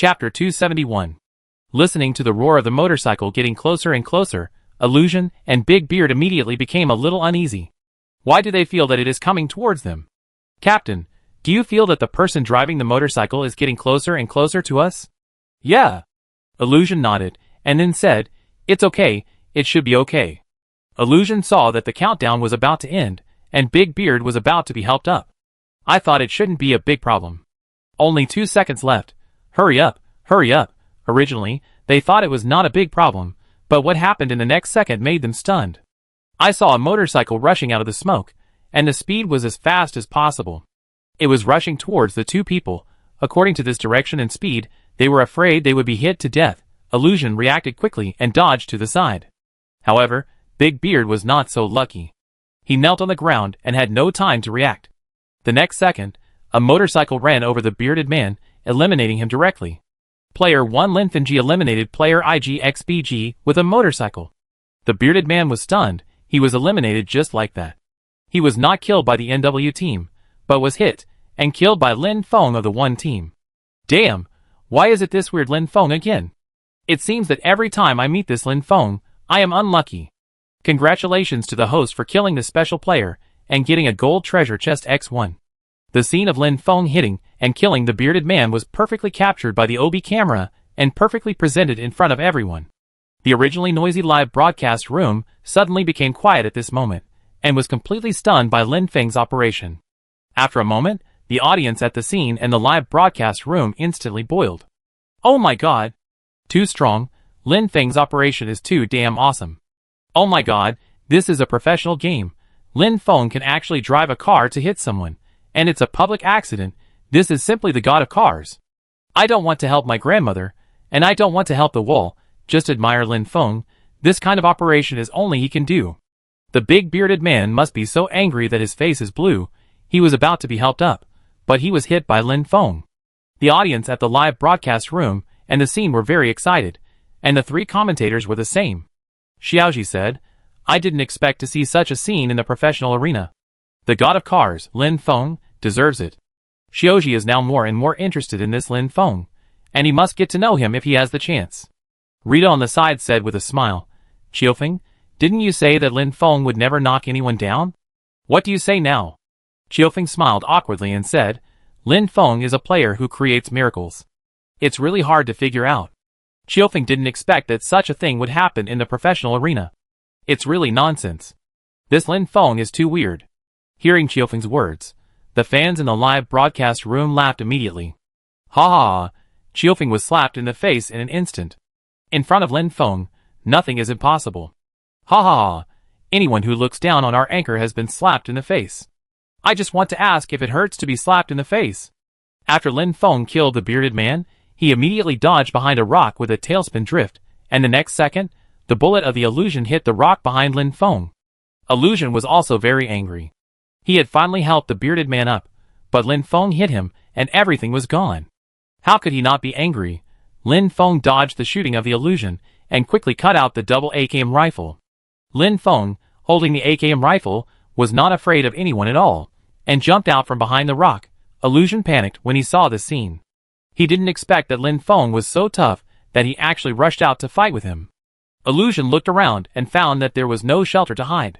Chapter 271. Listening to the roar of the motorcycle getting closer and closer, Illusion and Big Beard immediately became a little uneasy. Why do they feel that it is coming towards them? Captain, do you feel that the person driving the motorcycle is getting closer and closer to us? Yeah. Illusion nodded, and then said, It's okay, it should be okay. Illusion saw that the countdown was about to end, and Big Beard was about to be helped up. I thought it shouldn't be a big problem. Only 2 seconds left. Hurry up, hurry up. Originally, they thought it was not a big problem, but what happened in the next second made them stunned. I saw a motorcycle rushing out of the smoke, and the speed was as fast as possible. It was rushing towards the two people. According to this direction and speed, they were afraid they would be hit to death. Illusion reacted quickly and dodged to the side. However, Big Beard was not so lucky. He knelt on the ground and had no time to react. The next second, a motorcycle ran over the bearded man, eliminating him directly. Player 1 Linfenji eliminated player IGXBG with a motorcycle. The bearded man was stunned. He was eliminated just like that. He was not killed by the NW team, but was hit and killed by Lin Feng of the 1 team. Damn, why is it this weird Lin Feng again? It seems that every time I meet this Lin Feng, I am unlucky. Congratulations to the host for killing the special player and getting a gold treasure chest X1. The scene of Lin Feng hitting and killing the bearded man was perfectly captured by the OB camera and perfectly presented in front of everyone. The originally noisy live broadcast room suddenly became quiet at this moment and was completely stunned by Lin Feng's operation. After a moment, the audience at the scene and the live broadcast room instantly boiled. Oh my god! Too strong, Lin Feng's operation is too damn awesome. Oh my god, this is a professional game. Lin Feng can actually drive a car to hit someone, and it's a public accident. This is simply the god of cars. I don't want to help my grandmother, and I don't want to help the wall, just admire Lin Feng. This kind of operation is only he can do. The big bearded man must be so angry that his face is blue. He was about to be helped up, but he was hit by Lin Feng. The audience at the live broadcast room and the scene were very excited, and the 3 commentators were the same. Xiaoji said, I didn't expect to see such a scene in the professional arena. The god of cars, Lin Feng, deserves it. Xiaoji is now more and more interested in this Lin Feng, and he must get to know him if he has the chance. Rita on the side said with a smile, Qiufeng, didn't you say that Lin Feng would never knock anyone down? What do you say now? Qiufeng smiled awkwardly and said, Lin Feng is a player who creates miracles. It's really hard to figure out. Qiufeng didn't expect that such a thing would happen in the professional arena. It's really nonsense. This Lin Feng is too weird. Hearing Qiufeng's words, the fans in the live broadcast room laughed immediately. Ha ha ha, Qiufeng was slapped in the face in an instant. In front of Lin Feng, nothing is impossible. Ha ha ha, anyone who looks down on our anchor has been slapped in the face. I just want to ask if it hurts to be slapped in the face. After Lin Feng killed the bearded man, he immediately dodged behind a rock with a tailspin drift, and the next second, the bullet of the illusion hit the rock behind Lin Feng. Illusion was also very angry. He had finally helped the bearded man up, but Lin Feng hit him, and everything was gone. How could he not be angry? Lin Feng dodged the shooting of the illusion, and quickly cut out the double AKM rifle. Lin Feng, holding the AKM rifle, was not afraid of anyone at all, and jumped out from behind the rock. Illusion panicked when he saw the scene. He didn't expect that Lin Feng was so tough that he actually rushed out to fight with him. Illusion looked around and found that there was no shelter to hide.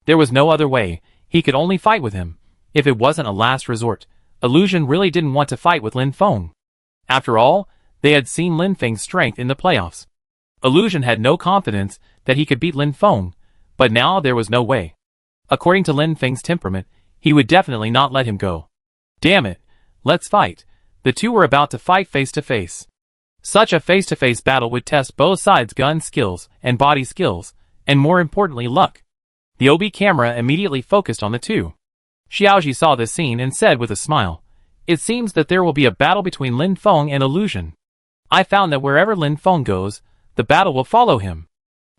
There was no other way. He could only fight with him. If it wasn't a last resort, Illusion really didn't want to fight with Lin Feng. After all, they had seen Lin Feng's strength in the playoffs. Illusion had no confidence that he could beat Lin Feng, but now there was no way. According to Lin Feng's temperament, he would definitely not let him go. Damn it, let's fight. The two were about to fight face to face. Such a face-to-face battle would test both sides' gun skills and body skills, and more importantly luck. The OB camera immediately focused on the two. Xiaoji saw this scene and said with a smile, It seems that there will be a battle between Lin Feng and Illusion. I found that wherever Lin Feng goes, the battle will follow him.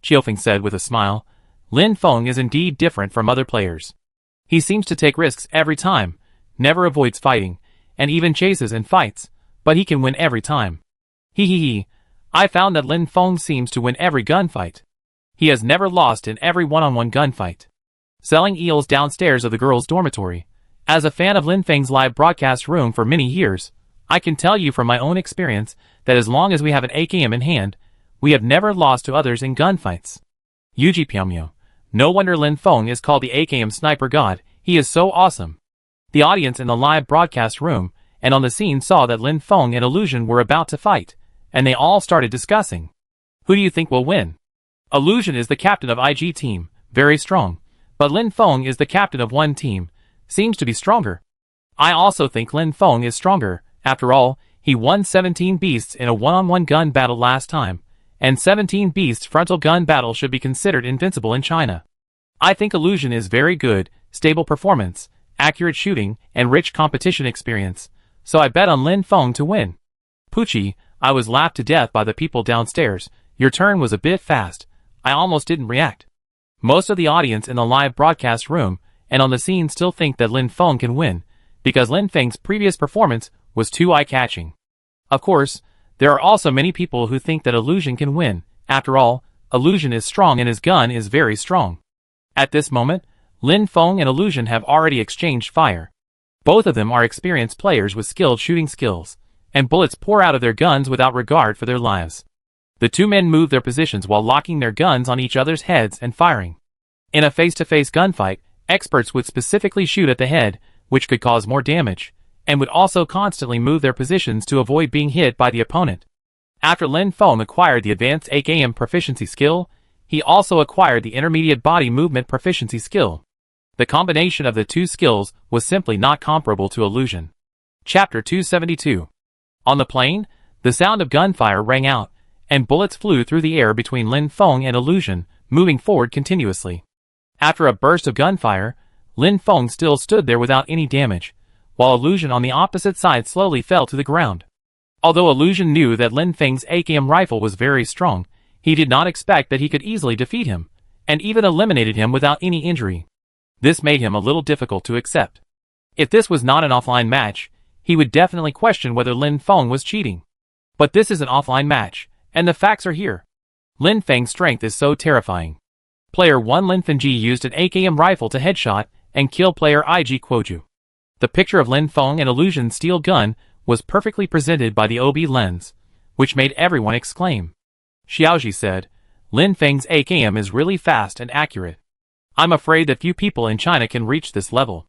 Qiufeng said with a smile, Lin Feng is indeed different from other players. He seems to take risks every time, never avoids fighting, and even chases and fights, but he can win every time. He. I found that Lin Feng seems to win every gunfight. He has never lost in every one-on-one gunfight. Selling eels downstairs of the girls' dormitory. As a fan of Lin Feng's live broadcast room for many years, I can tell you from my own experience that as long as we have an AKM in hand, we have never lost to others in gunfights. Yuji Pyongmyo. No wonder Lin Feng is called the AKM sniper god, he is so awesome. The audience in the live broadcast room and on the scene saw that Lin Feng and Illusion were about to fight, and they all started discussing. Who do you think will win? Illusion is the captain of IG team, very strong, but Lin Feng is the captain of one team, seems to be stronger. I also think Lin Feng is stronger. After all, he won 17 beasts in a one-on-one gun battle last time, and 17 beasts frontal gun battle should be considered invincible in China. I think Illusion is very good, stable performance, accurate shooting, and rich competition experience, so I bet on Lin Feng to win. Pucci, I was laughed to death by the people downstairs. Your turn was a bit fast. I almost didn't react. Most of the audience in the live broadcast room and on the scene still think that Lin Feng can win, because Lin Feng's previous performance was too eye-catching. Of course, there are also many people who think that Illusion can win. After all, Illusion is strong and his gun is very strong. At this moment, Lin Feng and Illusion have already exchanged fire. Both of them are experienced players with skilled shooting skills, and bullets pour out of their guns without regard for their lives. The two men move their positions while locking their guns on each other's heads and firing. In a face-to-face gunfight, experts would specifically shoot at the head, which could cause more damage, and would also constantly move their positions to avoid being hit by the opponent. After Lin Feng acquired the advanced AKM proficiency skill, he also acquired the intermediate body movement proficiency skill. The combination of the two skills was simply not comparable to Illusion. Chapter 272. On the plain, the sound of gunfire rang out, and bullets flew through the air between Lin Feng and Illusion, moving forward continuously. After a burst of gunfire, Lin Feng still stood there without any damage, while Illusion on the opposite side slowly fell to the ground. Although Illusion knew that Lin Feng's AKM rifle was very strong, he did not expect that he could easily defeat him, and even eliminated him without any injury. This made him a little difficult to accept. If this was not an offline match, he would definitely question whether Lin Feng was cheating. But this is an offline match, and the facts are here. Lin Feng's strength is so terrifying. Player 1 Lin Fengji used an AKM rifle to headshot and kill player IG Kwoju. The picture of Lin Feng and Illusion's steel gun was perfectly presented by the OB lens, which made everyone exclaim. Xiaoji said, Lin Feng's AKM is really fast and accurate. I'm afraid that few people in China can reach this level.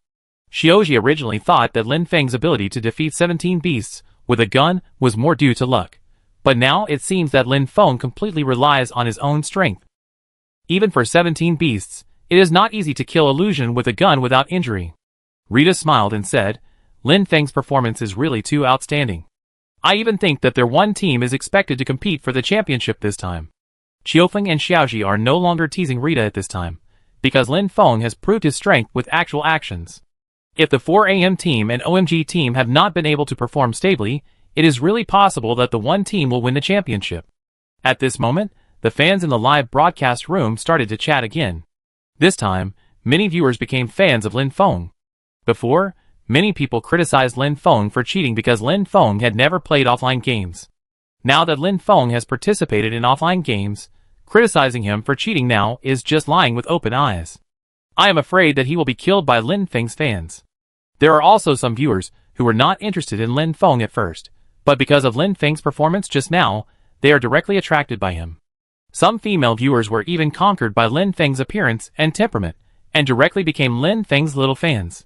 Xiaoji originally thought that Lin Feng's ability to defeat 17 beasts with a gun was more due to luck, but now it seems that Lin Feng completely relies on his own strength. Even for 17 beasts, it is not easy to kill Illusion with a gun without injury. Rita smiled and said, Lin Feng's performance is really too outstanding. I even think that their one team is expected to compete for the championship this time. Qiufeng and Xiaoji are no longer teasing Rita at this time, because Lin Feng has proved his strength with actual actions. If the 4AM team and OMG team have not been able to perform stably, it is really possible that the one team will win the championship. At this moment, the fans in the live broadcast room started to chat again. This time, many viewers became fans of Lin Feng. Before, many people criticized Lin Feng for cheating because Lin Feng had never played offline games. Now that Lin Feng has participated in offline games, criticizing him for cheating now is just lying with open eyes. I am afraid that he will be killed by Lin Feng's fans. There are also some viewers who were not interested in Lin Feng at first, but because of Lin Feng's performance just now, they are directly attracted by him. Some female viewers were even conquered by Lin Feng's appearance and temperament, and directly became Lin Feng's little fans.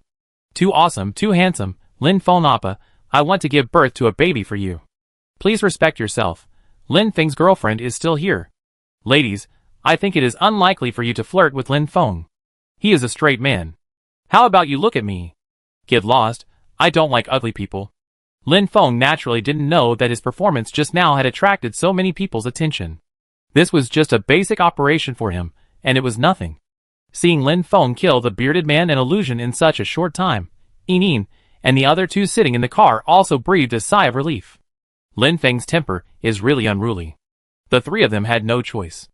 Too awesome, too handsome, Lin Feng Appa, I want to give birth to a baby for you. Please respect yourself. Lin Feng's girlfriend is still here. Ladies, I think it is unlikely for you to flirt with Lin Feng. He is a straight man. How about you look at me? Get lost, I don't like ugly people. Lin Feng naturally didn't know that his performance just now had attracted so many people's attention. This was just a basic operation for him, and it was nothing. Seeing Lin Feng kill the bearded man and Illusion in such a short time, Yinin and the other two sitting in the car also breathed a sigh of relief. Lin Feng's temper is really unruly. The three of them had no choice.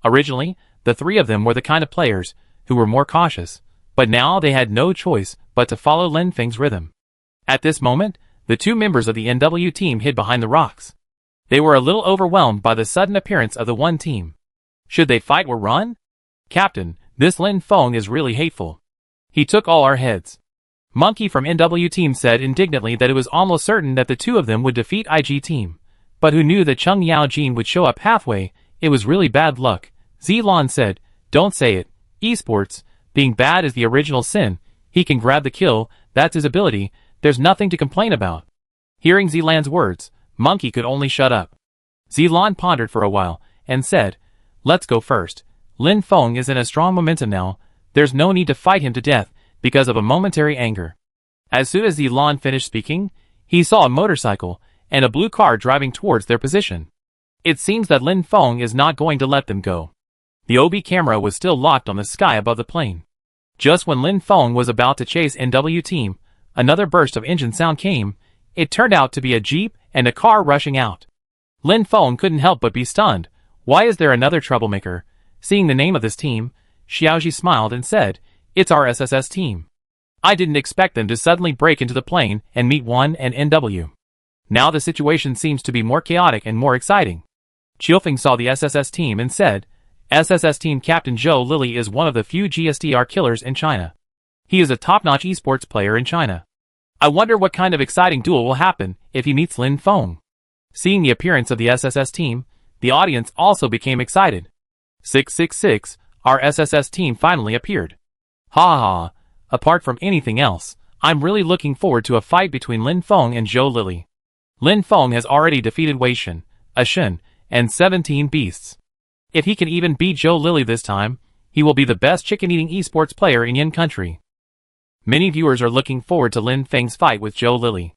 Originally, the three of them were the kind of players who were more cautious, but now they had no choice but to follow Lin Feng's rhythm. At this moment, the two members of the NW team hid behind the rocks. They were a little overwhelmed by the sudden appearance of the one team. Should they fight or run? Captain, this Lin Feng is really hateful. He took all our heads. Monkey from NW team said indignantly that it was almost certain that the two of them would defeat IG team. But who knew that Chung Yao Jin would show up halfway? It was really bad luck. Zilan said, don't say it. Esports, being bad is the original sin. He can grab the kill, that's his ability, there's nothing to complain about. Hearing Zilan's words, Monkey could only shut up. Zilan pondered for a while, and said, let's go first. Lin Feng is in a strong momentum now, there's no need to fight him to death, because of a momentary anger. As soon as Zilan finished speaking, he saw a motorcycle, and a blue car driving towards their position. It seems that Lin Feng is not going to let them go. The OB camera was still locked on the sky above the plane. Just when Lin Feng was about to chase NW team, another burst of engine sound came. It turned out to be a jeep and a car rushing out. Lin Feng couldn't help but be stunned. Why is there another troublemaker? Seeing the name of this team, Xiaoji smiled and said, it's our SSS team. I didn't expect them to suddenly break into the plane and meet one and NW. Now the situation seems to be more chaotic and more exciting. Qiufeng saw the SSS team and said, SSS team captain Zhou Lili is one of the few GSDR killers in China. He is a top-notch esports player in China. I wonder what kind of exciting duel will happen if he meets Lin Feng. Seeing the appearance of the SSS team, the audience also became excited. 666, our SSS team finally appeared. Ha ha ha, apart from anything else, I'm really looking forward to a fight between Lin Feng and Zhou Lili. Lin Feng has already defeated Wei Shen, Ashen, and 17 beasts. If he can even beat Zhou Lili this time, he will be the best chicken-eating esports player in Yin country. Many viewers are looking forward to Lin Feng's fight with Zhou Lili.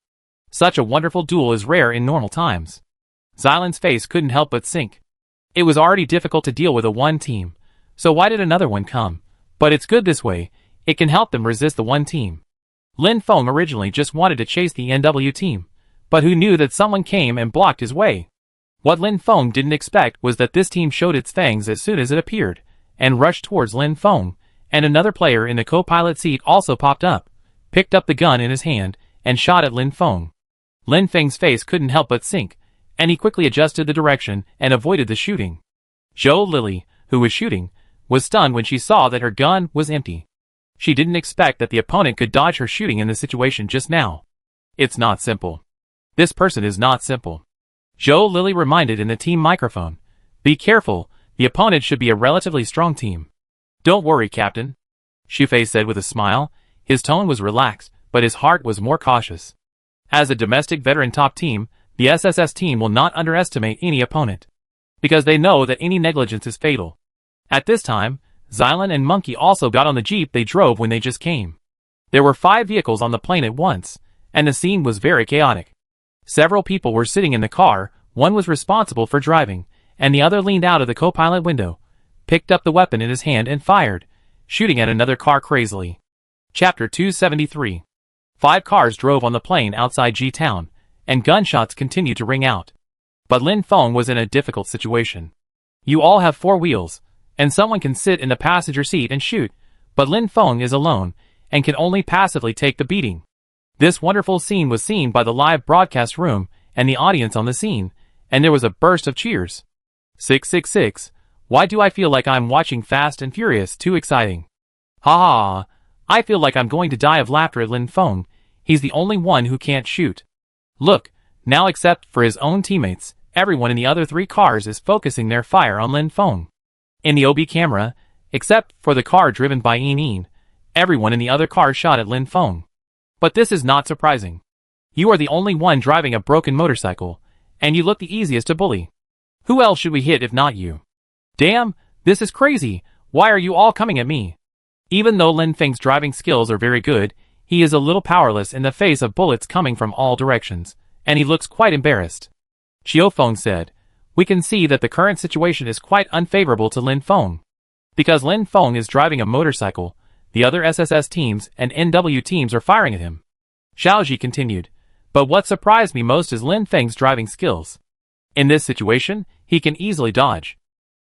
Such a wonderful duel is rare in normal times. Xilan's face couldn't help but sink. It was already difficult to deal with a one team, so why did another one come? But it's good this way, it can help them resist the one team. Lin Feng originally just wanted to chase the NW team, but who knew that someone came and blocked his way? What Lin Feng didn't expect was that this team showed its fangs as soon as it appeared, and rushed towards Lin Feng, and another player in the co-pilot seat also popped up, picked up the gun in his hand, and shot at Lin Feng. Lin Feng's face couldn't help but sink, and he quickly adjusted the direction and avoided the shooting. Zhou Lili, who was shooting, was stunned when she saw that her gun was empty. She didn't expect that the opponent could dodge her shooting in the situation just now. It's not simple. This person is not simple. Zhou Lili reminded in the team microphone. Be careful, the opponent should be a relatively strong team. Don't worry, Captain. Xu said with a smile. His tone was relaxed, but his heart was more cautious. As a domestic veteran top team, the SSS team will not underestimate any opponent, because they know that any negligence is fatal. At this time, Xilan and Monkey also got on the jeep they drove when they just came. There were 5 vehicles on the plane at once, and the scene was very chaotic. Several people were sitting in the car, one was responsible for driving, and the other leaned out of the co-pilot window, picked up the weapon in his hand and fired, shooting at another car crazily. Chapter 273. 5 cars drove on the plane outside G-Town, and gunshots continued to ring out. But Lin Feng was in a difficult situation. You all have 4 wheels, and someone can sit in the passenger seat and shoot, but Lin Feng is alone, and can only passively take the beating. This wonderful scene was seen by the live broadcast room, and the audience on the scene, and there was a burst of cheers. 666, why do I feel like I'm watching Fast and Furious? Too exciting. Ha ha ha, I feel like I'm going to die of laughter at Lin Feng, he's the only one who can't shoot. Look, now except for his own teammates, everyone in the other 3 cars is focusing their fire on Lin Feng. In the OB camera, except for the car driven by Yin, everyone in the other car shot at Lin Feng. But this is not surprising. You are the only one driving a broken motorcycle, and you look the easiest to bully. Who else should we hit if not you? Damn, this is crazy, why are you all coming at me? Even though Lin Feng's driving skills are very good, he is a little powerless in the face of bullets coming from all directions, and he looks quite embarrassed. Qiufeng said, we can see that the current situation is quite unfavorable to Lin Feng. Because Lin Feng is driving a motorcycle, the other SSS teams and NW teams are firing at him. Xiaoji continued, but what surprised me most is Lin Feng's driving skills. In this situation, he can easily dodge.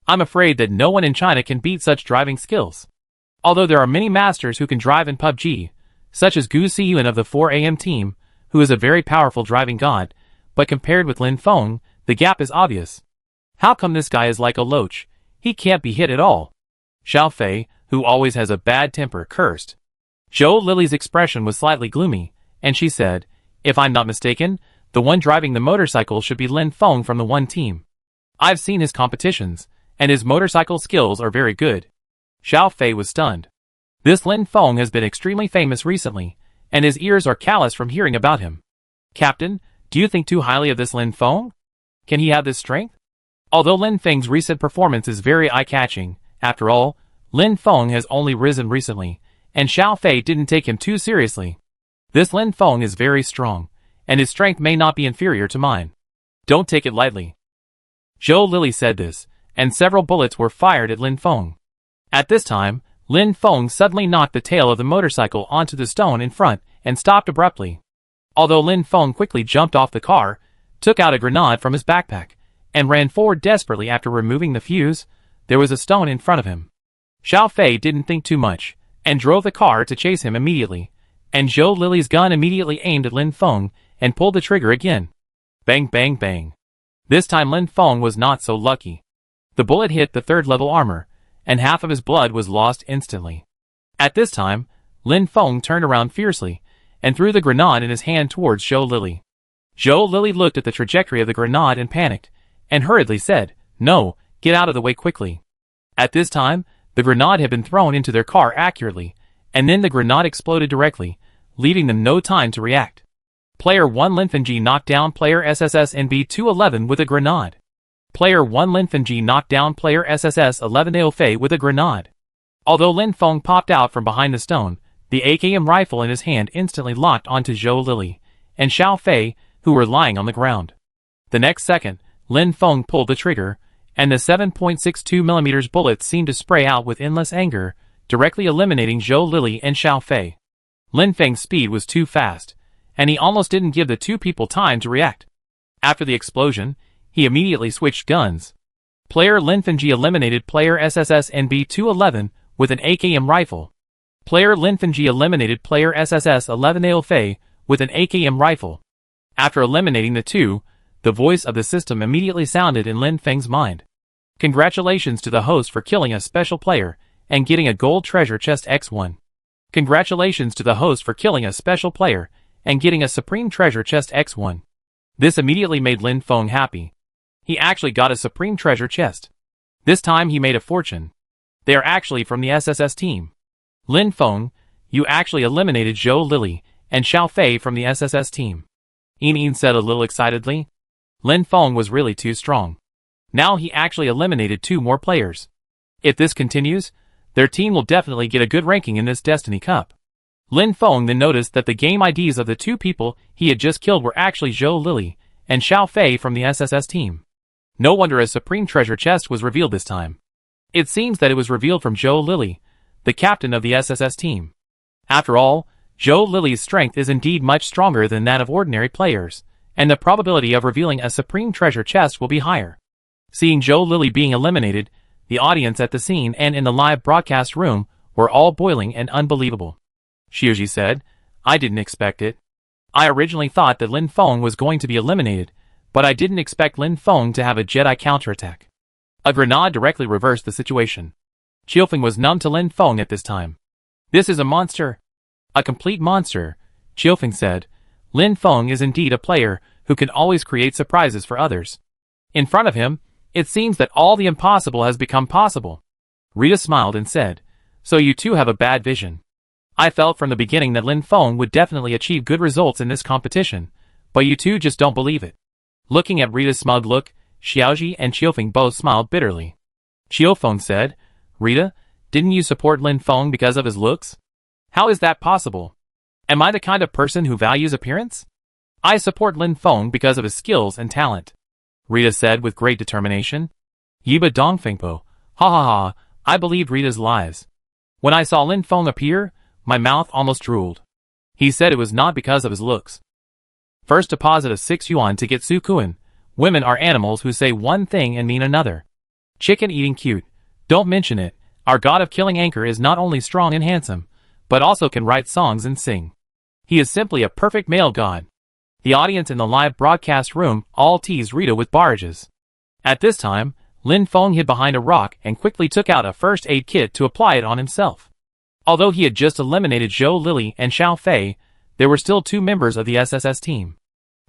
I'm afraid that no one in China can beat such driving skills. Although there are many masters who can drive in PUBG, such as Gu Xiyuan of the 4AM team, who is a very powerful driving god, but compared with Lin Feng, the gap is obvious. How come this guy is like a loach? He can't be hit at all. Xiao Fei, who always has a bad temper, cursed. Zhou Lily's expression was slightly gloomy, and she said, "If I'm not mistaken, the one driving the motorcycle should be Lin Feng from the one team. I've seen his competitions, and his motorcycle skills are very good." Xiao Fei was stunned. This Lin Feng has been extremely famous recently, and his ears are calloused from hearing about him. "Captain, do you think too highly of this Lin Feng? Can he have this strength?" Although Lin Feng's recent performance is very eye-catching, after all, Lin Feng has only risen recently, and Xiao Fei didn't take him too seriously. This Lin Feng is very strong, and his strength may not be inferior to mine. Don't take it lightly. Zhou Lily said this, and several bullets were fired at Lin Feng. At this time, Lin Feng suddenly knocked the tail of the motorcycle onto the stone in front and stopped abruptly. Although Lin Feng quickly jumped off the car, took out a grenade from his backpack, and ran forward desperately after removing the fuse, there was a stone in front of him. Xiao Fei didn't think too much, and drove the car to chase him immediately, and Zhou Lily's gun immediately aimed at Lin Feng and pulled the trigger again. Bang bang bang. This time Lin Feng was not so lucky. The bullet hit the third-level armor, and half of his blood was lost instantly. At this time, Lin Feng turned around fiercely, and threw the grenade in his hand towards Zhou Lily. Zhou Lily looked at the trajectory of the grenade and panicked, and hurriedly said, "No, get out of the way quickly." At this time, the grenade had been thrown into their car accurately, and then the grenade exploded directly, leaving them no time to react. Player 1 Linfengji knocked down player SSS NB211 with a grenade. Player 1 Linfengji knocked down player SSS 11 Aofei with a grenade. Although Lin Feng popped out from behind the stone, the AKM rifle in his hand instantly locked onto Zhou Lily and Xiao Fei, who were lying on the ground. The next second, Lin Feng pulled the trigger, and the 7.62mm bullets seemed to spray out with endless anger, directly eliminating Zhou Lily and Xiao Fei. Lin Feng's speed was too fast, and he almost didn't give the two people time to react. After the explosion, he immediately switched guns. Player Lin Fengji eliminated player SSS NB211 with an AKM rifle. Player Lin Fengji eliminated player SSS 11 Aofei with an AKM rifle. After eliminating the two, the voice of the system immediately sounded in Lin Feng's mind. "Congratulations to the host for killing a special player and getting a gold treasure chest X1. Congratulations to the host for killing a special player and getting a supreme treasure chest X1. This immediately made Lin Feng happy. He actually got a supreme treasure chest. This time he made a fortune. They are actually from the SSS team. Lin Feng, you actually eliminated Zhou Lily and Xiao Fei from the SSS team. Yin said a little excitedly. Lin Feng was really too strong. Now he actually eliminated two more players. If this continues, their team will definitely get a good ranking in this Destiny Cup. Lin Feng then noticed that the game IDs of the two people he had just killed were actually Zhou Lily and Xiao Fei from the SSS team. No wonder a supreme treasure chest was revealed this time. It seems that it was revealed from Zhou Lily, the captain of the SSS team. After all, Zhou Lily's strength is indeed much stronger than that of ordinary players, and the probability of revealing a supreme treasure chest will be higher. Seeing Zhou Lily being eliminated, the audience at the scene and in the live broadcast room were all boiling and unbelievable. Xiuji said, "I didn't expect it. I originally thought that Lin Feng was going to be eliminated, but I didn't expect Lin Feng to have a Jedi counterattack." A grenade directly reversed the situation. Qiufeng was numb to Lin Feng at this time. "This is a monster. A complete monster," Qiufeng said. "Lin Feng is indeed a player who can always create surprises for others. In front of him, it seems that all the impossible has become possible." Rita smiled and said, "So you too have a bad vision. I felt from the beginning that Lin Feng would definitely achieve good results in this competition, but you two just don't believe it." Looking at Rita's smug look, Xiaoji and Qiufeng both smiled bitterly. Qiufeng said, "Rita, didn't you support Lin Feng because of his looks? How is that possible? Am I the kind of person who values appearance? I support Lin Feng because of his skills and talent," Rita said with great determination. Yiba Dongfengpo, ha ha ha, I believed Rita's lies. When I saw Lin Feng appear, my mouth almost drooled. He said it was not because of his looks. First deposit of 6 yuan to get Sukuan. Women are animals who say one thing and mean another. Chicken eating cute. Don't mention it. Our god of killing Anchor is not only strong and handsome, but also can write songs and sing. He is simply a perfect male god. The audience in the live broadcast room all teased Rita with barrages. At this time, Lin Feng hid behind a rock and quickly took out a first aid kit to apply it on himself. Although he had just eliminated Zhou Lili and Xiao Fei, there were still 2 members of the SSS team.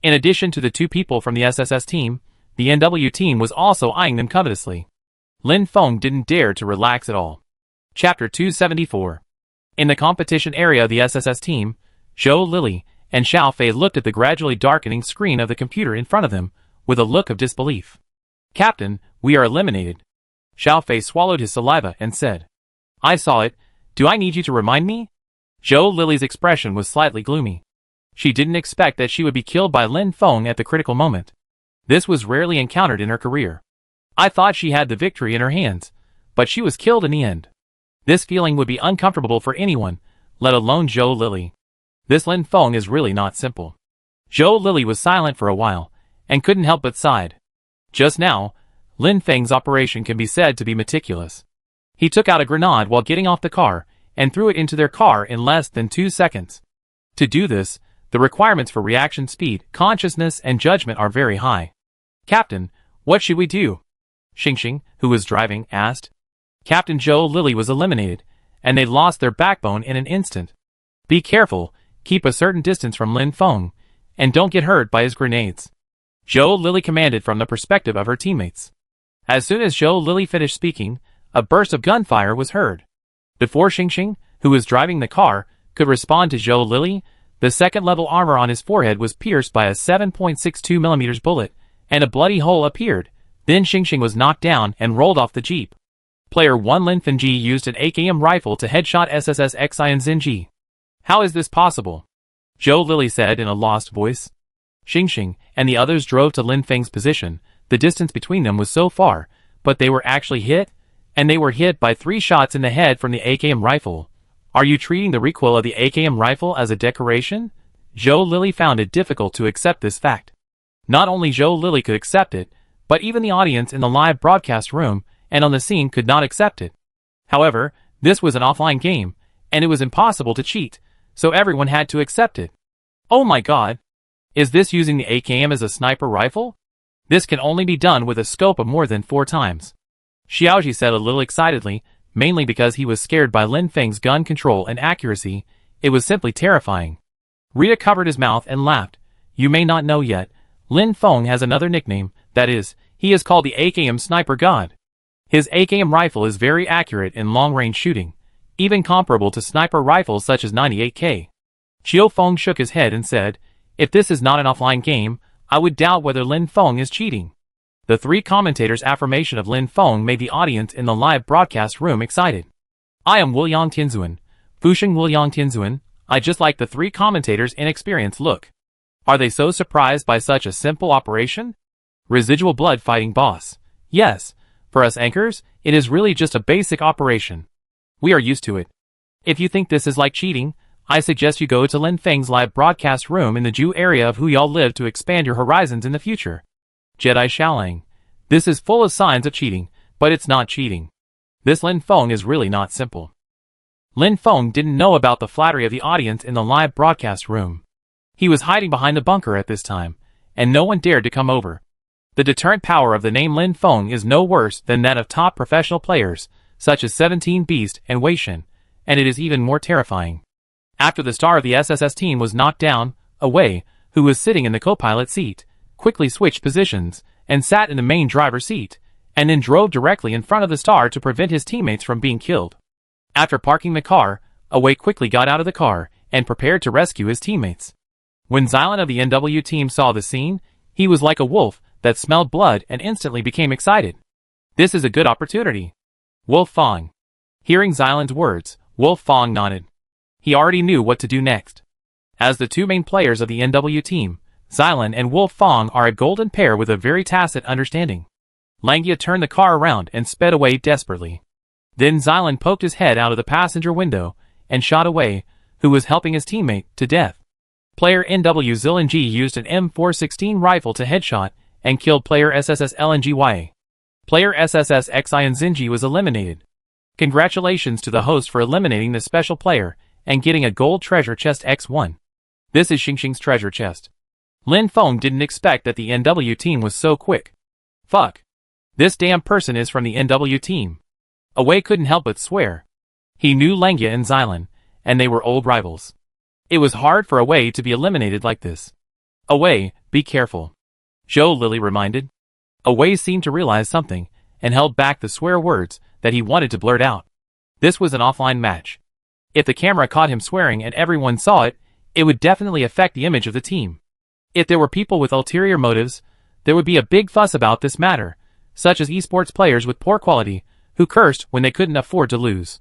In addition to the 2 people from the SSS team, the NW team was also eyeing them covetously. Lin Feng didn't dare to relax at all. Chapter 274. In the competition area of the SSS team, Zhou Lili and Xiao Fei looked at the gradually darkening screen of the computer in front of them with a look of disbelief. "Captain, we are eliminated." Xiao Fei swallowed his saliva and said, "I saw it. Do I need you to remind me?" Zhou Lili's expression was slightly gloomy. She didn't expect that she would be killed by Lin Feng at the critical moment. This was rarely encountered in her career. "I thought she had the victory in her hands, but she was killed in the end." This feeling would be uncomfortable for anyone, let alone Zhou Lili. This Lin Feng is really not simple. Zhou Lili was silent for a while, and couldn't help but sighed. Just now, Lin Feng's operation can be said to be meticulous. He took out a grenade while getting off the car, and threw it into their car in less than 2 seconds. To do this, the requirements for reaction speed, consciousness, and judgment are very high. "Captain, what should we do?" Xingxing, who was driving, asked. Captain Zhou Lili was eliminated, and they lost their backbone in an instant. "Be careful, keep a certain distance from Lin Feng, and don't get hurt by his grenades," Zhou Lili commanded from the perspective of her teammates. As soon as Zhou Lili finished speaking, a burst of gunfire was heard. Before Xingxing, who was driving the car, could respond to Zhou Lili, the second-level armor on his forehead was pierced by a 7.62 mm bullet, and a bloody hole appeared. Then Xingxing was knocked down and rolled off the jeep. Player 1 Lin Fengji used an AKM rifle to headshot SSS Xian Zinji. "How is this possible?" Zhou Lili said in a lost voice. Xingxing and the others drove to Lin Feng's position. The distance between them was so far, but they were actually hit, and they were hit by 3 shots in the head from the AKM rifle. "Are you treating the recoil of the AKM rifle as a decoration?" Zhou Lili found it difficult to accept this fact. Not only Zhou Lili could accept it, but even the audience in the live broadcast room and on the scene could not accept it. However, this was an offline game, and it was impossible to cheat, so everyone had to accept it. "Oh my god! Is this using the AKM as a sniper rifle? This can only be done with a scope of more than 4 times. Xiaoji said a little excitedly, mainly because he was scared by Lin Feng's gun control and accuracy. It was simply terrifying. Rita covered his mouth and laughed. "You may not know yet, Lin Feng has another nickname, that is, he is called the AKM Sniper God. His AKM rifle is very accurate in long-range shooting, even comparable to sniper rifles such as 98K. Qiu Feng shook his head and said, "If this is not an offline game, I would doubt whether Lin Feng is cheating." The 3 commentators' affirmation of Lin Feng made the audience in the live broadcast room excited. "I am Wuliang Tianzuan, Fusheng Wuliang Tianzuan." I just like the 3 commentators' inexperienced look. Are they so surprised by such a simple operation? Residual blood fighting boss. Yes, for us anchors, it is really just a basic operation. We are used to it. If you think this is like cheating, I suggest you go to Lin Feng's live broadcast room in the Zhu area of Huyao Live to expand your horizons in the future. Jedi Xiaolang. This is full of signs of cheating, but it's not cheating. This Lin Feng is really not simple. Lin Feng didn't know about the flattery of the audience in the live broadcast room. He was hiding behind the bunker at this time, and no one dared to come over. The deterrent power of the name Lin Feng is no worse than that of top professional players, such as 17 Beast and Wei Shen, and it is even more terrifying. After the star of the SSS team was knocked down, Wei, who was sitting in the co-pilot seat, quickly switched positions, and sat in the main driver's seat, and then drove directly in front of the star to prevent his teammates from being killed. After parking the car, Wei quickly got out of the car, and prepared to rescue his teammates. When Xilan of the NW team saw the scene, he was like a wolf that smelled blood and instantly became excited. "This is a good opportunity." Wolf Fong. Hearing Xilan's words, Wolf Fong nodded. He already knew what to do next. As the 2 main players of the NW team, Xilan and Wolf Fong are a golden pair with a very tacit understanding. Langia turned the car around and sped away desperately. Then Xilan poked his head out of the passenger window and shot Wei, who was helping his teammate, to death. Player NW Zilinji used an M416 rifle to headshot and killed player SSS LNGYA. Player SSS Xian Zinji was eliminated. Congratulations to the host for eliminating the special player and getting a gold treasure chest X1. This is Xingxing's treasure chest. Lin Feng didn't expect that the NW team was so quick. Fuck. This damn person is from the NW team. Wei couldn't help but swear. He knew Langya and Xylan, and they were old rivals. It was hard for Away to be eliminated like this. Away, be careful, Zhou Lily reminded. Away seemed to realize something, and held back the swear words that he wanted to blurt out. This was an offline match. If the camera caught him swearing and everyone saw it, it would definitely affect the image of the team. If there were people with ulterior motives, there would be a big fuss about this matter, such as esports players with poor quality, who cursed when they couldn't afford to lose.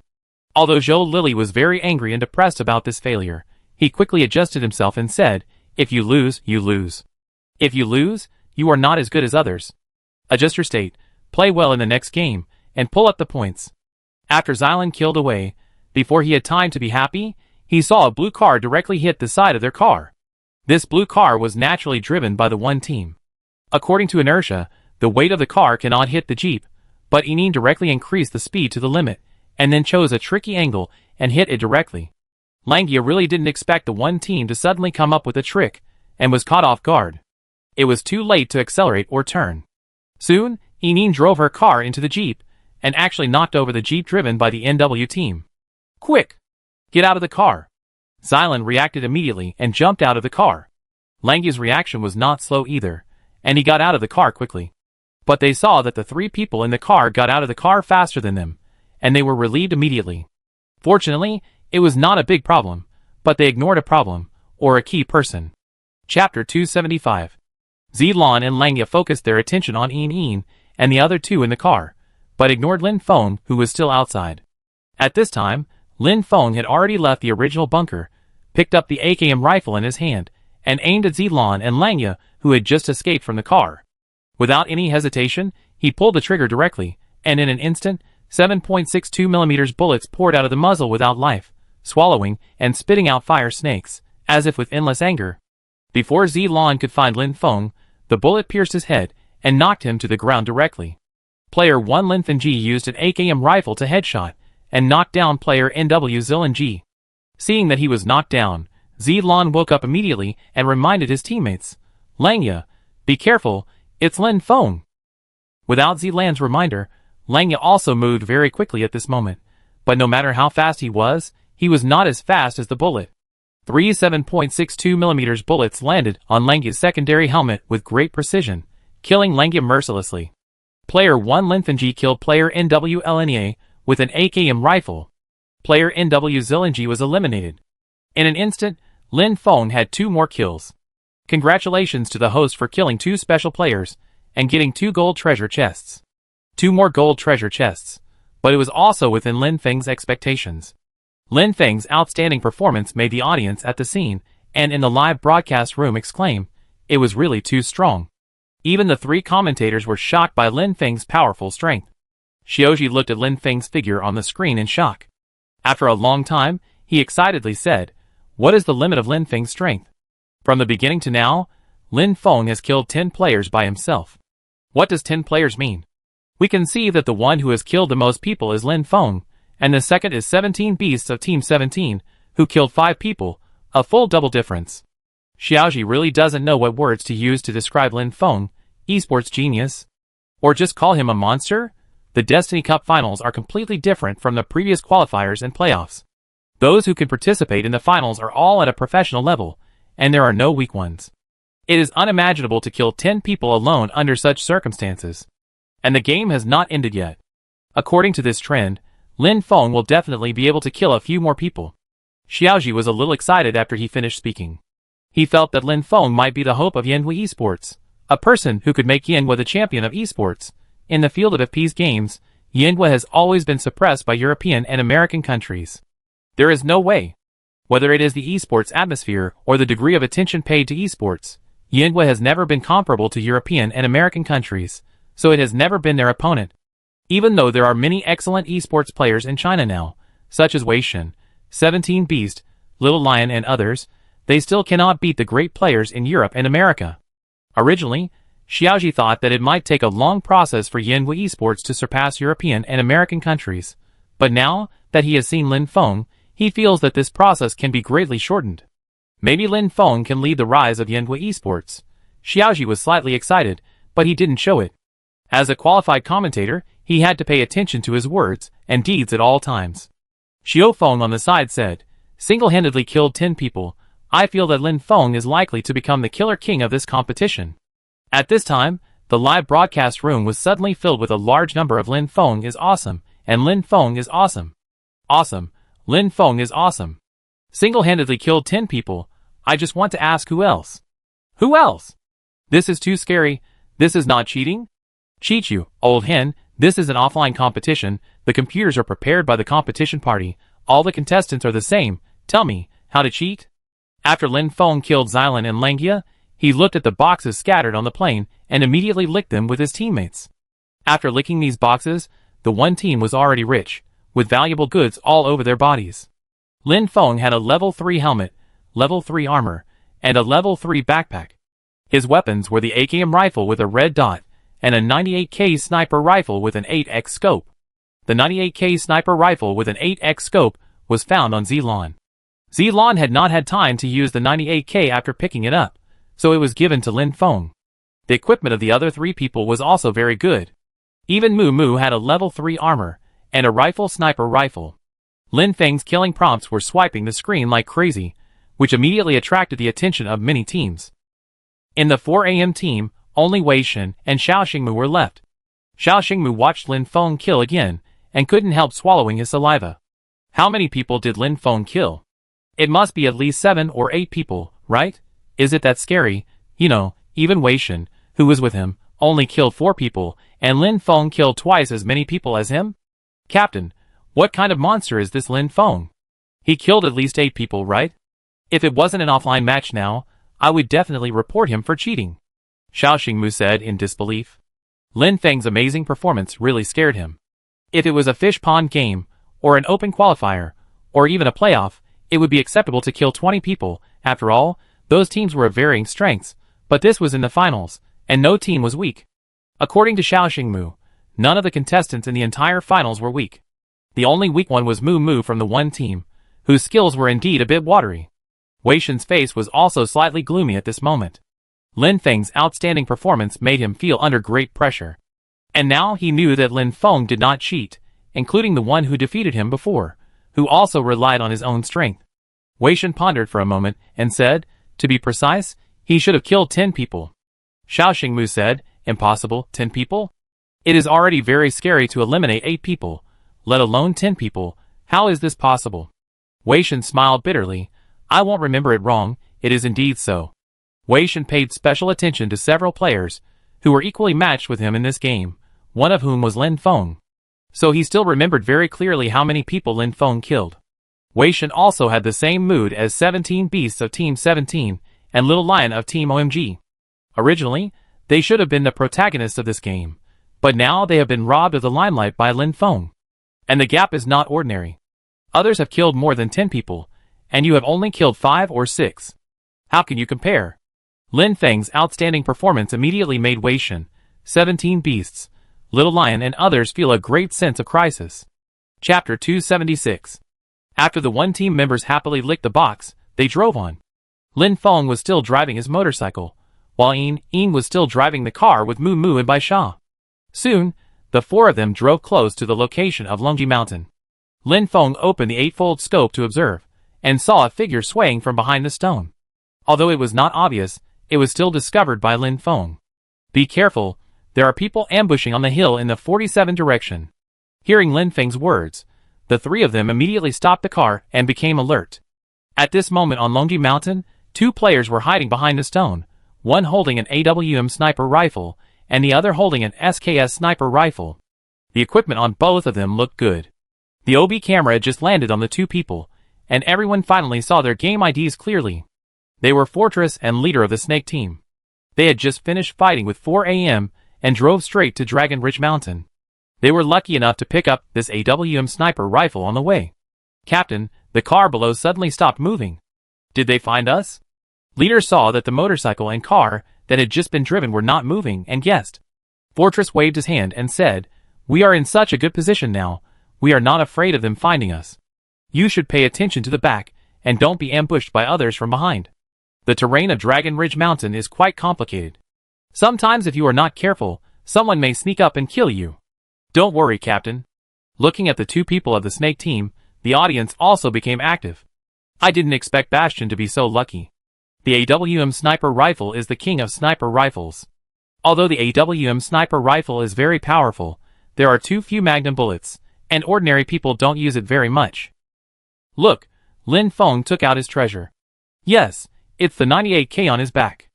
Although Zhou Lily was very angry and depressed about this failure, he quickly adjusted himself and said, "If you lose, you lose. If you lose, you are not as good as others. Adjust your state, play well in the next game, and pull up the points." After Xylan killed Away, before he had time to be happy, he saw a blue car directly hit the side of their car. This blue car was naturally driven by the one team. According to inertia, the weight of the car cannot hit the Jeep, but Enin directly increased the speed to the limit, and then chose a tricky angle and hit it directly. Langya really didn't expect the one team to suddenly come up with a trick, and was caught off guard. It was too late to accelerate or turn. Soon, Enin drove her car into the Jeep, and actually knocked over the Jeep driven by the NW team. "Quick! Get out of the car!" Xylan reacted immediately and jumped out of the car. Langya's reaction was not slow either, and he got out of the car quickly. But they saw that the three people in the car got out of the car faster than them, and they were relieved immediately. Fortunately, it was not a big problem, but they ignored a problem, or a key person. Chapter 275. Xylan and Langya focused their attention on Enin and the other two in the car, but ignored Lin Feng, who was still outside. At this time, Lin Feng had already left the original bunker, picked up the AKM rifle in his hand, and aimed at Xylan and Langya, who had just escaped from the car. Without any hesitation, he pulled the trigger directly, and in an instant, 7.62mm bullets poured out of the muzzle without life, swallowing and spitting out fire snakes, as if with endless anger. Before Xylan could find Lin Feng, the bullet pierced his head and knocked him to the ground directly. Player 1 Lin Fengji used an AKM rifle to headshot, and knocked down player NW Xylan. Seeing that he was knocked down, Xylan woke up immediately and reminded his teammates, "Langya, be careful, it's Lin Feng." Without Xylan's reminder, Langya also moved very quickly at this moment, but no matter how fast he was not as fast as the bullet. 3 7.62mm bullets landed on Langya's secondary helmet with great precision, killing Langya mercilessly. Player 1 Lin Fengji killed player NW Lna with an AKM rifle. Player NW Xylan was eliminated. In an instant, Lin Feng had 2 more kills. Congratulations to the host for killing 2 special players and getting 2 gold treasure chests. 2 more gold treasure chests, but it was also within Lin Feng's expectations. Lin Feng's outstanding performance made the audience at the scene and in the live broadcast room exclaim, "It was really too strong." Even the 3 commentators were shocked by Lin Feng's powerful strength. Xiaoji looked at Lin Feng's figure on the screen in shock. After a long time, he excitedly said, "What is the limit of Lin Feng's strength? From the beginning to now, Lin Feng has killed 10 players by himself." What does 10 players mean? We can see that the one who has killed the most people is Lin Feng, and the second is 17 Beasts of Team 17, who killed 5 people, a full double difference. Xiaoji really doesn't know what words to use to describe Lin Feng, esports genius. Or just call him a monster? The Destiny Cup finals are completely different from the previous qualifiers and playoffs. Those who can participate in the finals are all at a professional level, and there are no weak ones. It is unimaginable to kill 10 people alone under such circumstances. And the game has not ended yet. According to this trend, Lin Feng will definitely be able to kill a few more people. Xiaoji was a little excited after he finished speaking. He felt that Lin Feng might be the hope of Yanhua Esports, a person who could make Yanhua the champion of esports. In the field of FPS games, Yanhua has always been suppressed by European and American countries. There is no way. Whether it is the esports atmosphere or the degree of attention paid to esports, Yanhua has never been comparable to European and American countries, so it has never been their opponent. Even though there are many excellent esports players in China now, such as Wei Shen, 17 Beast, Little Lion and others, they still cannot beat the great players in Europe and America. Originally, Xiaoji thought that it might take a long process for Yanhua Esports to surpass European and American countries, but now that he has seen Lin Feng, he feels that this process can be greatly shortened. Maybe Lin Feng can lead the rise of Yanhua Esports. Xiaoji was slightly excited, but he didn't show it. As a qualified commentator, he had to pay attention to his words and deeds at all times. Xiao Feng on the side said, single-handedly killed 10 people. I feel that Lin Feng is likely to become the killer king of this competition. At this time, the live broadcast room was suddenly filled with a large number of Lin Feng is awesome, and Lin Feng is awesome. Awesome. Lin Feng is awesome. Single-handedly killed 10 people. I just want to ask who else? Who else? This is too scary. This is not cheating? Cheat you, old hen. This is an offline competition. The computers are prepared by the competition party. All the contestants are the same. Tell me, how to cheat? After Lin Feng killed Xilan and Langia, he looked at the boxes scattered on the plane and immediately licked them with his teammates. After licking these boxes, the one team was already rich, with valuable goods all over their bodies. Lin Feng had a level 3 helmet, level 3 armor, and a level 3 backpack. His weapons were the AKM rifle with a red dot, and a 98K sniper rifle with an 8x scope. The 98K sniper rifle with an 8x scope was found on Xilan. Xilan had not had time to use the 98K after picking it up, so it was given to Lin Feng. The equipment of the other 3 people was also very good. Even Mu Mu had a level 3 armor, and a rifle sniper rifle. Lin Feng's killing prompts were swiping the screen like crazy, which immediately attracted the attention of many teams. In the 4 AM team, only Wei Shen and Xiao Xingmu were left. Xiao Xingmu watched Lin Feng kill again, and couldn't help swallowing his saliva. How many people did Lin Feng kill? It must be at least 7 or 8 people, right? Is it that scary? You know, even Wei Shen, who was with him, only killed 4 people, and Lin Feng killed twice as many people as him? Captain, what kind of monster is this Lin Feng? He killed at least 8 people, right? If it wasn't an offline match now, I would definitely report him for cheating. Xiao Xingmu said in disbelief. Lin Feng's amazing performance really scared him. If it was a fish pond game, or an open qualifier, or even a playoff, it would be acceptable to kill 20 people. After all, those teams were of varying strengths, but this was in the finals, and no team was weak. According to Xiao Xingmu, none of the contestants in the entire finals were weak. The only weak one was Mu Mu from the one team, whose skills were indeed a bit watery. Wei Shen's face was also slightly gloomy at this moment. Lin Feng's outstanding performance made him feel under great pressure. And now he knew that Lin Feng did not cheat, including the one who defeated him before, who also relied on his own strength. Wei Shen pondered for a moment and said, to be precise, he should have killed 10 people. Xiao Xingmu said, impossible, 10 people? It is already very scary to eliminate 8 people, let alone 10 people. How is this possible? Wei Shen smiled bitterly. I won't remember it wrong, it is indeed so. Wei Shen paid special attention to several players, who were equally matched with him in this game, one of whom was Lin Feng. So he still remembered very clearly how many people Lin Feng killed. Wei Shen also had the same mood as 17 Beasts of Team 17 and Little Lion of Team OMG. Originally, they should have been the protagonists of this game, but now they have been robbed of the limelight by Lin Feng. And the gap is not ordinary. Others have killed more than 10 people, and you have only killed 5 or 6. How can you compare? Lin Feng's outstanding performance immediately made Wei Shen, 17 Beasts, Little Lion and others feel a great sense of crisis. Chapter 276. After the one team members happily licked the box, they drove on. Lin Feng was still driving his motorcycle, while Yin was still driving the car with Mu Mu and Bai Sha. Soon, the 4 of them drove close to the location of Longji Mountain. Lin Feng opened the 8-fold scope to observe, and saw a figure swaying from behind the stone. Although it was not obvious, it was still discovered by Lin Feng. Be careful, there are people ambushing on the hill in the 47 direction. Hearing Lin Feng's words, the 3 of them immediately stopped the car and became alert. At this moment on Longji Mountain, 2 players were hiding behind a stone, one holding an AWM sniper rifle, and the other holding an SKS sniper rifle. The equipment on both of them looked good. The OB camera had just landed on the 2 people, and everyone finally saw their game IDs clearly. They were Fortress and leader of the Snake team. They had just finished fighting with 4 AM and drove straight to Dragon Ridge Mountain. They were lucky enough to pick up this AWM sniper rifle on the way. Captain, the car below suddenly stopped moving. Did they find us? Leader saw that the motorcycle and car that had just been driven were not moving and guessed. Fortress waved his hand and said, we are in such a good position now, we are not afraid of them finding us. You should pay attention to the back, and don't be ambushed by others from behind. The terrain of Dragon Ridge Mountain is quite complicated. Sometimes if you are not careful, someone may sneak up and kill you. Don't worry, Captain. Looking at the 2 people of the Snake team, The audience also became active. I didn't expect Bastion to be so lucky. The AWM sniper rifle is the king of sniper rifles. Although the AWM sniper rifle is very powerful, there are too few magnum bullets, and ordinary people don't use it very much. Look, Lin Feng took out his treasure. Yes, it's the 98K on his back.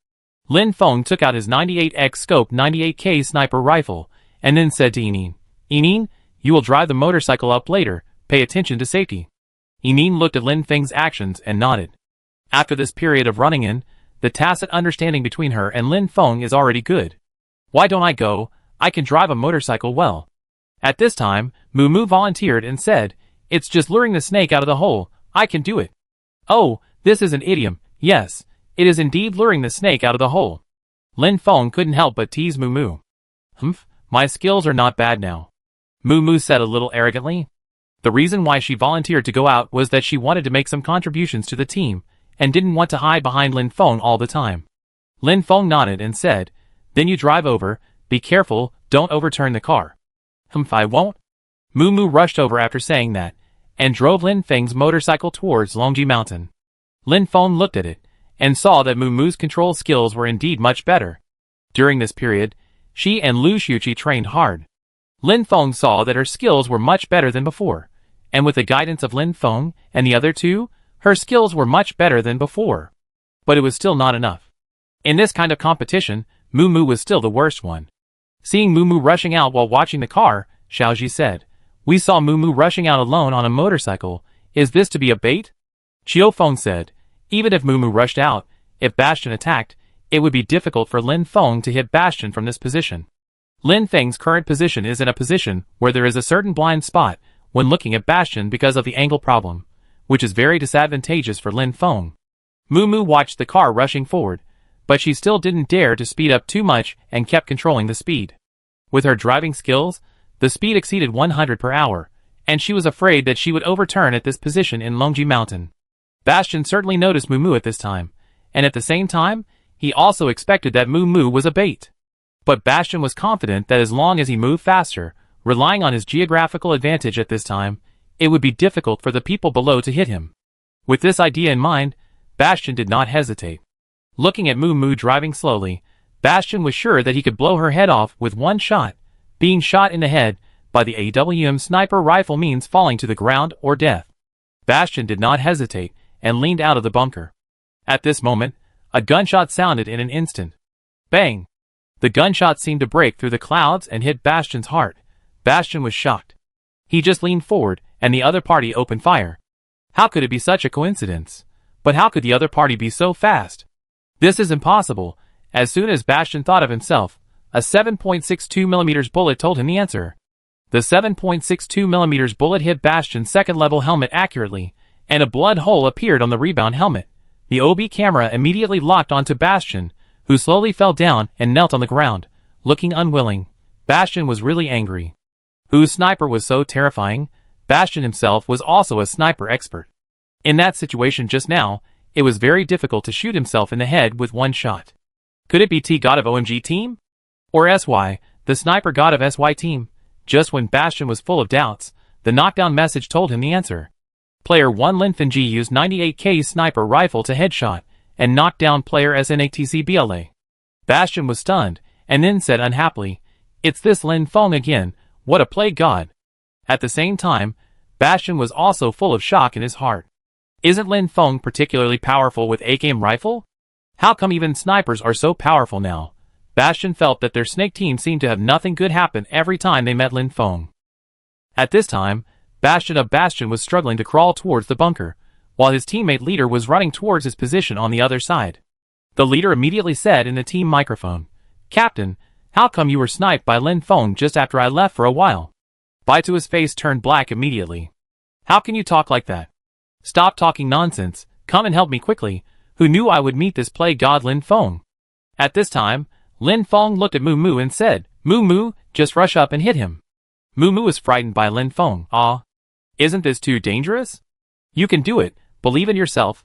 Lin Feng took out his 98x scope 98K sniper rifle, and then said to Enin, "Enin, you will drive the motorcycle up later, pay attention to safety." Enin looked at Lin Feng's actions and nodded. After this period of running in, the tacit understanding between her and Lin Feng is already good. Why don't I go? I can drive a motorcycle well. At this time, Moo Moo volunteered and said, "It's just luring the snake out of the hole, I can do it." Oh, this is an idiom. Yes, it is indeed luring the snake out of the hole. Lin Feng couldn't help but tease Moo Moo. "Humph, my skills are not bad now," Moo Moo said a little arrogantly. The reason why she volunteered to go out was that she wanted to make some contributions to the team, and didn't want to hide behind Lin Feng all the time. Lin Feng nodded and said, "Then you drive over, be careful, don't overturn the car." "Humph, I won't." Moo Moo rushed over after saying that, and drove Lin Feng's motorcycle towards Longji Mountain. Lin Feng looked at it, and saw that Moo Moo's control skills were indeed much better. During this period, she and Lu Xiuqi trained hard. Lin Feng saw that her skills were much better than before, and with the guidance of Lin Feng and the other two, her skills were much better than before. But it was still not enough. In this kind of competition, Moo Moo was still the worst one. Seeing Moo Moo rushing out while watching the car, Xiaoji said, "We saw Moo Moo rushing out alone on a motorcycle. Is this to be a bait?" Qiu Feng said, "Even if Moo Moo rushed out, if Bastion attacked, it would be difficult for Lin Feng to hit Bastion from this position. Lin Feng's current position is in a position where there is a certain blind spot when looking at Bastion because of the angle problem, which is very disadvantageous for Lin Feng." Moo Moo watched the car rushing forward, but she still didn't dare to speed up too much and kept controlling the speed. With her driving skills, the speed exceeded 100 per hour, and she was afraid that she would overturn at this position in Longji Mountain. Bastion certainly noticed Moo Moo at this time, and at the same time, he also expected that Moo Moo was a bait. But Bastion was confident that as long as he moved faster, relying on his geographical advantage at this time, it would be difficult for the people below to hit him. With this idea in mind, Bastion did not hesitate. Looking at Moo Moo driving slowly, Bastion was sure that he could blow her head off with one shot. Being shot in the head by the AWM sniper rifle means falling to the ground or death. Bastion did not hesitate and leaned out of the bunker. At this moment, a gunshot sounded in an instant. Bang! The gunshot seemed to break through the clouds and hit Bastion's heart. Bastion was shocked. He just leaned forward, and the other party opened fire. How could it be such a coincidence? But how could the other party be so fast? This is impossible. As soon as Bastion thought of himself, a 7.62mm bullet told him the answer. The 7.62mm bullet hit Bastion's second-level helmet accurately, and a blood hole appeared on the rebound helmet. The OB camera immediately locked onto Bastion, who slowly fell down and knelt on the ground, looking unwilling. Bastion was really angry. Whose sniper was so terrifying? Bastion himself was also a sniper expert. In that situation just now, it was very difficult to shoot himself in the head with one shot. Could it be T God of OMG team? Or SY, the sniper god of SY team? Just when Bastion was full of doubts, the knockdown message told him the answer. Player 1 Lin Fengji used 98K sniper rifle to headshot, and knocked down player SNATC BLA. Bastion was stunned, and then said unhappily, "It's this Lin Feng again, what a play god." At the same time, Bastion was also full of shock in his heart. Isn't Lin Feng particularly powerful with A-game rifle? How come even snipers are so powerful now? Bastion felt that their snake team seemed to have nothing good happen every time they met Lin Feng. At this time, Bastion of Bastion was struggling to crawl towards the bunker, while his teammate leader was running towards his position on the other side. The leader immediately said in the team microphone, "Captain, how come you were sniped by Lin Feng just after I left for a while?" Baito's face turned black immediately. "How can you talk like that? Stop talking nonsense, come and help me quickly. Who knew I would meet this play god Lin Feng?" At this time, Lin Feng looked at Moo Moo and said, "Moo Moo, just rush up and hit him." Moo Moo was frightened by Lin Feng. "Ah, isn't this too dangerous? You can do it, believe in yourself."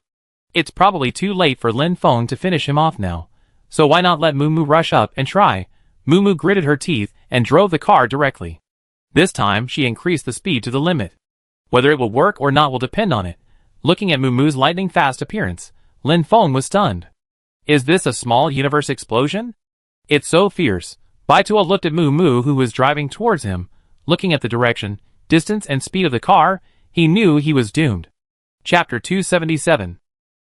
It's probably too late for Lin Feng to finish him off now, so why not let Moo Moo rush up and try? Moo Moo gritted her teeth and drove the car directly. This time she increased the speed to the limit. Whether it will work or not will depend on it. Looking at Muumuu's lightning-fast appearance, Lin Feng was stunned. Is this a small universe explosion? It's so fierce. Baitua looked at Muumuu, who was driving towards him. Looking at the direction, distance and speed of the car, he knew he was doomed. Chapter 277.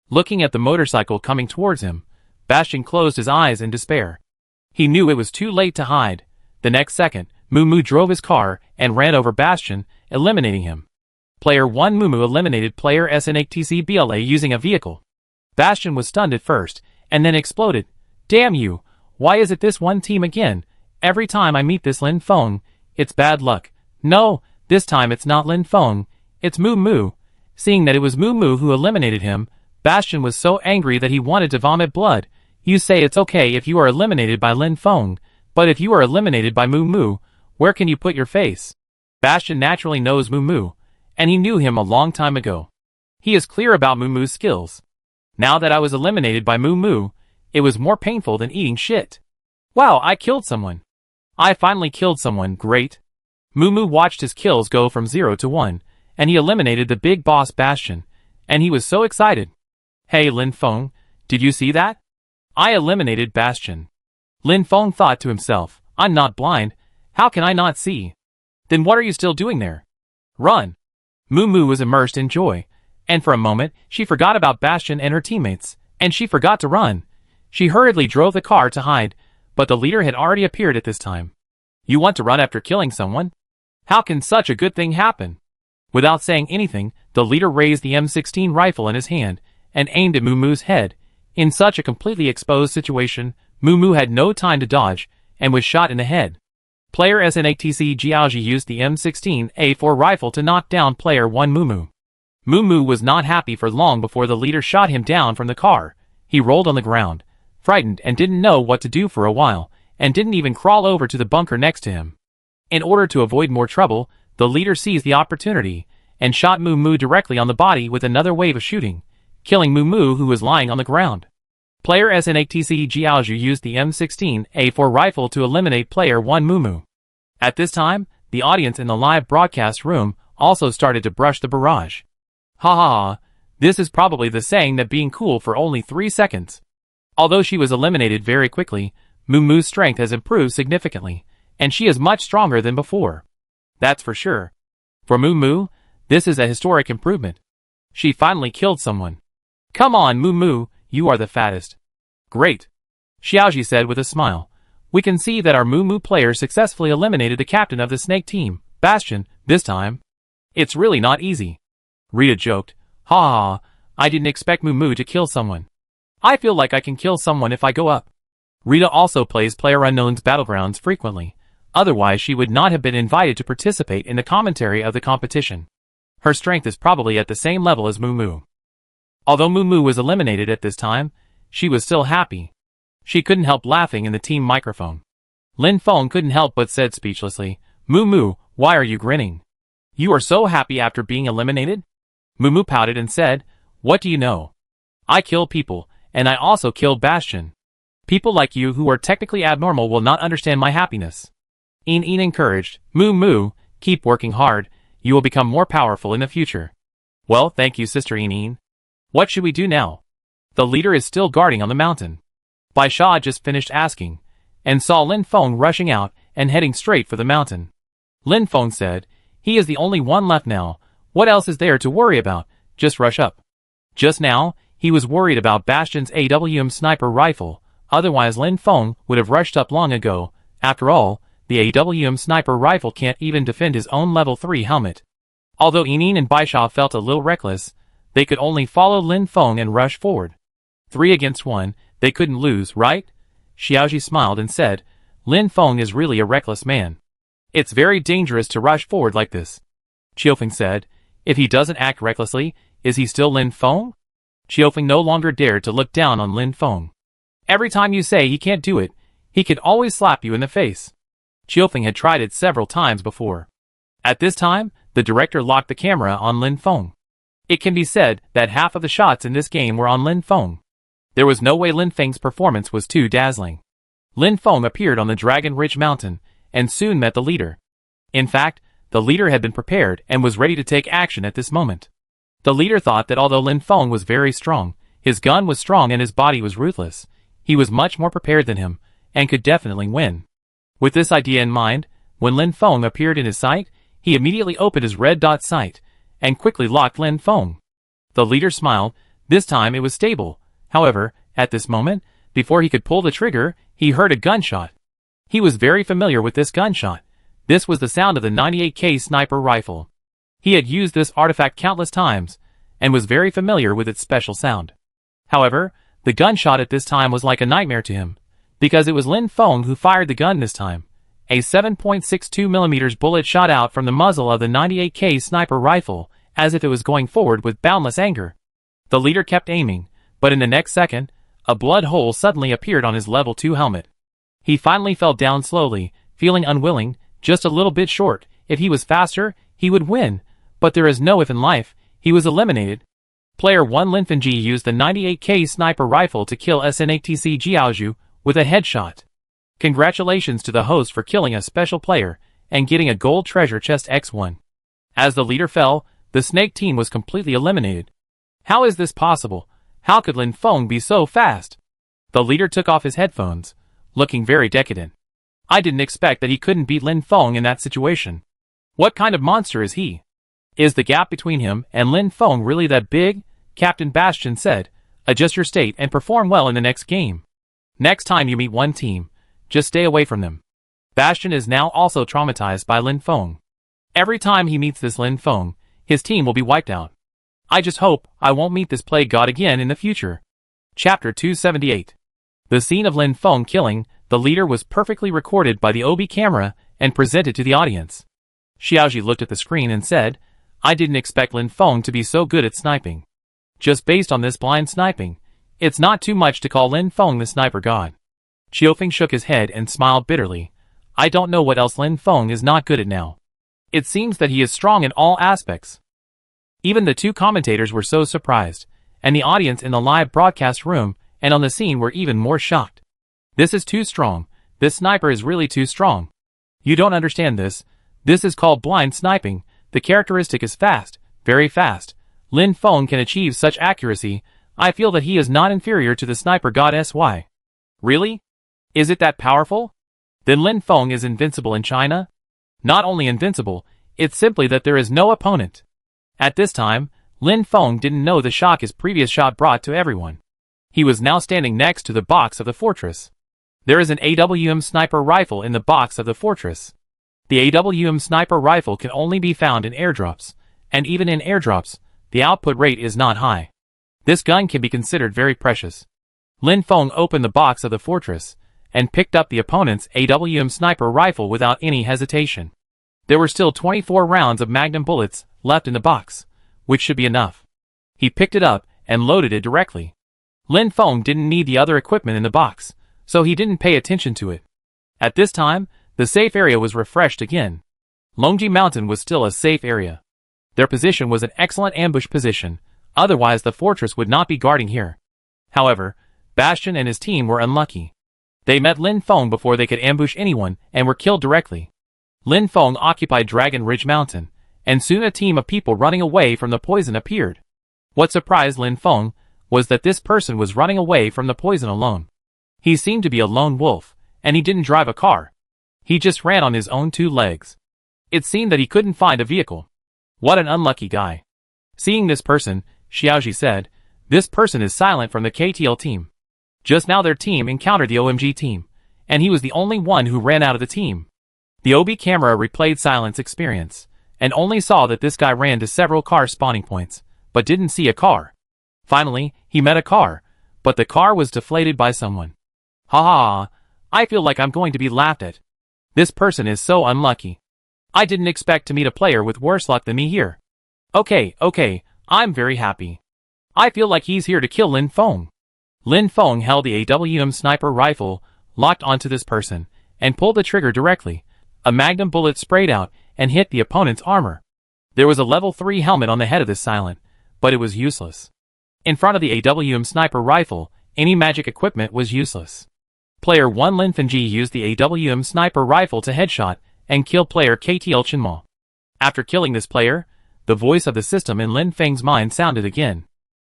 Looking at the motorcycle coming towards him, Bastion closed his eyes in despair. He knew it was too late to hide. The next second, Muumuu drove his car and ran over Bastion, eliminating him. Player 1 Muumuu eliminated player SNATC BLA using a vehicle. Bastion was stunned at first, and then exploded. Damn you! Why is it this one team again? Every time I meet this Lin Feng, it's bad luck. No, this time it's not Lin Feng, it's Muumuu. Seeing that it was Muumuu who eliminated him, Bastion was so angry that he wanted to vomit blood. You say it's okay if you are eliminated by Lin Feng, but if you are eliminated by Muumuu, where can you put your face? Bastion naturally knows Muumuu, and he knew him a long time ago. He is clear about Muumuu's skills. Now that I was eliminated by Muumuu, it was more painful than eating shit. Wow, I killed someone. I finally killed someone, great. Muumuu watched his kills go from 0 to 1, and he eliminated the big boss Bastion, and he was so excited. Hey Lin Feng, did you see that? I eliminated Bastion. Lin Feng thought to himself, I'm not blind, how can I not see? Then what are you still doing there? Run! Muumuu was immersed in joy, and for a moment she forgot about Bastion and her teammates, and she forgot to run. She hurriedly drove the car to hide, but the leader had already appeared at this time. You want to run after killing someone? How can such a good thing happen? Without saying anything, the leader raised the M16 rifle in his hand and aimed at Muumuu's head. In such a completely exposed situation, Muumuu had no time to dodge and was shot in the head. Player SNATC Jiaoji used the M16A4 rifle to knock down player 1 Muumuu. Muumuu was not happy for long before the leader shot him down from the car. He rolled on the ground, frightened and didn't know what to do for a while, and didn't even crawl over to the bunker next to him. In order to avoid more trouble, the leader seized the opportunity and shot Muumuu directly on the body with another wave of shooting, killing Muumuu, who was lying on the ground. Player SNATC Jiaoju used the M16A4 rifle to eliminate player 1 Muumuu. At this time, the audience in the live broadcast room also started to brush the barrage. Ha ha ha, this is probably the saying that being cool for only 3 seconds. Although she was eliminated very quickly, Muumuu's strength has improved significantly, and she is much stronger than before. That's for sure. For Muumuu, this is a historic improvement. She finally killed someone. Come on Muumuu, you are the fattest. Great. Xiaoji said with a smile. We can see that our Muumuu player successfully eliminated the captain of the snake team, Bastion, this time. It's really not easy. Rita joked. Ha ha, I didn't expect Muumuu to kill someone. I feel like I can kill someone if I go up. Rita also plays PlayerUnknown's Battlegrounds frequently, otherwise she would not have been invited to participate in the commentary of the competition. Her strength is probably at the same level as Muumuu. Although Muumuu was eliminated at this time, she was still happy. She couldn't help laughing in the team microphone. Lin Feng couldn't help but said speechlessly, Muumuu, why are you grinning? You are so happy after being eliminated? Muumuu pouted and said, what do you know? I kill people, and I also killed Bastion. People like you who are technically abnormal will not understand my happiness. Een encouraged, Muumuu, keep working hard, you will become more powerful in the future. Well, thank you Sister Een. What should we do now? The leader is still guarding on the mountain. Bai Sha just finished asking, and saw Lin Feng rushing out and heading straight for the mountain. Lin Feng said, he is the only one left now, what else is there to worry about, just rush up. Just now, he was worried about Bastion's AWM sniper rifle, otherwise Lin Feng would have rushed up long ago. After all, the AWM sniper rifle can't even defend his own level 3 helmet. Although Een and Bai Sha felt a little reckless, they could only follow Lin Feng and rush forward. 3 against 1, they couldn't lose, right? Xiaoji smiled and said, Lin Feng is really a reckless man. It's very dangerous to rush forward like this. Qiufeng said, if he doesn't act recklessly, is he still Lin Feng? Qiufeng no longer dared to look down on Lin Feng. Every time you say he can't do it, he could always slap you in the face. Qiufeng had tried it several times before. At this time, the director locked the camera on Lin Feng. It can be said that half of the shots in this game were on Lin Feng. There was no way Lin Feng's performance was too dazzling. Lin Feng appeared on the Dragon Ridge Mountain, and soon met the leader. In fact, The leader had been prepared and was ready to take action at this moment. The leader thought that although Lin Feng was very strong, his gun was strong and his body was ruthless, he was much more prepared than him, and could definitely win. With this idea in mind, when Lin Feng appeared in his sight, he immediately opened his red dot sight, and quickly locked Lin Feng. The leader smiled. This time it was stable. However, at this moment, before he could pull the trigger, he heard a gunshot. He was very familiar with this gunshot. This was the sound of the 98K sniper rifle. He had used this artifact countless times, and was very familiar with its special sound. However, the gunshot at this time was like a nightmare to him, because it was Lin Feng who fired the gun this time. A 7.62mm bullet shot out from the muzzle of the 98K sniper rifle, as if it was going forward with boundless anger. The leader kept aiming, but in the next second, a blood hole suddenly appeared on his level 2 helmet. He finally fell down slowly, feeling unwilling, just a little bit short. If he was faster, he would win, but there is no if in life. He was eliminated. Player 1 Lin Fengji used the 98K sniper rifle to kill SNATC Jiaozhu with a headshot. Congratulations to the host for killing a special player and getting a gold treasure chest X1. As the leader fell, the Snake team was completely eliminated. How is this possible? How could Lin Feng be so fast? The leader took off his headphones, looking very decadent. I didn't expect that he couldn't beat Lin Feng in that situation. What kind of monster is he? Is the gap between him and Lin Feng really that big? Captain Bastion said, adjust your state and perform well in the next game. Next time you meet one team, just stay away from them. Bastion is now also traumatized by Lin Feng. Every time he meets this Lin Feng, his team will be wiped out. I just hope I won't meet this plague god again in the future. Chapter 278. The scene of Lin Feng killing the leader was perfectly recorded by the OB camera and presented to the audience. Xiaozhi looked at the screen and said, I didn't expect Lin Feng to be so good at sniping. Just based on this blind sniping, it's not too much to call Lin Feng the sniper god. Qiufeng shook his head and smiled bitterly. I don't know what else Lin Feng is not good at now. It seems that he is strong in all aspects. Even the two commentators were so surprised, and the audience in the live broadcast room and on the scene were even more shocked. This is too strong. This sniper is really too strong. You don't understand this. This is called blind sniping. The characteristic is fast, very fast. Lin Feng can achieve such accuracy. I feel that he is not inferior to the sniper god SY. Really? Is it that powerful? Then Lin Feng is invincible in China? Not only invincible, it's simply that there is no opponent. At this time, Lin Feng didn't know the shock his previous shot brought to everyone. He was now standing next to the box of the fortress. There is an AWM sniper rifle in the box of the fortress. The AWM sniper rifle can only be found in airdrops, and even in airdrops, the output rate is not high. This gun can be considered very precious. Lin Feng opened the box of the fortress, and picked up the opponent's AWM sniper rifle without any hesitation. There were still 24 rounds of magnum bullets left in the box, which should be enough. He picked it up and loaded it directly. Lin Feng didn't need the other equipment in the box, so he didn't pay attention to it. At this time, the safe area was refreshed again. Longji Mountain was still a safe area. Their position was an excellent ambush position, otherwise the fortress would not be guarding here. However, Bastion and his team were unlucky. They met Lin Feng before they could ambush anyone and were killed directly. Lin Feng occupied Dragon Ridge Mountain, and soon a team of people running away from the poison appeared. What surprised Lin Feng was that this person was running away from the poison alone. He seemed to be a lone wolf, and he didn't drive a car. He just ran on his own 2 legs. It seemed that he couldn't find a vehicle. What an unlucky guy. Seeing this person, Xiaozhi said, this person is silent from the KTL team. Just now their team encountered the OMG team, and he was the only one who ran out of the team. The OB camera replayed Silent's experience, and only saw that this guy ran to several car spawning points, but didn't see a car. Finally, he met a car, but the car was deflated by someone. Ha ha, I feel like I'm going to be laughed at. This person is so unlucky. I didn't expect to meet a player with worse luck than me here. Okay, I'm very happy. I feel like he's here to kill Lin Feng. Lin Feng held the AWM sniper rifle locked onto this person, and pulled the trigger directly. A magnum bullet sprayed out and hit the opponent's armor. There was a level 3 helmet on the head of this Silent, but it was useless. In front of the AWM sniper rifle, any magic equipment was useless. Player 1 Lin Fengji used the AWM sniper rifle to headshot and kill player KTL Chenma. After killing this player, the voice of the system in Lin Feng's mind sounded again.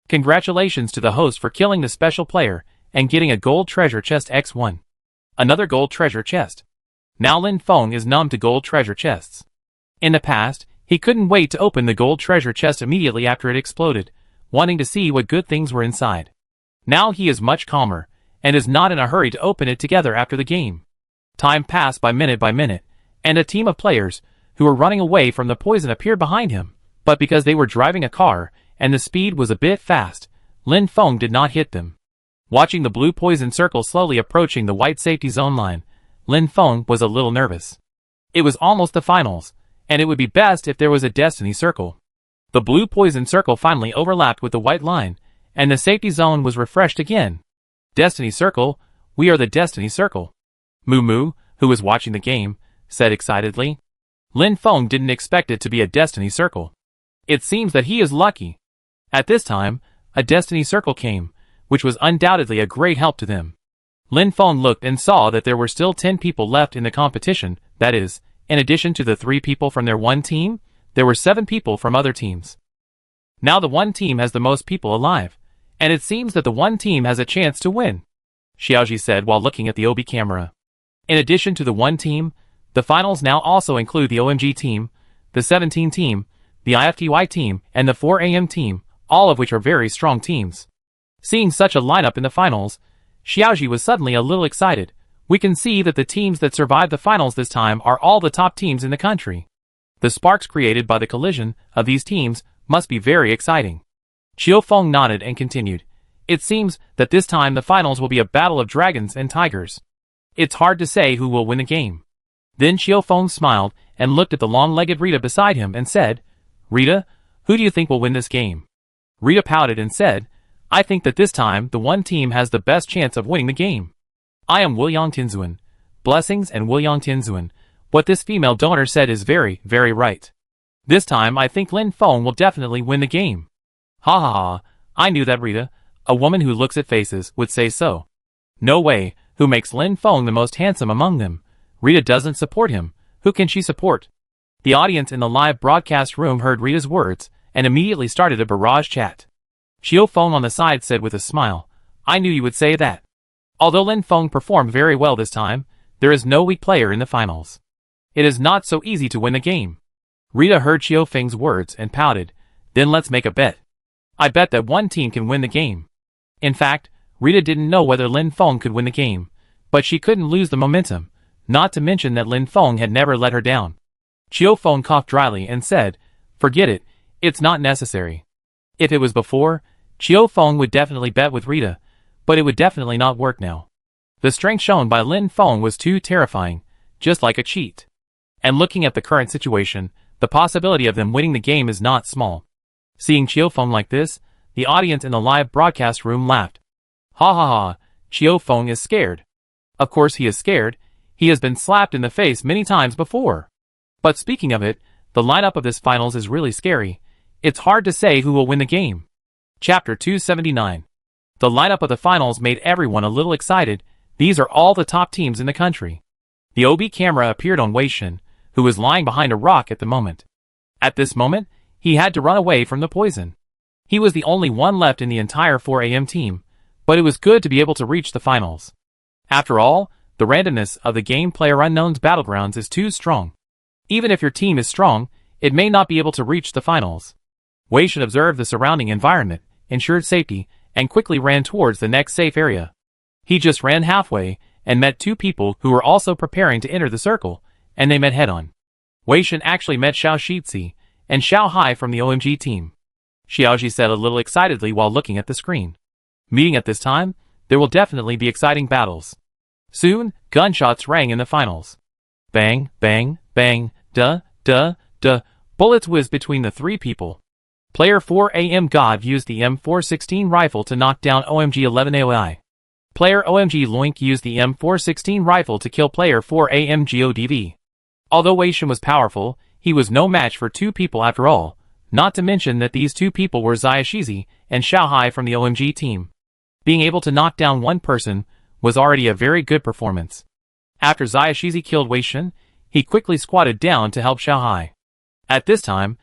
Congratulations to the host for killing the special player and getting a gold treasure chest X1. Another gold treasure chest. Now Lin Feng is numb to gold treasure chests. In the past, he couldn't wait to open the gold treasure chest immediately after it exploded, wanting to see what good things were inside. Now he is much calmer, and is not in a hurry to open it together after the game. Time passed by minute, and a team of players, who were running away from the poison appeared behind him, but because they were driving a car, and the speed was a bit fast, Lin Feng did not hit them. Watching the blue poison circle slowly approaching the white safety zone line, Lin Feng was a little nervous. It was almost the finals, and it would be best if there was a destiny circle. The blue poison circle finally overlapped with the white line, and the safety zone was refreshed again. Destiny circle, we are the destiny circle. Moo Moo, who was watching the game, said excitedly. Lin Feng didn't expect it to be a destiny circle. It seems that he is lucky. At this time, a destiny circle came, which was undoubtedly a great help to them. Lin Feng looked and saw that there were still 10 people left in the competition, that is, in addition to the 3 people from their one team, there were 7 people from other teams. Now the one team has the most people alive, and it seems that the one team has a chance to win, Xiaoji said while looking at the OB camera. In addition to the one team, the finals now also include the OMG team, the 17 team, the IFTY team, and the 4AM team, all of which are very strong teams. Seeing such a lineup in the finals, Xiaoji was suddenly a little excited. We can see that the teams that survived the finals this time are all the top teams in the country. The sparks created by the collision of these teams must be very exciting. Qiu Feng nodded and continued. It seems that this time the finals will be a battle of dragons and tigers. It's hard to say who will win the game. Then Qiu Feng smiled and looked at the long-legged Rita beside him and said, Rita, who do you think will win this game? Rita pouted and said, I think that this time the one team has the best chance of winning the game. I am Wuliang Tinzuan. Blessings and Wuliang Tinzuan. What this female donor said is very, very right. This time I think Lin Feng will definitely win the game. Ha ha ha, I knew that Rita, a woman who looks at faces, would say so. No way, who makes Lin Feng the most handsome among them? Rita doesn't support him, who can she support? The audience in the live broadcast room heard Rita's words, and immediately started a barrage chat. Qiu Feng on the side said with a smile, I knew you would say that. Although Lin Feng performed very well this time, there is no weak player in the finals. It is not so easy to win the game. Rita heard Qiu Feng's words and pouted, then let's make a bet. I bet that one team can win the game. In fact, Rita didn't know whether Lin Feng could win the game, but she couldn't lose the momentum, not to mention that Lin Feng had never let her down. Qiu Feng coughed dryly and said, Forget it, it's not necessary. If it was before, Qiu Feng would definitely bet with Rita, but it would definitely not work now. The strength shown by Lin Feng was too terrifying, just like a cheat. And looking at the current situation, the possibility of them winning the game is not small. Seeing Qiu Feng like this, the audience in the live broadcast room laughed. Ha ha ha, Qiu Feng is scared. Of course he is scared, he has been slapped in the face many times before. But speaking of it, the lineup of this finals is really scary. It's hard to say who will win the game. Chapter 279. The lineup of the finals made everyone a little excited. These are all the top teams in the country. The OB camera appeared on Wei Shen, who was lying behind a rock at the moment. At this moment, he had to run away from the poison. He was the only one left in the entire 4AM team, but it was good to be able to reach the finals. After all, the randomness of the game PlayerUnknown's Battlegrounds is too strong. Even if your team is strong, it may not be able to reach the finals. Wei Shen observed the surrounding environment, ensured safety, and quickly ran towards the next safe area. He just ran halfway, and met 2 people who were also preparing to enter the circle, and they met head-on. Wei Shen actually met Xiao Shizi and Xiao Hai from the OMG team. Xiaoji said a little excitedly while looking at the screen. Meeting at this time, there will definitely be exciting battles. Soon, gunshots rang in the finals. Bang, bang, bang, duh, duh, duh, bullets whizzed between the 3 people. Player 4AM God used the M416 rifle to knock down OMG 11 AOI. Player OMG Loink used the M416 rifle to kill player 4AM GODV. Although Wei Shen was powerful, he was no match for 2 people after all, not to mention that these 2 people were Xia Shizi and Xiao Hai from the OMG team. Being able to knock down one person was already a very good performance. After Xia Shizi killed Wei Shen, he quickly squatted down to help Xiao Hai. At this time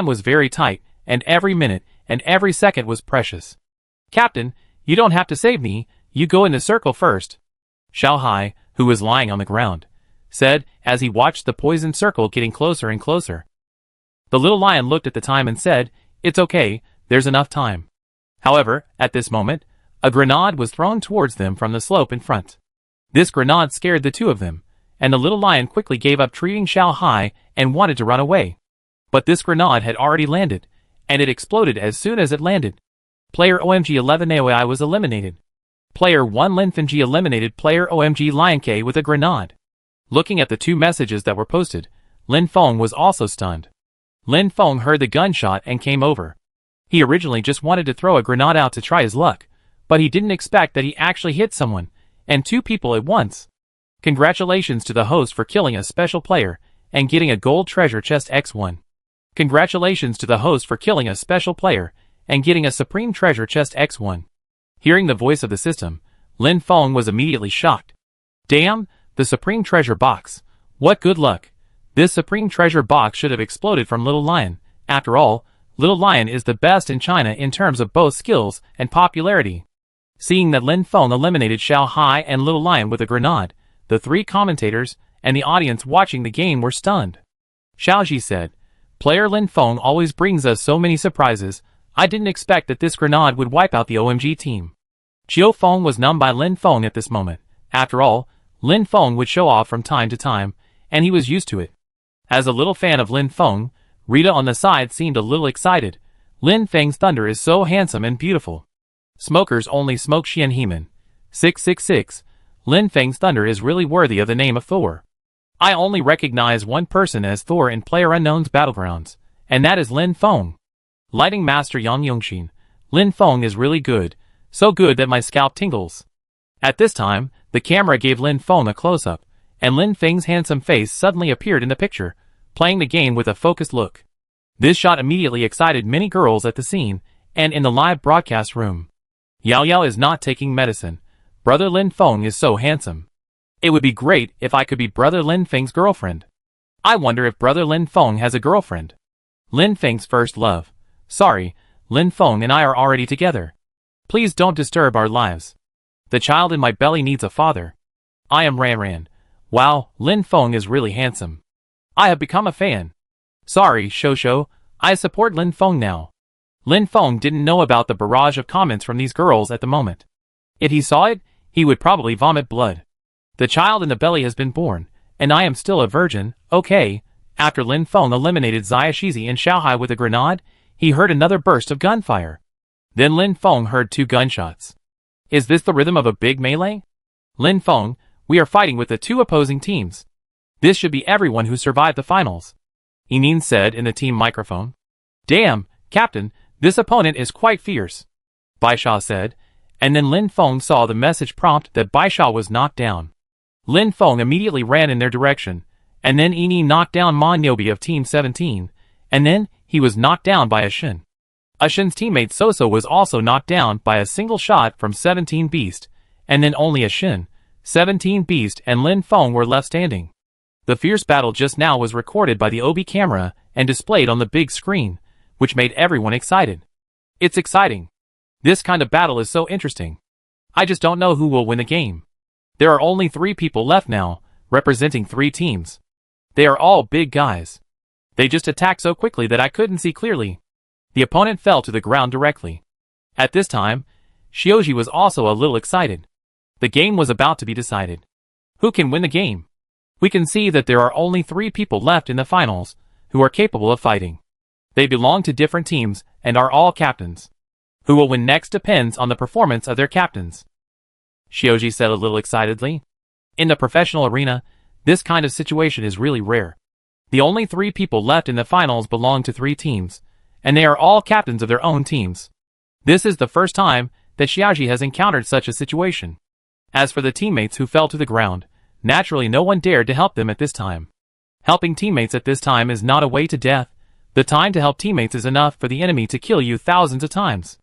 was very tight, and every minute and every second was precious. "Captain, you don't have to save me, you go in the circle first," Xiao Hai, who was lying on the ground, said as he watched the poisoned circle getting closer and closer. The little lion looked at the time and said, "It's okay, there's enough time." However, at this moment, a grenade was thrown towards them from the slope in front. This grenade scared the two of them, and the little lion quickly gave up treating Xiao Hai and wanted to run away. But this grenade had already landed, and it exploded as soon as it landed. Player OMG11 AOI was eliminated. Player 1 Lin Fengji eliminated player OMG Lion K with a grenade. Looking at the two messages that were posted, Lin Feng was also stunned. Lin Feng heard the gunshot and came over. He originally just wanted to throw a grenade out to try his luck, but he didn't expect that he actually hit someone, and two people at once. Congratulations to the host for killing a special player and getting a gold treasure chest X1. Congratulations to the host for killing a special player and getting a supreme treasure chest X1. Hearing the voice of the system, Lin Feng was immediately shocked. Damn, the supreme treasure box. What good luck. This supreme treasure box should have exploded from Little Lion. After all, Little Lion is the best in China in terms of both skills and popularity. Seeing that Lin Feng eliminated Xiao Hai and Little Lion with a grenade, the three commentators and the audience watching the game were stunned. Xiaoji said, "Player Lin Feng always brings us so many surprises. I didn't expect that this grenade would wipe out the OMG team." Qiu Feng was numbed by Lin Feng at this moment. After all, Lin Feng would show off from time to time, and he was used to it. As a little fan of Lin Feng, Rita on the side seemed a little excited. Lin Feng's thunder is so handsome and beautiful. Smokers only smoke Xian Heman. 666. Lin Feng's thunder is really worthy of the name of Thor. I only recognize one person as Thor in PlayerUnknown's Battlegrounds, and that is Lin Feng. Lighting Master Yang Yongxin. Lin Feng is really good, so good that my scalp tingles. At this time, the camera gave Lin Feng a close-up, and Lin Feng's handsome face suddenly appeared in the picture, playing the game with a focused look. This shot immediately excited many girls at the scene and in the live broadcast room. Yao Yao is not taking medicine. Brother Lin Feng is so handsome. It would be great if I could be Brother Lin Feng's girlfriend. I wonder if Brother Lin Feng has a girlfriend. Lin Feng's first love. Sorry, Lin Feng and I are already together. Please don't disturb our lives. The child in my belly needs a father. I am Ran Ran. Wow, Lin Feng is really handsome. I have become a fan. Sorry, Shosho, I support Lin Feng now. Lin Feng didn't know about the barrage of comments from these girls at the moment. If he saw it, he would probably vomit blood. The child in the belly has been born, and I am still a virgin, okay. After Lin Feng eliminated Xia Shizi and Xiao Hai with a grenade, he heard another burst of gunfire. Then Lin Feng heard two gunshots. Is this the rhythm of a big melee? Lin Feng, we are fighting with the two opposing teams. This should be everyone who survived the finals. Enin said in the team microphone. Damn, Captain, this opponent is quite fierce. Baisha said, and then Lin Feng saw the message prompt that Baisha was knocked down. Lin Feng immediately ran in their direction, and then Enin knocked down Ma Nyobi of Team 17, and then he was knocked down by Ashin. Ashin's teammate Soso was also knocked down by a single shot from 17 Beast, and then only Ashin, 17 Beast and Lin Feng were left standing. The fierce battle just now was recorded by the OB camera and displayed on the big screen, which made everyone excited. It's exciting. This kind of battle is so interesting. I just don't know who will win the game. There are only 3 people left now, representing 3 teams. They are all big guys. They just attacked so quickly that I couldn't see clearly. The opponent fell to the ground directly. At this time, Shioji was also a little excited. The game was about to be decided. Who can win the game? We can see that there are only 3 people left in the finals who are capable of fighting. They belong to different teams and are all captains. Who will win next depends on the performance of their captains. Shioji said a little excitedly. In the professional arena, this kind of situation is really rare. The only 3 people left in the finals belong to 3 teams, and they are all captains of their own teams. This is the first time that Xiaoji has encountered such a situation. As for the teammates who fell to the ground, naturally no one dared to help them at this time. Helping teammates at this time is not a way to death. The time to help teammates is enough for the enemy to kill you thousands of times.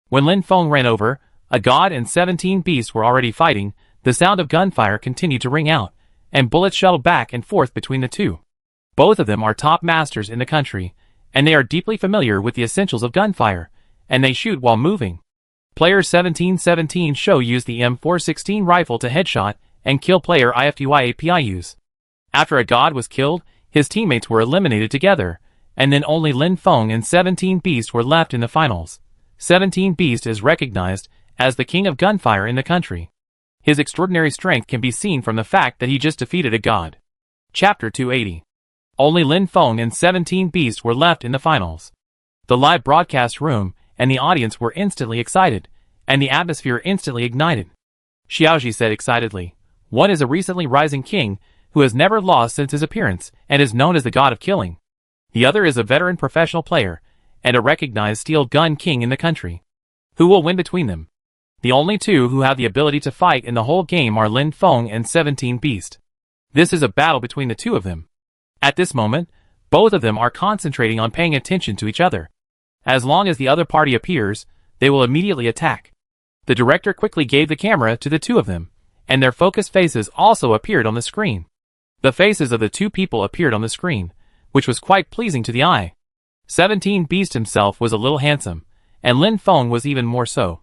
When Lin Feng ran over, a god and 17 beasts were already fighting. The sound of gunfire continued to ring out, and bullets shuttled back and forth between the two. Both of them are top masters in the country, and they are deeply familiar with the essentials of gunfire, and they shoot while moving. Player 1717 Show used the M416 rifle to headshot and kill player IFTY After a god was killed, his teammates were eliminated together, and then only Lin Feng and 17 Beast were left in the finals. 17 Beast is recognized as the king of gunfire in the country. His extraordinary strength can be seen from the fact that he just defeated a god. Chapter 280. Only Lin Feng and 17 Beast were left in the finals. The live broadcast room and the audience were instantly excited, and the atmosphere instantly ignited. Xiaoji said excitedly, "One is a recently rising king who has never lost since his appearance and is known as the god of killing. The other is a veteran professional player and a recognized steel gun king in the country. Who will win between them? The only two who have the ability to fight in the whole game are Lin Feng and 17 Beast. This is a battle between the two of them. At this moment, both of them are concentrating on paying attention to each other. As long as the other party appears, they will immediately attack." The director quickly gave the camera to the two of them, and their focused faces also appeared on the screen. The faces of the two people appeared on the screen, which was quite pleasing to the eye. 17 Beast himself was a little handsome, and Lin Feng was even more so.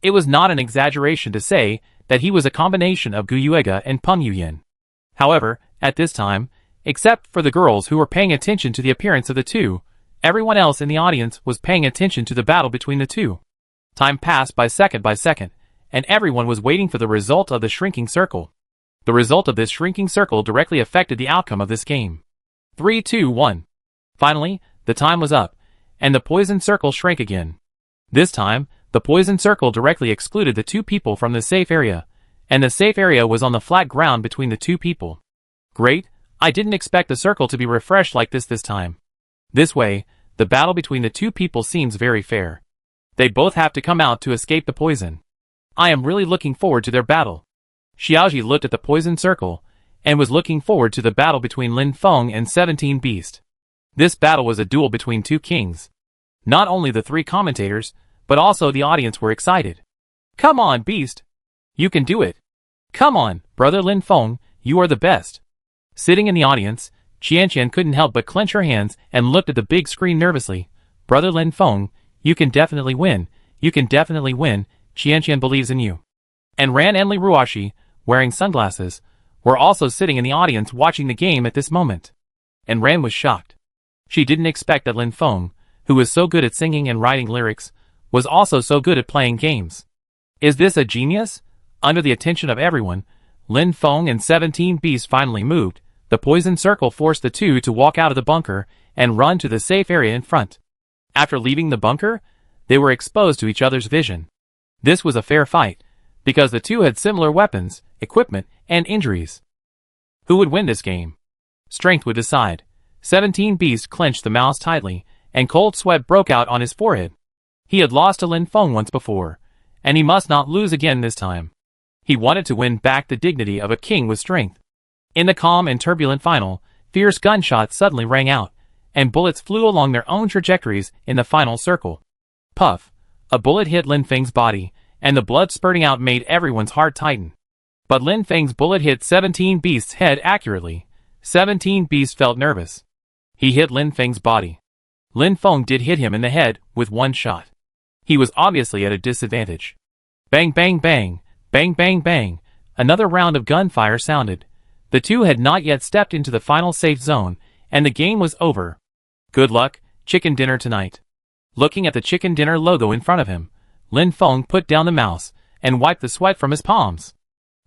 It was not an exaggeration to say that he was a combination of Gu Yuega and Peng Yuyan. However, at this time, except for the girls who were paying attention to the appearance of the two, everyone else in the audience was paying attention to the battle between the two. Time passed by second, and everyone was waiting for the result of the shrinking circle. The result of this shrinking circle directly affected the outcome of this game. 3, 2, 1. Finally, the time was up, and the poison circle shrank again. This time, the poison circle directly excluded the two people from the safe area, and the safe area was on the flat ground between the two people. Great, I didn't expect the circle to be refreshed like this time. This way, the battle between the two people seems very fair. They both have to come out to escape the poison. I am really looking forward to their battle. Xiaoji looked at the poison circle, and was looking forward to the battle between Lin Feng and 17 Beast. This battle was a duel between two kings. Not only the three commentators, but also the audience were excited. "Come on, Beast! You can do it! Come on, brother Lin Feng, you are the best!" Sitting in the audience, Qianqian couldn't help but clench her hands and looked at the big screen nervously. "Brother Lin Feng, you can definitely win. You can definitely win. Qianqian believes in you." And Ran and Li Ruoxi, wearing sunglasses, were also sitting in the audience watching the game at this moment. And Ran was shocked. She didn't expect that Lin Feng, who was so good at singing and writing lyrics, was also so good at playing games. Is this a genius? Under the attention of everyone, Lin Feng and 17 Beast finally moved. The poison circle forced the two to walk out of the bunker and run to the safe area in front. After leaving the bunker, they were exposed to each other's vision. This was a fair fight, because the two had similar weapons, equipment, and injuries. Who would win this game? Strength would decide. 17 Beast clenched the mouse tightly, and cold sweat broke out on his forehead. He had lost to Lin Feng once before, and he must not lose again this time. He wanted to win back the dignity of a king with strength. In the calm and turbulent final, fierce gunshots suddenly rang out, and bullets flew along their own trajectories in the final circle. Puff! A bullet hit Lin Feng's body, and the blood spurting out made everyone's heart tighten. But Lin Feng's bullet hit 17 Beast's head accurately. 17 Beast felt nervous. He hit Lin Feng's body. Lin Feng did hit him in the head with one shot. He was obviously at a disadvantage. Bang bang bang, bang bang bang, another round of gunfire sounded. The two had not yet stepped into the final safe zone, and the game was over. Good luck, chicken dinner tonight. Looking at the chicken dinner logo in front of him, Lin Feng put down the mouse and wiped the sweat from his palms.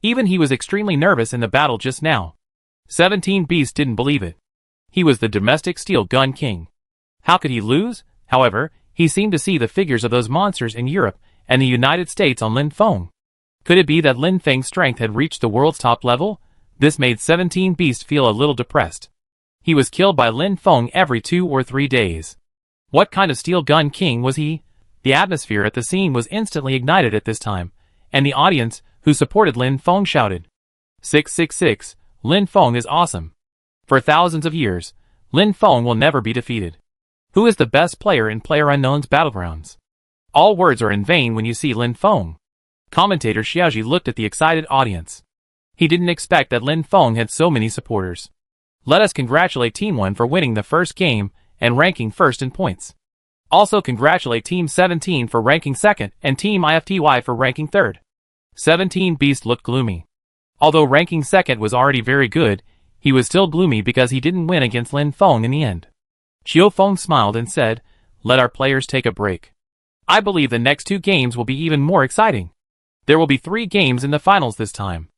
Even he was extremely nervous in the battle just now. 17 Beast didn't believe it. He was the domestic steel gun king. How could he lose? However, he seemed to see the figures of those monsters in Europe and the United States on Lin Feng. Could it be that Lin Feng's strength had reached the world's top level? This made 17 Beast feel a little depressed. He was killed by Lin Feng every 2 or 3 days. What kind of steel gun king was he? The atmosphere at the scene was instantly ignited at this time, and the audience, who supported Lin Feng, shouted, 666, Lin Feng is awesome. For thousands of years, Lin Feng will never be defeated. Who is the best player in PlayerUnknown's Battlegrounds? All words are in vain when you see Lin Feng. Commentator Xiaoji looked at the excited audience. He didn't expect that Lin Feng had so many supporters. Let us congratulate Team 1 for winning the first game and ranking first in points. Also congratulate Team 17 for ranking second and Team IFTY for ranking third. 17 Beast looked gloomy. Although ranking second was already very good, he was still gloomy because he didn't win against Lin Feng in the end. Xiao Feng smiled and said, "Let our players take a break. I believe the next 2 games will be even more exciting. There will be 3 games in the finals this time.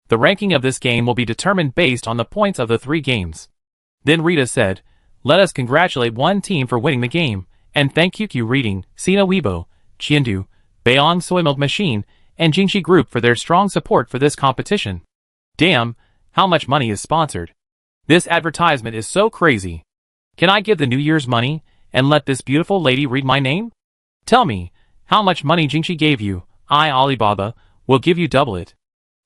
The ranking of this game will be determined based on the points of the 3 games." Then Rita said, "Let us congratulate one team for winning the game, and thank QQ Reading, Sina Weibo, Qiandu, Beiyang Soy Milk Machine, and Jingxi Group for their strong support for this competition. Damn, how much money is sponsored. This advertisement is so crazy. Can I give the New Year's money, and let this beautiful lady read my name? Tell me, how much money Jingxi gave you? I, Alibaba, will give you double it."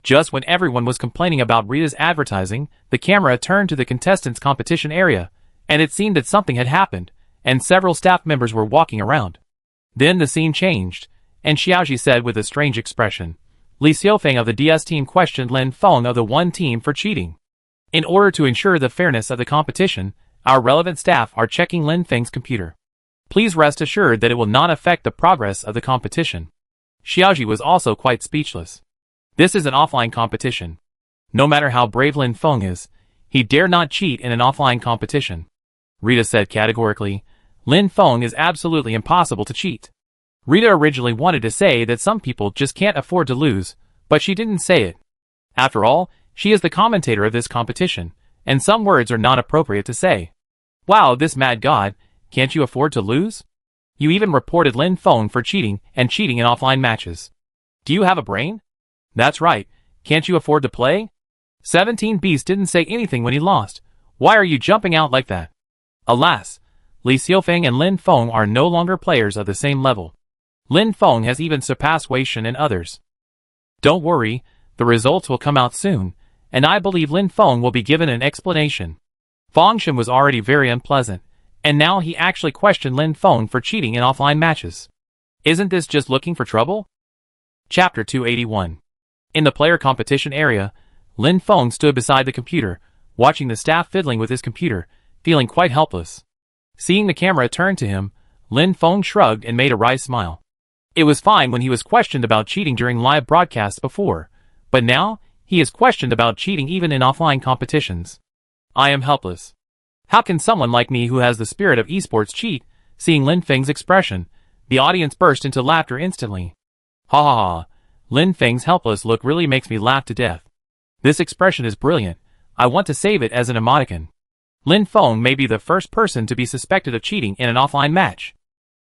Just when everyone was complaining about Rita's advertising, the camera turned to the contestants' competition area, and it seemed that something had happened, and several staff members were walking around. Then the scene changed, and Xiaoji said with a strange expression, "Li Xiaofeng of the DS team questioned Lin Feng of the 1 team for cheating. In order to ensure the fairness of the competition, our relevant staff are checking Lin Feng's computer. Please rest assured that it will not affect the progress of the competition." Xiaoji was also quite speechless. This is an offline competition. No matter how brave Lin Feng is, he dare not cheat in an offline competition. Rita said categorically, "Lin Feng is absolutely impossible to cheat." Rita originally wanted to say that some people just can't afford to lose, but she didn't say it. After all, she is the commentator of this competition, and some words are not appropriate to say. Wow, this mad god, can't you afford to lose? You even reported Lin Feng for cheating and cheating in offline matches. Do you have a brain? That's right, can't you afford to play? 17 Beast didn't say anything when he lost. Why are you jumping out like that? Alas, Li Xiaofeng and Lin Feng are no longer players of the same level. Lin Feng has even surpassed Wei Shen and others. Don't worry, the results will come out soon, and I believe Lin Feng will be given an explanation. Feng Shen was already very unpleasant, and now he actually questioned Lin Feng for cheating in offline matches. Isn't this just looking for trouble? Chapter 281. In the player competition area, Lin Feng stood beside the computer, watching the staff fiddling with his computer, feeling quite helpless. Seeing the camera turn to him, Lin Feng shrugged and made a wry smile. It was fine when he was questioned about cheating during live broadcasts before, but now, he is questioned about cheating even in offline competitions. I am helpless. How can someone like me who has the spirit of esports cheat? Seeing Lin Feng's expression, the audience burst into laughter instantly. Ha ha ha, Lin Feng's helpless look really makes me laugh to death. This expression is brilliant, I want to save it as an emoticon. Lin Feng may be the first person to be suspected of cheating in an offline match.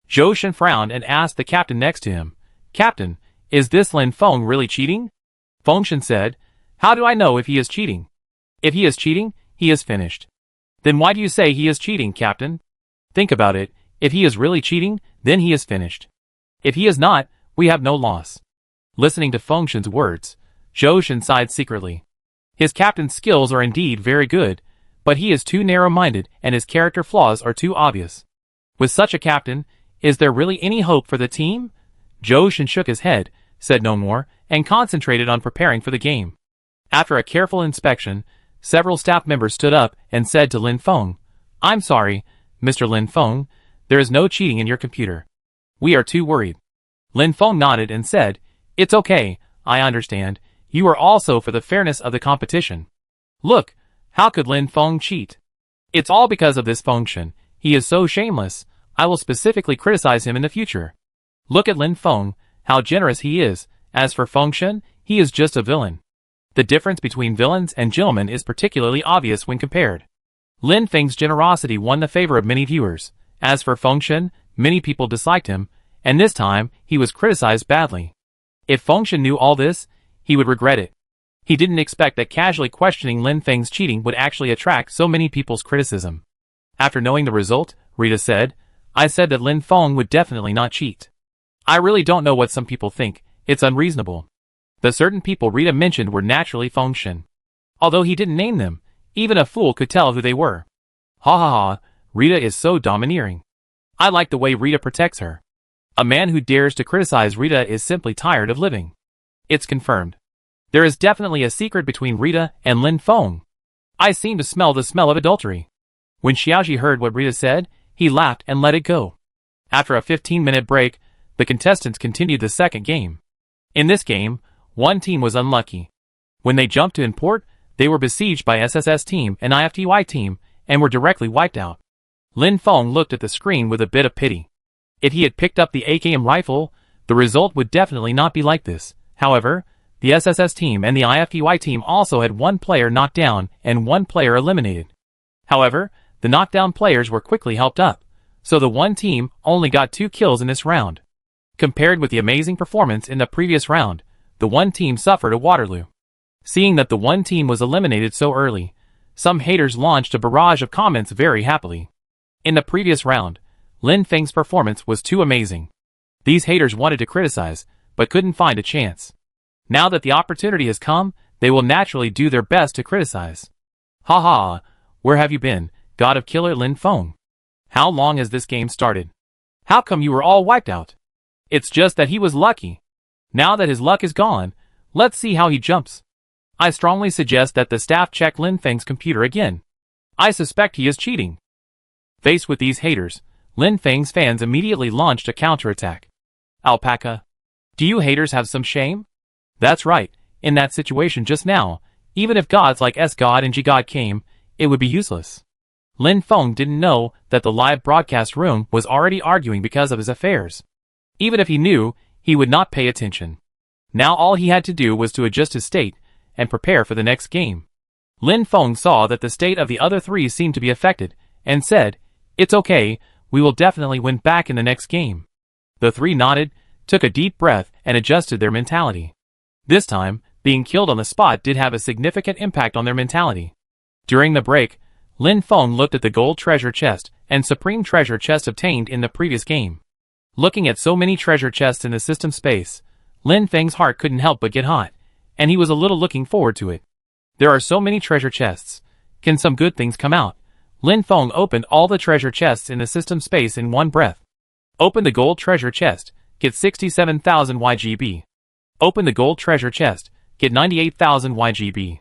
Zhou Shen frowned and asked the captain next to him, "Captain, is this Lin Feng really cheating?" Feng Shen said, "How do I know if he is cheating? If he is cheating, he is finished." "Then why do you say he is cheating, Captain?" "Think about it, if he is really cheating, then he is finished. If he is not, we have no loss." Listening to Feng Shen's words, Zhou Shen sighed secretly. His captain's skills are indeed very good, but he is too narrow-minded and his character flaws are too obvious. With such a captain, is there really any hope for the team? Zhou Shen shook his head, said no more, and concentrated on preparing for the game. After a careful inspection, several staff members stood up and said to Lin Feng, "I'm sorry, Mr. Lin Feng, there is no cheating in your computer. We are too worried." Lin Feng nodded and said, "It's okay, I understand, you are also for the fairness of the competition." Look, how could Lin Feng cheat? It's all because of this Feng Shen, he is so shameless, I will specifically criticize him in the future. Look at Lin Feng, how generous he is, as for Feng Shen, he is just a villain. The difference between villains and gentlemen is particularly obvious when compared. Lin Feng's generosity won the favor of many viewers. As for Feng Shen, many people disliked him, and this time, he was criticized badly. If Feng Shen knew all this, he would regret it. He didn't expect that casually questioning Lin Feng's cheating would actually attract so many people's criticism. After knowing the result, Rita said, "I said that Lin Feng would definitely not cheat. I really don't know what some people think, it's unreasonable." The certain people Rita mentioned were naturally Feng Shen. Although he didn't name them, even a fool could tell who they were. Ha ha ha, Rita is so domineering. I like the way Rita protects her. A man who dares to criticize Rita is simply tired of living. It's confirmed. There is definitely a secret between Rita and Lin Feng. I seem to smell the smell of adultery. When Xiaoji heard what Rita said, he laughed and let it go. After a 15-minute break, the contestants continued the second game. In this game, one team was unlucky. When they jumped to import, they were besieged by SSS team and IFTY team, and were directly wiped out. Lin Feng looked at the screen with a bit of pity. If he had picked up the AKM rifle, the result would definitely not be like this. However, the SSS team and the IFTY team also had one player knocked down and one player eliminated. However, the knockdown players were quickly helped up, so the one team only got 2 kills in this round. Compared with the amazing performance in the previous round, the one team suffered a Waterloo. Seeing that the one team was eliminated so early, some haters launched a barrage of comments very happily. In the previous round, Lin Feng's performance was too amazing. These haters wanted to criticize, but couldn't find a chance. Now that the opportunity has come, they will naturally do their best to criticize. Haha, where have you been, God of Killer Lin Feng? How long has this game started? How come you were all wiped out? It's just that he was lucky. Now that his luck is gone, let's see how he jumps. I strongly suggest that the staff check Lin Feng's computer again. I suspect he is cheating. Faced with these haters, Lin Feng's fans immediately launched a counterattack. Alpaca. Do you haters have some shame? That's right, in that situation just now, even if gods like S-God and G-God came, it would be useless. Lin Feng didn't know that the live broadcast room was already arguing because of his affairs. Even if he knew, he would not pay attention. Now all he had to do was to adjust his state and prepare for the next game. Lin Feng saw that the state of the other three seemed to be affected, and said, "It's okay, we will definitely win back in the next game." The three nodded, took a deep breath, and adjusted their mentality. This time, being killed on the spot did have a significant impact on their mentality. During the break, Lin Feng looked at the gold treasure chest and supreme treasure chest obtained in the previous game. Looking at so many treasure chests in the system space, Lin Feng's heart couldn't help but get hot, and he was a little looking forward to it. There are so many treasure chests. Can some good things come out? Lin Feng opened all the treasure chests in the system space in one breath. Open the gold treasure chest, get 67,000 YGB. Open the gold treasure chest, get 98,000 YGB.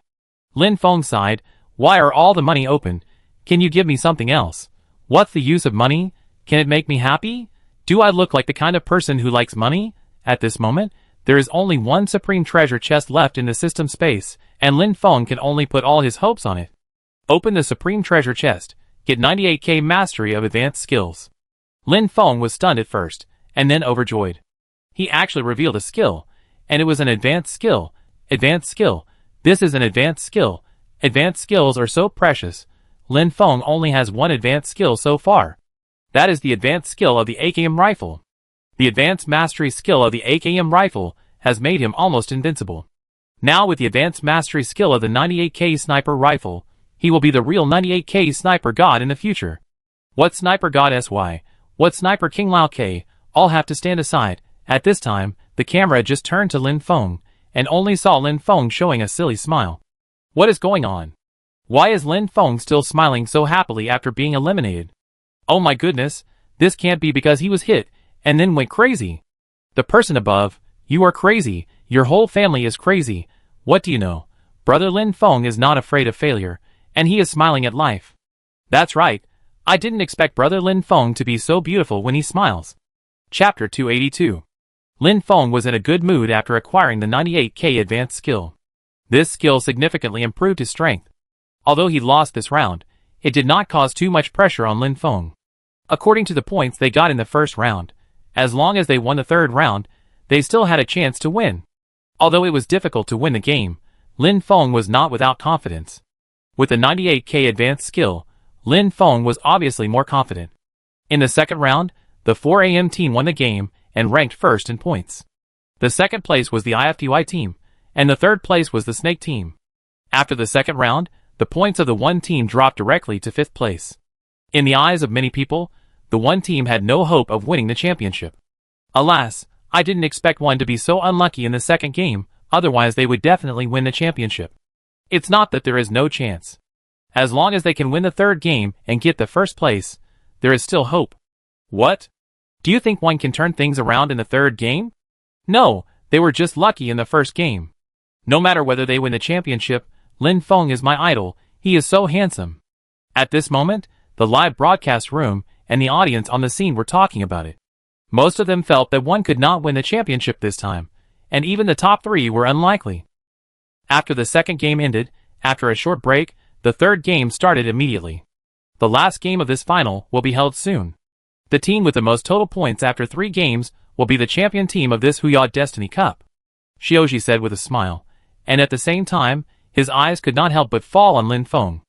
Lin Feng sighed, "Why are all the money open? Can you give me something else? What's the use of money? Can it make me happy? Do I look like the kind of person who likes money?" At this moment, there is only one supreme treasure chest left in the system space, and Lin Feng can only put all his hopes on it. Open the supreme treasure chest, get 98k mastery of advanced skills. Lin Feng was stunned at first, and then overjoyed. He actually revealed a skill, and it was an advanced skill. Advanced skill. This is an advanced skill. Advanced skills are so precious. Lin Feng only has one advanced skill so far. That is the advanced skill of the AKM rifle. The advanced mastery skill of the AKM rifle has made him almost invincible. Now with the advanced mastery skill of the 98k sniper rifle, he will be the real 98k sniper god in the future. What sniper god SY? What sniper King Lao K? All have to stand aside. At this time, the camera just turned to Lin Feng, and only saw Lin Feng showing a silly smile. What is going on? Why is Lin Feng still smiling so happily after being eliminated? Oh my goodness, this can't be because he was hit, and then went crazy. The person above, you are crazy, your whole family is crazy. What do you know? Brother Lin Feng is not afraid of failure, and he is smiling at life. That's right, I didn't expect Brother Lin Feng to be so beautiful when he smiles. Chapter 282. Lin Feng was in a good mood after acquiring the 98k advanced skill. This skill significantly improved his strength. Although he lost this round, it did not cause too much pressure on Lin Feng. According to the points they got in the first round, as long as they won the third round, they still had a chance to win. Although it was difficult to win the game, Lin Feng was not without confidence. With the 98k advanced skill, Lin Feng was obviously more confident. In the second round, the 4AM team won the game and ranked first in points. The second place was the IFTY team, and the third place was the Snake team. After the second round, the points of the one team dropped directly to fifth place. In the eyes of many people, the one team had no hope of winning the championship. Alas, I didn't expect one to be so unlucky in the second game, otherwise they would definitely win the championship. It's not that there is no chance. As long as they can win the third game and get the first place, there is still hope. What? Do you think one can turn things around in the third game? No, they were just lucky in the first game. No matter whether they win the championship, Lin Feng is my idol, He is so handsome. At this moment, the live broadcast room and the audience on the scene were talking about it. Most of them felt that one could not win the championship this time, and even the top three were unlikely. After the second game ended, after a short break, the third game started immediately. The last game of this final will be held soon. The team with the most total points after 3 games will be the champion team of this Huya Destiny Cup, Xiaoji said with a smile, and at the same time, his eyes could not help but fall on Lin Feng.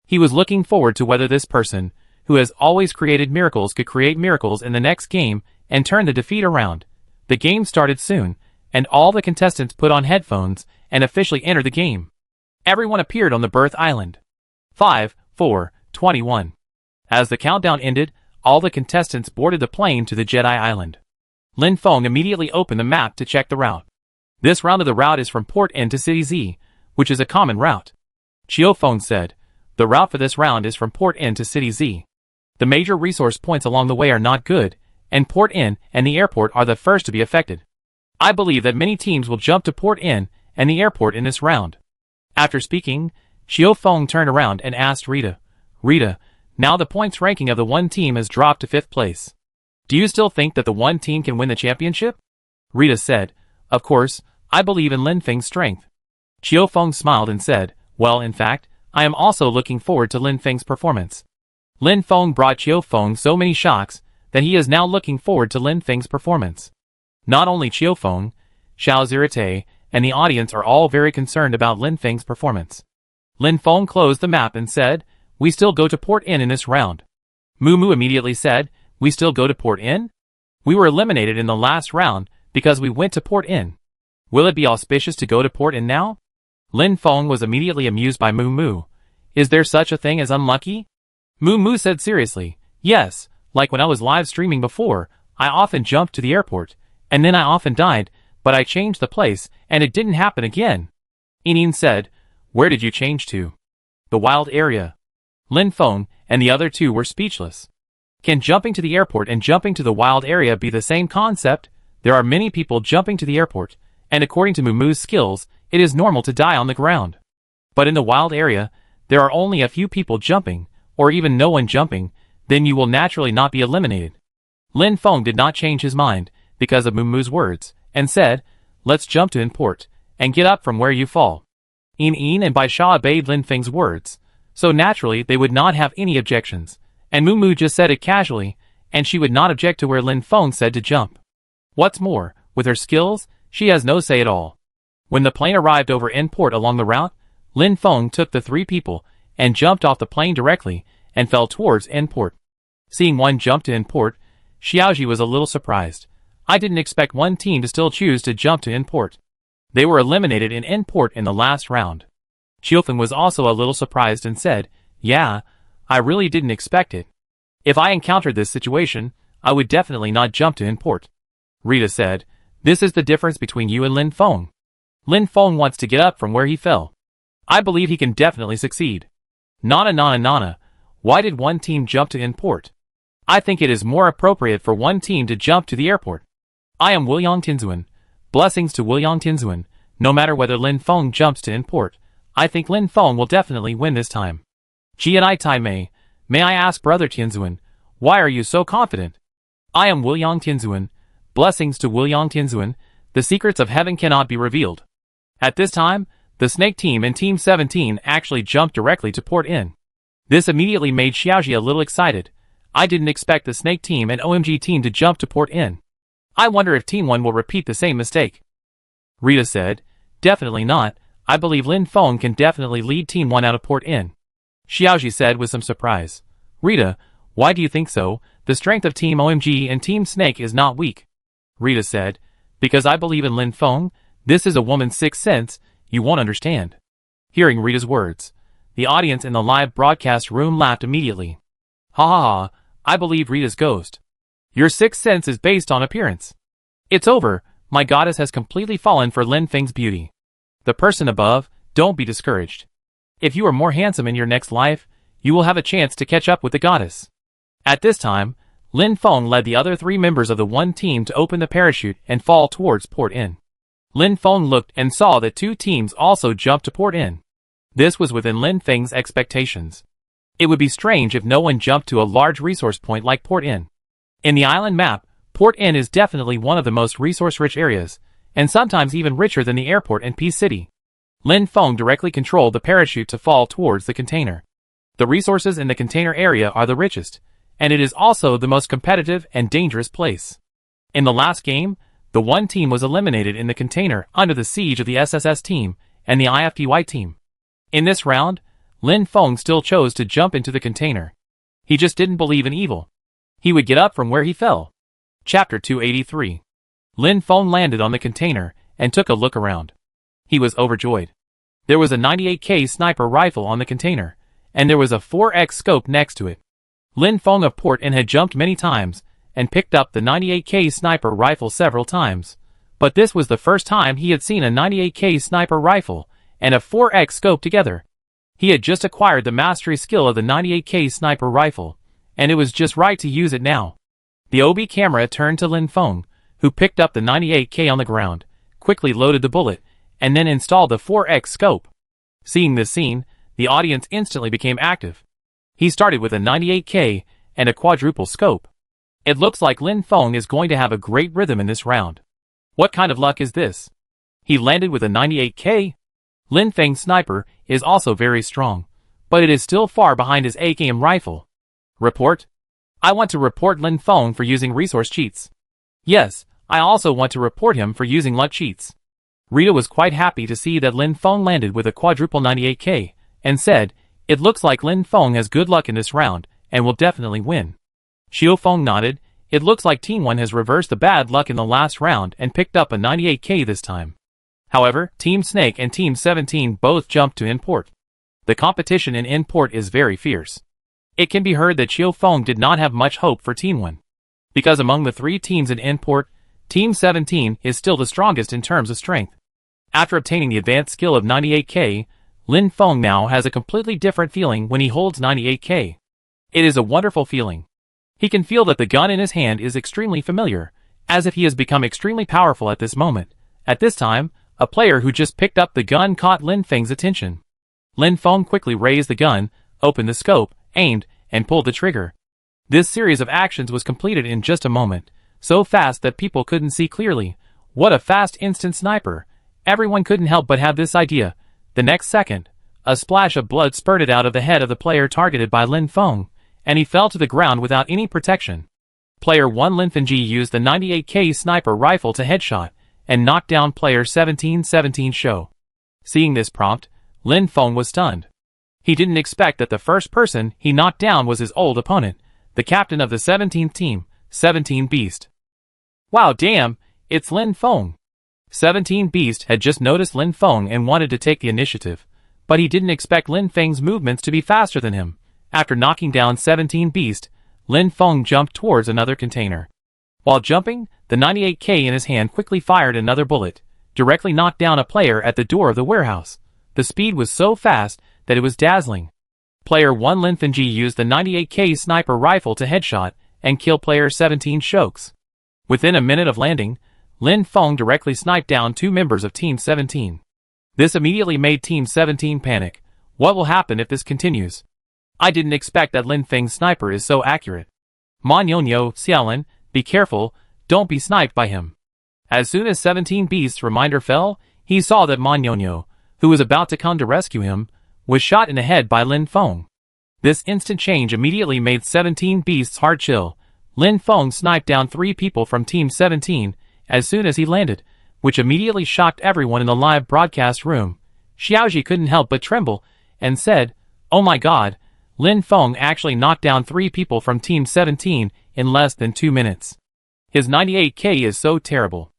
He was looking forward to whether this person, who has always created miracles, could create miracles in the next game and turn the defeat around. The game started soon, and all the contestants put on headphones and officially entered the game. Everyone appeared on the birth island. 5, 4, 21. As the countdown ended, all the contestants boarded the plane to the Jedi Island. Lin Feng immediately opened the map to check the route. This round of the route is from Port N to City Z, which is a common route. Qiu Feng said, the route for this round is from Port N to City Z. The major resource points along the way are not good, and Port N and the airport are the first to be affected. I believe that many teams will jump to Port N and the airport in this round. After speaking, Qiu Feng turned around and asked Rita, now the points ranking of the one team has dropped to 5th place. Do you still think that the one team can win the championship? Rita said, of course, I believe in Lin Feng's strength. Qiu Feng smiled and said, well, in fact, I am also looking forward to Lin Feng's performance. Lin Feng brought Qiu Feng so many shocks that he is now looking forward to Lin Feng's performance. Not only Qiu Feng, Xiao Zirite, and the audience are all very concerned about Lin Feng's performance. Lin Feng closed the map and said, we still go to Port N in this round. Mu immediately said, we still go to Port N? We were eliminated in the last round because we went to Port N. Will it be auspicious to go to Port N now? Lin Feng was immediately amused by Mu. Is there such a thing as unlucky? Mu said seriously, yes, like when I was live streaming before, I often jumped to the airport, and then I often died, but I changed the place, and it didn't happen again. Inin said, where did you change to? The wild area. Lin Feng and the other two were speechless. Can jumping to the airport and jumping to the wild area be the same concept? There are many people jumping to the airport, and according to Mu's skills, it is normal to die on the ground. But in the wild area, there are only a few people jumping, or even no one jumping, then you will naturally not be eliminated. Lin Feng did not change his mind, because of Mu's words, and said, let's jump to import, and get up from where you fall. In and Baisha obeyed Lin Feng's words, so naturally they would not have any objections, and Mu just said it casually, and she would not object to where Lin Feng said to jump. What's more, with her skills, she has no say at all. When the plane arrived over N-port along the route, Lin Feng took the 3 people, and jumped off the plane directly, and fell towards N-port. Seeing one jump to N-port, Xiaoji was a little surprised. I didn't expect one team to still choose to jump to N-port. They were eliminated in N-port in the last round. Qiufen was also a little surprised and said, yeah, I really didn't expect it. If I encountered this situation, I would definitely not jump to N-port. Rita said, this is the difference between you and Lin Feng. Lin Feng wants to get up from where he fell. I believe he can definitely succeed. Nana, why did one team jump to N-port? I think it is more appropriate for one team to jump to the airport. I am Wuliang Tinzuan. Blessings to Wuliang Tinzuan. No matter whether Lin Feng jumps to N-port, I think Lin Feng will definitely win this time. Jianai Tai Mei, may I ask Brother Tinzuan, why are you so confident? I am Wuliang Tinzuan. Blessings to Wuliang Tinzuan. The secrets of heaven cannot be revealed. At this time, the Snake Team and Team 17 actually jumped directly to Port N. This immediately made Xiaoji a little excited. I didn't expect the Snake Team and OMG Team to jump to Port N. I wonder if Team 1 will repeat the same mistake. Rita said, definitely not. I believe Lin Feng can definitely lead Team 1 out of Port N. Xiaoji said with some surprise. Rita, why do you think so? The strength of Team OMG and Team Snake is not weak. Rita said, because I believe in Lin Feng. This is a woman's sixth sense, you won't understand. Hearing Rita's words, the audience in the live broadcast room laughed immediately. Ha, I believe Rita's ghost. Your sixth sense is based on appearance. It's over, my goddess has completely fallen for Lin Feng's beauty. The person above, don't be discouraged. If you are more handsome in your next life, you will have a chance to catch up with the goddess. At this time, Lin Feng led the other 3 members of the one team to open the parachute and fall towards Port N. Lin Feng looked and saw that 2 teams also jumped to Port N. This was within Lin Feng's expectations. It would be strange if no one jumped to a large resource point like Port Inn. In the island map, Port Inn is definitely one of the most resource-rich areas, and sometimes even richer than the airport in Peace City. Lin Feng directly controlled the parachute to fall towards the container. The resources in the container area are the richest, and it is also the most competitive and dangerous place. In the last game, the one team was eliminated in the container under the siege of the SSS team and the IFTY team. In this round, Lin Feng still chose to jump into the container. He just didn't believe in evil. He would get up from where he fell. Chapter 283. Lin Feng landed on the container and took a look around. He was overjoyed. There was a 98K sniper rifle on the container, and there was a 4X scope next to it. Lin Feng of Port Inn had jumped many times and picked up the 98K sniper rifle several times, but this was the first time he had seen a 98K sniper rifle and a 4X scope together. He had just acquired the mastery skill of the 98K sniper rifle, and it was just right to use it now. The OB camera turned to Lin Feng, who picked up the 98K on the ground, quickly loaded the bullet, and then installed the 4X scope. Seeing this scene, the audience instantly became active. He started with a 98K and a quadruple scope. It looks like Lin Feng is going to have a great rhythm in this round. What kind of luck is this? He landed with a 98K? Lin Feng's sniper is also very strong, but it is still far behind his AKM rifle. Report? I want to report Lin Feng for using resource cheats. Yes, I also want to report him for using luck cheats. Rita was quite happy to see that Lin Feng landed with a quadruple 98K, and said, "It looks like Lin Feng has good luck in this round, and will definitely win." Xiao Feng nodded. It looks like Team 1 has reversed the bad luck in the last round and picked up a 98K this time. However, Team Snake and Team 17 both jumped to import. The competition in import is very fierce. It can be heard that Xiao Feng did not have much hope for Team 1. Because among the three teams in import, Team 17 is still the strongest in terms of strength. After obtaining the advanced skill of 98K, Lin Feng now has a completely different feeling when he holds 98K. It is a wonderful feeling. He can feel that the gun in his hand is extremely familiar, as if he has become extremely powerful at this moment. At this time, a player who just picked up the gun caught Lin Feng's attention. Lin Feng quickly raised the gun, opened the scope, aimed, and pulled the trigger. This series of actions was completed in just a moment, so fast that people couldn't see clearly. What a fast instant sniper! Everyone couldn't help but have this idea. The next second, a splash of blood spurted out of the head of the player targeted by Lin Feng, and he fell to the ground without any protection. Player 1 Lin Fengji used the 98K sniper rifle to headshot, and knocked down player 1717 Show. Seeing this prompt, Lin Feng was stunned. He didn't expect that the first person he knocked down was his old opponent, the captain of the 17th team, 17 Beast. Wow, damn, it's Lin Feng. 17 Beast had just noticed Lin Feng and wanted to take the initiative, but he didn't expect Lin Feng's movements to be faster than him. After knocking down 17 Beast, Lin Feng jumped towards another container. While jumping, the 98K in his hand quickly fired another bullet, directly knocked down a player at the door of the warehouse. The speed was so fast that it was dazzling. Player 1 Lin Fengji used the 98K sniper rifle to headshot and kill player 17 Shokes. Within a minute of landing, Lin Feng directly sniped down two members of Team 17. This immediately made Team 17 panic. What will happen if this continues? I didn't expect that Lin Feng's sniper is so accurate. Monyonyo, Xiaolin, be careful, don't be sniped by him. As soon as 17 Beast's reminder fell, he saw that Monyonyo, who was about to come to rescue him, was shot in the head by Lin Feng. This instant change immediately made 17 Beast's heart chill. Lin Feng sniped down 3 people from Team 17 as soon as he landed, which immediately shocked everyone in the live broadcast room. Xiaoji couldn't help but tremble, and said, "Oh my god, Lin Feng actually knocked down 3 people from Team 17 in less than 2 minutes. His 98K is so terrible."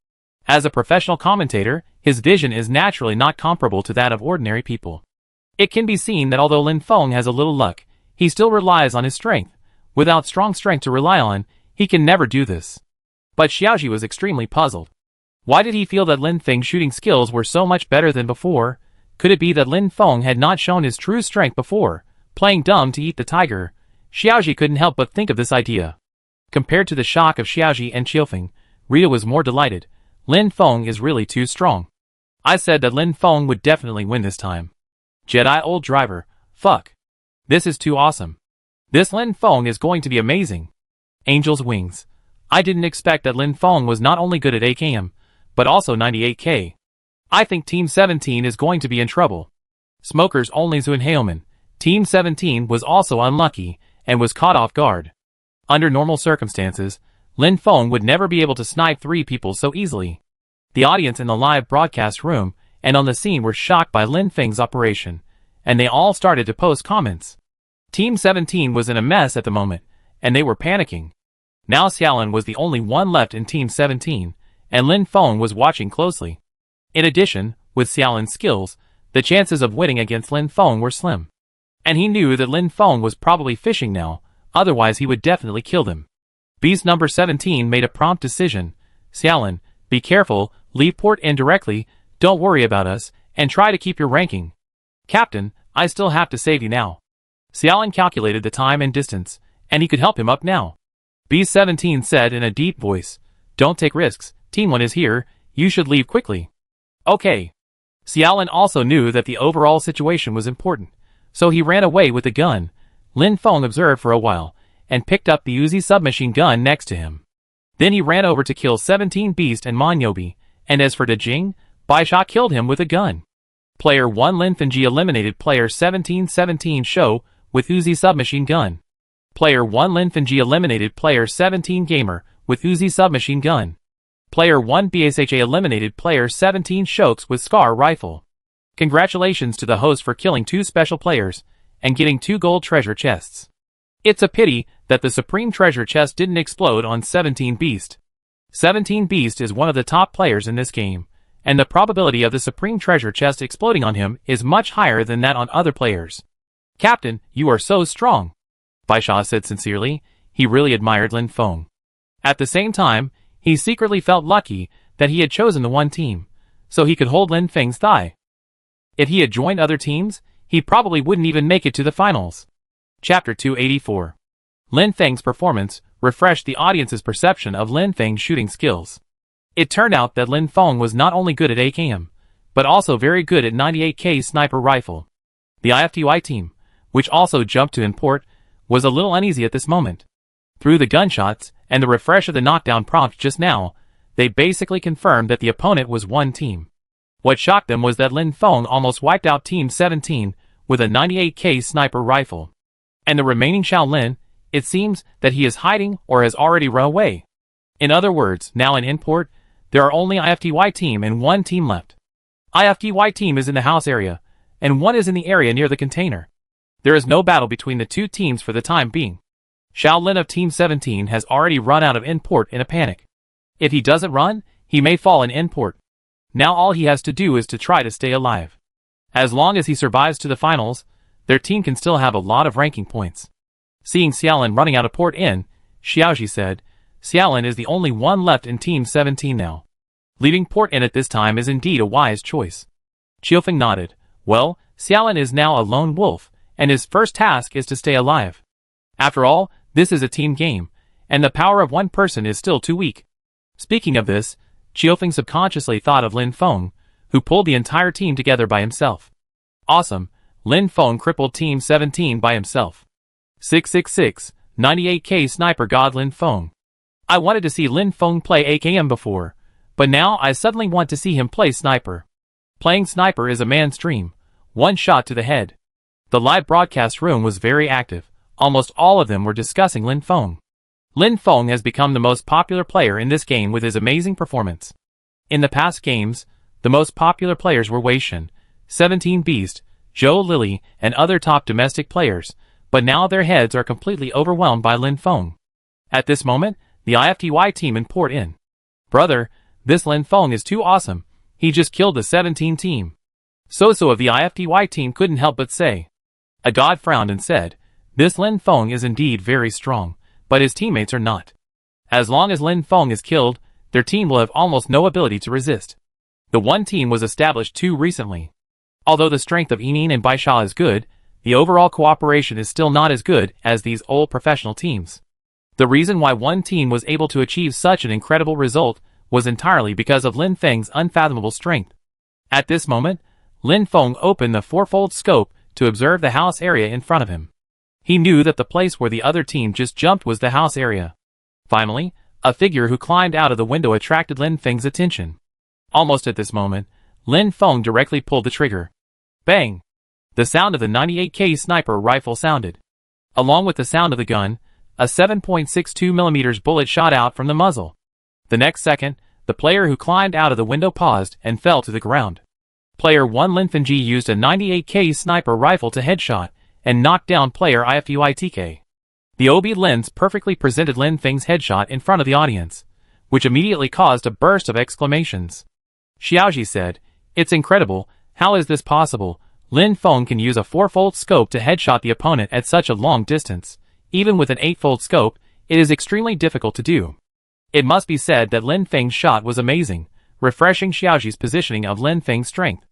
As a professional commentator, his vision is naturally not comparable to that of ordinary people. It can be seen that although Lin Feng has a little luck, he still relies on his strength. Without strong strength to rely on, he can never do this. But Xiaoji was extremely puzzled. Why did he feel that Lin Feng's shooting skills were so much better than before? Could it be that Lin Feng had not shown his true strength before, playing dumb to eat the tiger? Xiaoji couldn't help but think of this idea. Compared to the shock of Xiaoji and Qiufeng, Rita was more delighted. Lin Feng is really too strong. I said that Lin Feng would definitely win this time. Jedi old driver, fuck. This is too awesome. This Lin Feng is going to be amazing. Angel's Wings. I didn't expect that Lin Feng was not only good at AKM, but also 98k. I think Team 17 is going to be in trouble. Smokers only Zun Heilman. Team 17 was also unlucky, and was caught off guard. Under normal circumstances, Lin Feng would never be able to snipe 3 people so easily. The audience in the live broadcast room and on the scene were shocked by Lin Feng's operation, and they all started to post comments. Team 17 was in a mess at the moment, and they were panicking. Now Xiaolin was the only one left in Team 17, and Lin Feng was watching closely. In addition, with Xiaolin's skills, the chances of winning against Lin Feng were slim. And he knew that Lin Feng was probably fishing now, otherwise he would definitely kill him. Beast number 17 made a prompt decision. Xiaolin, be careful, leave port indirectly, don't worry about us, and try to keep your ranking. Captain, I still have to save you now. Xiaolin calculated the time and distance, and he could help him up now. Beast 17 said in a deep voice, don't take risks, Team 1 is here, you should leave quickly. Okay. Xiaolin also knew that the overall situation was important, so he ran away with the gun. Lin Feng observed for a while, and picked up the Uzi submachine gun next to him. Then he ran over to kill 17 Beast and Monyobi, and as for De Jing, Baisha killed him with a gun. Player 1 Lin Fengji eliminated player 1717 Shou with Uzi submachine gun. Player 1 Lin Fengji eliminated player 17 Gamer with Uzi submachine gun. Player 1 Bsha eliminated player 17 Shokes with Scar rifle. Congratulations to the host for killing 2 special players, and getting 2 gold treasure chests. It's a pity that the Supreme Treasure Chest didn't explode on 17 Beast. 17 Beast is one of the top players in this game, and the probability of the Supreme Treasure Chest exploding on him is much higher than that on other players. Captain, you are so strong. Baisha said sincerely. He really admired Lin Feng. At the same time, he secretly felt lucky that he had chosen the one team, so he could hold Lin Feng's thigh. If he had joined other teams, he probably wouldn't even make it to the finals. Chapter 284. Lin Feng's performance refreshed the audience's perception of Lin Feng's shooting skills. It turned out that Lin Feng was not only good at AKM, but also very good at 98k sniper rifle. The IFTY team, which also jumped to import, was a little uneasy at this moment. Through the gunshots and the refresh of the knockdown prompt just now, they basically confirmed that the opponent was one team. What shocked them was that Lin Feng almost wiped out Team 17 with a 98k sniper rifle. And the remaining Shaolin, it seems that he is hiding or has already run away. In other words, now in import, there are only IFTY team and one team left. IFTY team is in the house area, and one is in the area near the container. There is no battle between the two teams for the time being. Shaolin of Team 17 has already run out of import in a panic. If he doesn't run, he may fall in import. Now all he has to do is to try to stay alive. As long as he survives to the finals, their team can still have a lot of ranking points. Seeing Xiaolin running out of port in, Xiaoji said, Xiaolin is the only one left in Team 17 now. Leaving port in at this time is indeed a wise choice. Qiufeng nodded. Well, Xiaolin is now a lone wolf, and his first task is to stay alive. After all, this is a team game, and the power of one person is still too weak. Speaking of this, Qiufeng subconsciously thought of Lin Feng, who pulled the entire team together by himself. Awesome, Lin Feng crippled Team 17 by himself. 666, 98k sniper god Lin Feng. I wanted to see Lin Feng play AKM before, but now I suddenly want to see him play sniper. Playing sniper is a man's dream. One shot to the head. The live broadcast room was very active. Almost all of them were discussing Lin Feng. Lin Feng has become the most popular player in this game with his amazing performance. In the past games, the most popular players were Wei Shen, 17 Beast, Zhou Lily, and other top domestic players, but now their heads are completely overwhelmed by Lin Feng. At this moment, the IFTY team in port in. Brother, this Lin Feng is too awesome. He just killed the 17 team. Soso of the IFTY team couldn't help but say. A god frowned and said, this Lin Feng is indeed very strong, but his teammates are not. As long as Lin Feng is killed, their team will have almost no ability to resist. The one team was established too recently. Although the strength of Enin and Baisha is good, the overall cooperation is still not as good as these old professional teams. The reason why one team was able to achieve such an incredible result was entirely because of Lin Feng's unfathomable strength. At this moment, Lin Feng opened the fourfold scope to observe the house area in front of him. He knew that the place where the other team just jumped was the house area. Finally, a figure who climbed out of the window attracted Lin Feng's attention. Almost at this moment, Lin Feng directly pulled the trigger. Bang! The sound of the 98K sniper rifle sounded. Along with the sound of the gun, a 7.62mm bullet shot out from the muzzle. The next second, the player who climbed out of the window paused and fell to the ground. Player 1 Lin Fengji used a 98K sniper rifle to headshot and knocked down player IFUITK. The OB lens perfectly presented Lin Feng's headshot in front of the audience, which immediately caused a burst of exclamations. Xiaoji said, "It's incredible, how is this possible? Lin Feng can use a 4-fold scope to headshot the opponent at such a long distance. Even with an 8-fold scope, it is extremely difficult to do." It must be said that Lin Feng's shot was amazing, refreshing Xiaoji's positioning of Lin Feng's strength.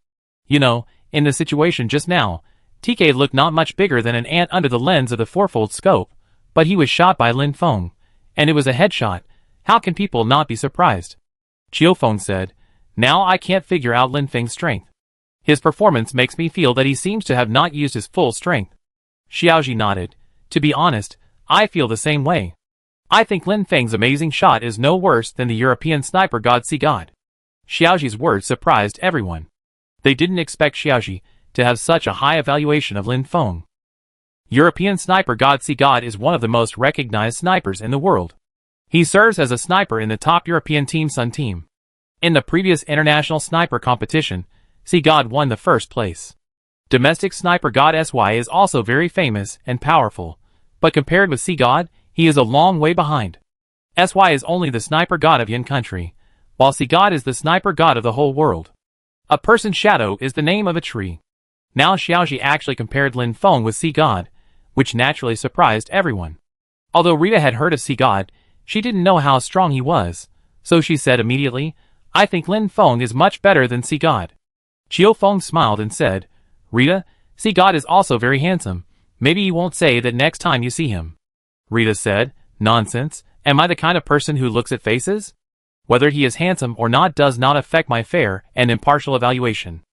You know, in the situation just now, TK looked not much bigger than an ant under the lens of the 4-fold scope, but he was shot by Lin Feng, and it was a headshot. How can people not be surprised? Chiu Feng said, "Now I can't figure out Lin Feng's strength. His performance makes me feel that he seems to have not used his full strength." Xiaoji nodded. "To be honest, I feel the same way. I think Lin Feng's amazing shot is no worse than the European sniper god God." Xiaoji's words surprised everyone. They didn't expect Xiaoji to have such a high evaluation of Lin Feng. European sniper god is one of the most recognized snipers in the world. He serves as a sniper in the top European Team Sun team. In the previous international sniper competition, God won the first place. Domestic sniper god SY is also very famous and powerful, but compared with God, he is a long way behind. SY is only the sniper god of Yin country, while God is the sniper god of the whole world. A person's shadow is the name of a tree. Now Xiaoji actually compared Lin Feng with God, which naturally surprised everyone. Although Rita had heard of God, she didn't know how strong he was, so she said immediately, "I think Lin Feng is much better than God." Chiu Feng smiled and said, "Rita, God is also very handsome. Maybe you won't say that next time you see him." Rita said, "Nonsense, am I the kind of person who looks at faces? Whether he is handsome or not does not affect my fair and impartial evaluation."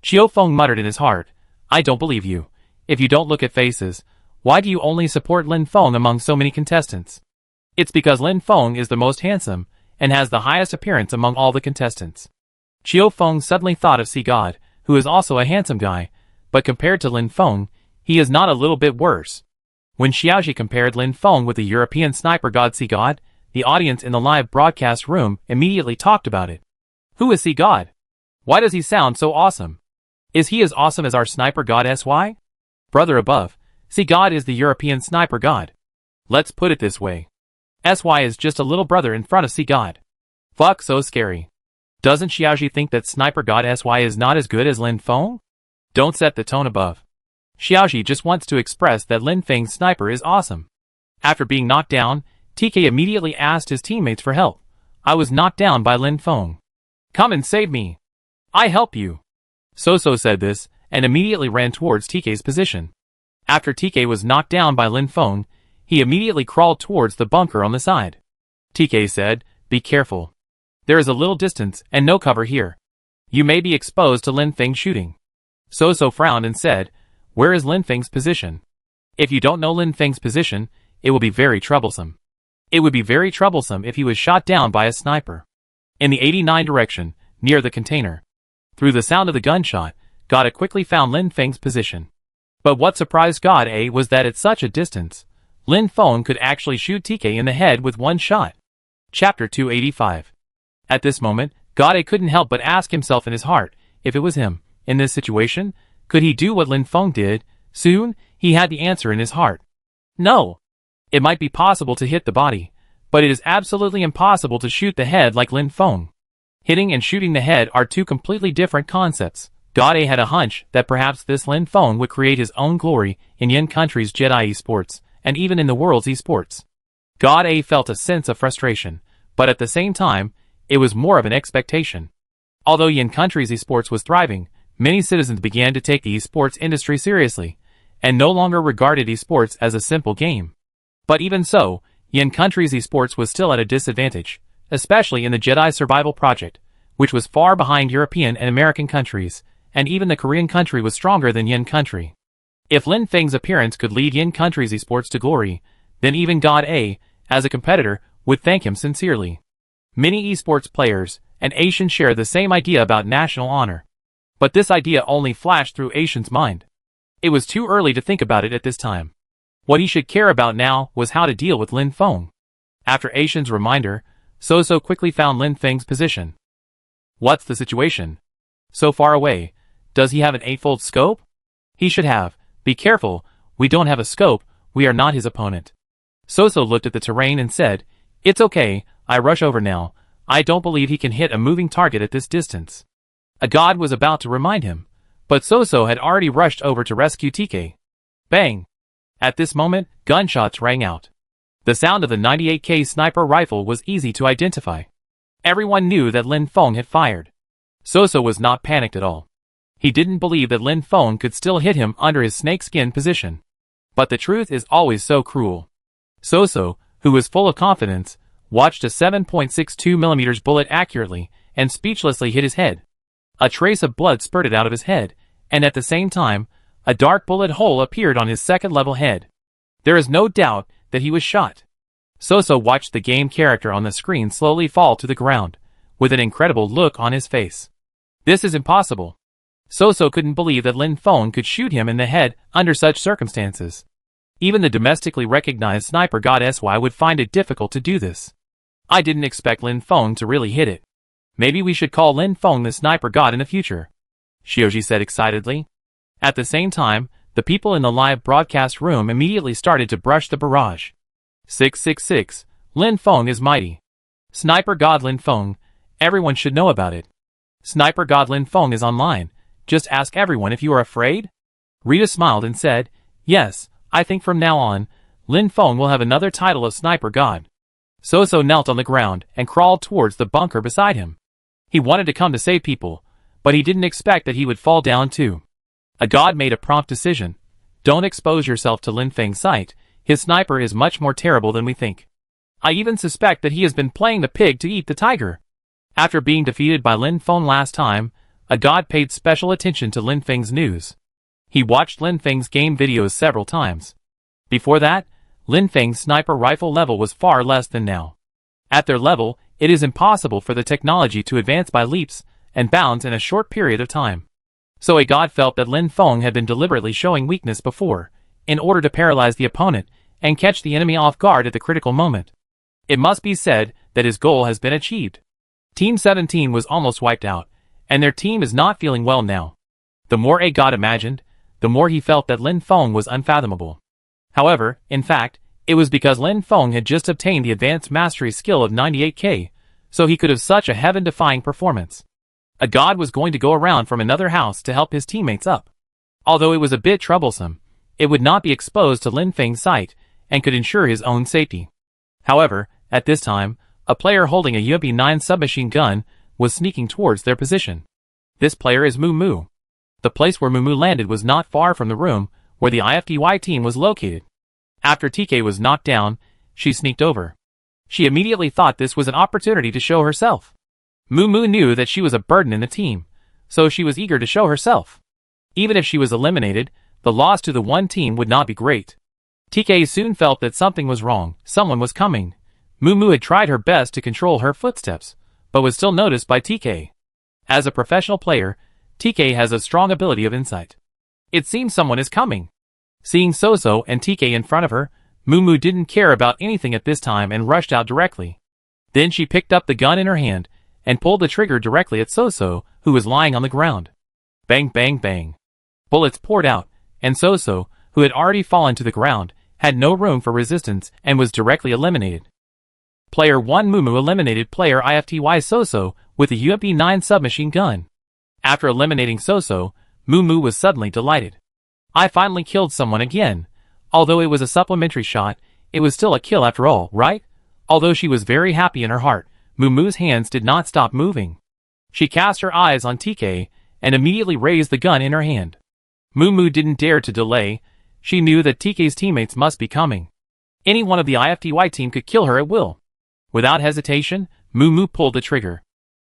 Chiu Feng muttered in his heart, "I don't believe you. If you don't look at faces, why do you only support Lin Feng among so many contestants?" "It's because Lin Feng is the most handsome and has the highest appearance among all the contestants." Chiu Feng suddenly thought of God, who is also a handsome guy, but compared to Lin Feng, he is not a little bit worse. When Xiaoji compared Lin Feng with the European sniper god God, the audience in the live broadcast room immediately talked about it. Who is God? Why does he sound so awesome? Is he as awesome as our sniper god SY? Brother above, God is the European sniper god. Let's put it this way. SY is just a little brother in front of God. Fuck, so scary. Doesn't Xiaoji think that sniper god SY is not as good as Lin Feng? Don't set the tone above. Xiaoji just wants to express that Lin Feng's sniper is awesome. After being knocked down, TK immediately asked his teammates for help. "I was knocked down by Lin Feng. Come and save me. I help you." So said this, and immediately ran towards TK's position. After TK was knocked down by Lin Feng, he immediately crawled towards the bunker on the side. TK said, "Be careful. There is a little distance and no cover here. You may be exposed to Lin Feng's shooting." So frowned and said, "Where is Lin Feng's position? If you don't know Lin Feng's position, it will be very troublesome. It would be very troublesome if he was shot down by a sniper." In the 89 direction, near the container. Through the sound of the gunshot, God A quickly found Lin Feng's position. But what surprised God A was that at such a distance, Lin Feng could actually shoot TK in the head with one shot. Chapter 285. At this moment, God A couldn't help but ask himself in his heart, if it was him, in this situation, could he do what Lin Feng did? Soon, he had the answer in his heart. No. It might be possible to hit the body, but it is absolutely impossible to shoot the head like Lin Feng. Hitting and shooting the head are two completely different concepts. God A had a hunch that perhaps this Lin Feng would create his own glory in Yin country's Jedi esports, and even in the world's esports. God A felt a sense of frustration, but at the same time, it was more of an expectation. Although Yin country's esports was thriving, many citizens began to take the esports industry seriously, and no longer regarded esports as a simple game. But even so, Yin country's esports was still at a disadvantage, especially in the Jedi survival project, which was far behind European and American countries, and even the Korean country was stronger than Yin country. If Lin Feng's appearance could lead Yin country's esports to glory, then even God A, as a competitor, would thank him sincerely. Many esports players and Asians share the same idea about national honor. But this idea only flashed through Asian's mind. It was too early to think about it at this time. What he should care about now was how to deal with Lin Feng. After Asian's reminder, So quickly found Lin Feng's position. What's the situation? So far away. Does he have an 8-fold scope? He should have. Be careful, we don't have a scope, we are not his opponent. So looked at the terrain and said, It's okay, I rush over now. I don't believe he can hit a moving target at this distance. A god was about to remind him, but So had already rushed over to rescue TK. Bang! At this moment, gunshots rang out. The sound of the 98K sniper rifle was easy to identify. Everyone knew that Lin Feng had fired. So was not panicked at all. He didn't believe that Lin Feng could still hit him under his snakeskin position. But the truth is always so cruel. So, who was full of confidence, watched a 7.62mm bullet accurately and speechlessly hit his head. A trace of blood spurted out of his head, and at the same time, a dark bullet hole appeared on his second-level head. There is no doubt that he was shot. So watched the game character on the screen slowly fall to the ground, with an incredible look on his face. This is impossible. So couldn't believe that Lin Feng could shoot him in the head under such circumstances. Even the domestically recognized sniper god SY would find it difficult to do this. I didn't expect Lin Feng to really hit it. Maybe we should call Lin Feng the sniper god in the future, Shioji said excitedly. At the same time, the people in the live broadcast room immediately started to brush the barrage. 666, Lin Feng is mighty. Sniper god Lin Feng, everyone should know about it. Sniper god Lin Feng is online, just ask everyone if you are afraid? Rita smiled and said, Yes, I think from now on, Lin Feng will have another title of sniper god. So knelt on the ground and crawled towards the bunker beside him. He wanted to come to save people, but he didn't expect that he would fall down too. A god made a prompt decision. Don't expose yourself to Lin Feng's sight, his sniper is much more terrible than we think. I even suspect that he has been playing the pig to eat the tiger. After being defeated by Lin Feng last time, a god paid special attention to Lin Feng's news. He watched Lin Feng's game videos several times. Before that, Lin Feng's sniper rifle level was far less than now. At their level, it is impossible for the technology to advance by leaps and bounds in a short period of time. So a god felt that Lin Feng had been deliberately showing weakness before, in order to paralyze the opponent and catch the enemy off guard at the critical moment. It must be said that his goal has been achieved. Team 17 was almost wiped out, and their team is not feeling well now. The more a god imagined, the more he felt that Lin Feng was unfathomable. However, in fact, it was because Lin Feng had just obtained the advanced mastery skill of 98K, so he could have such a heaven-defying performance. A god was going to go around from another house to help his teammates up. Although it was a bit troublesome, it would not be exposed to Lin Feng's sight and could ensure his own safety. However, at this time, a player holding a UMP-9 submachine gun was sneaking towards their position. This player is Moo. The place where Moo landed was not far from the room where the IFTY team was located. After TK was knocked down, she sneaked over. She immediately thought this was an opportunity to show herself. Moo knew that she was a burden in the team, so she was eager to show herself. Even if she was eliminated, the loss to the one team would not be great. TK soon felt that something was wrong, someone was coming. Moo had tried her best to control her footsteps, but was still noticed by TK. As a professional player, TK has a strong ability of insight. It seems someone is coming. Seeing So and TK in front of her, Moo didn't care about anything at this time and rushed out directly. Then she picked up the gun in her hand and pulled the trigger directly at So, who was lying on the ground. Bang bang bang. Bullets poured out, and So, who had already fallen to the ground, had no room for resistance and was directly eliminated. Player 1 Moo eliminated player IFTY So with a UMP-9 submachine gun. After eliminating So, Moo was suddenly delighted. I finally killed someone again. Although it was a supplementary shot, it was still a kill after all, right? Although she was very happy in her heart, Moo's hands did not stop moving. She cast her eyes on TK and immediately raised the gun in her hand. Moo didn't dare to delay. She knew that TK's teammates must be coming. Any one of the IFTY team could kill her at will. Without hesitation, Moo pulled the trigger.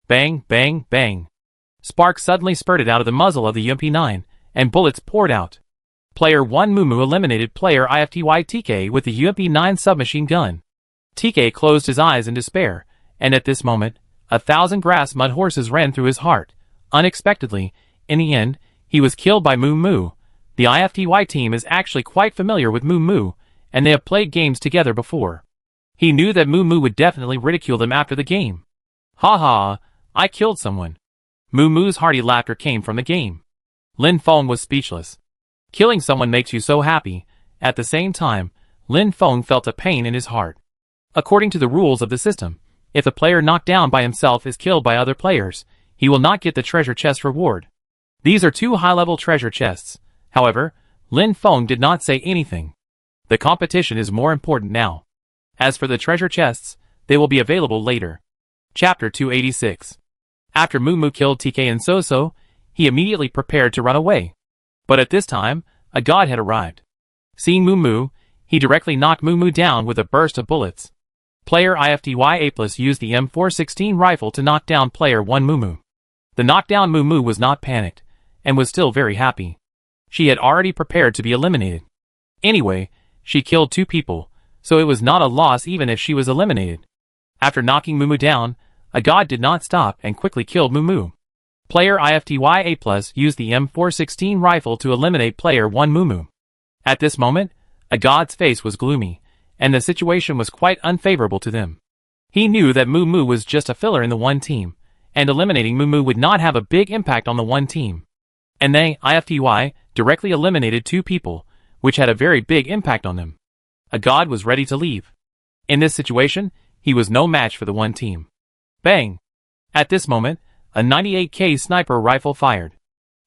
Bang, bang, bang. Sparks suddenly spurted out of the muzzle of the UMP-9, and bullets poured out. Player 1 Mumu eliminated player IFTY-TK with the UMP-9 submachine gun. TK closed his eyes in despair, and at this moment, 1,000 grass mud horses ran through his heart. Unexpectedly, in the end, he was killed by Mumu. The IFTY team is actually quite familiar with Mumu, and they have played games together before. He knew that Mumu would definitely ridicule them after the game. Ha ha, I killed someone. Mumu's hearty laughter came from the game. Lin Feng was speechless. Killing someone makes you so happy. At the same time, Lin Feng felt a pain in his heart. According to the rules of the system, if a player knocked down by himself is killed by other players, he will not get the treasure chest reward. These are two high-level treasure chests. However, Lin Feng did not say anything. The competition is more important now. As for the treasure chests, they will be available later. Chapter 286. After Mumu killed TK and Soso, he immediately prepared to run away. But at this time, a god had arrived. Seeing Mumu, he directly knocked Mumu down with a burst of bullets. Player IFTY-A+ used the M416 rifle to knock down player 1 Mumu. The knockdown Mumu was not panicked, and was still very happy. She had already prepared to be eliminated. Anyway, she killed 2 people, so it was not a loss even if she was eliminated. After knocking Mumu down, a god did not stop and quickly killed Mumu. Player IFTY-A+ used the M416 rifle to eliminate player 1 Mumu. At this moment, a god's face was gloomy, and the situation was quite unfavorable to them. He knew that Mumu was just a filler in the one team, and eliminating Mumu would not have a big impact on the one team. And they, IFTY, directly eliminated 2 people, which had a very big impact on them. A god was ready to leave. In this situation, he was no match for the one team. Bang! At this moment, a 98K sniper rifle fired.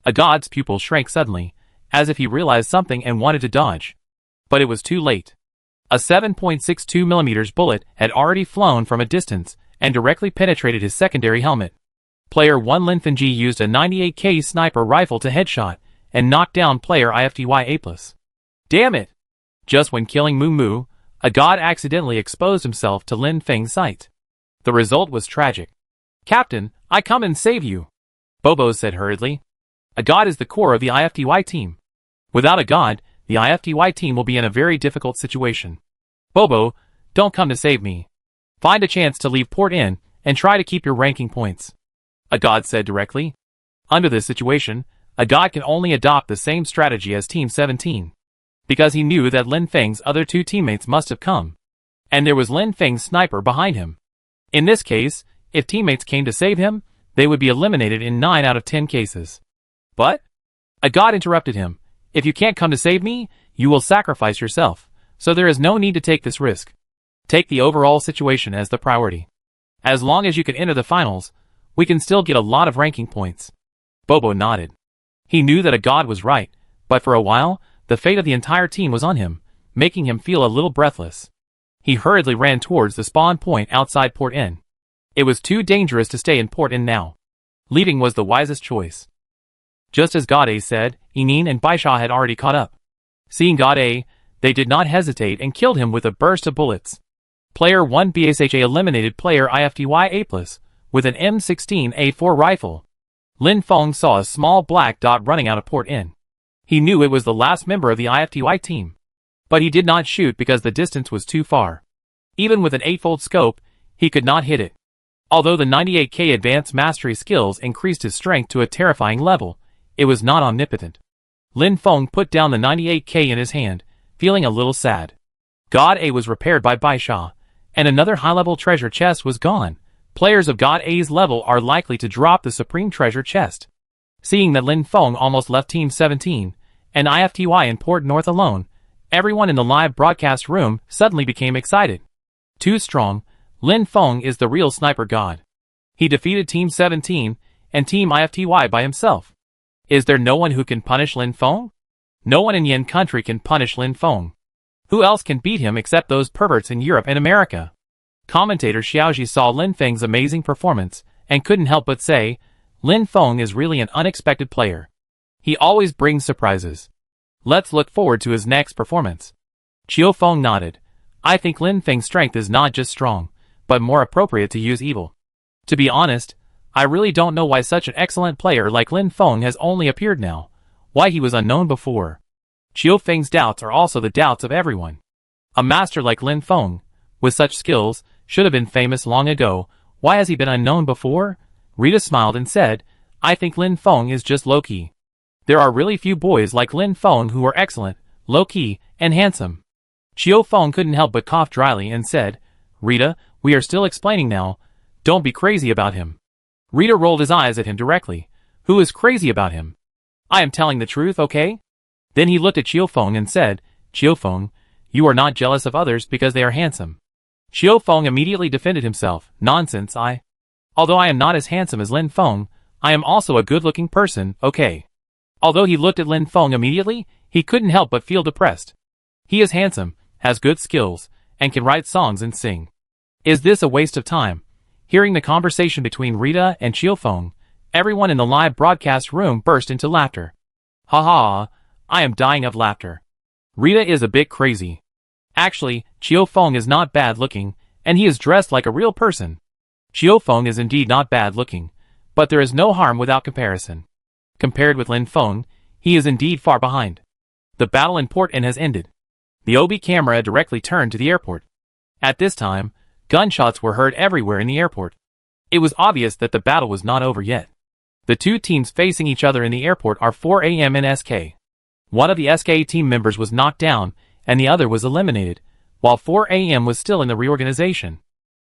A god's pupil shrank suddenly, as if he realized something and wanted to dodge. But it was too late. A 7.62mm bullet had already flown from a distance and directly penetrated his secondary helmet. Player 1 Lin Fengji used a 98K sniper rifle to headshot and knock down player IFTY-A+. Damn it! Just when killing Mumu, a god accidentally exposed himself to Lin Feng's sight. The result was tragic. Captain, I come and save you, Bobo said hurriedly. A god is the core of the IFTY team. Without a god, the IFTY team will be in a very difficult situation. Bobo, don't come to save me. Find a chance to leave Port Inn and try to keep your ranking points, a god said directly. Under this situation, a god can only adopt the same strategy as Team 17. Because he knew that Lin Feng's other 2 teammates must have come. And there was Lin Feng's sniper behind him. In this case, if teammates came to save him, they would be eliminated in 9 out of 10 cases. But? A god interrupted him. If you can't come to save me, you will sacrifice yourself, so there is no need to take this risk. Take the overall situation as the priority. As long as you can enter the finals, we can still get a lot of ranking points. Bobo nodded. He knew that a god was right, but for a while, the fate of the entire team was on him, making him feel a little breathless. He hurriedly ran towards the spawn point outside Port Inn. It was too dangerous to stay in Port Inn now. Leaving was the wisest choice. Just as God A said, Enin and Baisha had already caught up. Seeing God A, they did not hesitate and killed him with a burst of bullets. Player 1 BSHA eliminated player IFTY-A+ with an M16A4 rifle. Lin Feng saw a small black dot running out of Port Inn. He knew it was the last member of the IFTY team. But he did not shoot because the distance was too far. Even with an 8-fold scope, he could not hit it. Although the 98K advanced mastery skills increased his strength to a terrifying level, it was not omnipotent. Lin Feng put down the 98K in his hand, feeling a little sad. God A was repaired by Baisha, and another high-level treasure chest was gone. Players of God A's level are likely to drop the supreme treasure chest. Seeing that Lin Feng almost left Team 17, and IFTY in Port North alone, everyone in the live broadcast room suddenly became excited. Too strong, Lin Feng is the real sniper god. He defeated Team 17 and Team IFTY by himself. Is there no one who can punish Lin Feng? No one in Yen country can punish Lin Feng. Who else can beat him except those perverts in Europe and America? Commentator Xiaoji saw Lin Feng's amazing performance and couldn't help but say, Lin Feng is really an unexpected player. He always brings surprises. Let's look forward to his next performance. Qiu Feng nodded. I think Lin Feng's strength is not just strong, but more appropriate to use evil. To be honest, I really don't know why such an excellent player like Lin Feng has only appeared now, why he was unknown before. Qiu Feng's doubts are also the doubts of everyone. A master like Lin Feng, with such skills, should have been famous long ago. Why has he been unknown before? Rita smiled and said, I think Lin Feng is just low-key. There are really few boys like Lin Feng who are excellent, low-key, and handsome. Qiu Feng couldn't help but cough dryly and said, Rita, we are still explaining now. Don't be crazy about him. Rita rolled his eyes at him directly. Who is crazy about him? I am telling the truth, okay? Then he looked at Qiu Feng and said, Qiu Feng, you are not jealous of others because they are handsome. Qiu Feng immediately defended himself. Nonsense, Although I am not as handsome as Lin Feng, I am also a good-looking person, okay? Although he looked at Lin Feng immediately, he couldn't help but feel depressed. He is handsome, has good skills, and can write songs and sing. Is this a waste of time? Hearing the conversation between Rita and Qiu Feng, everyone in the live broadcast room burst into laughter. Ha ha, I am dying of laughter. Rita is a bit crazy. Actually, Qiu Feng is not bad looking, and he is dressed like a real person. Qiu Feng is indeed not bad looking, but there is no harm without comparison. Compared with Lin Feng, he is indeed far behind. The battle in Port N has ended. The OB camera directly turned to the airport. At this time, gunshots were heard everywhere in the airport. It was obvious that the battle was not over yet. The two teams facing each other in the airport are 4AM and SK. One of the SK team members was knocked down, and the other was eliminated, while 4AM was still in the reorganization.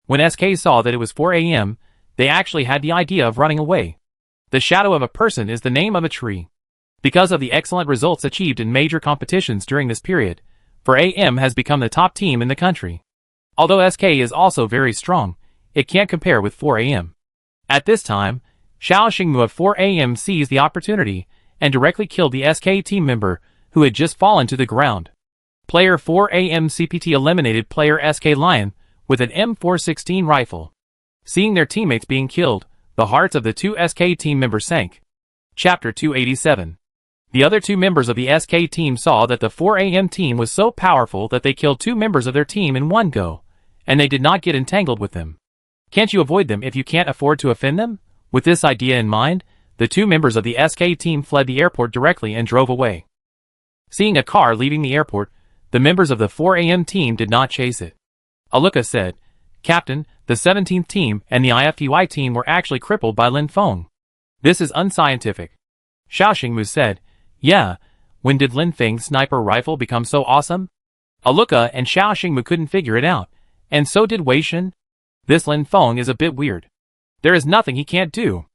When SK saw that it was 4AM, they actually had the idea of running away. The shadow of a person is the name of a tree. Because of the excellent results achieved in major competitions during this period, 4AM has become the top team in the country. Although SK is also very strong, it can't compare with 4AM. At this time, Xiao Xingmu of 4AM seized the opportunity and directly killed the SK team member who had just fallen to the ground. Player 4AM CPT eliminated player SK Lion with an M416 rifle. Seeing their teammates being killed, the hearts of the two SK team members sank. Chapter 287. The other two members of the SK team saw that the 4AM team was so powerful that they killed two members of their team in one go, and they did not get entangled with them. Can't you avoid them if you can't afford to offend them? With this idea in mind, the two members of the SK team fled the airport directly and drove away. Seeing a car leaving the airport, the members of the 4AM team did not chase it. Aluka said, Captain, the 17th team and the IFTY team were actually crippled by Lin Feng. This is unscientific. Xiao Xingmu said, Yeah, when did Lin Feng's sniper rifle become so awesome? Aluka and Xiao Xingmu couldn't figure it out, and so did Wei Shen. This Lin Feng is a bit weird. There is nothing he can't do.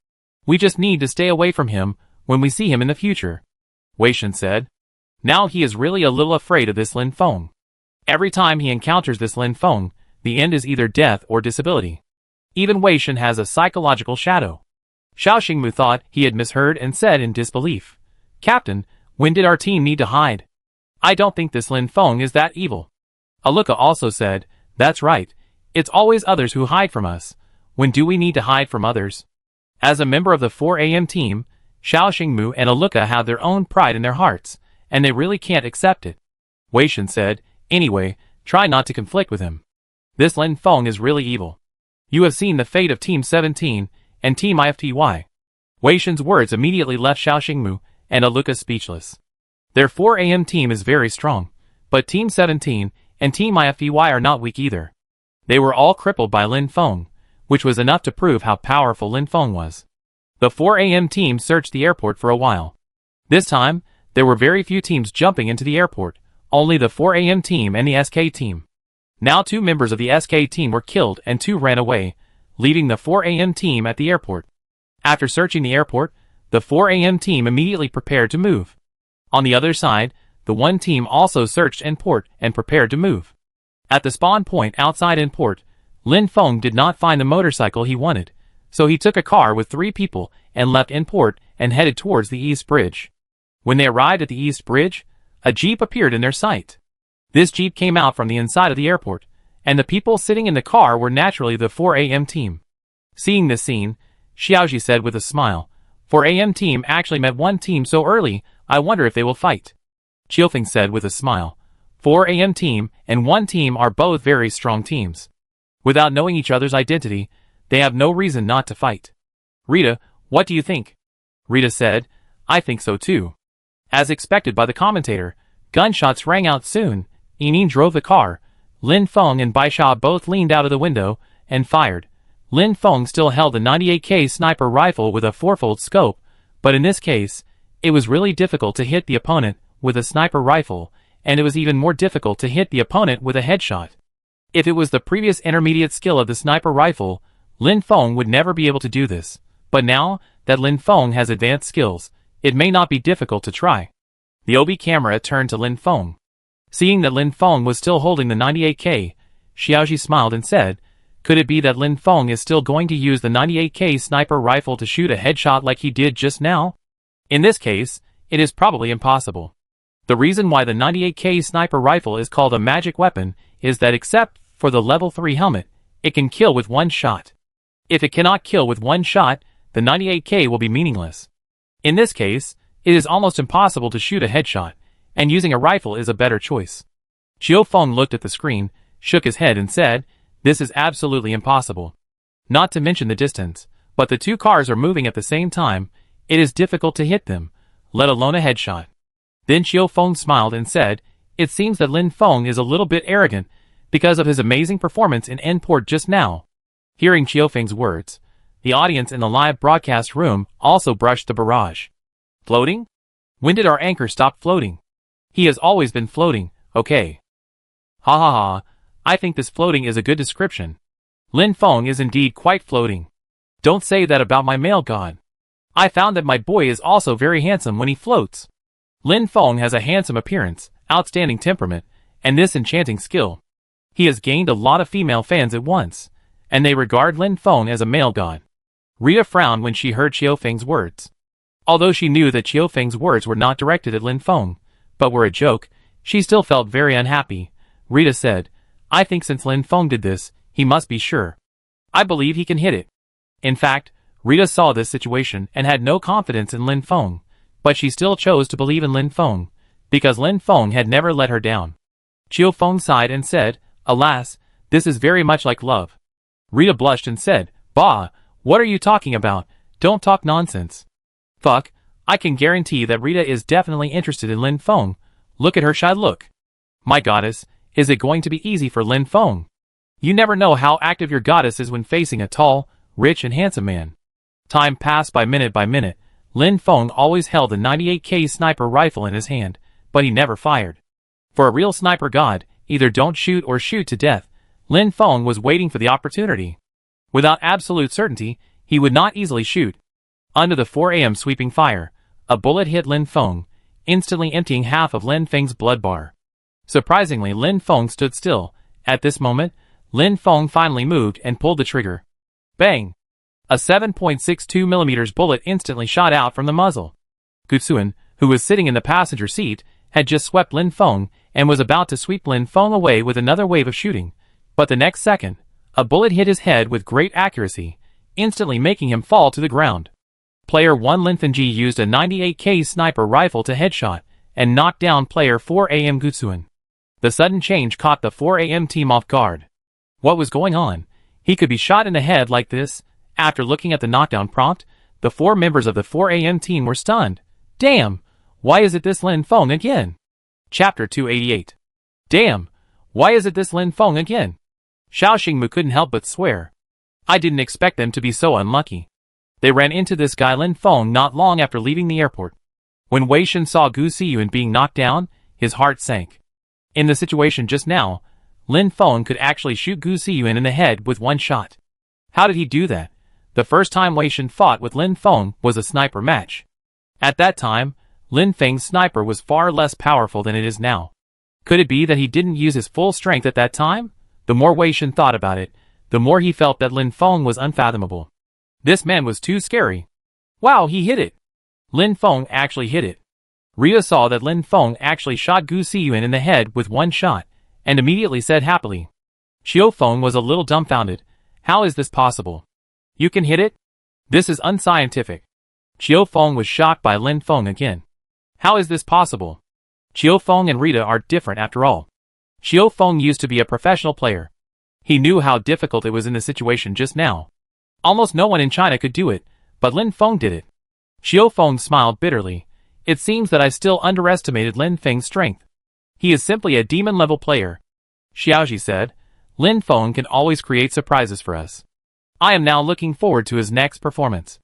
We just need to stay away from him when we see him in the future, Wei Shen said. Now he is really a little afraid of this Lin Feng. Every time he encounters this Lin Feng, the end is either death or disability. Even Wei Shen has a psychological shadow. Xiao Xingmu thought he had misheard and said in disbelief, Captain, when did our team need to hide? I don't think this Lin Feng is that evil. Aluka also said, That's right, it's always others who hide from us. When do we need to hide from others? As a member of the 4AM team, Xiao Xingmu and Aluka have their own pride in their hearts, and they really can't accept it. Wei Shen said, Anyway, try not to conflict with him. This Lin Feng is really evil. You have seen the fate of Team 17 and Team IFTY. Wei Shen's words immediately left Xiao Xingmu and Aluka speechless. Their 4AM team is very strong, but Team 17 and Team IFTY are not weak either. They were all crippled by Lin Feng, which was enough to prove how powerful Lin Feng was. The 4AM team searched the airport for a while. This time, there were very few teams jumping into the airport, only the 4AM team and the SK team. Now two members of the SK team were killed and two ran away, leaving the 4AM team at the airport. After searching the airport, the 4AM team immediately prepared to move. On the other side, the one team also searched in port and prepared to move. At the spawn point outside in port, Lin Feng did not find the motorcycle he wanted, so he took a car with 3 people and left in port and headed towards the East Bridge. When they arrived at the East Bridge, a jeep appeared in their sight. This jeep came out from the inside of the airport, and the people sitting in the car were naturally the 4AM team. Seeing this scene, Xiaoji said with a smile, 4AM team actually met one team so early, I wonder if they will fight. Qiufeng said with a smile, 4AM team and one team are both very strong teams. Without knowing each other's identity, they have no reason not to fight. Rita, what do you think? Rita said, I think so too. As expected by the commentator, gunshots rang out soon. Yining drove the car. Lin Feng and Baisha both leaned out of the window and fired. Lin Feng still held the 98K sniper rifle with a fourfold scope, but in this case, it was really difficult to hit the opponent with a sniper rifle, and it was even more difficult to hit the opponent with a headshot. If it was the previous intermediate skill of the sniper rifle, Lin Feng would never be able to do this, but now that Lin Feng has advanced skills, it may not be difficult to try. The OB camera turned to Lin Feng. Seeing that Lin Feng was still holding the 98K, Xiaoji smiled and said, could it be that Lin Feng is still going to use the 98K sniper rifle to shoot a headshot like he did just now? In this case, it is probably impossible. The reason why the 98K sniper rifle is called a magic weapon is that except for the level 3 helmet, it can kill with one shot. If it cannot kill with one shot, the 98K will be meaningless. In this case, it is almost impossible to shoot a headshot, and using a rifle is a better choice. Xiao Feng looked at the screen, shook his head and said, this is absolutely impossible. Not to mention the distance, but the two cars are moving at the same time, it is difficult to hit them, let alone a headshot. Then Xiao Feng smiled and said, it seems that Lin Feng is a little bit arrogant because of his amazing performance in N-Port just now. Hearing Xiao Feng's words, the audience in the live broadcast room also brushed the barrage. Floating? When did our anchor stop floating? He has always been floating, okay. Ha ha ha, I think this floating is a good description. Lin Feng is indeed quite floating. Don't say that about my male god. I found that my boy is also very handsome when he floats. Lin Feng has a handsome appearance, outstanding temperament, and this enchanting skill. He has gained a lot of female fans at once, and they regard Lin Feng as a male god. Rita frowned when she heard Xiao Feng's words. Although she knew that Xiao Feng's words were not directed at Lin Feng, but were a joke, she still felt very unhappy. Rita said, I think since Lin Feng did this, he must be sure. I believe he can hit it. In fact, Rita saw this situation and had no confidence in Lin Feng, but she still chose to believe in Lin Feng, because Lin Feng had never let her down. Xiao Feng sighed and said, alas, this is very much like love. Rita blushed and said, bah, what are you talking about? Don't talk nonsense. Fuck, I can guarantee that Rita is definitely interested in Lin Feng. Look at her shy look. My goddess, is it going to be easy for Lin Feng? You never know how active your goddess is when facing a tall, rich and handsome man. Time passed by minute, Lin Feng always held the 98K sniper rifle in his hand, but he never fired. For a real sniper god, either don't shoot or shoot to death. Lin Feng was waiting for the opportunity. Without absolute certainty, he would not easily shoot. Under the 4 a.m. sweeping fire, a bullet hit Lin Feng, instantly emptying half of Lin Feng's blood bar. Surprisingly, Lin Feng stood still. At this moment, Lin Feng finally moved and pulled the trigger. Bang! A 7.62mm bullet instantly shot out from the muzzle. Gutsuan, who was sitting in the passenger seat, had just swept Lin Feng and was about to sweep Lin Feng away with another wave of shooting. But the next second, a bullet hit his head with great accuracy, instantly making him fall to the ground. Player 1 Lin Fengji used a 98K sniper rifle to headshot and knocked down player 4 AM Gutsuan. The sudden change caught the 4 AM team off guard. What was going on? He could be shot in the head like this? After looking at the knockdown prompt, the 4 members of the 4 AM team were stunned. Damn! Why is it this Lin Feng again? Chapter 288. Damn! Why is it this Lin Feng again? Xiao Xingmu couldn't help but swear. I didn't expect them to be so unlucky. They ran into this guy Lin Feng not long after leaving the airport. When Wei Shen saw Gu Siyuan being knocked down, his heart sank. In the situation just now, Lin Feng could actually shoot Gu Siyuan in the head with one shot. How did he do that? The first time Wei Shen fought with Lin Feng was a sniper match. At that time, Lin Feng's sniper was far less powerful than it is now. Could it be that he didn't use his full strength at that time? The more Wei Shen thought about it, the more he felt that Lin Feng was unfathomable. This man was too scary. Wow, he hit it! Lin Feng actually hit it. Rita saw that Lin Feng actually shot Gu Siyuan in the head with one shot, and immediately said happily. Xiao Feng was a little dumbfounded. How is this possible? You can hit it? This is unscientific. Xiao Feng was shocked by Lin Feng again. How is this possible? Xiao Feng and Rita are different after all. Xiao Feng used to be a professional player. He knew how difficult it was in the situation just now. Almost no one in China could do it, but Lin Feng did it. Xiao Feng smiled bitterly. It seems that I still underestimated Lin Feng's strength. He is simply a demon-level player. Xiaoji said, Lin Feng can always create surprises for us. I am now looking forward to his next performance.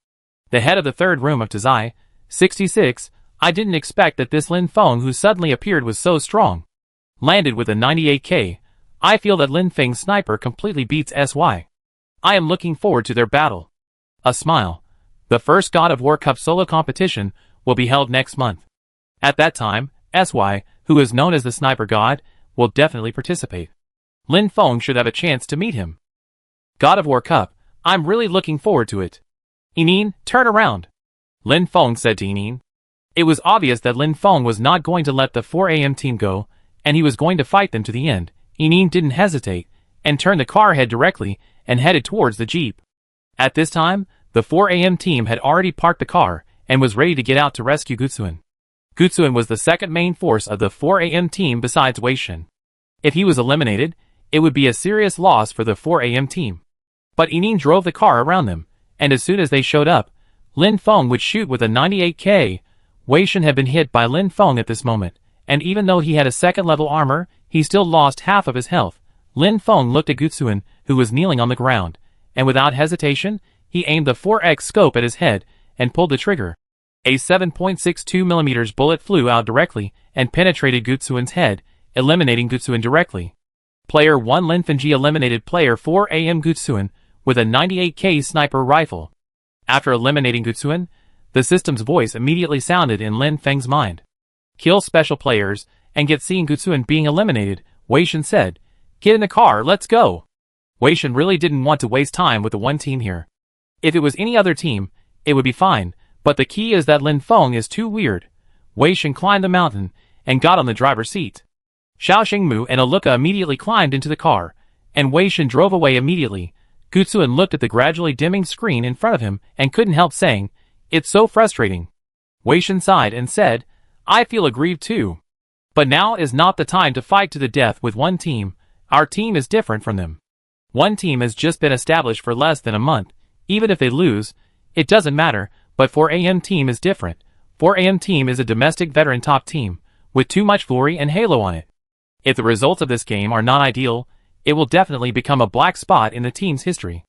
The head of the third room of Tazai, 66, I didn't expect that this Lin Feng who suddenly appeared was so strong. Landed with a 98k, I feel that Lin Feng's sniper completely beats SY. I am looking forward to their battle. A smile. The first God of War Cup solo competition will be held next month. At that time, SY, who is known as the Sniper God, will definitely participate. Lin Feng should have a chance to meet him. God of War Cup, I'm really looking forward to it. Inin, turn around. Lin Feng said to Inin. It was obvious that Lin Feng was not going to let the 4am team go, and he was going to fight them to the end. Inin didn't hesitate, and turned the car head directly, and headed towards the jeep. At this time, the 4am team had already parked the car, and was ready to get out to rescue Gutsuin. Gutsuin was the second main force of the 4am team besides Wei Shen. If he was eliminated, it would be a serious loss for the 4am team. But Inin drove the car around them, and as soon as they showed up, Lin Feng would shoot with a 98k. Wei Shen had been hit by Lin Feng at this moment, and even though he had a second-level armor, he still lost half of his health. Lin Feng looked at Gutsuin, who was kneeling on the ground, and without hesitation, he aimed the 4x scope at his head, and pulled the trigger. A 7.62mm bullet flew out directly, and penetrated Gutsuin's head, eliminating Gutsuin directly. Player 1 Lin Fengji eliminated player 4am Gutsuin, with a 98k sniper rifle. After eliminating Gutsuin, the system's voice immediately sounded in Lin Feng's mind. Kill special players, and get seeing Gutsuin being eliminated, Wei Shen said. Get in the car, let's go. Wei Shen really didn't want to waste time with the one team here. If it was any other team, it would be fine, but the key is that Lin Feng is too weird. Wei Shen climbed the mountain, and got on the driver's seat. Xiao Xingmu and Aluka immediately climbed into the car, and Wei Shen drove away immediately. Gutsuin looked at the gradually dimming screen in front of him, and couldn't help saying, it's so frustrating. Wei Shen sighed and said, I feel aggrieved too. But now is not the time to fight to the death with one team. Our team is different from them. One team has just been established for less than a month. Even if they lose, it doesn't matter, but 4am team is different. 4am team is a domestic veteran top team, with too much glory and halo on it. If the results of this game are not ideal, it will definitely become a black spot in the team's history.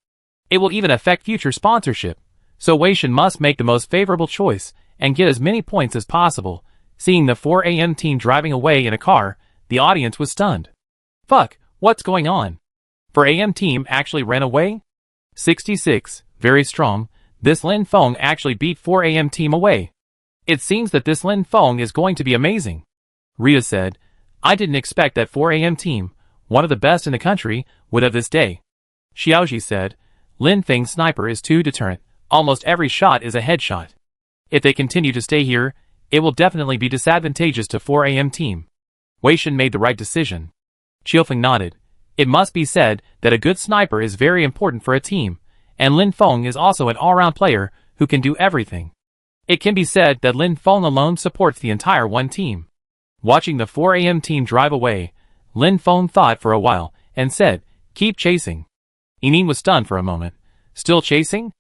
It will even affect future sponsorship, so Wei Shen must make the most favorable choice, and get as many points as possible. Seeing the 4am team driving away in a car, the audience was stunned. Fuck, what's going on? 4am team actually ran away? 66, very strong, this Lin Feng actually beat 4am team away. It seems that this Lin Feng is going to be amazing. Rita said, I didn't expect that 4am team, one of the best in the country, would have this day. Xiaoji said, Lin Feng's sniper is too deterrent, almost every shot is a headshot. If they continue to stay here, it will definitely be disadvantageous to 4am team. Wei Shen made the right decision. Qiufeng nodded. It must be said that a good sniper is very important for a team, and Lin Feng is also an all-round player who can do everything. It can be said that Lin Feng alone supports the entire one team. Watching the 4am team drive away, Lin Feng thought for a while, and said, keep chasing. Inin was stunned for a moment. Still chasing?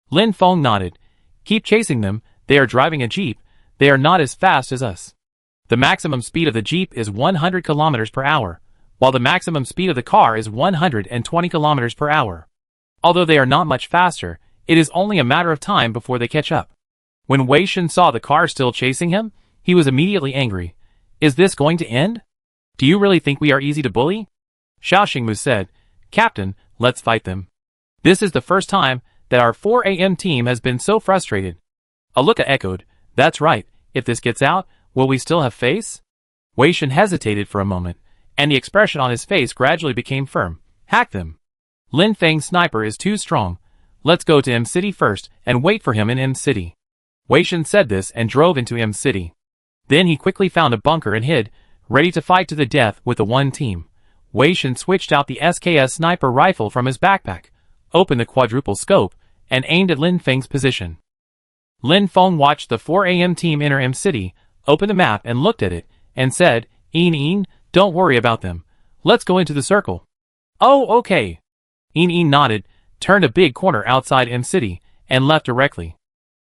Lin Feng nodded. Keep chasing them, they are driving a jeep, they are not as fast as us. The maximum speed of the jeep is 100 km per hour, while the maximum speed of the car is 120 km per hour. Although they are not much faster, it is only a matter of time before they catch up. When Wei Shen saw the car still chasing him, he was immediately angry. Is this going to end? Do you really think we are easy to bully? Xiao Xingmu said, Captain, let's fight them. This is the first time that our 4am team has been so frustrated. Aluka echoed, that's right, if this gets out, will we still have face? Wei Shen hesitated for a moment, and the expression on his face gradually became firm. Hack them. Lin Feng's sniper is too strong. Let's go to M City first and wait for him in M City. Wei Shen said this and drove into M City. Then he quickly found a bunker and hid, ready to fight to the death with the one team. Wei Shen switched out the SKS sniper rifle from his backpack, opened the quadruple scope, and aimed at Lin Feng's position. Lin Feng watched the 4am team enter M City, opened the map and looked at it, and said, Yin, don't worry about them. Let's go into the circle. Oh, okay. Yin nodded, turned a big corner outside M City, and left directly.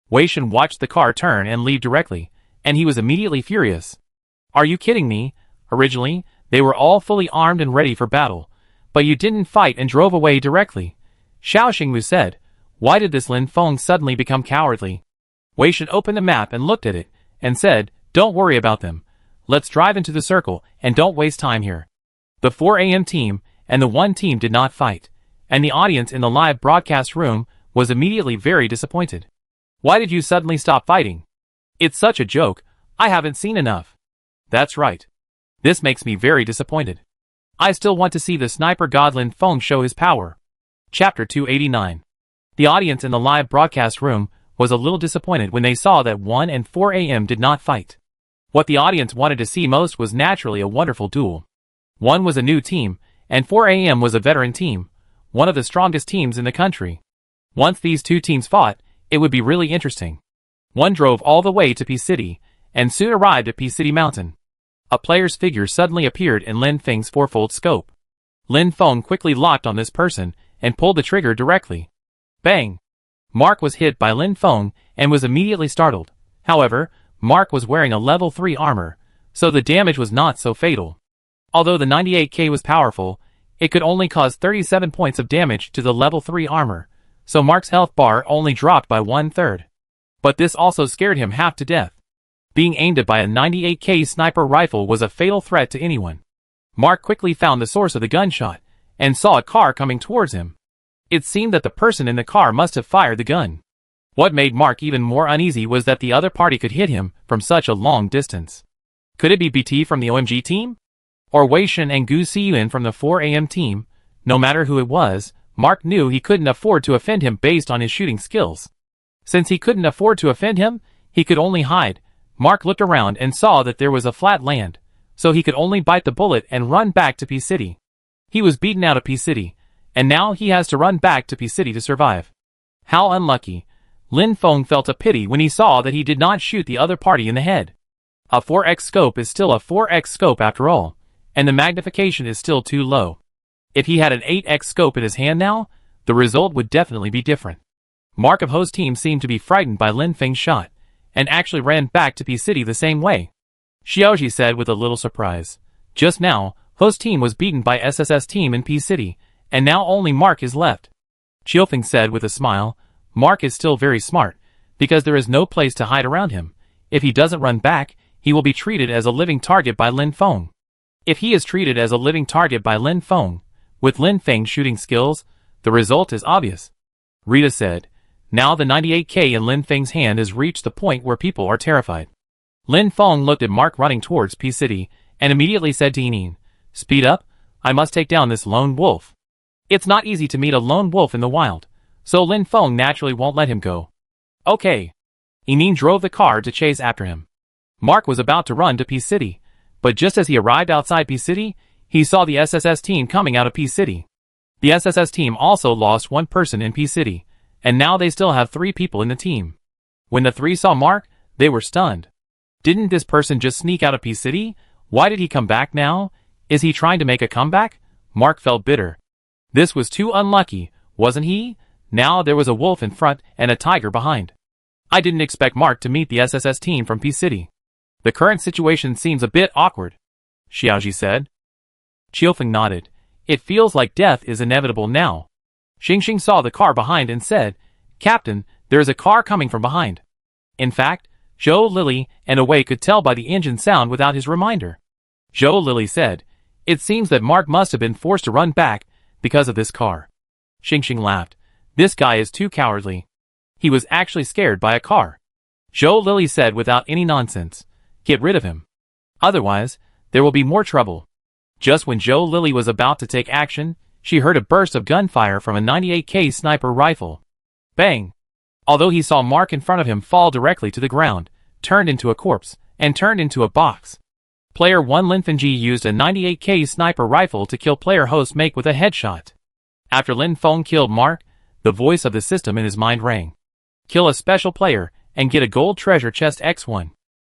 Wei Shen watched the car turn and leave directly, and he was immediately furious. Are you kidding me? Originally, they were all fully armed and ready for battle, but you didn't fight and drove away directly. Xiao Xingmu said, why did this Lin Feng suddenly become cowardly? Wei Shen opened the map and looked at it, and said, don't worry about them. Let's drive into the circle, and don't waste time here. The 4 AM team and the 1 team did not fight, and the audience in the live broadcast room was immediately very disappointed. Why did you suddenly stop fighting? It's such a joke, I haven't seen enough. That's right. This makes me very disappointed. I still want to see the sniper god Lin Feng show his power. Chapter 289. The audience in the live broadcast room was a little disappointed when they saw that 1 and 4 AM did not fight. What the audience wanted to see most was naturally a wonderful duel. 1 was a new team, and 4 AM was a veteran team, one of the strongest teams in the country. Once these 2 teams fought, it would be really interesting. 1 drove all the way to P City, and soon arrived at P City Mountain. A player's figure suddenly appeared in Lin Feng's 4-fold scope. Lin Feng quickly locked on this person, and pulled the trigger directly. Bang! Mark was hit by Lin Feng, and was immediately startled. However, Mark was wearing a level 3 armor, so the damage was not so fatal. Although the 98K was powerful, it could only cause 37 points of damage to the level 3 armor, so Mark's health bar only dropped by 1/3. But this also scared him half to death. Being aimed at by a 98K sniper rifle was a fatal threat to anyone. Mark quickly found the source of the gunshot, and saw a car coming towards him. It seemed that the person in the car must have fired the gun. What made Mark even more uneasy was that the other party could hit him from such a long distance. Could it be BT from the OMG team? Or Wei Shen and Gu Xiyuan from the 4 AM team? No matter who it was, Mark knew he couldn't afford to offend him based on his shooting skills. Since he couldn't afford to offend him, he could only hide. Mark looked around and saw that there was a flat land, so he could only bite the bullet and run back to P City. He was beaten out of P City, and now he has to run back to P City to survive. How unlucky. Lin Feng felt a pity when he saw that he did not shoot the other party in the head. A 4x scope is still a 4x scope after all, and the magnification is still too low. If he had an 8x scope in his hand now, the result would definitely be different. Mark of Ho's team seemed to be frightened by Lin Feng's shot, and actually ran back to P City the same way. Xiaoji said with a little surprise. Just now, Ho's team was beaten by SSS team in P City, and now only Mark is left. Qiufeng said with a smile, Mark is still very smart, because there is no place to hide around him. If he doesn't run back, he will be treated as a living target by Lin Feng. If he is treated as a living target by Lin Feng, with Lin Feng's shooting skills, the result is obvious. Rita said, now the 98K in Lin Feng's hand has reached the point where people are terrified. Lin Feng looked at Mark running towards P City, and immediately said to Yinin, speed up, I must take down this lone wolf. It's not easy to meet a lone wolf in the wild, so Lin Feng naturally won't let him go. Okay. Yinin drove the car to chase after him. Mark was about to run to P City, but just as he arrived outside P City, he saw the SSS team coming out of P City. The SSS team also lost 1 person in P City, and now they still have 3 people in the team. When the 3 saw Mark, they were stunned. Didn't this person just sneak out of P City? Why did he come back now? Is he trying to make a comeback? Mark felt bitter. This was too unlucky, wasn't he? Now there was a wolf in front and a tiger behind. I didn't expect Mark to meet the SSS team from P City. The current situation seems a bit awkward, Xiaoji said. Qiufeng nodded. It feels like death is inevitable now. Xingxing saw the car behind and said, Captain, there is a car coming from behind. In fact, Zhou Lily and Wei could tell by the engine sound without his reminder. Zhou Lily said, it seems that Mark must have been forced to run back because of this car. Xingxing laughed. This guy is too cowardly. He was actually scared by a car. Zhou Lily said without any nonsense, get rid of him. Otherwise, there will be more trouble. Just when Zhou Lily was about to take action, she heard a burst of gunfire from a 98K sniper rifle. Bang! Although he saw Mark in front of him fall directly to the ground, turned into a corpse, and turned into a box. Player 1 Lin Fengji used a 98K sniper rifle to kill player host Make with a headshot. After Lin Feng killed Mark, the voice of the system in his mind rang. Kill a special player, and get a gold treasure chest X1.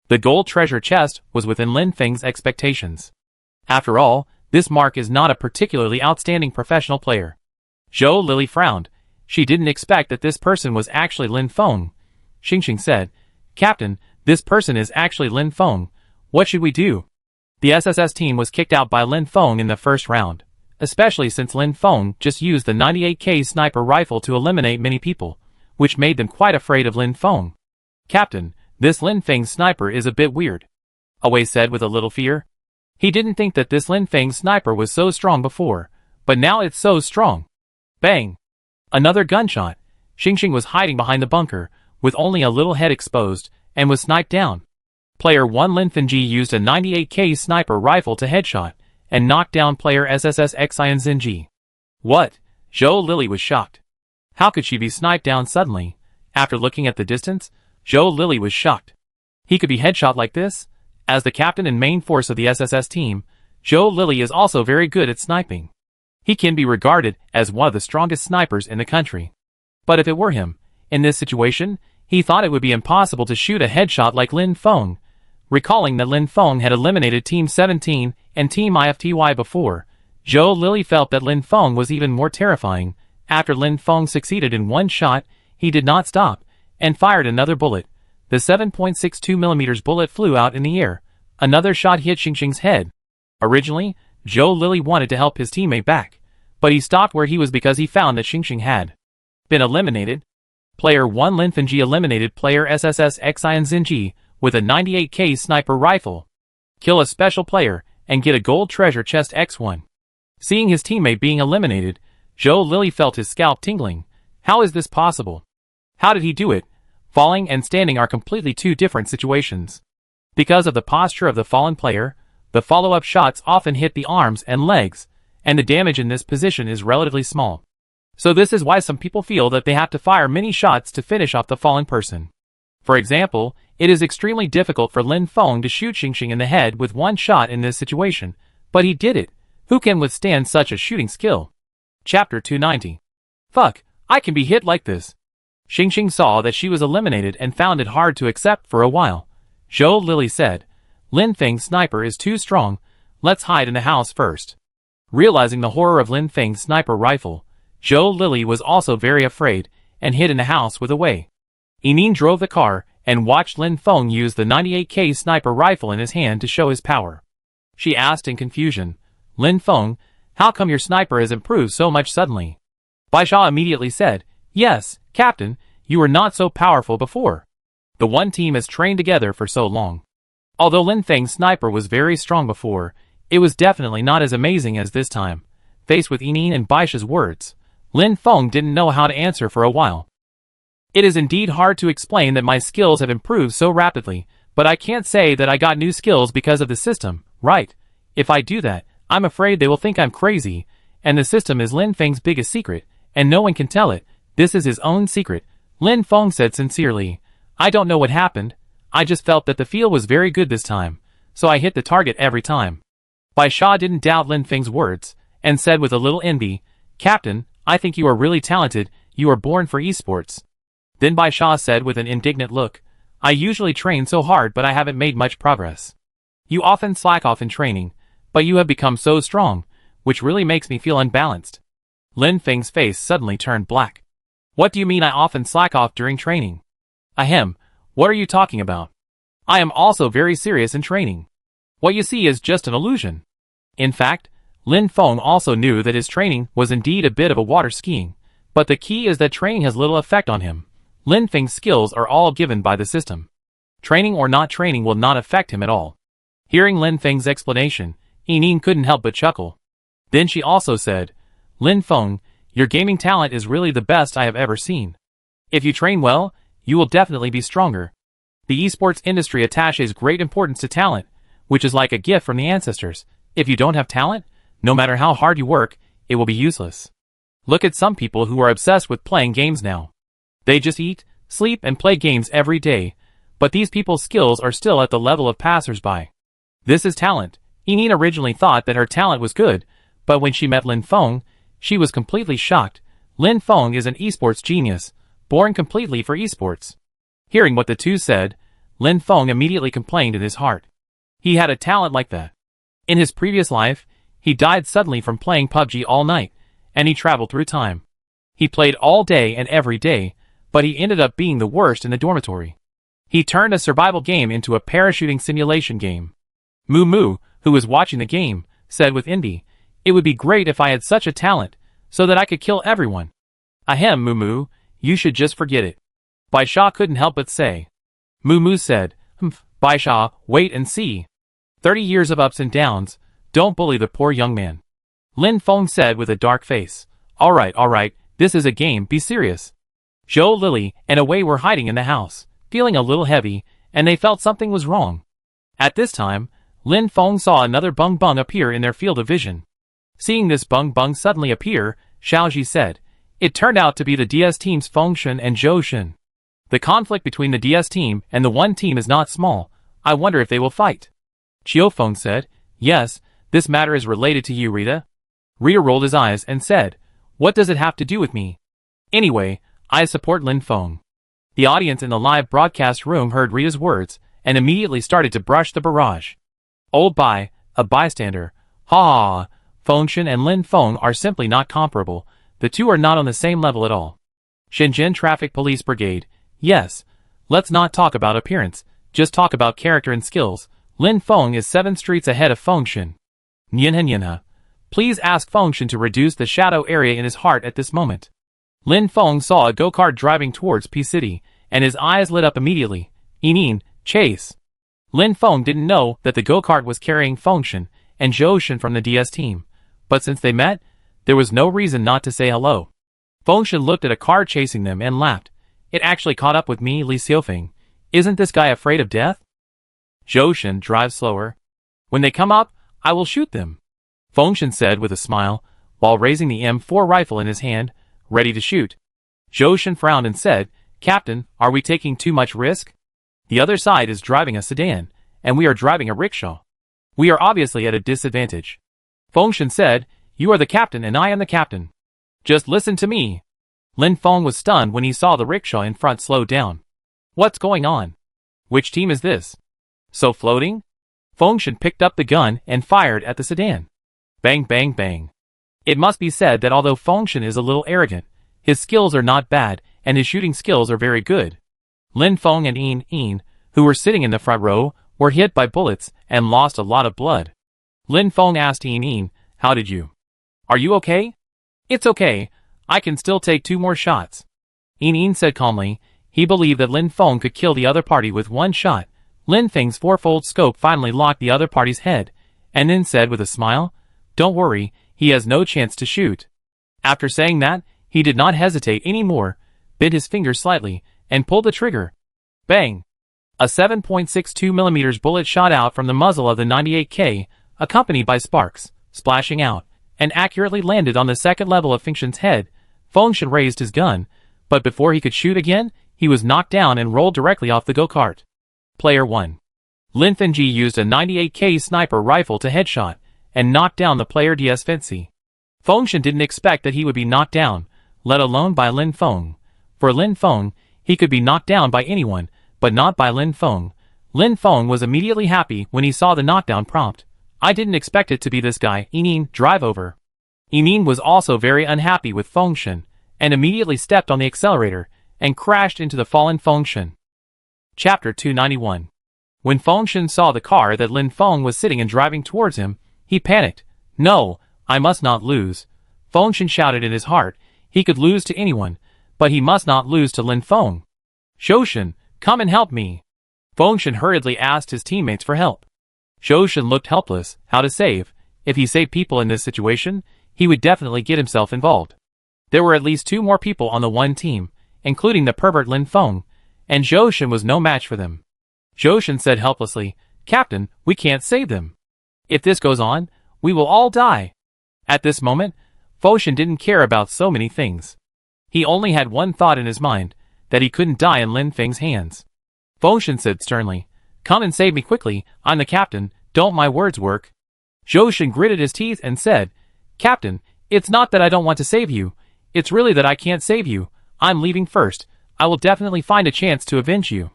The gold treasure chest was within Lin Feng's expectations. After all, this Mark is not a particularly outstanding professional player. Zhou Lily frowned, She didn't expect that this person was actually Lin Feng. Xingxing said, "Captain, this person is actually Lin Feng. What should we do?" The SSS team was kicked out by Lin Feng in the first round, especially since Lin Feng just used the 98K sniper rifle to eliminate many people, which made them quite afraid of Lin Feng. "Captain, this Lin Feng sniper is a bit weird," Awei said with a little fear. He didn't think that this Lin Feng sniper was so strong before, but now it's so strong. Bang! Another gunshot. Xingxing was hiding behind the bunker, with only a little head exposed, and was sniped down. Player 1 Lin Fengji used a 98K sniper rifle to headshot, and knocked down player SSS Xian Zinji. What? Zhou Lily was shocked. How could she be sniped down suddenly? After looking at the distance, Zhou Lily was shocked. He could be headshot like this? As the captain and main force of the SSS team, Zhou Lily is also very good at sniping. He can be regarded as one of the strongest snipers in the country. But if it were him, in this situation, he thought it would be impossible to shoot a headshot like Lin Feng. Recalling that Lin Feng had eliminated Team 17 and Team IFTY before, Zhou Lily felt that Lin Feng was even more terrifying. After Lin Feng succeeded in one shot, he did not stop, and fired another bullet. The 7.62mm bullet flew out in the air. Another shot hit Xingxing's head. Originally, Zhou Lily wanted to help his teammate back, but he stopped where he was because he found that Xingxing had been eliminated. Player 1 Lin Fengji eliminated player SSS Xian Zinji with a 98K sniper rifle. Kill a special player and get a gold treasure chest X1. Seeing his teammate being eliminated, Zhou Lily felt his scalp tingling. How is this possible? How did he do it? Falling and standing are completely two different situations. Because of the posture of the fallen player, the follow-up shots often hit the arms and legs, and the damage in this position is relatively small. So this is why some people feel that they have to fire many shots to finish off the fallen person. For example, it is extremely difficult for Lin Feng to shoot Xingxing in the head with one shot in this situation, but he did it. Who can withstand such a shooting skill? Chapter 290. Fuck, I can be hit like this. Xingxing saw that she was eliminated and found it hard to accept for a while. Zhou Lily said, "Lin Feng's sniper is too strong, let's hide in the house first." Realizing the horror of Lin Feng's sniper rifle, Zhou Lily was also very afraid, and hid in the house with Awei. Yining drove the car, and watched Lin Feng use the 98K sniper rifle in his hand to show his power. She asked in confusion, "Lin Feng, how come your sniper has improved so much suddenly?" Baisha immediately said, "Yes, Captain, you were not so powerful before. The one team has trained together for so long. Although Lin Feng's sniper was very strong before, it was definitely not as amazing as this time." Faced with Yining and Baisha's words, Lin Feng didn't know how to answer for a while. "It is indeed hard to explain that my skills have improved so rapidly, but I can't say that I got new skills because of the system, right? If I do that, I'm afraid they will think I'm crazy, and the system is Lin Feng's biggest secret, and no one can tell it. This is his own secret," Lin Feng said sincerely. "I don't know what happened. I just felt that the feel was very good this time, so I hit the target every time." Baisha didn't doubt Lin Feng's words, and said with a little envy, "Captain, I think you are really talented, you are born for esports." Then Baisha said with an indignant look, "I usually train so hard but I haven't made much progress. You often slack off in training, but you have become so strong, which really makes me feel unbalanced." Lin Feng's face suddenly turned black. "What do you mean I often slack off during training?" "Ahem, what are you talking about? I am also very serious in training. What you see is just an illusion." In fact, Lin Feng also knew that his training was indeed a bit of a water skiing, but the key is that training has little effect on him. Lin Feng's skills are all given by the system. Training or not training will not affect him at all. Hearing Lin Feng's explanation, Yining couldn't help but chuckle. Then she also said, "Lin Feng, your gaming talent is really the best I have ever seen. If you train well, you will definitely be stronger. The esports industry attaches great importance to talent, which is like a gift from the ancestors. If you don't have talent, no matter how hard you work, it will be useless. Look at some people who are obsessed with playing games now. They just eat, sleep and play games every day, but these people's skills are still at the level of passers-by. This is talent." Yining originally thought that her talent was good, but when she met Lin Feng, she was completely shocked. Lin Feng is an esports genius, born completely for esports. Hearing what the two said, Lin Feng immediately complained in his heart. He had a talent like that. In his previous life, he died suddenly from playing PUBG all night, and he traveled through time. He played all day and every day, but he ended up being the worst in the dormitory. He turned a survival game into a parachuting simulation game. Moo Moo, who was watching the game, said with envy, "It would be great if I had such a talent, so that I could kill everyone." "Ahem, Moo Moo, you should just forget it." Baisha couldn't help but say. Moo Moo said, "Humph, Baisha, wait and see. 30 years of ups and downs, don't bully the poor young man." Lin Feng said with a dark face, all right, this is a game, be serious." Zhou, Lily, and Away were hiding in the house, feeling a little heavy, and they felt something was wrong. At this time, Lin Feng saw another Bung Bung appear in their field of vision. Seeing this Bung Bung suddenly appear, Xiaoji said, "It turned out to be the DS team's Fengshen and Zhou Shen. The conflict between the DS team and the one team is not small. I wonder if they will fight." Qiufeng said, "Yes, this matter is related to you, Rita." Rita rolled his eyes and said, "What does it have to do with me? Anyway, I support Lin Feng." The audience in the live broadcast room heard Rita's words and immediately started to brush the barrage. Old Bai, a bystander, "Ha! Fengshen and Lin Feng are simply not comparable. The two are not on the same level at all." Shenzhen Traffic Police Brigade, "Yes, let's not talk about appearance, just talk about character and skills. Lin Feng is 7 streets ahead of Fengshen." Nyanha, please ask Fengshen to reduce the shadow area in his heart at this moment. Lin Feng saw a go-kart driving towards P-City, and his eyes lit up immediately. Inin, chase. Lin Feng didn't know that the go-kart was carrying Fengshen and Zhou Shen from the DS team, but since they met, there was no reason not to say hello. Fengshen looked at a car chasing them and laughed. "It actually caught up with me, Li Xiufeng. Isn't this guy afraid of death?" Zhou Shen, drive slower. "When they come up, I will shoot them," Fengshen said with a smile, while raising the M4 rifle in his hand, ready to shoot. Zhou Shen frowned and said, "Captain, are we taking too much risk? The other side is driving a sedan, and we are driving a rickshaw. We are obviously at a disadvantage." Fengshen said, "You are the captain and I am the captain. Just listen to me." Lin Feng was stunned when he saw the rickshaw in front slow down. "What's going on? Which team is this? So floating?" Fengshen picked up the gun and fired at the sedan. Bang bang bang. It must be said that although Fengshen is a little arrogant, his skills are not bad and his shooting skills are very good. Lin Feng and Yin, who were sitting in the front row, were hit by bullets and lost a lot of blood. Lin Feng asked Yin, "How did you? Are you okay?" "It's okay. I can still take 2 more shots." Yin said calmly. He believed that Lin Feng could kill the other party with 1 shot. Lin Feng's 4-fold scope finally locked the other party's head, and then said with a smile, "Don't worry, he has no chance to shoot." After saying that, he did not hesitate anymore, bent his fingers slightly, and pulled the trigger. Bang! A 7.62mm bullet shot out from the muzzle of the 98K, accompanied by sparks, splashing out, and accurately landed on the second level of Fengshen's head. Fengshen raised his gun, but before he could shoot again, he was knocked down and rolled directly off the go-kart. Player 1. Lin Fengji used a 98K sniper rifle to headshot, and knocked down the player DS Fancy. Fengshen didn't expect that he would be knocked down, let alone by Lin Feng. For Lin Feng, he could be knocked down by anyone, but not by Lin Feng. Lin Feng was immediately happy when he saw the knockdown prompt. "I didn't expect it to be this guy, Inin, drive over." Inin was also very unhappy with Fengshen, and immediately stepped on the accelerator, and crashed into the fallen Fengshen. Chapter 291. When Fengshen saw the car that Lin Feng was sitting in driving towards him, he panicked. "No, I must not lose." Fengshen shouted in his heart. He could lose to anyone, but he must not lose to Lin Feng. "Zhou Shen, come and help me." Fengshen hurriedly asked his teammates for help. Zhou Shen looked helpless. How to save? If he saved people in this situation, he would definitely get himself involved. There were at least 2 more people on the one team, including the pervert Lin Feng, and Zhou Shen was no match for them. Zhou Shen said helplessly, "Captain, we can't save them. If this goes on, we will all die." At this moment, Fengshen didn't care about so many things. He only had one thought in his mind, that he couldn't die in Lin Feng's hands. Fengshen said sternly, "Come and save me quickly, I'm the captain, don't my words work?" Zhou Shen gritted his teeth and said, "Captain, it's not that I don't want to save you, it's really that I can't save you. I'm leaving first. I will definitely find a chance to avenge you."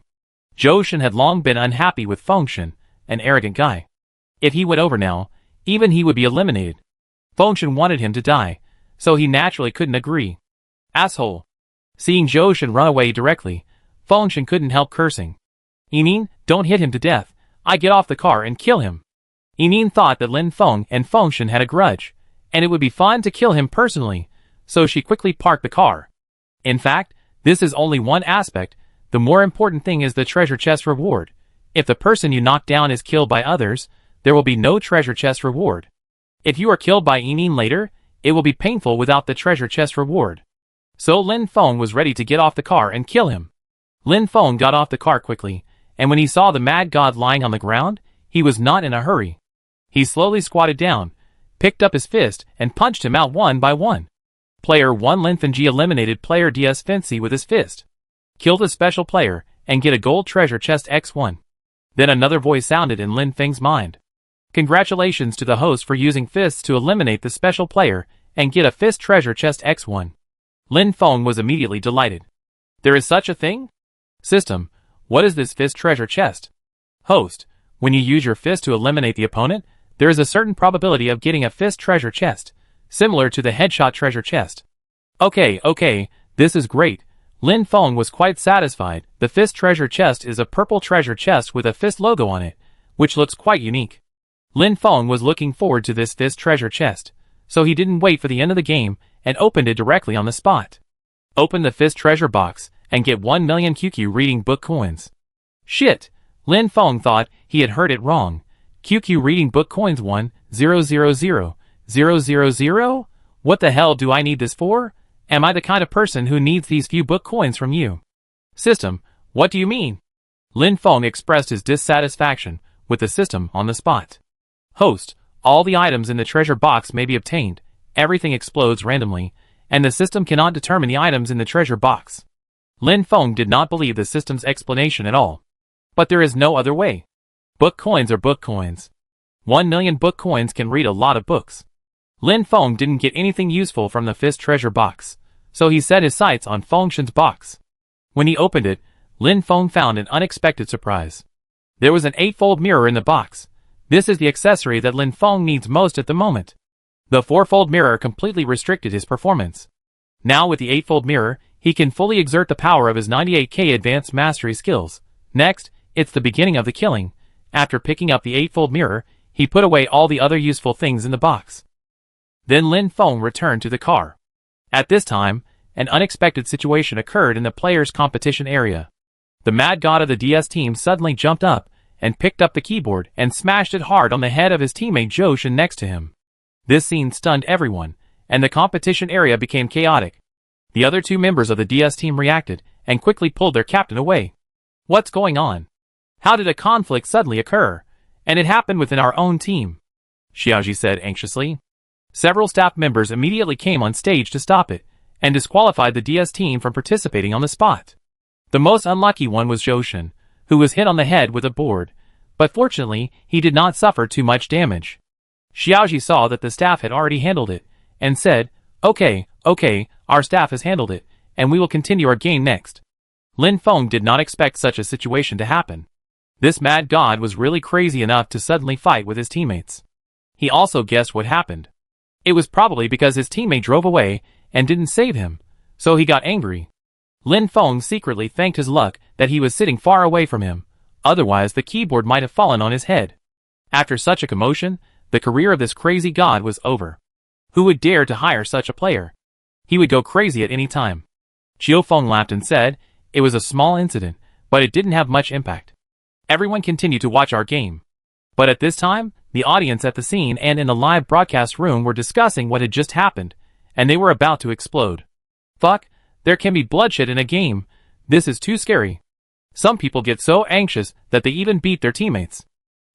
Zhou Shen had long been unhappy with Fengshen, an arrogant guy. If he went over now, even he would be eliminated. Fengshen wanted him to die, so he naturally couldn't agree. Asshole. Seeing Zhou run away directly, Fengshen couldn't help cursing. Yining, don't hit him to death. I get off the car and kill him. Yining thought that Lin Feng and Fengshen had a grudge, and it would be fun to kill him personally, so she quickly parked the car. In fact, this is only one aspect. The more important thing is the treasure chest reward. If the person you knock down is killed by others, there will be no treasure chest reward. If you are killed by Yining later, it will be painful without the treasure chest reward. So Lin Feng was ready to get off the car and kill him. Lin Feng got off the car quickly, and when he saw the mad god lying on the ground, he was not in a hurry. He slowly squatted down, picked up his fist, and punched him out one by one. Player 1 Lin Fengji eliminated player DS Fancy with his fist. Killed a special player, and get a gold treasure chest X1. Then another voice sounded in Lin Feng's mind. Congratulations to the host for using fists to eliminate the special player, and get a fist treasure chest X1. Lin Feng was immediately delighted. There is such a thing? System, what is this fist treasure chest? Host, when you use your fist to eliminate the opponent, there is a certain probability of getting a fist treasure chest, similar to the headshot treasure chest. Okay, this is great. Lin Feng was quite satisfied. The fist treasure chest is a purple treasure chest with a fist logo on it, which looks quite unique. Lin Feng was looking forward to this fist treasure chest, so he didn't wait for the end of the game and opened it directly on the spot. Open the fist treasure box and get 1 million QQ reading book coins. Shit! Lin Feng thought he had heard it wrong. QQ reading book coins 1,000,000? What the hell do I need this for? Am I the kind of person who needs these few book coins from you? System, what do you mean? Lin Feng expressed his dissatisfaction with the system on the spot. Host, all the items in the treasure box may be obtained, everything explodes randomly, and the system cannot determine the items in the treasure box. Lin Feng did not believe the system's explanation at all. But there is no other way. Book coins are book coins. 1 million book coins can read a lot of books. Lin Feng didn't get anything useful from the fist treasure box, so he set his sights on Fengshen's box. When he opened it, Lin Feng found an unexpected surprise. There was an 8-fold mirror in the box. This is the accessory that Lin Feng needs most at the moment. The 4-fold mirror completely restricted his performance. Now with the 8-fold mirror, he can fully exert the power of his 98K advanced mastery skills. Next, it's the beginning of the killing. After picking up the 8-fold mirror, he put away all the other useful things in the box. Then Lin Feng returned to the car. At this time, an unexpected situation occurred in the players' competition area. The mad god of the DS team suddenly jumped up and picked up the keyboard and smashed it hard on the head of his teammate Zhou next to him. This scene stunned everyone, and the competition area became chaotic. The other two members of the DS team reacted and quickly pulled their captain away. What's going on? How did a conflict suddenly occur? And it happened within our own team, Xiaoji said anxiously. Several staff members immediately came on stage to stop it, and disqualified the DS team from participating on the spot. The most unlucky one was Zhou, who was hit on the head with a board, but fortunately he did not suffer too much damage. Xiaoji saw that the staff had already handled it, and said, Okay, our staff has handled it, and we will continue our game next. Lin Feng did not expect such a situation to happen. This mad god was really crazy enough to suddenly fight with his teammates. He also guessed what happened. It was probably because his teammate drove away and didn't save him, so he got angry. Lin Feng secretly thanked his luck that he was sitting far away from him, otherwise the keyboard might have fallen on his head. After such a commotion, the career of this crazy god was over. Who would dare to hire such a player? He would go crazy at any time. Chiu Feng laughed and said, it was a small incident, but it didn't have much impact. Everyone continued to watch our game. But at this time, the audience at the scene and in the live broadcast room were discussing what had just happened, and they were about to explode. Fuck, there can be bloodshed in a game. This is too scary. Some people get so anxious that they even beat their teammates.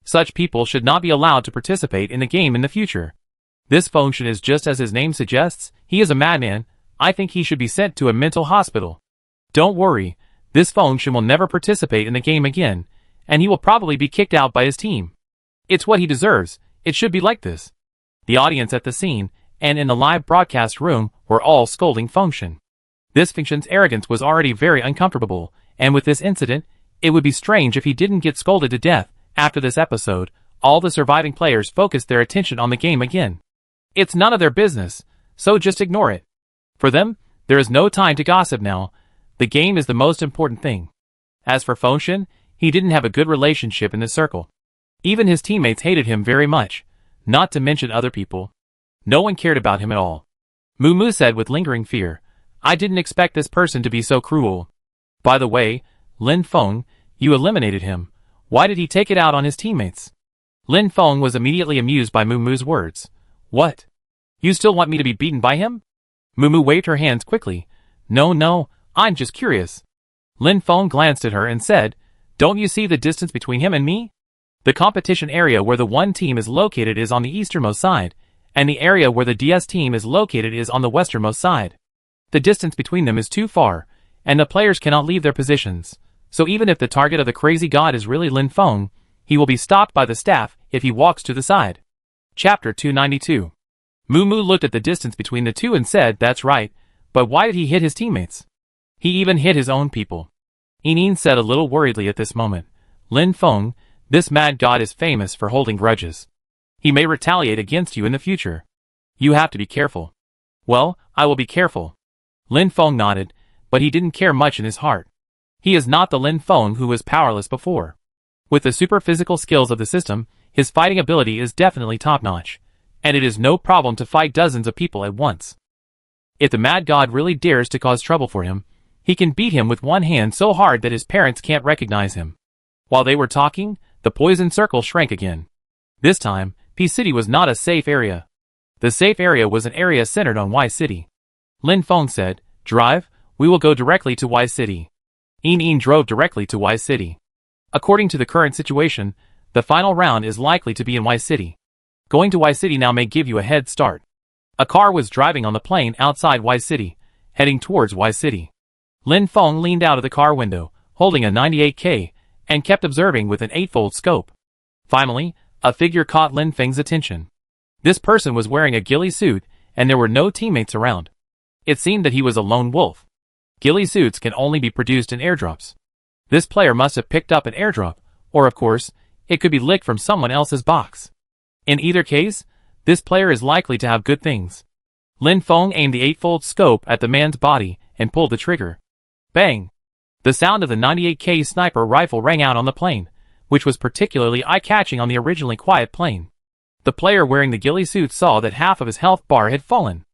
Such people should not be allowed to participate in the game in the future. This Fengshen is just as his name suggests, he is a madman. I think he should be sent to a mental hospital. Don't worry, this Fengshen will never participate in the game again, and he will probably be kicked out by his team. It's what he deserves. It should be like this. The audience at the scene and in the live broadcast room were all scolding Fengshen. This Fengshen's arrogance was already very uncomfortable, and with this incident, it would be strange if he didn't get scolded to death. After this episode, all the surviving players focused their attention on the game again. It's none of their business, so just ignore it. For them, There is no time to gossip now. The game is the most important thing. As for Fengshen, he didn't have a good relationship in the circle. Even his teammates hated him very much, not to mention other people. No one cared about him at all. Mumu said with lingering fear, I didn't expect this person to be so cruel. By the way, Lin Feng, you eliminated him. Why did he take it out on his teammates? Lin Feng was immediately amused by Mumu's words. What? You still want me to be beaten by him? Mumu waved her hands quickly. No, I'm just curious. Lin Feng glanced at her and said, Don't you see the distance between him and me? The competition area where the one team is located is on the easternmost side, and the area where the DS team is located is on the westernmost side. The distance between them is too far, and the players cannot leave their positions, so even if the target of the crazy god is really Lin Feng, he will be stopped by the staff if he walks to the side. Chapter 292. Mumu looked at the distance between the two and said, That's right, but why did he hit his teammates? He even hit his own people. Yining said a little worriedly at this moment, Lin Feng, this mad god is famous for holding grudges. He may retaliate against you in the future. You have to be careful. Well, I will be careful. Lin Feng nodded, but he didn't care much in his heart. He is not the Lin Feng who was powerless before. With the super physical skills of the system, his fighting ability is definitely top-notch, and it is no problem to fight dozens of people at once. If the mad god really dares to cause trouble for him, he can beat him with one hand so hard that his parents can't recognize him. While they were talking, the poison circle shrank again. This time, P City was not a safe area. The safe area was an area centered on Y City. Lin Feng said, Drive, we will go directly to Y City. Yining drove directly to Y City. According to the current situation, the final round is likely to be in Y City. Going to Y City now may give you a head start. A car was driving on the plain outside Y City, heading towards Y City. Lin Feng leaned out of the car window, holding a 98K, and kept observing with an 8-fold scope. Finally, a figure caught Lin Feng's attention. This person was wearing a ghillie suit, and there were no teammates around. It seemed that he was a lone wolf. Ghillie suits can only be produced in airdrops. This player must have picked up an airdrop, or of course, it could be licked from someone else's box. In either case, this player is likely to have good things. Lin Feng aimed the 8-fold scope at the man's body and pulled the trigger. Bang! The sound of the 98K sniper rifle rang out on the plane, which was particularly eye-catching on the originally quiet plane. The player wearing the ghillie suit saw that half of his health bar had fallen.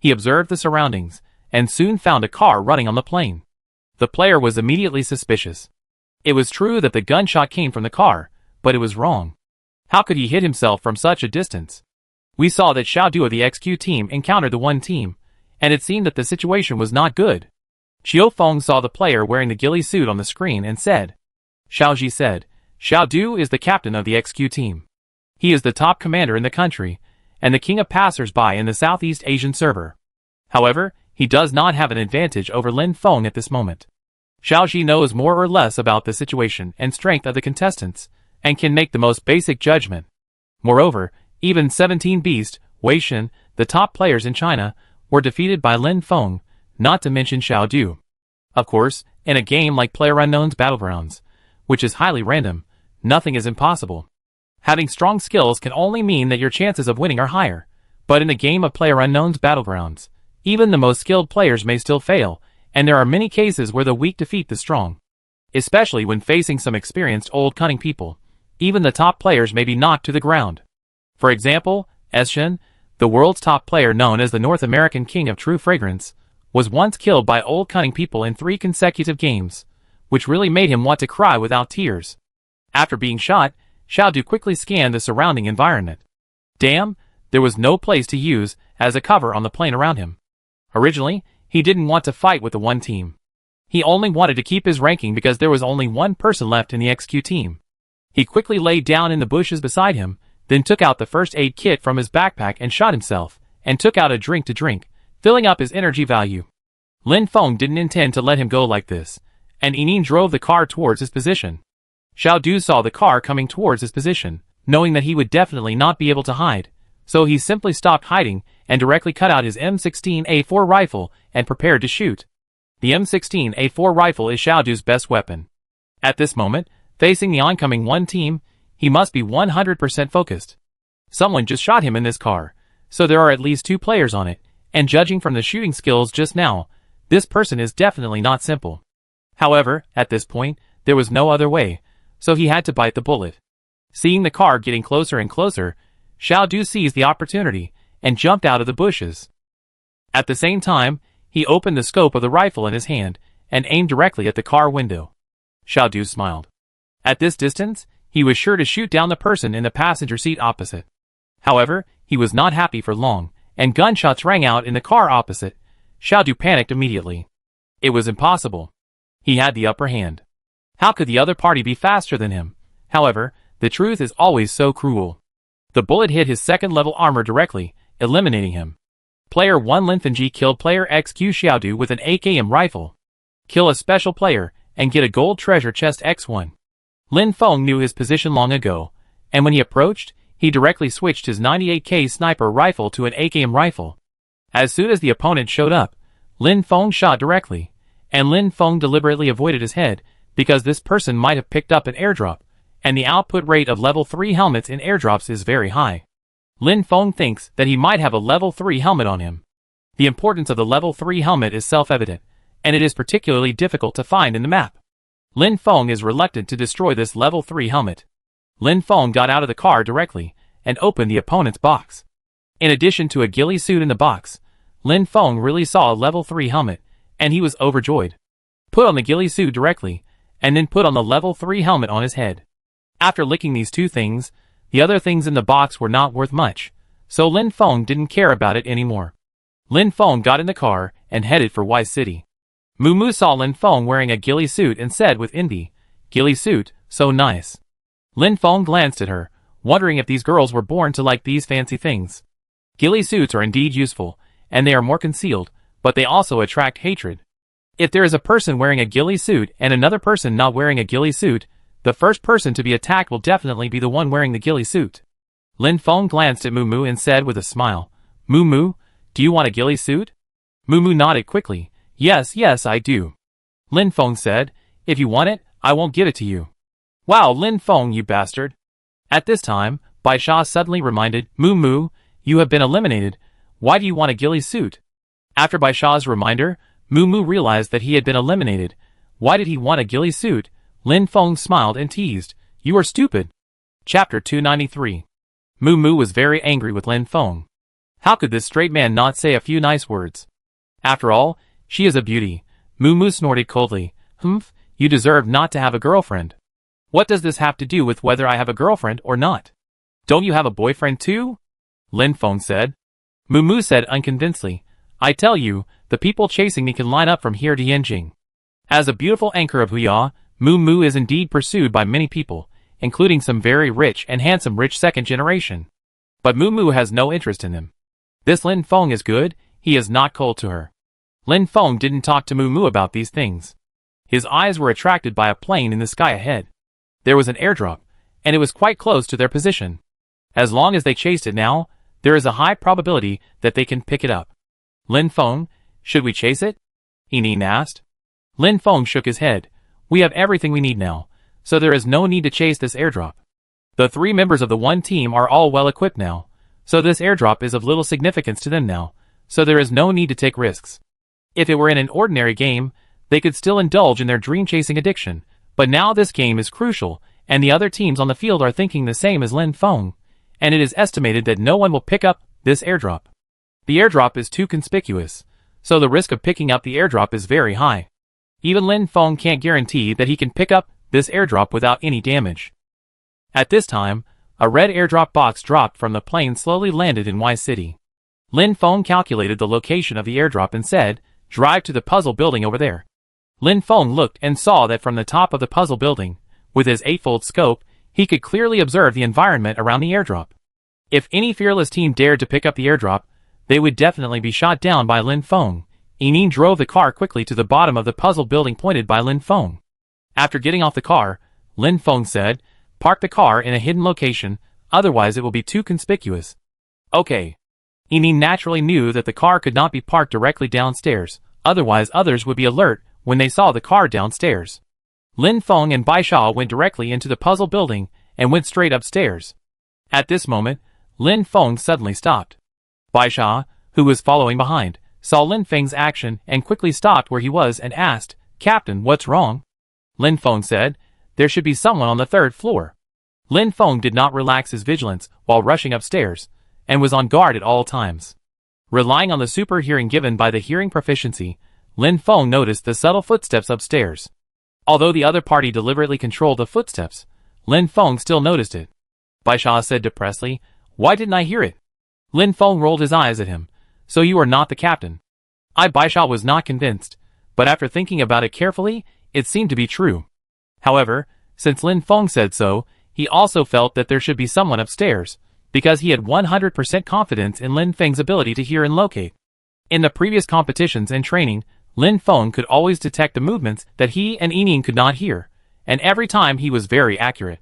He observed the surroundings, and soon found a car running on the plane. The player was immediately suspicious. It was true that the gunshot came from the car, but it was wrong. How could he hit himself from such a distance? We saw that Xiaodu of the XQ team encountered the one team, and it seemed that the situation was not good. Xiao Feng saw the player wearing the ghillie suit on the screen and said. Xiaoji said, Xiaodu is the captain of the XQ team. He is the top commander in the country, and the king of passers-by in the Southeast Asian server. However, he does not have an advantage over Lin Feng at this moment. Xiaoji knows more or less about the situation and strength of the contestants, and can make the most basic judgment. Moreover, even 17 Beast, Wei Shen, the top players in China, were defeated by Lin Feng, not to mention Xiaodu. Of course, in a game like PlayerUnknown's Battlegrounds, which is highly random, nothing is impossible. Having strong skills can only mean that your chances of winning are higher, but in a game of PlayerUnknown's Battlegrounds, even the most skilled players may still fail, and there are many cases where the weak defeat the strong. Especially when facing some experienced old cunning people, even the top players may be knocked to the ground. For example, Shen, the world's top player known as the North American King of True Fragrance, was once killed by old cunning people in 3 consecutive games, which really made him want to cry without tears. After being shot, Xiaodu quickly scanned the surrounding environment. Damn, there was no place to use as a cover on the plane around him. Originally, he didn't want to fight with the one team. He only wanted to keep his ranking because there was only one person left in the XQ team. He quickly laid down in the bushes beside him, then took out the first aid kit from his backpack and shot himself, and took out a drink to drink, filling up his energy value. Lin Feng didn't intend to let him go like this, and Yining drove the car towards his position. Xiaodu saw the car coming towards his position, knowing that he would definitely not be able to hide, so he simply stopped hiding and directly cut out his M16A4 rifle and prepared to shoot. The M16A4 rifle is Xiaodu's best weapon. At this moment, facing the oncoming one team, he must be 100% focused. Someone just shot him in this car, so there are at least 2 players on it, and judging from the shooting skills just now, This person is definitely not simple. However, at this point, there was no other way, so he had to bite the bullet. Seeing the car getting closer and closer, Xiao Du seized the opportunity and jumped out of the bushes. At the same time, he opened the scope of the rifle in his hand and aimed directly at the car window. Xiao Du smiled. At this distance, he was sure to shoot down the person in the passenger seat opposite. However, he was not happy for long, and gunshots rang out in the car opposite. Xiao Du panicked immediately. It was impossible. He had the upper hand. How could the other party be faster than him? However, the truth is always so cruel. The bullet hit his second-level armor directly, eliminating him. Player 1 Lin Fengji killed Player XQ Xiao Du with an AKM rifle. Kill a special player, and get a gold treasure chest X1. Lin Feng knew his position long ago, and when he approached, he directly switched his 98K sniper rifle to an AKM rifle. As soon as the opponent showed up, Lin Feng shot directly, and Lin Feng deliberately avoided his head, because this person might have picked up an airdrop, and the output rate of level 3 helmets in airdrops is very high. Lin Feng thinks that he might have a level 3 helmet on him. The importance of the level 3 helmet is self-evident, and it is particularly difficult to find in the map. Lin Feng is reluctant to destroy this level 3 helmet. Lin Feng got out of the car directly, and opened the opponent's box. In addition to a ghillie suit in the box, Lin Feng really saw a level 3 helmet, and he was overjoyed. Put on the ghillie suit directly, and then put on the level 3 helmet on his head. After licking these two things, the other things in the box were not worth much, so Lin Feng didn't care about it anymore. Lin Feng got in the car and headed for Y City. Moo saw Lin Feng wearing a ghillie suit and said with envy, "Ghillie suit, so nice." Lin Feng glanced at her, wondering if these girls were born to like these fancy things. Ghillie suits are indeed useful, and they are more concealed, but they also attract hatred. If there is a person wearing a ghillie suit and another person not wearing a ghillie suit, the first person to be attacked will definitely be the one wearing the ghillie suit. Lin Feng glanced at Moo and said with a smile, "Moo, do you want a ghillie suit?" Moo nodded quickly. Yes, I do." Lin Feng said, "If you want it, I won't give it to you." "Wow, Lin Feng, you bastard." At this time, Bai Sha suddenly reminded, Moo, you have been eliminated. Why do you want a ghillie suit?" After Bai Sha's reminder, Moo realized that he had been eliminated. Why did he want a ghillie suit? Lin Feng smiled and teased, "You are stupid." Chapter 293. Moo was very angry with Lin Feng. How could this straight man not say a few nice words? After all, she is a beauty. Moo snorted coldly, "Humph, you deserve not to have a girlfriend." "What does this have to do with whether I have a girlfriend or not? Don't you have a boyfriend too?" Lin Feng said. Moo said unconvincedly, "I tell you, the people chasing me can line up from here to Yanjing." As a beautiful anchor of Huya, Moo is indeed pursued by many people, including some very rich and handsome rich second generation. But Moo has no interest in them. This Lin Feng is good, he is not cold to her. Lin Feng didn't talk to Moo about these things. His eyes were attracted by a plane in the sky ahead. There was an airdrop, and it was quite close to their position. As long as they chased it now, there is a high probability that they can pick it up. "Lin Feng, should we chase it?" Enin asked. Lin Feng shook his head. "We have everything we need now, so there is no need to chase this airdrop. The 3 members of the one team are all well equipped now, so this airdrop is of little significance to them now, so there is no need to take risks. If it were in an ordinary game, they could still indulge in their dream-chasing addiction, but now this game is crucial, and the other teams on the field are thinking the same as Lin Feng, and it is estimated that no one will pick up this airdrop. The airdrop is too conspicuous, so the risk of picking up the airdrop is very high. Even Lin Feng can't guarantee that he can pick up this airdrop without any damage." At this time, a red airdrop box dropped from the plane slowly landed in Y City. Lin Feng calculated the location of the airdrop and said, "Drive to the puzzle building over there." Lin Feng looked and saw that from the top of the puzzle building, with his 8-fold scope, he could clearly observe the environment around the airdrop. If any fearless team dared to pick up the airdrop, they would definitely be shot down by Lin Feng. Enin drove the car quickly to the bottom of the puzzle building pointed by Lin Feng. After getting off the car, Lin Feng said, "Park the car in a hidden location, otherwise it will be too conspicuous." "Okay." Enin naturally knew that the car could not be parked directly downstairs, otherwise others would be alert when they saw the car downstairs. Lin Feng and Bai Sha went directly into the puzzle building and went straight upstairs. At this moment, Lin Feng suddenly stopped. Bai Sha, who was following behind, saw Lin Feng's action and quickly stopped where he was and asked, "Captain, what's wrong?" Lin Feng said, "There should be someone on the 3rd floor." Lin Feng did not relax his vigilance while rushing upstairs, and was on guard at all times. Relying on the super hearing given by the hearing proficiency, Lin Feng noticed the subtle footsteps upstairs. Although the other party deliberately controlled the footsteps, Lin Feng still noticed it. Baisha said depressedly, "Why didn't I hear it?" Lin Feng rolled his eyes at him. "So you are not the captain." Baisha was not convinced, but after thinking about it carefully, it seemed to be true. However, since Lin Feng said so, he also felt that there should be someone upstairs, because he had 100% confidence in Lin Feng's ability to hear and locate. In the previous competitions and training, Lin Feng could always detect the movements that he and Yining could not hear, and every time he was very accurate.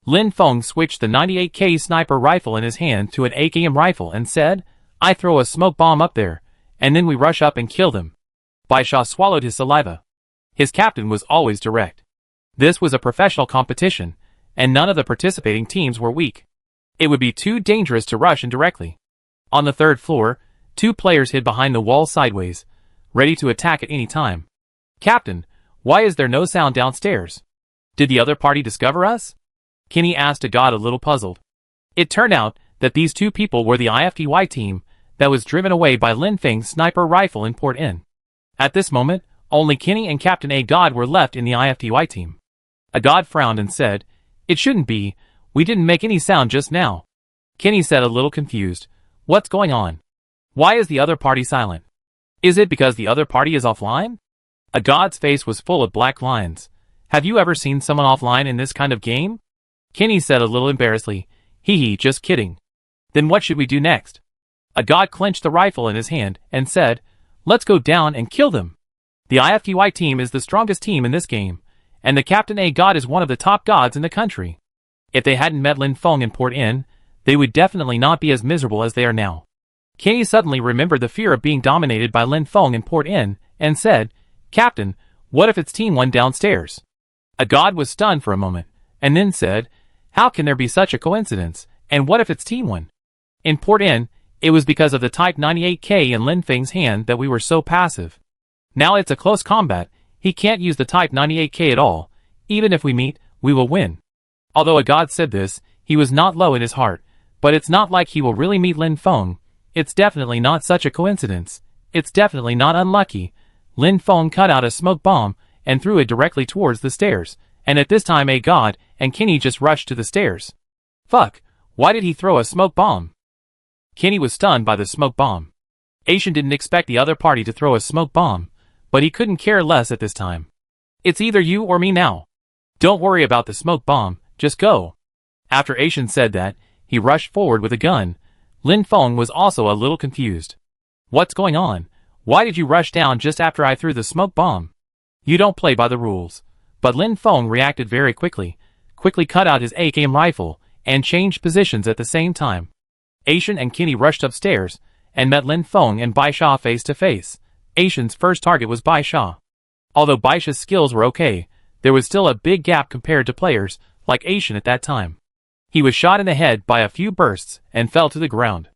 Lin Feng switched the 98K sniper rifle in his hand to an AKM rifle and said, "I throw a smoke bomb up there, and then we rush up and kill them." Baisha swallowed his saliva. His captain was always direct. This was a professional competition, and none of the participating teams were weak. It would be too dangerous to rush in directly. On the 3rd floor, 2 players hid behind the wall sideways, ready to attack at any time. "Captain, why is there no sound downstairs? Did the other party discover us?" Kenny asked a god a little puzzled. It turned out that these 2 people were the IFTY team that was driven away by Lin Feng's sniper rifle in Port Inn. At this moment, only Kenny and Captain A God were left in the IFTY team. A god frowned and said, "It shouldn't be. We didn't make any sound just now." Kenny said a little confused, "What's going on? Why is the other party silent? Is it because the other party is offline?" A god's face was full of black lines. "Have you ever seen someone offline in this kind of game?" Kenny said a little embarrassedly, "Hee, just kidding." "Then what should we do next?" A god clenched the rifle in his hand and said, "Let's go down and kill them." The IFTY team is the strongest team in this game, and the Captain A God is one of the top gods in the country. If they hadn't met Lin Feng in Port Inn, they would definitely not be as miserable as they are now. Kenny suddenly remembered the fear of being dominated by Lin Feng in Port Inn, and said, "Captain, what if its team won downstairs?" A god was stunned for a moment, and then said, "How can there be such a coincidence, and what if its team won?" In Port Inn, it was because of the Type 98K in Lin Feng's hand that we were so passive. Now it's a close combat, he can't use the Type 98K at all. Even if we meet, we will win. Although a god said this, he was not low in his heart, but it's not like he will really meet Lin Feng. It's definitely not such a coincidence. It's definitely not unlucky. Lin Feng cut out a smoke bomb and threw it directly towards the stairs, and at this time a god and Kenny just rushed to the stairs. Fuck, why did he throw a smoke bomb? Kenny was stunned by the smoke bomb. Asian didn't expect the other party to throw a smoke bomb, but he couldn't care less at this time. "It's either you or me now. Don't worry about the smoke bomb, just go." After Asian said that, he rushed forward with a gun. Lin Feng was also a little confused. "What's going on? Why did you rush down just after I threw the smoke bomb? You don't play by the rules." But Lin Feng reacted very quickly cut out his AKM rifle, and changed positions at the same time. Asian and Kenny rushed upstairs, and met Lin Feng and Baisha face to face. Asian's first target was Baisha. Although Baisha's skills were okay, there was still a big gap compared to players like Asian at that time. He was shot in the head by a few bursts and fell to the ground.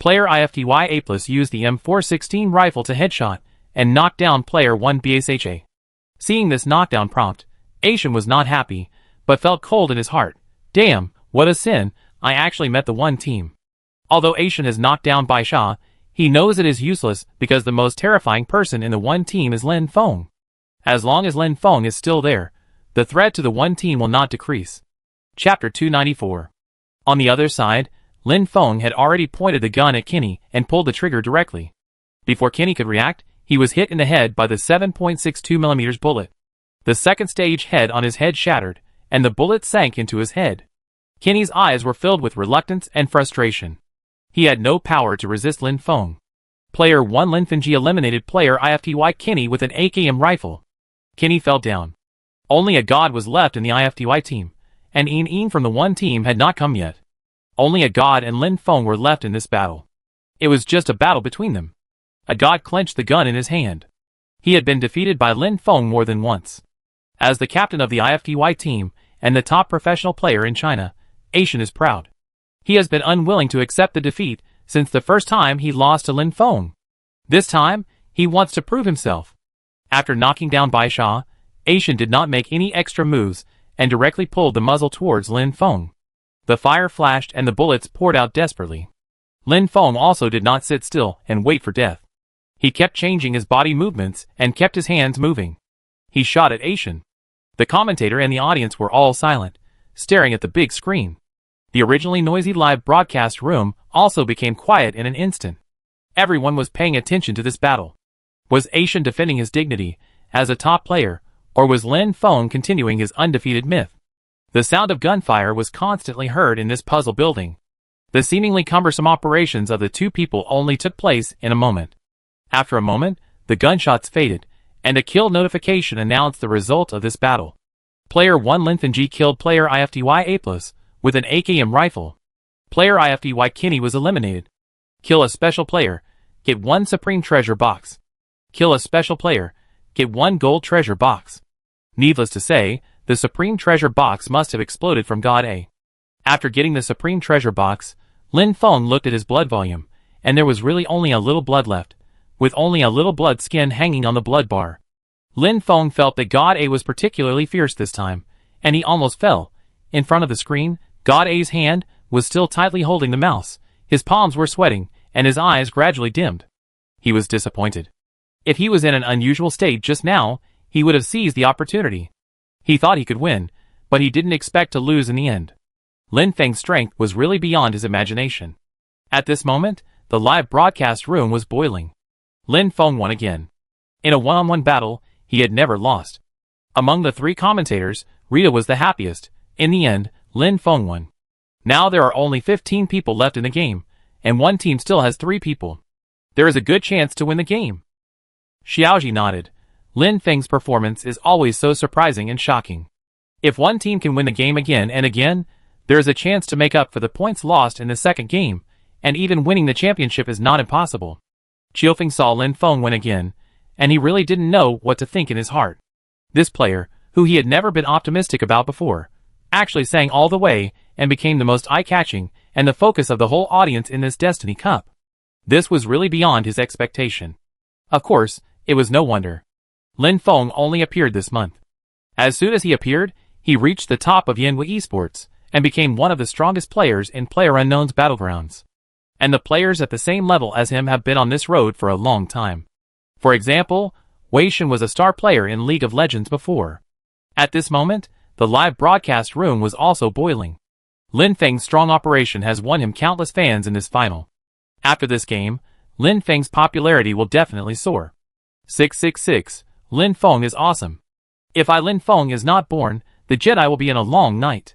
Player IFTY A+ used the M416 rifle to headshot and knock down player 1 BSHA. Seeing this knockdown prompt, Asian was not happy, but felt cold in his heart. Damn, what a sin, I actually met the one team. Although Asian has knocked down Baisha, he knows it is useless because the most terrifying person in the one team is Lin Feng. As long as Lin Feng is still there, the threat to the one team will not decrease. Chapter 294. On the other side, Lin Feng had already pointed the gun at Kenny and pulled the trigger directly. Before Kenny could react, he was hit in the head by the 7.62mm bullet. The second stage head on his head shattered, and the bullet sank into his head. Kenny's eyes were filled with reluctance and frustration. He had no power to resist Lin Feng. Player 1 Lin Fengji eliminated player IFTY Kenny with an AKM rifle. Kenny fell down. Only a god was left in the IFTY team, and Yining from the one team had not come yet. Only a god and Lin Feng were left in this battle. It was just a battle between them. A god clenched the gun in his hand. He had been defeated by Lin Feng more than once. As the captain of the IFTY team and the top professional player in China, Asian is proud. He has been unwilling to accept the defeat since the first time he lost to Lin Feng. This time, he wants to prove himself. After knocking down Baisha, Aishan did not make any extra moves and directly pulled the muzzle towards Lin Feng. The fire flashed and the bullets poured out desperately. Lin Feng also did not sit still and wait for death. He kept changing his body movements and kept his hands moving. He shot at Aishan. The commentator and the audience were all silent, staring at the big screen. The originally noisy live broadcast room also became quiet in an instant. Everyone was paying attention to this battle. Was Aishan defending his dignity as a top player, or was Lin Feng continuing his undefeated myth? The sound of gunfire was constantly heard in this puzzle building. The seemingly cumbersome operations of the two people only took place in a moment. After a moment, the gunshots faded, and a kill notification announced the result of this battle. Player 1 Lin Fengji killed player IFDY A+ with an AKM rifle. Player IFDY Kinney was eliminated. Kill a special player, get 1 Supreme Treasure Box. Kill a special player, get 1 Gold Treasure Box. Needless to say, the Supreme Treasure Box must have exploded from God A. After getting the Supreme Treasure Box, Lin Feng looked at his blood volume, and there was really only a little blood left, with only a little blood skin hanging on the blood bar. Lin Feng felt that God A was particularly fierce this time, and he almost fell. In front of the screen, God A's hand was still tightly holding the mouse, his palms were sweating, and his eyes gradually dimmed. He was disappointed. If he was in an unusual state just now, he would have seized the opportunity. He thought he could win, but he didn't expect to lose in the end. Lin Feng's strength was really beyond his imagination. At this moment, the live broadcast room was boiling. Lin Feng won again. In a one-on-one battle, he had never lost. Among the 3 commentators, Rita was the happiest. In the end, Lin Feng won. Now there are only 15 people left in the game, and one team still has 3 people. There is a good chance to win the game. Xiaoji nodded. Lin Feng's performance is always so surprising and shocking. If one team can win the game again and again, there is a chance to make up for the points lost in the second game, and even winning the championship is not impossible. Qiufeng saw Lin Feng win again, and he really didn't know what to think in his heart. This player, who he had never been optimistic about before, actually sang all the way and became the most eye-catching and the focus of the whole audience in this Destiny Cup. This was really beyond his expectation. Of course, it was no wonder. Lin Feng only appeared this month. As soon as he appeared, he reached the top of Yanhua Esports and became one of the strongest players in PlayerUnknown's Battlegrounds. And the players at the same level as him have been on this road for a long time. For example, Wei Shen was a star player in League of Legends before. At this moment, the live broadcast room was also boiling. Lin Feng's strong operation has won him countless fans in this final. After this game, Lin Feng's popularity will definitely soar. 666. Lin Feng is awesome. If Lin Feng is not born, the Jedi will be in a long night.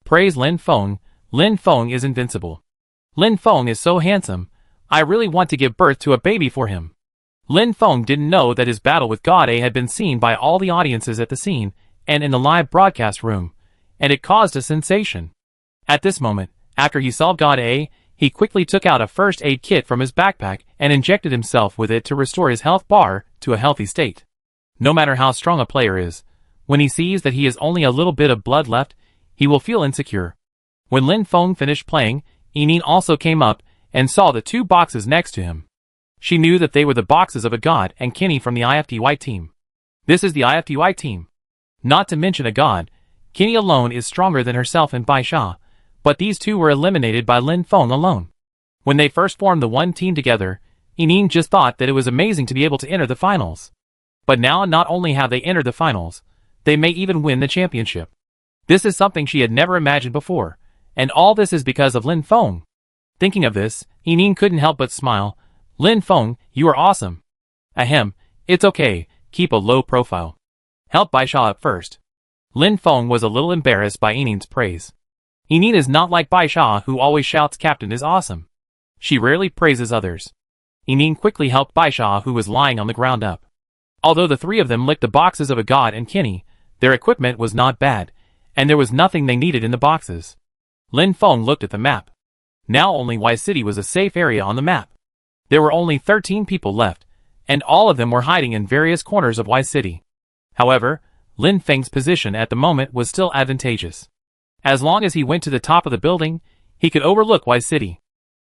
Praise Lin Feng. Lin Feng is invincible. Lin Feng is so handsome. I really want to give birth to a baby for him. Lin Feng didn't know that his battle with God A had been seen by all the audiences at the scene and in the live broadcast room, and it caused a sensation. At this moment, after he saw God A, he quickly took out a first aid kit from his backpack and injected himself with it to restore his health bar to a healthy state. No matter how strong a player is, when he sees that he has only a little bit of blood left, he will feel insecure. When Lin Feng finished playing, Yining also came up and saw the 2 boxes next to him. She knew that they were the boxes of a god and Kinney from the IFDY team. This is the IFDY team. Not to mention a god, Kinney alone is stronger than herself and Baisha, but these 2 were eliminated by Lin Feng alone. When they first formed the one team together, Yining just thought that it was amazing to be able to enter the finals. But now not only have they entered the finals, they may even win the championship. This is something she had never imagined before, and all this is because of Lin Feng. Thinking of this, Yining couldn't help but smile. Lin Feng, you are awesome. Ahem, it's okay, keep a low profile. Help Baisha up first. Lin Feng was a little embarrassed by Yining's praise. Yining is not like Baisha, who always shouts Captain is awesome. She rarely praises others. Yining quickly helped Baisha, who was lying on the ground, up. Although the 3 of them licked the boxes of a god and Kinney, their equipment was not bad, and there was nothing they needed in the boxes. Lin Feng looked at the map. Now only Y City was a safe area on the map. There were only 13 people left, and all of them were hiding in various corners of Y City. However, Lin Feng's position at the moment was still advantageous. As long as he went to the top of the building, he could overlook Y City.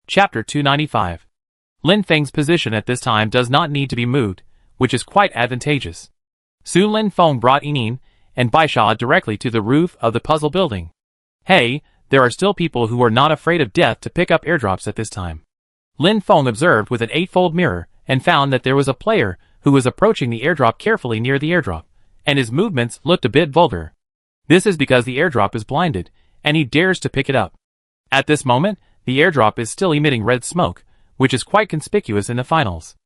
Chapter 295. Lin Feng's position at this time does not need to be moved, which is quite advantageous. Soon Lin Feng brought Yinin and Baisha directly to the roof of the puzzle building. Hey, there are still people who are not afraid of death to pick up airdrops at this time. Lin Feng observed with an eightfold mirror and found that there was a player who was approaching the airdrop carefully near the airdrop, and his movements looked a bit vulgar. This is because the airdrop is blinded, and he dares to pick it up. At this moment, the airdrop is still emitting red smoke, which is quite conspicuous in the finals.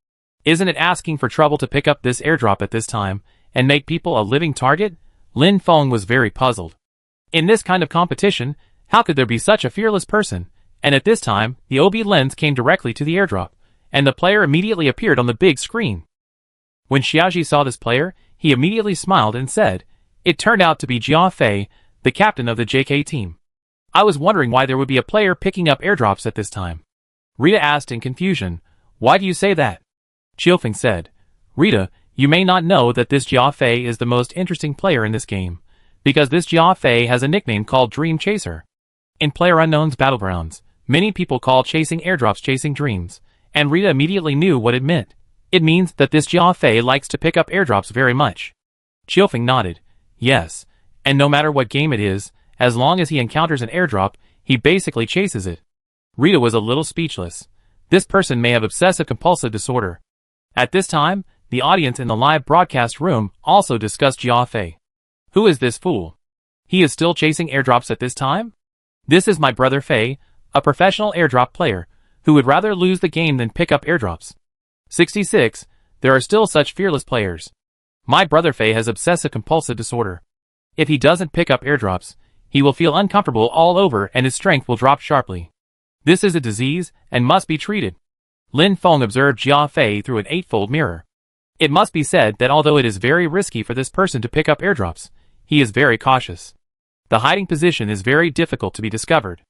Isn't it asking for trouble to pick up this airdrop at this time and make people a living target? Lin Feng was very puzzled. In this kind of competition, how could there be such a fearless person? And at this time, the OB lens came directly to the airdrop, and the player immediately appeared on the big screen. When Xiaoji saw this player, he immediately smiled and said, "It turned out to be Jia Fei, the captain of the JK team. I was wondering why there would be a player picking up airdrops at this time." Rita asked in confusion, "Why do you say that?" Qiufeng said, "Rita, you may not know that this Jia Fei is the most interesting player in this game, because this Jia Fei has a nickname called Dream Chaser. In PlayerUnknown's Battlegrounds, many people call chasing airdrops chasing dreams, and Rita immediately knew what it meant. It means that this Jia Fei likes to pick up airdrops very much." Qiufeng nodded. "Yes, and no matter what game it is, as long as he encounters an airdrop, he basically chases it." Rita was a little speechless. This person may have obsessive-compulsive disorder. At this time, the audience in the live broadcast room also discussed Jia Fei. Who is this fool? He is still chasing airdrops at this time? This is my brother Fei, a professional airdrop player, who would rather lose the game than pick up airdrops. 66. There are still such fearless players. My brother Fei has obsessive-compulsive disorder. If he doesn't pick up airdrops, he will feel uncomfortable all over and his strength will drop sharply. This is a disease and must be treated. Lin Feng observed Jia Fei through an eightfold mirror. It must be said that although it is very risky for this person to pick up airdrops, he is very cautious. The hiding position is very difficult to be discovered.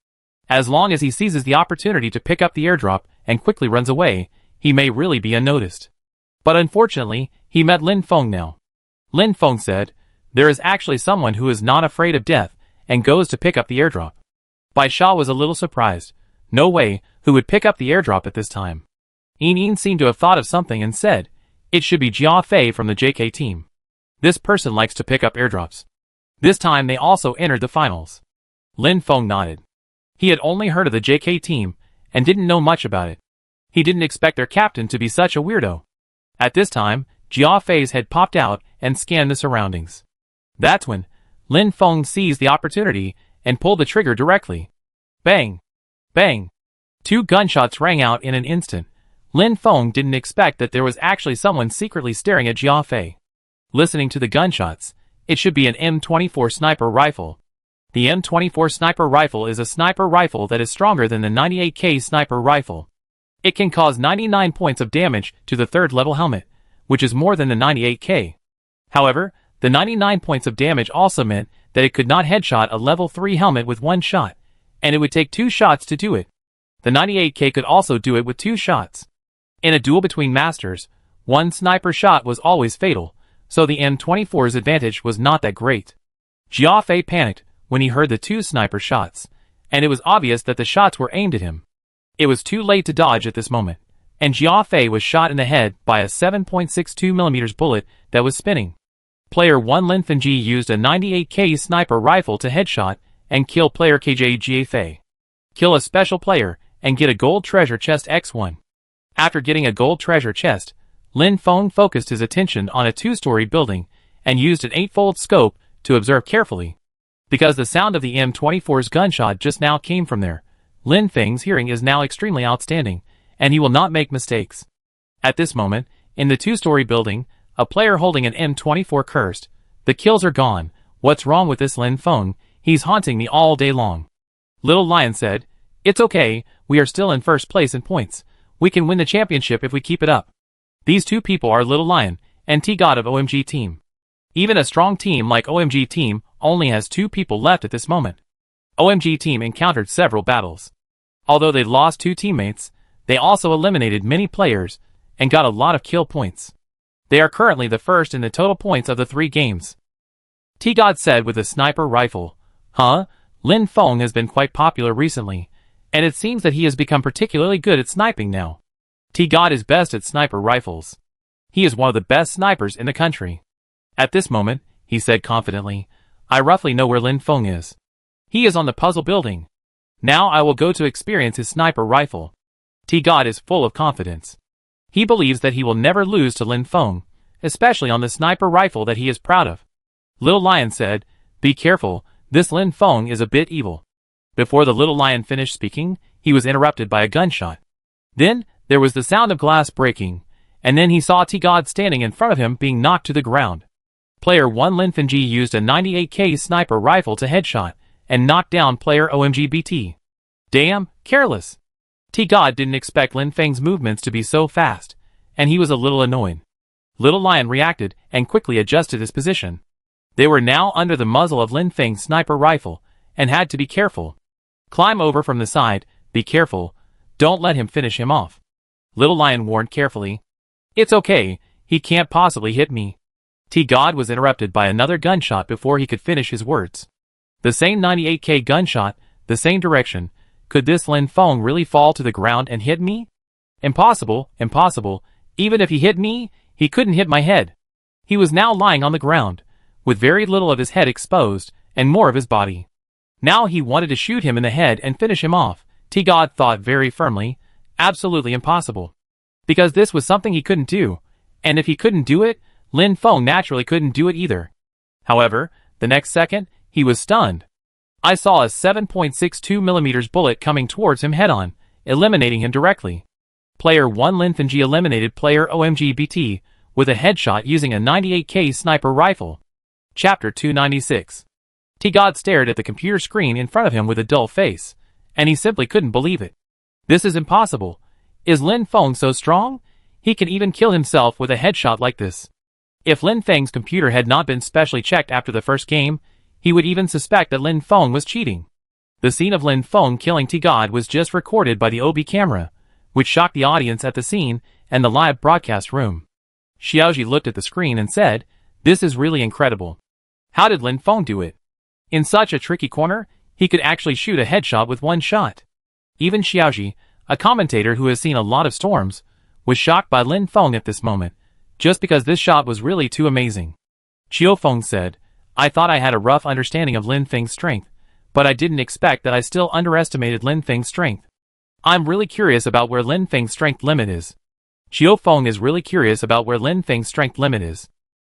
As long as he seizes the opportunity to pick up the airdrop and quickly runs away, he may really be unnoticed. But unfortunately, he met Lin Feng now. Lin Feng said, "There is actually someone who is not afraid of death and goes to pick up the airdrop." Bai Sha was a little surprised. No way, who would pick up the airdrop at this time? Yinin seemed to have thought of something and said, "It should be Jia Fei from the JK team. This person likes to pick up airdrops." This time they also entered the finals. Lin Feng nodded. He had only heard of the JK team and didn't know much about it. He didn't expect their captain to be such a weirdo. At this time, Jia Fei's head popped out and scanned the surroundings. That's when Lin Feng seized the opportunity and pulled the trigger directly. Bang! Bang! 2 gunshots rang out in an instant. Lin Feng didn't expect that there was actually someone secretly staring at Jia Fei. Listening to the gunshots, it should be an M24 sniper rifle. The M24 sniper rifle is a sniper rifle that is stronger than the 98K sniper rifle. It can cause 99 points of damage to the 3rd level helmet, which is more than the 98K. However, the 99 points of damage also meant that it could not headshot a level 3 helmet with 1 shot, and it would take 2 shots to do it. The 98K could also do it with 2 shots. In a duel between masters, 1 sniper shot was always fatal, so the M24's advantage was not that great. Jia Fei panicked when he heard the 2 sniper shots, and it was obvious that the shots were aimed at him. It was too late to dodge at this moment, and Jia Fei was shot in the head by a 7.62mm bullet that was spinning. Player 1 Lin Fengji used a 98K sniper rifle to headshot and kill player KJ Jia Fei. Kill a special player and get a gold treasure chest X1. After getting a gold treasure chest, Lin Feng focused his attention on a 2-story building and used an 8-fold scope to observe carefully. Because the sound of the M24's gunshot just now came from there, Lin Feng's hearing is now extremely outstanding, and he will not make mistakes. At this moment, in the 2-story building, a player holding an M24 cursed. "The kills are gone. What's wrong with this Lin Feng? He's haunting me all day long." Little Lion said, "It's okay, we are still in first place in points. We can win the championship if we keep it up." These 2 people are Little Lion and T-God of OMG team. Even a strong team like OMG team only has 2 people left at this moment. OMG team encountered several battles. Although they lost 2 teammates, they also eliminated many players and got a lot of kill points. They are currently the first in the total points of the 3 games. T-God said with a sniper rifle, "Huh? Lin Feng has been quite popular recently, and it seems that he has become particularly good at sniping now." T-God is best at sniper rifles. He is one of the best snipers in the country. At this moment, he said confidently, I roughly know where Lin Feng is. He is on the puzzle building. Now I will go to experience his sniper rifle. T-God is full of confidence. He believes that he will never lose to Lin Feng, especially on the sniper rifle that he is proud of. Little Lion said, Be careful, this Lin Feng is a bit evil. Before the little lion finished speaking, he was interrupted by a gunshot. Then, there was the sound of glass breaking, and then he saw T-God standing in front of him being knocked to the ground. Player 1 Lin Fengji used a 98K sniper rifle to headshot, and knocked down player OMGBT. Damn, careless. T-God didn't expect Lin Feng's movements to be so fast, and he was a little annoyed. Little Lion reacted, and quickly adjusted his position. They were now under the muzzle of Lin Feng's sniper rifle, and had to be careful. Climb over from the side, be careful, don't let him finish him off. Little Lion warned carefully. It's okay, he can't possibly hit me. T-God was interrupted by another gunshot before he could finish his words. The same 98K gunshot, the same direction. Could this Lin Feng really fall to the ground and hit me? Impossible, impossible. Even if he hit me, he couldn't hit my head. He was now lying on the ground, with very little of his head exposed, and more of his body. Now he wanted to shoot him in the head and finish him off. T-God thought very firmly, absolutely impossible. Because this was something he couldn't do, and if he couldn't do it, Lin Feng naturally couldn't do it either. However, the next second, he was stunned. I saw a 7.62mm bullet coming towards him head-on, eliminating him directly. Player 1 Lin Fengji eliminated player OMGBT with a headshot using a 98K sniper rifle. Chapter 296. T-God stared at the computer screen in front of him with a dull face, and he simply couldn't believe it. This is impossible. Is Lin Feng so strong? He can even kill himself with a headshot like this. If Lin Feng's computer had not been specially checked after the first game, he would even suspect that Lin Feng was cheating. The scene of Lin Feng killing T-God was just recorded by the OB camera, which shocked the audience at the scene and the live broadcast room. Xiaoji looked at the screen and said, This is really incredible. How did Lin Feng do it? In such a tricky corner, he could actually shoot a headshot with one shot. Even Xiaoji, a commentator who has seen a lot of storms, was shocked by Lin Feng at this moment, just because this shot was really too amazing. Qiu Feng said, I thought I had a rough understanding of Lin Feng's strength, but I didn't expect that I still underestimated Lin Feng's strength. I'm really curious about where Lin Feng's strength limit is. Qiu Feng is really curious about where Lin Feng's strength limit is.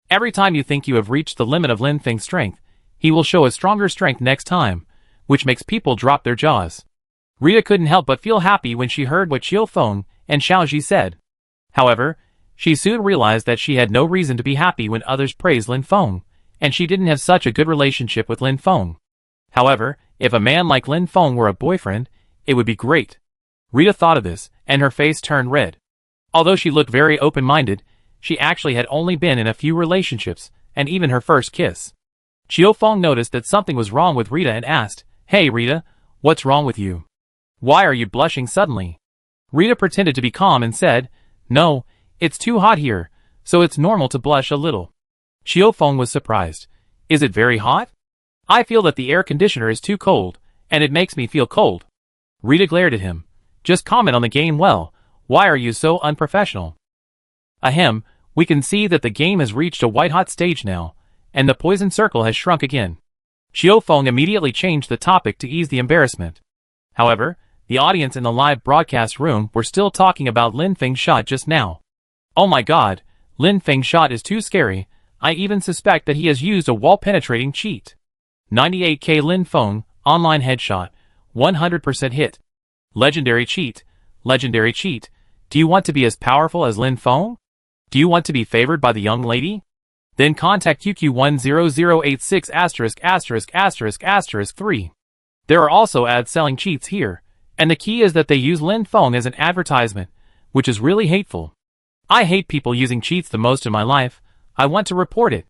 Every time you think you have reached the limit of Lin Feng's strength, he will show a stronger strength next time, which makes people drop their jaws. Rita couldn't help but feel happy when she heard what Qiu Feng and Xiaoji said. However, she soon realized that she had no reason to be happy when others praised Lin Feng, and she didn't have such a good relationship with Lin Feng. However, if a man like Lin Feng were a boyfriend, it would be great. Rita thought of this, and her face turned red. Although she looked very open-minded, she actually had only been in a few relationships, and even her first kiss. Qiu Feng noticed that something was wrong with Rita and asked, Hey Rita, what's wrong with you? Why are you blushing suddenly? Rita pretended to be calm and said, No, it's too hot here, so it's normal to blush a little. Qiu Feng was surprised. Is it very hot? I feel that the air conditioner is too cold, and it makes me feel cold. Rita glared at him. Just comment on the game well. Why are you so unprofessional? Ahem, we can see that the game has reached a white-hot stage now, and the poison circle has shrunk again. Qiu Feng immediately changed the topic to ease the embarrassment. However, the audience in the live broadcast room were still talking about Lin Feng's shot just now. Oh my god, Lin Feng's shot is too scary. I even suspect that he has used a wall-penetrating cheat. 98K Lin Feng, online headshot, 100% hit. Legendary cheat, legendary cheat. Do you want to be as powerful as Lin Feng? Do you want to be favored by the young lady? Then contact QQ10086*****3. There are also ads selling cheats here, and the key is that they use Lin Feng as an advertisement, which is really hateful. I hate people using cheats the most in my life. I want to report it.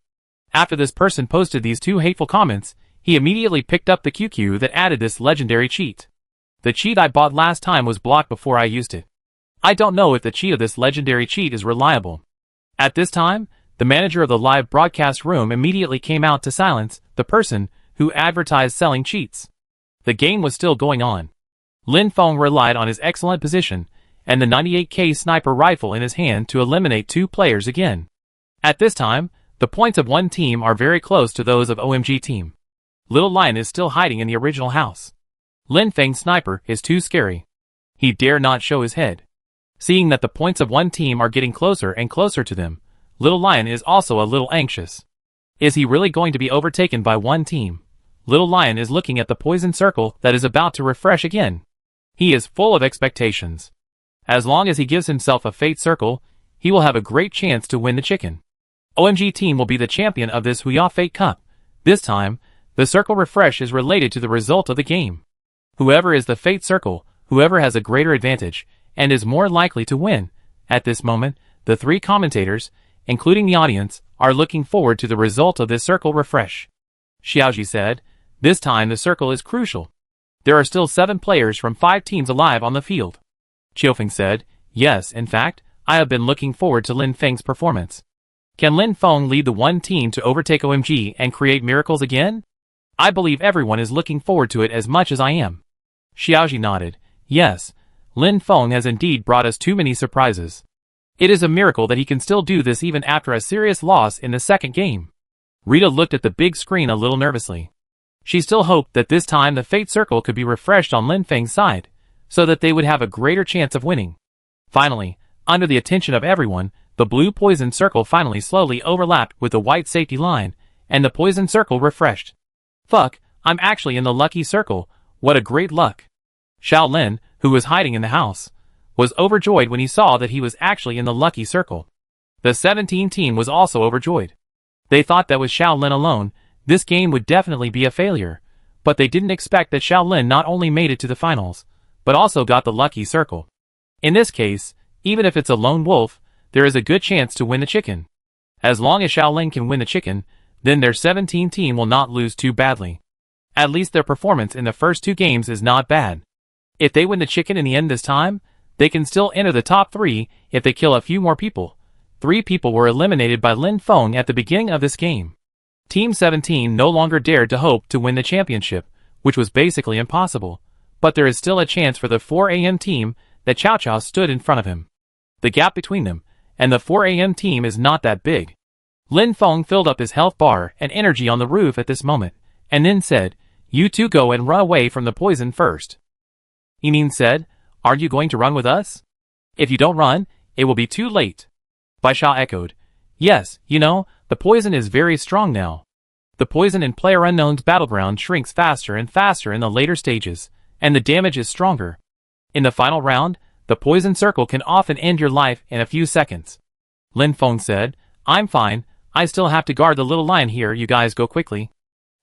After this person posted these two hateful comments, he immediately picked up the QQ that added this legendary cheat. The cheat I bought last time was blocked before I used it. I don't know if the cheat of this legendary cheat is reliable. At this time, the manager of the live broadcast room immediately came out to silence the person who advertised selling cheats. The game was still going on. Lin Feng relied on his excellent position, and the 98K sniper rifle in his hand to eliminate 2 players again. At this time, the points of one team are very close to those of OMG team. Little Lion is still hiding in the original house. Lin Feng's sniper is too scary. He dare not show his head. Seeing that the points of one team are getting closer and closer to them, Little Lion is also a little anxious. Is he really going to be overtaken by one team? Little Lion is looking at the poison circle that is about to refresh again. He is full of expectations. As long as he gives himself a fate circle, he will have a great chance to win the chicken. OMG team will be the champion of this Huya Fate Cup. This time, the circle refresh is related to the result of the game. Whoever is the fate circle, whoever has a greater advantage, and is more likely to win. At this moment, the 3 commentators, including the audience, are looking forward to the result of this circle refresh. Xiaoji said, "This time the circle is crucial. There are still 7 players from 5 teams alive on the field." Qiufeng said, "Yes, in fact, I have been looking forward to Lin Feng's performance. Can Lin Feng lead the one team to overtake OMG and create miracles again? I believe everyone is looking forward to it as much as I am." Xiaoji nodded. "Yes, Lin Feng has indeed brought us too many surprises. It is a miracle that he can still do this even after a serious loss in the second game." Rita looked at the big screen a little nervously. She still hoped that this time the fate circle could be refreshed on Lin Feng's side, so that they would have a greater chance of winning. Finally, under the attention of everyone, the blue poison circle finally slowly overlapped with the white safety line, and the poison circle refreshed. "Fuck, I'm actually in the lucky circle, what a great luck." Xiao Lin, who was hiding in the house, was overjoyed when he saw that he was actually in the lucky circle. The 17 team was also overjoyed. They thought that with Xiao Lin alone, this game would definitely be a failure, but they didn't expect that Xiao Lin not only made it to the finals, but also got the lucky circle. In this case, even if it's a lone wolf, there is a good chance to win the chicken. As long as Xiao Lin can win the chicken, then their 17 team will not lose too badly. At least their performance in the first 2 games is not bad. If they win the chicken in the end this time, they can still enter the top 3 if they kill a few more people. 3 people were eliminated by Lin Feng at the beginning of this game. Team 17 no longer dared to hope to win the championship, which was basically impossible, but there is still a chance for the 4AM team that Cao Cao stood in front of him. The gap between them and the 4AM team is not that big. Lin Feng filled up his health bar and energy on the roof at this moment, and then said, "You 2 go and run away from the poison first." Yimin said, "Are you going to run with us? If you don't run, it will be too late." Baisha echoed, "Yes, you know, the poison is very strong now. The poison in PlayerUnknown's Battleground shrinks faster and faster in the later stages, and the damage is stronger. In the final round, the poison circle can often end your life in a few seconds." Lin Feng said, "I'm fine, I still have to guard the little lion here, you guys go quickly."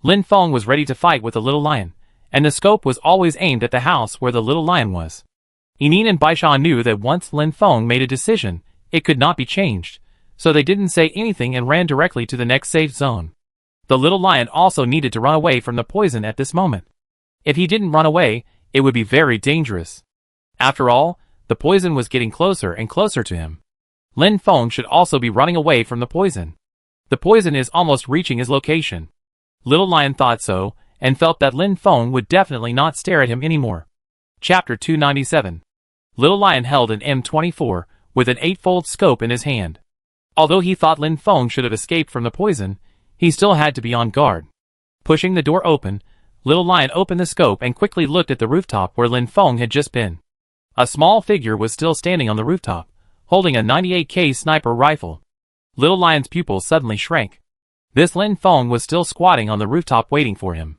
Lin Feng was ready to fight with the little lion, and the scope was always aimed at the house where the little lion was. Yimin and Baisha knew that once Lin Feng made a decision, it could not be changed, so they didn't say anything and ran directly to the next safe zone. The little lion also needed to run away from the poison at this moment. If he didn't run away, it would be very dangerous. After all, the poison was getting closer and closer to him. Lin Feng should also be running away from the poison. The poison is almost reaching his location. Little Lion thought so, and felt that Lin Feng would definitely not stare at him anymore. Chapter 297. Little Lion held an M24, with an 8-fold scope in his hand. Although he thought Lin Feng should have escaped from the poison, he still had to be on guard. Pushing the door open, Little Lion opened the scope and quickly looked at the rooftop where Lin Feng had just been. A small figure was still standing on the rooftop, holding a 98K sniper rifle. Little Lion's pupils suddenly shrank. This Lin Feng was still squatting on the rooftop waiting for him.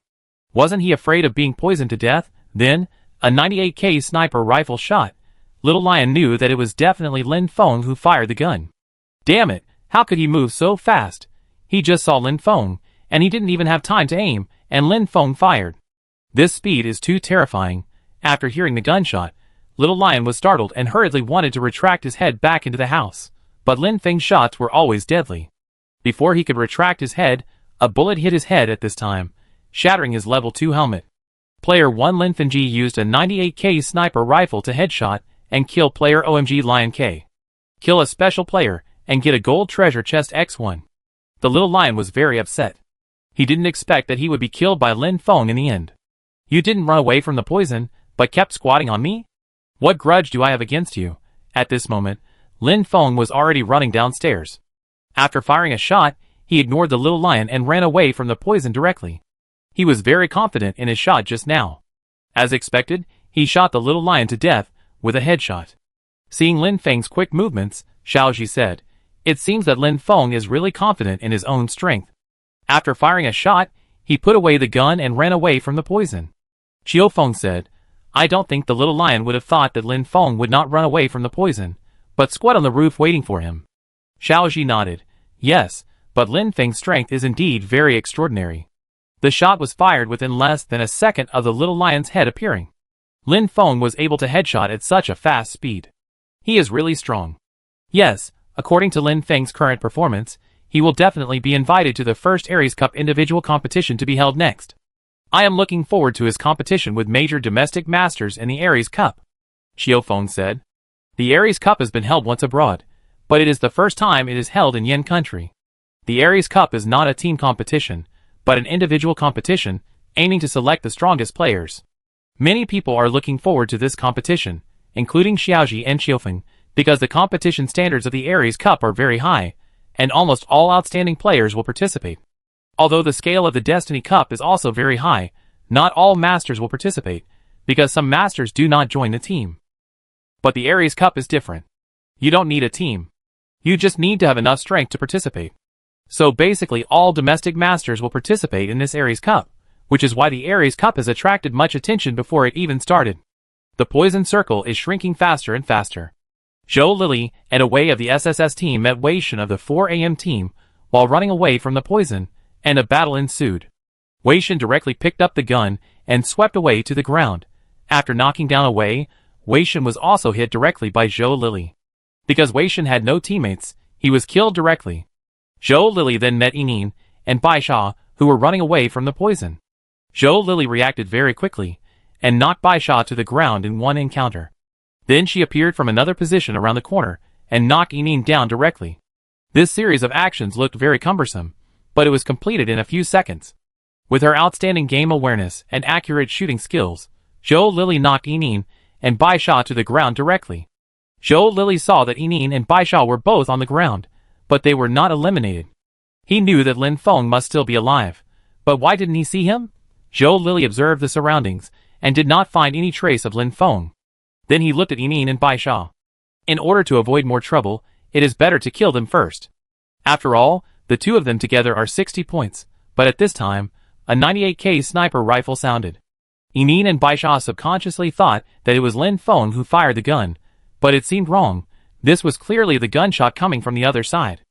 Wasn't he afraid of being poisoned to death? Then, a 98K sniper rifle shot. Little Lion knew that it was definitely Lin Feng who fired the gun. Damn it, how could he move so fast? He just saw Lin Feng, and he didn't even have time to aim, and Lin Feng fired. This speed is too terrifying. After hearing the gunshot, Little Lion was startled and hurriedly wanted to retract his head back into the house, but Lin Feng's shots were always deadly. Before he could retract his head, a bullet hit his head at this time, shattering his level 2 helmet. Player 1 Lin Fengji used a 98K sniper rifle to headshot and kill player OMG Lion K. Kill a special player and get a gold treasure chest X1. The little lion was very upset. He didn't expect that he would be killed by Lin Feng in the end. "You didn't run away from the poison, but kept squatting on me?" What grudge do I have against you? At this moment, Lin Feng was already running downstairs. After firing a shot, he ignored the little lion and ran away from the poison directly. He was very confident in his shot just now. As expected, he shot the little lion to death with a headshot. Seeing Lin Feng's quick movements, Xiaoji said, "It seems that Lin Feng is really confident in his own strength." After firing a shot, he put away the gun and ran away from the poison. Qiu Feng said, "I don't think the little lion would have thought that Lin Feng would not run away from the poison, but squat on the roof waiting for him." Xiaoji nodded. "Yes, but Lin Feng's strength is indeed very extraordinary." The shot was fired within less than a second of the little lion's head appearing. Lin Feng was able to headshot at such a fast speed. He is really strong. Yes, according to Lin Feng's current performance, he will definitely be invited to the first Aries Cup individual competition to be held next. I am looking forward to his competition with major domestic masters in the Aries Cup, Qiu Feng said. The Aries Cup has been held once abroad, but it is the first time it is held in Yen country. The Aries Cup is not a team competition, but an individual competition, aiming to select the strongest players. Many people are looking forward to this competition, including Xiaoji and Qiufeng, because the competition standards of the Aries Cup are very high, and almost all outstanding players will participate. Although the scale of the Destiny Cup is also very high, not all masters will participate, because some masters do not join the team. But the Aries Cup is different. You don't need a team. You just need to have enough strength to participate. So basically all domestic masters will participate in this Aries Cup, which is why the Aries Cup has attracted much attention before it even started. The poison circle is shrinking faster and faster. Zhou Lili and Wei of the SSS team met Wei Shen of the 4 AM team while running away from the poison, and a battle ensued. Wei Shen directly picked up the gun and swept away to the ground. After knocking down Wei, Wei Shen was also hit directly by Zhou Lili. Because Wei Shen had no teammates, he was killed directly. Zhou Lili then met Yining and Bai Sha, who were running away from the poison. Zhou Lili reacted very quickly, and knocked Bai Sha to the ground in one encounter. Then she appeared from another position around the corner, and knocked Yining down directly. This series of actions looked very cumbersome, but it was completed in a few seconds. With her outstanding game awareness and accurate shooting skills, Zhou Lili knocked Yining and Bai Sha to the ground directly. Zhou Lili saw that Yining and Bai Sha were both on the ground, but they were not eliminated. He knew that Lin Feng must still be alive, but why didn't he see him? Zhou Lili observed the surroundings, and did not find any trace of Lin Feng. Then he looked at Yining and Bai Sha. In order to avoid more trouble, it is better to kill them first. After all, the two of them together are 60 points, but at this time, a 98K sniper rifle sounded. Yining and Bai Sha subconsciously thought that it was Lin Feng who fired the gun, but it seemed wrong. This was clearly the gunshot coming from the other side.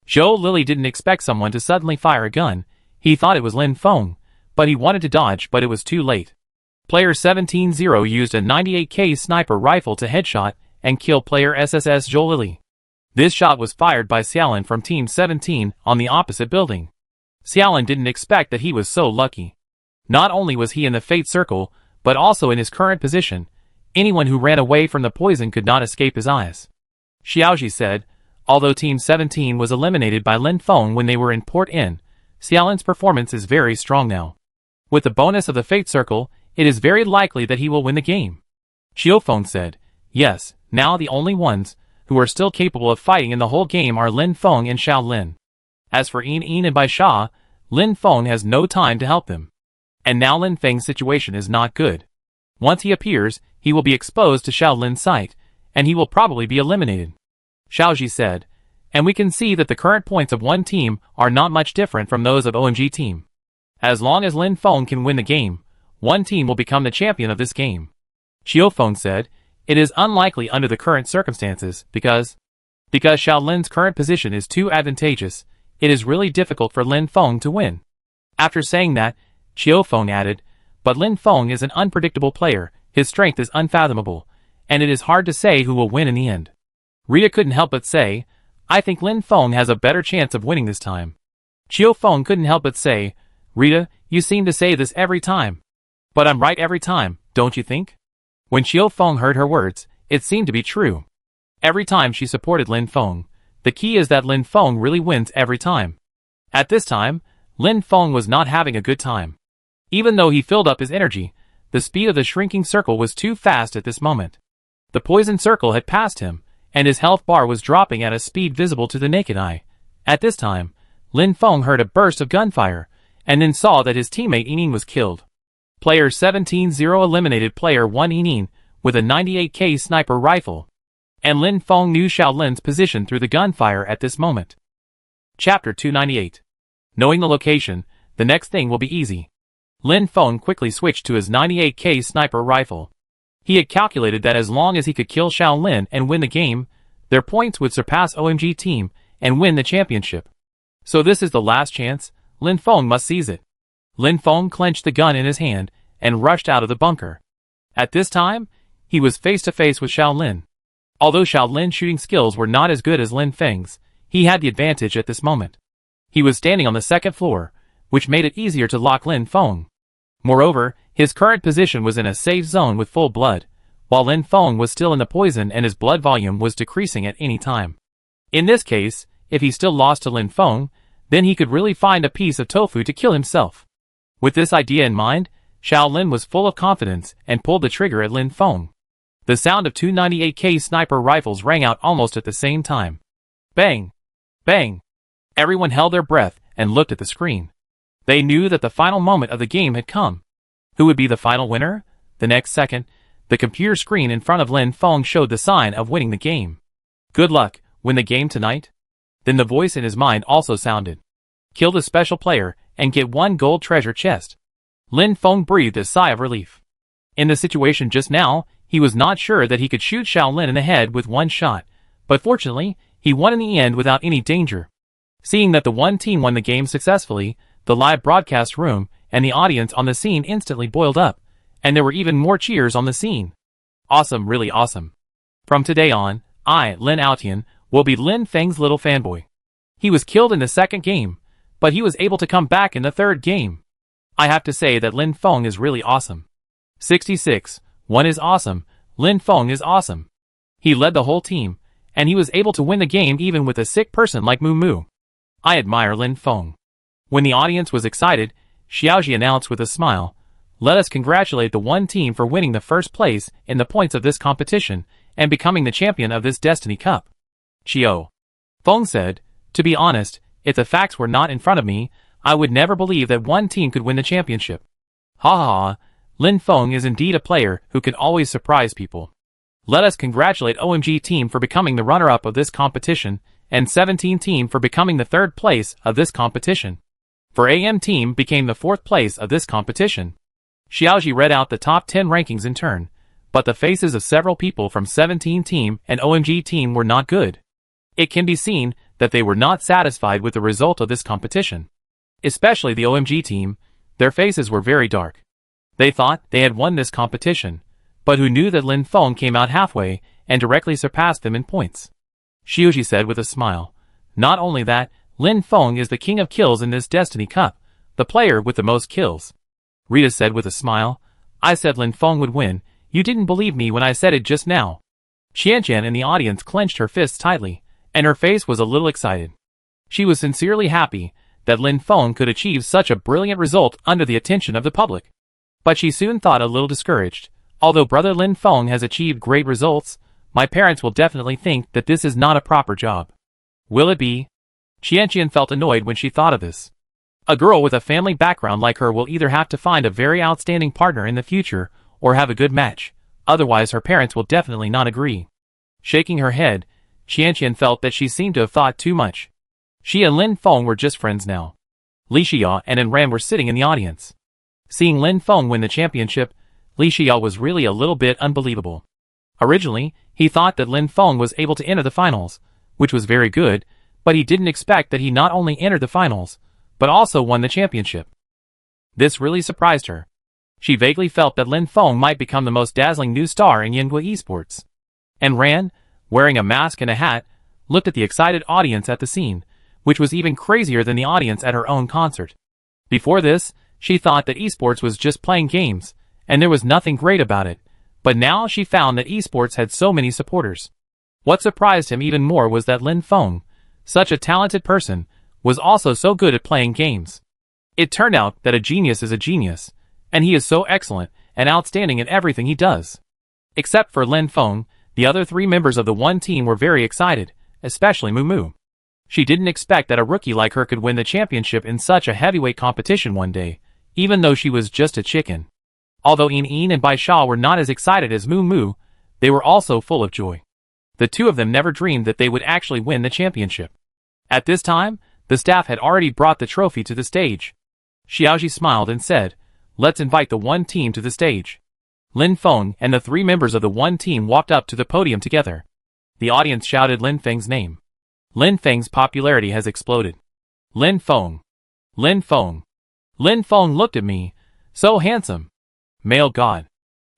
Zhou Lili didn't expect someone to suddenly fire a gun. He thought it was Lin Feng, but he wanted to dodge, but it was too late. Player 17-0 used a 98K sniper rifle to headshot and kill player SSS Zhou Lili. This shot was fired by Xiaolin from Team 17 on the opposite building. Xiaolin didn't expect that he was so lucky. Not only was he in the fate circle, but also in his current position. Anyone who ran away from the poison could not escape his eyes. Xiaoji said, although Team 17 was eliminated by Lin Feng when they were in Port Inn, Xiaolin's performance is very strong now. With the bonus of the fate circle, it is very likely that he will win the game. Qiu Feng said, yes, now the only ones who are still capable of fighting in the whole game are Lin Feng and Xiao Lin. As for Yining and Bai Sha, Lin Feng has no time to help them. And now Lin Feng's situation is not good. Once he appears, he will be exposed to Xiao Lin's sight, and he will probably be eliminated. Xiaoji said, and we can see that the current points of one team are not much different from those of OMG team. As long as Lin Feng can win the game, one team will become the champion of this game. Qiu Feng said, it is unlikely under the current circumstances, because Xiao Lin's current position is too advantageous, it is really difficult for Lin Feng to win. After saying that, Qiu Feng added, but Lin Feng is an unpredictable player, his strength is unfathomable, and it is hard to say who will win in the end. Rita couldn't help but say, I think Lin Feng has a better chance of winning this time. Qiu Feng couldn't help but say, Rita, you seem to say this every time. But I'm right every time, don't you think? When Qiu Feng heard her words, it seemed to be true. Every time she supported Lin Feng, the key is that Lin Feng really wins every time. At this time, Lin Feng was not having a good time. Even though he filled up his energy, the speed of the shrinking circle was too fast at this moment. The poison circle had passed him, and his health bar was dropping at a speed visible to the naked eye. At this time, Lin Feng heard a burst of gunfire, and then saw that his teammate Yining was killed. Player 17-0 eliminated Player 1 Yining with a 98K sniper rifle, and Lin Feng knew Shaolin's position through the gunfire at this moment. Chapter 298. Knowing the location, the next thing will be easy. Lin Feng quickly switched to his 98K sniper rifle. He had calculated that as long as he could kill Shaolin and win the game, their points would surpass OMG team and win the championship. So this is the last chance, Lin Feng must seize it. Lin Feng clenched the gun in his hand and rushed out of the bunker. At this time, he was face to face with Shaolin. Although Shaolin's shooting skills were not as good as Lin Feng's, he had the advantage at this moment. He was standing on the second floor, which made it easier to lock Lin Feng. Moreover, his current position was in a safe zone with full blood, while Lin Feng was still in the poison and his blood volume was decreasing at any time. In this case, if he still lost to Lin Feng, then he could really find a piece of tofu to kill himself. With this idea in mind, Shaolin was full of confidence and pulled the trigger at Lin Feng. The sound of two 98K sniper rifles rang out almost at the same time. Bang! Bang! Everyone held their breath and looked at the screen. They knew that the final moment of the game had come. Who would be the final winner? The next second, the computer screen in front of Lin Feng showed the sign of winning the game. Good luck, win the game tonight? Then the voice in his mind also sounded. Kill the special player and get 1 gold treasure chest. Lin Feng breathed a sigh of relief. In the situation just now, he was not sure that he could shoot Shaolin in the head with one shot, but fortunately, he won in the end without any danger. Seeing that the one team won the game successfully, the live broadcast room and the audience on the scene instantly boiled up, and there were even more cheers on the scene. Awesome, really awesome. From today on, I, Lin Aotian, will be Lin Feng's little fanboy. He was killed in the second game, but he was able to come back in the third game. I have to say that Lin Feng is really awesome. 66, 1 is awesome, Lin Feng is awesome. He led the whole team, and he was able to win the game even with a sick person like Moo Moo. I admire Lin Feng. When the audience was excited, Xiaoji announced with a smile, "Let us congratulate the one team for winning the first place in the points of this competition and becoming the champion of this Destiny Cup." Xiao Feng said, "To be honest, if the facts were not in front of me, I would never believe that one team could win the championship. Ha ha ha, Lin Feng is indeed a player who can always surprise people. Let us congratulate OMG team for becoming the runner-up of this competition and 17 team for becoming the third place of this competition. For AM team became the fourth place of this competition." Xiaoji read out the top 10 rankings in turn, but the faces of several people from 17 team and OMG team were not good. It can be seen that they were not satisfied with the result of this competition. Especially the OMG team, their faces were very dark. They thought they had won this competition, but who knew that Lin Feng came out halfway and directly surpassed them in points. Xiaoji said with a smile, "Not only that, Lin Feng is the king of kills in this Destiny Cup, the player with the most kills." Rita said with a smile, "I said Lin Feng would win, you didn't believe me when I said it just now." Qianqian in the audience clenched her fists tightly, and her face was a little excited. She was sincerely happy that Lin Feng could achieve such a brilliant result under the attention of the public. But she soon thought a little discouraged. Although brother Lin Feng has achieved great results, my parents will definitely think that this is not a proper job. Will it be? Qianqian felt annoyed when she thought of this. A girl with a family background like her will either have to find a very outstanding partner in the future or have a good match, otherwise her parents will definitely not agree. Shaking her head, Qianqian felt that she seemed to have thought too much. She and Lin Feng were just friends now. Li Xia and Enran were sitting in the audience. Seeing Lin Feng win the championship, Li Xia was really a little bit unbelievable. Originally, he thought that Lin Feng was able to enter the finals, which was very good, but he didn't expect that he not only entered the finals, but also won the championship. This really surprised her. She vaguely felt that Lin Feng might become the most dazzling new star in Yinghua esports. Enran, wearing a mask and a hat, looked at the excited audience at the scene, which was even crazier than the audience at her own concert. Before this, she thought that esports was just playing games, and there was nothing great about it, but now she found that esports had so many supporters. What surprised him even more was that Lin Feng, such a talented person, was also so good at playing games. It turned out that a genius is a genius, and he is so excellent and outstanding in everything he does. Except for Lin Feng, The other 3 members of the one team were very excited, especially Moo. She didn't expect that a rookie like her could win the championship in such a heavyweight competition one day, even though she was just a chicken. Although Een and Baisha were not as excited as Moo, they were also full of joy. The 2 of them never dreamed that they would actually win the championship. At this time, the staff had already brought the trophy to the stage. Xiaoji smiled and said, "Let's invite the one team to the stage." Lin Feng and the 3 members of the one team walked up to the podium together. The audience shouted Lin Feng's name. Lin Feng's popularity has exploded. Lin Feng. Lin Feng. Lin Feng looked at me. So handsome. Male god.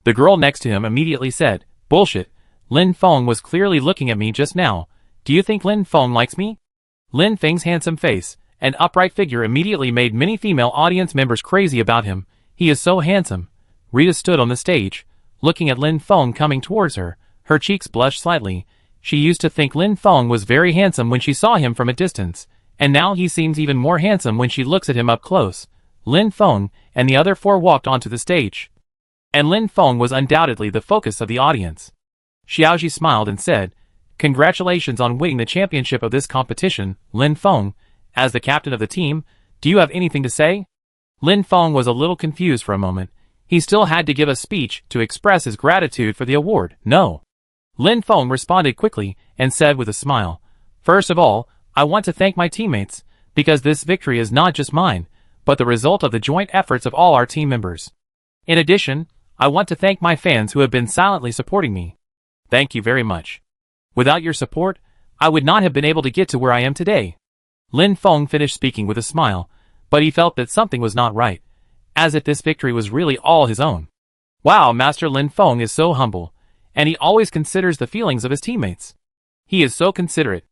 The girl next to him immediately said, "Bullshit. Lin Feng was clearly looking at me just now. Do you think Lin Feng likes me?" Lin Feng's handsome face and upright figure immediately made many female audience members crazy about him. He is so handsome. Rita stood on the stage, looking at Lin Feng coming towards her. Her cheeks blushed slightly. She used to think Lin Feng was very handsome when she saw him from a distance, and now he seems even more handsome when she looks at him up close. Lin Feng and the other 4 walked onto the stage. And Lin Feng was undoubtedly the focus of the audience. Xiaoji smiled and said, "Congratulations on winning the championship of this competition, Lin Feng. As the captain of the team, do you have anything to say?" Lin Feng was a little confused for a moment. He still had to give a speech to express his gratitude for the award. "No." Lin Feng responded quickly and said with a smile, "First of all, I want to thank my teammates, because this victory is not just mine, but the result of the joint efforts of all our team members. In addition, I want to thank my fans who have been silently supporting me. Thank you very much. Without your support, I would not have been able to get to where I am today." Lin Feng finished speaking with a smile, but he felt that something was not right, as if this victory was really all his own. Wow, Master Lin Feng is so humble, and he always considers the feelings of his teammates. He is so considerate.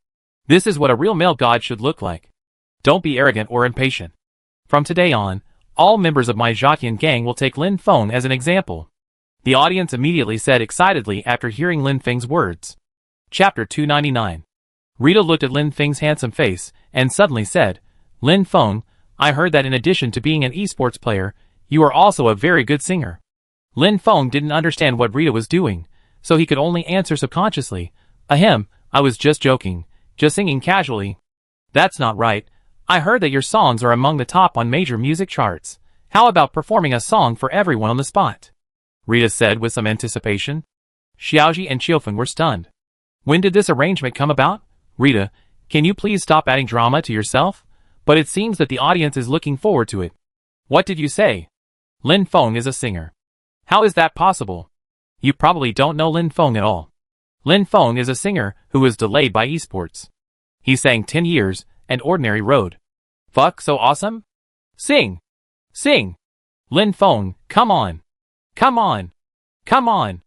This is what a real male god should look like. Don't be arrogant or impatient. From today on, all members of my Zhaqian gang will take Lin Feng as an example." The audience immediately said excitedly after hearing Lin Feng's words. Chapter 299. Rita looked at Lin Feng's handsome face and suddenly said, "Lin Feng, I heard that in addition to being an esports player, you are also a very good singer." Lin Feng didn't understand what Rita was doing, so he could only answer subconsciously, "Ahem, I was just joking, just singing casually." "That's not right. I heard that your songs are among the top on major music charts. How about performing a song for everyone on the spot?" Rita said with some anticipation. Xiaoji and Qiufeng were stunned. "When did this arrangement come about? Rita, can you please stop adding drama to yourself? But it seems that the audience is looking forward to it." "What did you say? Lin Feng is a singer. How is that possible? You probably don't know Lin Feng at all. Lin Feng is a singer who was delayed by esports. He sang 10 years, and Ordinary Road. Fuck, so awesome? Sing! Sing! Lin Feng, come on! Come on! Come on!"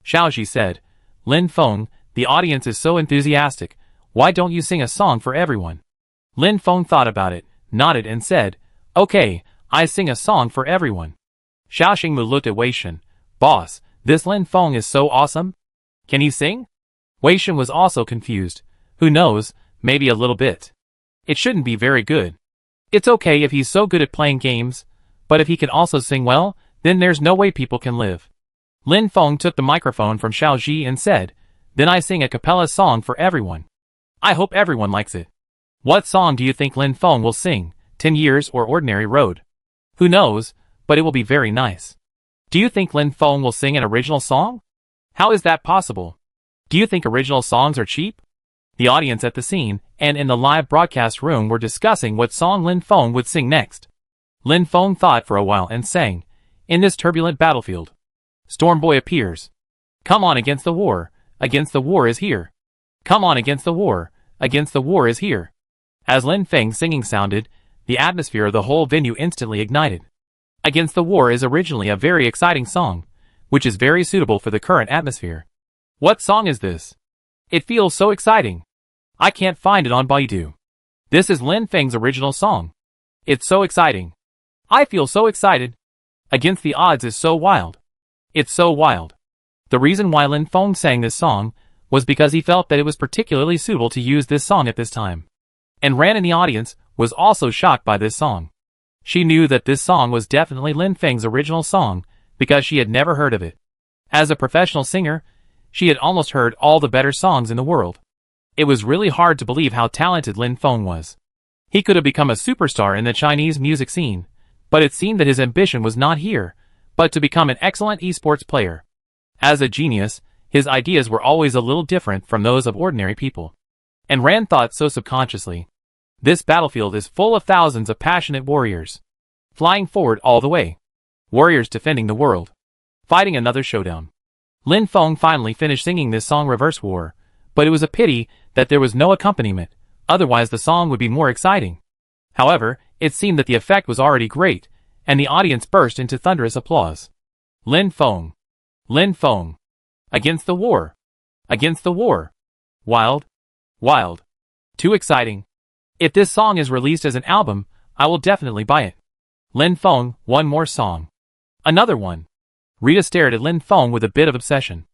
Xiaoji said, "Lin Feng, the audience is so enthusiastic. Why don't you sing a song for everyone?" Lin Feng thought about it, nodded and said, "Okay, I sing a song for everyone." Xiao Xingmu looked at Wei Shen. "Boss, this Lin Feng is so awesome. Can he sing?" Wei Shen was also confused. "Who knows, maybe a little bit. It shouldn't be very good. It's okay if he's so good at playing games, but if he can also sing well, then there's no way people can live." Lin Feng took the microphone from Xiao Ji and said, "Then I sing a cappella song for everyone. I hope everyone likes it." "What song do you think Lin Feng will sing, 10 Years or Ordinary Road?" "Who knows, but it will be very nice." "Do you think Lin Feng will sing an original song? How is that possible? Do you think original songs are cheap?" The audience at the scene and in the live broadcast room were discussing what song Lin Feng would sing next. Lin Feng thought for a while and sang, "In this turbulent battlefield, Storm Boy appears. Come on against the war is here. Come on against the war is here." As Lin Feng's singing sounded, the atmosphere of the whole venue instantly ignited. Against the War is originally a very exciting song, which is very suitable for the current atmosphere. What song is this? It feels so exciting. I can't find it on Baidu. This is Lin Feng's original song. It's so exciting. I feel so excited. Against the Odds is so wild. It's so wild. The reason why Lin Feng sang this song was because he felt that it was particularly suitable to use this song at this time. And Ran in the audience was also shocked by this song. She knew that this song was definitely Lin Feng's original song because she had never heard of it. As a professional singer, She had almost heard all the better songs in the world. It was really hard to believe how talented Lin Feng was. He could have become a superstar in the Chinese music scene, but it seemed that his ambition was not here, but to become an excellent esports player. As a genius, his ideas were always a little different from those of ordinary people. And Ran thought so subconsciously. This battlefield is full of thousands of passionate warriors. Flying forward all the way. Warriors defending the world. Fighting another showdown. Lin Feng finally finished singing this song Reverse War, but it was a pity that there was no accompaniment, otherwise the song would be more exciting. However, it seemed that the effect was already great, and the audience burst into thunderous applause. Lin Feng. Lin Feng. Against the war. Against the war. Wild. Wild. Too exciting. If this song is released as an album, I will definitely buy it. Lin Feng, one more song. Another one. Rita stared at Lin Feng with a bit of obsession.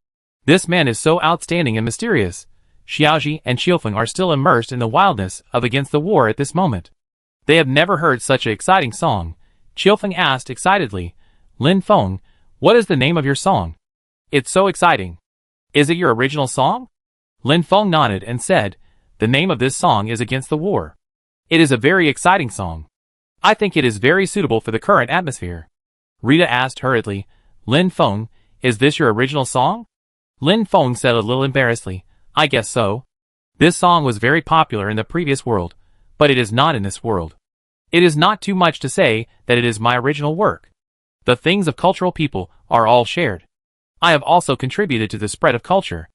This man is so outstanding and mysterious. Xiaoji and Qiufeng are still immersed in the wildness of Against the War at this moment. They have never heard such an exciting song. Qiufeng asked excitedly, Lin Feng, what is the name of your song? It's so exciting. Is it your original song? Lin Feng nodded and said, the name of this song is Against the War. It is a very exciting song. I think it is very suitable for the current atmosphere. Rita asked hurriedly, Lin Feng, is this your original song? Lin Feng said a little embarrassedly, I guess so. This song was very popular in the previous world, but it is not in this world. It is not too much to say that it is my original work. The things of cultural people are all shared. I have also contributed to the spread of culture.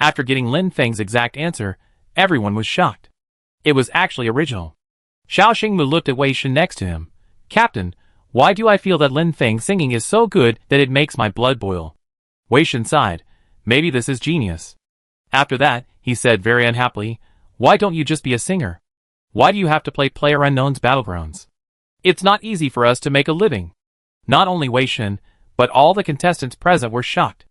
After getting Lin Feng's exact answer, everyone was shocked. It was actually original. Xiao Xingmu looked at Wei Shen next to him. Captain, why do I feel that Lin Feng's singing is so good that it makes my blood boil? Wei Shen sighed. Maybe this is genius. After that, he said very unhappily, why don't you just be a singer? Why do you have to play PlayerUnknown's Battlegrounds? It's not easy for us to make a living. Not only Wei Shen, but all the contestants present were shocked.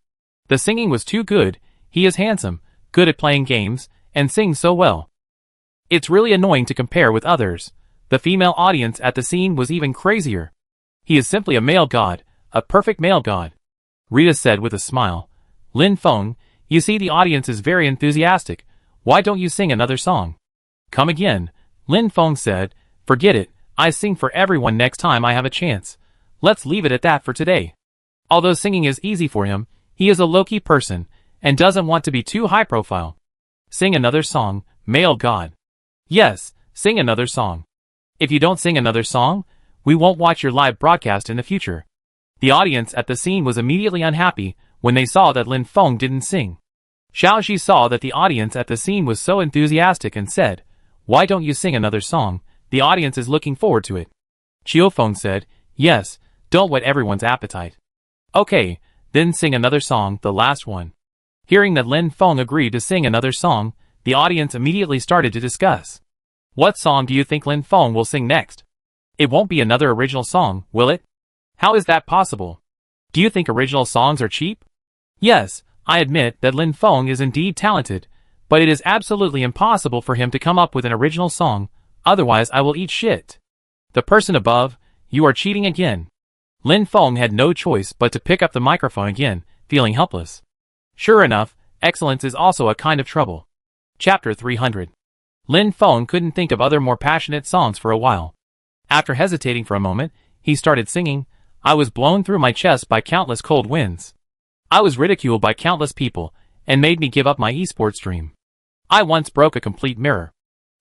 The singing was too good. He is handsome, good at playing games, and sings so well. It's really annoying to compare with others. The female audience at the scene was even crazier. He is simply a male god, a perfect male god. Rita said with a smile. Lin Feng, you see the audience is very enthusiastic. Why don't you sing another song? Come again, Lin Feng said. Forget it, I sing for everyone next time I have a chance. Let's leave it at that for today. Although singing is easy for him, he is a low-key person, and doesn't want to be too high-profile. Sing another song, male god. Yes, sing another song. If you don't sing another song, we won't watch your live broadcast in the future. The audience at the scene was immediately unhappy when they saw that Lin Feng didn't sing. Xiao Ji saw that the audience at the scene was so enthusiastic and said, why don't you sing another song? The audience is looking forward to it. Qiufeng said, yes, don't whet everyone's appetite. Okay, then sing another song, the last one. Hearing that Lin Feng agreed to sing another song, the audience immediately started to discuss. What song do you think Lin Feng will sing next? It won't be another original song, will it? How is that possible? Do you think original songs are cheap? Yes, I admit that Lin Feng is indeed talented, but it is absolutely impossible for him to come up with an original song, otherwise I will eat shit. The person above, you are cheating again. Lin Feng had no choice but to pick up the microphone again, feeling helpless. Sure enough, excellence is also a kind of trouble. Chapter 300. Lin Feng couldn't think of other more passionate songs for a while. After hesitating for a moment, he started singing, I was blown through my chest by countless cold winds. I was ridiculed by countless people, and made me give up my esports dream. I once broke a complete mirror.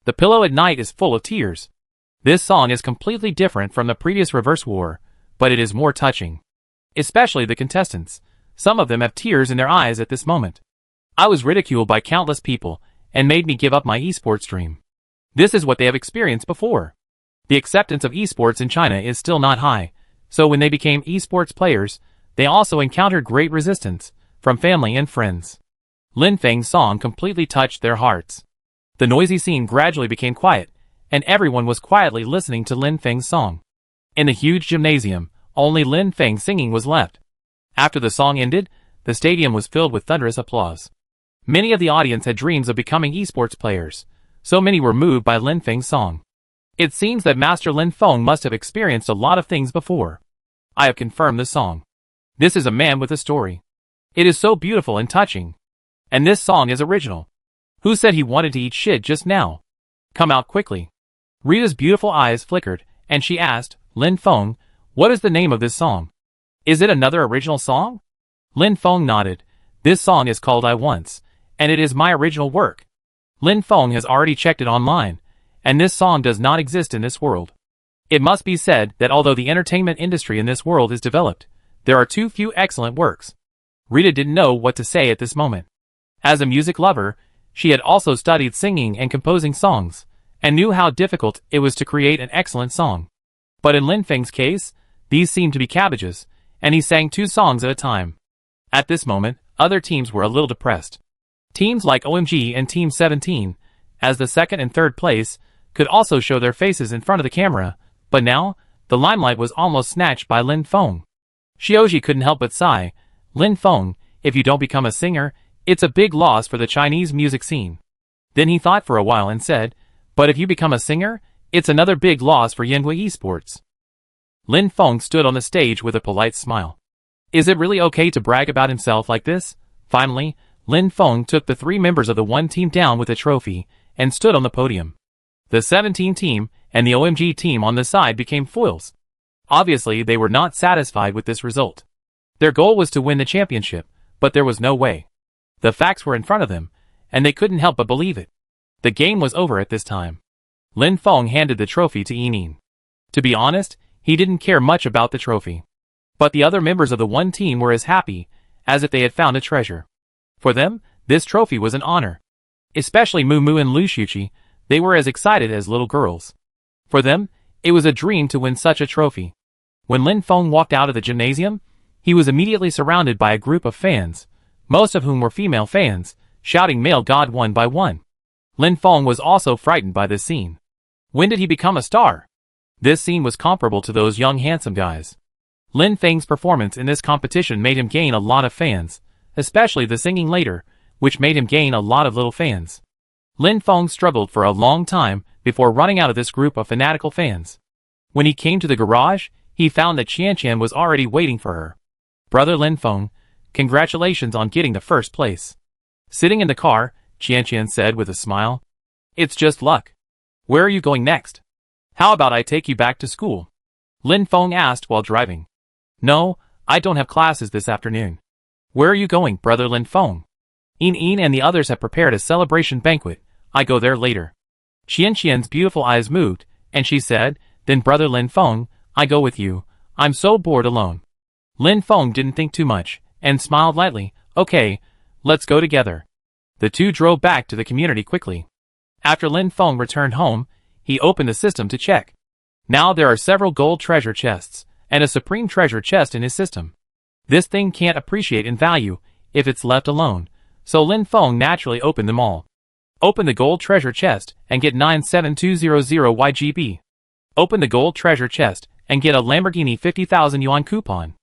The pillow at night is full of tears. This song is completely different from the previous Reverse War, but it is more touching. Especially the contestants. Some of them have tears in their eyes at this moment. I was ridiculed by countless people, and made me give up my esports dream. This is what they have experienced before. The acceptance of esports in China is still not high, so when they became esports players, they also encountered great resistance from family and friends. Lin Feng's song completely touched their hearts. The noisy scene gradually became quiet, and everyone was quietly listening to Lin Feng's song. In the huge gymnasium, only Lin Feng's singing was left. After the song ended, the stadium was filled with thunderous applause. Many of the audience had dreams of becoming esports players, so many were moved by Lin Feng's song. It seems that Master Lin Feng must have experienced a lot of things before. I have confirmed the song. This is a man with a story. It is so beautiful and touching. And this song is original. Who said he wanted to eat shit just now? Come out quickly. Rita's beautiful eyes flickered, and she asked, Lin Feng, what is the name of this song? Is it another original song? Lin Feng nodded. This song is called I Once, and it is my original work. Lin Feng has already checked it online, and this song does not exist in this world. It must be said that although the entertainment industry in this world is developed, there are too few excellent works. Rita didn't know what to say at this moment. As a music lover, she had also studied singing and composing songs, and knew how difficult it was to create an excellent song. But in Lin Feng's case, these seemed to be cabbages, and he sang 2 songs at a time. At this moment, other teams were a little depressed. Teams like OMG and Team 17, as the second and third place, could also show their faces in front of the camera, but now, the limelight was almost snatched by Lin Feng. Xiaoji couldn't help but sigh. Lin Feng, if you don't become a singer, it's a big loss for the Chinese music scene. Then he thought for a while and said, but if you become a singer, it's another big loss for Yanhua Esports. Lin Feng stood on the stage with a polite smile. Is it really okay to brag about himself like this? Finally, Lin Feng took the 3 members of the one team down with a trophy, and stood on the podium. The 17 team, and the OMG team on the side became foils. Obviously they were not satisfied with this result. Their goal was to win the championship, but there was no way. The facts were in front of them, and they couldn't help but believe it. The game was over at this time. Lin Feng handed the trophy to Yining. To be honest, he didn't care much about the trophy. But the other members of the one team were as happy as if they had found a treasure. For them, this trophy was an honor. Especially Mu Mu and Lu Shuqi, they were as excited as little girls. For them, it was a dream to win such a trophy. When Lin Feng walked out of the gymnasium, he was immediately surrounded by a group of fans, most of whom were female fans, shouting male god one by one. Lin Feng was also frightened by this scene. When did he become a star? This scene was comparable to those young handsome guys. Lin Feng's performance in this competition made him gain a lot of fans, especially the singing later, which made him gain a lot of little fans. Lin Feng struggled for a long time before running out of this group of fanatical fans. When he came to the garage, he found that Qian was already waiting for her. Brother Lin Feng, congratulations on getting the first place. Sitting in the car, Qian said with a smile. It's just luck. Where are you going next? How about I take you back to school? Lin Feng asked while driving. No, I don't have classes this afternoon. Where are you going, Brother Lin Feng? Yin and the others have prepared a celebration banquet. I go there later. Qian's beautiful eyes moved, and she said, then Brother Lin Feng, I go with you. I'm so bored alone. Lin Feng didn't think too much, and smiled lightly. Okay, let's go together. The two drove back to the community quickly. After Lin Feng returned home, he opened the system to check. Now there are several gold treasure chests, and a supreme treasure chest in his system. This thing can't appreciate in value if it's left alone, so Lin Feng naturally opened them all. Open the gold treasure chest and get 97200 YGB. Open the gold treasure chest and get a Lamborghini 50,000 yuan coupon.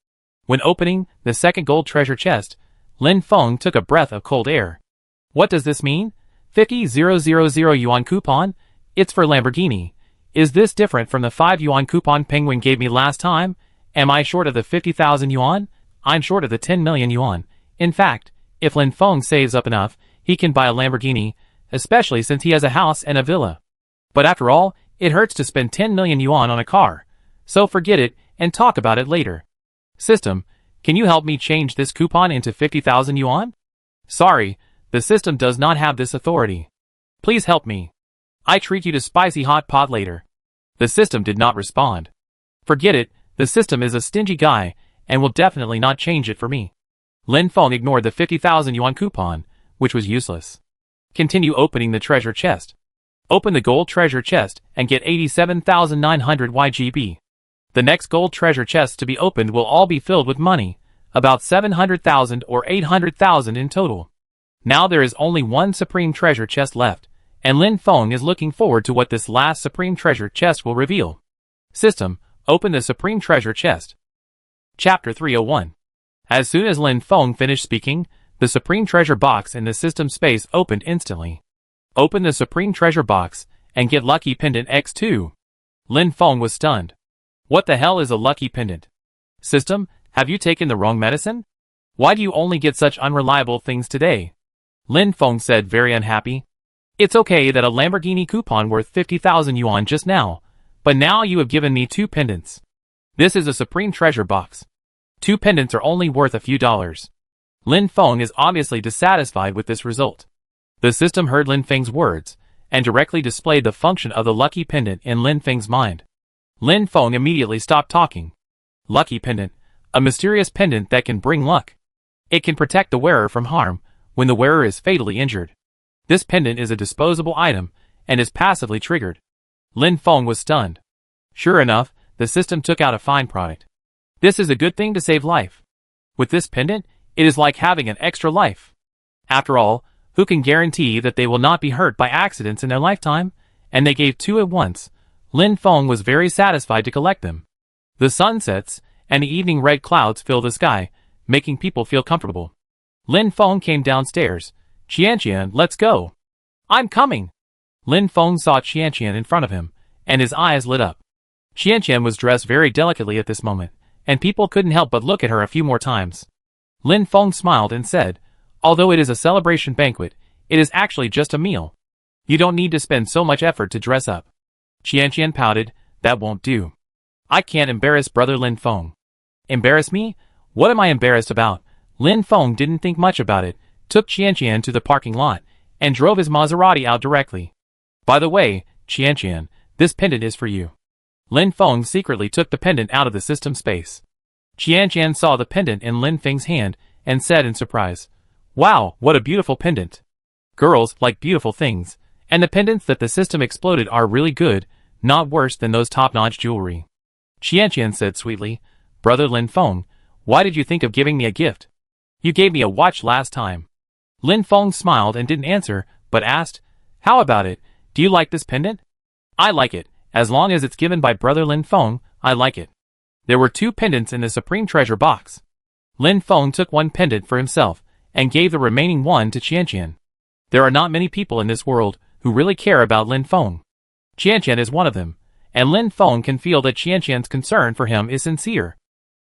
When opening the second gold treasure chest, Lin Feng took a breath of cold air. What does this mean? 50,000 yuan coupon? It's for Lamborghini. Is this different from the 5 yuan coupon Penguin gave me last time? Am I short of the 50,000 yuan? I'm short of the 10 million yuan. In fact, if Lin Feng saves up enough, he can buy a Lamborghini, especially since he has a house and a villa. But after all, it hurts to spend 10 million yuan on a car. So forget it and talk about it later. System, can you help me change this coupon into 50,000 yuan? Sorry, the system does not have this authority. Please help me. I treat you to spicy hot pot later. The system did not respond. Forget it, the system is a stingy guy and will definitely not change it for me. Lin Feng ignored the 50,000 yuan coupon, which was useless. Continue opening the treasure chest. Open the gold treasure chest and get 87,900 YGB. The next gold treasure chests to be opened will all be filled with money, about 700,000 or 800,000 in total. Now there is only one supreme treasure chest left, and Lin Feng is looking forward to what this last supreme treasure chest will reveal. System, open the supreme treasure chest. Chapter 301. As soon as Lin Feng finished speaking, the supreme treasure box in the system space opened instantly. Open the supreme treasure box and get lucky pendant X2. Lin Feng was stunned. What the hell is a lucky pendant? System, have you taken the wrong medicine? Why do you only get such unreliable things today? Lin Feng said, very unhappy. It's okay that a Lamborghini coupon worth 50,000 yuan just now, but now you have given me 2 pendants. This is a supreme treasure box. 2 pendants are only worth a few dollars. Lin Feng is obviously dissatisfied with this result. The system heard Lin Feng's words, and directly displayed the function of the lucky pendant in Lin Feng's mind. Lin Feng immediately stopped talking. Lucky pendant, a mysterious pendant that can bring luck. It can protect the wearer from harm when the wearer is fatally injured. This pendant is a disposable item and is passively triggered. Lin Feng was stunned. Sure enough, the system took out a fine product. This is a good thing to save life. With this pendant, it is like having an extra life. After all, who can guarantee that they will not be hurt by accidents in their lifetime? And they gave 2 at once. Lin Feng was very satisfied to collect them. The sun sets, and the evening red clouds fill the sky, making people feel comfortable. Lin Feng came downstairs. Qianqian, let's go. I'm coming. Lin Feng saw Qianqian in front of him, and his eyes lit up. Qianqian was dressed very delicately at this moment, and people couldn't help but look at her a few more times. Lin Feng smiled and said, although it is a celebration banquet, it is actually just a meal. You don't need to spend so much effort to dress up. Qianqian pouted, that won't do. I can't embarrass brother Lin Feng. Embarrass me? What am I embarrassed about? Lin Feng didn't think much about it, took Qianqian to the parking lot, and drove his Maserati out directly. By the way, Qianqian, this pendant is for you. Lin Feng secretly took the pendant out of the system space. Qianqian saw the pendant in Lin Feng's hand, and said in surprise, wow, what a beautiful pendant. Girls like beautiful things, and the pendants that the system exploded are really good, not worse than those top-notch jewelry. Qianqian said sweetly, brother Lin Feng, why did you think of giving me a gift? You gave me a watch last time. Lin Feng smiled and didn't answer, but asked, how about it? Do you like this pendant? I like it. As long as it's given by brother Lin Feng, I like it. There were 2 pendants in the supreme treasure box. Lin Feng took 1 pendant for himself, and gave the remaining 1 to Qianqian. There are not many people in this world who really care about Lin Feng. Qianqian is one of them, and Lin Feng can feel that Qianqian's concern for him is sincere.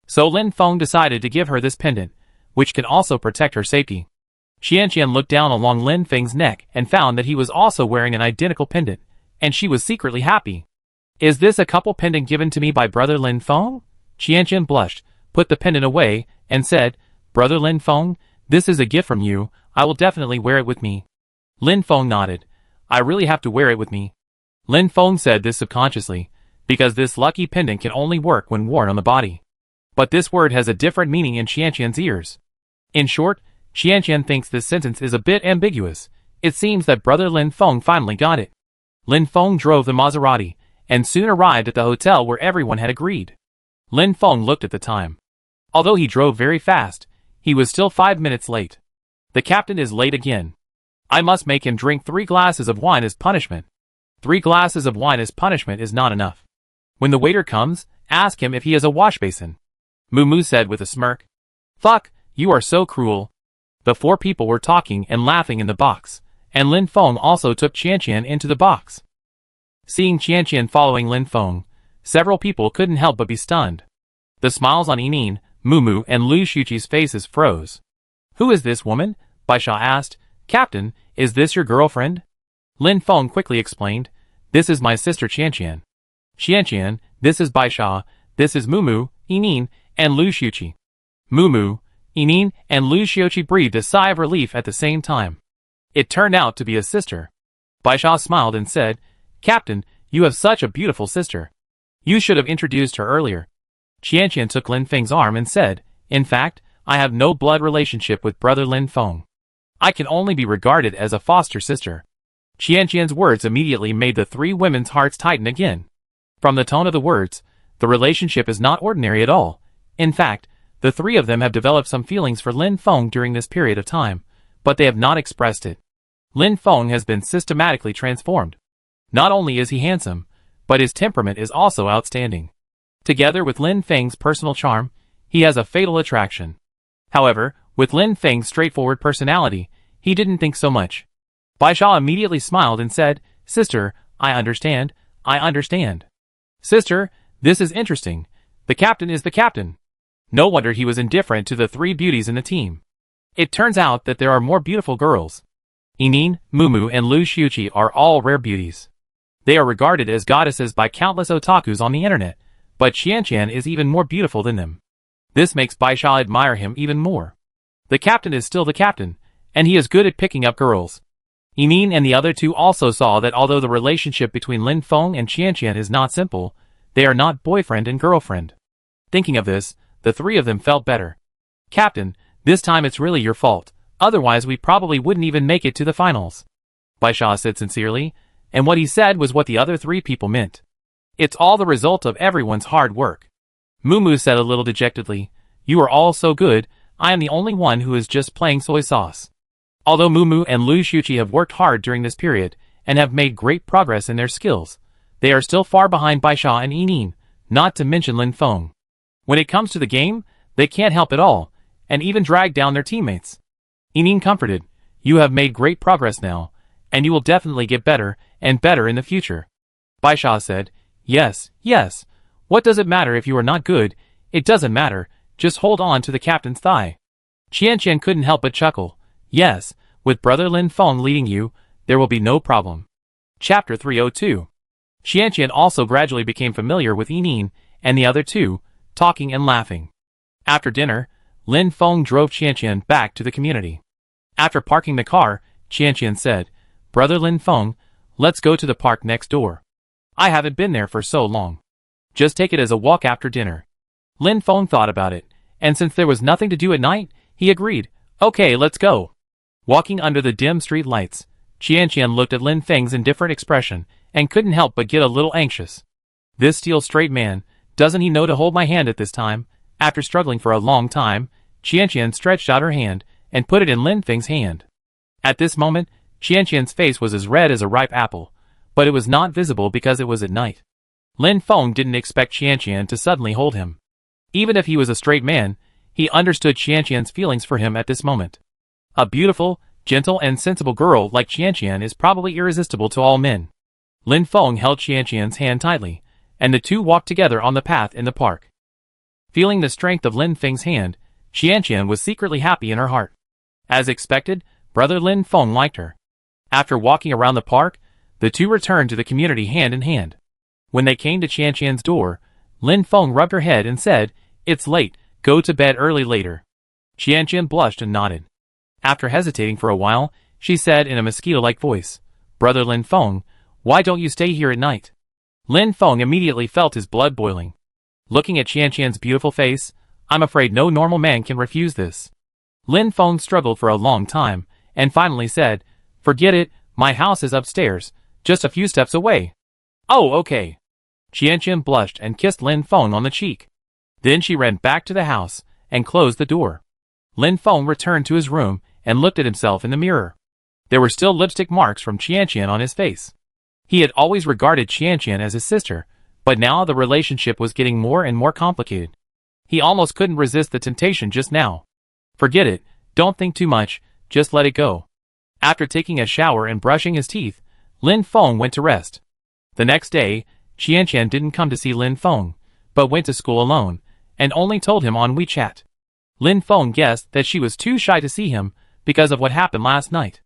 So Lin Feng decided to give her this pendant, which can also protect her safety. Qianqian looked down along Lin Feng's neck and found that he was also wearing an identical pendant, and she was secretly happy. Is this a couple pendant given to me by brother Lin Feng? Qianqian blushed, put the pendant away, and said, brother Lin Feng, this is a gift from you, I will definitely wear it with me. Lin Feng nodded. I really have to wear it with me. Lin Feng said this subconsciously, because this lucky pendant can only work when worn on the body. But this word has a different meaning in Qianqian's ears. In short, Qianqian thinks this sentence is a bit ambiguous. It seems that brother Lin Feng finally got it. Lin Feng drove the Maserati, and soon arrived at the hotel where everyone had agreed. Lin Feng looked at the time. Although he drove very fast, he was still 5 minutes late. The captain is late again. I must make him drink 3 glasses of wine as punishment. 3 glasses of wine as punishment is not enough. When the waiter comes, ask him if he has a wash basin. Mumu said with a smirk. Fuck, you are so cruel. The 4 people were talking and laughing in the box, and Lin Feng also took Qianqian into the box. Seeing Qianqian following Lin Feng, several people couldn't help but be stunned. The smiles on Yining, Mumu, and Lu Shuqi's faces froze. Who is this woman? Baisha asked. Captain, is this your girlfriend? Lin Feng quickly explained. This is my sister Qianqian. Qianqian, this is Baisha, this is Mumu, Yining, and Lu Shuqi. Mumu, Yining, and Lu Shuqi breathed a sigh of relief at the same time. It turned out to be a sister. Baisha smiled and said, Captain, you have such a beautiful sister. You should have introduced her earlier. Qianqian took Lin Feng's arm and said, in fact, I have no blood relationship with brother Lin Feng. I can only be regarded as a foster sister. Qianqian's words immediately made the 3 women's hearts tighten again. From the tone of the words, the relationship is not ordinary at all. In fact, the 3 of them have developed some feelings for Lin Feng during this period of time, but they have not expressed it. Lin Feng has been systematically transformed. Not only is he handsome, but his temperament is also outstanding. Together with Lin Feng's personal charm, he has a fatal attraction. However, with Lin Feng's straightforward personality, he didn't think so much. Baisha immediately smiled and said, Sister, I understand. Sister, this is interesting. The captain is the captain. No wonder he was indifferent to the 3 beauties in the team. It turns out that there are more beautiful girls. Enin, Mumu, and Lu Xiuqi are all rare beauties. They are regarded as goddesses by countless otakus on the internet, but Qianqian is even more beautiful than them. This makes Baisha admire him even more. The captain is still the captain, and he is good at picking up girls. Enin and the other two also saw that although the relationship between Lin Feng and Qianqian is not simple, they are not boyfriend and girlfriend. Thinking of this, the three of them felt better. Captain, this time it's really your fault, otherwise we probably wouldn't even make it to the finals. Baisha said sincerely, and what he said was what the other three people meant. It's all the result of everyone's hard work. Mumu said a little dejectedly, you are all so good, I am the only one who is just playing soy sauce. Although Mumu and Lu Xiuqi have worked hard during this period, and have made great progress in their skills, they are still far behind Baisha and Enin, not to mention Lin Feng. When it comes to the game, they can't help it all, and even drag down their teammates. Enin comforted, you have made great progress now, and you will definitely get better and better in the future. Baisha said, yes, yes. What does it matter if you are not good? It doesn't matter, just hold on to the captain's thigh. Qianqian couldn't help but chuckle. Yes, with brother Lin Feng leading you, there will be no problem. Chapter 302. Qianqian also gradually became familiar with Enin and the other two, talking and laughing. After dinner, Lin Feng drove Qianqian back to the community. After parking the car, Qianqian said, Brother Lin Feng, let's go to the park next door. I haven't been there for so long. Just take it as a walk after dinner. Lin Feng thought about it, and since there was nothing to do at night, he agreed, okay, let's go. Walking under the dim street lights, Qianqian looked at Lin Feng's indifferent expression and couldn't help but get a little anxious. This steel straight man, doesn't he know to hold my hand at this time? After struggling for a long time, Qianqian stretched out her hand and put it in Lin Feng's hand. At this moment, Qianqian's face was as red as a ripe apple, but it was not visible because it was at night. Lin Feng didn't expect Qianqian to suddenly hold him. Even if he was a straight man, he understood Qianqian's feelings for him at this moment. A beautiful, gentle and sensible girl like Qianqian is probably irresistible to all men. Lin Feng held Qianqian's hand tightly, and the two walked together on the path in the park. Feeling the strength of Lin Feng's hand, Qianqian was secretly happy in her heart. As expected, brother Lin Feng liked her. After walking around the park, the two returned to the community hand in hand. When they came to Qianqian's door, Lin Feng rubbed her head and said, It's late, go to bed early later. Qianqian blushed and nodded. After hesitating for a while, she said in a mosquito-like voice, Brother Lin Feng, why don't you stay here at night? Lin Feng immediately felt his blood boiling. Looking at Qianqian's beautiful face, I'm afraid no normal man can refuse this. Lin Feng struggled for a long time, and finally said, Forget it, my house is upstairs, just a few steps away. Oh, okay. Qianqian blushed and kissed Lin Feng on the cheek. Then she ran back to the house and closed the door. Lin Feng returned to his room and looked at himself in the mirror. There were still lipstick marks from Qianqian on his face. He had always regarded Qianqian as his sister, but now the relationship was getting more and more complicated. He almost couldn't resist the temptation just now. Forget it, don't think too much, just let it go. After taking a shower and brushing his teeth, Lin Feng went to rest. The next day, Qianqian didn't come to see Lin Feng, but went to school alone, and only told him on WeChat. Lin Feng guessed that she was too shy to see him because of what happened last night.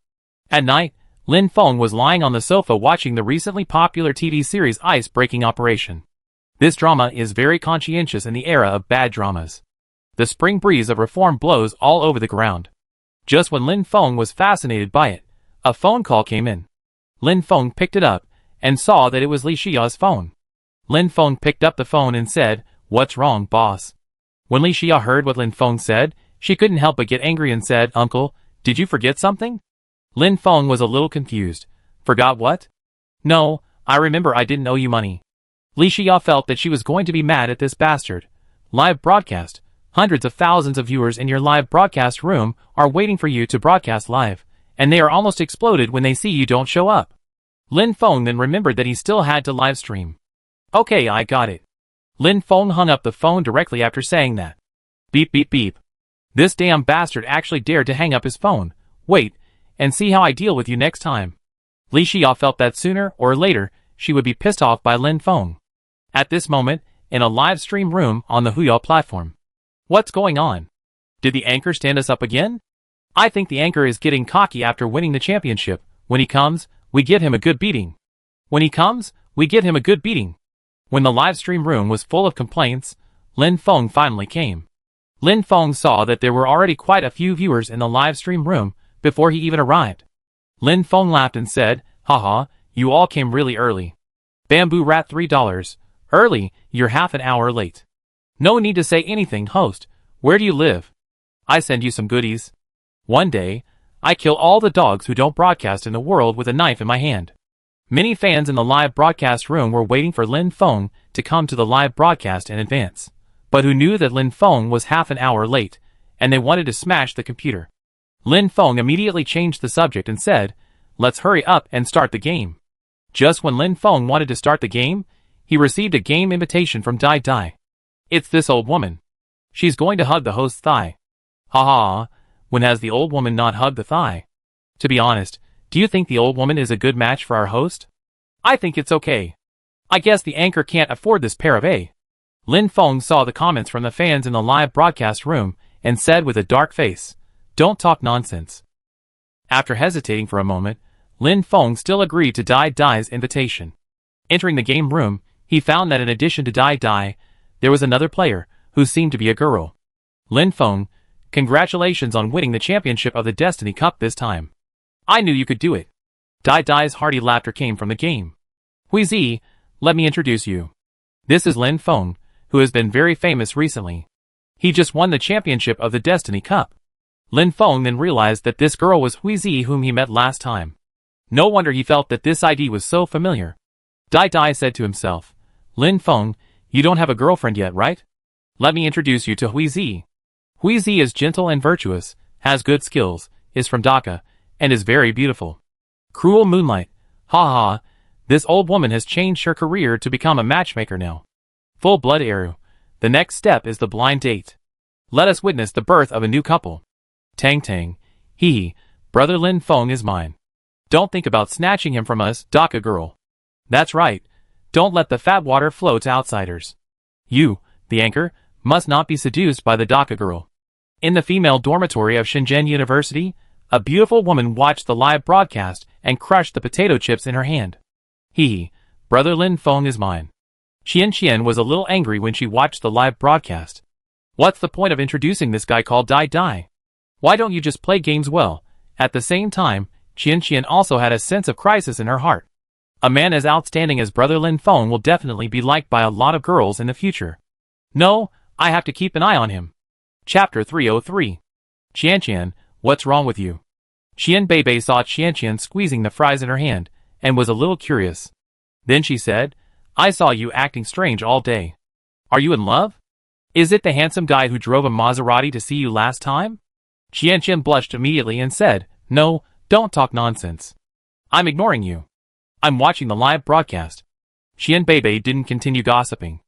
At night, Lin Feng was lying on the sofa watching the recently popular TV series Ice Breaking Operation. This drama is very conscientious in the era of bad dramas. The spring breeze of reform blows all over the ground. Just when Lin Feng was fascinated by it, a phone call came in. Lin Feng picked it up and saw that it was Li Xia's phone. Lin Feng picked up the phone and said, What's wrong, boss? When Li Xia heard what Lin Feng said, she couldn't help but get angry and said, Uncle, did you forget something? Lin Feng was a little confused. Forgot what? No, I remember I didn't owe you money. Li Xia felt that she was going to be mad at this bastard. Live broadcast. Hundreds of thousands of viewers in your live broadcast room are waiting for you to broadcast live, and they are almost exploded when they see you don't show up. Lin Feng then remembered that he still had to live stream. Okay, I got it. Lin Feng hung up the phone directly after saying that. Beep beep beep. This damn bastard actually dared to hang up his phone. Wait, and see how I deal with you next time. Li Xia felt that sooner or later, she would be pissed off by Lin Feng. At this moment, in a live stream room on the Huya platform. What's going on? Did the anchor stand us up again? I think the anchor is getting cocky after winning the championship. When he comes, we give him a good beating. When he comes, we give him a good beating. When the live stream room was full of complaints, Lin Feng finally came. Lin Feng saw that there were already quite a few viewers in the live stream room before he even arrived. Lin Feng laughed and said, "Haha, you all came really early. Bamboo Rat $3. Early, you're half an hour late. No need to say anything, host. Where do you live? I send you some goodies. One day, I kill all the dogs who don't broadcast in the world with a knife in my hand." Many fans in the live broadcast room were waiting for Lin Feng to come to the live broadcast in advance, but who knew that Lin Feng was half an hour late, and they wanted to smash the computer. Lin Feng immediately changed the subject and said, "Let's hurry up and start the game." Just when Lin Feng wanted to start the game, he received a game invitation from Dai Dai. It's this old woman. She's going to hug the host's thigh. Haha, when has the old woman not hugged the thigh? To be honest, do you think the old woman is a good match for our host? I think it's okay. I guess the anchor can't afford this pair of A. Lin Feng saw the comments from the fans in the live broadcast room and said with a dark face, "Don't talk nonsense." After hesitating for a moment, Lin Feng still agreed to Dai Dai's invitation. Entering the game room, he found that in addition to Dai Dai, there was another player, who seemed to be a girl. Lin Feng, congratulations on winning the championship of the Destiny Cup this time. I knew you could do it. Dai Dai's hearty laughter came from the game. Huizi, let me introduce you. This is Lin Feng, who has been very famous recently. He just won the championship of the Destiny Cup. Lin Feng then realized that this girl was Huizi whom he met last time. No wonder he felt that this ID was so familiar. Dai Dai said to himself, "Lin Feng, you don't have a girlfriend yet, right? Let me introduce you to Huizi. Huizi is gentle and virtuous, has good skills, is from Dhaka, and is very beautiful. Cruel moonlight. Ha ha, this old woman has changed her career to become a matchmaker now. Full blood arrow. The next step is the blind date. Let us witness the birth of a new couple. Tang Tang, hee, brother Lin Feng is mine. Don't think about snatching him from us, Dhaka girl. That's right, don't let the fat water flow to outsiders. You, the anchor, must not be seduced by the Dhaka girl." In the female dormitory of Shenzhen University, a beautiful woman watched the live broadcast and crushed the potato chips in her hand. Hee, brother Lin Feng is mine. Qian was a little angry when she watched the live broadcast. What's the point of introducing this guy called Dai Dai? Why don't you just play games well? At the same time, Qian also had a sense of crisis in her heart. A man as outstanding as brother Lin Feng will definitely be liked by a lot of girls in the future. No, I have to keep an eye on him. Chapter 303. Qian, what's wrong with you? Qian Beibei saw Qian squeezing the fries in her hand, and was a little curious. Then she said, "I saw you acting strange all day. Are you in love? Is it the handsome guy who drove a Maserati to see you last time?" Qian blushed immediately and said, "No, don't talk nonsense. I'm ignoring you. I'm watching the live broadcast." Qian Beibei didn't continue gossiping.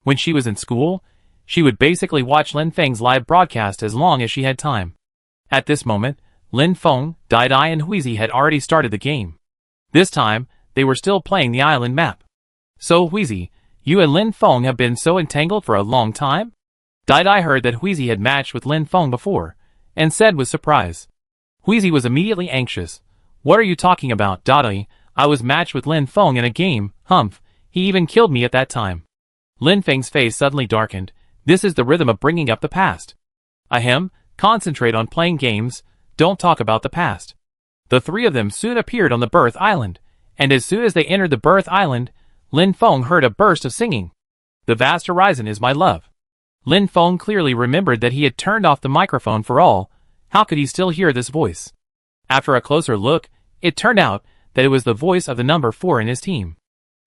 When she was in school, she would basically watch Lin Feng's live broadcast as long as she had time. At this moment, Lin Feng, Dai Dai and Huizi had already started the game. This time, they were still playing the island map. "So Huizi, you and Lin Feng have been so entangled for a long time?" Dai Dai heard that Huizi had matched with Lin Feng before, and said with surprise. Huizi was immediately anxious. "What are you talking about, Dai Dai? I was matched with Lin Feng in a game, humph, he even killed me at that time." Lin Feng's face suddenly darkened. This is the rhythm of bringing up the past. Ahem, concentrate on playing games, don't talk about the past. The three of them soon appeared on the birth island, and as soon as they entered the birth island, Lin Feng heard a burst of singing. "The vast horizon is my love." Lin Feng clearly remembered that he had turned off the microphone for all. How could he still hear this voice? After a closer look, it turned out that it was the voice of the number 4 in his team.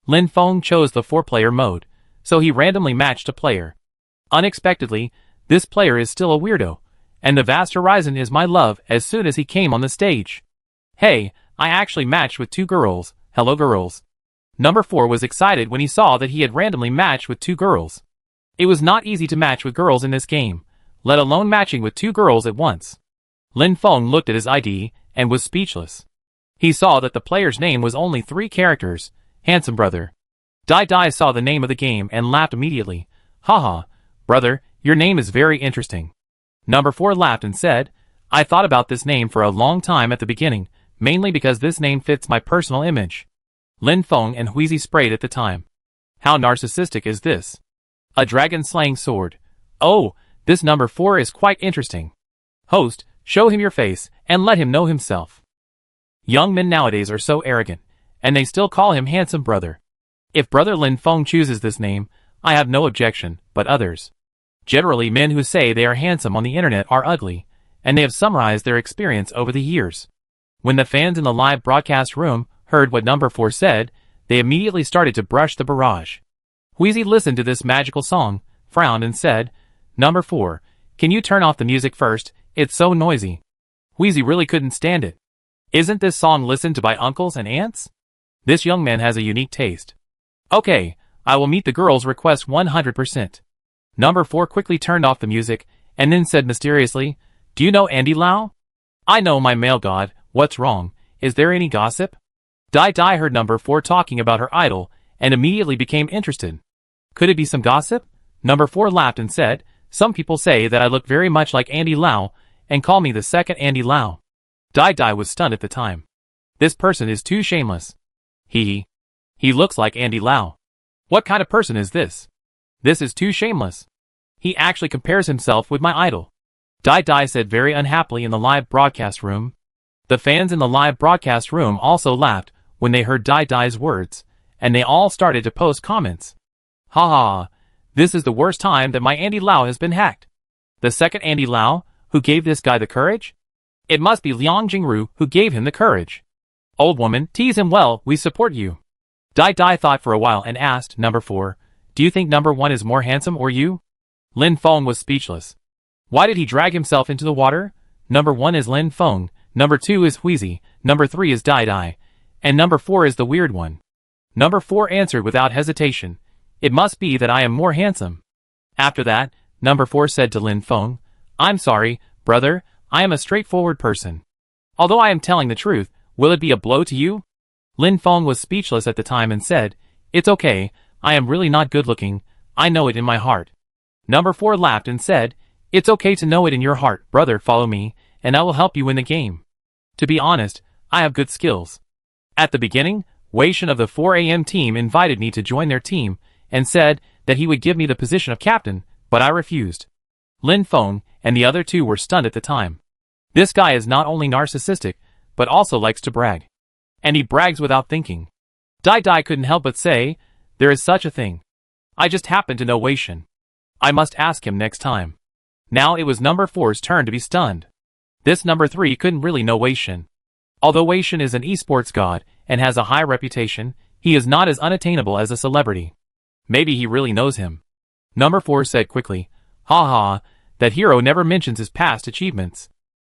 Lin Feng chose the 4-player mode, so he randomly matched a player. Unexpectedly, this player is still a weirdo, and the vast horizon is my love as soon as he came on the stage. "Hey, I actually matched with 2 girls, hello girls." Number 4 was excited when he saw that he had randomly matched with 2 girls. It was not easy to match with girls in this game, let alone matching with 2 girls at once. Lin Feng looked at his ID, and was speechless. He saw that the player's name was only 3 characters, handsome brother. Dai Dai saw the name of the game and laughed immediately. "Haha, brother, your name is very interesting." Number 4 laughed and said, I thought about this name for a long time at the beginning, mainly because this name fits my personal image. Lin Feng and Huizi sprayed at the time. How narcissistic is this? A dragon-slaying sword. Oh, this number 4 is quite interesting. Host, show him your face, and let him know himself. Young men nowadays are so arrogant, and they still call him handsome brother. If brother Lin Feng chooses this name, I have no objection, but others. Generally, men who say they are handsome on the internet are ugly, and they have summarized their experience over the years. When the fans in the live broadcast room heard what number 4 said, they immediately started to brush the barrage. Huizi listened to this magical song, frowned and said, "Number 4, can you turn off the music first? It's so noisy." Huizi really couldn't stand it. Isn't this song listened to by uncles and aunts? This young man has a unique taste. Okay, I will meet the girl's request 100%. Number 4 quickly turned off the music, and then said mysteriously, "Do you know Andy Lau?" "I know my male god, what's wrong? Is there any gossip?" Dai heard number 4 talking about her idol, and immediately became interested. Could it be some gossip? Number 4 laughed and said, "Some people say that I look very much like Andy Lau, and call me the second Andy Lau." Dai was stunned at the time. This person is too shameless. He looks like Andy Lau. What kind of person is this? This is too shameless. He actually compares himself with my idol. Dai said very unhappily in the live broadcast room. The fans in the live broadcast room also laughed when they heard Dai's words, and they all started to post comments. Ha ha, this is the worst time that my Andy Lau has been hacked. The second Andy Lau, who gave this guy the courage? It must be Liang Jingru who gave him the courage. Old woman, tease him well, we support you. Dai thought for a while and asked number 4, "Do you think number 1 is more handsome or you?" Lin Feng was speechless. Why did he drag himself into the water? Number 1 is Lin Feng, number 2 is Huizi, number 3 is Dai, and number 4 is the weird one. Number 4 answered without hesitation, "It must be that I am more handsome." After that, number 4 said to Lin Feng, "I'm sorry, brother, I am a straightforward person. Although I am telling the truth, will it be a blow to you?" Lin Feng was speechless at the time and said, "It's okay, I am really not good looking, I know it in my heart." Number 4 laughed and said, "It's okay to know it in your heart, brother, follow me, and I will help you win the game. To be honest, I have good skills." At the beginning, Wei Shen of the 4am team invited me to join their team, and said that he would give me the position of captain, but I refused. Lin Feng and the other 2 were stunned at the time. This guy is not only narcissistic, but also likes to brag. And he brags without thinking. Dai couldn't help but say, "There is such a thing. I just happen to know Wei Shen. I must ask him next time." Now it was number 4's turn to be stunned. This number 3 couldn't really know Wei Shen. Although Wei Shen is an esports god and has a high reputation, he is not as unattainable as a celebrity. Maybe he really knows him. Number 4 said quickly, "Ha ha, that hero never mentions his past achievements.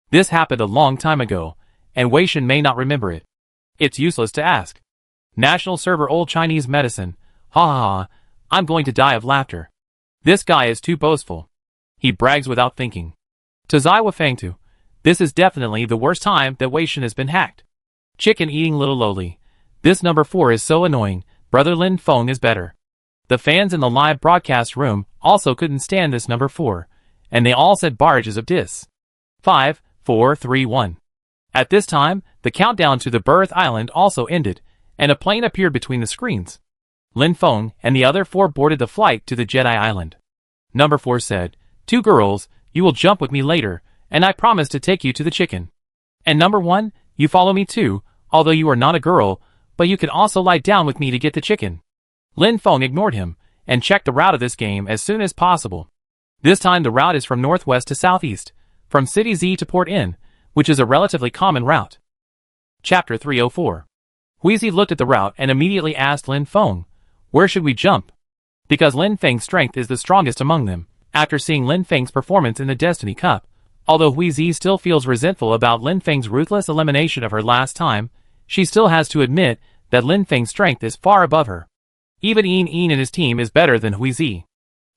This happened a long time ago, and Wei Shen may not remember it. It's useless to ask. National server old Chinese medicine, ha ha ha, I'm going to die of laughter. This guy is too boastful. He brags without thinking. To Zai Wafangtu, this is definitely the worst time that Wei Shen has been hacked. Chicken eating little lowly. This number 4 is so annoying, brother Lin Feng is better." The fans in the live broadcast room also couldn't stand this number 4, and they all said barrages of diss. 5, 4, 3, 1. At this time, the countdown to the birth island also ended, and a plane appeared between the screens. Lin Feng and the other 4 boarded the flight to the Jedi Island. Number 4 said, "2 girls, you will jump with me later, and I promise to take you to the chicken. And number 1, you follow me too, although you are not a girl, but you can also lie down with me to get the chicken." Lin Feng ignored him, and checked the route of this game as soon as possible. This time the route is from northwest to southeast, from City Z to Port Inn, which is a relatively common route. Chapter 304. Huizi looked at the route and immediately asked Lin Feng, "Where should we jump?" Because Lin Feng's strength is the strongest among them, after seeing Lin Feng's performance in the Destiny Cup. Although Huizi still feels resentful about Lin Feng's ruthless elimination of her last time, she still has to admit that Lin Feng's strength is far above her. Even Ian and his team is better than Huizi.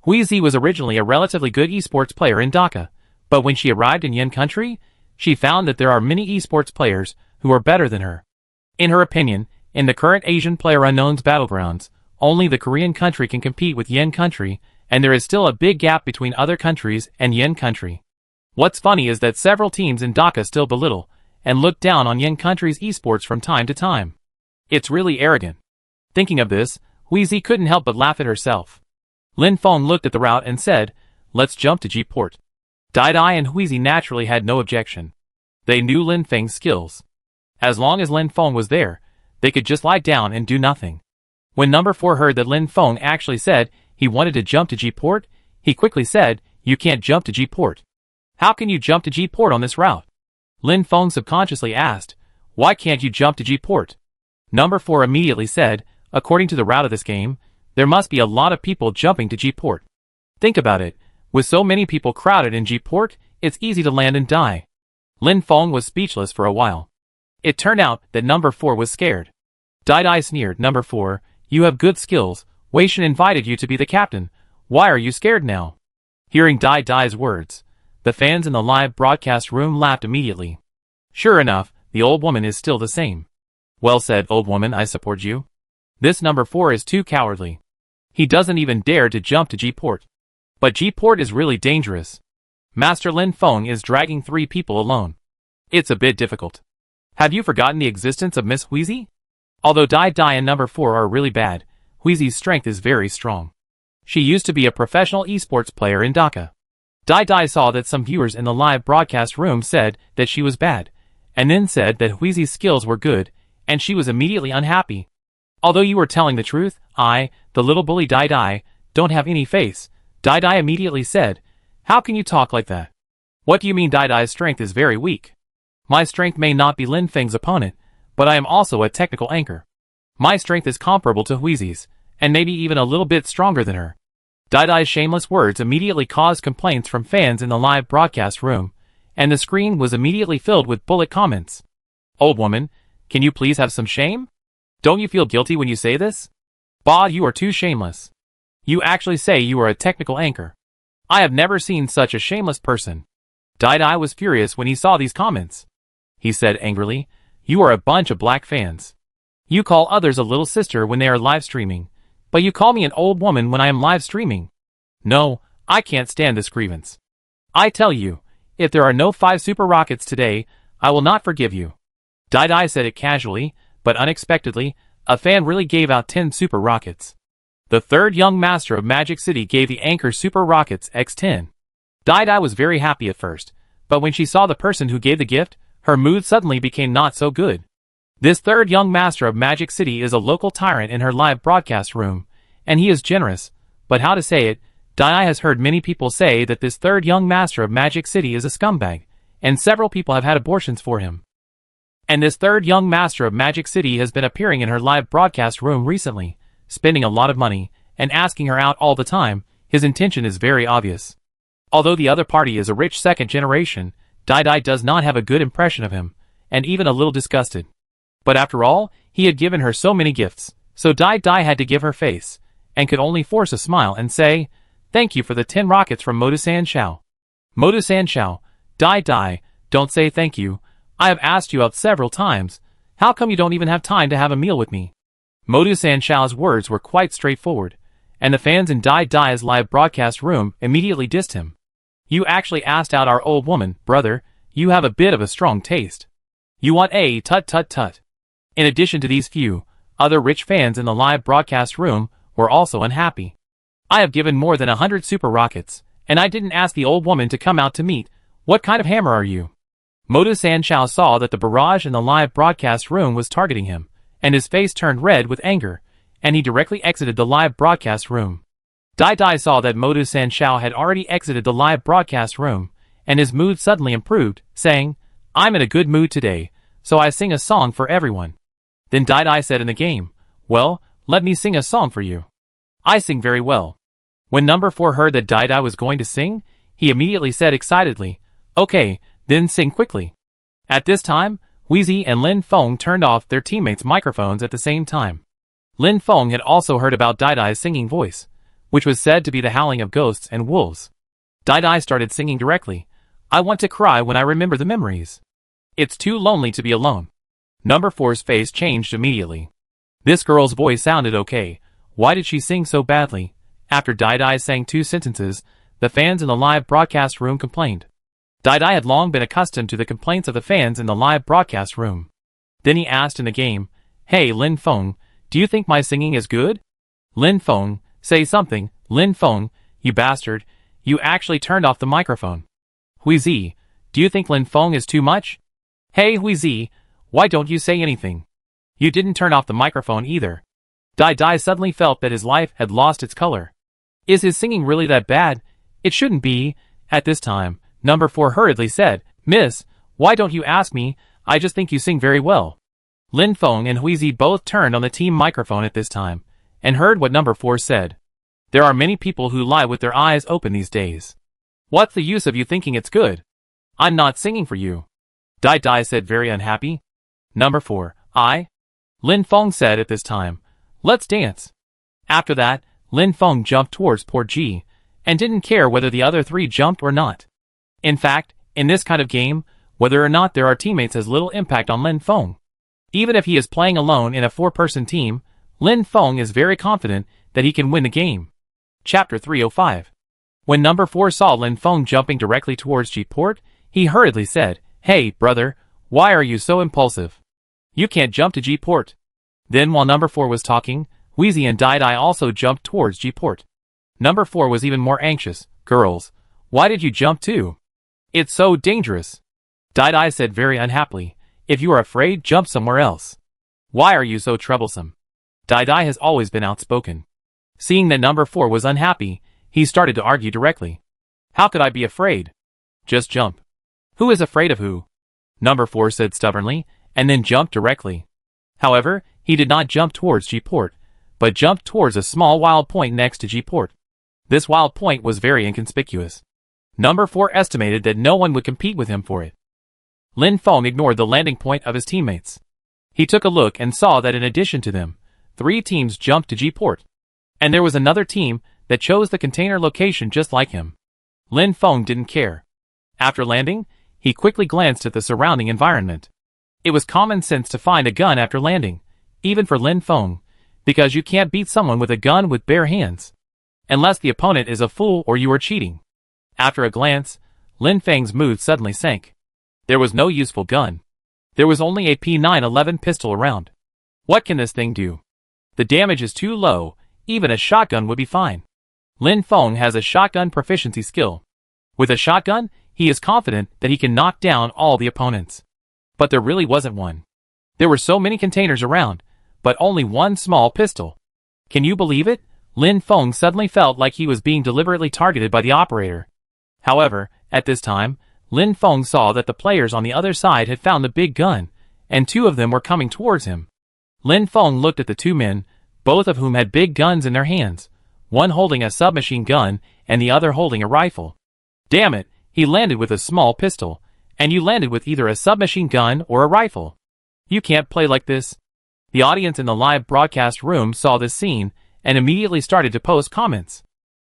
Huizi was originally a relatively good esports player in Dhaka, but when she arrived in Yen country, she found that there are many esports players who are better than her. In her opinion, in the current Asian PlayerUnknown's Battlegrounds, only the Korean country can compete with Yen country, and there is still a big gap between other countries and Yen country. What's funny is that several teams in Dhaka still belittle and look down on young country's esports from time to time. It's really arrogant. Thinking of this, Wheezy couldn't help but laugh at herself. Lin Feng looked at the route and said, "Let's jump to G-Port." Dai and Wheezy naturally had no objection. They knew Lin Feng's skills. As long as Lin Feng was there, they could just lie down and do nothing. When number 4 heard that Lin Feng actually said he wanted to jump to G-Port, he quickly said, "You can't jump to G-Port. How can you jump to G-Port on this route?" Lin Feng subconsciously asked, "Why can't you jump to G-Port?" Number 4 immediately said, "According to the route of this game, there must be a lot of people jumping to G-Port. Think about it, with so many people crowded in G-Port, it's easy to land and die." Lin Feng was speechless for a while. It turned out that number 4 was scared. Dai sneered, "Number 4, you have good skills, Wei Shen invited you to be the captain, why are you scared now?" Hearing Dai's words, the fans in the live broadcast room laughed immediately. Sure enough, the old woman is still the same. "Well said, old woman, I support you. This number 4 is too cowardly. He doesn't even dare to jump to G-Port. But G-Port is really dangerous. Master Lin Feng is dragging 3 people alone. It's a bit difficult. Have you forgotten the existence of Miss Wheezy?" Although Dai and number 4 are really bad, Wheezy's strength is very strong. She used to be a professional esports player in Dhaka. Dai saw that some viewers in the live broadcast room said that she was bad, and then said that Wheezy's skills were good, and she was immediately unhappy. "Although you were telling the truth, I, the little bully Dai, don't have any face," Dai immediately said. "How can you talk like that? What do you mean Dai's strength is very weak? My strength may not be Lin Feng's opponent, but I am also a technical anchor. My strength is comparable to Wheezy's, and maybe even a little bit stronger than her." Dai's shameless words immediately caused complaints from fans in the live broadcast room, and the screen was immediately filled with bullet comments. "Old woman, can you please have some shame? Don't you feel guilty when you say this? Bah, you are too shameless. You actually say you are a technical anchor. I have never seen such a shameless person." Dai was furious when he saw these comments. He said angrily, "You are a bunch of black fans. You call others a little sister when they are live streaming, but you call me an old woman when I am live streaming. No, I can't stand this grievance. I tell you, if there are no 5 super rockets today, I will not forgive you." Dai said it casually, but unexpectedly, a fan really gave out 10 super rockets. The 3rd young master of Magic City gave the anchor super rockets x10. Dai was very happy at first, but when she saw the person who gave the gift, her mood suddenly became not so good. This 3rd young master of Magic City is a local tyrant in her live broadcast room, and he is generous, but how to say it, Dai has heard many people say that this 3rd young master of Magic City is a scumbag, and several people have had abortions for him. And this 3rd young master of Magic City has been appearing in her live broadcast room recently, spending a lot of money, and asking her out all the time. His intention is very obvious. Although the other party is a rich 2nd generation, Dai does not have a good impression of him, and even a little disgusted. But after all, he had given her so many gifts, so Dai had to give her face, and could only force a smile and say, "Thank you for the 10 rockets from Modu-san Xiao." "Modu-san Xiao, Dai, don't say thank you. I have asked you out several times. How come you don't even have time to have a meal with me?" Modu-san Xiao's words were quite straightforward, and the fans in Dai's live broadcast room immediately dissed him. "You actually asked out our old woman, brother. You have a bit of a strong taste. You want a tut. In addition to these few, other rich fans in the live broadcast room were also unhappy. "I have given more than 100 super rockets, and I didn't ask the old woman to come out to meet. What kind of hammer are you?" Modu-san Xiao saw that the barrage in the live broadcast room was targeting him, and his face turned red with anger, and he directly exited the live broadcast room. Dai saw that Modu-san Xiao had already exited the live broadcast room, and his mood suddenly improved, saying, "I'm in a good mood today, so I sing a song for everyone." Then Dai said in the game, "Well, let me sing a song for you. I sing very well." When number 4 heard that Dai was going to sing, he immediately said excitedly, "Okay, then sing quickly." At this time, Wheezy and Lin Feng turned off their teammates' microphones at the same time. Lin Feng had also heard about Dai's singing voice, which was said to be the howling of ghosts and wolves. Dai started singing directly, "I want to cry when I remember the memories. It's too lonely to be alone." Number 4's face changed immediately. This girl's voice sounded okay. Why did she sing so badly? After Dai sang 2 sentences, the fans in the live broadcast room complained. Dai had long been accustomed to the complaints of the fans in the live broadcast room. Then he asked in the game, "Hey Lin Feng, do you think my singing is good?" "Lin Feng, say something, Lin Feng, you bastard, you actually turned off the microphone." "Huizi, do you think Lin Feng is too much?" "Hey Huizi, why don't you say anything? You didn't turn off the microphone either." Dai suddenly felt that his life had lost its color. Is his singing really that bad? It shouldn't be. At this time, number 4 hurriedly said, "Miss, why don't you ask me? I just think you sing very well." Lin Feng and Huizi both turned on the team microphone at this time, and heard what number 4 said. "There are many people who lie with their eyes open these days. What's the use of you thinking it's good? I'm not singing for you." Dai said, very unhappy. Number 4, Lin Feng said at this time, "Let's dance." After that, Lin Feng jumped towards poor Ji, and didn't care whether the other 3 jumped or not. In fact, in this kind of game, whether or not there are teammates has little impact on Lin Feng. Even if he is playing alone in a 4-person team, Lin Feng is very confident that he can win the game. Chapter 305. When number 4 saw Lin Feng jumping directly towards G-Port, he hurriedly said, "Hey, brother, why are you so impulsive? You can't jump to G-Port." Then while number 4 was talking, Huizi and Dai also jumped towards G-Port. Number 4 was even more anxious. "Girls, why did you jump too? It's so dangerous." Dai said very unhappily, "If you are afraid, jump somewhere else. Why are you so troublesome?" Dai has always been outspoken. Seeing that number 4 was unhappy, he started to argue directly. "How could I be afraid? Just jump." "Who is afraid of who?" Number 4 said stubbornly, and then jumped directly. However, he did not jump towards G-Port, but jumped towards a small wild point next to G-Port. This wild point was very inconspicuous. Number 4 estimated that no one would compete with him for it. Lin Feng ignored the landing point of his teammates. He took a look and saw that in addition to them, 3 teams jumped to G-Port. And there was another team that chose the container location just like him. Lin Feng didn't care. After landing, he quickly glanced at the surrounding environment. It was common sense to find a gun after landing, even for Lin Feng, because you can't beat someone with a gun with bare hands. Unless the opponent is a fool or you are cheating. After a glance, Lin Feng's mood suddenly sank. There was no useful gun. There was only a P911 pistol around. What can this thing do? The damage is too low, even a shotgun would be fine. Lin Feng has a shotgun proficiency skill. With a shotgun, he is confident that he can knock down all the opponents. But there really wasn't one. There were so many containers around, but only one small pistol. Can you believe it? Lin Feng suddenly felt like he was being deliberately targeted by the operator. However, at this time, Lin Feng saw that the players on the other side had found the big gun, and 2 of them were coming towards him. Lin Feng looked at the 2 men, both of whom had big guns in their hands, one holding a submachine gun and the other holding a rifle. Damn it, he landed with a small pistol, and you landed with either a submachine gun or a rifle. You can't play like this. The audience in the live broadcast room saw this scene and immediately started to post comments.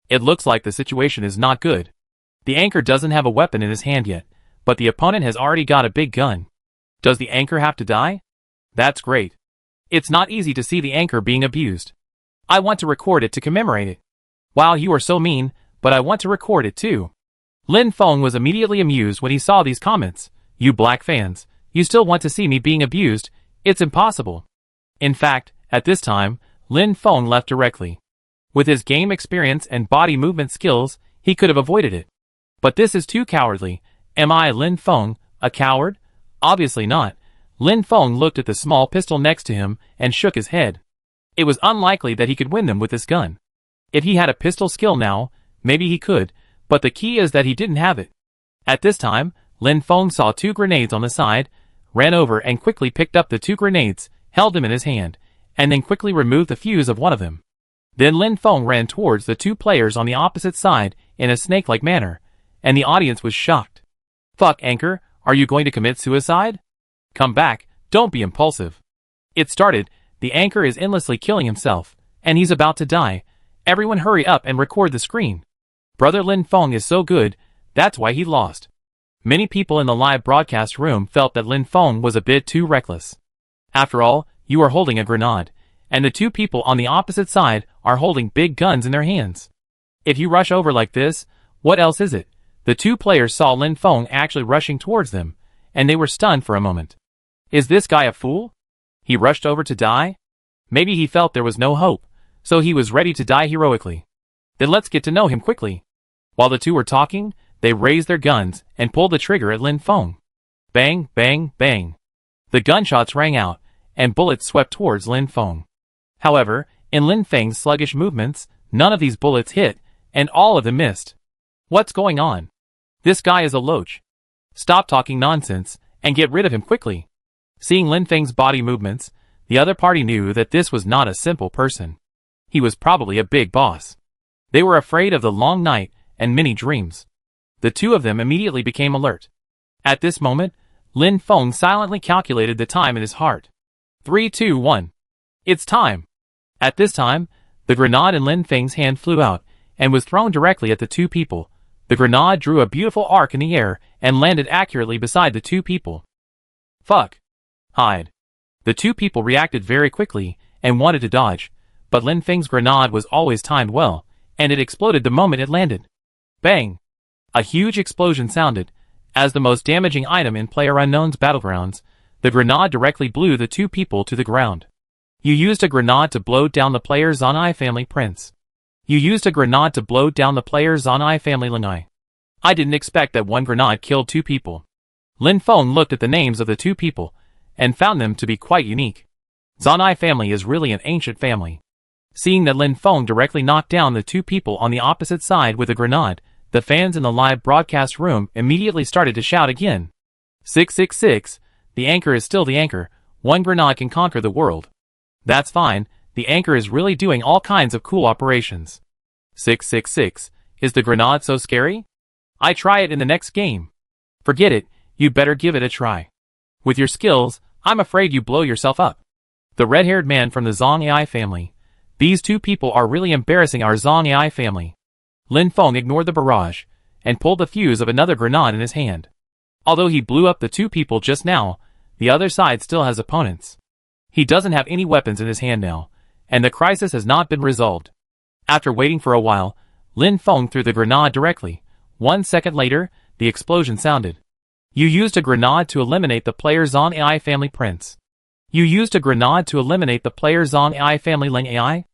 It looks like the situation is not good. The anchor doesn't have a weapon in his hand yet, but the opponent has already got a big gun. Does the anchor have to die? That's great. It's not easy to see the anchor being abused. I want to record it to commemorate it. Wow, you are so mean, but I want to record it too. Lin Feng was immediately amused when he saw these comments. You black fans, you still want to see me being abused? It's impossible. In fact, at this time, Lin Feng left directly. With his game experience and body movement skills, he could have avoided it. But this is too cowardly. Am I, Lin Feng, a coward? Obviously not. Lin Feng looked at the small pistol next to him and shook his head. It was unlikely that he could win them with this gun. If he had a pistol skill now, maybe he could, but the key is that he didn't have it. At this time, Lin Feng saw 2 grenades on the side, ran over and quickly picked up the 2 grenades, held them in his hand, and then quickly removed the fuse of one of them. Then Lin Feng ran towards the 2 players on the opposite side in a snake-like manner, and the audience was shocked. Fuck, anchor, are you going to commit suicide? Come back, don't be impulsive. It started, the anchor is endlessly killing himself, and he's about to die. Everyone hurry up and record the screen. Brother Lin Feng is so good, that's why he lost. Many people in the live broadcast room felt that Lin Feng was a bit too reckless. After all, you are holding a grenade, and the 2 people on the opposite side are holding big guns in their hands. If you rush over like this, what else is it? The two players saw Lin Feng actually rushing towards them, and they were stunned for a moment. Is this guy a fool? He rushed over to die? Maybe he felt there was no hope, so he was ready to die heroically. Then let's get to know him quickly. While the two were talking, they raised their guns and pulled the trigger at Lin Feng. Bang, bang, bang. The gunshots rang out, and bullets swept towards Lin Feng. However, in Lin Feng's sluggish movements, none of these bullets hit, and all of them missed. What's going on? This guy is a loach. Stop talking nonsense, and get rid of him quickly. Seeing Lin Feng's body movements, the other party knew that this was not a simple person. He was probably a big boss. They were afraid of the long night and many dreams. The two of them immediately became alert. At this moment, Lin Feng silently calculated the time in his heart. 3, 2, 1. It's time. At this time, the grenade in Lin Feng's hand flew out and was thrown directly at the two people. The grenade drew a beautiful arc in the air and landed accurately beside the two people. Fuck. Hide. The two people reacted very quickly and wanted to dodge, but Lin Feng's grenade was always timed well, and it exploded the moment it landed. Bang! A huge explosion sounded. As the most damaging item in PlayerUnknown's Battlegrounds, the grenade directly blew the two people to the ground. You used a grenade to blow down the player's Zonai family prince. You used a grenade to blow down the player's Zonai family Lanai. I didn't expect that one grenade killed two people. Lin Feng looked at the names of the two people, and found them to be quite unique. Zonai family is really an ancient family. Seeing that Lin Feng directly knocked down the two people on the opposite side with a grenade, the fans in the live broadcast room immediately started to shout again. 666, the anchor is still the anchor, one grenade can conquer the world. That's fine, the anchor is really doing all kinds of cool operations. 666, is the grenade so scary? I try it in the next game. Forget it, you better give it a try. With your skills, I'm afraid you blow yourself up. The red-haired man from the Zong AI family. These two people are really embarrassing our Zong AI family. Lin Feng ignored the barrage, and pulled the fuse of another grenade in his hand. Although he blew up the two people just now, the other side still has opponents. He doesn't have any weapons in his hand now, and the crisis has not been resolved. After waiting for a while, Lin Feng threw the grenade directly. 1 second later, the explosion sounded. You used a grenade to eliminate the player Zong AI family prince. You used a grenade to eliminate the player Zong AI family Ling AI?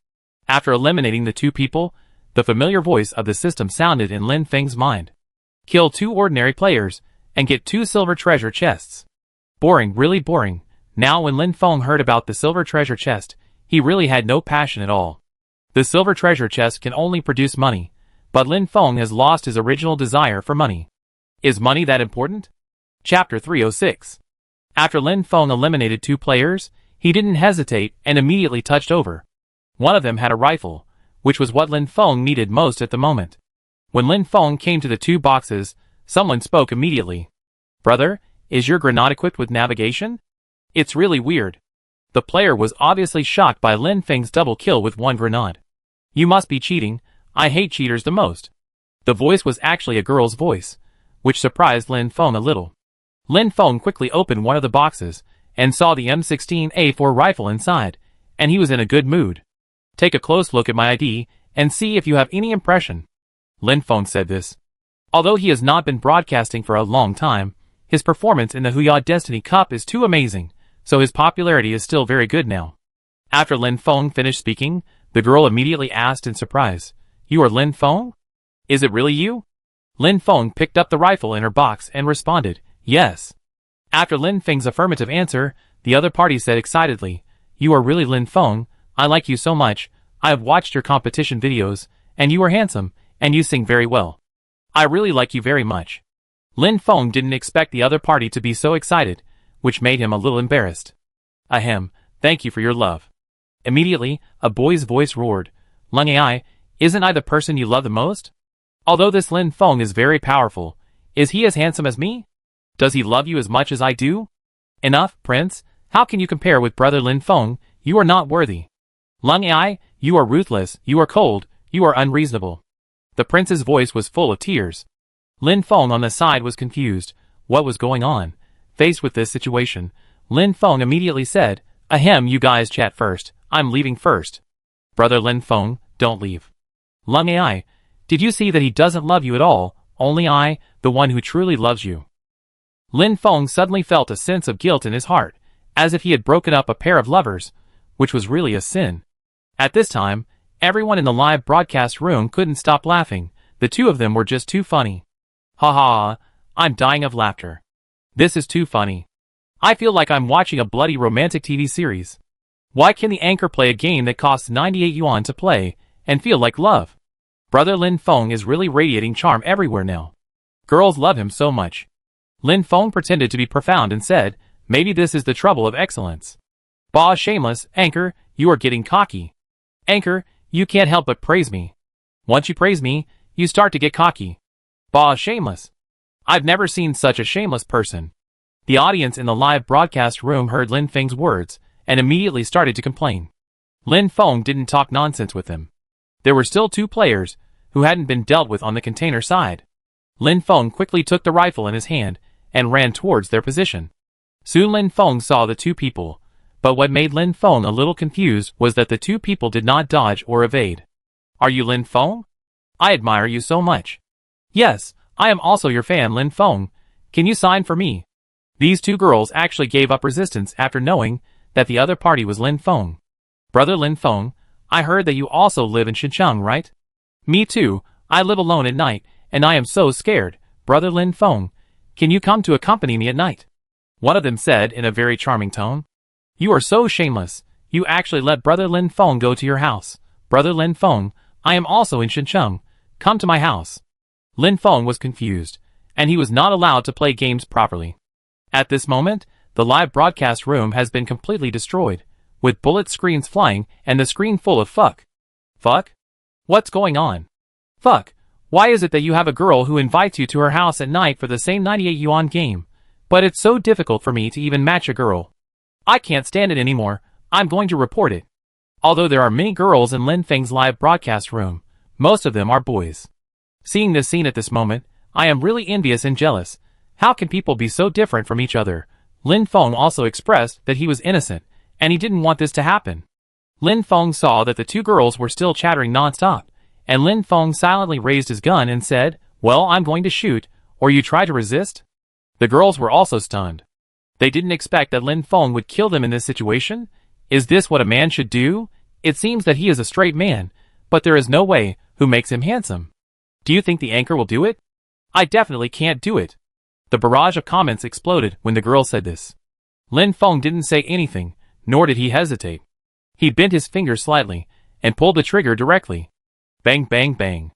After eliminating the two people, the familiar voice of the system sounded in Lin Feng's mind. Kill 2 ordinary players, and get 2 silver treasure chests. Boring, really boring. Now when Lin Feng heard about the silver treasure chest, he really had no passion at all. The silver treasure chest can only produce money, but Lin Feng has lost his original desire for money. Is money that important? Chapter 306. After Lin Feng eliminated 2 players, he didn't hesitate and immediately touched over. One of them had a rifle, which was what Lin Feng needed most at the moment. When Lin Feng came to the 2 boxes, someone spoke immediately. Brother, is your grenade equipped with navigation? It's really weird. The player was obviously shocked by Lin Feng's double kill with 1 grenade. You must be cheating, I hate cheaters the most. The voice was actually a girl's voice, which surprised Lin Feng a little. Lin Feng quickly opened one of the boxes, and saw the M16A4 rifle inside, and he was in a good mood. Take a close look at my ID, and see if you have any impression. Lin Feng said this. Although he has not been broadcasting for a long time, his performance in the Huya Destiny Cup is too amazing, so his popularity is still very good now. After Lin Feng finished speaking, the girl immediately asked in surprise, You are Lin Feng? Is it really you? Lin Feng picked up the rifle in her box and responded, Yes. After Lin Feng's affirmative answer, the other party said excitedly, You are really Lin Feng, I like you so much, I have watched your competition videos, and you are handsome, and you sing very well. I really like you very much. Lin Feng didn't expect the other party to be so excited, which made him a little embarrassed. Ahem, thank you for your love. Immediately, a boy's voice roared, Lung AI, isn't I the person you love the most? Although this Lin Feng is very powerful, is he as handsome as me? Does he love you as much as I do? Enough, Prince, how can you compare with brother Lin Feng, you are not worthy. Lung AI, you are ruthless, you are cold, you are unreasonable. The prince's voice was full of tears. Lin Feng on the side was confused. What was going on? Faced with this situation, Lin Feng immediately said, Ahem, you guys chat first, I'm leaving first. Brother Lin Feng, don't leave. Lung AI, did you see that he doesn't love you at all, only I, the one who truly loves you. Lin Feng suddenly felt a sense of guilt in his heart, as if he had broken up a pair of lovers, which was really a sin. At this time, everyone in the live broadcast room couldn't stop laughing. The two of them were just too funny. Ha ha, I'm dying of laughter. This is too funny. I feel like I'm watching a bloody romantic TV series. Why can the anchor play a game that costs 98 yuan to play, and feel like love? Brother Lin Feng is really radiating charm everywhere now. Girls love him so much. Lin Feng pretended to be profound and said, maybe this is the trouble of excellence. Bah, shameless, Anchor, you are getting cocky. Anchor, you can't help but praise me. Once you praise me, you start to get cocky. Bah, shameless. I've never seen such a shameless person. The audience in the live broadcast room heard Lin Feng's words, and immediately started to complain. Lin Feng didn't talk nonsense with them. There were still two players, who hadn't been dealt with on the container side. Lin Feng quickly took the rifle in his hand, and ran towards their position. Soon Lin Feng saw the two people, but what made Lin Feng a little confused was that the two people did not dodge or evade. Are you Lin Feng? I admire you so much. Yes, I am also your fan, Lin Feng. Can you sign for me? These two girls actually gave up resistance after knowing that the other party was Lin Feng. Brother Lin Feng, I heard that you also live in Xinjiang, right? Me too, I live alone at night, and I am so scared. Brother Lin Feng, can you come to accompany me at night? One of them said in a very charming tone. You are so shameless. You actually let Brother Lin Feng go to your house. Brother Lin Feng, I am also in Xinjiang. Come to my house. Lin Feng was confused, and he was not allowed to play games properly. At this moment, the live broadcast room has been completely destroyed, with bullet screens flying and the screen full of fuck. Fuck? What's going on? Fuck. Why is it that you have a girl who invites you to her house at night for the same 98 yuan game? But it's so difficult for me to even match a girl. I can't stand it anymore. I'm going to report it. Although there are many girls in Lin Feng's live broadcast room, most of them are boys. Seeing this scene at this moment, I am really envious and jealous. How can people be so different from each other? Lin Feng also expressed that he was innocent, and he didn't want this to happen. Lin Feng saw that the two girls were still chattering non-stop, and Lin Feng silently raised his gun and said, well, I'm going to shoot, or you try to resist? The girls were also stunned. They didn't expect that Lin Feng would kill them in this situation. Is this what a man should do? It seems that he is a straight man, but there is no way who makes him handsome. Do you think the anchor will do it? I definitely can't do it. The barrage of comments exploded when the girl said this. Lin Feng didn't say anything, nor did he hesitate. He bent his finger slightly, and pulled the trigger directly. Bang, bang, bang.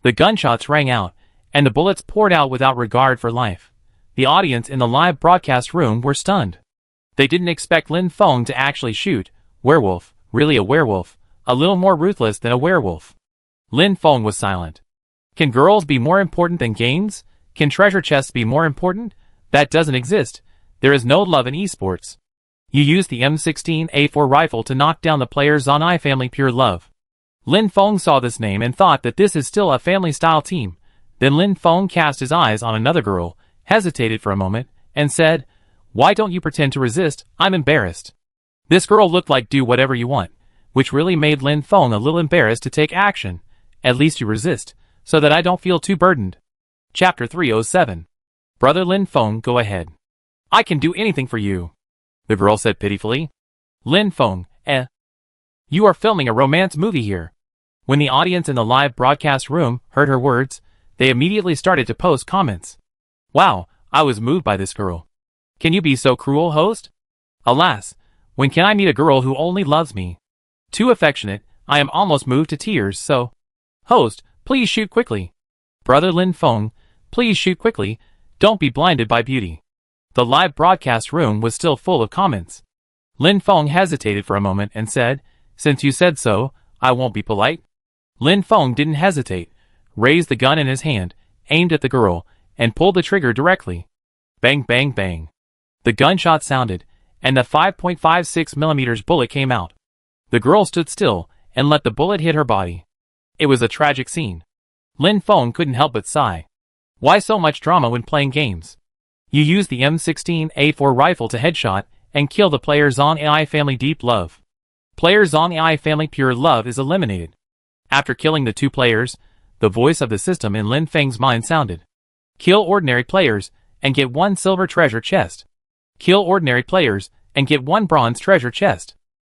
The gunshots rang out, and the bullets poured out without regard for life. The audience in the live broadcast room were stunned. They didn't expect Lin Feng to actually shoot. Werewolf, really a werewolf, a little more ruthless than a werewolf. Lin Feng was silent. Can girls be more important than games? Can treasure chests be more important? That doesn't exist. There is no love in esports. You use the M16A4 rifle to knock down the player's Zonai family pure love. Lin Feng saw this name and thought that this is still a family-style team. Then Lin Feng cast his eyes on another girl, hesitated for a moment, and said, why don't you pretend to resist? I'm embarrassed. This girl looked like do whatever you want, which really made Lin Feng a little embarrassed to take action. At least you resist, so that I don't feel too burdened. Chapter 307. Brother Lin Feng, go ahead. I can do anything for you. The girl said pitifully. Lin Feng, you are filming a romance movie here. When the audience in the live broadcast room heard her words, they immediately started to post comments. Wow, I was moved by this girl. Can you be so cruel, host? Alas, when can I meet a girl who only loves me? Too affectionate, I am almost moved to tears, so... Host, please shoot quickly. Brother Lin Feng, please shoot quickly, don't be blinded by beauty. The live broadcast room was still full of comments. Lin Feng hesitated for a moment and said, since you said so, I won't be polite. Lin Feng didn't hesitate, raised the gun in his hand, aimed at the girl, and pulled the trigger directly. Bang, bang, bang. The gunshot sounded, and the 5.56mm bullet came out. The girl stood still, and let the bullet hit her body. It was a tragic scene. Lin Feng couldn't help but sigh. Why so much drama when playing games? You use the M16A4 rifle to headshot, and kill the player Zong AI family deep love. Player Zong AI family pure love is eliminated. After killing the two players, the voice of the system in Lin Feng's mind sounded. Kill ordinary players and get 1 silver treasure chest. Kill ordinary players and get 1 bronze treasure chest.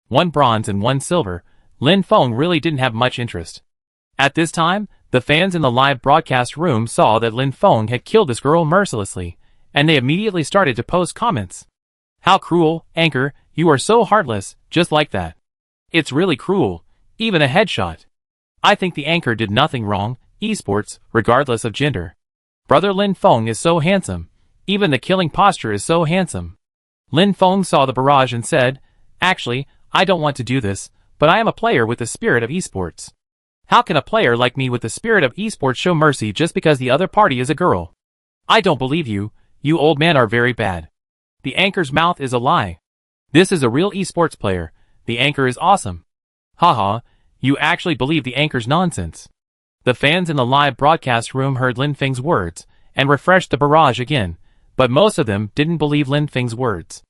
1 bronze and 1 silver. Lin Feng really didn't have much interest. At this time, the fans in the live broadcast room saw that Lin Feng had killed this girl mercilessly, and they immediately started to post comments. How cruel, Anchor, you are so heartless, just like that. It's really cruel, even a headshot. I think the Anchor did nothing wrong, esports, regardless of gender. Brother Lin Feng is so handsome, even the killing posture is so handsome. Lin Feng saw the barrage and said, actually, I don't want to do this, but I am a player with the spirit of esports. How can a player like me with the spirit of esports show mercy just because the other party is a girl? I don't believe you, you old men are very bad. The Anchor's mouth is a lie. This is a real esports player, the Anchor is awesome. Haha, you actually believe the Anchor's nonsense. The fans in the live broadcast room heard Lin Feng's words, and refreshed the barrage again, but most of them didn't believe Lin Feng's words.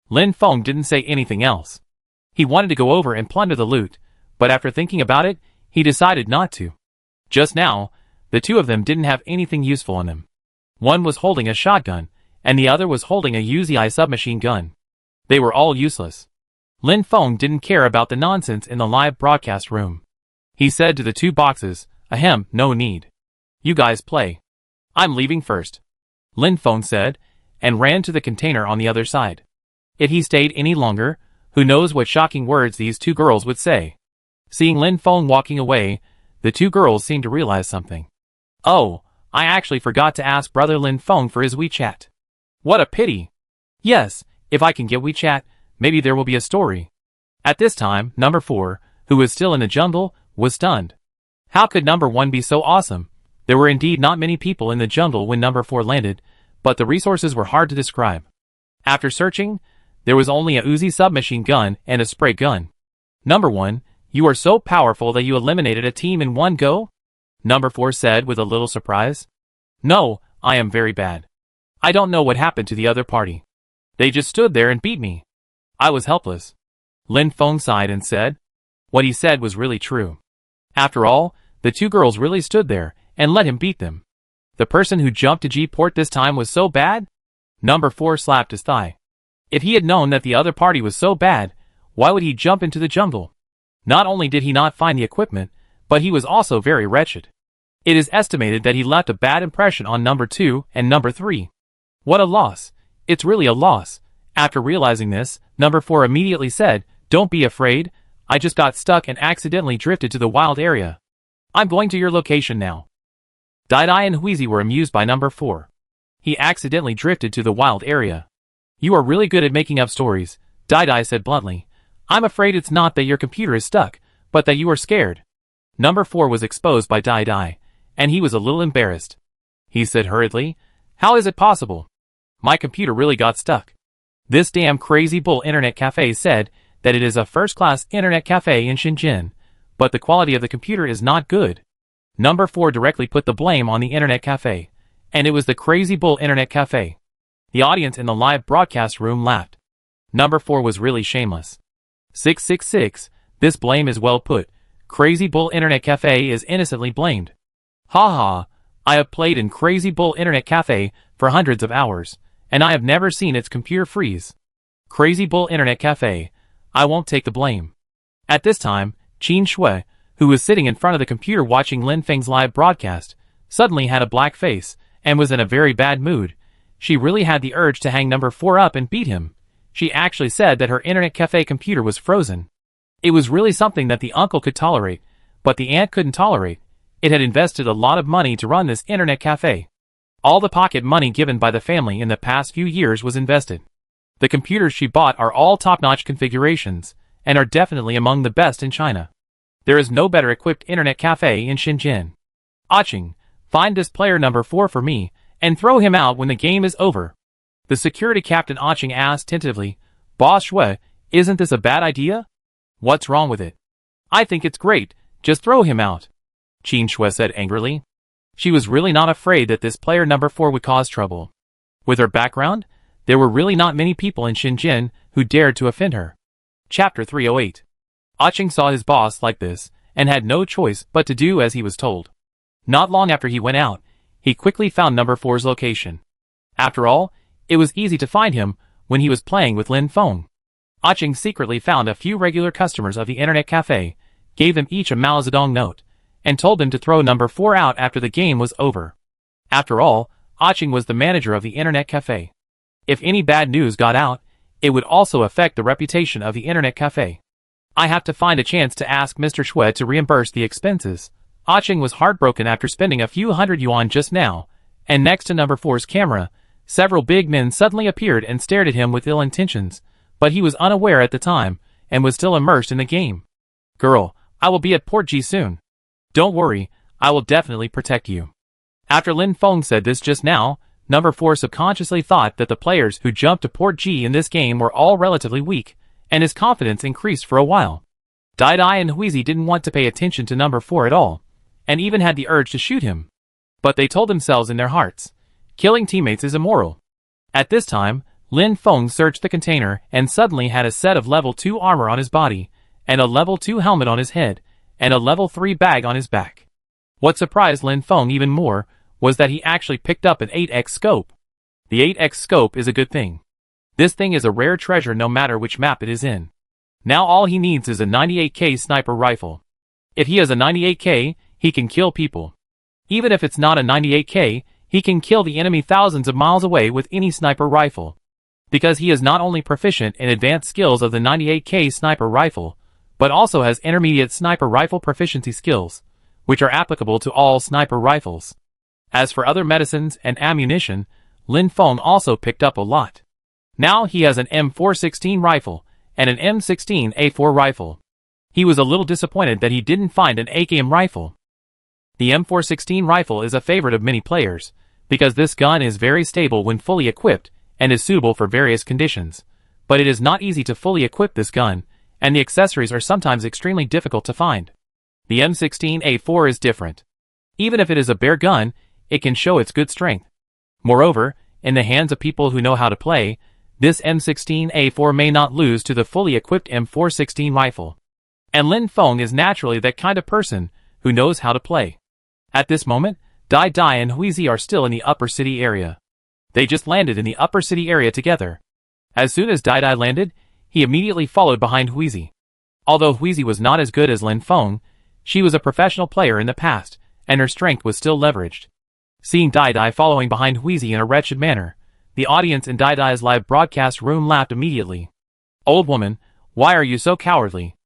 Lin Feng didn't say anything else. He wanted to go over and plunder the loot, but after thinking about it, he decided not to. Just now, the two of them didn't have anything useful on them. One was holding a shotgun, and the other was holding a Uzi submachine gun. They were all useless. Lin Feng didn't care about the nonsense in the live broadcast room. He said to the 2 boxes, ahem, no need. You guys play. I'm leaving first. Lin Feng said, and ran to the container on the other side. If he stayed any longer, who knows what shocking words these 2 girls would say. Seeing Lin Feng walking away, the 2 girls seemed to realize something. Oh, I actually forgot to ask brother Lin Feng for his WeChat. What a pity. Yes, if I can get WeChat, maybe there will be a story. At this time, number 4, who was still in the jungle, was stunned. How could number 1 be so awesome? There were indeed not many people in the jungle when number 4 landed, but the resources were hard to describe. After searching, there was only a Uzi submachine gun and a spray gun. Number 1, you are so powerful that you eliminated a team in one go? Number 4 said with a little surprise. No, I am very bad. I don't know what happened to the other party. They just stood there and beat me. I was helpless. Lin Feng sighed and said. What he said was really true. After all, the 2 girls really stood there and let him beat them. The person who jumped to G-port this time was so bad? Number 4 slapped his thigh. If he had known that the other party was so bad, why would he jump into the jungle? Not only did he not find the equipment, but he was also very wretched. It is estimated that he left a bad impression on number 2 and number 3. What a loss. It's really a loss. After realizing this, number 4 immediately said, don't be afraid, I just got stuck and accidentally drifted to the wild area. I'm going to your location now. Dai and Huizi were amused by number 4. He accidentally drifted to the wild area. You are really good at making up stories, Dai said bluntly. I'm afraid it's not that your computer is stuck, but that you are scared. Number 4 was exposed by Dai, and he was a little embarrassed. He said hurriedly, how is it possible? My computer really got stuck. This damn crazy bull internet cafe said that it is a first-class internet cafe in Shenzhen, but the quality of the computer is not good. Number 4 directly put the blame on the internet cafe, and it was the crazy bull internet cafe. The audience in the live broadcast room laughed. Number 4 was really shameless. 666, this blame is well put. Crazy Bull Internet Cafe is innocently blamed. Haha, I have played in Crazy Bull Internet Cafe for hundreds of hours, and I have never seen its computer freeze. Crazy Bull Internet Cafe, I won't take the blame. At this time, Qin Shui, who was sitting in front of the computer watching Lin Feng's live broadcast, suddenly had a black face, and was in a very bad mood. She really had the urge to hang number 4 up and beat him. She actually said that her internet cafe computer was frozen. It was really something that the uncle could tolerate, but the aunt couldn't tolerate. It had invested a lot of money to run this internet cafe. All the pocket money given by the family in the past few years was invested. The computers she bought are all top-notch configurations, and are definitely among the best in China. There is no better equipped internet cafe in Shenzhen. Aching, find this player number 4 for me, and throw him out when the game is over. The security captain Aching asked tentatively, Boss Shui, isn't this a bad idea? What's wrong with it? I think it's great, just throw him out. Qin Shui said angrily. She was really not afraid that this player number 4 would cause trouble. With her background, there were really not many people in Shenzhen who dared to offend her. Chapter 308. Aching saw his boss like this, and had no choice but to do as he was told. Not long after he went out, he quickly found number 4's location. After all, it was easy to find him when he was playing with Lin Feng. Ching secretly found a few regular customers of the internet cafe, gave them each a Mao Zedong note, and told them to throw number 4 out after the game was over. After all, Ching was the manager of the internet cafe. If any bad news got out, it would also affect the reputation of the internet cafe. I have to find a chance to ask Mr. Shui to reimburse the expenses. Ching was heartbroken after spending a few hundred yuan just now, and next to number 4's camera, several big men suddenly appeared and stared at him with ill intentions, but he was unaware at the time, and was still immersed in the game. Girl, I will be at Port G soon. Don't worry, I will definitely protect you. After Lin Feng said this just now, number 4 subconsciously thought that the players who jumped to Port G in this game were all relatively weak, and his confidence increased for a while. Dai and Huizi didn't want to pay attention to number 4 at all, and even had the urge to shoot him. But they told themselves in their hearts, killing teammates is immoral. At this time, Lin Feng searched the container and suddenly had a set of level 2 armor on his body, and a level 2 helmet on his head, and a level 3 bag on his back. What surprised Lin Feng even more was that he actually picked up an 8x scope. The 8x scope is a good thing. This thing is a rare treasure no matter which map it is in. Now all he needs is a 98K sniper rifle. If he has a 98K, he can kill people. Even if it's not a 98K, he can kill the enemy thousands of miles away with any sniper rifle. Because he is not only proficient in advanced skills of the 98K sniper rifle, but also has intermediate sniper rifle proficiency skills, which are applicable to all sniper rifles. As for other medicines and ammunition, Lin Feng also picked up a lot. Now he has an M416 rifle and an M16A4 rifle. He was a little disappointed that he didn't find an AKM rifle. The M416 rifle is a favorite of many players, because this gun is very stable when fully equipped and is suitable for various conditions. But it is not easy to fully equip this gun, and the accessories are sometimes extremely difficult to find. The M16A4 is different. Even if it is a bare gun, it can show its good strength. Moreover, in the hands of people who know how to play, this M16A4 may not lose to the fully equipped M416 rifle. And Lin Feng is naturally that kind of person who knows how to play. At this moment, Dai and Huizi are still in the upper city area. They just landed in the upper city area together. As soon as Dai landed, he immediately followed behind Huizi. Although Huizi was not as good as Lin Feng, she was a professional player in the past, and her strength was still leveraged. Seeing Dai following behind Huizi in a wretched manner, the audience in Dai's live broadcast room laughed immediately. Old woman, why are you so cowardly?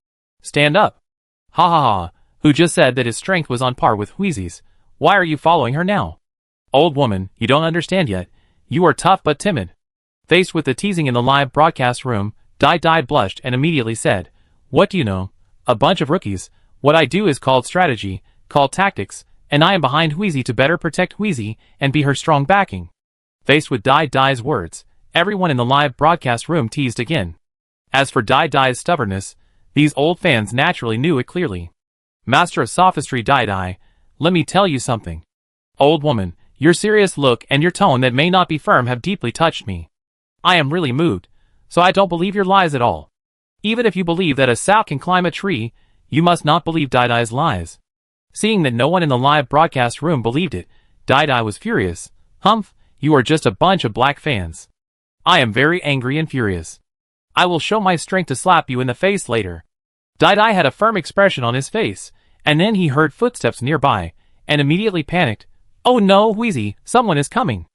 Stand up. Ha ha ha, who just said that his strength was on par with Huizi's? Why are you following her now? Old woman, you don't understand yet. You are tough but timid. Faced with the teasing in the live broadcast room, Dai blushed and immediately said, What do you know? A bunch of rookies. What I do is called strategy, called tactics, and I am behind Huizi to better protect Huizi and be her strong backing. Faced with Dai's words, everyone in the live broadcast room teased again. As for Dai's stubbornness, these old fans naturally knew it clearly. Master of sophistry Dai, let me tell you something. Old woman, your serious look and your tone that may not be firm have deeply touched me. I am really moved, so I don't believe your lies at all. Even if you believe that a sow can climb a tree, you must not believe Dai's lies. Seeing that no one in the live broadcast room believed it, Dai was furious. Humph, you are just a bunch of black fans. I am very angry and furious. I will show my strength to slap you in the face later. Dai had a firm expression on his face, and then he heard footsteps nearby, and immediately panicked. Oh no, Huizi, someone is coming.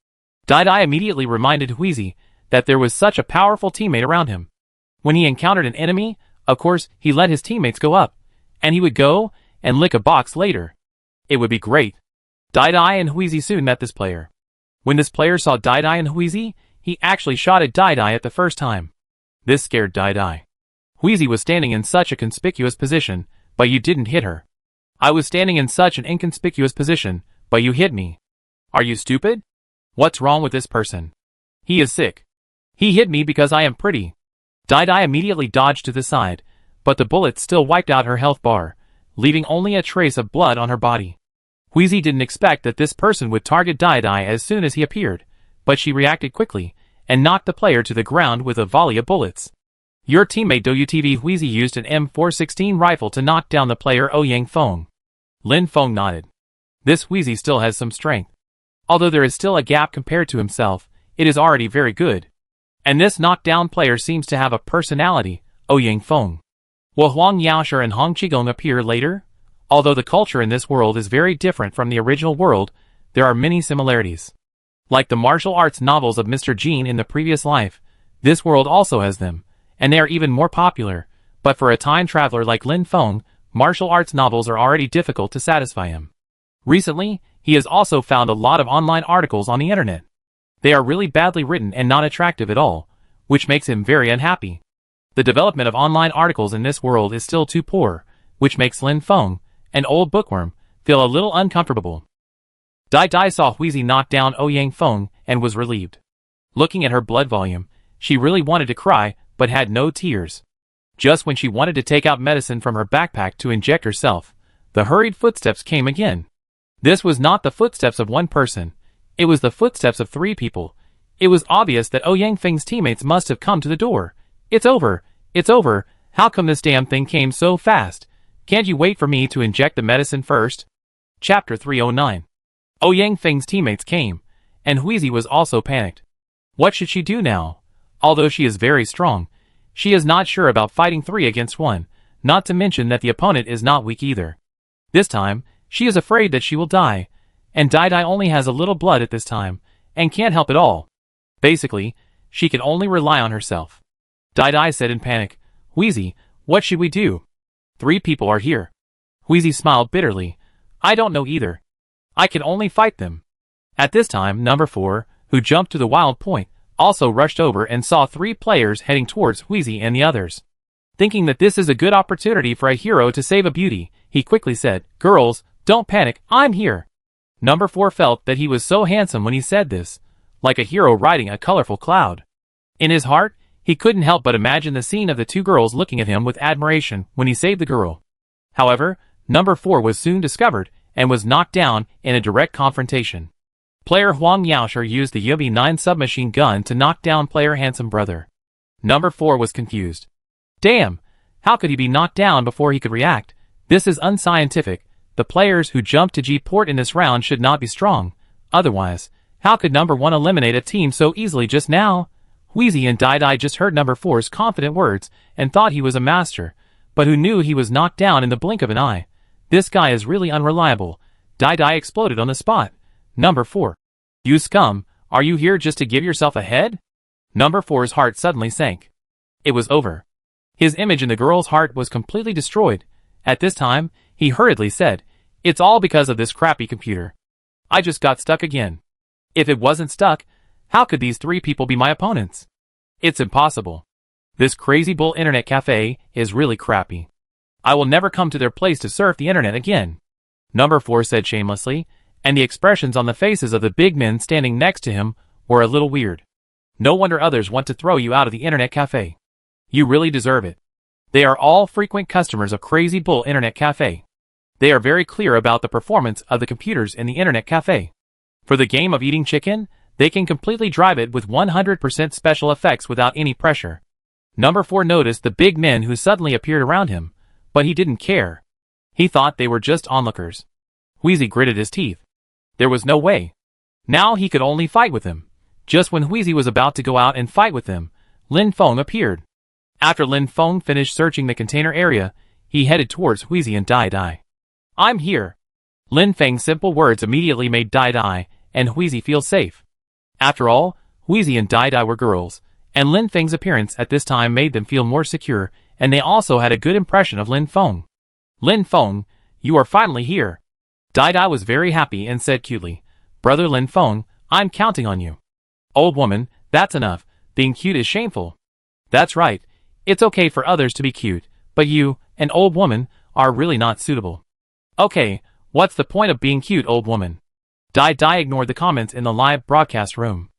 Dai immediately reminded Huizi that there was such a powerful teammate around him. When he encountered an enemy, of course, he let his teammates go up, and he would go and lick a box later. It would be great. Dai and Huizi soon met this player. When this player saw Dai and Huizi, he actually shot at Dai at the first time. This scared Dai. Huizi was standing in such a conspicuous position, but you didn't hit her. I was standing in such an inconspicuous position, but you hit me. Are you stupid? What's wrong with this person? He is sick. He hit me because I am pretty. Dai immediately dodged to the side, but the bullet still wiped out her health bar, leaving only a trace of blood on her body. Huizi didn't expect that this person would target Dai as soon as he appeared, but she reacted quickly, and knocked the player to the ground with a volley of bullets. Your teammate Doutv Huizi used an M416 rifle to knock down the player Ouyang Feng. Lin Feng nodded. This Huizi still has some strength. Although there is still a gap compared to himself, it is already very good. And this knockdown player seems to have a personality, Ouyang Feng. Will Huang Yaoshi and Hong Qigong appear later? Although the culture in this world is very different from the original world, there are many similarities. Like the martial arts novels of Mr. Jean in the previous life, this world also has them, and they are even more popular, but for a time traveler like Lin Feng, martial arts novels are already difficult to satisfy him. Recently, he has also found a lot of online articles on the internet. They are really badly written and not attractive at all, which makes him very unhappy. The development of online articles in this world is still too poor, which makes Lin Feng, an old bookworm, feel a little uncomfortable. Dai Dai saw Huizi knock down Ouyang Feng and was relieved. Looking at her blood volume, she really wanted to cry, but had no tears. Just when she wanted to take out medicine from her backpack to inject herself, the hurried footsteps came again. This was not the footsteps of one person. It was the footsteps of 3 people. It was obvious that Ouyang Feng's teammates must have come to the door. It's over. It's over. How come this damn thing came so fast? Can't you wait for me to inject the medicine first? Chapter 309. Ouyang Feng's teammates came, and Huizi was also panicked. What should she do now? Although she is very strong, she is not sure about fighting 3 against 1, not to mention that the opponent is not weak either. This time, she is afraid that she will die, and Dai Dai only has a little blood at this time, and can't help at all. Basically, she can only rely on herself. Dai Dai said in panic, Huizi, what should we do? 3 people are here. Huizi smiled bitterly. I don't know either. I can only fight them. At this time, number 4, who jumped to the wild point, also rushed over and saw 3 players heading towards Huizi and the others. Thinking that this is a good opportunity for a hero to save a beauty, he quickly said, Girls, don't panic, I'm here. Number 4 felt that he was so handsome when he said this, like a hero riding a colorful cloud. In his heart, he couldn't help but imagine the scene of the 2 girls looking at him with admiration when he saved the girl. However, number 4 was soon discovered and was knocked down in a direct confrontation. Player Huang Yaoshi used the UB-9 submachine gun to knock down player Handsome Brother. Number 4 was confused. Damn! How could he be knocked down before he could react? This is unscientific. The players who jumped to G-port in this round should not be strong. Otherwise, how could number 1 eliminate a team so easily just now? Huizi and Dai Dai just heard number 4's confident words and thought he was a master, but who knew he was knocked down in the blink of an eye. This guy is really unreliable. Dai Dai exploded on the spot. Number 4. You scum, are you here just to give yourself a head? Number 4's heart suddenly sank. It was over. His image in the girl's heart was completely destroyed. At this time, he hurriedly said, It's all because of this crappy computer. I just got stuck again. If it wasn't stuck, how could these 3 people be my opponents? It's impossible. This crazy bull internet cafe is really crappy. I will never come to their place to surf the internet again. Number 4 said shamelessly, and the expressions on the faces of the big men standing next to him were a little weird. No wonder others want to throw you out of the internet cafe. You really deserve it. They are all frequent customers of Crazy Bull Internet Cafe. They are very clear about the performance of the computers in the internet cafe. For the game of eating chicken, they can completely drive it with 100% special effects without any pressure. Number 4 noticed the big men who suddenly appeared around him, but he didn't care. He thought they were just onlookers. Huizi gritted his teeth. There was no way. Now he could only fight with them. Just when Huizi was about to go out and fight with them, Lin Feng appeared. After Lin Feng finished searching the container area, he headed towards Huizi and Dai Dai. I'm here. Lin Feng's simple words immediately made Dai Dai and Huizi feel safe. After all, Huizi and Dai Dai were girls, and Lin Feng's appearance at this time made them feel more secure, and they also had a good impression of Lin Feng. Lin Feng, you are finally here. Dai Dai was very happy and said cutely, Brother Lin Feng, I'm counting on you. Old woman, that's enough. Being cute is shameful. That's right. It's okay for others to be cute, but you, an old woman, are really not suitable. Okay, what's the point of being cute, old woman? Dai Dai ignored the comments in the live broadcast room.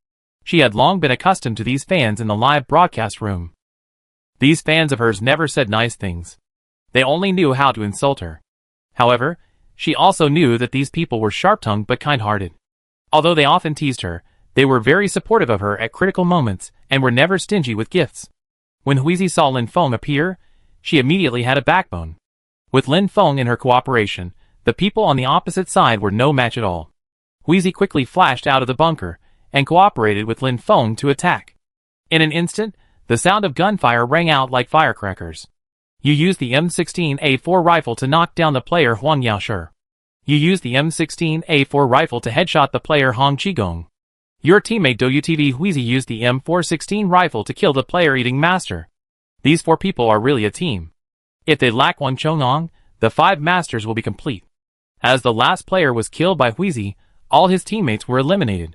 She had long been accustomed to these fans in the live broadcast room. These fans of hers never said nice things. They only knew how to insult her. However, she also knew that these people were sharp-tongued but kind-hearted. Although they often teased her, they were very supportive of her at critical moments and were never stingy with gifts. When Huizi saw Lin Feng appear, she immediately had a backbone. With Lin Feng and her cooperation, the people on the opposite side were no match at all. Wheezy quickly flashed out of the bunker and cooperated with Lin Feng to attack. In an instant, the sound of gunfire rang out like firecrackers. You used the M16A4 rifle to knock down the player Huang Yaoshi. You used the M16A4 rifle to headshot the player Hong Qigong. Your teammate DouYuTV Wheezy used the M416 rifle to kill the player Eating Master. These 4 people are really a team. If they lack one Chongong, the 5 masters will be complete. As the last player was killed by Wheezy, all his teammates were eliminated.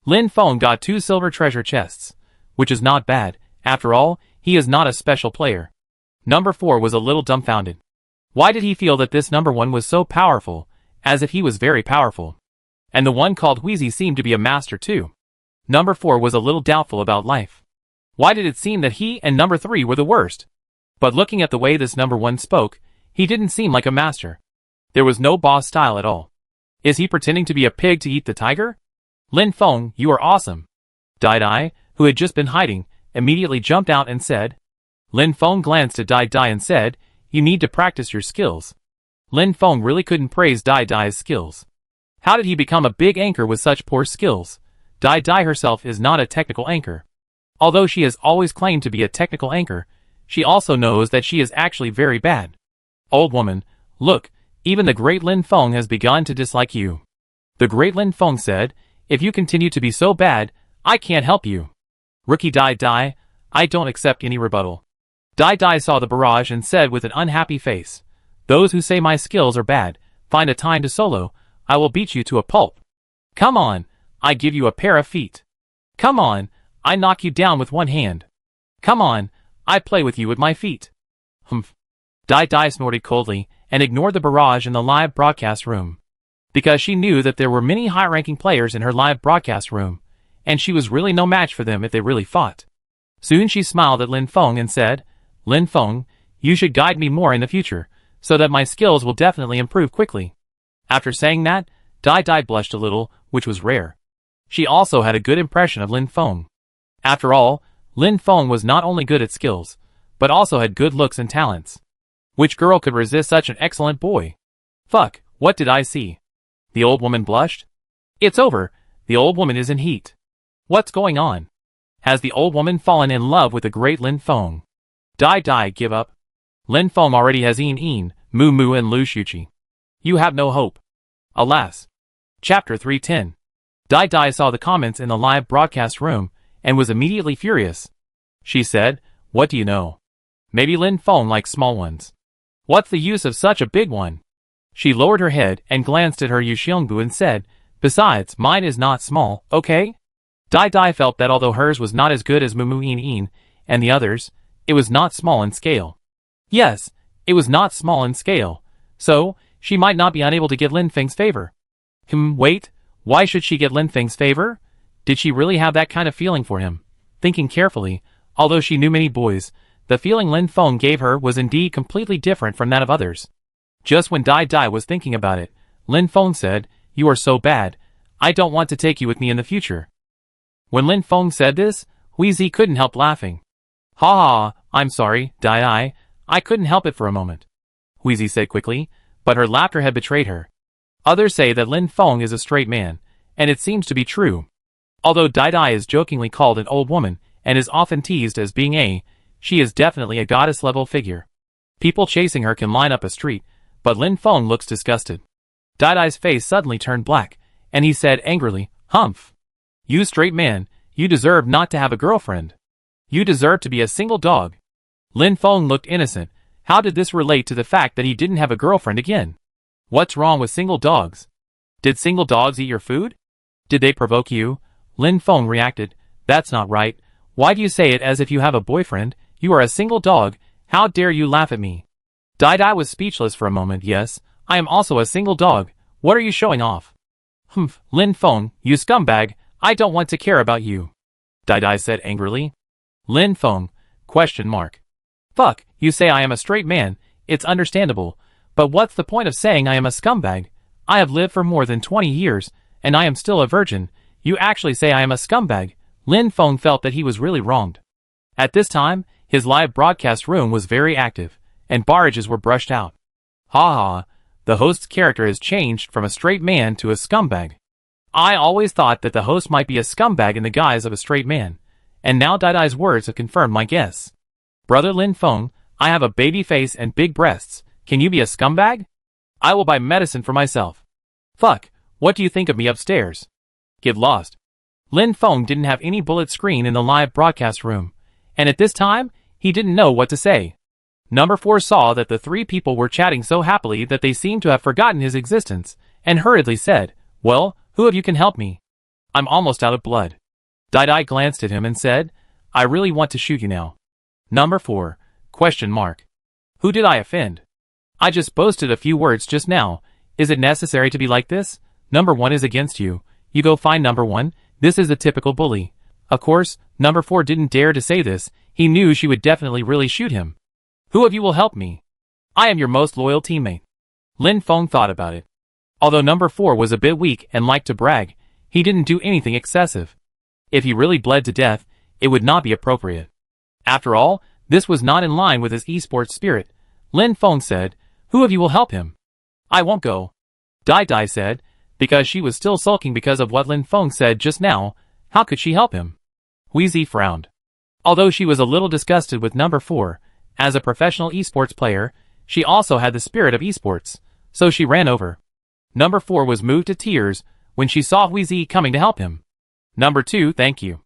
Lin Feng got 2 silver treasure chests, which is not bad. After all, he is not a special player. Number 4 was a little dumbfounded. Why did he feel that this number 1 was so powerful, as if he was very powerful? And the one called Wheezy seemed to be a master too. Number 4 was a little doubtful about life. Why did it seem that he and number 3 were the worst? But looking at the way this number 1 spoke, he didn't seem like a master. There was no boss style at all. Is he pretending to be a pig to eat the tiger? Lin Feng, you are awesome. Dai, who had just been hiding, immediately jumped out and said. Lin Feng glanced at Dai and said, you need to practice your skills. Lin Feng really couldn't praise Dai's skills. How did he become a big anchor with such poor skills? Dai herself is not a technical anchor. Although she has always claimed to be a technical anchor, she also knows that she is actually very bad. Old woman, look, even the great Lin Feng has begun to dislike you. The great Lin Feng said, if you continue to be so bad, I can't help you. Rookie Dai, I don't accept any rebuttal. Dai saw the barrage and said with an unhappy face, those who say my skills are bad, find a time to solo, I will beat you to a pulp. Come on, I give you a pair of feet. Come on, I knock you down with one hand. Come on, I play with you with my feet. Humph. Dai snorted coldly and ignored the barrage in the live broadcast room. Because she knew that there were many high-ranking players in her live broadcast room, and she was really no match for them if they really fought. Soon she smiled at Lin Feng and said, Lin Feng, you should guide me more in the future, so that my skills will definitely improve quickly. After saying that, Dai blushed a little, which was rare. She also had a good impression of Lin Feng. After all, Lin Feng was not only good at skills, but also had good looks and talents. Which girl could resist such an excellent boy? Fuck, what did I see? The old woman blushed. It's over, the old woman is in heat. What's going on? Has the old woman fallen in love with the great Lin Feng? Dai, give up. Lin Feng already has Yin, Mu and Lu Shuqi. You have no hope. Alas. Chapter 310. Dai saw the comments in the live broadcast room and was immediately furious. She said, what do you know? Maybe Lin Feng likes small ones. What's the use of such a big one? She lowered her head and glanced at her Yuxiongbu and said, besides, mine is not small, okay? Dai felt that although hers was not as good as Mu Yin and the others, it was not small in scale. Yes, it was not small in scale, so she might not be unable to get Lin Feng's favor. Wait, why should she get Lin Feng's favor? Did she really have that kind of feeling for him? Thinking carefully, although she knew many boys, the feeling Lin Feng gave her was indeed completely different from that of others. Just when Dai was thinking about it, Lin Feng said, you are so bad, I don't want to take you with me in the future. When Lin Feng said this, Wheezy couldn't help laughing. Ha, I'm sorry, Dai, I couldn't help it for a moment. Wheezy said quickly, but her laughter had betrayed her. Others say that Lin Feng is a straight man, and it seems to be true. Although Dai is jokingly called an old woman, and is often teased as being she is definitely a goddess-level figure. People chasing her can line up a street, but Lin Feng looks disgusted. Dai's face suddenly turned black, and he said angrily, humph. You straight man, you deserve not to have a girlfriend. You deserve to be a single dog. Lin Feng looked innocent. How did this relate to the fact that he didn't have a girlfriend again? What's wrong with single dogs? Did single dogs eat your food? Did they provoke you? Lin Feng reacted, that's not right. Why do you say it as if you have a boyfriend? You are a single dog. How dare you laugh at me? Dai was speechless for a moment. Yes, I am also a single dog. What are you showing off? Humph, Lin Feng, you scumbag, I don't want to care about you. Dai said angrily. Lin Feng, ? Fuck, you say I am a straight man, it's understandable, but what's the point of saying I am a scumbag? I have lived for more than 20 years, and I am still a virgin. You actually say I am a scumbag. Lin Feng felt that he was really wronged. At this time, his live broadcast room was very active, and barrages were brushed out. Ha, the host's character has changed from a straight man to a scumbag. I always thought that the host might be a scumbag in the guise of a straight man, and now Dai's words have confirmed my guess. Brother Lin Feng, I have a baby face and big breasts. Can you be a scumbag? I will buy medicine for myself. Fuck, what do you think of me upstairs? Get lost. Lin Feng didn't have any bullet screen in the live broadcast room, and at this time, he didn't know what to say. Number 4 saw that the three people were chatting so happily that they seemed to have forgotten his existence, and hurriedly said, "Well, who of you can help me? I'm almost out of blood." Dai glanced at him and said, "I really want to shoot you now." Number 4, ? Who did I offend? I just boasted a few words just now. Is it necessary to be like this? Number 1 is against you. You go find number 1. This is the typical bully. Of course, number 4 didn't dare to say this. He knew she would definitely really shoot him. Who of you will help me? I am your most loyal teammate. Lin Feng thought about it. Although number 4 was a bit weak and liked to brag, he didn't do anything excessive. If he really bled to death, it would not be appropriate. After all, this was not in line with his esports spirit. Lin Feng said, "Who of you will help him?" "I won't go." Dai said, because she was still sulking because of what Lin Feng said just now. How could she help him? Huizi frowned. Although she was a little disgusted with number 4, as a professional esports player, she also had the spirit of esports, so she ran over. Number 4 was moved to tears when she saw Huizi coming to help him. Number 2, thank you.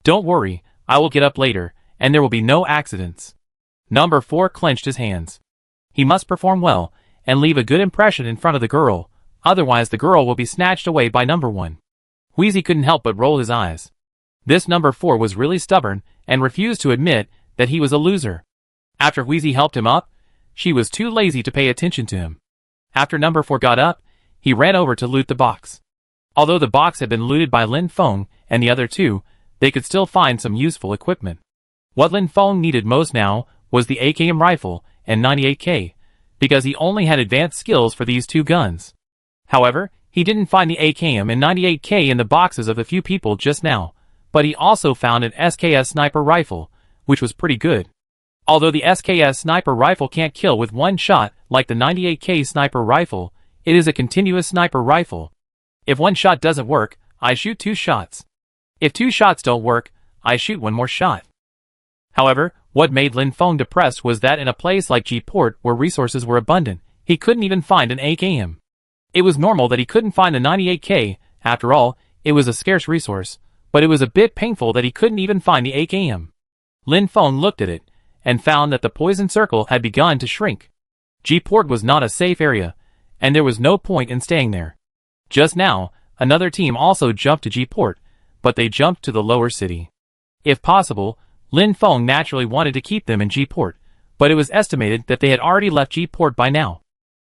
Don't worry, I will get up later, and there will be no accidents. Number 4 clenched his hands. He must perform well, and leave a good impression in front of the girl, otherwise the girl will be snatched away by number 1. Huizi couldn't help but roll his eyes. This number 4 was really stubborn, and refused to admit that he was a loser. After Huizi helped him up, she was too lazy to pay attention to him. After number 4 got up, he ran over to loot the box. Although the box had been looted by Lin Feng and the other two, they could still find some useful equipment. What Lin Feng needed most now was the AKM rifle and 98K, because he only had advanced skills for these two guns. However, he didn't find the AKM and 98K in the boxes of the few people just now, but he also found an SKS sniper rifle, which was pretty good. Although the SKS sniper rifle can't kill with one shot like the 98K sniper rifle, it is a continuous sniper rifle. If one shot doesn't work, I shoot 2 shots. If 2 shots don't work, I shoot 1 more shot. However, what made Lin Feng depressed was that in a place like G-Port where resources were abundant, he couldn't even find an AKM. It was normal that he couldn't find the 98K, after all, it was a scarce resource, but it was a bit painful that he couldn't even find the AKM. Lin Feng looked at it, and found that the poison circle had begun to shrink. G-Port was not a safe area, and there was no point in staying there. Just now, another team also jumped to G-Port, but they jumped to the lower city. If possible, Lin Feng naturally wanted to keep them in G-Port, but it was estimated that they had already left G-Port by now.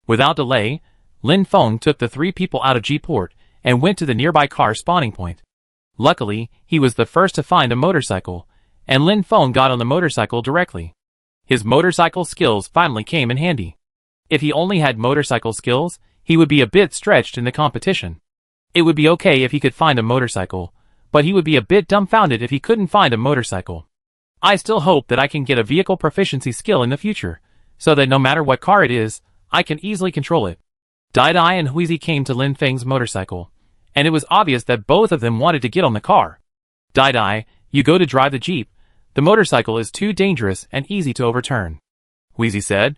Without delay, Lin Feng took the 3 people out of G-Port and went to the nearby car spawning point. Luckily, he was the first to find a motorcycle, and Lin Feng got on the motorcycle directly. His motorcycle skills finally came in handy. If he only had motorcycle skills, he would be a bit stretched in the competition. It would be okay if he could find a motorcycle, but he would be a bit dumbfounded if he couldn't find a motorcycle. I still hope that I can get a vehicle proficiency skill in the future, so that no matter what car it is, I can easily control it. Dai and Huizi came to Lin Feng's motorcycle, and it was obvious that both of them wanted to get on the car. Dai, you go to drive the Jeep. The motorcycle is too dangerous and easy to overturn. Huizi said.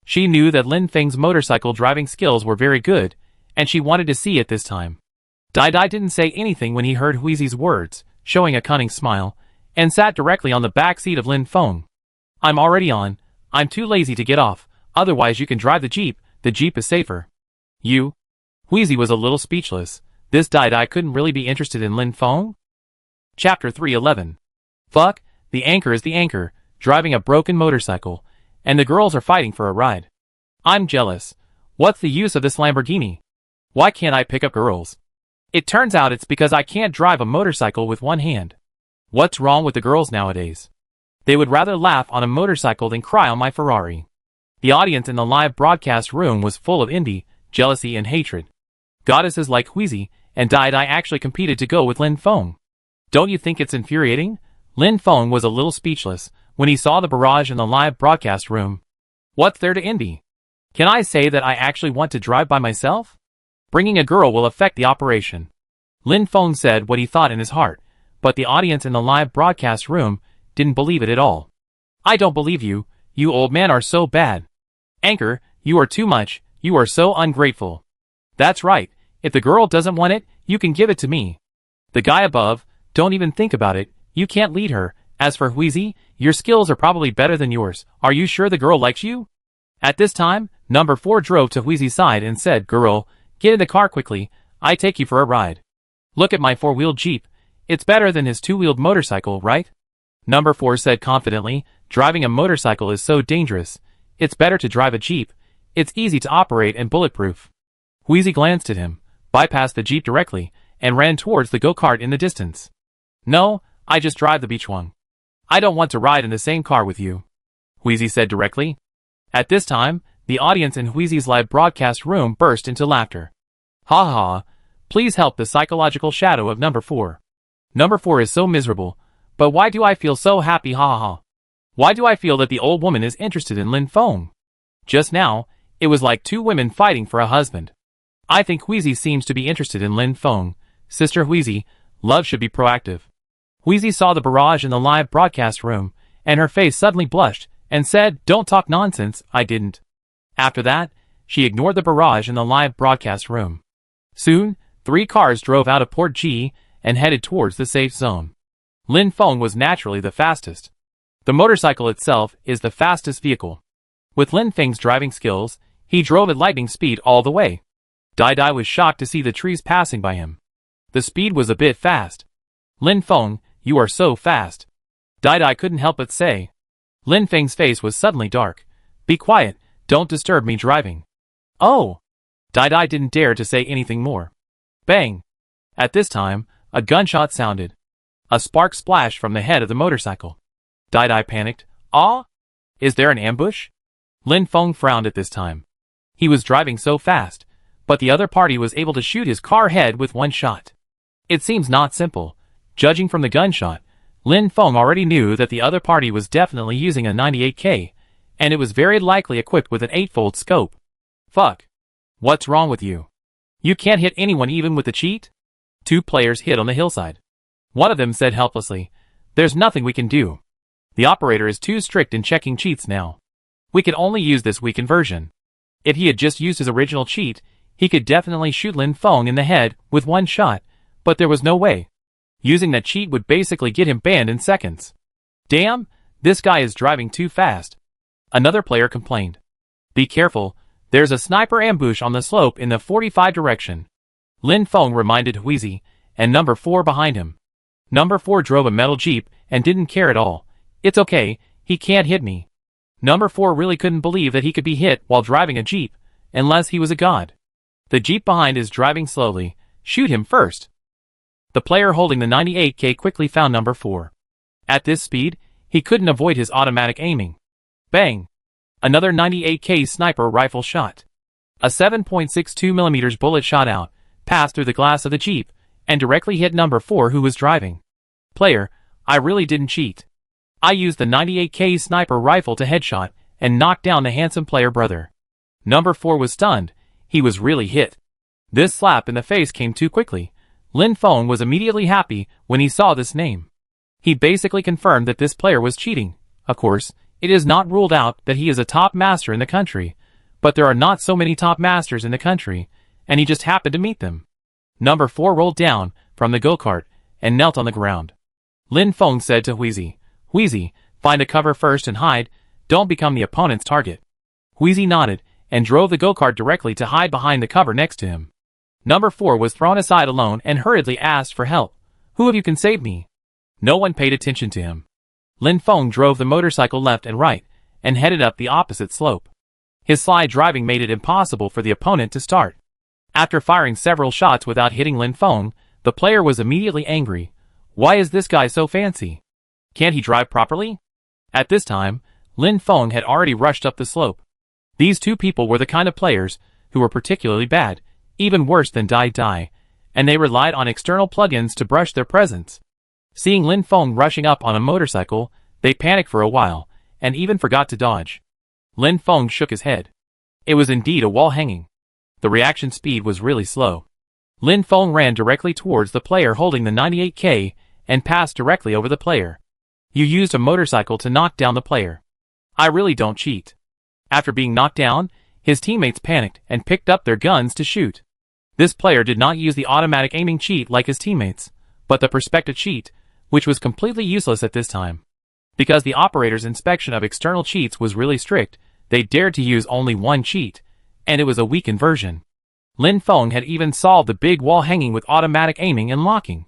She knew that Lin Feng's motorcycle driving skills were very good, and she wanted to see it this time. Dai didn't say anything when he heard Huizi's words, showing a cunning smile, and sat directly on the back seat of Lin Feng. I'm already on. I'm too lazy to get off, otherwise you can drive the Jeep is safer. You? Huizi was a little speechless. This Dai couldn't really be interested in Lin Feng? Chapter 311. Fuck, the anchor is the anchor, driving a broken motorcycle, and the girls are fighting for a ride. I'm jealous. What's the use of this Lamborghini? Why can't I pick up girls? It turns out it's because I can't drive a motorcycle with one hand. What's wrong with the girls nowadays? They would rather laugh on a motorcycle than cry on my Ferrari. The audience in the live broadcast room was full of envy, jealousy and hatred. Goddesses like Huizi and Dai actually competed to go with Lin Feng. Don't you think it's infuriating? Lin Feng was a little speechless when he saw the barrage in the live broadcast room. What's there to envy? Can I say that I actually want to drive by myself? Bringing a girl will affect the operation. Lin Feng said what he thought in his heart, but the audience in the live broadcast room didn't believe it at all. I don't believe you, you old men are so bad. Anchor, you are too much, you are so ungrateful. That's right, if the girl doesn't want it, you can give it to me. The guy above, don't even think about it, you can't lead her. As for Huizi, your skills are probably better than yours. Are you sure the girl likes you? At this time, number 4 drove to Huizi's side and said, Girl, get in the car quickly, I take you for a ride. Look at my 4-wheeled Jeep. It's better than his 2-wheeled motorcycle, right? Number 4 said confidently, driving a motorcycle is so dangerous. It's better to drive a Jeep. It's easy to operate and bulletproof. Huizi glanced at him, bypassed the Jeep directly, and ran towards the go-kart in the distance. No, I just drive the beach one. I don't want to ride in the same car with you, Huizi said directly. At this time, the audience in Huizi's live broadcast room burst into laughter. Ha ha ha, please help the psychological shadow of number 4. Number 4 is so miserable, but why do I feel so happy, ha ha ha. Why do I feel that the old woman is interested in Lin Feng? Just now, it was like 2 women fighting for a husband. I think Huizi seems to be interested in Lin Feng. Sister Huizi, love should be proactive. Huizi saw the barrage in the live broadcast room, and her face suddenly blushed, and said, Don't talk nonsense, I didn't. After that, she ignored the barrage in the live broadcast room. Soon, 3 cars drove out of Port G and headed towards the safe zone. Lin Feng was naturally the fastest. The motorcycle itself is the fastest vehicle. With Lin Feng's driving skills, he drove at lightning speed all the way. Dai Dai was shocked to see the trees passing by him. The speed was a bit fast. Lin Feng, you are so fast. Dai Dai couldn't help but say. Lin Feng's face was suddenly dark. Be quiet, don't disturb me driving. Oh! Dai Dai didn't dare to say anything more. Bang! At this time, a gunshot sounded. A spark splashed from the head of the motorcycle. Dai Dai panicked. Ah? Is there an ambush? Lin Feng frowned at this time. He was driving so fast, but the other party was able to shoot his car head with one shot. It seems not simple. Judging from the gunshot, Lin Feng already knew that the other party was definitely using a 98K, and it was very likely equipped with an 8-fold scope. Fuck. What's wrong with you? You can't hit anyone even with the cheat? 2 players hit on the hillside. One of them said helplessly, There's nothing we can do. The operator is too strict in checking cheats now. We could only use this weakened version. If he had just used his original cheat, he could definitely shoot Lin Feng in the head with one shot, but there was no way. Using that cheat would basically get him banned in seconds. Damn, this guy is driving too fast. Another player complained. Be careful, there's a sniper ambush on the slope in the 45 direction. Lin Feng reminded Huizi, and number 4 behind him. Number 4 drove a metal Jeep and didn't care at all. It's okay, he can't hit me. Number 4 really couldn't believe that he could be hit while driving a Jeep, unless he was a god. The Jeep behind is driving slowly. Shoot him first. The player holding the 98K quickly found number 4. At this speed, he couldn't avoid his automatic aiming. Bang! Another 98K sniper rifle shot. A 7.62mm bullet shot out, passed through the glass of the Jeep, and directly hit number 4 who was driving. Player, I really didn't cheat. I used the 98K sniper rifle to headshot and knock down the handsome player brother. Number 4 was stunned. He was really hit. This slap in the face came too quickly. Lin Feng was immediately happy when he saw this name. He basically confirmed that this player was cheating. Of course, it is not ruled out that he is a top master in the country, but there are not so many top masters in the country, and he just happened to meet them. Number 4 rolled down from the go-kart and knelt on the ground. Lin Feng said to Huizi, Huizi, find a cover first and hide, don't become the opponent's target. Huizi nodded and drove the go-kart directly to hide behind the cover next to him. Number 4 was thrown aside alone and hurriedly asked for help. Who of you can save me? No one paid attention to him. Lin Feng drove the motorcycle left and right, and headed up the opposite slope. His sly driving made it impossible for the opponent to start. After firing several shots without hitting Lin Feng, the player was immediately angry. Why is this guy so fancy? Can't he drive properly? At this time, Lin Feng had already rushed up the slope. These 2 people were the kind of players who were particularly bad, even worse than Dai Dai, and they relied on external plugins to brush their presence. Seeing Lin Feng rushing up on a motorcycle, they panicked for a while, and even forgot to dodge. Lin Feng shook his head. It was indeed a wall hanging. The reaction speed was really slow. Lin Feng ran directly towards the player holding the 98K and passed directly over the player. You used a motorcycle to knock down the player. I really don't cheat. After being knocked down, his teammates panicked and picked up their guns to shoot. This player did not use the automatic aiming cheat like his teammates, but the perspective cheat, which was completely useless at this time. Because the operator's inspection of external cheats was really strict, they dared to use only one cheat, and it was a weakened version. Lin Feng had even solved the big wall hanging with automatic aiming and locking.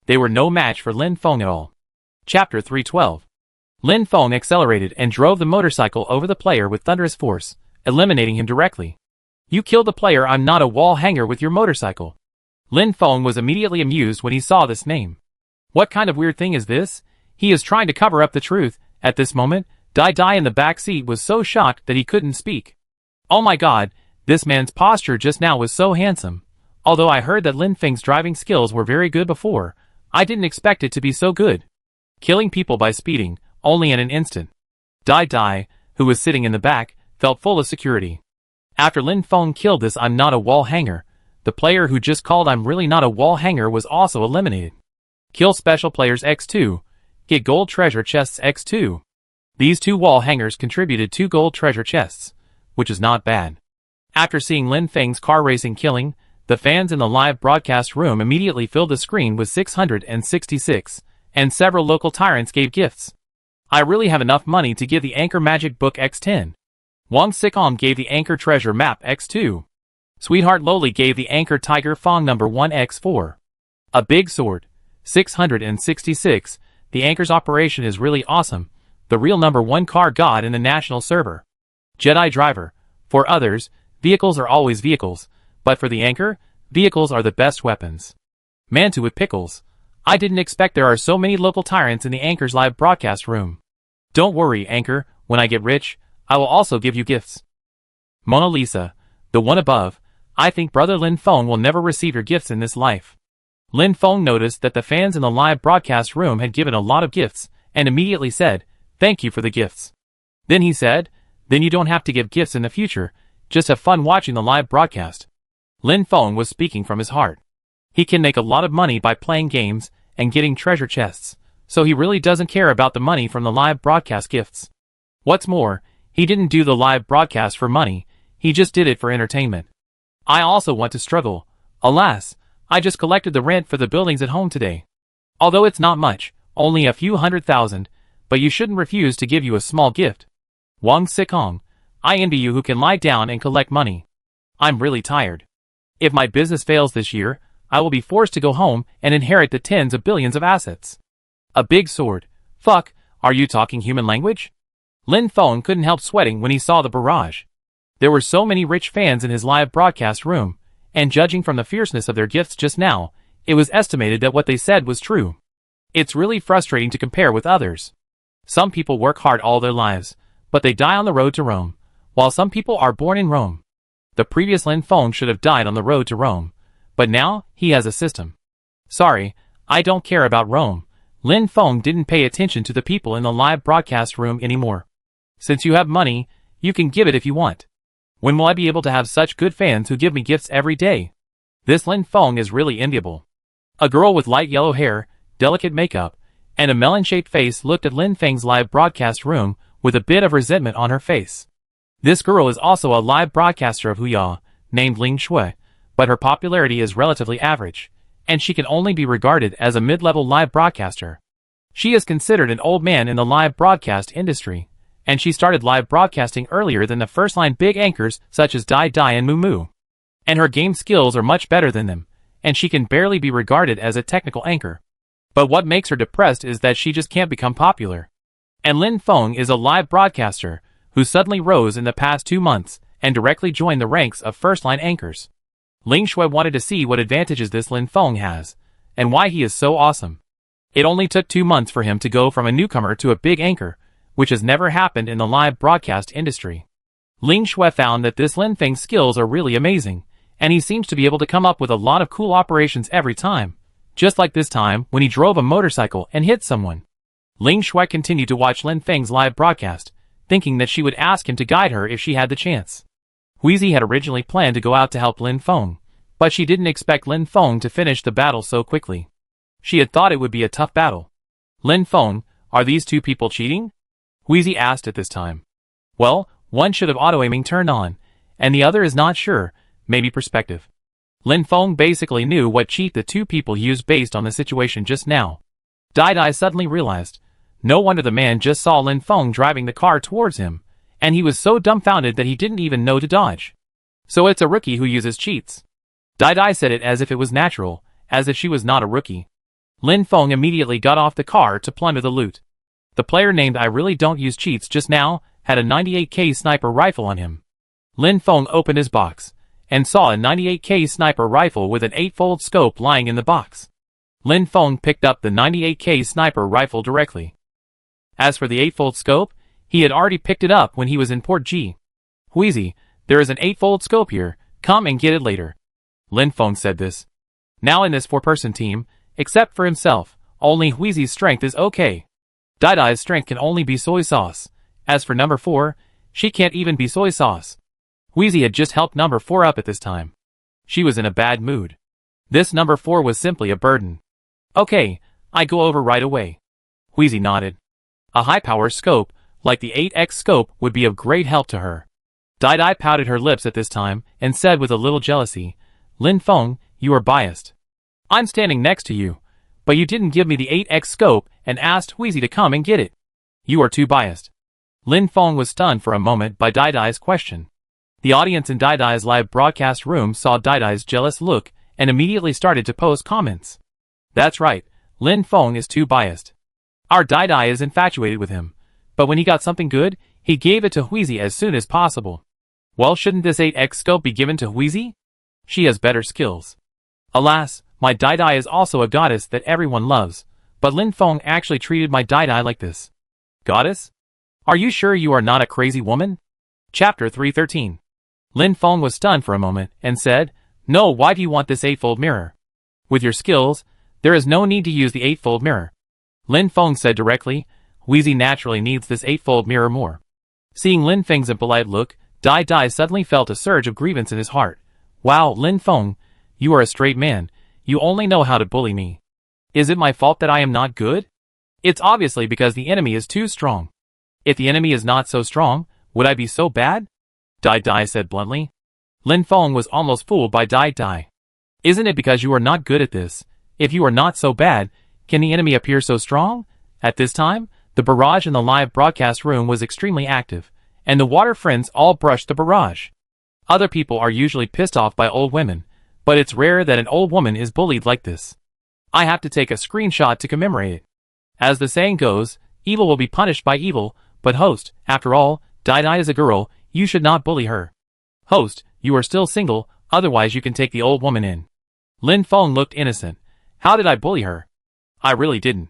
They were no match for Lin Feng at all. Chapter 312. Lin Feng accelerated and drove the motorcycle over the player with thunderous force, eliminating him directly. You killed the player. I'm not a wall hanger with your motorcycle. Lin Feng was immediately amused when he saw this name. What kind of weird thing is this? He is trying to cover up the truth. At this moment, Dai in the back seat was so shocked that he couldn't speak. Oh my god, this man's posture just now was so handsome. Although I heard that Lin Feng's driving skills were very good before, I didn't expect it to be so good. Killing people by speeding, only in an instant. Dai, who was sitting in the back, felt full of security. After Lin Feng killed this I'm not a wall hanger, the player who just called I'm really not a wall hanger was also eliminated. Kill special players X2. Get gold treasure chests X2. These 2 wall hangers contributed 2 gold treasure chests, which is not bad. After seeing Lin Feng's car racing killing, the fans in the live broadcast room immediately filled the screen with 666, and several local tyrants gave gifts. I really have enough money to give the Anchor Magic Book X10. Wang Sikong gave the Anchor Treasure Map X2. Sweetheart Loli gave the Anchor Tiger Fong No. 1 X4. A big sword, 666, the Anchor's operation is really awesome, the real No. 1 car god in the national server. Jedi Driver, for others, vehicles are always vehicles, but for the Anchor, vehicles are the best weapons. Mantu with pickles. I didn't expect there are so many local tyrants in the Anchor's live broadcast room. Don't worry, Anchor, when I get rich, I will also give you gifts. Mona Lisa, the one above, I think brother Lin Feng will never receive your gifts in this life. Lin Feng noticed that the fans in the live broadcast room had given a lot of gifts, and immediately said, thank you for the gifts. Then he said, then you don't have to give gifts in the future, just have fun watching the live broadcast. Lin Feng was speaking from his heart. He can make a lot of money by playing games and getting treasure chests, so he really doesn't care about the money from the live broadcast gifts. What's more, he didn't do the live broadcast for money, he just did it for entertainment. I also want to struggle. Alas, I just collected the rent for the buildings at home today. Although it's not much, only a few 100,000, but you shouldn't refuse to give you a small gift. Wang Sikong, I envy you who can lie down and collect money. I'm really tired. If my business fails this year, I will be forced to go home and inherit the tens of billions of assets. A big sword. Fuck, are you talking human language? Lin Feng couldn't help sweating when he saw the barrage. There were so many rich fans in his live broadcast room, and judging from the fierceness of their gifts just now, it was estimated that what they said was true. It's really frustrating to compare with others. Some people work hard all their lives, but they die on the road to Rome, while some people are born in Rome. The previous Lin Feng should have died on the road to Rome, but now he has a system. Sorry, I don't care about Rome. Lin Feng didn't pay attention to the people in the live broadcast room anymore. Since you have money, you can give it if you want. When will I be able to have such good fans who give me gifts every day? This Lin Feng is really enviable. A girl with light yellow hair, delicate makeup, and a melon-shaped face looked at Lin Feng's live broadcast room with a bit of resentment on her face. This girl is also a live broadcaster of Huya, named Ling Shui, but her popularity is relatively average, and she can only be regarded as a mid-level live broadcaster. She is considered an old man in the live broadcast industry, and she started live broadcasting earlier than the first-line big anchors such as Dai and Moo. And her game skills are much better than them, and she can barely be regarded as a technical anchor. But what makes her depressed is that she just can't become popular. And Lin Feng is a live broadcaster who suddenly rose in the past 2 months and directly joined the ranks of first-line anchors. Ling Shui wanted to see what advantages this Lin Feng has, and why he is so awesome. It only took 2 months for him to go from a newcomer to a big anchor, which has never happened in the live broadcast industry. Ling Shui found that this Lin Feng's skills are really amazing, and he seems to be able to come up with a lot of cool operations every time, just like this time when he drove a motorcycle and hit someone. Ling Shui continued to watch Lin Feng's live broadcast, thinking that she would ask him to guide her if she had the chance. Huizi had originally planned to go out to help Lin Feng, But she didn't expect Lin Feng to finish the battle so quickly. She had thought it would be a tough battle. Lin Feng, are these two people cheating? Wheezy asked at this time. Well, one should have auto-aiming turned on, and the other is not sure, maybe perspective. Lin Feng basically knew what cheat the two people used based on the situation just now. Dai suddenly realized. No wonder the man just saw Lin Feng driving the car towards him, and he was so dumbfounded that he didn't even know to dodge. So it's a rookie who uses cheats. Dai said it as if it was natural, as if she was not a rookie. Lin Feng immediately got off the car to plunder the loot. The player named I really don't use cheats just now had a 98K sniper rifle on him. Lin Feng opened his box, and saw a 98K sniper rifle with an 8-fold scope lying in the box. Lin Feng picked up the 98K sniper rifle directly. As for the 8-fold scope, he had already picked it up when he was in Port G. Wheezy, there is an 8-fold scope here, come and get it later. Lin Feng said this. Now in this 4-person team, except for himself, only Wheezy's strength is okay. Dai's strength can only be soy sauce. As for number 4, she can't even be soy sauce. Wheezy had just helped number 4 up at this time. She was in a bad mood. This number 4 was simply a burden. Okay, I go over right away. Wheezy nodded. A high-power scope, like the 8X scope, would be of great help to her. Dai pouted her lips at this time and said with a little jealousy, Lin Feng, you are biased. I'm standing next to you, but you didn't give me the 8X scope and asked Wheezy to come and get it. You are too biased. Lin Feng was stunned for a moment by Dai's question. The audience in Dai's live broadcast room saw Dai's jealous look and immediately started to post comments. That's right, Lin Feng is too biased. Our Dai is infatuated with him, but when he got something good, he gave it to Wheezy as soon as possible. Well, shouldn't this 8X scope be given to Wheezy? She has better skills. Alas, my Dai is also a goddess that everyone loves, but Lin Feng actually treated my Dai like this. Goddess? Are you sure you are not a crazy woman? Chapter 313. Lin Feng was stunned for a moment and said, No, why do you want this 8-fold mirror? With your skills, there is no need to use the 8-fold mirror. Lin Feng said directly, Wheezy naturally needs this 8-fold mirror more. Seeing Lin Feng's impolite look, Dai suddenly felt a surge of grievance in his heart. Wow, Lin Feng, you are a straight man, you only know how to bully me. Is it my fault that I am not good? It's obviously because the enemy is too strong. If the enemy is not so strong, would I be so bad? Dai said bluntly. Lin Feng was almost fooled by Dai. Isn't it because you are not good at this? If you are not so bad, can the enemy appear so strong? At this time, the barrage in the live broadcast room was extremely active, and the water friends all brushed the barrage. Other people are usually pissed off by old women, but it's rare that an old woman is bullied like this. I have to take a screenshot to commemorate it. As the saying goes, evil will be punished by evil, but host, after all, Dai is a girl, you should not bully her. Host, you are still single, otherwise you can take the old woman in. Lin Feng looked innocent. How did I bully her? I really didn't.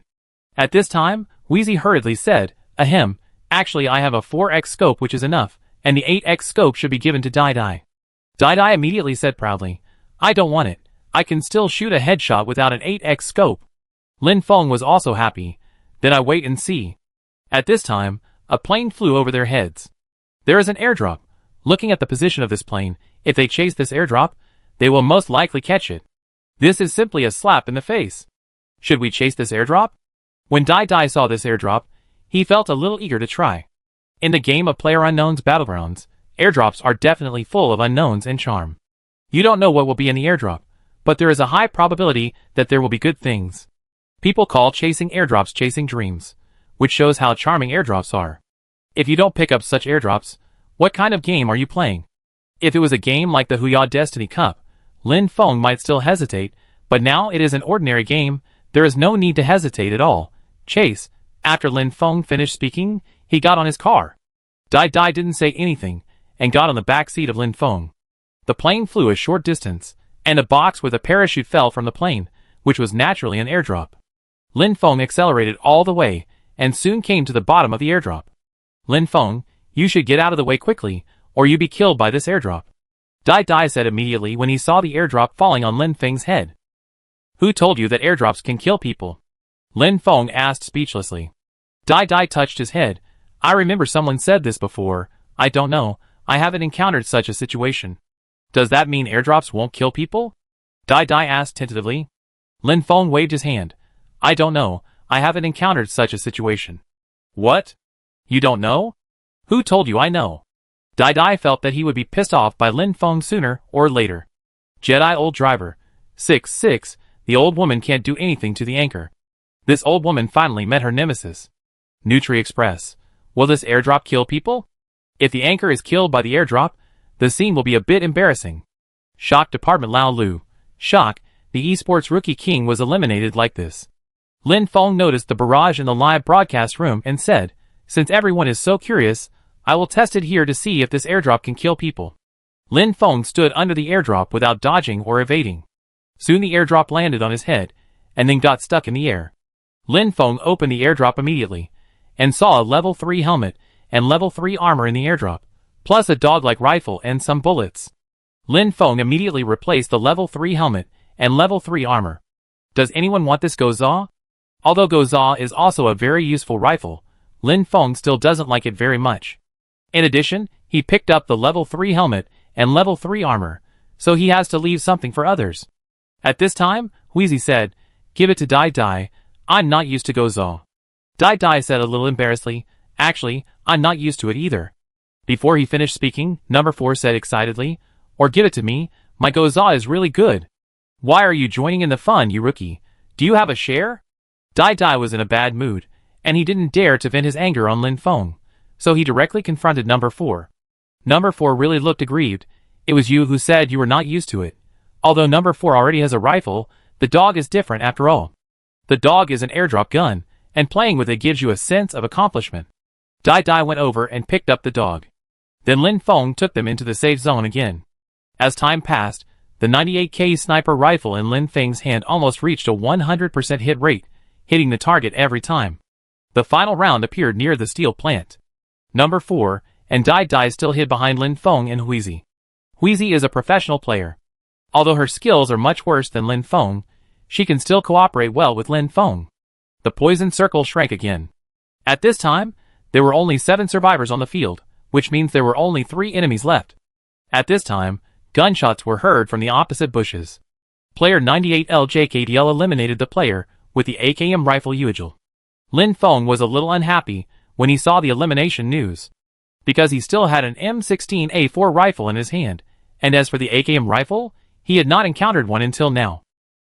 At this time, Wheezy hurriedly said, Ahem, actually I have a 4X scope which is enough, and the 8X scope should be given to Dai. Dai immediately said proudly, I don't want it, I can still shoot a headshot without an 8X scope. Lin Feng was also happy. Then I wait and see. At this time, a plane flew over their heads. There is an airdrop. Looking at the position of this plane, if they chase this airdrop, they will most likely catch it. This is simply a slap in the face. Should we chase this airdrop? When Dai saw this airdrop, he felt a little eager to try. In the game of PlayerUnknown's Battlegrounds, airdrops are definitely full of unknowns and charm. You don't know what will be in the airdrop, but there is a high probability that there will be good things. People call chasing airdrops chasing dreams, which shows how charming airdrops are. If you don't pick up such airdrops, what kind of game are you playing? If it was a game like the Huya Destiny Cup, Lin Feng might still hesitate, but now it is an ordinary game, there is no need to hesitate at all. Chase. After Lin Feng finished speaking, he got on his car. Dai didn't say anything, and got on the back seat of Lin Feng. The plane flew a short distance, and a box with a parachute fell from the plane, which was naturally an airdrop. Lin Feng accelerated all the way, and soon came to the bottom of the airdrop. Lin Feng, you should get out of the way quickly, or you be killed by this airdrop. Dai said immediately when he saw the airdrop falling on Lin Feng's head. Who told you that airdrops can kill people? Lin Feng asked speechlessly. Dai touched his head. I remember someone said this before, I don't know, I haven't encountered such a situation. Does that mean airdrops won't kill people? Dai Dai asked tentatively. Lin Feng waved his hand. I don't know, I haven't encountered such a situation. What? You don't know? Who told you I know? Dai Dai felt that he would be pissed off by Lin Feng sooner or later. Jedi old driver. 6-6, the old woman can't do anything to the anchor. This old woman finally met her nemesis. Nutri Express. Will this airdrop kill people? If the anchor is killed by the airdrop, the scene will be a bit embarrassing. Shock Department Lao Lu. Shock, the esports rookie king was eliminated like this. Lin Feng noticed the barrage in the live broadcast room and said, since everyone is so curious, I will test it here to see if this airdrop can kill people. Lin Feng stood under the airdrop without dodging or evading. Soon the airdrop landed on his head, and then got stuck in the air. Lin Feng opened the airdrop immediately, and saw a level 3 helmet and level 3 armor in the airdrop, plus a dog-like rifle and some bullets. Lin Feng immediately replaced the level 3 helmet and level 3 armor. Does anyone want this Goza? Although Goza is also a very useful rifle, Lin Feng still doesn't like it very much. In addition, he picked up the level 3 helmet and level 3 armor, so he has to leave something for others. At this time, Wheezy said, give it to Dai Dai, I'm not used to Goza. Dai Dai said a little embarrassedly, actually, I'm not used to it either. Before he finished speaking, number 4 said excitedly, or give it to me, my Goza is really good. Why are you joining in the fun, you rookie? Do you have a share? Dai Dai was in a bad mood, and he didn't dare to vent his anger on Lin Feng, so he directly confronted number 4. Number 4 really looked aggrieved. It was you who said you were not used to it. Although number 4 already has a rifle, the dog is different after all. The dog is an airdrop gun, and playing with it gives you a sense of accomplishment. Dai Dai went over and picked up the dog. Then Lin Feng took them into the safe zone again. As time passed, the 98K sniper rifle in Lin Feng's hand almost reached a 100% hit rate, hitting the target every time. The final round appeared near the steel plant. Number 4, and Dai Dai still hid behind Lin Feng and Wheezy. Wheezy is a professional player. Although her skills are much worse than Lin Feng, she can still cooperate well with Lin Feng. The poison circle shrank again. At this time, there were only 7 survivors on the field, which means there were only 3 enemies left. At this time, gunshots were heard from the opposite bushes. Player 98LJKDL eliminated the player with the AKM rifle Uijil. Lin Feng was a little unhappy when he saw the elimination news, because he still had an M16A4 rifle in his hand, and as for the AKM rifle, he had not encountered one until now.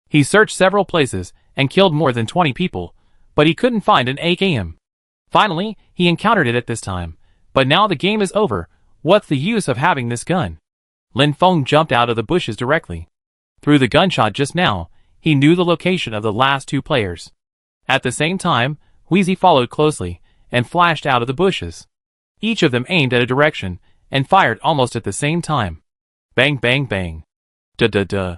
He searched several places and killed more than 20 people, but he couldn't find an AKM. Finally, he encountered it at this time, but now the game is over. What's the use of having this gun? Lin Feng jumped out of the bushes directly. Through the gunshot just now, he knew the location of the last 2 players. At the same time, Wheezy followed closely and flashed out of the bushes. Each of them aimed at a direction and fired almost at the same time. Bang bang bang. Duh.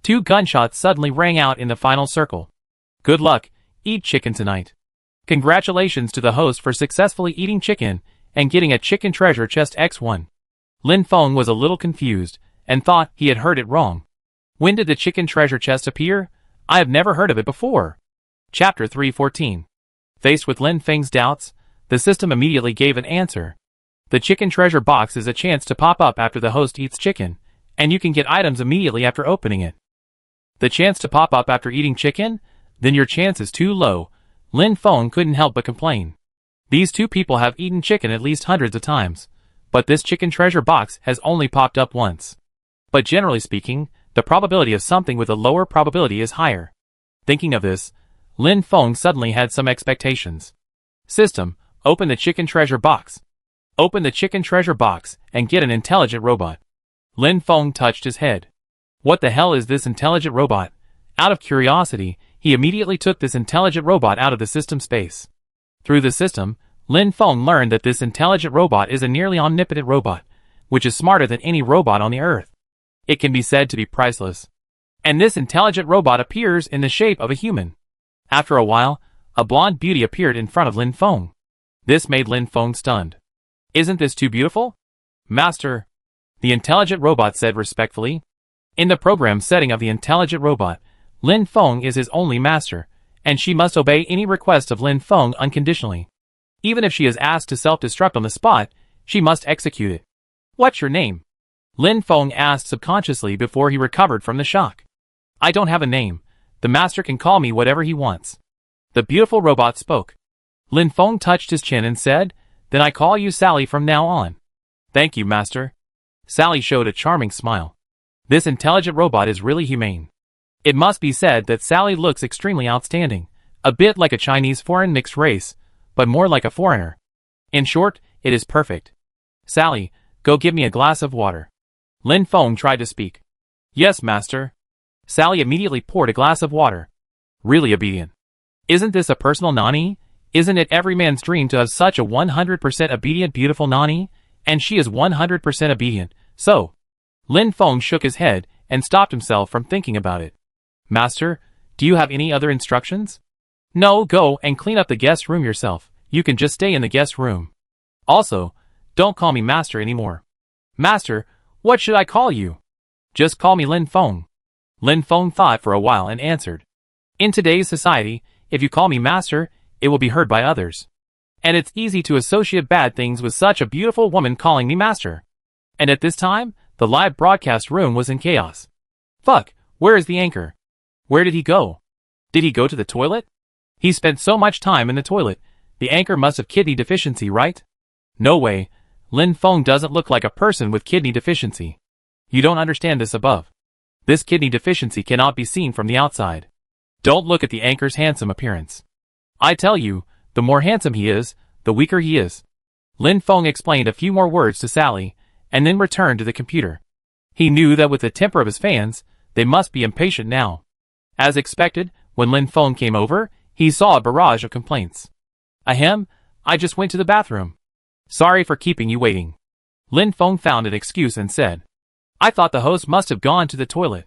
2 gunshots suddenly rang out in the final circle. Good luck, eat chicken tonight. Congratulations to the host for successfully eating chicken and getting a chicken treasure chest X1. Lin Feng was a little confused and thought he had heard it wrong. When did the chicken treasure chest appear? I have never heard of it before. Chapter 314. Faced with Lin Feng's doubts, the system immediately gave an answer. The chicken treasure box is a chance to pop up after the host eats chicken, and you can get items immediately after opening it. The chance to pop up after eating chicken? Then your chance is too low. Lin Feng couldn't help but complain. These 2 people have eaten chicken at least hundreds of times, but this chicken treasure box has only popped up once. But generally speaking, the probability of something with a lower probability is higher. Thinking of this, Lin Feng suddenly had some expectations. System, open the chicken treasure box. Open the chicken treasure box and get an intelligent robot. Lin Feng touched his head. What the hell is this intelligent robot? Out of curiosity, he immediately took this intelligent robot out of the system space. Through the system, Lin Feng learned that this intelligent robot is a nearly omnipotent robot, which is smarter than any robot on the earth. It can be said to be priceless. And this intelligent robot appears in the shape of a human. After a while, a blonde beauty appeared in front of Lin Feng. This made Lin Feng stunned. Isn't this too beautiful? Master, the intelligent robot said respectfully. In the program setting of the intelligent robot, Lin Feng is his only master, and she must obey any request of Lin Feng unconditionally. Even if she is asked to self-destruct on the spot, she must execute it. What's your name? Lin Feng asked subconsciously before he recovered from the shock. I don't have a name. The master can call me whatever he wants. The beautiful robot spoke. Lin Feng touched his chin and said, Then I call you Sally from now on. Thank you, master. Sally showed a charming smile. This intelligent robot is really humane. It must be said that Sally looks extremely outstanding, a bit like a Chinese foreign mixed race, but more like a foreigner. In short, it is perfect. Sally, go give me a glass of water. Lin Feng tried to speak. Yes, master. Sally immediately poured a glass of water. Really obedient. Isn't this a personal nanny? Isn't it every man's dream to have such a 100% obedient beautiful nanny? And she is 100% obedient, so. Lin Feng shook his head and stopped himself from thinking about it. Master, do you have any other instructions? No, go and clean up the guest room yourself. You can just stay in the guest room. Also, don't call me master anymore. Master, what should I call you? Just call me Lin Feng. Lin Feng thought for a while and answered. In today's society, if you call me master, it will be heard by others. And it's easy to associate bad things with such a beautiful woman calling me master. And at this time, the live broadcast room was in chaos. Fuck, where is the anchor? Where did he go? Did he go to the toilet? He spent so much time in the toilet. The anchor must have kidney deficiency, right? No way. Lin Feng doesn't look like a person with kidney deficiency. You don't understand this above. This kidney deficiency cannot be seen from the outside. Don't look at the anchor's handsome appearance. I tell you, the more handsome he is, the weaker he is. Lin Feng explained a few more words to Sally, and then returned to the computer. He knew that with the temper of his fans, they must be impatient now. As expected, when Lin Feng came over, he saw a barrage of complaints. Ahem, I just went to the bathroom. Sorry for keeping you waiting. Lin Feng found an excuse and said, I thought the host must have gone to the toilet.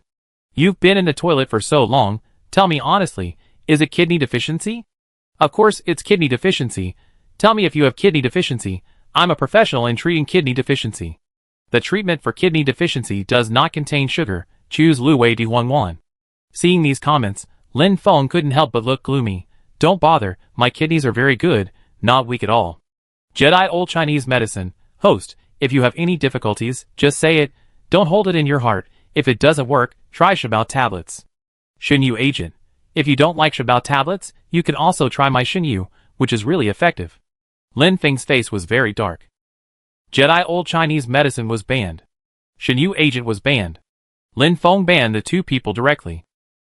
You've been in the toilet for so long, tell me honestly, is it kidney deficiency? Of course it's kidney deficiency. Tell me if you have kidney deficiency. I'm a professional in treating kidney deficiency. The treatment for kidney deficiency does not contain sugar. Choose Lu Wei Di11. Seeing these comments, Lin Feng couldn't help but look gloomy. Don't bother, my kidneys are very good, not weak at all. Jedi Old Chinese Medicine. Host, if you have any difficulties, just say it. Don't hold it in your heart. If it doesn't work, try Shabao tablets. Xinyu Agent. If you don't like Shabao tablets, you can also try my Xinyu, which is really effective. Lin Feng's face was very dark. Jedi Old Chinese Medicine was banned. Xinyu Agent was banned. Lin Feng banned the two people directly.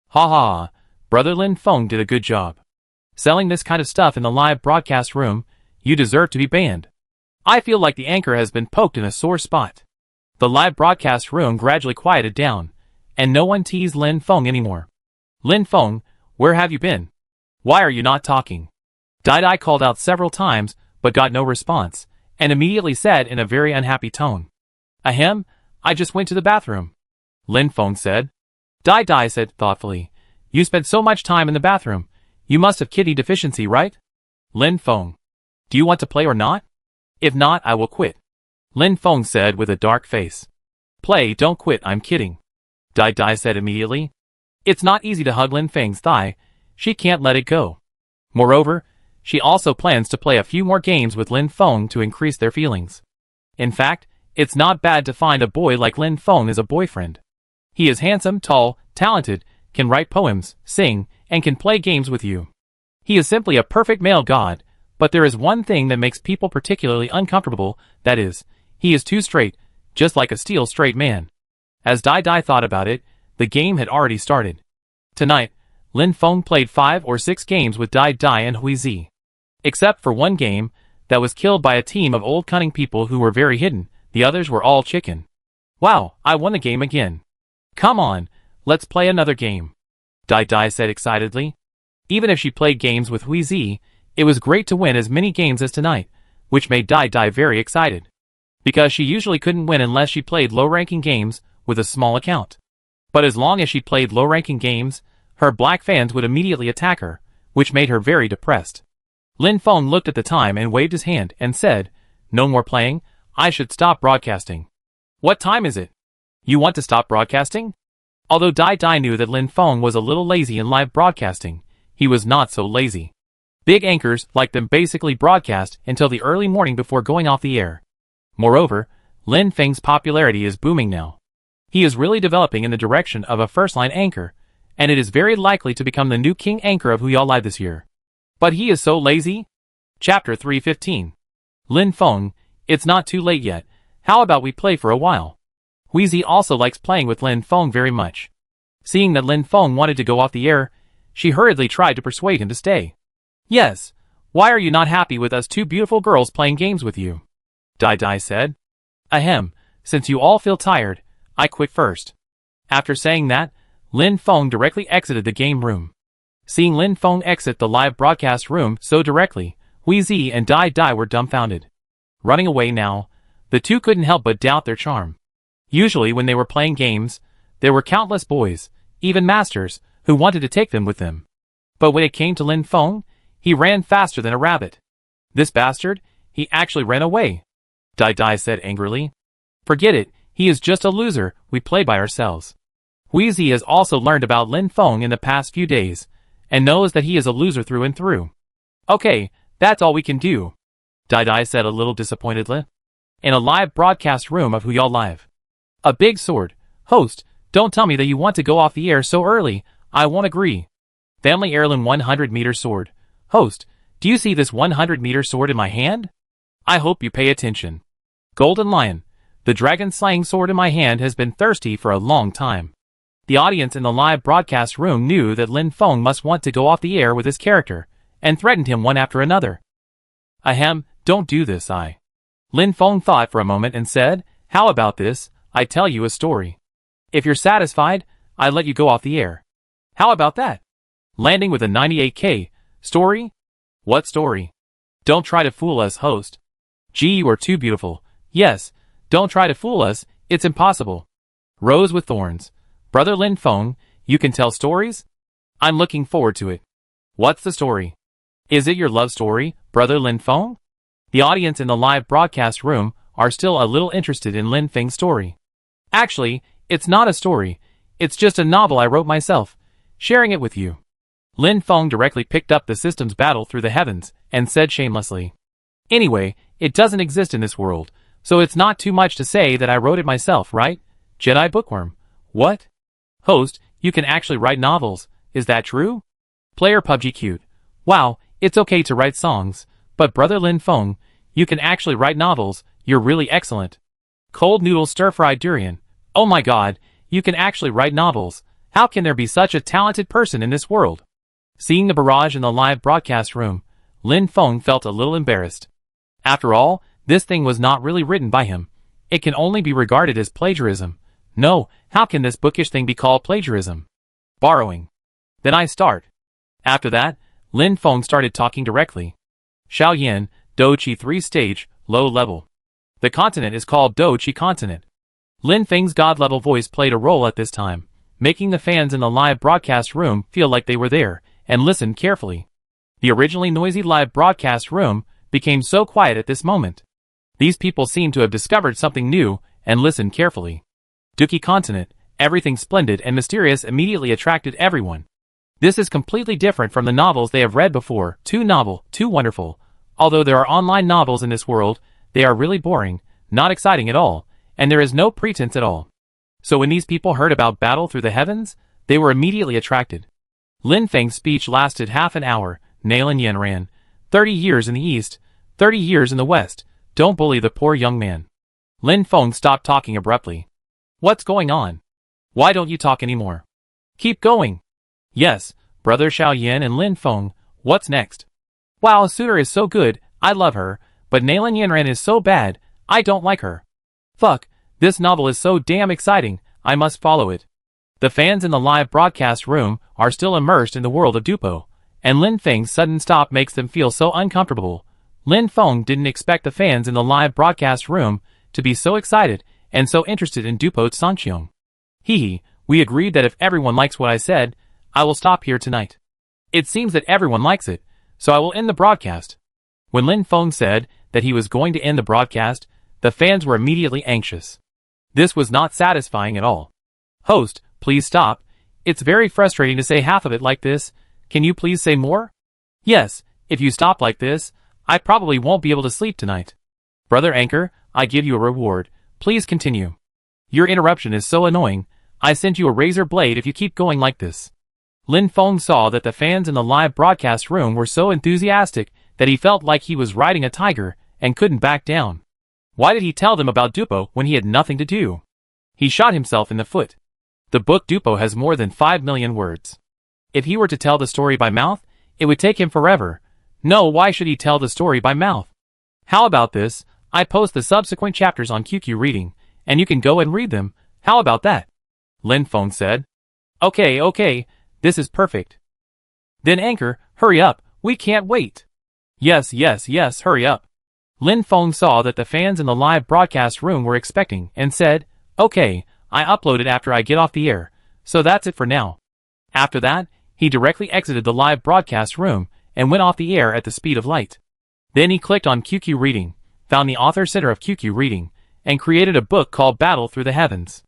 Ha ha ha, brother Lin Feng did a good job. Selling this kind of stuff in the live broadcast room, you deserve to be banned. I feel like the anchor has been poked in a sore spot. The live broadcast room gradually quieted down, and no one teased Lin Feng anymore. Lin Feng, where have you been? Why are you not talking? Dai called out several times, but got no response, and immediately said in a very unhappy tone. Ahem, I just went to the bathroom. Lin Feng said. Dai said thoughtfully, you spent so much time in the bathroom. You must have kidney deficiency, right? Lin Feng. Do you want to play or not? If not, I will quit. Lin Feng said with a dark face. Play, don't quit, I'm kidding. Dai said immediately. It's not easy to hug Lin Feng's thigh. She can't let it go. Moreover, she also plans to play a few more games with Lin Feng to increase their feelings. In fact, it's not bad to find a boy like Lin Feng as a boyfriend. He is handsome, tall, talented, can write poems, sing, and can play games with you. He is simply a perfect male god, but there is one thing that makes people particularly uncomfortable, that is, he is too straight, just like a steel straight man. As Dai thought about it, the game had already started. Tonight, Lin Feng played 5 or 6 games with Dai and Huizi. Except for one game, that was killed by a team of old cunning people who were very hidden, the others were all chicken. Wow, I won the game again. Come on, let's play another game. Dai said excitedly. Even if she played games with Huizi, it was great to win as many games as tonight, which made Dai very excited. Because she usually couldn't win unless she played low-ranking games with a small account. But as long as she played low-ranking games, her black fans would immediately attack her, which made her very depressed. Lin Feng looked at the time and waved his hand and said, No more playing, I should stop broadcasting. What time is it? You want to stop broadcasting? Although Dai knew that Lin Feng was a little lazy in live broadcasting, he was not so lazy. Big anchors like them basically broadcast until the early morning before going off the air. Moreover, Lin Feng's popularity is booming now. He is really developing in the direction of a first-line anchor, and it is very likely to become the new king anchor of Who Y'all Live this year. But he is so lazy? Chapter 315. Lin Feng, it's not too late yet. How about we play for a while? Wheezy also likes playing with Lin Feng very much. Seeing that Lin Feng wanted to go off the air, she hurriedly tried to persuade him to stay. Yes, why are you not happy with us two beautiful girls playing games with you? Dai Dai said. Ahem, since you all feel tired, I quit first. After saying that, Lin Feng directly exited the game room. Seeing Lin Feng exit the live broadcast room so directly, Wheezy and Dai Dai were dumbfounded. Running away now, the two couldn't help but doubt their charm. Usually when they were playing games, there were countless boys, even masters, who wanted to take them with them. But when it came to Lin Feng, he ran faster than a rabbit. This bastard, he actually ran away. Dai Dai said angrily. Forget it, he is just a loser, we play by ourselves. Wheezy has also learned about Lin Feng in the past few days, and knows that he is a loser through and through. Okay, that's all we can do, Dai Dai said a little disappointedly. In a live broadcast room of Who Y'all Live. A big sword. Host, don't tell me that you want to go off the air so early, I won't agree. Family heirloom 100-meter sword. Host, do you see this 100-meter sword in my hand? I hope you pay attention. Golden Lion. The dragon-slaying sword in my hand has been thirsty for a long time. The audience in the live broadcast room knew that Lin Feng must want to go off the air with his character, and threatened him one after another. Ahem, don't do this, Lin Feng thought for a moment and said, how about this, I tell you a story. If you're satisfied, I let you go off the air. How about that? Landing with a 98k. Story? What story? Don't try to fool us, host. Gee, you are too beautiful. Yes, don't try to fool us, it's impossible. Rose with thorns. Brother Lin Feng, you can tell stories? I'm looking forward to it. What's the story? Is it your love story, Brother Lin Feng? The audience in the live broadcast room are still a little interested in Lin Feng's story. Actually, it's not a story, it's just a novel I wrote myself, sharing it with you. Lin Feng directly picked up the system's battle through the heavens, and said shamelessly. Anyway, it doesn't exist in this world, so it's not too much to say that I wrote it myself, right? Jedi Bookworm. What? Host, you can actually write novels, is that true? Player PUBG Cute. Wow, it's okay to write songs, but Brother Lin Feng, you can actually write novels, you're really excellent. Cold Noodle Stir-Fried Durian. Oh my god, you can actually write novels, how can there be such a talented person in this world? Seeing the barrage in the live broadcast room, Lin Feng felt a little embarrassed. After all, this thing was not really written by him. It can only be regarded as plagiarism. No, how can this bookish thing be called plagiarism? Borrowing. Then I start. After that, Lin Feng started talking directly. Xiaoyan, Doqi 3 stage, low level. The continent is called Doqi continent. Lin Feng's god-level voice played a role at this time, making the fans in the live broadcast room feel like they were there, and listened carefully. The originally noisy live broadcast room became so quiet at this moment. These people seemed to have discovered something new, and listened carefully. Doqi continent, everything splendid and mysterious immediately attracted everyone. This is completely different from the novels they have read before, too novel, too wonderful. Although there are online novels in this world, they are really boring, not exciting at all, and there is no pretense at all. So when these people heard about Battle Through the Heavens, they were immediately attracted. Lin Feng's speech lasted half an hour. Nailin Yen ran. 30 years in the east, 30 years in the west. Don't bully the poor young man. Lin Feng stopped talking abruptly. What's going on? Why don't you talk anymore? Keep going. Yes, Brother Xiaoyan and Lin Feng, what's next? Wow, Suitor is so good, I love her, but Nailin Yanran is so bad, I don't like her. Fuck, this novel is so damn exciting, I must follow it. The fans in the live broadcast room are still immersed in the world of Dupo, and Lin Feng's sudden stop makes them feel so uncomfortable. Lin Feng didn't expect the fans in the live broadcast room to be so excited and so interested in Dupo's Sanqiong. Hee, we agreed that if everyone likes what I said, I will stop here tonight. It seems that everyone likes it, so I will end the broadcast. When Lin Feng said that he was going to end the broadcast, the fans were immediately anxious. This was not satisfying at all. Host, please stop. It's very frustrating to say half of it like this. Can you please say more? Yes, if you stop like this, I probably won't be able to sleep tonight. Brother Anchor, I give you a reward. Please continue. Your interruption is so annoying. I send you a razor blade if you keep going like this. Lin Feng saw that the fans in the live broadcast room were so enthusiastic that he felt like he was riding a tiger and couldn't back down. Why did he tell them about Dupo when he had nothing to do? He shot himself in the foot. The book Dupo has more than 5 million words. If he were to tell the story by mouth, it would take him forever. No, why should he tell the story by mouth? How about this? I post the subsequent chapters on QQ Reading, and you can go and read them. How about that? Lin Feng said. Okay, this is perfect. Then Anchor, hurry up, we can't wait. Yes, hurry up. Lin Feng saw that the fans in the live broadcast room were expecting and said, okay, I upload it after I get off the air, so that's it for now. After that, he directly exited the live broadcast room and went off the air at the speed of light. Then he clicked on QQ Reading, found the author center of QQ Reading, and created a book called Battle Through the Heavens.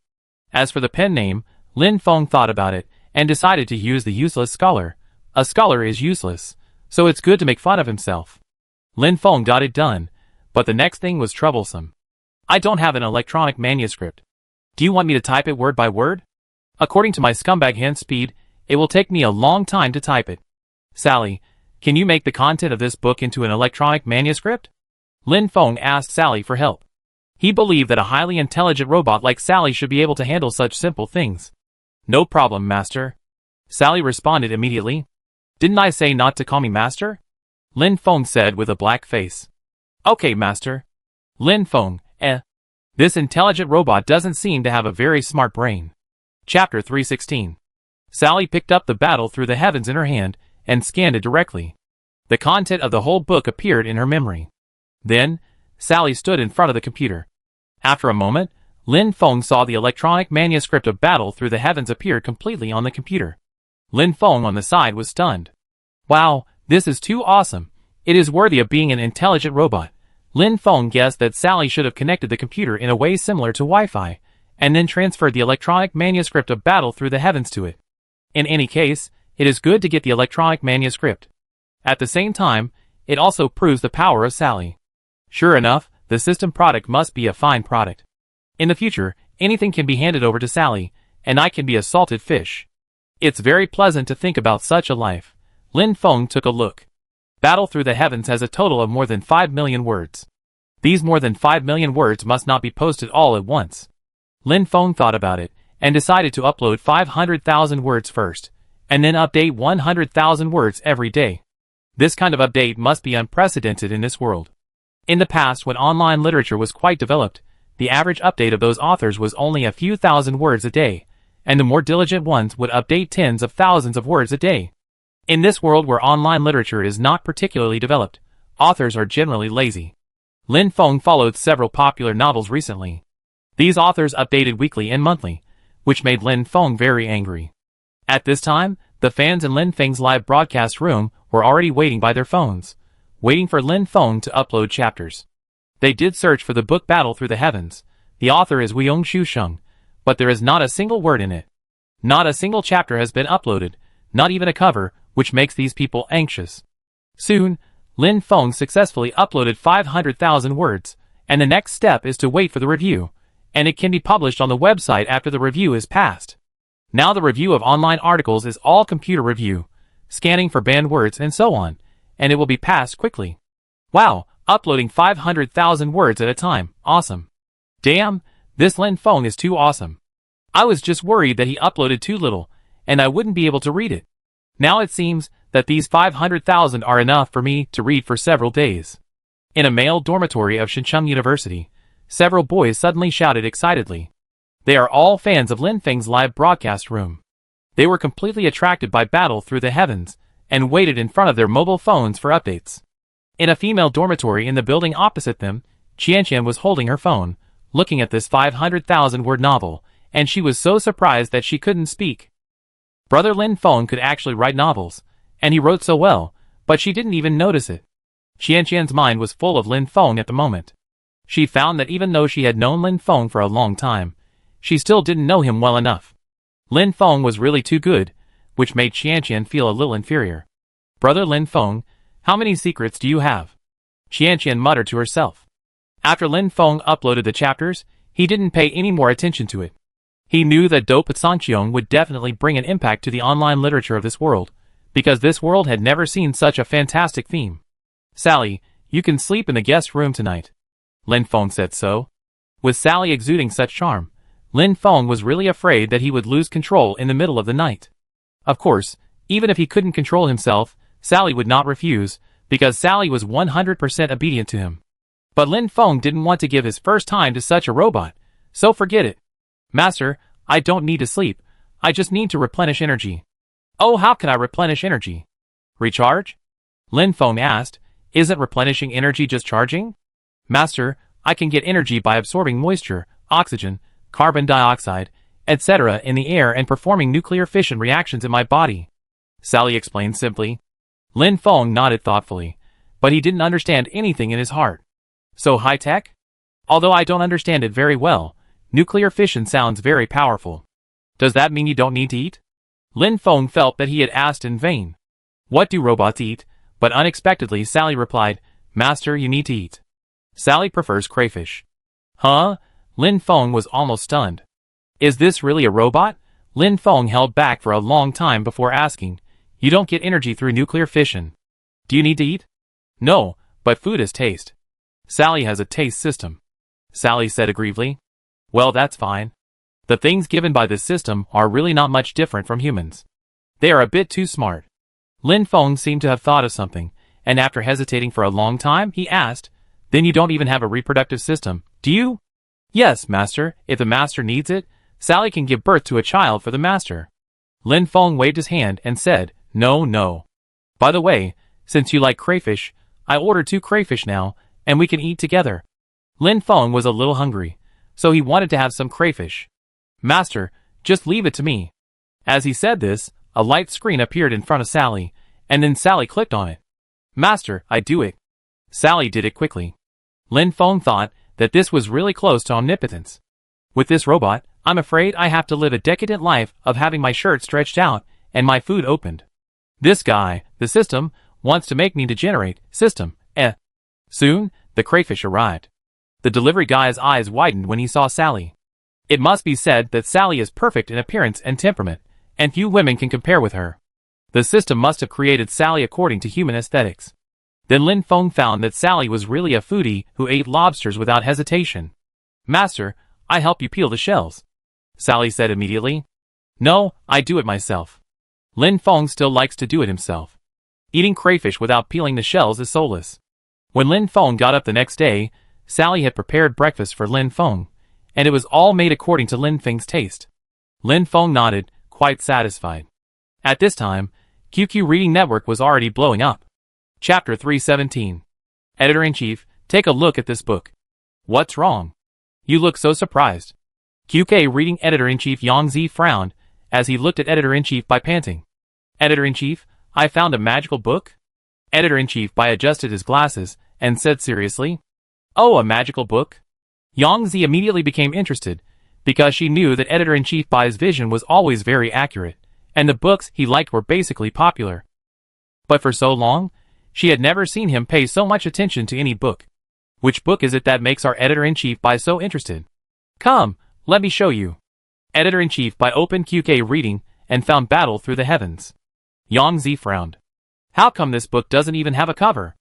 As for the pen name, Lin Feng thought about it and decided to use the useless scholar. A scholar is useless, so it's good to make fun of himself. Lin Feng got it done, but the next thing was troublesome. I don't have an electronic manuscript. Do you want me to type it word by word? According to my scumbag hand speed, it will take me a long time to type it. Sally, can you make the content of this book into an electronic manuscript? Lin Feng asked Sally for help. He believed that a highly intelligent robot like Sally should be able to handle such simple things. No problem, Master. Sally responded immediately. Didn't I say not to call me Master? Lin Feng said with a black face. Okay, Master. Lin Feng, This intelligent robot doesn't seem to have a very smart brain. Chapter 316. Sally picked up the Battle Through the Heavens in her hand and scanned it directly. The content of the whole book appeared in her memory. Then, Sally stood in front of the computer. After a moment, Lin Feng saw the electronic manuscript of Battle Through the Heavens appear completely on the computer. Lin Feng on the side was stunned. Wow, this is too awesome. It is worthy of being an intelligent robot. Lin Feng guessed that Sally should have connected the computer in a way similar to Wi-Fi, and then transferred the electronic manuscript of Battle Through the Heavens to it. In any case, it is good to get the electronic manuscript. At the same time, it also proves the power of Sally. Sure enough, the system product must be a fine product. In the future, anything can be handed over to Sally, and I can be a salted fish. It's very pleasant to think about such a life. Lin Feng took a look. Battle Through the Heavens has a total of more than 5 million words. These more than 5 million words must not be posted all at once. Lin Feng thought about it, and decided to upload 500,000 words first, and then update 100,000 words every day. This kind of update must be unprecedented in this world. In the past, when online literature was quite developed, the average update of those authors was only a few thousand words a day, and the more diligent ones would update tens of thousands of words a day. In this world where online literature is not particularly developed, authors are generally lazy. Lin Feng followed several popular novels recently. These authors updated weekly and monthly, which made Lin Feng very angry. At this time, the fans in Lin Feng's live broadcast room were already waiting by their phones, waiting for Lin Feng to upload chapters. They did search for the book Battle Through the Heavens. The author is Weiyong Shusheng, but there is not a single word in it. Not a single chapter has been uploaded, not even a cover, which makes these people anxious. Soon, Lin Feng successfully uploaded 500,000 words, and the next step is to wait for the review, and it can be published on the website after the review is passed. Now the review of online articles is all computer review, scanning for banned words and so on, and it will be passed quickly. Wow, uploading 500,000 words at a time, awesome. Damn, this Lin Feng is too awesome. I was just worried that he uploaded too little, and I wouldn't be able to read it. Now it seems that these 500,000 are enough for me to read for several days. In a male dormitory of Shenzhen University, several boys suddenly shouted excitedly. They are all fans of Lin Feng's live broadcast room. They were completely attracted by Battle Through the Heavens, and waited in front of their mobile phones for updates. In a female dormitory in the building opposite them, Qianqian was holding her phone, looking at this 500,000-word novel, and she was so surprised that she couldn't speak. Brother Lin Feng could actually write novels, and he wrote so well, but she didn't even notice it. Qianqian's mind was full of Lin Feng at the moment. She found that even though she had known Lin Feng for a long time, she still didn't know him well enough. Lin Feng was really too good, which made Qianqian feel a little inferior. Brother Lin Feng, how many secrets do you have? Qianqian muttered to herself. After Lin Feng uploaded the chapters, he didn't pay any more attention to it. He knew that Battlegrounds would definitely bring an impact to the online literature of this world, because this world had never seen such a fantastic theme. Sally, you can sleep in the guest room tonight. Lin Feng said so. With Sally exuding such charm, Lin Feng was really afraid that he would lose control in the middle of the night. Of course, even if he couldn't control himself, Sally would not refuse, because Sally was 100% obedient to him. But Lin Feng didn't want to give his first time to such a robot, so forget it. Master, I don't need to sleep, I just need to replenish energy. Oh, how can I replenish energy? Recharge? Lin Feng asked, isn't replenishing energy just charging? Master, I can get energy by absorbing moisture, oxygen, carbon dioxide, etc. in the air and performing nuclear fission reactions in my body. Sally explained simply. Lin Feng nodded thoughtfully, but he didn't understand anything in his heart. So high-tech? Although I don't understand it very well, nuclear fission sounds very powerful. Does that mean you don't need to eat? Lin Feng felt that he had asked in vain. What do robots eat? But unexpectedly Sally replied, Master, you need to eat. Sally prefers crayfish. Huh? Lin Feng was almost stunned. Is this really a robot? Lin Feng held back for a long time before asking. You don't get energy through nuclear fission. Do you need to eat? No, but food has taste. Sally has a taste system. Sally said aggrievedly. Well, that's fine. The things given by this system are really not much different from humans. They are a bit too smart. Lin Feng seemed to have thought of something, and after hesitating for a long time, he asked, Then you don't even have a reproductive system, do you? Yes, Master, if the Master needs it, Sally can give birth to a child for the Master. Lin Feng waved his hand and said, No, no. By the way, since you like crayfish, I ordered 2 crayfish now, and we can eat together. Lin Feng was a little hungry, so he wanted to have some crayfish. Master, just leave it to me. As he said this, a light screen appeared in front of Sally, and then Sally clicked on it. Master, I do it. Sally did it quickly. Lin Feng thought that this was really close to omnipotence. With this robot, I'm afraid I have to live a decadent life of having my shirt stretched out and my food opened. This guy, the system, wants to make me degenerate. System, eh. Soon, the crayfish arrived. The delivery guy's eyes widened when he saw Sally. It must be said that Sally is perfect in appearance and temperament, and few women can compare with her. The system must have created Sally according to human aesthetics. Then Lin Feng found that Sally was really a foodie who ate lobsters without hesitation. Master, I help you peel the shells. Sally said immediately. No, I do it myself. Lin Feng still likes to do it himself. Eating crayfish without peeling the shells is soulless. When Lin Feng got up the next day, Sally had prepared breakfast for Lin Feng, and it was all made according to Lin Feng's taste. Lin Feng nodded, quite satisfied. At this time, QQ Reading Network was already blowing up. Chapter 317. Editor-in-Chief, take a look at this book. What's wrong? You look so surprised. QK Reading Editor-in-Chief Yang Zi frowned, as he looked at Editor-in-Chief Bai panting. Editor-in-Chief, I found a magical book? Editor-in-Chief Bai adjusted his glasses, and said seriously. Oh, a magical book? Yang Zi immediately became interested, because she knew that Editor-in-Chief Bai's vision was always very accurate, and the books he liked were basically popular. But for so long, she had never seen him pay so much attention to any book. Which book is it that makes our Editor-in-Chief Bai so interested? Come, let me show you. Editor-in-Chief Bai opened QK Reading and found Battle Through the Heavens. Yang Zi frowned. How come this book doesn't even have a cover?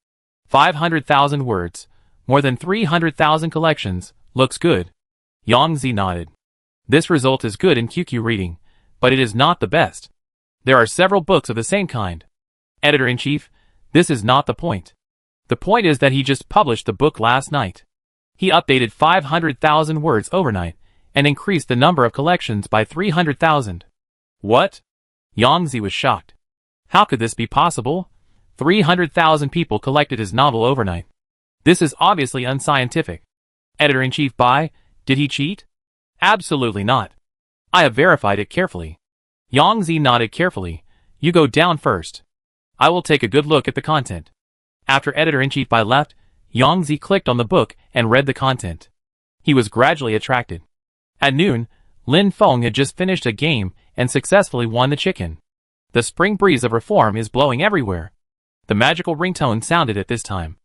500,000 words, more than 300,000 collections, looks good. Yang Zi nodded. This result is good in QQ Reading, but it is not the best. There are several books of the same kind. Editor-in-Chief, this is not the point. The point is that he just published the book last night. He updated 500,000 words overnight, and increased the number of collections by 300,000. What? Yang Zi was shocked. How could this be possible? 300,000 people collected his novel overnight. This is obviously unscientific. Editor-in-Chief Bai, did he cheat? Absolutely not. I have verified it carefully. Yang Zi nodded carefully. You go down first. I will take a good look at the content. After Editor-in-Chief Bai left, Yang Zi clicked on the book and read the content. He was gradually attracted. At noon, Lin Feng had just finished a game and successfully won the chicken. The spring breeze of reform is blowing everywhere. The magical ringtone sounded at this time.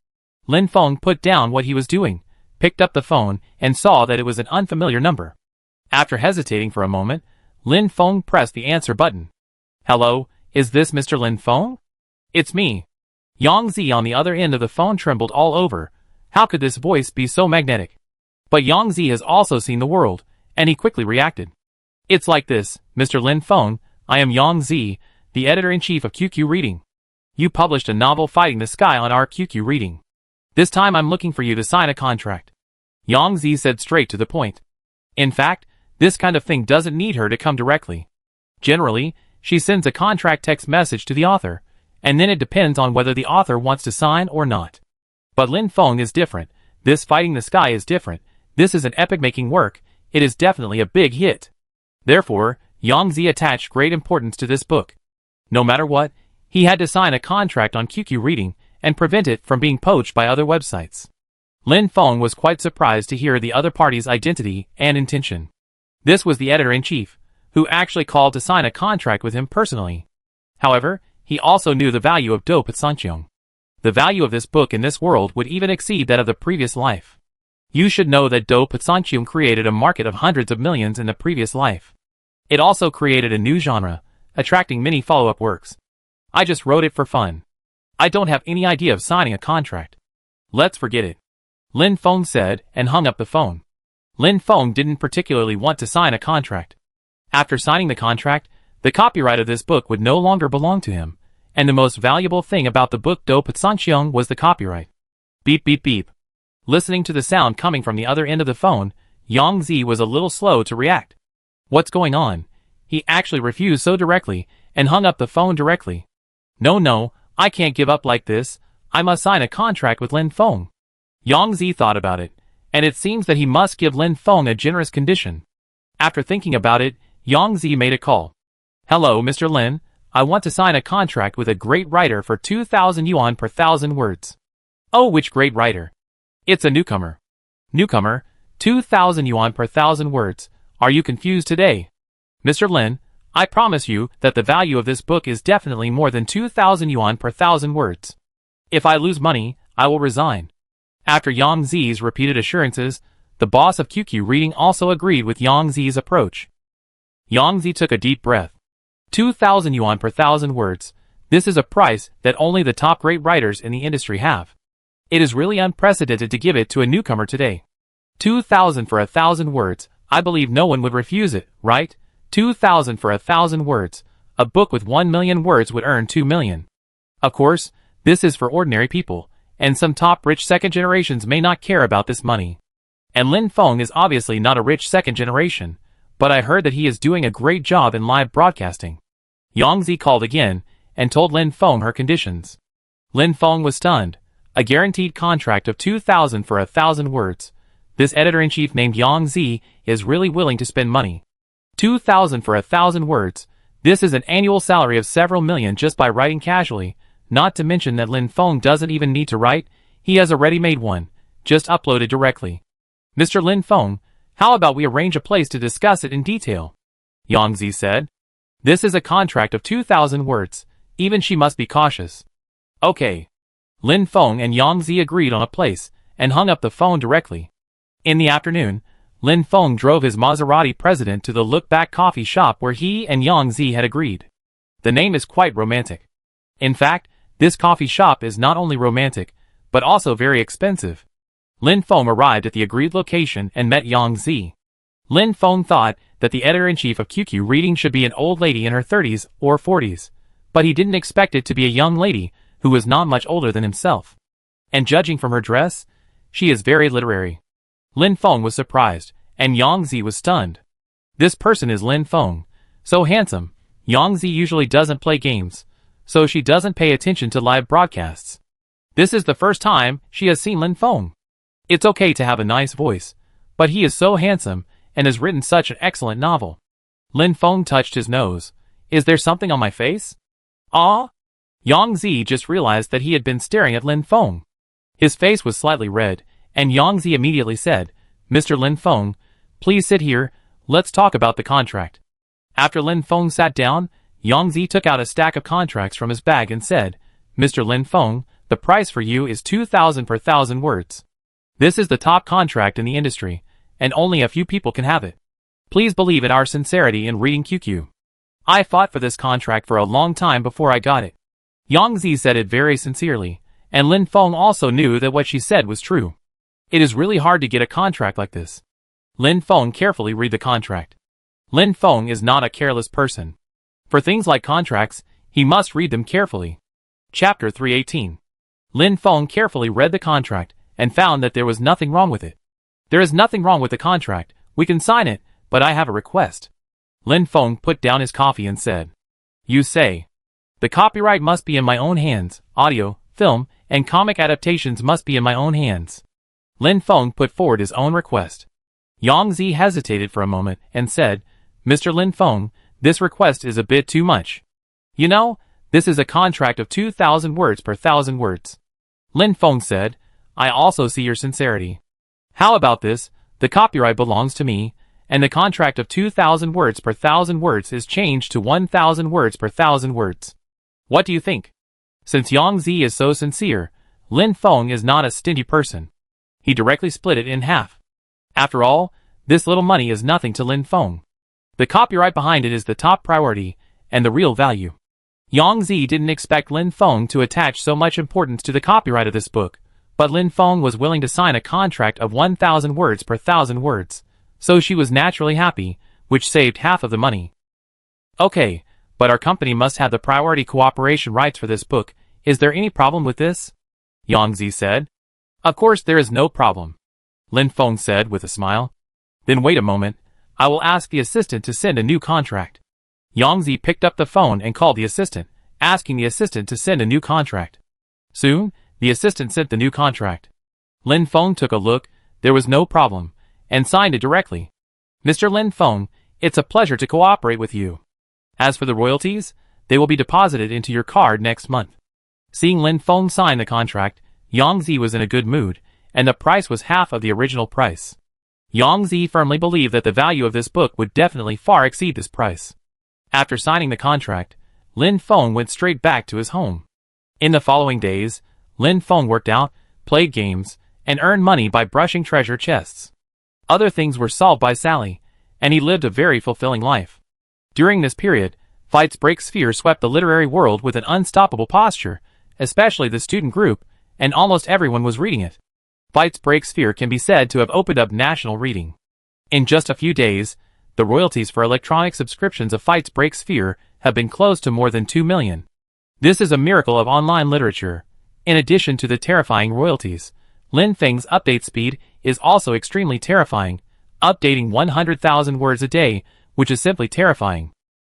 Lin Feng put down what he was doing, picked up the phone, and saw that it was an unfamiliar number. After hesitating for a moment, Lin Feng pressed the answer button. Hello, is this Mr. Lin Feng? It's me. Yang Zi on the other end of the phone trembled all over. How could this voice be so magnetic? But Yang Zi has also seen the world, and he quickly reacted. It's like this, Mr. Lin Feng, I am Yang Zi, the editor-in-chief of QQ Reading. You published a novel Fighting the Sky on our QQ Reading. This time I'm looking for you to sign a contract. Yang Zi said straight to the point. In fact, this kind of thing doesn't need her to come directly. Generally, she sends a contract text message to the author, and then it depends on whether the author wants to sign or not. But Lin Feng is different. This Fighting the Sky is different. This is an epic-making work. It is definitely a big hit. Therefore, Yang Zi attached great importance to this book. No matter what, he had to sign a contract on QQ Reading and prevent it from being poached by other websites. Lin Feng was quite surprised to hear the other party's identity and intention. This was the editor-in-chief, who actually called to sign a contract with him personally. However, he also knew the value of Do Patsancheong. The value of this book in this world would even exceed that of the previous life. You should know that Do Patsancheong created a market of hundreds of millions in the previous life. It also created a new genre, attracting many follow-up works. I just wrote it for fun. I don't have any idea of signing a contract. Let's forget it. Lin Feng said and hung up the phone. Lin Feng didn't particularly want to sign a contract. After signing the contract, the copyright of this book would no longer belong to him, and the most valuable thing about the book Do Patsancheong was the copyright. Beep beep beep. Listening to the sound coming from the other end of the phone, Yang Zi was a little slow to react. What's going on? He actually refused so directly, and hung up the phone directly. No, I can't give up like this. I must sign a contract with Lin Feng. Yang Zi thought about it, and it seems that he must give Lin Feng a generous condition. After thinking about it, Yang Zi made a call. Hello, Mr. Lin. I want to sign a contract with a great writer for 2,000 yuan per 1,000 words. Oh, which great writer? It's a newcomer. Newcomer, 2,000 yuan per 1,000 words. Are you confused today? Mr. Lin, I promise you that the value of this book is definitely more than 2,000 yuan per 1,000 words. If I lose money, I will resign. After Yang Zi's repeated assurances, the boss of QQ Reading also agreed with Yang Zi's approach. Yang Zi took a deep breath. 2,000 yuan per 1,000 words. This is a price that only the top great writers in the industry have. It is really unprecedented to give it to a newcomer today. 2,000 for 1,000 words. I believe no one would refuse it, right? 2,000 for 1,000 words. A book with 1 million words would earn 2 million. Of course, this is for ordinary people, and some top rich second generations may not care about this money. And Lin Feng is obviously not a rich second generation, but I heard that he is doing a great job in live broadcasting. Yang Zi called again, and told Lin Feng her conditions. Lin Feng was stunned. A guaranteed contract of 2,000 for 1,000 words. This editor-in-chief named Yang Zi is really willing to spend money. 2,000 for 1,000 words. This is an annual salary of several million just by writing casually, not to mention that Lin Feng doesn't even need to write, he has already made one, just uploaded directly. Mr. Lin Feng, how about we arrange a place to discuss it in detail? Yang Zi said. This is a contract of 2,000 words, even she must be cautious. Okay. Lin Feng and Yang Zi agreed on a place, and hung up the phone directly. In the afternoon, Lin Feng drove his Maserati President to the look-back coffee shop where he and Yang Zi had agreed. The name is quite romantic. In fact, this coffee shop is not only romantic, but also very expensive. Lin Feng arrived at the agreed location and met Yang Zi. Lin Feng thought that the editor-in-chief of QQ Reading should be an old lady in her 30s or 40s, but he didn't expect it to be a young lady who was not much older than himself. And judging from her dress, she is very literary. Lin Feng was surprised, and Yang Zi was stunned. This person is Lin Feng, so handsome. Yang Zi usually doesn't play games, so she doesn't pay attention to live broadcasts. This is the first time she has seen Lin Feng. It's okay to have a nice voice, but he is so handsome and has written such an excellent novel. Lin Feng touched his nose. Is there something on my face? Ah? Yang Zi just realized that he had been staring at Lin Feng. His face was slightly red, and Yang Zi immediately said, Mr. Lin Feng, please sit here, let's talk about the contract. After Lin Feng sat down, Yang Zi took out a stack of contracts from his bag and said, Mr. Lin Feng, the price for you is 2,000 per 1,000 words. This is the top contract in the industry, and only a few people can have it. Please believe in our sincerity in reading QQ. I fought for this contract for a long time before I got it. Yang Zi said it very sincerely, and Lin Feng also knew that what she said was true. It is really hard to get a contract like this. Lin Feng carefully read the contract. Lin Feng is not a careless person. For things like contracts, he must read them carefully. Chapter 318. Lin Feng carefully read the contract and found that there was nothing wrong with it. There is nothing wrong with the contract, we can sign it, but I have a request. Lin Feng put down his coffee and said, You say. The copyright must be in my own hands, audio, film, and comic adaptations must be in my own hands. Lin Feng put forward his own request. Yang Zi hesitated for a moment and said, Mr. Lin Feng, this request is a bit too much. You know, this is a contract of 2,000 words per 1,000 words. Lin Feng said, I also see your sincerity. How about this, the copyright belongs to me, and the contract of 2,000 words per 1,000 words is changed to 1,000 words per 1,000 words. What do you think? Since Yang Zi is so sincere, Lin Feng is not a stingy person. He directly split it in half. After all, this little money is nothing to Lin Feng. The copyright behind it is the top priority, and the real value. Yang Zi didn't expect Lin Feng to attach so much importance to the copyright of this book, but Lin Feng was willing to sign a contract of 1,000 words per 1,000 words, so she was naturally happy, which saved half of the money. Okay, but our company must have the priority cooperation rights for this book. Is there any problem with this? Yang Zi said. Of course there is no problem. Lin Feng said with a smile. Then wait a moment, I will ask the assistant to send a new contract. Yang Zi picked up the phone and called the assistant, asking the assistant to send a new contract. Soon, the assistant sent the new contract. Lin Feng took a look, there was no problem, and signed it directly. Mr. Lin Feng, it's a pleasure to cooperate with you. As for the royalties, they will be deposited into your card next month. Seeing Lin Feng sign the contract, Yang Zi was in a good mood, and the price was half of the original price. Yang Zi firmly believed that the value of this book would definitely far exceed this price. After signing the contract, Lin Feng went straight back to his home. In the following days, Lin Feng worked out, played games, and earned money by brushing treasure chests. Other things were solved by Sally, and he lived a very fulfilling life. During this period, Fight's Break Sphere swept the literary world with an unstoppable posture, especially the student group, and almost everyone was reading it. Fight's Break Sphere can be said to have opened up national reading. In just a few days, the royalties for electronic subscriptions of Fight's Break Sphere have been close to more than 2 million. This is a miracle of online literature. In addition to the terrifying royalties, Lin Feng's update speed is also extremely terrifying, updating 100,000 words a day, which is simply terrifying.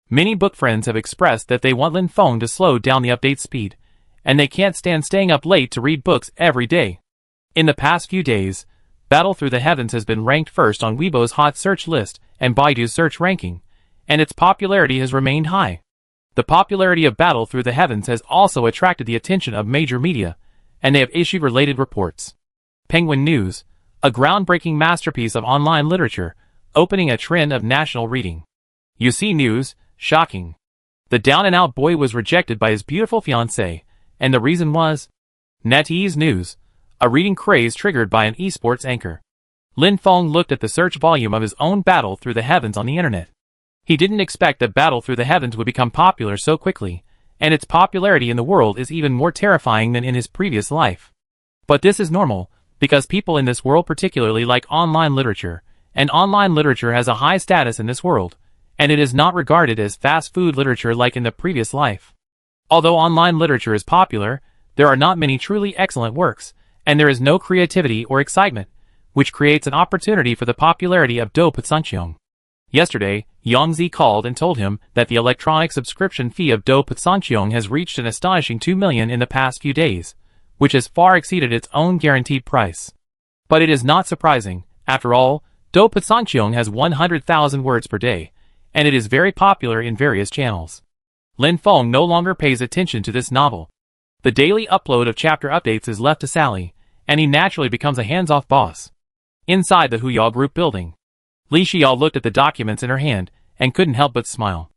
Many book friends have expressed that they want Lin Feng to slow down the update speed, and they can't stand staying up late to read books every day. In the past few days, Battle Through the Heavens has been ranked first on Weibo's hot search list and Baidu's search ranking, and its popularity has remained high. The popularity of Battle Through the Heavens has also attracted the attention of major media, and they have issued related reports. Penguin News, a groundbreaking masterpiece of online literature, opening a trend of national reading. You See News, shocking. The down-and-out boy was rejected by his beautiful fiancée, and the reason was NetEase News, a reading craze triggered by an esports anchor. Lin Feng looked at the search volume of his own Battle Through the Heavens on the internet. He didn't expect that Battle Through the Heavens would become popular so quickly, and its popularity in the world is even more terrifying than in his previous life. But this is normal, because people in this world particularly like online literature, and online literature has a high status in this world, and it is not regarded as fast food literature like in the previous life. Although online literature is popular, there are not many truly excellent works, and there is no creativity or excitement, which creates an opportunity for the popularity of Do Patsanqiong. Yesterday, Yang Zi called and told him that the electronic subscription fee of Do Patsanqiong has reached an astonishing 2 million in the past few days, which has far exceeded its own guaranteed price. But it is not surprising, after all, Do Patsanqiong has 100,000 words per day, and it is very popular in various channels. Lin Feng no longer pays attention to this novel. The daily upload of chapter updates is left to Sally, and he naturally becomes a hands-off boss. Inside the Huyao group building, Li Xiao looked at the documents in her hand and couldn't help but smile.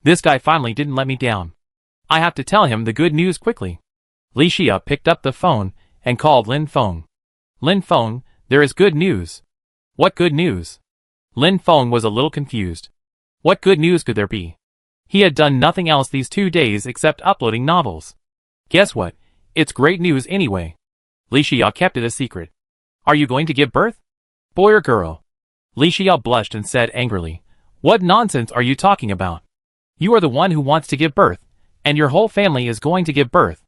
This guy finally didn't let me down. I have to tell him the good news quickly. Li Xiao picked up the phone and called Lin Feng. Lin Feng, there is good news. What good news? Lin Feng was a little confused. What good news could there be? He had done nothing else these 2 days except uploading novels. Guess what? It's great news anyway. Li Xia kept it a secret. Are you going to give birth? Boy or girl? Li Xia blushed and said angrily, What nonsense are you talking about? You are the one who wants to give birth, and your whole family is going to give birth.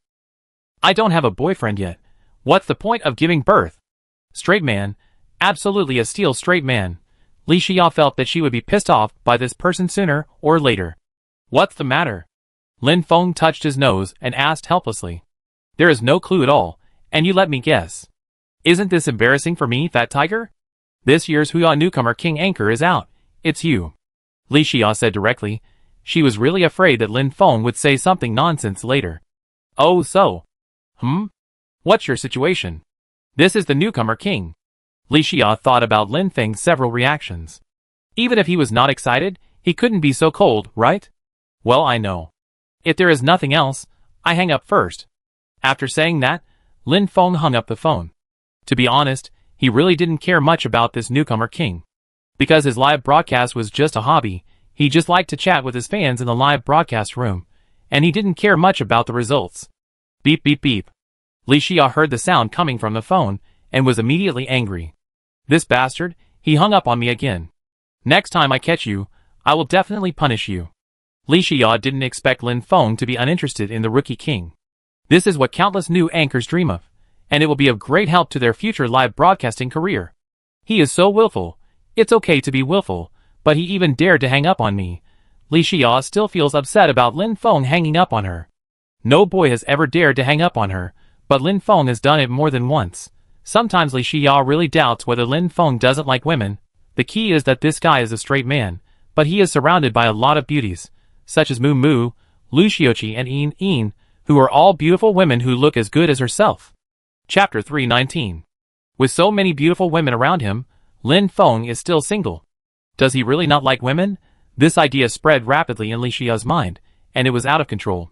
I don't have a boyfriend yet. What's the point of giving birth? Straight man. Absolutely a steel straight man. Li Xia felt that she would be pissed off by this person sooner or later. What's the matter? Lin Feng touched his nose and asked helplessly. There is no clue at all, and you let me guess. Isn't this embarrassing for me, fat tiger? This year's Huya newcomer king anchor is out. It's you. Li Xia said directly. She was really afraid that Lin Feng would say something nonsense later. Oh so. What's your situation? This is the newcomer king. Li Xia thought about Lin Feng's several reactions. Even if he was not excited, he couldn't be so cold, right? Well, I know. If there is nothing else, I hang up first. After saying that, Lin Feng hung up the phone. To be honest, he really didn't care much about this newcomer king. Because his live broadcast was just a hobby, he just liked to chat with his fans in the live broadcast room, and he didn't care much about the results. Beep beep beep. Li Xia heard the sound coming from the phone, and was immediately angry. This bastard, he hung up on me again. Next time I catch you, I will definitely punish you. Li Xia didn't expect Lin Feng to be uninterested in the rookie king. This is what countless new anchors dream of, and it will be of great help to their future live broadcasting career. He is so willful. It's okay to be willful, but he even dared to hang up on me. Li Xia still feels upset about Lin Feng hanging up on her. No boy has ever dared to hang up on her, but Lin Feng has done it more than once. Sometimes Li Xia really doubts whether Lin Feng doesn't like women. The key is that this guy is a straight man, but he is surrounded by a lot of beauties, such as Mu Mu, Lu Xiuqi and Yin Yin, who are all beautiful women who look as good as herself. Chapter 319. With so many beautiful women around him, Lin Feng is still single. Does he really not like women? This idea spread rapidly in Li Xia's mind, and it was out of control.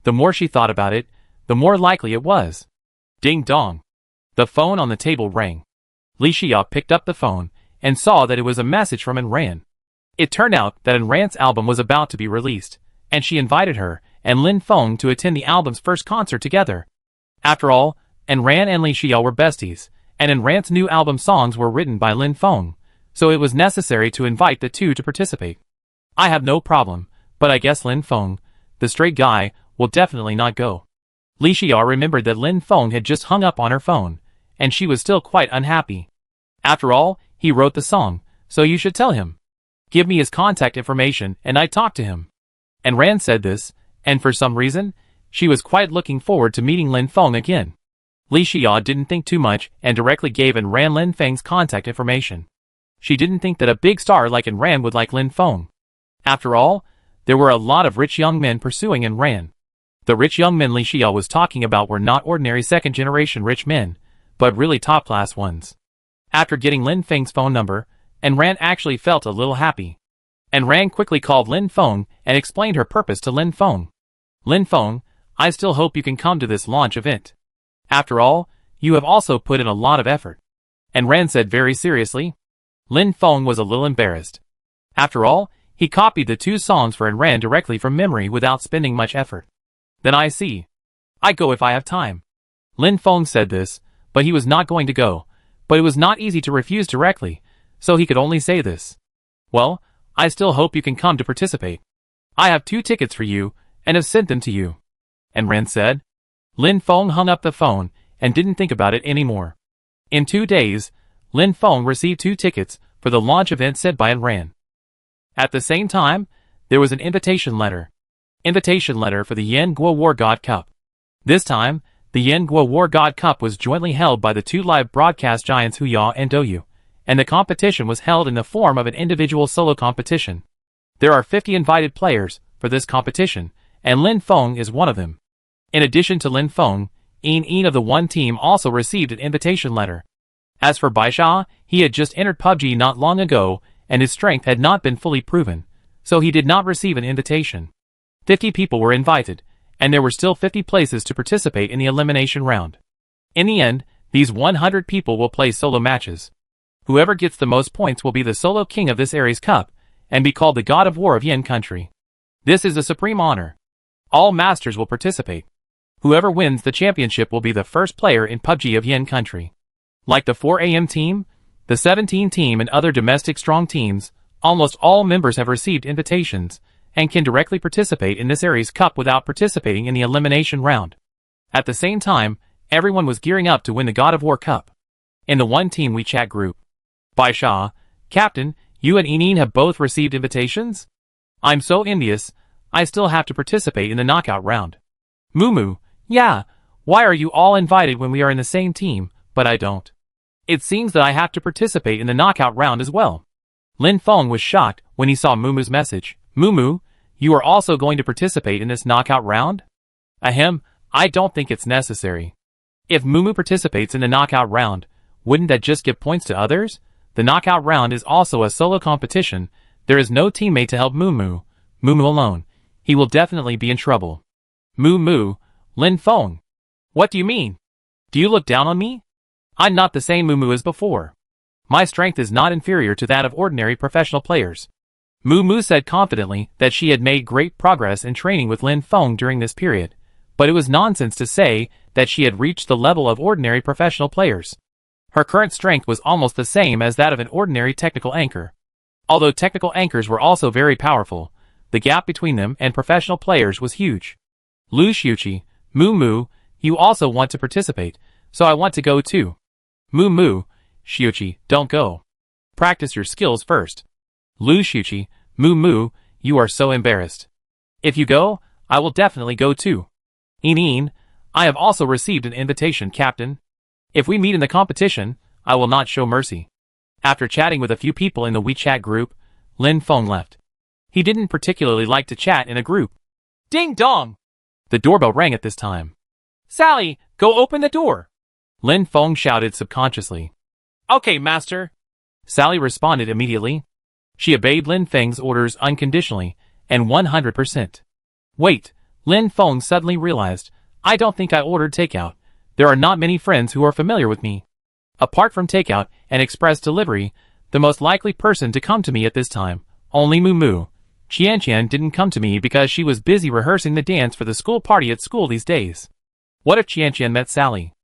The more she thought about it, the more likely it was. Ding dong. The phone on the table rang. Li Xia picked up the phone, and saw that it was a message from Enran. It turned out that Enran's album was about to be released, and she invited her and Lin Feng to attend the album's first concert together. After all, Enran and Li Xia were besties, and Enran's new album songs were written by Lin Feng, so it was necessary to invite the two to participate. I have no problem, but I guess Lin Feng, the straight guy, will definitely not go. Li Xia remembered that Lin Feng had just hung up on her phone, and she was still quite unhappy. After all, he wrote the song, so you should tell him. Give me his contact information and I talk to him. And Ran said this, and for some reason, she was quite looking forward to meeting Lin Feng again. Li Xia didn't think too much and directly gave Enran Lin Feng's contact information. She didn't think that a big star like Enran would like Lin Feng. After all, there were a lot of rich young men pursuing Enran. The rich young men Li Xia was talking about were not ordinary second-generation rich men, but really top-class ones. After getting Lin Feng's phone number, Enran actually felt a little happy. Enran quickly called Lin Feng and explained her purpose to Lin Feng. Lin Feng, I still hope you can come to this launch event. After all, you have also put in a lot of effort. Enran said very seriously. Lin Feng was a little embarrassed. After all, he copied the two songs for Enran directly from memory without spending much effort. Then I see. I go if I have time. Lin Feng said this, but he was not going to go, but it was not easy to refuse directly, so he could only say this. Well, I still hope you can come to participate. I have 2 tickets for you, and have sent them to you. Enran said. Lin Feng hung up the phone, and didn't think about it anymore. In 2 days, Lin Feng received 2 tickets for the launch event sent by Enran. At the same time, there was an invitation letter. Invitation letter for the Yan Guo War God Cup. This time, the Yan Guo War God Cup was jointly held by the 2 live broadcast giants Huya and Douyu, and the competition was held in the form of an individual solo competition. There are 50 invited players for this competition, and Lin Feng is one of them. In addition to Lin Feng, Yin Yin of the One Team also received an invitation letter. As for Baisha, he had just entered PUBG not long ago, and his strength had not been fully proven, so he did not receive an invitation. 50 people were invited, and there were still 50 places to participate in the elimination round. In the end, these 100 people will play solo matches. Whoever gets the most points will be the solo king of this Aries Cup, and be called the God of War of Yin Country. This is a supreme honor. All masters will participate. Whoever wins the championship will be the first player in PUBG of Yin Country. Like the 4AM team, the 17 team and other domestic strong teams, almost all members have received invitations, and can directly participate in this Aries Cup without participating in the elimination round. At the same time, everyone was gearing up to win the God of War Cup. In the One Team WeChat group. By Shah, Captain, you and Eneen have both received invitations? I'm so envious, I still have to participate in the knockout round. Mumu, yeah, why are you all invited when we are in the same team, but I don't? It seems that I have to participate in the knockout round as well. Lin Feng was shocked when he saw Mumu's message. Mumu, you are also going to participate in this knockout round? Ahem, I don't think it's necessary. If Mumu participates in the knockout round, wouldn't that just give points to others? The knockout round is also a solo competition. There is no teammate to help Mumu. Mumu alone. He will definitely be in trouble. Mumu, Lin Feng. What do you mean? Do you look down on me? I'm not the same Mumu as before. My strength is not inferior to that of ordinary professional players. Mumu said confidently that she had made great progress in training with Lin Feng during this period, but it was nonsense to say that she had reached the level of ordinary professional players. Her current strength was almost the same as that of an ordinary technical anchor. Although technical anchors were also very powerful, the gap between them and professional players was huge. Lu Xiuqi, Mumu, you also want to participate, so I want to go too. Mumu, Xiuqi, don't go. Practice your skills first. Lu Xiuqi, Mumu, you are so embarrassed. If you go, I will definitely go too. Eneen, I have also received an invitation, Captain. If we meet in the competition, I will not show mercy. After chatting with a few people in the WeChat group, Lin Feng left. He didn't particularly like to chat in a group. Ding dong! The doorbell rang at this time. Sally, go open the door! Lin Feng shouted subconsciously. Okay, master. Sally responded immediately. She obeyed Lin Feng's orders unconditionally, and 100%. Wait, Lin Feng suddenly realized, I don't think I ordered takeout. There are not many friends who are familiar with me. Apart from takeout and express delivery, the most likely person to come to me at this time, only Mumu. Qianqian didn't come to me because she was busy rehearsing the dance for the school party at school these days. What if Qianqian met Sally?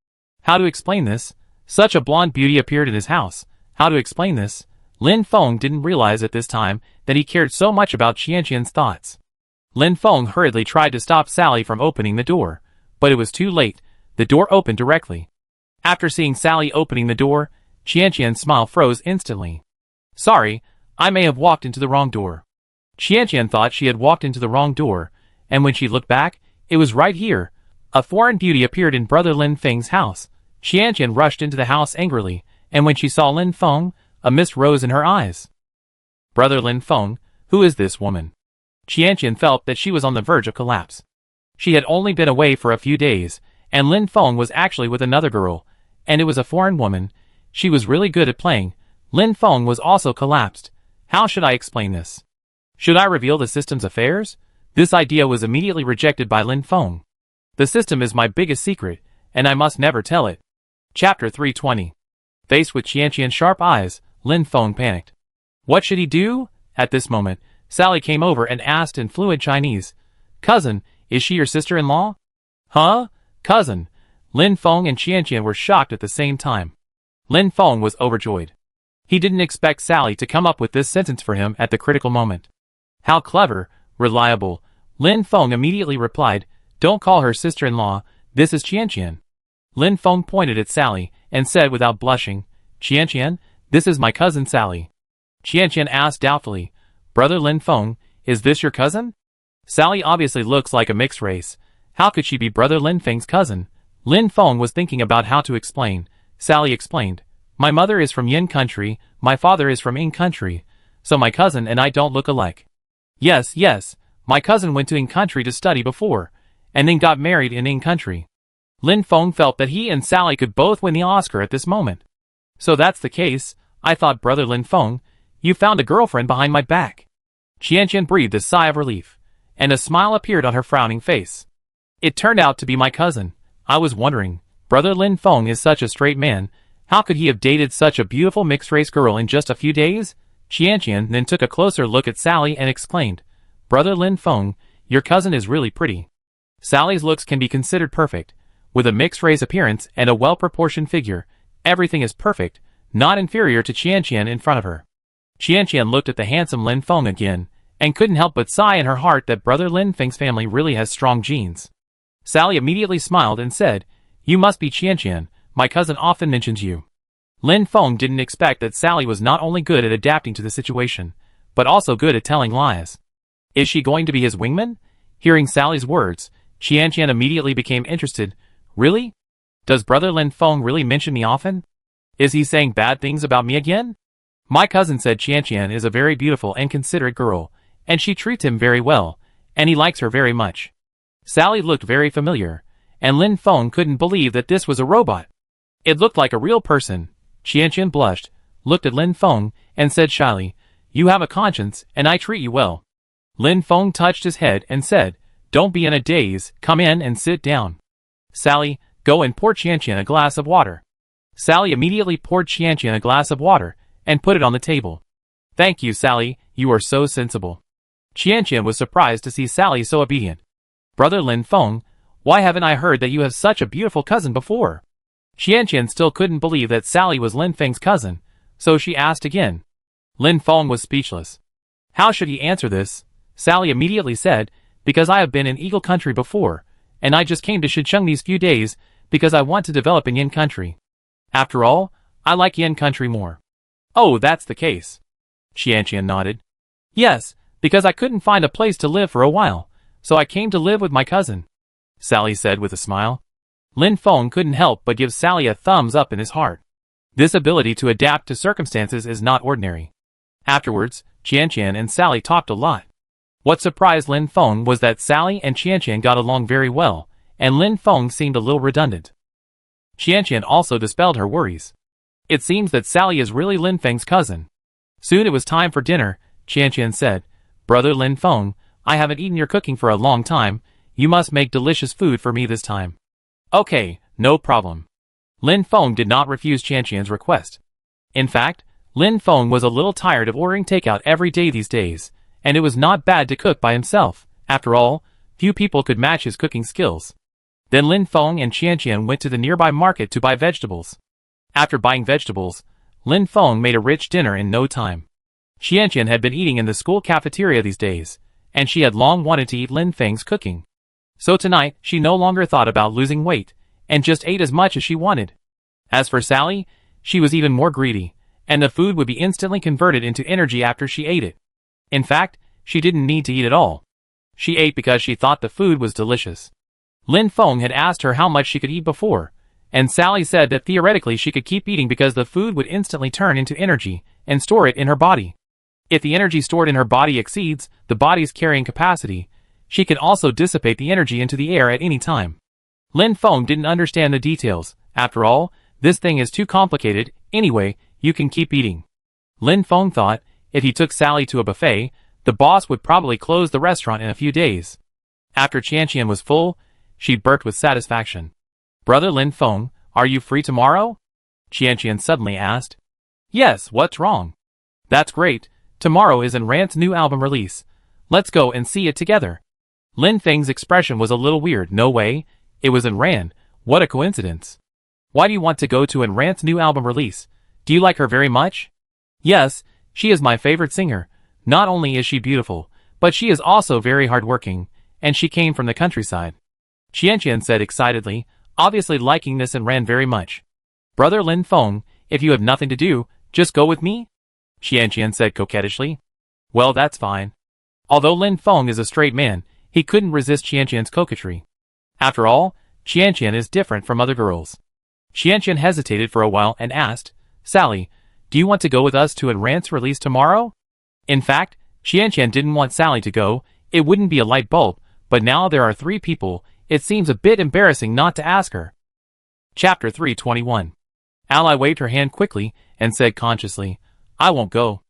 How to explain this? Such a blonde beauty appeared in his house. How to explain this? Lin Feng didn't realize at this time that he cared so much about Qianqian's thoughts. Lin Feng hurriedly tried to stop Sally from opening the door, but it was too late. The door opened directly. After seeing Sally opening the door, Qianqian's smile froze instantly. Sorry, I may have walked into the wrong door. Qianqian thought she had walked into the wrong door, and when she looked back, it was right here. A foreign beauty appeared in Brother Lin Feng's house. Qianqian rushed into the house angrily, and when she saw Lin Feng, a mist rose in her eyes. Brother Lin Feng, who is this woman? Qianqian felt that she was on the verge of collapse. She had only been away for a few days, and Lin Feng was actually with another girl, and it was a foreign woman. She was really good at playing. Lin Feng was also collapsed. How should I explain this? Should I reveal the system's affairs? This idea was immediately rejected by Lin Feng. The system is my biggest secret, and I must never tell it. Chapter 320. Faced with Qianqian's sharp eyes, Lin Feng panicked. What should he do? At this moment, Sally came over and asked in fluent Chinese, Cousin, is she your sister-in-law? Huh? Cousin. Lin Feng and Qianqian were shocked at the same time. Lin Feng was overjoyed. He didn't expect Sally to come up with this sentence for him at the critical moment. How clever, reliable. Lin Feng immediately replied, Don't call her sister-in-law, this is Qianqian. Lin Feng pointed at Sally and said without blushing, Qianqian, this is my cousin Sally. Qianqian asked doubtfully, Brother Lin Feng, is this your cousin? Sally obviously looks like a mixed race. How could she be Brother Lin Feng's cousin? Lin Feng was thinking about how to explain. Sally explained, My mother is from Yin Country, my father is from Yin Country, so my cousin and I don't look alike. Yes, my cousin went to Yin Country to study before, and then got married in Yin Country. Lin Feng felt that he and Sally could both win the Oscar at this moment. So that's the case, I thought, Brother Lin Feng, you found a girlfriend behind my back. Qianqian breathed a sigh of relief, and a smile appeared on her frowning face. It turned out to be my cousin. I was wondering, Brother Lin Feng is such a straight man, How could he have dated such a beautiful mixed-race girl in just a few days? Qianqian then took a closer look at Sally and exclaimed, "Brother Lin Feng, your cousin is really pretty." Sally's looks can be considered perfect. With a mixed-race appearance and a well-proportioned figure, everything is perfect, not inferior to Qianqian in front of her. Qianqian looked at the handsome Lin Feng again, and couldn't help but sigh in her heart that brother Lin Feng's family really has strong genes. Sally immediately smiled and said, "You must be Qianqian, my cousin often mentions you." Lin Feng didn't expect that Sally was not only good at adapting to the situation, but also good at telling lies. Is she going to be his wingman? Hearing Sally's words, Qianqian immediately became interested. Really? Does brother Lin Feng really mention me often? Is he saying bad things about me again? My cousin said Qianqian is a very beautiful and considerate girl, and she treats him very well, and he likes her very much. Sally looked very familiar, and Lin Feng couldn't believe that this was a robot. It looked like a real person. Qianqian blushed, looked at Lin Feng, and said shyly, "You have a conscience, and I treat you well." Lin Feng touched his head and said, "Don't be in a daze, come in and sit down." "Sally, go and pour Qianqian a glass of water." Sally immediately poured Qianqian a glass of water, and put it on the table. "Thank you, Sally, you are so sensible." Qianqian was surprised to see Sally so obedient. "Brother Lin Feng, why haven't I heard that you have such a beautiful cousin before?" Qianqian still couldn't believe that Sally was Lin Feng's cousin, so she asked again. Lin Feng was speechless. How should he answer this? Sally immediately said, "Because I have been in Eagle Country before, and I just came to Shicheng these few days because I want to develop in Yin Country. After all, I like Yin Country more." "Oh, that's the case." Qianqian nodded. "Yes, because I couldn't find a place to live for a while, so I came to live with my cousin," Sally said with a smile. Lin Feng couldn't help but give Sally a thumbs up in his heart. This ability to adapt to circumstances is not ordinary. Afterwards, Qianqian and Sally talked a lot. What surprised Lin Feng was that Sally and Qianqian got along very well, and Lin Feng seemed a little redundant. Qianqian also dispelled her worries. It seems that Sally is really Lin Feng's cousin. Soon it was time for dinner. Qianqian said, "Brother Lin Feng, I haven't eaten your cooking for a long time. You must make delicious food for me this time." "Okay, no problem." Lin Feng did not refuse Qianqian's request. In fact, Lin Feng was a little tired of ordering takeout every day these days, and it was not bad to cook by himself. After all, few people could match his cooking skills. Then Lin Feng and Qianqian went to the nearby market to buy vegetables. After buying vegetables, Lin Feng made a rich dinner in no time. Qianqian had been eating in the school cafeteria these days, and she had long wanted to eat Lin Feng's cooking. So tonight, she no longer thought about losing weight, and just ate as much as she wanted. As for Sally, she was even more greedy, and the food would be instantly converted into energy after she ate it. In fact, she didn't need to eat at all. She ate because she thought the food was delicious. Lin Feng had asked her how much she could eat before, and Sally said that theoretically she could keep eating because the food would instantly turn into energy and store it in her body. If the energy stored in her body exceeds the body's carrying capacity, she can also dissipate the energy into the air at any time. Lin Feng didn't understand the details. After all, this thing is too complicated. Anyway, you can keep eating. Lin Feng thought, if he took Sally to a buffet, the boss would probably close the restaurant in a few days. After Qianqian was full, she burped with satisfaction. "Brother Lin Feng, are you free tomorrow?" Qianqian suddenly asked. "Yes, what's wrong?" "That's great. Tomorrow is Enrant's new album release. Let's go and see it together." Lin Feng's expression was a little weird. No way, it was Enran. What a coincidence. "Why do you want to go to Enrant's new album release? Do you like her very much?" "Yes, she is my favorite singer. Not only is she beautiful, but she is also very hardworking, and she came from the countryside," Qianqian said excitedly, obviously liking this Enran very much. "Brother Lin Feng, if you have nothing to do, just go with me?" Qianqian said coquettishly. "Well, that's fine." Although Lin Feng is a straight man, he couldn't resist Qianqian's coquetry. After all, Qianqian is different from other girls. Qianqian hesitated for a while and asked, "Sally, do you want to go with us to Enrant's release tomorrow?" In fact, Qianqian didn't want Sally to go. It wouldn't be a light bulb, but now there are 3 people, it seems a bit embarrassing not to ask her. Chapter 321. Ally waved her hand quickly and said consciously, "I won't go.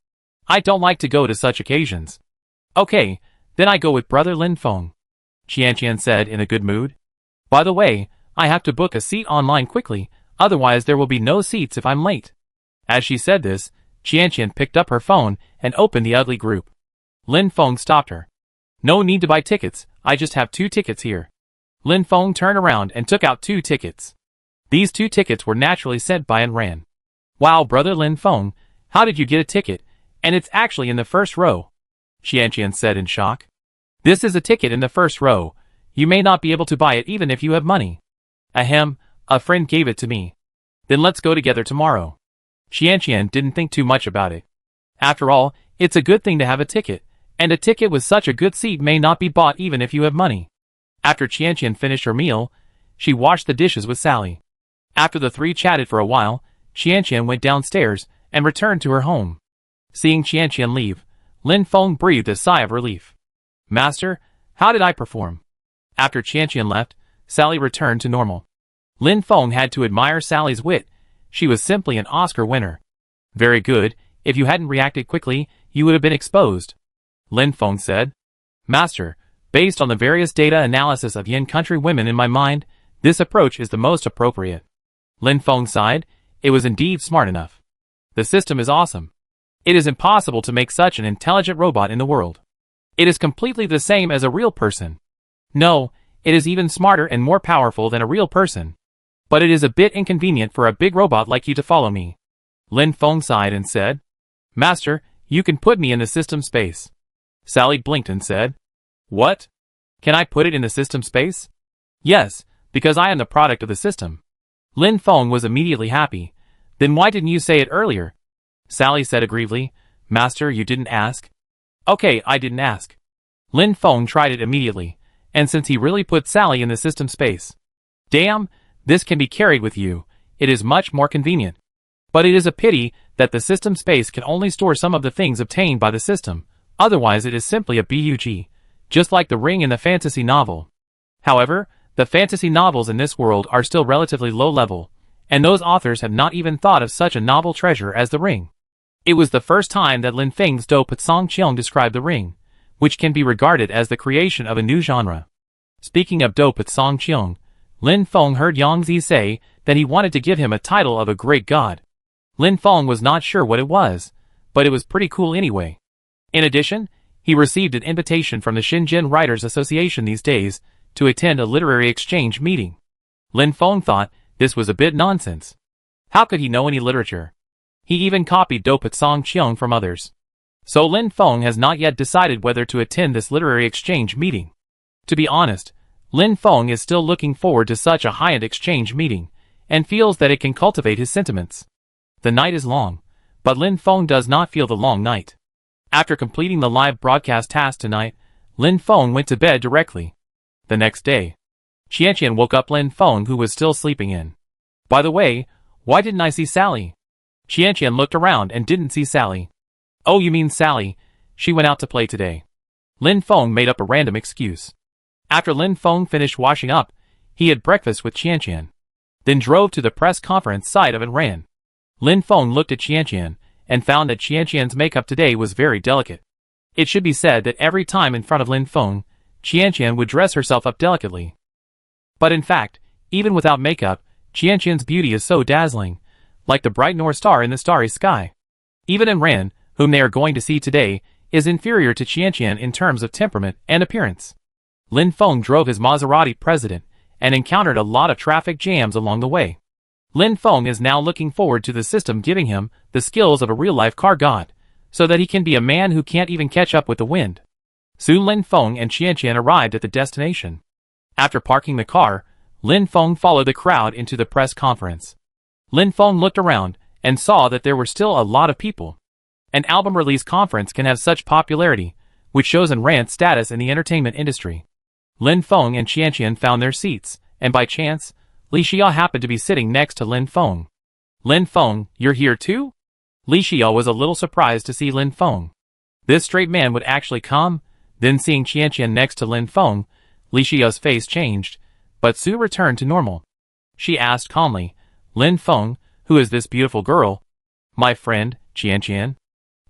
I don't like to go to such occasions." "Okay, then I go with brother Lin Feng," Qianqian said in a good mood. "By the way, I have to book a seat online quickly. otherwise there will be no seats if I'm late. As she said this, Qianqian picked up her phone and opened the ugly group. Lin Feng stopped her. No need to buy tickets, I just have 2 tickets here. Lin Feng turned around and took out 2 tickets. These 2 tickets were naturally sent by and ran. Wow, brother Lin Feng, how did you get a ticket? And it's actually in the first row. Qianqian said in shock. This is a ticket in the first row. You may not be able to buy it even if you have money. Ahem, a friend gave it to me. Then let's go together tomorrow. Qianqian didn't think too much about it. After all, it's a good thing to have a ticket, and a ticket with such a good seat may not be bought even if you have money. After Qianqian finished her meal, she washed the dishes with Sally. After the 3 chatted for a while, Qianqian went downstairs and returned to her home. Seeing Qianqian leave, Lin Feng breathed a sigh of relief. Master, how did I perform? After Qianqian left, Sally returned to normal. Lin Feng had to admire Sally's wit. She was simply an Oscar winner. Very good, if you hadn't reacted quickly, you would have been exposed. Lin Feng said. Master, based on the various data analysis of Yin country women in my mind, this approach is the most appropriate. Lin Feng sighed. It was indeed smart enough. The system is awesome. It is impossible to make such an intelligent robot in the world. It is completely the same as a real person. No, it is even smarter and more powerful than a real person. But it is a bit inconvenient for a big robot like you to follow me. Lin Feng sighed and said, Master, you can put me in the system space. Sally blinked and said, What? Can I put it in the system space? Yes, because I am the product of the system. Lin Feng was immediately happy. Then why didn't you say it earlier? Sally said aggrievedly, Master, you didn't ask. Okay, I didn't ask. Lin Feng tried it immediately, and since he really put Sally in the system space. Damn, this can be carried with you, it is much more convenient. But it is a pity that the system space can only store some of the things obtained by the system, otherwise it is simply a bug, just like the ring in the fantasy novel. However, the fantasy novels in this world are still relatively low level, and those authors have not even thought of such a novel treasure as the ring. It was the first time that Lin Feng's Do Pat Song Qiong described the ring, which can be regarded as the creation of a new genre. Speaking of Do Pat Song Qiong, Lin Feng heard Yang Zi say that he wanted to give him a title of a great god. Lin Feng was not sure what it was, but it was pretty cool anyway. In addition, he received an invitation from the Shenzhen Writers Association these days to attend a literary exchange meeting. Lin Feng thought this was a bit nonsense. How could he know any literature? He even copied Do Pat Song Qiong from others. So Lin Feng has not yet decided whether to attend this literary exchange meeting. To be honest, Lin Feng is still looking forward to such a high-end exchange meeting, and feels that it can cultivate his sentiments. The night is long, but Lin Feng does not feel the long night. After completing the live broadcast task tonight, Lin Feng went to bed directly. The next day, Qianqian woke up Lin Feng, who was still sleeping in. By the way, why didn't I see Sally? Qianqian looked around and didn't see Sally. Oh, you mean Sally, she went out to play today. Lin Feng made up a random excuse. After Lin Feng finished washing up, he had breakfast with Qianqian. Then drove to the press conference site of and ran. Lin Feng looked at Qianqian, and found that Qianqian's makeup today was very delicate. It should be said that every time in front of Lin Feng, Qianqian would dress herself up delicately. But in fact, even without makeup, Qianqian's beauty is so dazzling, like the bright North Star in the starry sky. Even Enran, whom they are going to see today, is inferior to Qianqian in terms of temperament and appearance. Lin Feng drove his Maserati President, and encountered a lot of traffic jams along the way. Lin Feng is now looking forward to the system giving him the skills of a real-life car god, so that he can be a man who can't even catch up with the wind. Soon Lin Feng and Qianqian arrived at the destination. After parking the car, Lin Feng followed the crowd into the press conference. Lin Feng looked around and saw that there were still a lot of people. An album release conference can have such popularity, which shows Enran's status in the entertainment industry. Lin Feng and Qianqian found their seats, and by chance, Li Xia happened to be sitting next to Lin Feng. Lin Feng, you're here too? Li Xia was a little surprised to see Lin Feng. This straight man would actually come. Then seeing Qianqian next to Lin Feng, Li Xia's face changed, but soon returned to normal. She asked calmly, Lin Feng, who is this beautiful girl? My friend, Qianqian.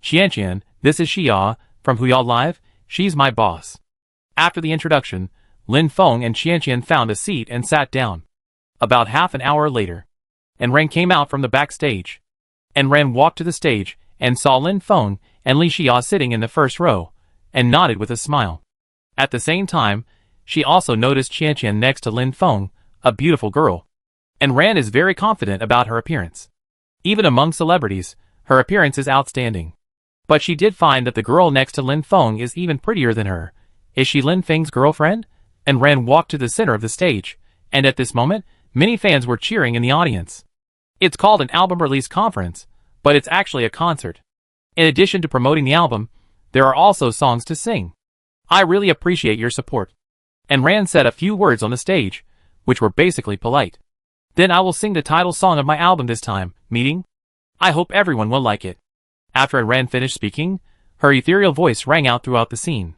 Qianqian, this is Xia, from Huya Live, she's my boss. After the introduction, Lin Feng and Qianqian found a seat and sat down. About half an hour later, and Ran came out from the backstage. And Ran walked to the stage and saw Lin Feng and Li Xia sitting in the first row, and nodded with a smile. At the same time, she also noticed Qianqian next to Lin Feng, a beautiful girl. And Ran is very confident about her appearance. Even among celebrities, her appearance is outstanding. But she did find that the girl next to Lin Feng is even prettier than her. Is she Lin Feng's girlfriend? And Ran walked to the center of the stage, and at this moment, many fans were cheering in the audience. It's called an album release conference, but it's actually a concert. In addition to promoting the album, there are also songs to sing. I really appreciate your support. And Ran said a few words on the stage, which were basically polite. Then I will sing the title song of my album this time, meeting. I hope everyone will like it. After Ran finished speaking, her ethereal voice rang out throughout the scene.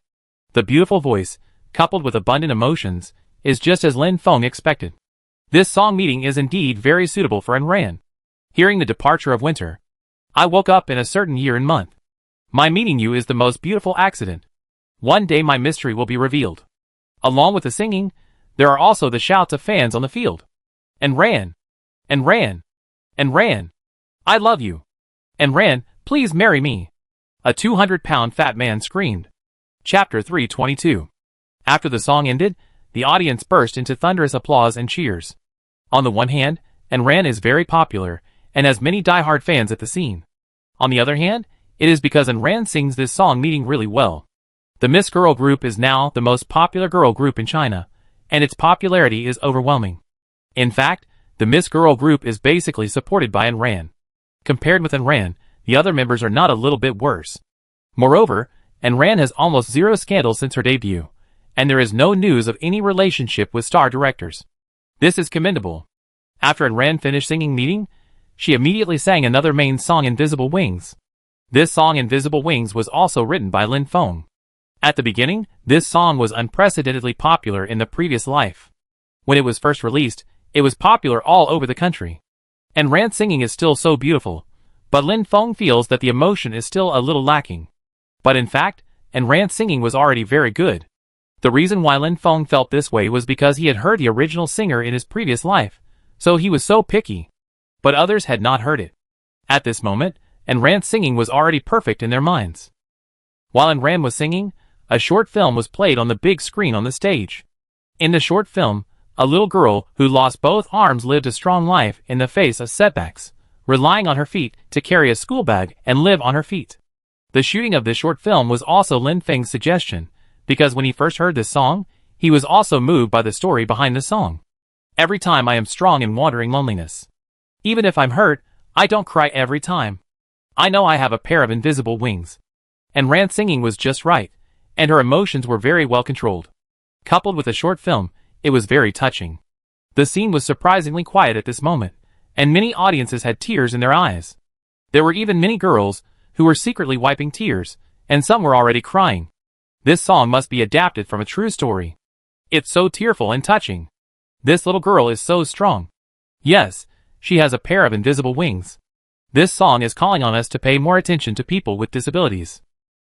The beautiful voice, coupled with abundant emotions, is just as Lin Feng expected. This song meeting is indeed very suitable for Ran. Hearing the departure of winter. I woke up in a certain year and month. My meeting you is the most beautiful accident. One day my mystery will be revealed. Along with the singing, there are also the shouts of fans on the field. And Ran. And Ran. And Ran. I love you. And Ran, please marry me. A 200-pound fat man screamed. Chapter 322. After the song ended, the audience burst into thunderous applause and cheers. On the one hand, Ran is very popular, and has many die-hard fans at the scene. On the other hand, it is because Ran sings this song meeting really well. The Miss Girl group is now the most popular girl group in China, and its popularity is overwhelming. In fact, the Miss Girl group is basically supported by Ran. Compared with Ran, the other members are not a little bit worse. Moreover, Ran has almost zero scandal since her debut, and there is no news of any relationship with star directors. This is commendable. After Ran finished singing meeting, she immediately sang another main song, Invisible Wings. This song, Invisible Wings, was also written by Lin Feng. At the beginning, this song was unprecedentedly popular in the previous life. When it was first released, it was popular all over the country. And Ran's singing is still so beautiful, but Lin Feng feels that the emotion is still a little lacking. But in fact, Ran's singing was already very good. The reason why Lin Feng felt this way was because he had heard the original singer in his previous life, so he was so picky. But others had not heard it. At this moment, Ran's singing was already perfect in their minds. While Ran was singing, a short film was played on the big screen on the stage. In the short film, a little girl who lost both arms lived a strong life in the face of setbacks, relying on her feet to carry a school bag and live on her feet. The shooting of this short film was also Lin Feng's suggestion, because when he first heard this song, he was also moved by the story behind the song. Every time I am strong in wandering loneliness. Even if I'm hurt, I don't cry every time. I know I have a pair of invisible wings. And Ran's singing was just right, and her emotions were very well controlled. Coupled with a short film, it was very touching. The scene was surprisingly quiet at this moment, and many audiences had tears in their eyes. There were even many girls who were secretly wiping tears, and some were already crying. This song must be adapted from a true story. It's so tearful and touching. This little girl is so strong. Yes, she has a pair of invisible wings. This song is calling on us to pay more attention to people with disabilities.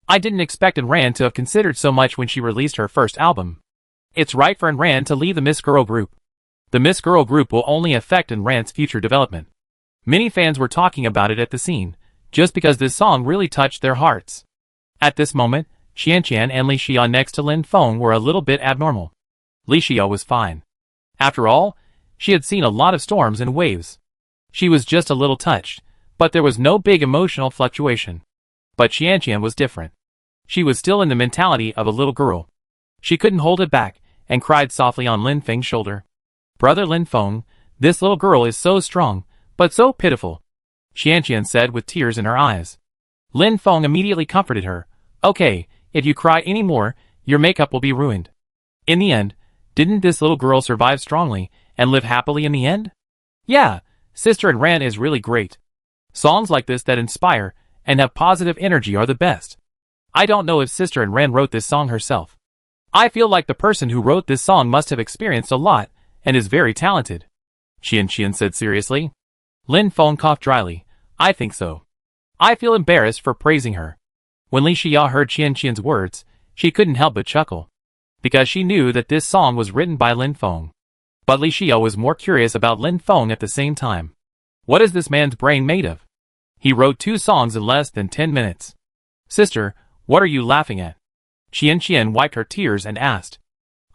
I didn't expect Ran to have considered so much when she released her first album. It's right for Ran to leave the Miss Girl group. The Miss Girl group will only affect Ran's future development. Many fans were talking about it at the scene, just because this song really touched their hearts. At this moment, Qianqian and Li Xia next to Lin Feng were a little bit abnormal. Li Xia was fine. After all, she had seen a lot of storms and waves. She was just a little touched, but there was no big emotional fluctuation. But Qianqian was different. She was still in the mentality of a little girl. She couldn't hold it back, and cried softly on Lin Feng's shoulder. Brother Lin Feng, this little girl is so strong, but so pitiful, Qianqian said with tears in her eyes. Lin Feng immediately comforted her. Okay, if you cry anymore, your makeup will be ruined. In the end, didn't this little girl survive strongly, and live happily in the end? Yeah, Sister Ran is really great. Songs like this that inspire, and have positive energy are the best. I don't know if Sister Ran wrote this song herself. I feel like the person who wrote this song must have experienced a lot, and is very talented. Qianqian said seriously. Lin Feng coughed dryly. I think so. I feel embarrassed for praising her. When Li Xia heard Qianqian's words, she couldn't help but chuckle. Because she knew that this song was written by Lin Feng. But Li Xia was more curious about Lin Feng at the same time. What is this man's brain made of? He wrote 2 songs in less than 10 minutes. Sister, what are you laughing at? Qian wiped her tears and asked.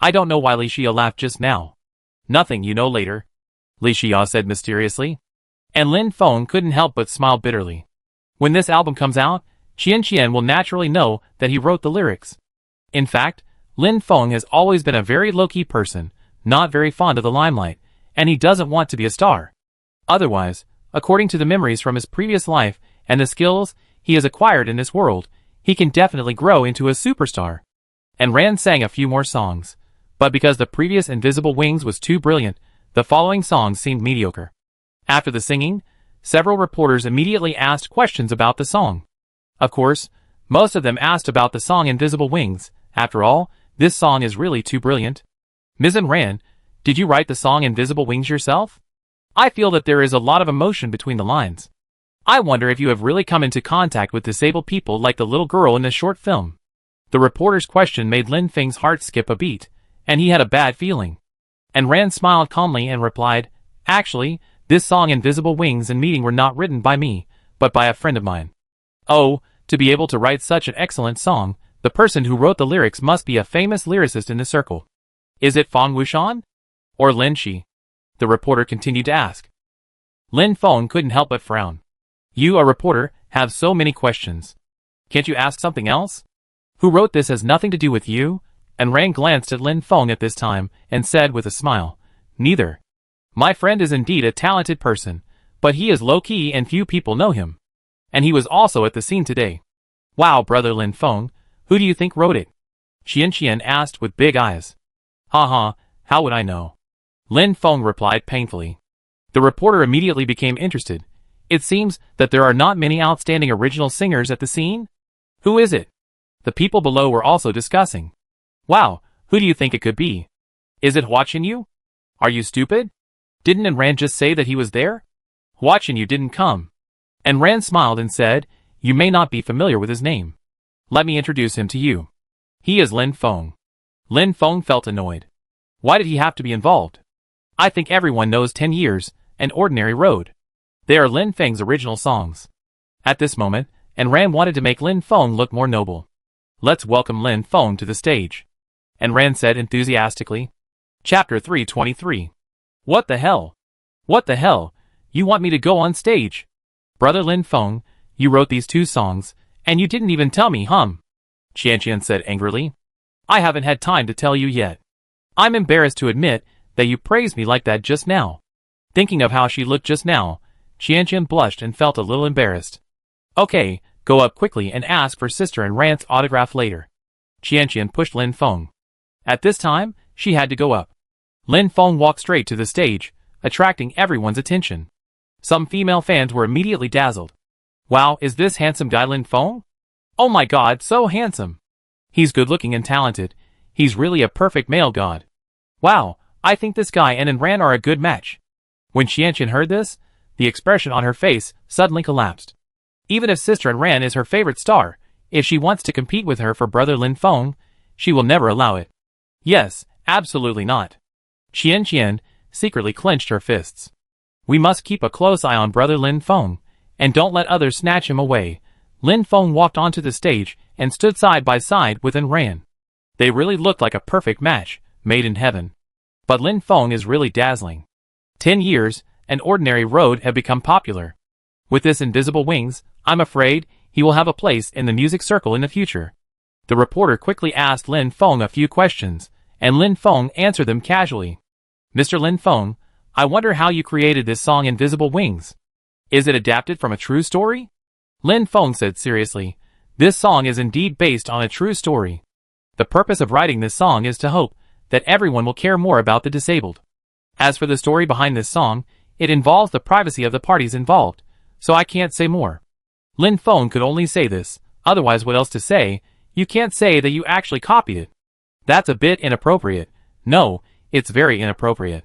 I don't know why Li Xia laughed just now. Nothing, you know later, Li Xia said mysteriously. And Lin Feng couldn't help but smile bitterly. When this album comes out, Qian will naturally know that he wrote the lyrics. In fact, Lin Feng has always been a very low-key person, not very fond of the limelight, and he doesn't want to be a star. Otherwise, according to the memories from his previous life and the skills he has acquired in this world, he can definitely grow into a superstar. And Ran sang a few more songs, but because the previous Invisible Wings was too brilliant, the following songs seemed mediocre. After the singing, several reporters immediately asked questions about the song. Of course, most of them asked about the song Invisible Wings. After all, this song is really too brilliant. Ms. Ran, did you write the song Invisible Wings yourself? I feel that there is a lot of emotion between the lines. I wonder if you have really come into contact with disabled people like the little girl in this short film. The reporter's question made Lin Feng's heart skip a beat, and he had a bad feeling. And Ran smiled calmly and replied, Actually, this song Invisible Wings and Meeting were not written by me, but by a friend of mine. Oh, to be able to write such an excellent song, the person who wrote the lyrics must be a famous lyricist in the circle. Is it Feng Wuxian? Or Lin Shi? The reporter continued to ask. Lin Feng couldn't help but frown. You, a reporter, have so many questions. Can't you ask something else? Who wrote this has nothing to do with you? And Ran glanced at Lin Feng at this time and said with a smile, Neither. My friend is indeed a talented person, but he is low-key and few people know him. And he was also at the scene today. Wow, brother Lin Feng, who do you think wrote it? Qian asked with big eyes. Haha, how would I know? Lin Feng replied painfully. The reporter immediately became interested. It seems that there are not many outstanding original singers at the scene? Who is it? The people below were also discussing. Wow, who do you think it could be? Is it Hua Chenyu? Are you stupid? Didn't Ran just say that he was there? Hua Chenyu didn't come. And Ran smiled and said, You may not be familiar with his name. Let me introduce him to you. He is Lin Feng. Lin Feng felt annoyed. Why did he have to be involved? I think everyone knows 10 Years, An Ordinary Road. They are Lin Feng's original songs. At this moment, and Ran wanted to make Lin Feng look more noble. Let's welcome Lin Feng to the stage. And Ran said enthusiastically. Chapter 323. What the hell? What the hell? You want me to go on stage? Brother Lin Feng, you wrote these 2 songs, and you didn't even tell me, Qian said angrily. I haven't had time to tell you yet. I'm embarrassed to admit that you praised me like that just now. Thinking of how she looked just now, Qian blushed and felt a little embarrassed. Okay, go up quickly and ask for Sister and Ran's autograph later. Qian pushed Lin Feng. At this time, she had to go up. Lin Feng walked straight to the stage, attracting everyone's attention. Some female fans were immediately dazzled. Wow, is this handsome guy Lin Feng? Oh my god, so handsome. He's good-looking and talented. He's really a perfect male god. Wow, I think this guy and Ran are a good match. When Qian heard this, the expression on her face suddenly collapsed. Even if Sister Ran is her favorite star, if she wants to compete with her for brother Lin Feng, she will never allow it. Yes, absolutely not. Qian secretly clenched her fists. We must keep a close eye on brother Lin Feng, and don't let others snatch him away. Lin Feng walked onto the stage and stood side by side with Ran. They really looked like a perfect match, made in heaven. But Lin Feng is really dazzling. 10 Years, An Ordinary Road have become popular. With this Invisible Wings, I'm afraid he will have a place in the music circle in the future. The reporter quickly asked Lin Feng a few questions, and Lin Feng answered them casually. Mr. Lin Feng, I wonder how you created this song Invisible Wings. Is it adapted from a true story? Lin Feng said seriously, This song is indeed based on a true story. The purpose of writing this song is to hope that everyone will care more about the disabled. As for the story behind this song, it involves the privacy of the parties involved, so I can't say more. Lin Feng could only say this, otherwise what else to say? You can't say that you actually copied it. That's a bit inappropriate. No, it's very inappropriate.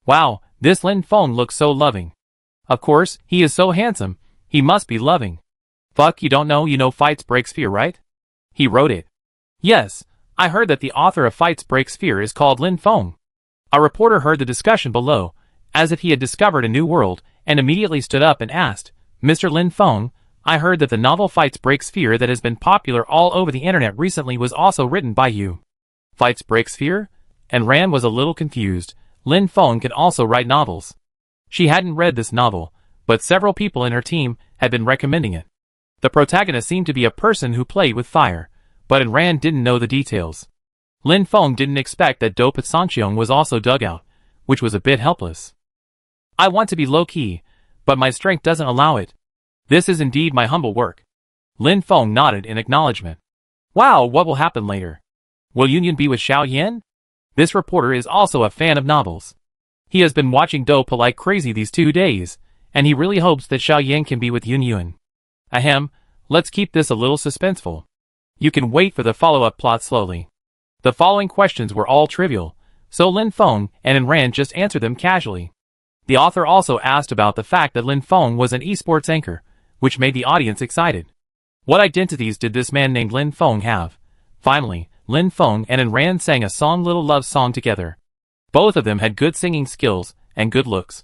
Wow, this Lin Feng looks so loving. Of course, he is so handsome, he must be loving. Fuck, you don't know, Fights Break Fear, right? He wrote it. Yes, I heard that the author of Fights Break Fear is called Lin Feng. A reporter heard the discussion below, as if he had discovered a new world, and immediately stood up and asked, "Mr. Lin Feng, I heard that the novel Fights Break Sphere that has been popular all over the internet recently was also written by you." Fights Break Sphere? And Ran was a little confused. Lin Feng can also write novels. She hadn't read this novel, but several people in her team had been recommending it. The protagonist seemed to be a person who played with fire, but Ran didn't know the details. Lin Feng didn't expect that Do Patsancheong was also dug out, which was a bit helpless. "I want to be low-key, but my strength doesn't allow it. This is indeed my humble work." Lin Feng nodded in acknowledgement. "Wow, what will happen later? Will Yun be with Xiao Yan?" This reporter is also a fan of novels. He has been watching Dope like crazy these 2 days, and he really hopes that Xiao Yan can be with Yun. Ahem, let's keep this a little suspenseful. You can wait for the follow-up plot slowly. The following questions were all trivial, so Lin Feng and Ran just answered them casually. The author also asked about the fact that Lin Feng was an esports anchor, which made the audience excited. What identities did this man named Lin Feng have? Finally, Lin Feng and Ran sang a little love song together. Both of them had good singing skills and good looks.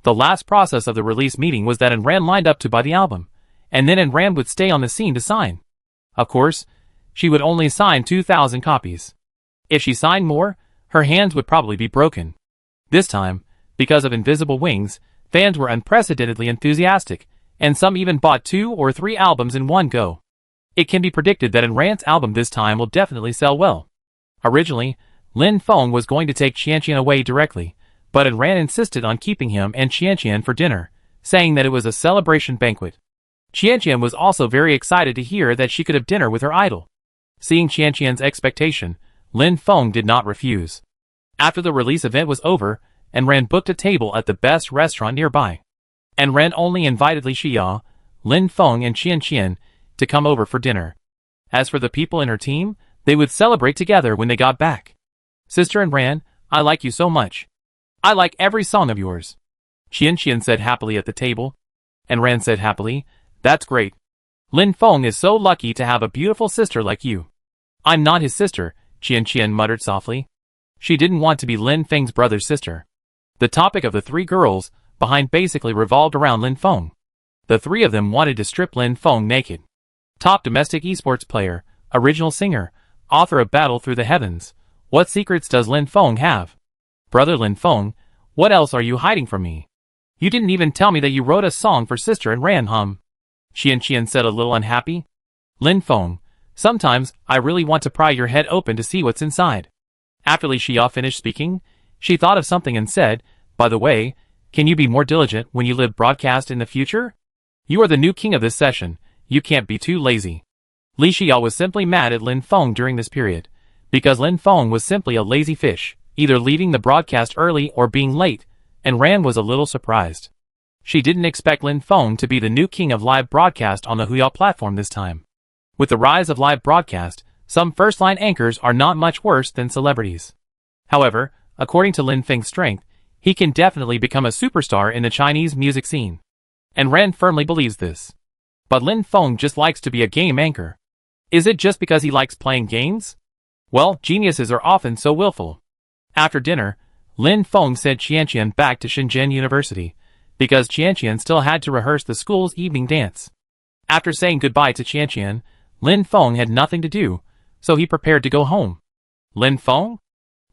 The last process of the release meeting was that Ran lined up to buy the album, and then Ran would stay on the scene to sign. Of course, she would only sign 2,000 copies. If she signed more, her hands would probably be broken. This time, because of Invisible Wings, fans were unprecedentedly enthusiastic, and some even bought 2 or 3 albums in one go. It can be predicted that Ran's album this time will definitely sell well. Originally, Lin Feng was going to take Qianqian away directly, but Ran insisted on keeping him and Qianqian for dinner, saying that it was a celebration banquet. Qianqian was also very excited to hear that she could have dinner with her idol. Seeing Qianqian's expectation, Lin Feng did not refuse. After the release event was over, Ran booked a table at the best restaurant nearby. Ran only invited Li Xia, Lin Feng and Qianqian to come over for dinner. As for the people in her team, they would celebrate together when they got back. "Sister Ran, I like you so much. I like every song of yours," Qianqian said happily at the table. Ran said happily, "That's great. Lin Feng is so lucky to have a beautiful sister like you." "I'm not his sister," Qianqian muttered softly. She didn't want to be Lin Feng's brother's sister. The topic of the 3 girls behind basically revolved around Lin Feng. The 3 of them wanted to strip Lin Feng naked. Top domestic esports player, original singer, author of Battle Through the Heavens. What secrets does Lin Feng have? Brother Lin Feng, what else are you hiding from me? You didn't even tell me that you wrote a song for Sister Ran Qianqian said a little unhappy. "Lin Feng, sometimes I really want to pry your head open to see what's inside." After Li Xia finished speaking, she thought of something and said, "By the way, can you be more diligent when you live broadcast in the future? You are the new king of this session, you can't be too lazy." Li Xia was simply mad at Lin Feng during this period, because Lin Feng was simply a lazy fish, either leaving the broadcast early or being late, and Ran was a little surprised. She didn't expect Lin Feng to be the new king of live broadcast on the Huya platform this time. With the rise of live broadcast, some first-line anchors are not much worse than celebrities. However, according to Lin Feng's strength, he can definitely become a superstar in the Chinese music scene. And Ran firmly believes this. But Lin Feng just likes to be a game anchor. Is it just because he likes playing games? Well, geniuses are often so willful. After dinner, Lin Feng sent Qianqian back to Shenzhen University, because Qianqian still had to rehearse the school's evening dance. After saying goodbye to Qianqian, Lin Feng had nothing to do, so he prepared to go home. "Lin Feng?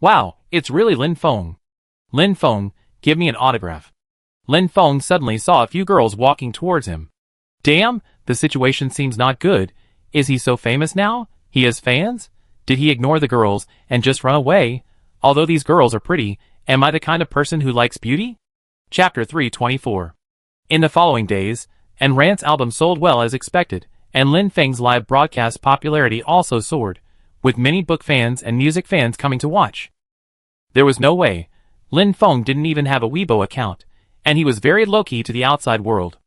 Wow, it's really Lin Feng. Lin Feng, give me an autograph." Lin Feng suddenly saw a few girls walking towards him. Damn, the situation seems not good. Is he so famous now? He has fans? Did he ignore the girls and just run away? Although these girls are pretty, am I the kind of person who likes beauty? Chapter 324. In the following days, Ran's album sold well as expected, and Lin Feng's live broadcast popularity also soared, with many book fans and music fans coming to watch. There was no way. Lin Feng didn't even have a Weibo account, and he was very low-key to the outside world.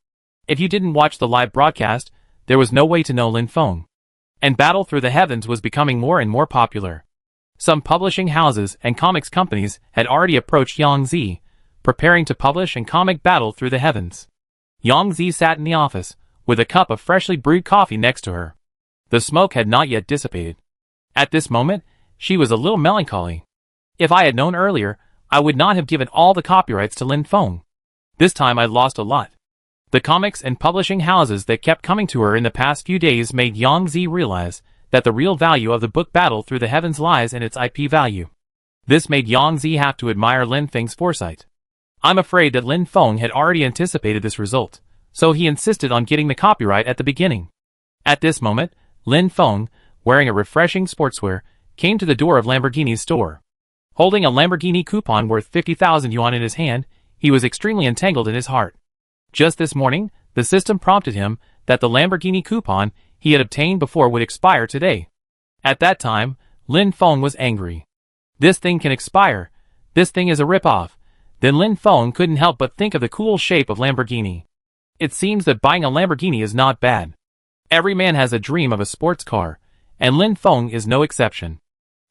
If you didn't watch the live broadcast, there was no way to know Lin Feng. And Battle Through the Heavens was becoming more and more popular. Some publishing houses and comics companies had already approached Yang Zi, preparing to publish and comic Battle Through the Heavens. Yang Zi sat in the office, with a cup of freshly brewed coffee next to her. The smoke had not yet dissipated. At this moment, she was a little melancholy. If I had known earlier, I would not have given all the copyrights to Lin Feng. This time I lost a lot. The comics and publishing houses that kept coming to her in the past few days made Yang Zi realize that the real value of the book Battle Through the Heavens lies in its IP value. This made Yang Zi have to admire Lin Feng's foresight. I'm afraid that Lin Feng had already anticipated this result, so he insisted on getting the copyright at the beginning. At this moment, Lin Feng, wearing a refreshing sportswear, came to the door of Lamborghini's store. Holding a Lamborghini coupon worth 50,000 yuan in his hand, he was extremely entangled in his heart. Just this morning, the system prompted him that the Lamborghini coupon he had obtained before would expire today. At that time, Lin Feng was angry. This thing can expire. This thing is a rip-off. Then Lin Feng couldn't help but think of the cool shape of Lamborghini. It seems that buying a Lamborghini is not bad. Every man has a dream of a sports car, and Lin Feng is no exception.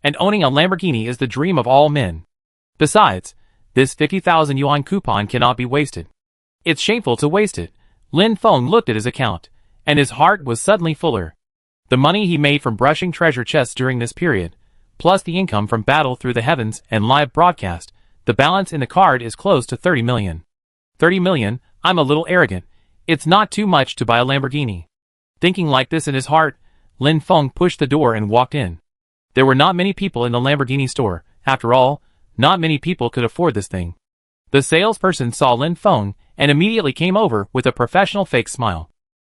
And owning a Lamborghini is the dream of all men. Besides, this 50,000 yuan coupon cannot be wasted. It's shameful to waste it. Lin Feng looked at his account, and his heart was suddenly fuller. The money he made from brushing treasure chests during this period, plus the income from Battle Through the Heavens and live broadcast, the balance in the card is close to 30 million. 30 million, I'm a little arrogant. It's not too much to buy a Lamborghini. Thinking like this in his heart, Lin Feng pushed the door and walked in. There were not many people in the Lamborghini store. After all, not many people could afford this thing. The salesperson saw Lin Feng and immediately came over with a professional fake smile.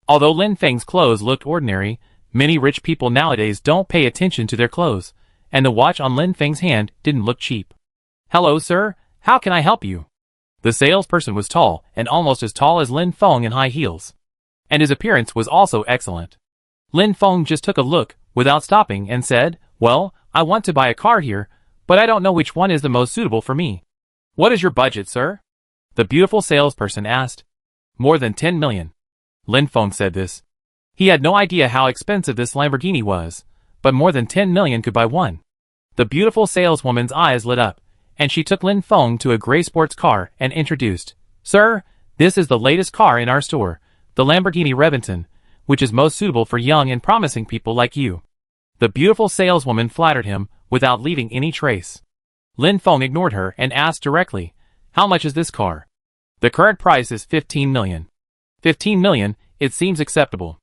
Although Lin Feng's clothes looked ordinary, many rich people nowadays don't pay attention to their clothes, and the watch on Lin Feng's hand didn't look cheap. "Hello, sir. How can I help you?" The salesperson was tall and almost as tall as Lin Feng in high heels. And his appearance was also excellent. Lin Feng just took a look, without stopping, and said, "Well, I want to buy a car here, but I don't know which one is the most suitable for me." "What is your budget, sir?" the beautiful salesperson asked. "More than 10 million. Lin Feng said this. He had no idea how expensive this Lamborghini was, but more than 10 million could buy one. The beautiful saleswoman's eyes lit up, and she took Lin Feng to a gray sports car and introduced, "Sir, this is the latest car in our store, the Lamborghini Reventon, which is most suitable for young and promising people like you." The beautiful saleswoman flattered him without leaving any trace. Lin Feng ignored her and asked directly, "How much is this car?" "The current price is 15 million. 15 million, it seems acceptable."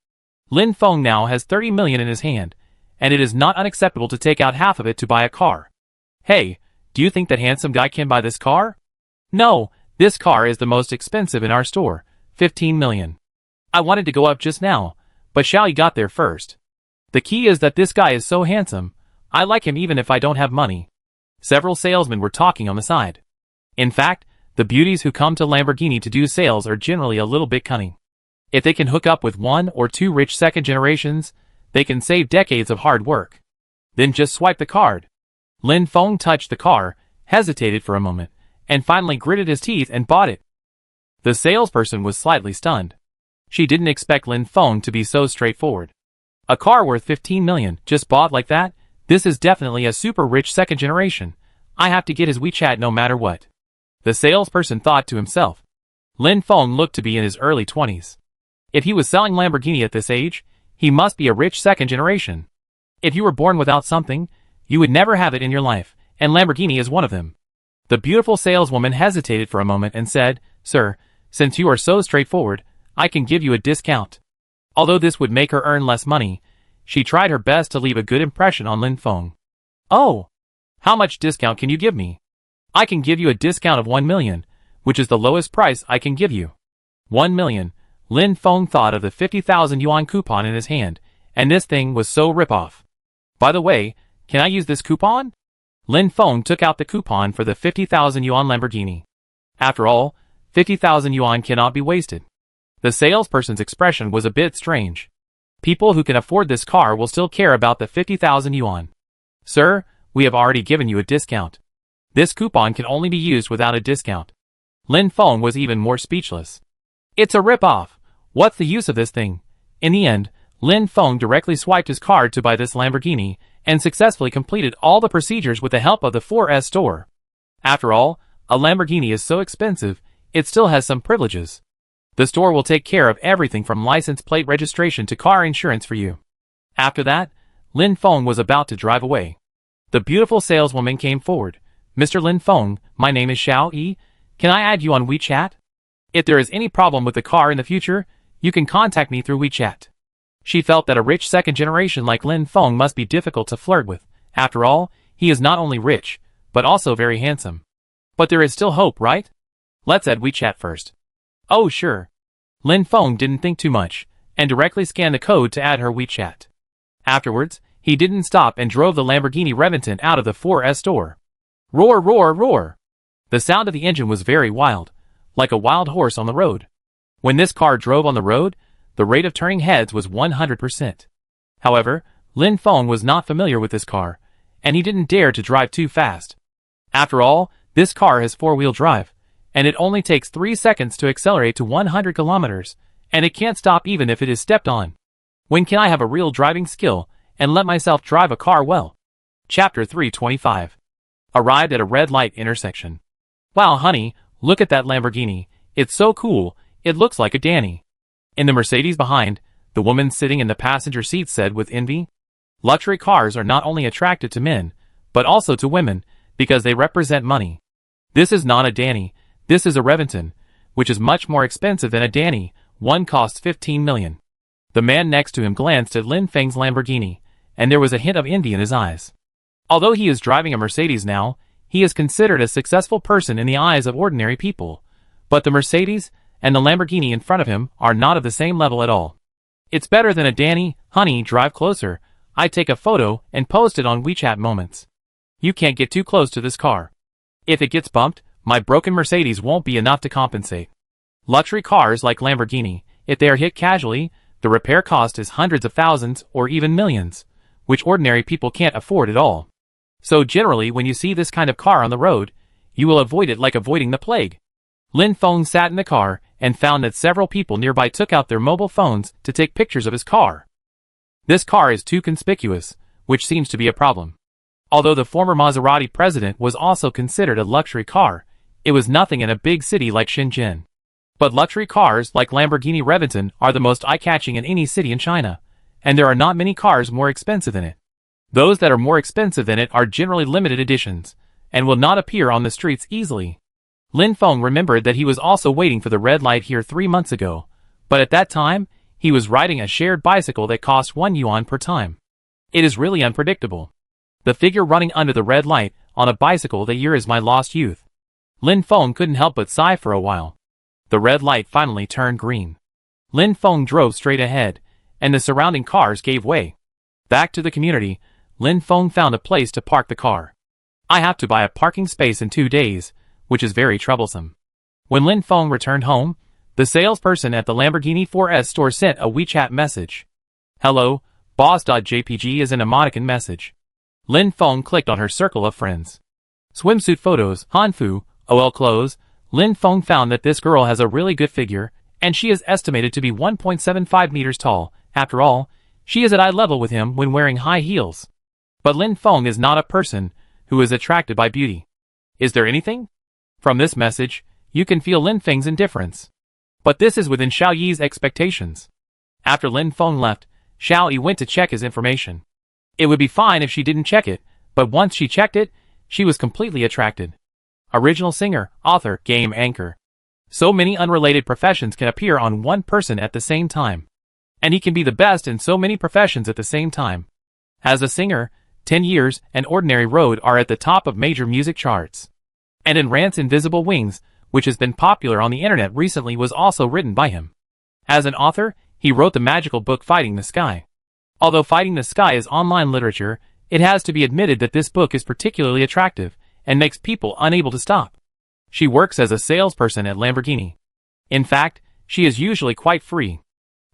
Lin Feng now has 30 million in his hand, and it is not unacceptable to take out half of it to buy a car. "Hey, do you think that handsome guy can buy this car?" "No, this car is the most expensive in our store, 15 million. I wanted to go up just now, but Xiaoyi got there first. The key is that this guy is so handsome, I like him even if I don't have money." Several salesmen were talking on the side. In fact, the beauties who come to Lamborghini to do sales are generally a little bit cunning. If they can hook up with one or two rich second generations, they can save decades of hard work. Then just swipe the card. Lin Feng touched the car, hesitated for a moment, and finally gritted his teeth and bought it. The salesperson was slightly stunned. She didn't expect Lin Feng to be so straightforward. A car worth 15 million, just bought like that? This is definitely a super rich second generation. I have to get his WeChat no matter what. The salesperson thought to himself. Lin Feng looked to be in his early 20s. If he was selling Lamborghini at this age, he must be a rich second generation. If you were born without something, you would never have it in your life, and Lamborghini is one of them. The beautiful saleswoman hesitated for a moment and said, "Sir, since you are so straightforward, I can give you a discount." Although this would make her earn less money, she tried her best to leave a good impression on Lin Feng. "Oh, how much discount can you give me?" "I can give you a discount of 1 million, which is the lowest price I can give you." 1 million. Lin Feng thought of the 50,000 yuan coupon in his hand, and this thing was so rip-off. "By the way, can I use this coupon?" Lin Feng took out the coupon for the 50,000 yuan Lamborghini. After all, 50,000 yuan cannot be wasted. The salesperson's expression was a bit strange. People who can afford this car will still care about the 50,000 yuan. "Sir, we have already given you a discount. This coupon can only be used without a discount." Lin Feng was even more speechless. "It's a rip-off. What's the use of this thing?" In the end, Lin Feng directly swiped his card to buy this Lamborghini and successfully completed all the procedures with the help of the 4S store. After all, a Lamborghini is so expensive, it still has some privileges. The store will take care of everything from license plate registration to car insurance for you. After that, Lin Feng was about to drive away. The beautiful saleswoman came forward. "Mr. Lin Feng, my name is Xiao Yi. Can I add you on WeChat?" If there is any problem with the car in the future, you can contact me through WeChat. She felt that a rich second generation like Lin Feng must be difficult to flirt with. After all, he is not only rich, but also very handsome. But there is still hope, right? Let's add WeChat first. Oh sure. Lin Feng didn't think too much, and directly scanned the code to add her WeChat. Afterwards, he didn't stop and drove the Lamborghini Reventon out of the 4S store. Roar, roar, roar! The sound of the engine was very wild, like a wild horse on the road. When this car drove on the road, the rate of turning heads was 100%. However, Lin Feng was not familiar with this car, and he didn't dare to drive too fast. After all, this car has four-wheel drive, and it only takes 3 seconds to accelerate to 100 kilometers, and it can't stop even if it is stepped on. When can I have a real driving skill and let myself drive a car well? Chapter 325. Arrived at a red light intersection. Wow, honey, look at that Lamborghini. It's so cool, it looks like a Danny. In the Mercedes behind, the woman sitting in the passenger seat said with envy. Luxury cars are not only attractive to men, but also to women, because they represent money. This is not a Danny, this is a Reventon, which is much more expensive than a Danny. One costs 15 million. The man next to him glanced at Lin Feng's Lamborghini, and there was a hint of envy in his eyes. Although he is driving a Mercedes now, he is considered a successful person in the eyes of ordinary people. But the Mercedes and the Lamborghini in front of him are not of the same level at all. It's better than a Danny. Honey, drive closer. I take a photo and post it on WeChat Moments. You can't get too close to this car. If it gets bumped, my broken Mercedes won't be enough to compensate. Luxury cars like Lamborghini, if they are hit casually, the repair cost is hundreds of thousands or even millions, which ordinary people can't afford at all. So generally when you see this kind of car on the road, you will avoid it like avoiding the plague. Lin Feng sat in the car and found that several people nearby took out their mobile phones to take pictures of his car. This car is too conspicuous, which seems to be a problem. Although the former Maserati president was also considered a luxury car, it was nothing in a big city like Shenzhen. But luxury cars like Lamborghini Reventon are the most eye-catching in any city in China, and there are not many cars more expensive than it. Those that are more expensive than it are generally limited editions, and will not appear on the streets easily. Lin Feng remembered that he was also waiting for the red light here 3 months ago, but at that time, he was riding a shared bicycle that cost 1 yuan per time. It is really unpredictable. The figure running under the red light on a bicycle that year is my lost youth. Lin Feng couldn't help but sigh for a while. The red light finally turned green. Lin Feng drove straight ahead, and the surrounding cars gave way. Back to the community, Lin Feng found a place to park the car. I have to buy a parking space in 2 days, which is very troublesome. When Lin Feng returned home, the salesperson at the Lamborghini 4S store sent a WeChat message. Hello, boss.jpg is an emoticon message. Lin Feng clicked on her circle of friends. Swimsuit photos, Hanfu, OL clothes. Lin Feng found that this girl has a really good figure, and she is estimated to be 1.75 meters tall. After all, she is at eye level with him when wearing high heels. But Lin Feng is not a person who is attracted by beauty. Is there anything? From this message, you can feel Lin Feng's indifference. But this is within Xiao Yi's expectations. After Lin Feng left, Xiao Yi went to check his information. It would be fine if she didn't check it, but once she checked it, she was completely attracted. Original singer, author, game anchor. So many unrelated professions can appear on one person at the same time. And he can be the best in so many professions at the same time. As a singer, 10 Years and Ordinary Road are at the top of major music charts. And in Rant's Invisible Wings, which has been popular on the internet recently, was also written by him. As an author, he wrote the magical book Fighting the Sky. Although Fighting the Sky is online literature, it has to be admitted that this book is particularly attractive and makes people unable to stop. She works as a salesperson at Lamborghini. In fact, she is usually quite free.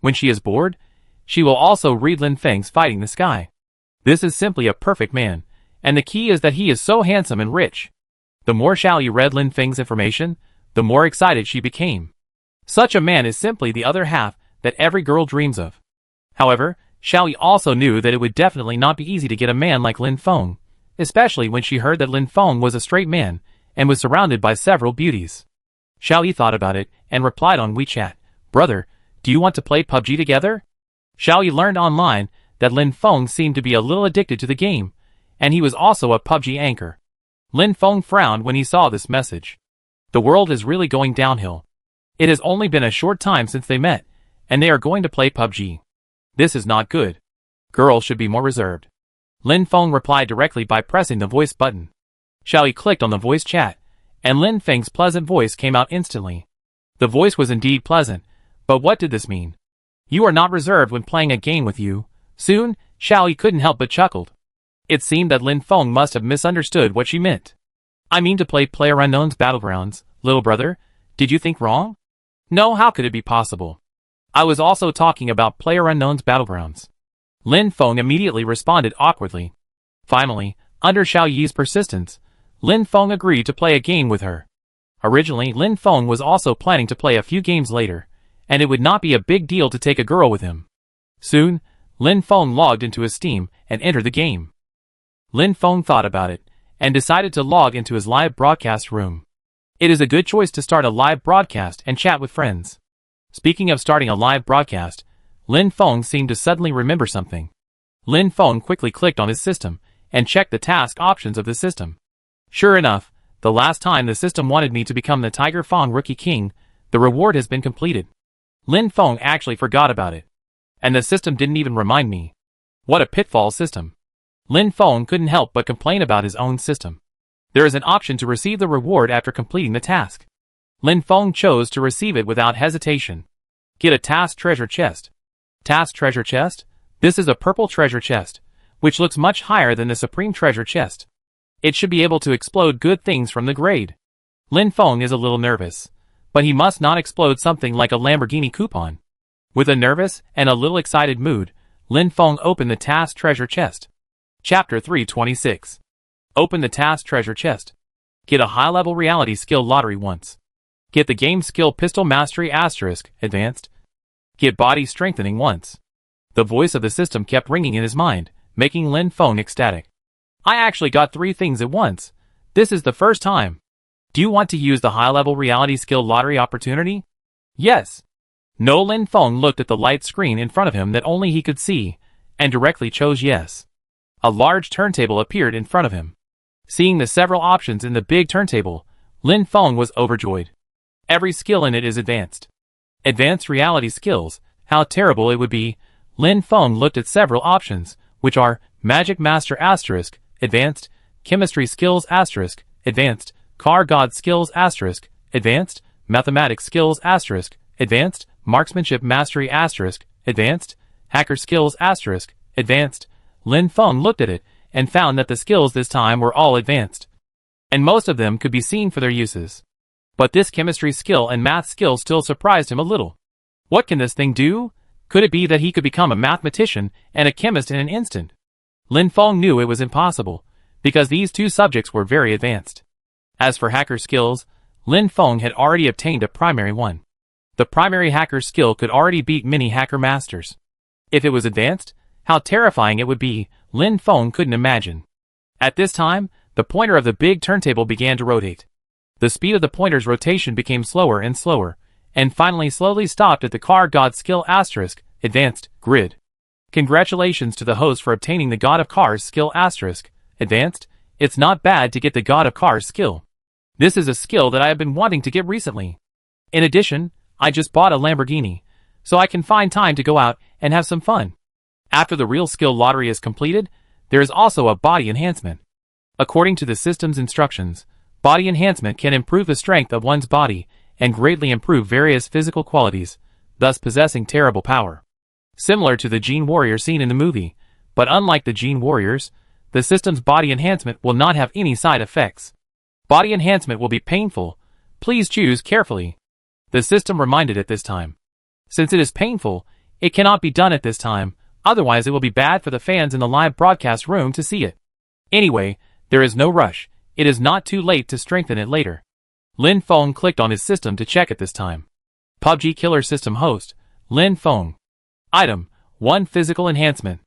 When she is bored, she will also read Lin Feng's Fighting the Sky. This is simply a perfect man, and the key is that he is so handsome and rich. The more Xiao Yi read Lin Feng's information, the more excited she became. Such a man is simply the other half that every girl dreams of. However, Xiao Yi also knew that it would definitely not be easy to get a man like Lin Feng, especially when she heard that Lin Feng was a straight man and was surrounded by several beauties. Xiao Yi thought about it and replied on WeChat, "Brother, do you want to play PUBG together?" Xiao Yi learned online that Lin Feng seemed to be a little addicted to the game, and he was also a PUBG anchor. Lin Feng frowned when he saw this message. The world is really going downhill. It has only been a short time since they met, and they are going to play PUBG. This is not good. Girls should be more reserved. Lin Feng replied directly by pressing the voice button. Xiaoyi clicked on the voice chat, and Lin Feng's pleasant voice came out instantly. The voice was indeed pleasant, but what did this mean? You are not reserved when playing a game with you. Soon, Xiaoyi couldn't help but chuckled. It seemed that Lin Feng must have misunderstood what she meant. I mean to play PlayerUnknown's Battlegrounds, little brother. Did you think wrong? No, how could it be possible? I was also talking about PlayerUnknown's Battlegrounds. Lin Feng immediately responded awkwardly. Finally, under Xiaoyi's persistence, Lin Feng agreed to play a game with her. Originally, Lin Feng was also planning to play a few games later, and it would not be a big deal to take a girl with him. Soon, Lin Feng logged into his Steam and entered the game. Lin Feng thought about it, and decided to log into his live broadcast room. It is a good choice to start a live broadcast and chat with friends. Speaking of starting a live broadcast, Lin Feng seemed to suddenly remember something. Lin Feng quickly clicked on his system, and checked the task options of the system. Sure enough, the last time the system wanted me to become the Tiger Fang Rookie King, the reward has been completed. Lin Feng actually forgot about it. And the system didn't even remind me. What a pitfall system. Lin Feng couldn't help but complain about his own system. There is an option to receive the reward after completing the task. Lin Feng chose to receive it without hesitation. Get a task treasure chest. Task treasure chest? This is a purple treasure chest, which looks much higher than the supreme treasure chest. It should be able to explode good things from the grade. Lin Feng is a little nervous, but he must not explode something like a Lamborghini coupon. With a nervous and a little excited mood, Lin Feng opened the task treasure chest. Chapter 326. Open the task treasure chest. Get a high-level reality skill lottery once. Get the game skill pistol mastery asterisk advanced. Get body strengthening once. The voice of the system kept ringing in his mind, making Lin Feng ecstatic. I actually got 3 things at once. This is the first time. Do you want to use the high-level reality skill lottery opportunity? Yes. No, Lin Feng looked at the light screen in front of him that only he could see, and directly chose yes. A large turntable appeared in front of him. Seeing the several options in the big turntable, Lin Feng was overjoyed. Every skill in it is advanced. Advanced reality skills, how terrible it would be. Lin Feng looked at several options, which are Magic Master Asterisk, Advanced, Chemistry Skills Asterisk, Advanced, Car God Skills Asterisk, Advanced, Mathematics Skills Asterisk, Advanced, Marksmanship Mastery Asterisk, Advanced, Hacker Skills Asterisk, Advanced. Lin Feng looked at it, and found that the skills this time were all advanced. And most of them could be seen for their uses. But this chemistry skill and math skill still surprised him a little. What can this thing do? Could it be that he could become a mathematician and a chemist in an instant? Lin Feng knew it was impossible, because these 2 subjects were very advanced. As for hacker skills, Lin Feng had already obtained a primary one. The primary hacker skill could already beat many hacker masters. If it was advanced, how terrifying it would be, Lin Feng couldn't imagine. At this time, the pointer of the big turntable began to rotate. The speed of the pointer's rotation became slower and slower, and finally slowly stopped at the Car God Skill Asterisk, Advanced, grid. Congratulations to the host for obtaining the God of Cars Skill Asterisk, Advanced. It's not bad to get the God of Cars skill. This is a skill that I have been wanting to get recently. In addition, I just bought a Lamborghini, so I can find time to go out and have some fun. After the real skill lottery is completed, there is also a body enhancement. According to the system's instructions, body enhancement can improve the strength of one's body and greatly improve various physical qualities, thus possessing terrible power. Similar to the Gene Warrior seen in the movie, but unlike the Gene Warriors, the system's body enhancement will not have any side effects. Body enhancement will be painful. Please choose carefully. The system reminded at this time. Since it is painful, it cannot be done at this time, otherwise it will be bad for the fans in the live broadcast room to see it. Anyway, there is no rush. It is not too late to strengthen it later. Lin Feng clicked on his system to check it this time. PUBG Killer System Host, Lin Feng. Item, 1 Physical Enhancement.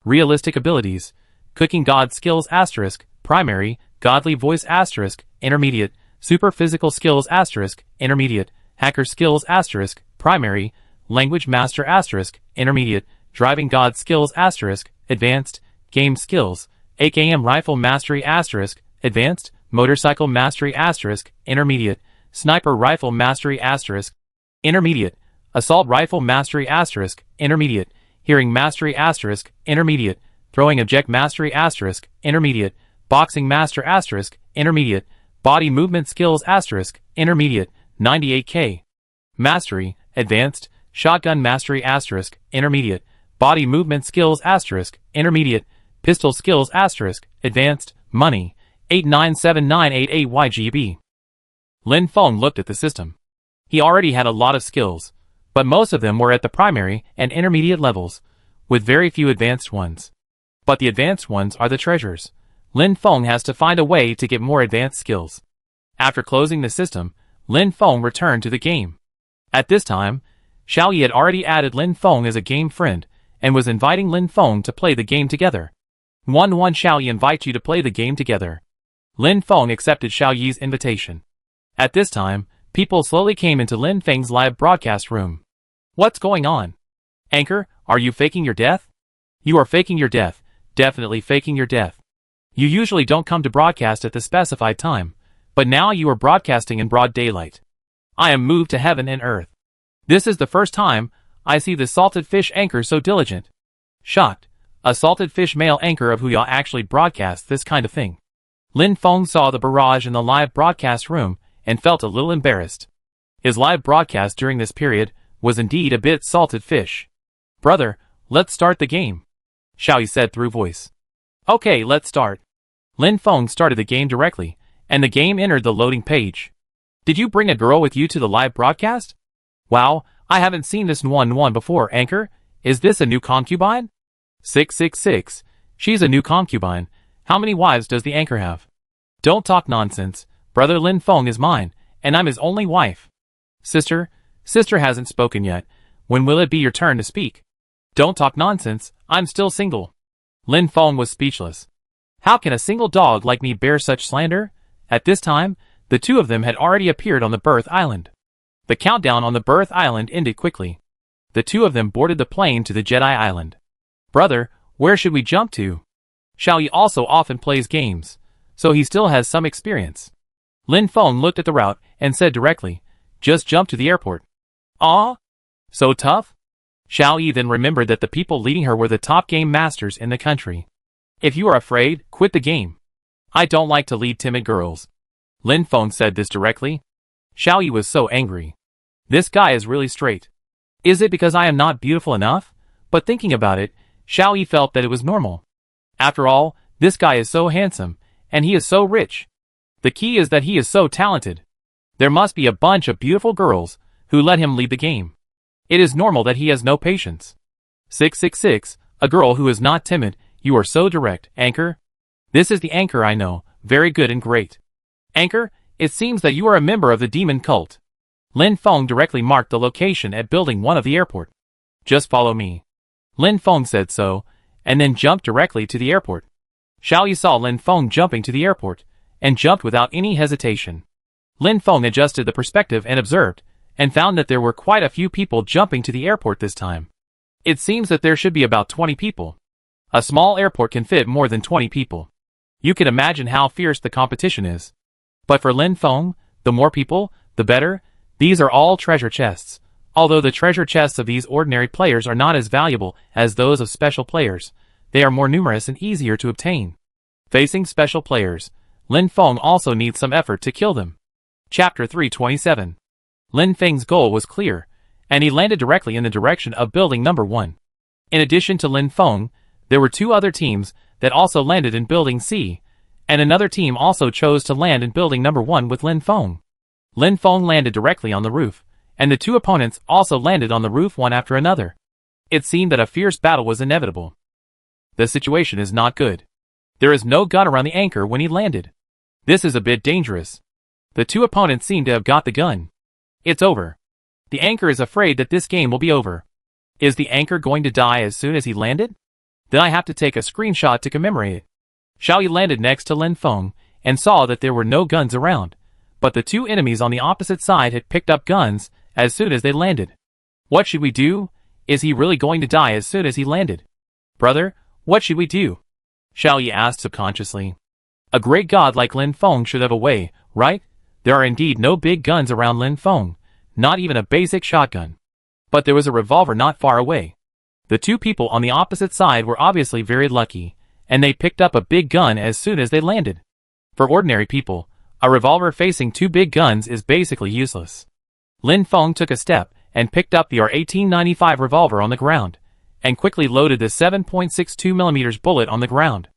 Realistic Abilities. Cooking God Skills Asterisk, Primary, Godly Voice Asterisk, Intermediate, Super Physical Skills Asterisk, Intermediate, Hacker Skills Asterisk, Primary, Language Master Asterisk, Intermediate, Driving God Skills Asterisk, Advanced, Game Skills, AKM Rifle Mastery Asterisk, Advanced, Motorcycle Mastery Asterisk, Intermediate, Sniper Rifle Mastery Asterisk, Intermediate. Assault Rifle Mastery Asterisk, Intermediate. Hearing Mastery Asterisk, Intermediate. Throwing Object Mastery Asterisk, Intermediate. Boxing Master Asterisk, Intermediate. Body Movement Skills Asterisk, Intermediate, 98K. Mastery, Advanced. Shotgun Mastery Asterisk, Intermediate. Body Movement Skills Asterisk, Intermediate. Pistol Skills Asterisk, Advanced, Money, 897988YGB. Lin Feng looked at the system. He already had a lot of skills, but most of them were at the primary and intermediate levels, with very few advanced ones. But the advanced ones are the treasures. Lin Feng has to find a way to get more advanced skills. After closing the system, Lin Feng returned to the game. At this time, Xiao Yi had already added Lin Feng as a game friend, and was inviting Lin Feng to play the game together. 1-1 Xiao Yi invites you to play the game together. Lin Feng accepted Xiao Yi's invitation. At this time, people slowly came into Lin Feng's live broadcast room. What's going on? Anchor, are you faking your death? You are faking your death, definitely faking your death. You usually don't come to broadcast at the specified time, but now you are broadcasting in broad daylight. I am moved to heaven and earth. This is the first time I see the salted fish anchor so diligent. Shocked, a salted fish male anchor of Huya actually broadcasts this kind of thing. Lin Feng saw the barrage in the live broadcast room and felt a little embarrassed. His live broadcast during this period was indeed a bit salted fish. Brother, let's start the game, Xiao Yi said through voice. Okay, let's start. Lin Feng started the game directly, and the game entered the loading page. Did you bring a girl with you to the live broadcast? Wow, I haven't seen this 1-1 before, Anchor. Is this a new concubine? 666. She's a new concubine. How many wives does the anchor have? Don't talk nonsense. Brother Lin Feng is mine, and I'm his only wife. Sister hasn't spoken yet. When will it be your turn to speak? Don't talk nonsense. I'm still single. Lin Feng was speechless. How can a single dog like me bear such slander? At this time, the two of them had already appeared on the birth island. The countdown on the birth island ended quickly. The two of them boarded the plane to the Jedi Island. Brother, where should we jump to? Xiao Yi also often plays games, so he still has some experience. Lin Feng looked at the route and said directly, just jump to the airport. Aw? So tough? Xiao Yi then remembered that the people leading her were the top game masters in the country. If you are afraid, quit the game. I don't like to lead timid girls. Lin Feng said this directly. Xiao Yi was so angry. This guy is really straight. Is it because I am not beautiful enough? But thinking about it, Xiao Yi felt that it was normal. After all, this guy is so handsome, and he is so rich. The key is that he is so talented. There must be a bunch of beautiful girls who let him lead the game. It is normal that he has no patience. 666, a girl who is not timid. You are so direct, Anchor. This is the Anchor I know, very good and great. Anchor, it seems that you are a member of the demon cult. Lin Feng directly marked the location at Building 1 of the airport. Just follow me. Lin Feng said so, and then jumped directly to the airport. Xiao Yi saw Lin Feng jumping to the airport, and jumped without any hesitation. Lin Feng adjusted the perspective and observed, and found that there were quite a few people jumping to the airport this time. It seems that there should be about 20 people. A small airport can fit more than 20 people. You can imagine how fierce the competition is. But for Lin Feng, the more people, the better. These are all treasure chests. Although the treasure chests of these ordinary players are not as valuable as those of special players, they are more numerous and easier to obtain. Facing special players, Lin Feng also needs some effort to kill them. Chapter 327. Lin Feng's goal was clear, and he landed directly in the direction of Building Number 1. In addition to Lin Feng, there were two other teams that also landed in Building C, and another team also chose to land in Building Number 1 with Lin Feng. Lin Feng landed directly on the roof, and the two opponents also landed on the roof one after another. It seemed that a fierce battle was inevitable. The situation is not good. There is no gun around the anchor when he landed. This is a bit dangerous. The two opponents seem to have got the gun. It's over. The anchor is afraid that this game will be over. Is the anchor going to die as soon as he landed? Then I have to take a screenshot to commemorate it. Xiao Yi landed next to Lin Feng, and saw that there were no guns around, but the two enemies on the opposite side had picked up guns as soon as they landed. What should we do? Is he really going to die as soon as he landed? Brother, what should we do? Xiao Yi asked subconsciously. A great god like Lin Feng should have a way, right? There are indeed no big guns around Lin Feng. Not even a basic shotgun. But there was a revolver not far away. The two people on the opposite side were obviously very lucky, and they picked up a big gun as soon as they landed. For ordinary people, a revolver facing two big guns is basically useless. Lin Feng took a step and picked up the R1895 revolver on the ground, and quickly loaded the 7.62mm bullet on the ground.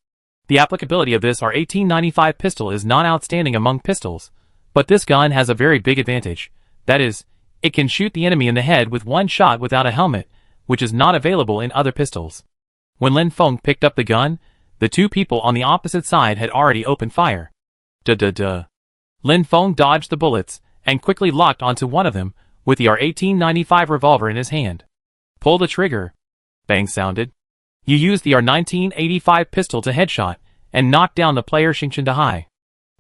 The applicability of this R1895 pistol is not outstanding among pistols, but this gun has a very big advantage. That is, it can shoot the enemy in the head with one shot without a helmet, which is not available in other pistols. When Lin Feng picked up the gun, the two people on the opposite side had already opened fire. Duh. Lin Feng dodged the bullets and quickly locked onto one of them with the R1895 revolver in his hand. Pull the trigger. Bang sounded. You used the R1985 pistol to headshot and knock down the player Xingchen Dahai.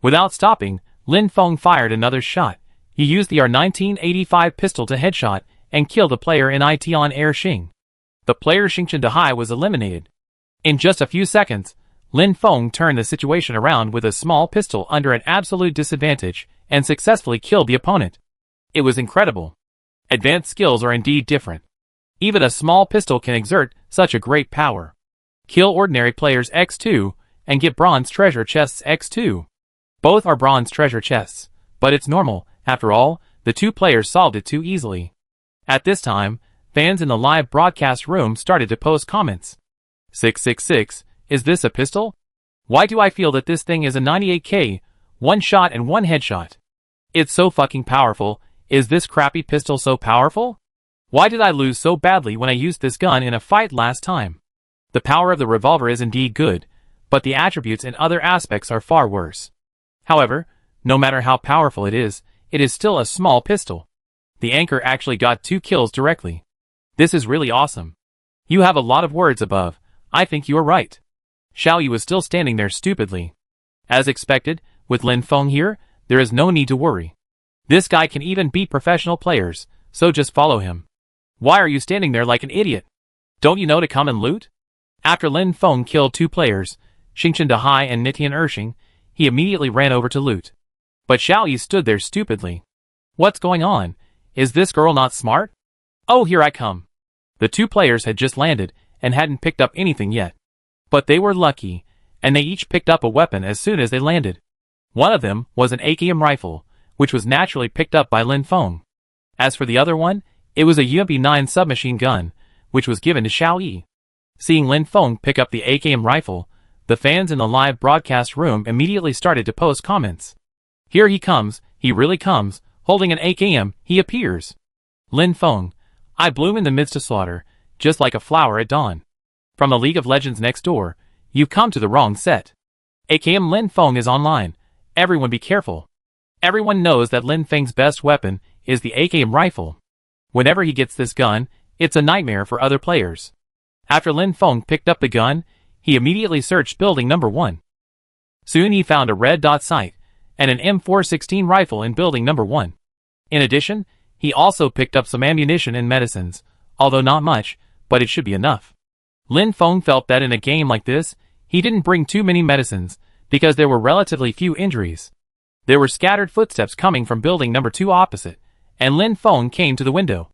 Without stopping, Lin Feng fired another shot. He used the R1985 pistol to headshot and kill the player in IT on air Xing. The player Xingchen Dahai was eliminated. In just a few seconds, Lin Feng turned the situation around with a small pistol under an absolute disadvantage and successfully killed the opponent. It was incredible. Advanced skills are indeed different. Even a small pistol can exert such a great power. Kill ordinary players X2 and get bronze treasure chests X2. Both are bronze treasure chests, but it's normal. After all, the two players solved it too easily. At this time, fans in the live broadcast room started to post comments. 666, is this a pistol? Why do I feel that this thing is a 98k, one shot and one headshot? It's so fucking powerful. Is this crappy pistol so powerful? Why did I lose so badly when I used this gun in a fight last time? The power of the revolver is indeed good, but the attributes in other aspects are far worse. However, no matter how powerful it is still a small pistol. The anchor actually got 2 kills directly. This is really awesome. You have a lot of words above. I think you are right. Xiao Yi was still standing there stupidly. As expected, with Lin Feng here, there is no need to worry. This guy can even beat professional players, so just follow him. Why are you standing there like an idiot? Don't you know to come and loot? After Lin Feng killed 2 players, Xingchen Dahai and Nitian Ershing, he immediately ran over to loot. But Xiao Yi stood there stupidly. What's going on? Is this girl not smart? Oh, here I come. The 2 players had just landed and hadn't picked up anything yet. But they were lucky, and they each picked up a weapon as soon as they landed. One of them was an AKM rifle, which was naturally picked up by Lin Feng. As for the other one, it was a UMP-9 submachine gun, which was given to Xiao Yi. Seeing Lin Feng pick up the AKM rifle, the fans in the live broadcast room immediately started to post comments. Here he comes, he really comes, holding an AKM, he appears. Lin Feng, I bloom in the midst of slaughter, just like a flower at dawn. From the League of Legends next door, you've come to the wrong set. AKM Lin Feng is online, everyone be careful. Everyone knows that Lin Feng's best weapon is the AKM rifle. Whenever he gets this gun, it's a nightmare for other players. After Lin Feng picked up the gun, he immediately searched building number 1. Soon he found a red dot sight and an M416 rifle in building number 1. In addition, he also picked up some ammunition and medicines, although not much, but it should be enough. Lin Feng felt that in a game like this, he didn't bring too many medicines, because there were relatively few injuries. There were scattered footsteps coming from building number 2 opposite, and Lin Feng came to the window.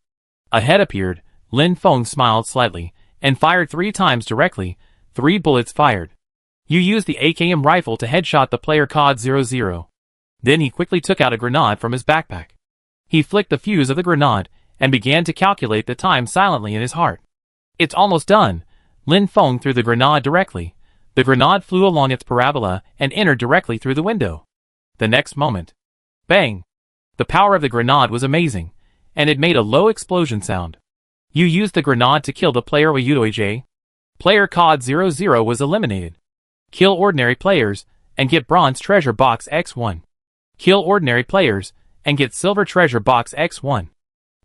A head appeared. Lin Feng smiled slightly, and fired 3 times directly, 3 bullets fired. You used the AKM rifle to headshot the player COD 00. Then he quickly took out a grenade from his backpack. He flicked the fuse of the grenade, and began to calculate the time silently in his heart. It's almost done. Lin Feng threw the grenade directly. The grenade flew along its parabola and entered directly through the window. The next moment. Bang! The power of the grenade was amazing, and it made a low explosion sound. You used the grenade to kill the player Oyudoij. Player COD 00 was eliminated. Kill ordinary players, and get bronze treasure box X1. Kill ordinary players, and get silver treasure box X1.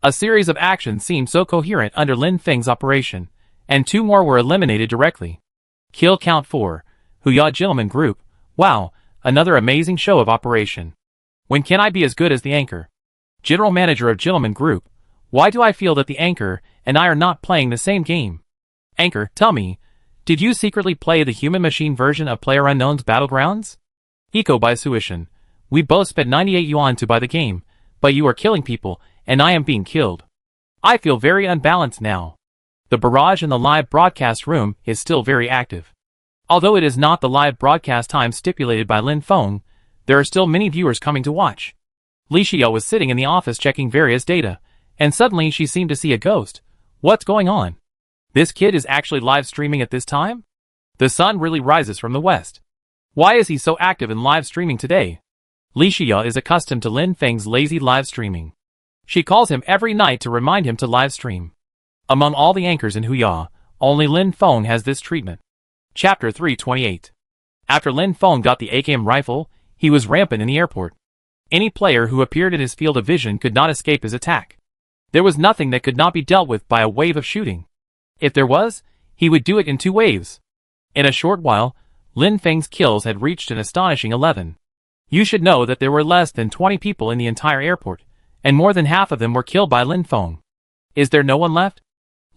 A series of actions seemed so coherent under Lin Feng's operation, and 2 more were eliminated directly. Kill count 4. Huya Gentleman Group. Wow, another amazing show of operation. When can I be as good as the anchor? General Manager of Gentleman Group. Why do I feel that the anchor and I are not playing the same game? Anchor, tell me, did you secretly play the human-machine version of PlayerUnknown's Battlegrounds? Eco by Suishin. We both spent 98 yuan to buy the game, but you are killing people, and I am being killed. I feel very unbalanced now. The barrage in the live broadcast room is still very active. Although it is not the live broadcast time stipulated by Lin Feng, there are still many viewers coming to watch. Li Xiao was sitting in the office checking various data, and suddenly she seemed to see a ghost. What's going on? This kid is actually live streaming at this time? The sun really rises from the west. Why is he so active in live streaming today? Li Xiao is accustomed to Lin Feng's lazy live streaming. She calls him every night to remind him to live stream. Among all the anchors in Huya, only Lin Feng has this treatment. Chapter 328. After Lin Feng got the AKM rifle, he was rampant in the airport. Any player who appeared in his field of vision could not escape his attack. There was nothing that could not be dealt with by a wave of shooting. If there was, he would do it in 2 waves. In a short while, Lin Feng's kills had reached an astonishing 11. You should know that there were less than 20 people in the entire airport, and more than half of them were killed by Lin Feng. Is there no one left?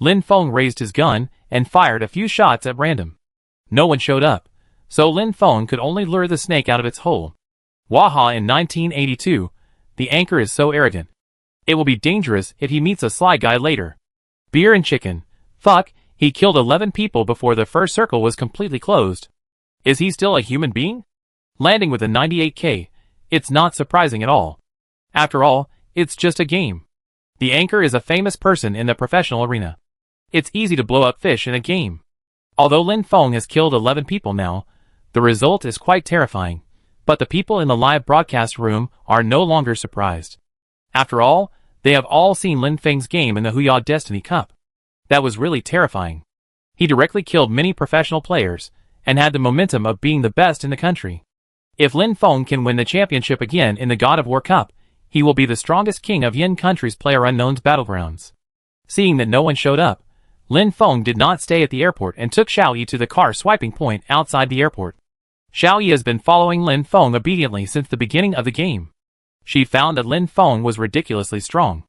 Lin Feng raised his gun and fired a few shots at random. No one showed up, so Lin Feng could only lure the snake out of its hole. Waha in 1982, the anchor is so arrogant. It will be dangerous if he meets a sly guy later. Beer and chicken. Fuck, he killed 11 people before the first circle was completely closed. Is he still a human being? Landing with a 98k, it's not surprising at all. After all, it's just a game. The anchor is a famous person in the professional arena. It's easy to blow up fish in a game. Although Lin Feng has killed 11 people now, the result is quite terrifying, but the people in the live broadcast room are no longer surprised. After all, they have all seen Lin Feng's game in the Huya Destiny Cup. That was really terrifying. He directly killed many professional players, and had the momentum of being the best in the country. If Lin Feng can win the championship again in the God of War Cup, he will be the strongest king of Yin country's PlayerUnknown's Battlegrounds. Seeing that no one showed up, Lin Feng did not stay at the airport and took Xiaoyi to the car swiping point outside the airport. Xiaoyi has been following Lin Feng obediently since the beginning of the game. She found that Lin Feng was ridiculously strong.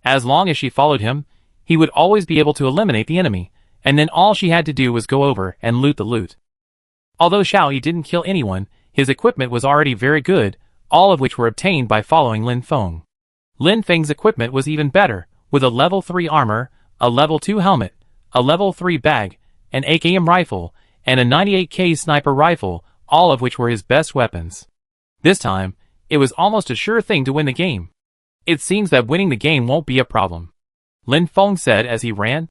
As long as she followed him, he would always be able to eliminate the enemy, and then all she had to do was go over and loot the loot. Although Xiaoyi didn't kill anyone, his equipment was already very good, all of which were obtained by following Lin Feng. Lin Feng's equipment was even better, with a level 3 armor, a level 2 helmet, a level 3 bag, an AKM rifle, and a 98k sniper rifle, all of which were his best weapons. This time, it was almost a sure thing to win the game. It seems that winning the game won't be a problem, Lin Feng said as he ran.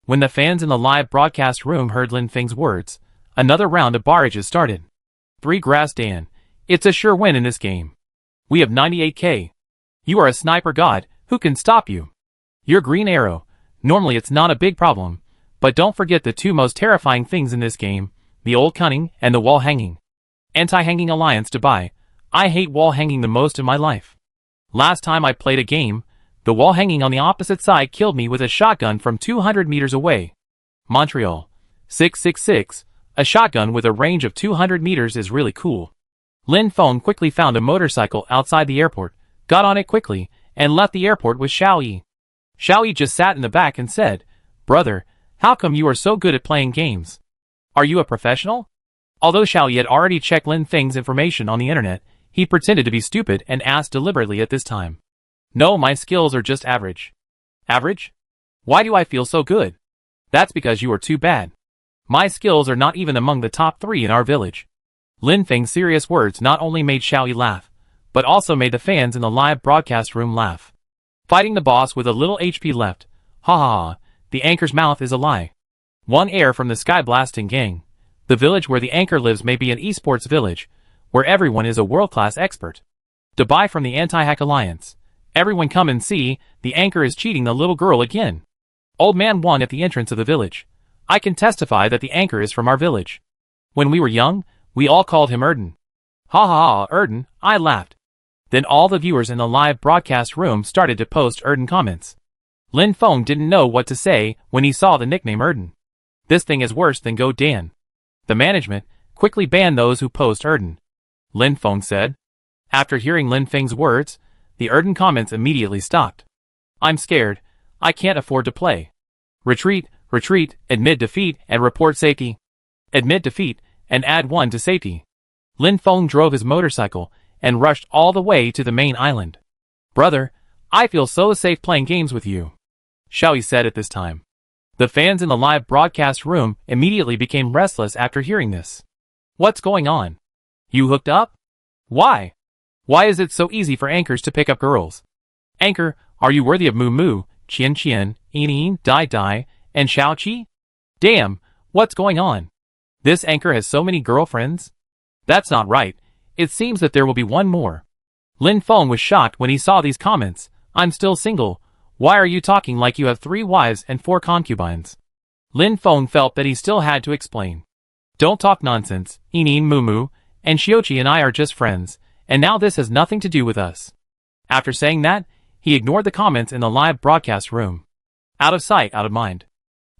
When the fans in the live broadcast room heard Lin Feng's words, another round of barrages started. 3 Grass Dan, it's a sure win in this game. We have 98k. You are a sniper god, who can stop you? Your green arrow, normally it's not a big problem, but don't forget the 2 most terrifying things in this game, the old cunning and the wall hanging. Anti-hanging alliance to buy. I hate wall hanging the most in my life. Last time I played a game, the wall hanging on the opposite side killed me with a shotgun from 200 meters away. Montreal. 666, a shotgun with a range of 200 meters is really cool. Lin Feng quickly found a motorcycle outside the airport, got on it quickly, and left the airport with Xiaoyi. Xiaoyi just sat in the back and said, "Brother, how come you are so good at playing games? Are you a professional?" Although Xiaoyi had already checked Lin Feng's information on the internet, he pretended to be stupid and asked deliberately at this time. "No, my skills are just average." "Average? Why do I feel so good?" "That's because you are too bad. My skills are not even among the top 3 in our village." Lin Feng's serious words not only made Xiaoyi laugh, but also made the fans in the live broadcast room laugh. Fighting the boss with a little HP left. Ha ha ha, the anchor's mouth is a lie. 1 air from the sky blasting gang. The village where the anchor lives may be an esports village, where everyone is a world-class expert. To buy from the Anti-Hack Alliance. Everyone come and see, the anchor is cheating the little girl again. Old man won at the entrance of the village. I can testify that the anchor is from our village. When we were young, we all called him Erden. Ha ha ha, Erden, I laughed. Then all the viewers in the live broadcast room started to post Erden comments. Lin Feng didn't know what to say when he saw the nickname Erden. This thing is worse than Go Dan. The management quickly banned those who post Erden, Lin Feng said. After hearing Lin Feng's words, the Erden comments immediately stopped. I'm scared. I can't afford to play. Retreat, retreat, admit defeat and report safety. Admit defeat and add 1 to safety. Lin Feng drove his motorcycle and rushed all the way to the main island. Brother, I feel so safe playing games with you, Xiaoyi said at this time. The fans in the live broadcast room immediately became restless after hearing this. What's going on? You hooked up? Why? Why is it so easy for anchors to pick up girls? Anchor, are you worthy of Moo Moo, Qian Qian, Yin Dai Dai, and Xiao Qi? Damn, what's going on? This anchor has so many girlfriends? That's not right. It seems that there will be one more. Lin Feng was shocked when he saw these comments. I'm still single. Why are you talking like you have 3 wives and 4 concubines? Lin Feng felt that he still had to explain. Don't talk nonsense. Yin Moo Moo and Xiaoqi and I are just friends, and now this has nothing to do with us. After saying that, he ignored the comments in the live broadcast room. Out of sight, out of mind.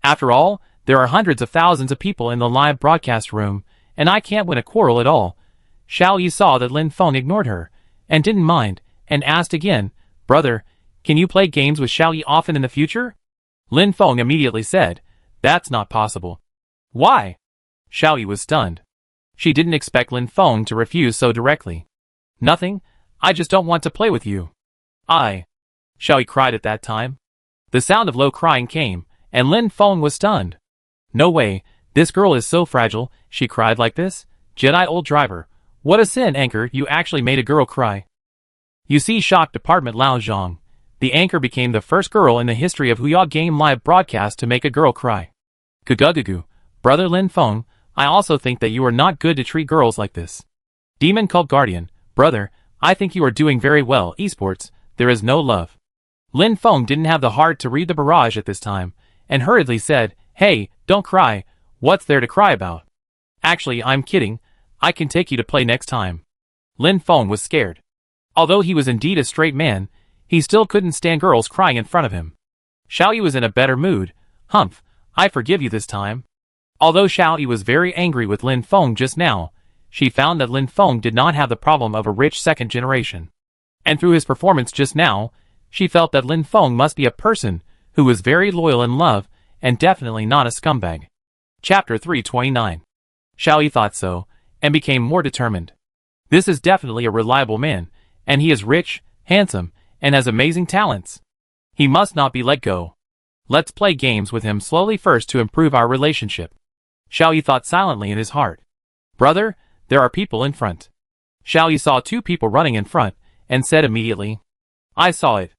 After all, there are hundreds of thousands of people in the live broadcast room, and I can't win a quarrel at all. Xiaoyi saw that Lin Feng ignored her, and didn't mind, and asked again, Brother, can you play games with Xiaoyi often in the future? Lin Feng immediately said, That's not possible. Why? Xiaoyi was stunned. She didn't expect Lin Feng to refuse so directly. Nothing, I just don't want to play with you. Xiaoyi cried at that time. The sound of low crying came, and Lin Feng was stunned. No way, this girl is so fragile, she cried like this. Jedi old driver, what a sin, anchor, you actually made a girl cry. You see, shocked Department Lao Zhang. The anchor became the first girl in the history of Huya Game live broadcast to make a girl cry. Gugugugu, brother Lin Feng, I also think that you are not good to treat girls like this. Demon Cult Guardian, brother, I think you are doing very well, esports, there is no love. Lin Feng didn't have the heart to read the barrage at this time, and hurriedly said, Hey, don't cry, what's there to cry about? Actually, I'm kidding, I can take you to play next time. Lin Feng was scared. Although he was indeed a straight man, he still couldn't stand girls crying in front of him. Xiaoyi was in a better mood. Humph, I forgive you this time. Although Xiaoyi was very angry with Lin Feng just now, she found that Lin Feng did not have the problem of a rich second generation. And through his performance just now, she felt that Lin Feng must be a person who was very loyal in love and definitely not a scumbag. Chapter 329. Xiaoyi thought so, and became more determined. This is definitely a reliable man, and he is rich, handsome, and has amazing talents. He must not be let go. Let's play games with him slowly first to improve our relationship. Xiaoyi thought silently in his heart. Brother, there are people in front. Xiaoyi saw 2 people running in front, and said immediately, I saw it.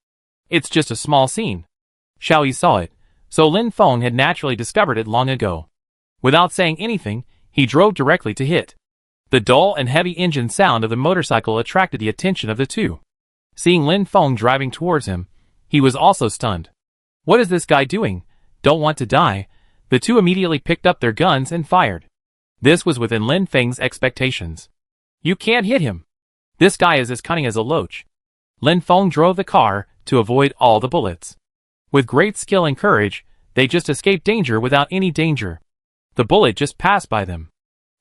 It's just a small scene. Xiaoyi saw it, so Lin Feng had naturally discovered it long ago. Without saying anything, he drove directly to hit. The dull and heavy engine sound of the motorcycle attracted the attention of the 2. Seeing Lin Feng driving towards him, he was also stunned. What is this guy doing? Don't want to die? The 2 immediately picked up their guns and fired. This was within Lin Feng's expectations. You can't hit him. This guy is as cunning as a loach. Lin Feng drove the car to avoid all the bullets. With great skill and courage, they just escaped danger without any danger. The bullet just passed by them.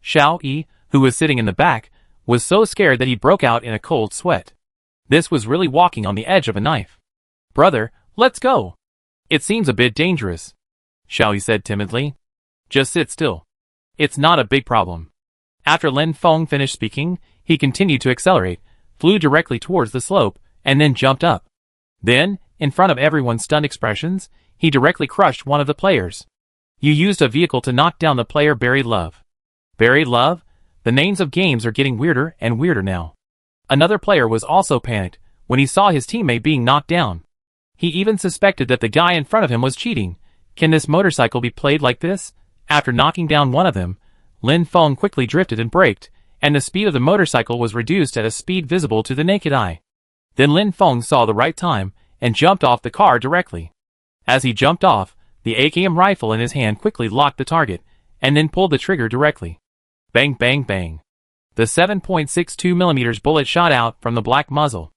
Xiaoyi, who was sitting in the back, was so scared that he broke out in a cold sweat. This was really walking on the edge of a knife. Brother, let's go. It seems a bit dangerous, Xiaoyi said timidly. Just sit still. It's not a big problem. After Lin Feng finished speaking, he continued to accelerate, flew directly towards the slope, and then jumped up. Then, in front of everyone's stunned expressions, he directly crushed one of the players. You used a vehicle to knock down the player Buried Love. Buried Love? The names of games are getting weirder and weirder now. Another player was also panicked when he saw his teammate being knocked down. He even suspected that the guy in front of him was cheating. Can this motorcycle be played like this? After knocking down one of them, Lin Feng quickly drifted and braked, and the speed of the motorcycle was reduced at a speed visible to the naked eye. Then Lin Feng saw the right time, and jumped off the car directly. As he jumped off, the AKM rifle in his hand quickly locked the target, and then pulled the trigger directly. Bang bang bang. The 7.62mm bullet shot out from the black muzzle.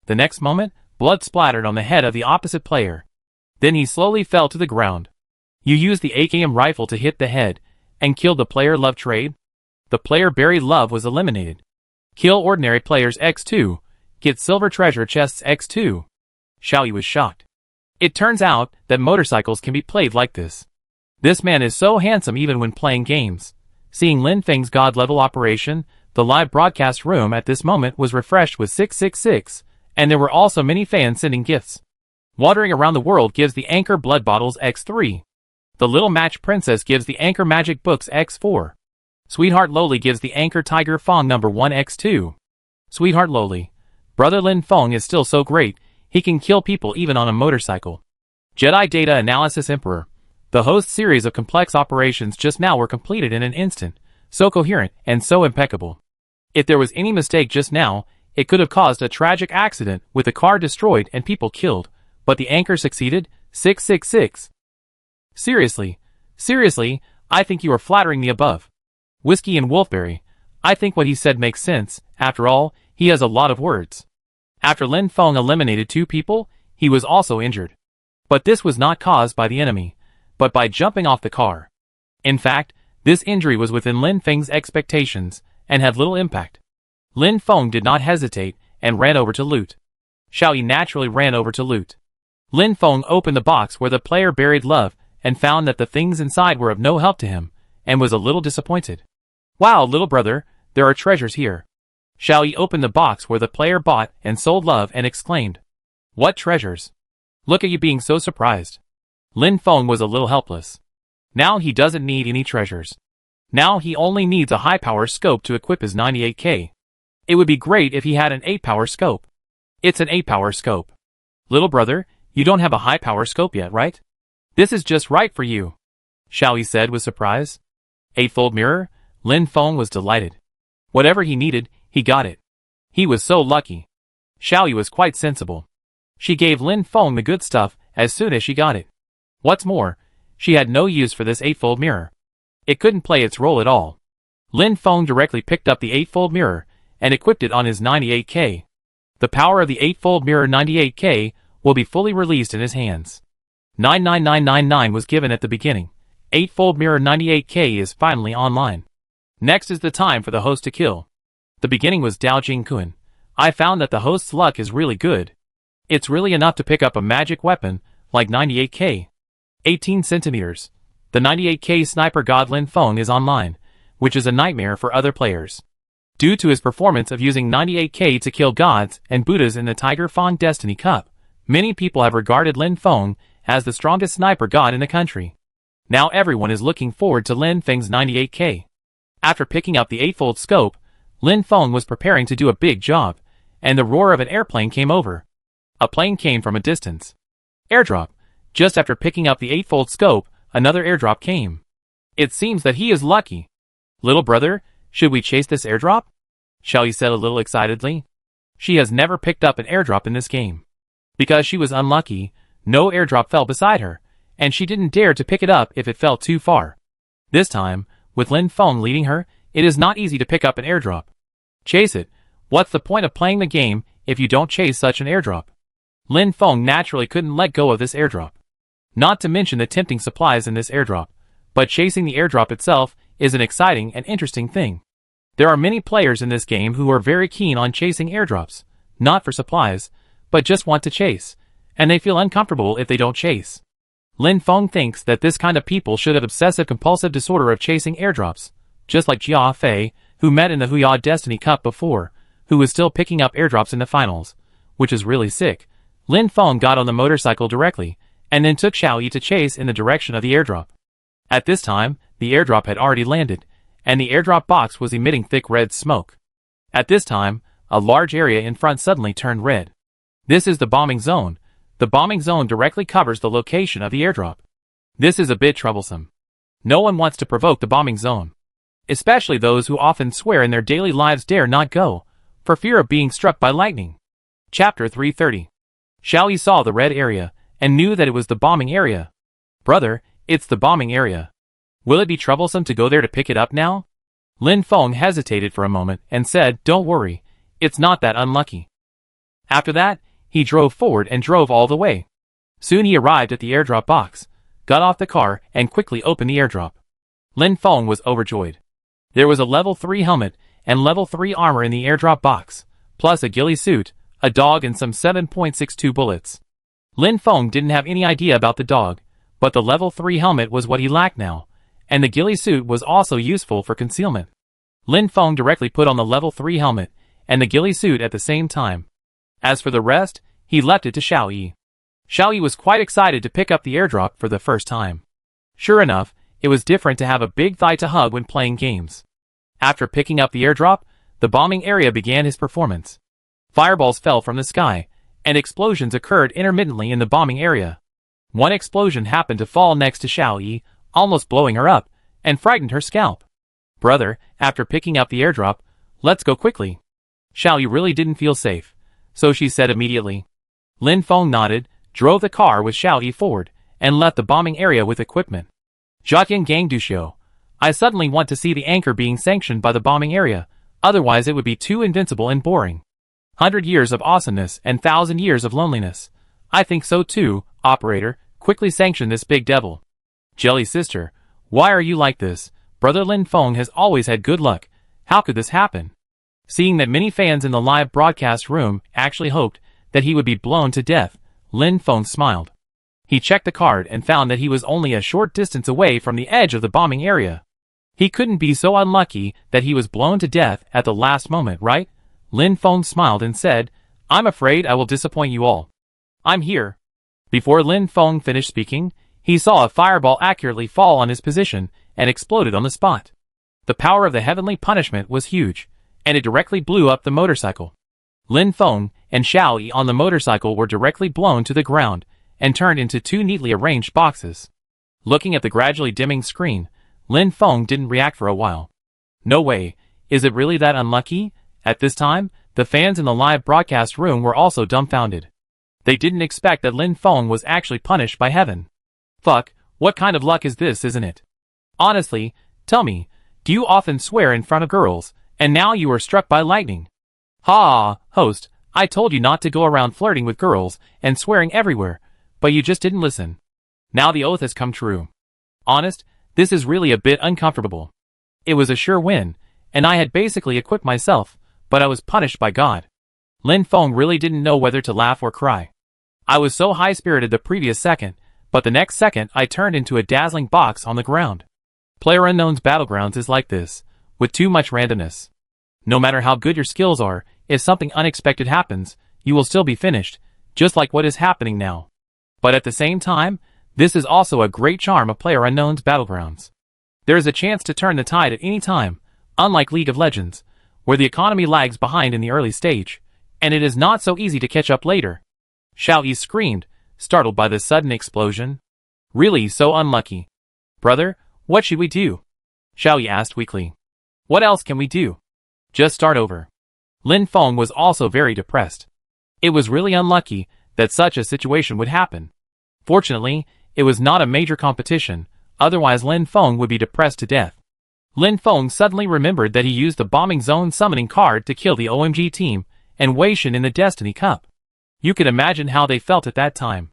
The next moment, blood splattered on the head of the opposite player. Then he slowly fell to the ground. You used the AKM rifle to hit the head, and killed the player Love Trade? The player Buried Love was eliminated. Kill ordinary players X2, get silver treasure chests X2. Xiaoyi was shocked. It turns out that motorcycles can be played like this. This man is so handsome even when playing games. Seeing Lin Feng's god-level operation, the live broadcast room at this moment was refreshed with 666, And there were also many fans sending gifts. Wandering around the world gives the Anchor Blood Bottles X3. The Little Match Princess gives the Anchor Magic Books X4. Sweetheart Loli gives the Anchor Tiger Fong number 1 X2. Sweetheart Loli. Brother Lin Feng is still so great, he can kill people even on a motorcycle. Jedi Data Analysis Emperor. The host series of complex operations just now were completed in an instant, so coherent and so impeccable. If there was any mistake just now, it could have caused a tragic accident with the car destroyed and people killed, but the anchor succeeded. 666. Seriously, I think you are flattering the above. Whiskey and Wolfberry. I think what he said makes sense. After all, he has a lot of words. After Lin Feng eliminated 2 people, he was also injured. But this was not caused by the enemy, but by jumping off the car. In fact, this injury was within Lin Feng's expectations, and had little impact. Lin Feng did not hesitate, and ran over to loot. Xiaoyi naturally ran over to loot. Lin Feng opened the box where the player buried love, and found that the things inside were of no help to him, and was a little disappointed. Wow, little brother, there are treasures here. Xiaoyi opened the box where the player bought and sold love and exclaimed, "What treasures? Look at you being so surprised." Lin Feng was a little helpless. Now he doesn't need any treasures. Now he only needs a high-power scope to equip his 98K. It would be great if he had an 8-power scope. It's an 8-power scope. Little brother, you don't have a high-power scope yet, right? This is just right for you, Xiaoyi said with surprise. 8-fold mirror? Lin Feng was delighted. Whatever he needed, he got it. He was so lucky. Xiaoyi was quite sensible. She gave Lin Feng the good stuff as soon as she got it. What's more, she had no use for this 8-fold mirror. It couldn't play its role at all. Lin Feng directly picked up the 8-fold mirror and equipped it on his 98K. The power of the 8-fold mirror 98K will be fully released in his hands. 99999 was given at the beginning. 8-fold mirror 98K is finally online. Next is the time for the host to kill. The beginning was Dao Jingkun. I found that the host's luck is really good. It's really enough to pick up a magic weapon, like 98K. 18 centimeters. The 98K sniper god Lin Feng is online, which is a nightmare for other players. Due to his performance of using 98K to kill gods and Buddhas in the Tiger Fong Destiny Cup, many people have regarded Lin Feng as the strongest sniper god in the country. Now everyone is looking forward to Lin Feng's 98K. After picking up the 8-fold scope, Lin Feng was preparing to do a big job, and the roar of an airplane came over. A plane came from a distance. Airdrop. Just after picking up the 8-fold scope, another airdrop came. It seems that he is lucky. Little brother, should we chase this airdrop? Xiaoyi said a little excitedly. She has never picked up an airdrop in this game. Because she was unlucky, no airdrop fell beside her, and she didn't dare to pick it up if it fell too far. This time, with Lin Feng leading her, it is not easy to pick up an airdrop. Chase it. What's the point of playing the game if you don't chase such an airdrop? Lin Feng naturally couldn't let go of this airdrop. Not to mention the tempting supplies in this airdrop, but chasing the airdrop itself is an exciting and interesting thing. There are many players in this game who are very keen on chasing airdrops, not for supplies, but just want to chase, and they feel uncomfortable if they don't chase. Lin Feng thinks that this kind of people should have obsessive-compulsive disorder of chasing airdrops, just like Jia Fei, who met in the Huya Destiny Cup before, who was still picking up airdrops in the finals, which is really sick. Lin Feng got on the motorcycle directly, and then took Xiaoyi to chase in the direction of the airdrop. At this time, the airdrop had already landed, and the airdrop box was emitting thick red smoke. At this time, a large area in front suddenly turned red. This is the bombing zone. The bombing zone directly covers the location of the airdrop. This is a bit troublesome. No one wants to provoke the bombing zone. Especially those who often swear in their daily lives dare not go, for fear of being struck by lightning. Chapter 330. Xiaoyi saw the red area, and knew that it was the bombing area. Brother, it's the bombing area. Will it be troublesome to go there to pick it up now? Lin Feng hesitated for a moment and said, "Don't worry, it's not that unlucky." After that, he drove forward and drove all the way. Soon he arrived at the airdrop box, got off the car and quickly opened the airdrop. Lin Feng was overjoyed. There was a level 3 helmet and level 3 armor in the airdrop box, plus a ghillie suit, a dog and some 7.62 bullets. Lin Feng didn't have any idea about the dog, but the level 3 helmet was what he lacked now, and the ghillie suit was also useful for concealment. Lin Feng directly put on the level 3 helmet and the ghillie suit at the same time. As for the rest, he left it to Xiao Yi. Xiao Yi was quite excited to pick up the airdrop for the first time. Sure enough, it was different to have a big thigh to hug when playing games. After picking up the airdrop, the bombing area began his performance. Fireballs fell from the sky, and explosions occurred intermittently in the bombing area. One explosion happened to fall next to Xiao Yi, almost blowing her up, and frightened her scalp. Brother, after picking up the airdrop, let's go quickly. Xiao Yi really didn't feel safe, so she said immediately. Lin Feng nodded, drove the car with Xiao Yi forward, and left the bombing area with equipment. Zhaqian Gang Duxiu. I suddenly want to see the anchor being sanctioned by the bombing area, otherwise it would be too invincible and boring. 100 years of awesomeness and 1,000 years of loneliness. I think so too, operator, quickly sanction this big devil. Jelly sister, why are you like this? Brother Lin Feng has always had good luck. How could this happen? Seeing that many fans in the live broadcast room actually hoped that he would be blown to death, Lin Feng smiled. He checked the card and found that he was only a short distance away from the edge of the bombing area. He couldn't be so unlucky that he was blown to death at the last moment, right? Lin Feng smiled and said, I'm afraid I will disappoint you all. I'm here. Before Lin Feng finished speaking, he saw a fireball accurately fall on his position and exploded on the spot. The power of the heavenly punishment was huge, and it directly blew up the motorcycle. Lin Feng and Xiao Yi on the motorcycle were directly blown to the ground and turned into two neatly arranged boxes. Looking at the gradually dimming screen, Lin Feng didn't react for a while. No way, is it really that unlucky? At this time, the fans in the live broadcast room were also dumbfounded. They didn't expect that Lin Feng was actually punished by heaven. Fuck, what kind of luck is this, isn't it? Honestly, tell me, do you often swear in front of girls, and now you are struck by lightning? Ha, host, I told you not to go around flirting with girls and swearing everywhere, but you just didn't listen. Now the oath has come true. Honest, this is really a bit uncomfortable. It was a sure win, and I had basically equipped myself, but I was punished by God. Lin Feng really didn't know whether to laugh or cry. I was so high-spirited the previous second, but the next second I turned into a dazzling box on the ground. PlayerUnknown's Battlegrounds is like this, with too much randomness. No matter how good your skills are, if something unexpected happens, you will still be finished, just like what is happening now. But at the same time, this is also a great charm of PlayerUnknown's Battlegrounds. There is a chance to turn the tide at any time, unlike League of Legends, where the economy lags behind in the early stage, and it is not so easy to catch up later. Xiao Yi screamed, startled by the sudden explosion. Really so unlucky. Brother, what should we do? Xiao Yi asked weakly. What else can we do? Just start over. Lin Feng was also very depressed. It was really unlucky that such a situation would happen. Fortunately, it was not a major competition, otherwise Lin Feng would be depressed to death. Lin Feng suddenly remembered that he used the bombing zone summoning card to kill the OMG team and Wei Shen in the Destiny Cup. You could imagine how they felt at that time.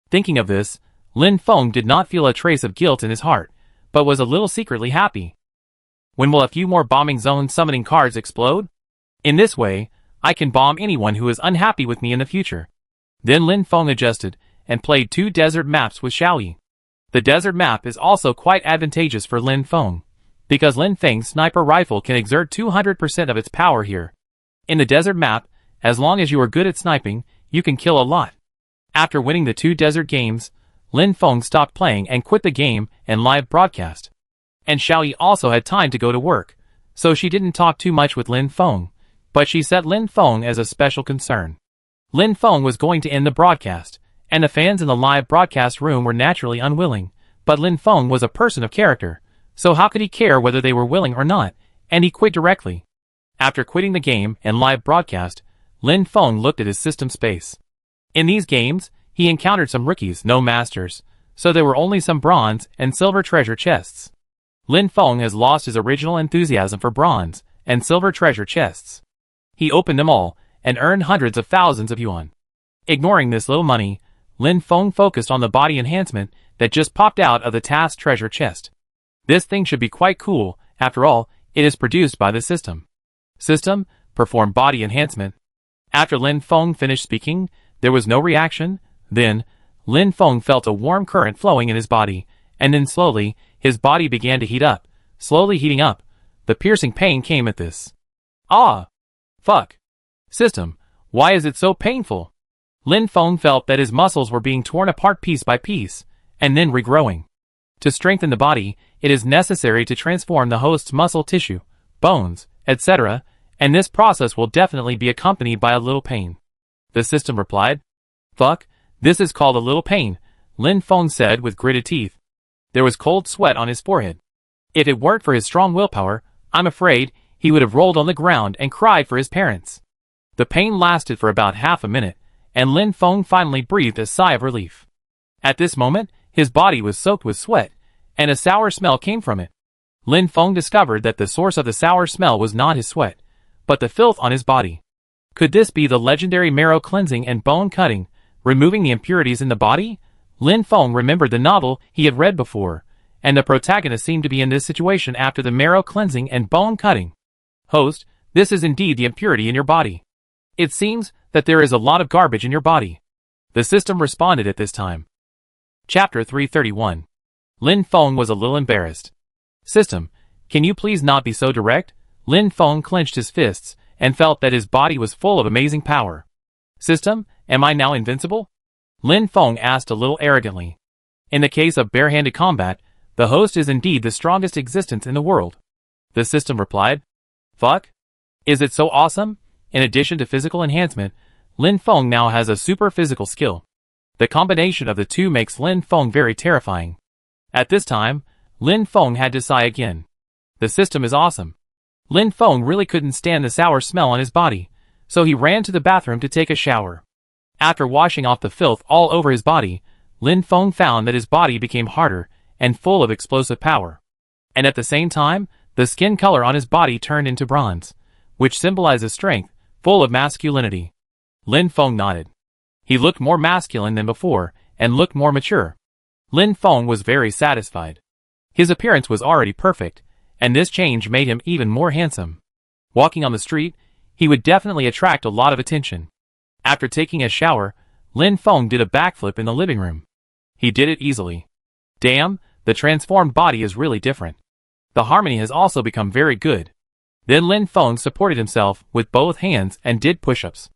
Thinking of this, Lin Feng did not feel a trace of guilt in his heart, but was a little secretly happy. When will a few more bombing zone summoning cards explode? In this way, I can bomb anyone who is unhappy with me in the future. Then Lin Feng adjusted and played 2 desert maps with Xiao Yi. The desert map is also quite advantageous for Lin Feng, because Lin Feng's sniper rifle can exert 200% of its power here. In the desert map, as long as you are good at sniping, you can kill a lot. After winning the 2 desert games, Lin Feng stopped playing and quit the game and live broadcast. And Xiao Yi also had time to go to work, so she didn't talk too much with Lin Feng, but she set Lin Feng as a special concern. Lin Feng was going to end the broadcast, and the fans in the live broadcast room were naturally unwilling, but Lin Feng was a person of character, so how could he care whether they were willing or not, and he quit directly. After quitting the game and live broadcast, Lin Feng looked at his system space. In these games, he encountered some rookies, no masters, so there were only some bronze and silver treasure chests. Lin Feng has lost his original enthusiasm for bronze and silver treasure chests. He opened them all and earned hundreds of thousands of yuan. Ignoring this low money, Lin Feng focused on the body enhancement that just popped out of the task treasure chest. This thing should be quite cool, after all, it is produced by the system. System, perform body enhancement. After Lin Feng finished speaking, there was no reaction. Then, Lin Feng felt a warm current flowing in his body, and then slowly, his body began to heat up, slowly heating up. The piercing pain came at this. Ah! Fuck! System, Why is it so painful? Lin Feng felt that his muscles were being torn apart piece by piece, and then regrowing. To strengthen the body, it is necessary to transform the host's muscle tissue, bones, etc., and this process will definitely be accompanied by a little pain. The system replied. Fuck, this is called a little pain, Lin Feng said with gritted teeth. There was cold sweat on his forehead. If it weren't for his strong willpower, I'm afraid he would have rolled on the ground and cried for his parents. The pain lasted for about half a minute, and Lin Feng finally breathed a sigh of relief. At this moment, his body was soaked with sweat, and a sour smell came from it. Lin Feng discovered that the source of the sour smell was not his sweat, but the filth on his body. Could this be the legendary marrow cleansing and bone cutting, removing the impurities in the body? Lin Feng remembered the novel he had read before, and the protagonist seemed to be in this situation after the marrow cleansing and bone cutting. Host, this is indeed the impurity in your body. It seems that there is a lot of garbage in your body. The system responded at this time. Chapter 331. Lin Feng was a little embarrassed. System, can you please not be so direct? Lin Feng clenched his fists and felt that his body was full of amazing power. System, am I now invincible? Lin Feng asked a little arrogantly. In the case of barehanded combat, the host is indeed the strongest existence in the world. The system replied. Fuck? Is it so awesome? In addition to physical enhancement, Lin Feng now has a super physical skill. The combination of the two makes Lin Feng very terrifying. At this time, Lin Feng had to sigh again. The system is awesome. Lin Feng really couldn't stand the sour smell on his body, so he ran to the bathroom to take a shower. After washing off the filth all over his body, Lin Feng found that his body became harder and full of explosive power. And at the same time, the skin color on his body turned into bronze, which symbolizes strength, full of masculinity. Lin Feng nodded. He looked more masculine than before, and looked more mature. Lin Feng was very satisfied. His appearance was already perfect, and this change made him even more handsome. Walking on the street, he would definitely attract a lot of attention. After taking a shower, Lin Feng did a backflip in the living room. He did it easily. Damn, the transformed body is really different. The harmony has also become very good. Then Lin Feng supported himself with both hands and did push-ups.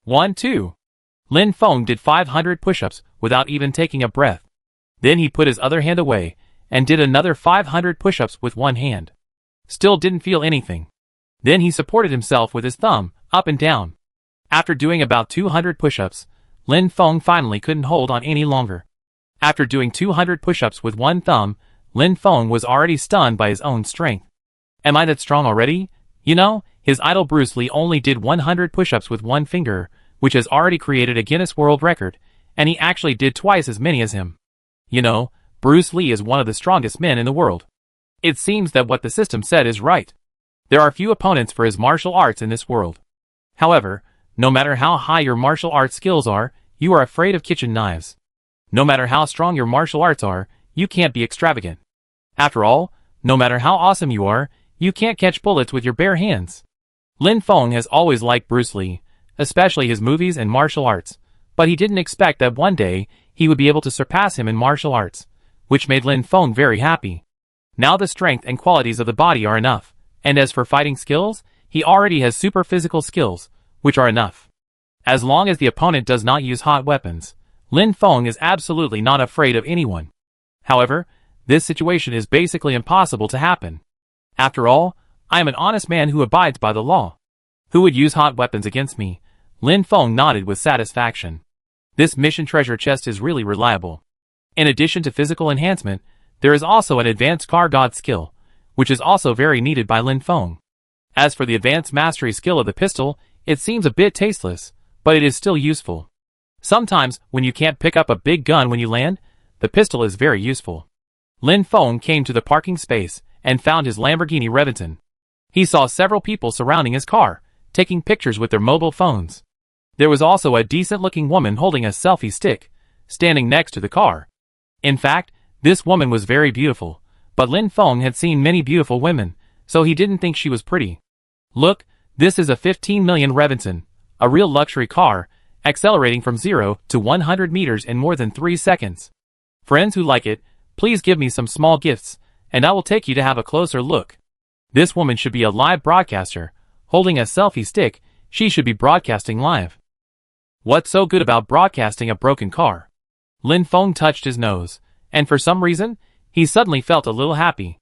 1, 2. Lin Feng did 500 push-ups without even taking a breath. Then he put his other hand away and did another 500 push-ups with one hand. Still didn't feel anything. Then he supported himself with his thumb, up and down. After doing about 200 push-ups, Lin Feng finally couldn't hold on any longer. After doing 200 push-ups with one thumb, Lin Feng was already stunned by his own strength. Am I that strong already? You know, his idol Bruce Lee only did 100 push-ups with one finger, which has already created a Guinness World Record, and he actually did twice as many as him. You know, Bruce Lee is one of the strongest men in the world. It seems that what the system said is right. There are few opponents for his martial arts in this world. However, no matter how high your martial arts skills are, you are afraid of kitchen knives. No matter how strong your martial arts are, you can't be extravagant. After all, no matter how awesome you are, you can't catch bullets with your bare hands. Lin Feng has always liked Bruce Lee, especially his movies and martial arts, but he didn't expect that one day he would be able to surpass him in martial arts, which made Lin Feng very happy. Now the strength and qualities of the body are enough, and as for fighting skills, he already has super physical skills, which are enough. As long as the opponent does not use hot weapons, Lin Feng is absolutely not afraid of anyone. However, this situation is basically impossible to happen. After all, I am an honest man who abides by the law. Who would use hot weapons against me? Lin Feng nodded with satisfaction. This mission treasure chest is really reliable. In addition to physical enhancement, there is also an advanced car god skill, which is also very needed by Lin Feng. As for the advanced mastery skill of the pistol, it seems a bit tasteless, but it is still useful. Sometimes, when you can't pick up a big gun when you land, the pistol is very useful. Lin Feng came to the parking space and found his Lamborghini Reventon. He saw several people surrounding his car, taking pictures with their mobile phones. There was also a decent-looking woman holding a selfie stick, standing next to the car. In fact, this woman was very beautiful, but Lin Feng had seen many beautiful women, so he didn't think she was pretty. Look, this is a 15 million Reventon, a real luxury car, accelerating from 0 to 100 meters in more than 3 seconds. Friends who like it, please give me some small gifts, and I will take you to have a closer look. This woman should be a live broadcaster. Holding a selfie stick, she should be broadcasting live. What's so good about broadcasting a broken car? Lin Feng touched his nose, and for some reason, he suddenly felt a little happy.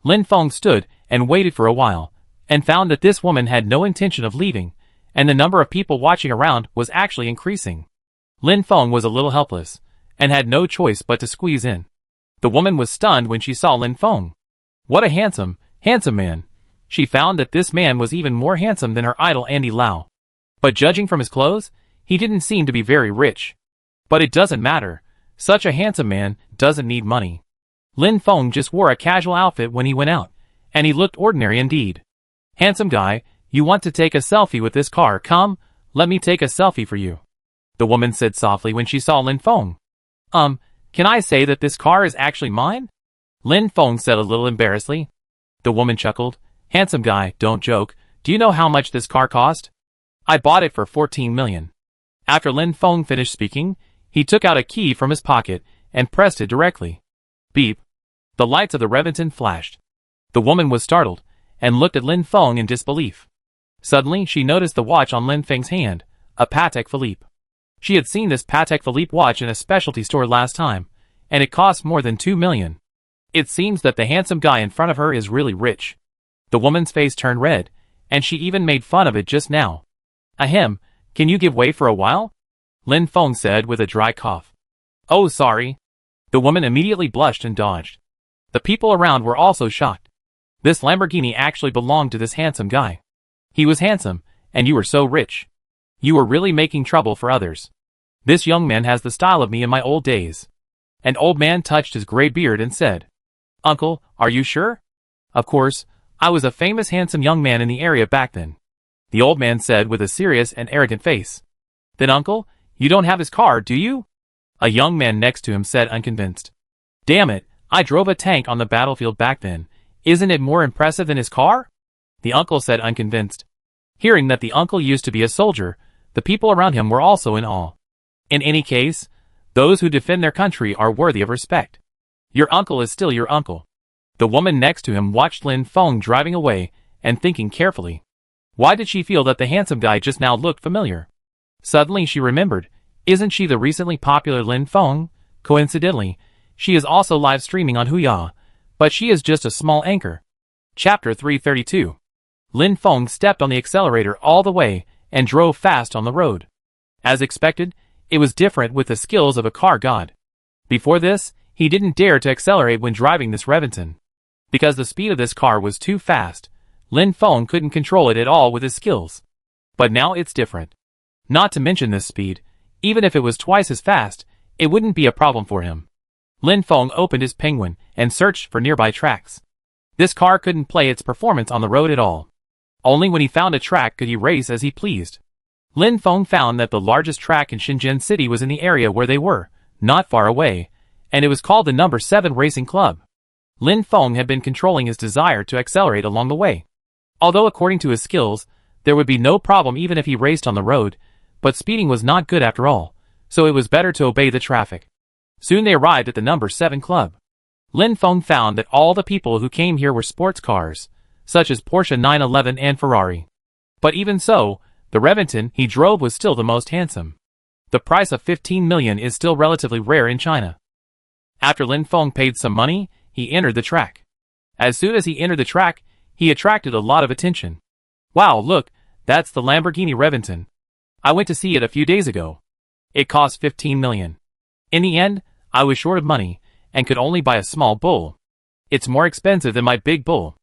Lin Feng stood and waited for a while, and found that this woman had no intention of leaving, and the number of people watching around was actually increasing. Lin Feng was a little helpless, and had no choice but to squeeze in. The woman was stunned when she saw Lin Feng. What a handsome man. She found that this man was even more handsome than her idol Andy Lau. But judging from his clothes, he didn't seem to be very rich. But it doesn't matter. Such a handsome man doesn't need money. Lin Feng just wore a casual outfit when he went out, and he looked ordinary indeed. Handsome guy, you want to take a selfie with this car? Come, let me take a selfie for you. The woman said softly when she saw Lin Feng. Can I say that this car is actually mine? Lin Feng said a little embarrassedly. The woman chuckled. Handsome guy, don't joke. Do you know how much this car cost? I bought it for 14 million. After Lin Feng finished speaking, he took out a key from his pocket and pressed it directly. Beep. The lights of the Remington flashed. The woman was startled and looked at Lin Feng in disbelief. Suddenly, she noticed the watch on Lin Feng's hand, a Patek Philippe. She had seen this Patek Philippe watch in a specialty store last time, and it cost more than 2 million. It seems that the handsome guy in front of her is really rich. The woman's face turned red, and she even made fun of it just now. Ahem, can you give way for a while? Lin Feng said with a dry cough. Oh, sorry. The woman immediately blushed and dodged. The people around were also shocked. This Lamborghini actually belonged to this handsome guy. He was handsome, and you were so rich. You were really making trouble for others. This young man has the style of me in my old days. An old man touched his gray beard and said, Uncle, are you sure? Of course, I was a famous handsome young man in the area back then. The old man said with a serious and arrogant face. Then uncle, you don't have his car, do you? A young man next to him said unconvinced. Damn it, I drove a tank on the battlefield back then. Isn't it more impressive than his car? The uncle said unconvinced. Hearing that the uncle used to be a soldier, the people around him were also in awe. In any case, those who defend their country are worthy of respect. Your uncle is still your uncle. The woman next to him watched Lin Feng driving away and thinking carefully. Why did she feel that the handsome guy just now looked familiar? Suddenly she remembered, isn't she the recently popular Lin Feng? Coincidentally, she is also live streaming on Huya, but she is just a small anchor. Chapter 332. Lin Feng stepped on the accelerator all the way and drove fast on the road. As expected, it was different with the skills of a car god. Before this, he didn't dare to accelerate when driving this Remington. Because the speed of this car was too fast, Lin Feng couldn't control it at all with his skills. But now it's different. Not to mention this speed, even if it was twice as fast, it wouldn't be a problem for him. Lin Feng opened his Penguin and searched for nearby tracks. This car couldn't play its performance on the road at all. Only when he found a track could he race as he pleased. Lin Feng found that the largest track in Shenzhen City was in the area where they were, not far away, and it was called the No. 7 Racing Club. Lin Feng had been controlling his desire to accelerate along the way. Although according to his skills, there would be no problem even if he raced on the road, but speeding was not good after all, so it was better to obey the traffic. Soon they arrived at the No. 7 Club. Lin Feng found that all the people who came here were sports cars, such as Porsche 911 and Ferrari. But even so, the Remington he drove was still the most handsome. The price of 15 million is still relatively rare in China. After Lin Feng paid some money, he entered the track. As soon as he entered the track, he attracted a lot of attention. Wow, look, that's the Lamborghini Remington. I went to see it a few days ago. It cost 15 million. In the end, I was short of money, and could only buy a small bull. It's more expensive than my big bull.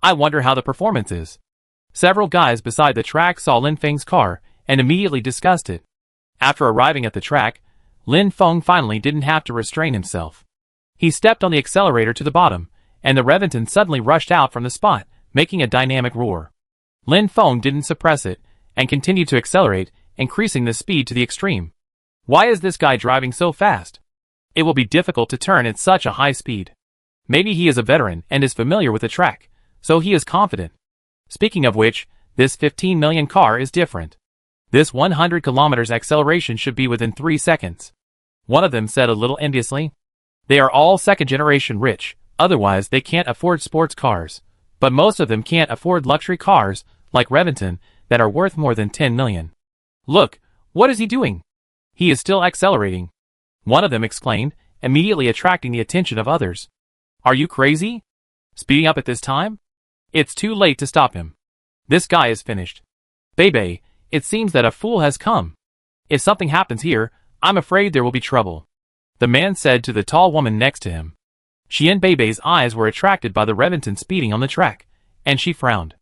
I wonder how the performance is. Several guys beside the track saw Lin Feng's car, and immediately discussed it. After arriving at the track, Lin Feng finally didn't have to restrain himself. He stepped on the accelerator to the bottom, and the Remington suddenly rushed out from the spot, making a dynamic roar. Lin Feng didn't suppress it, and continued to accelerate, increasing the speed to the extreme. Why is this guy driving so fast? It will be difficult to turn at such a high speed. Maybe he is a veteran and is familiar with the track, so he is confident. Speaking of which, this 15 million car is different. This 100 kilometers acceleration should be within 3 seconds. One of them said a little enviously. They are all second-generation rich, otherwise they can't afford sports cars. But most of them can't afford luxury cars, like Remington, that are worth more than 10 million. Look, What is he doing? He is still accelerating. One of them exclaimed, immediately attracting the attention of others. Are you crazy? Speeding up at this time? It's too late to stop him. This guy is finished. Bebe, it seems that a fool has come. If something happens here, I'm afraid there will be trouble. The man said to the tall woman next to him. Xian Bei's eyes were attracted by the Reventon speeding on the track, and she frowned.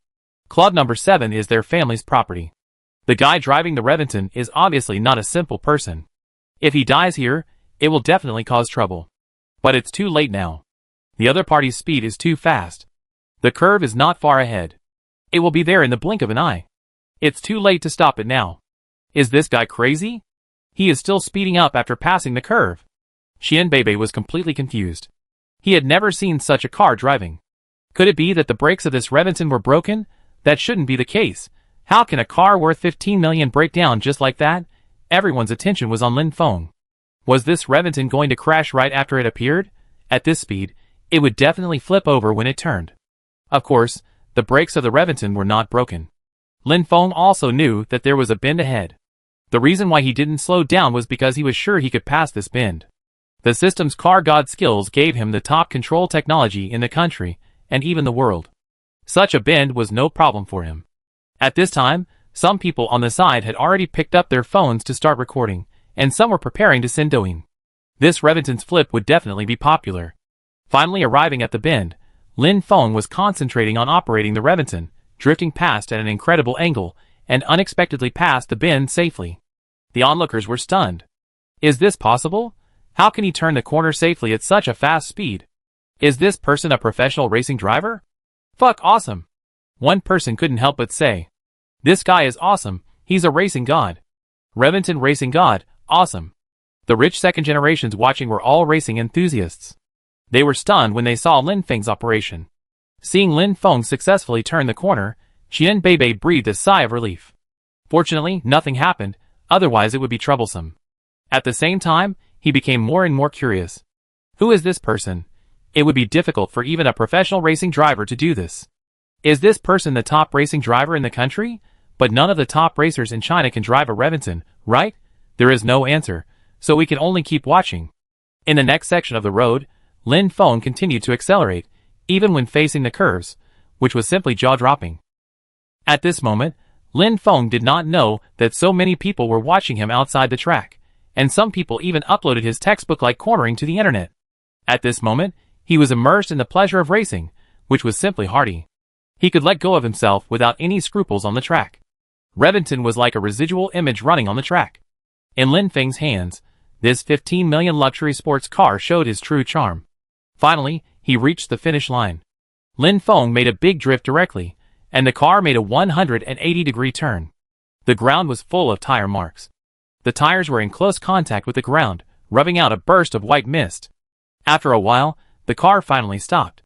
Club number 7 is their family's property. The guy driving the Reventon is obviously not a simple person. If he dies here, it will definitely cause trouble. But it's too late now. The other party's speed is too fast. The curve is not far ahead. It will be there in the blink of an eye. It's too late to stop it now. Is this guy crazy? He is still speeding up after passing the curve. Xian Bei was completely confused. He had never seen such a car driving. Could it be that the brakes of this Reventon were broken? That shouldn't be the case. How can a car worth 15 million break down just like that? Everyone's attention was on Lin Feng. Was this Reventon going to crash right after it appeared? At this speed, it would definitely flip over when it turned. Of course, the brakes of the Reventon were not broken. Lin Feng also knew that there was a bend ahead. The reason why he didn't slow down was because he was sure he could pass this bend. The system's car god skills gave him the top control technology in the country, and even the world. Such a bend was no problem for him. At this time, some people on the side had already picked up their phones to start recording, and some were preparing to send Douyin. This Reventon's flip would definitely be popular. Finally arriving at the bend, Lin Feng was concentrating on operating the Reventon, drifting past at an incredible angle, and unexpectedly passed the bend safely. The onlookers were stunned. Is this possible? How can he turn the corner safely at such a fast speed? Is this person a professional racing driver? Fuck awesome. One person couldn't help but say. This guy is awesome, he's a racing god. Reventon racing god, awesome. The rich second generations watching were all racing enthusiasts. They were stunned when they saw Lin Feng's operation. Seeing Lin Feng successfully turn the corner, Xian Bei breathed a sigh of relief. Fortunately, nothing happened, otherwise it would be troublesome. At the same time, he became more and more curious. Who is this person? It would be difficult for even a professional racing driver to do this. Is this person the top racing driver in the country? But none of the top racers in China can drive a Reventon, right? There is no answer, so we can only keep watching. In the next section of the road, Lin Feng continued to accelerate, even when facing the curves, which was simply jaw-dropping. At this moment, Lin Feng did not know that so many people were watching him outside the track, and some people even uploaded his textbook-like cornering to the internet. At this moment, he was immersed in the pleasure of racing, which was simply hearty. He could let go of himself without any scruples on the track. Reventon was like a residual image running on the track. In Lin Feng's hands, this 15 million luxury sports car showed his true charm. Finally, he reached the finish line. Lin Feng made a big drift directly, and the car made a 180-degree turn. The ground was full of tire marks. The tires were in close contact with the ground, rubbing out a burst of white mist. After a while, the car finally stopped.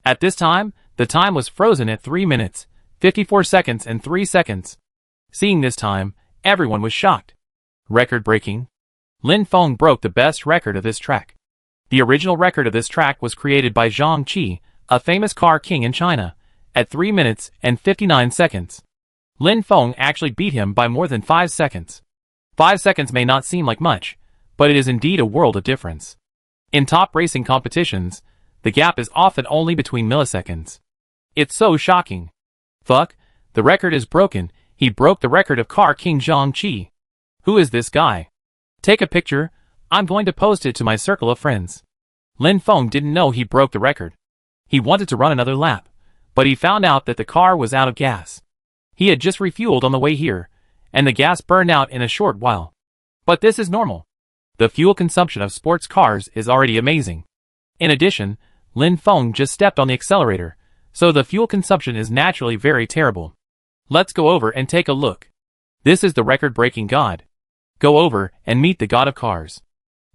At this time, the time was frozen at 3 minutes, 54 seconds and 3 seconds. Seeing this time, everyone was shocked. Record-breaking. Lin Feng broke the best record of this track. The original record of this track was created by Zhang Qi, a famous car king in China, at 3 minutes and 59 seconds. Lin Feng actually beat him by more than 5 seconds. 5 seconds may not seem like much, but it is indeed a world of difference. In top racing competitions, the gap is often only between milliseconds. It's so shocking. Fuck, the record is broken. He broke the record of car king Zhang Qi. Who is this guy? Take a picture, I'm going to post it to my circle of friends. Lin Feng didn't know he broke the record. He wanted to run another lap, but he found out that the car was out of gas. He had just refueled on the way here, and the gas burned out in a short while. But this is normal. The fuel consumption of sports cars is already amazing. In addition, Lin Feng just stepped on the accelerator, so the fuel consumption is naturally very terrible. Let's go over and take a look. This is the record-breaking god. Go over and meet the god of cars.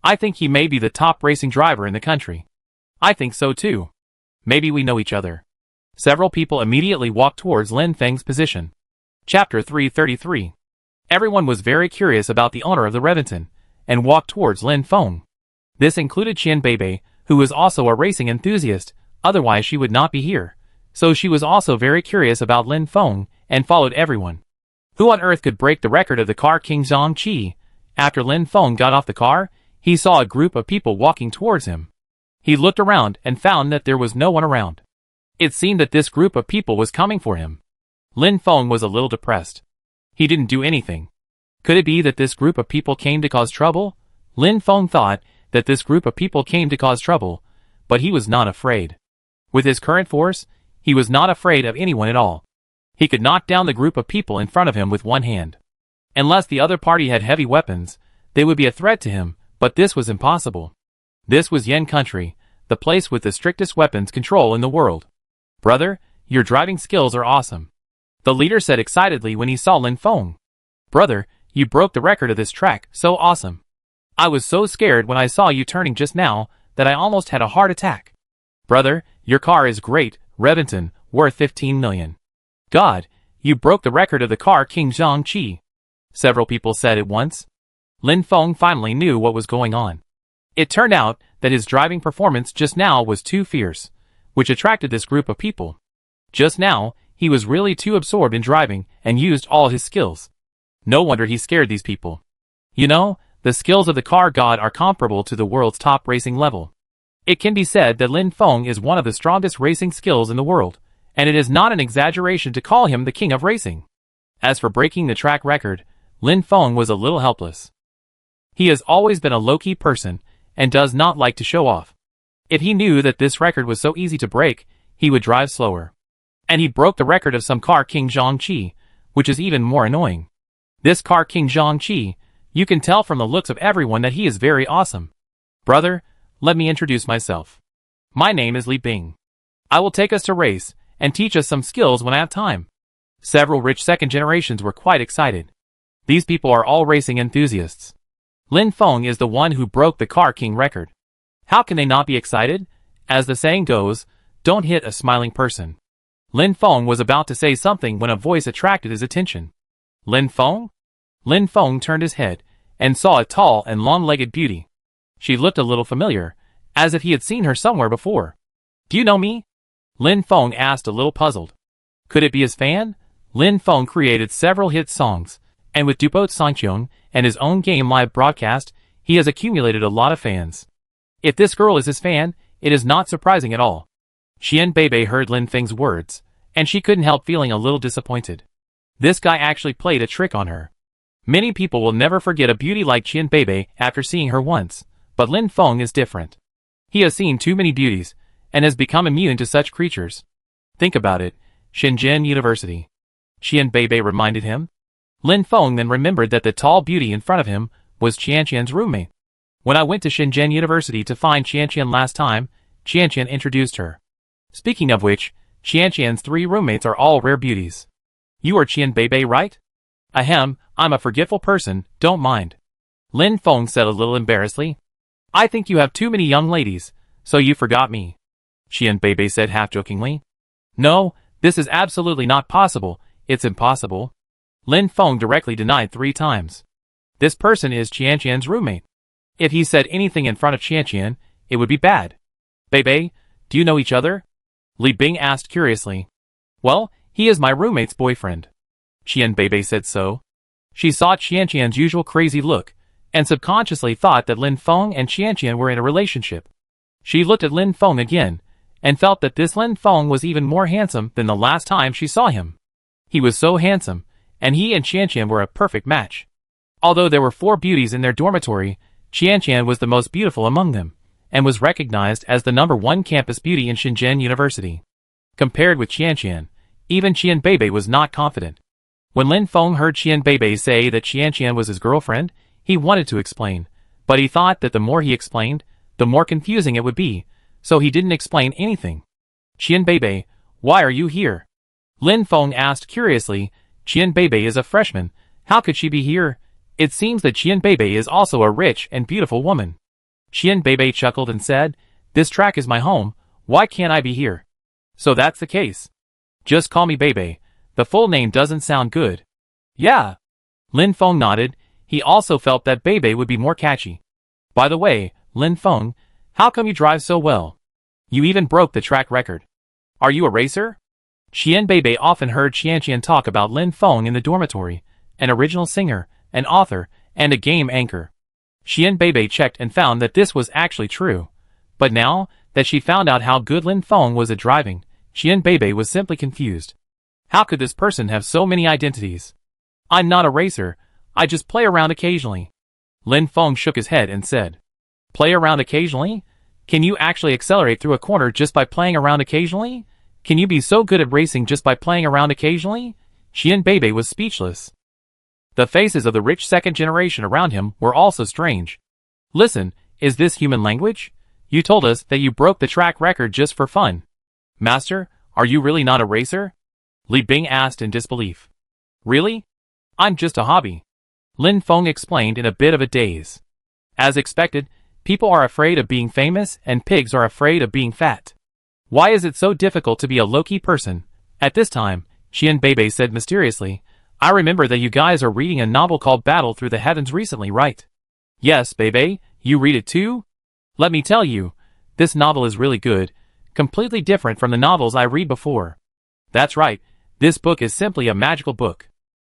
I think he may be the top racing driver in the country. I think so too. Maybe we know each other. Several people immediately walked towards Lin Feng's position. Chapter 333. Everyone was very curious about the owner of the Reventon, and walked towards Lin Feng. This included Xian Bei, who was also a racing enthusiast, otherwise she would not be here, so she was also very curious about Lin Feng, and followed everyone. Who on earth could break the record of the car King Zhongqi? After Lin Feng got off the car, he saw a group of people walking towards him. He looked around and found that there was no one around. It seemed that this group of people was coming for him. Lin Feng was a little depressed. He didn't do anything. Could it be that this group of people came to cause trouble? Lin Feng thought that this group of people came to cause trouble, but he was not afraid. With his current force, he was not afraid of anyone at all. He could knock down the group of people in front of him with one hand. Unless the other party had heavy weapons, they would be a threat to him, but this was impossible. This was Yen country, the place with the strictest weapons control in the world. Brother, your driving skills are awesome, the leader said excitedly when he saw Lin Feng. Brother, you broke the record of this track, so awesome. I was so scared when I saw you turning just now that I almost had a heart attack. Brother, your car is great, Reventon, worth 15 million. God, you broke the record of the car King Zhongqi, several people said at once. Lin Feng finally knew what was going on. It turned out that his driving performance just now was too fierce, which attracted this group of people. Just now, he was really too absorbed in driving and used all his skills. No wonder he scared these people. You know, the skills of the car god are comparable to the world's top racing level. It can be said that Lin Feng is one of the strongest racing skills in the world, and it is not an exaggeration to call him the king of racing. As for breaking the track record, Lin Feng was a little helpless. He has always been a low-key person, and does not like to show off. If he knew that this record was so easy to break, he would drive slower. And he broke the record of some car King Zhongqi, which is even more annoying. This car King Zhongqi, you can tell from the looks of everyone that he is very awesome. Brother, let me introduce myself. My name is Li Bing. I will take us to race, and teach us some skills when I have time. Several rich second generations were quite excited. These people are all racing enthusiasts. Lin Feng is the one who broke the car king record. How can they not be excited? As the saying goes, don't hit a smiling person. Lin Feng was about to say something when a voice attracted his attention. Lin Feng? Lin Feng turned his head, and saw a tall and long-legged beauty. She looked a little familiar, as if he had seen her somewhere before. Do you know me? Lin Feng asked a little puzzled. Could it be his fan? Lin Feng created several hit songs, and with Dupot Sanqiong and his own game live broadcast, he has accumulated a lot of fans. If this girl is his fan, it is not surprising at all. Qian Beibei heard Lin Feng's words, and she couldn't help feeling a little disappointed. This guy actually played a trick on her. Many people will never forget a beauty like Qian Beibei after seeing her once, but Lin Feng is different. He has seen too many beauties, and has become immune to such creatures. Think about it, Shenzhen University. Qian Beibei reminded him. Lin Feng then remembered that the tall beauty in front of him was Qianqian's roommate. When I went to Shenzhen University to find Qianqian last time, Qianqian introduced her. Speaking of which, Qianqian's 3 roommates are all rare beauties. You are Qian Beibei, right? Ahem, I'm a forgetful person, don't mind. Lin Feng said a little embarrassedly. I think you have too many young ladies, so you forgot me. Qian Beibei said half-jokingly. No, this is absolutely not possible, it's impossible. Lin Feng directly denied 3 times. This person is Qianqian's roommate. If he said anything in front of Qianqian, it would be bad. Beibei, do you know each other? Li Bing asked curiously. Well, he is my roommate's boyfriend. Qian Beibei said so. She saw Qianqian's usual crazy look, and subconsciously thought that Lin Feng and Qianqian were in a relationship. She looked at Lin Feng again, and felt that this Lin Feng was even more handsome than the last time she saw him. He was so handsome, and he and Qianqian were a perfect match. Although there were 4 beauties in their dormitory, Qianqian was the most beautiful among them, and was recognized as the #1 campus beauty in Shenzhen University. Compared with Qianqian, even Qian Beibei was not confident. When Lin Feng heard Qian Beibei say that Qianqian was his girlfriend, he wanted to explain, but he thought that the more he explained, the more confusing it would be, so he didn't explain anything. Qian Beibei, why are you here? Lin Feng asked curiously. Qian Beibei is a freshman, how could she be here? It seems that Qian Beibei is also a rich and beautiful woman. Qian Beibei chuckled and said, this track is my home, why can't I be here? So that's the case. Just call me Beibei, the full name doesn't sound good. Yeah. Lin Feng nodded, he also felt that Beibei would be more catchy. By the way, Lin Feng, how come you drive so well? You even broke the track record. Are you a racer? Qian Beibei often heard Qianqian talk about Lin Feng in the dormitory, an original singer, an author, and a game anchor. Qian Beibei checked and found that this was actually true. But now that she found out how good Lin Feng was at driving, Qian Beibei was simply confused. How could this person have so many identities? I'm not a racer, I just play around occasionally. Lin Feng shook his head and said, Play around occasionally? Can you actually accelerate through a corner just by playing around occasionally? Can you be so good at racing just by playing around occasionally? Qian Beibei was speechless. The faces of the rich second generation around him were also strange. Listen, is this human language? You told us that you broke the track record just for fun. Master, are you really not a racer? Li Bing asked in disbelief. Really? I'm just a hobby. Lin Feng explained in a bit of a daze. As expected, people are afraid of being famous and pigs are afraid of being fat. Why is it so difficult to be a low-key person? At this time, Qian Beibei said mysteriously, I remember that you guys are reading a novel called Battle Through the Heavens recently, right? Yes, Beibei, you read it too? Let me tell you, this novel is really good, completely different from the novels I read before. That's right, this book is simply a magical book.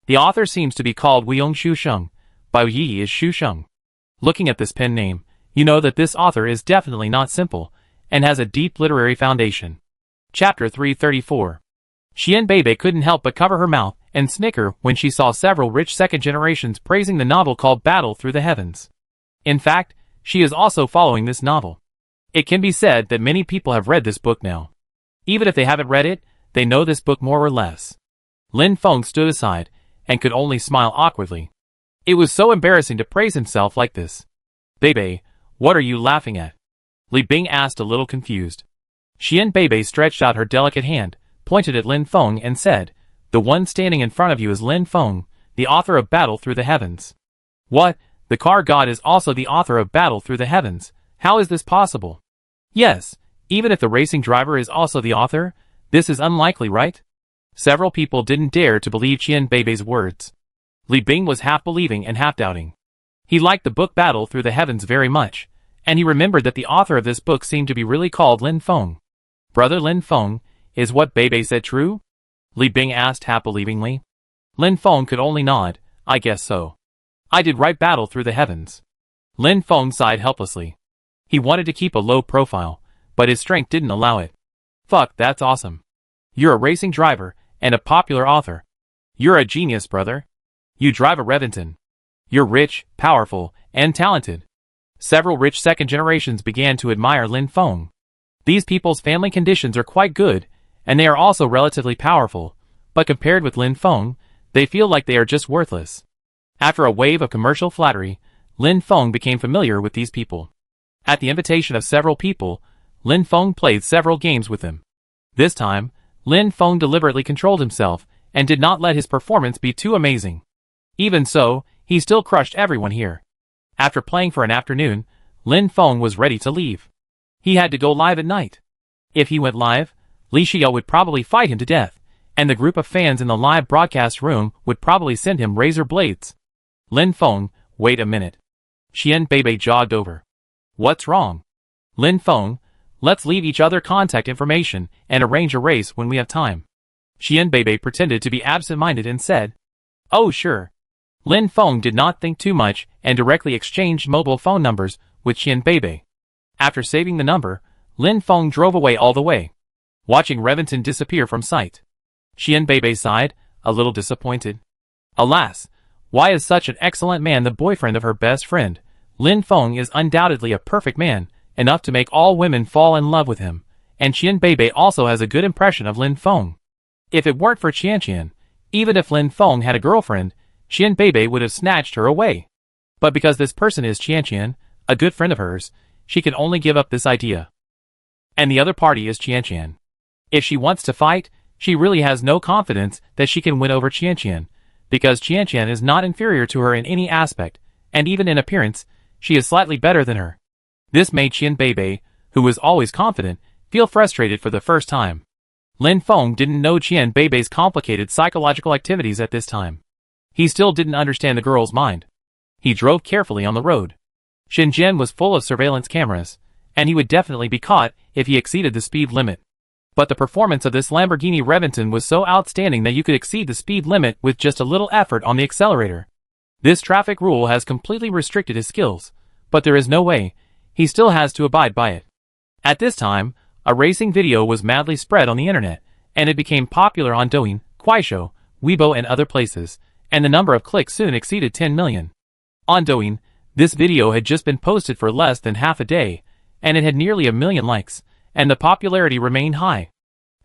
The author seems to be called Weiyong Shusheng. Bai Yi is Shusheng. Looking at this pen name, you know that this author is definitely not simple, and has a deep literary foundation. Chapter 334. Qian Beibei couldn't help but cover her mouth and snicker when she saw several rich second generations praising the novel called Battle Through the Heavens. In fact, she is also following this novel. It can be said that many people have read this book now. Even if they haven't read it, they know this book more or less. Lin Feng stood aside, and could only smile awkwardly. It was so embarrassing to praise himself like this. Beibei, what are you laughing at? Li Bing asked a little confused. Qian Beibei stretched out her delicate hand, pointed at Lin Feng and said, The one standing in front of you is Lin Feng, the author of Battle Through the Heavens. What? The car god is also the author of Battle Through the Heavens. How is this possible? Yes, even if the racing driver is also the author, this is unlikely, right? Several people didn't dare to believe Qian Beibei's words. Li Bing was half believing and half doubting. He liked the book Battle Through the Heavens very much, and he remembered that the author of this book seemed to be really called Lin Feng. Brother Lin Feng, is what Beibei said true? Li Bing asked half-believingly. Lin Feng could only nod, I guess so. I did write Battle Through the Heavens. Lin Feng sighed helplessly. He wanted to keep a low profile, but his strength didn't allow it. Fuck, that's awesome. You're a racing driver, and a popular author. You're a genius, brother. You drive a Reventon. You're rich, powerful, and talented. Several rich second generations began to admire Lin Feng. These people's family conditions are quite good, and they are also relatively powerful, but compared with Lin Feng, they feel like they are just worthless. After a wave of commercial flattery, Lin Feng became familiar with these people. At the invitation of several people, Lin Feng played several games with them. This time, Lin Feng deliberately controlled himself and did not let his performance be too amazing. Even so, he still crushed everyone here. After playing for an afternoon, Lin Feng was ready to leave. He had to go live at night. If he went live, Li Xiao would probably fight him to death, and the group of fans in the live broadcast room would probably send him razor blades. Lin Feng, wait a minute. Qian Beibei jogged over. What's wrong? Lin Feng, let's leave each other contact information and arrange a race when we have time. Qian Beibei pretended to be absent-minded and said, Oh sure. Lin Feng did not think too much and directly exchanged mobile phone numbers with Qian Beibei. After saving the number, Lin Feng drove away all the way, watching Reventon disappear from sight. Qian Beibei sighed, a little disappointed. Alas, why is such an excellent man the boyfriend of her best friend? Lin Feng is undoubtedly a perfect man, enough to make all women fall in love with him, and Qian Beibei also has a good impression of Lin Feng. If it weren't for Qianqian, even if Lin Feng had a girlfriend, Qian Beibei would have snatched her away. But because this person is Qianqian, a good friend of hers, she can only give up this idea. And the other party is Qianqian. If she wants to fight, she really has no confidence that she can win over Qianqian, because Qianqian is not inferior to her in any aspect, and even in appearance, she is slightly better than her. This made Qian Beibei, who was always confident, feel frustrated for the first time. Lin Feng didn't know Qian Beibei's complicated psychological activities at this time. He still didn't understand the girl's mind. He drove carefully on the road. Shenzhen was full of surveillance cameras, and he would definitely be caught if he exceeded the speed limit. But the performance of this Lamborghini Reventon was so outstanding that you could exceed the speed limit with just a little effort on the accelerator. This traffic rule has completely restricted his skills, but there is no way, he still has to abide by it. At this time, a racing video was madly spread on the internet, and it became popular on Douyin, Kuaishou, Weibo and other places, and the number of clicks soon exceeded 10 million. On Douyin, this video had just been posted for less than half a day, and it had nearly 1 million likes, and the popularity remained high.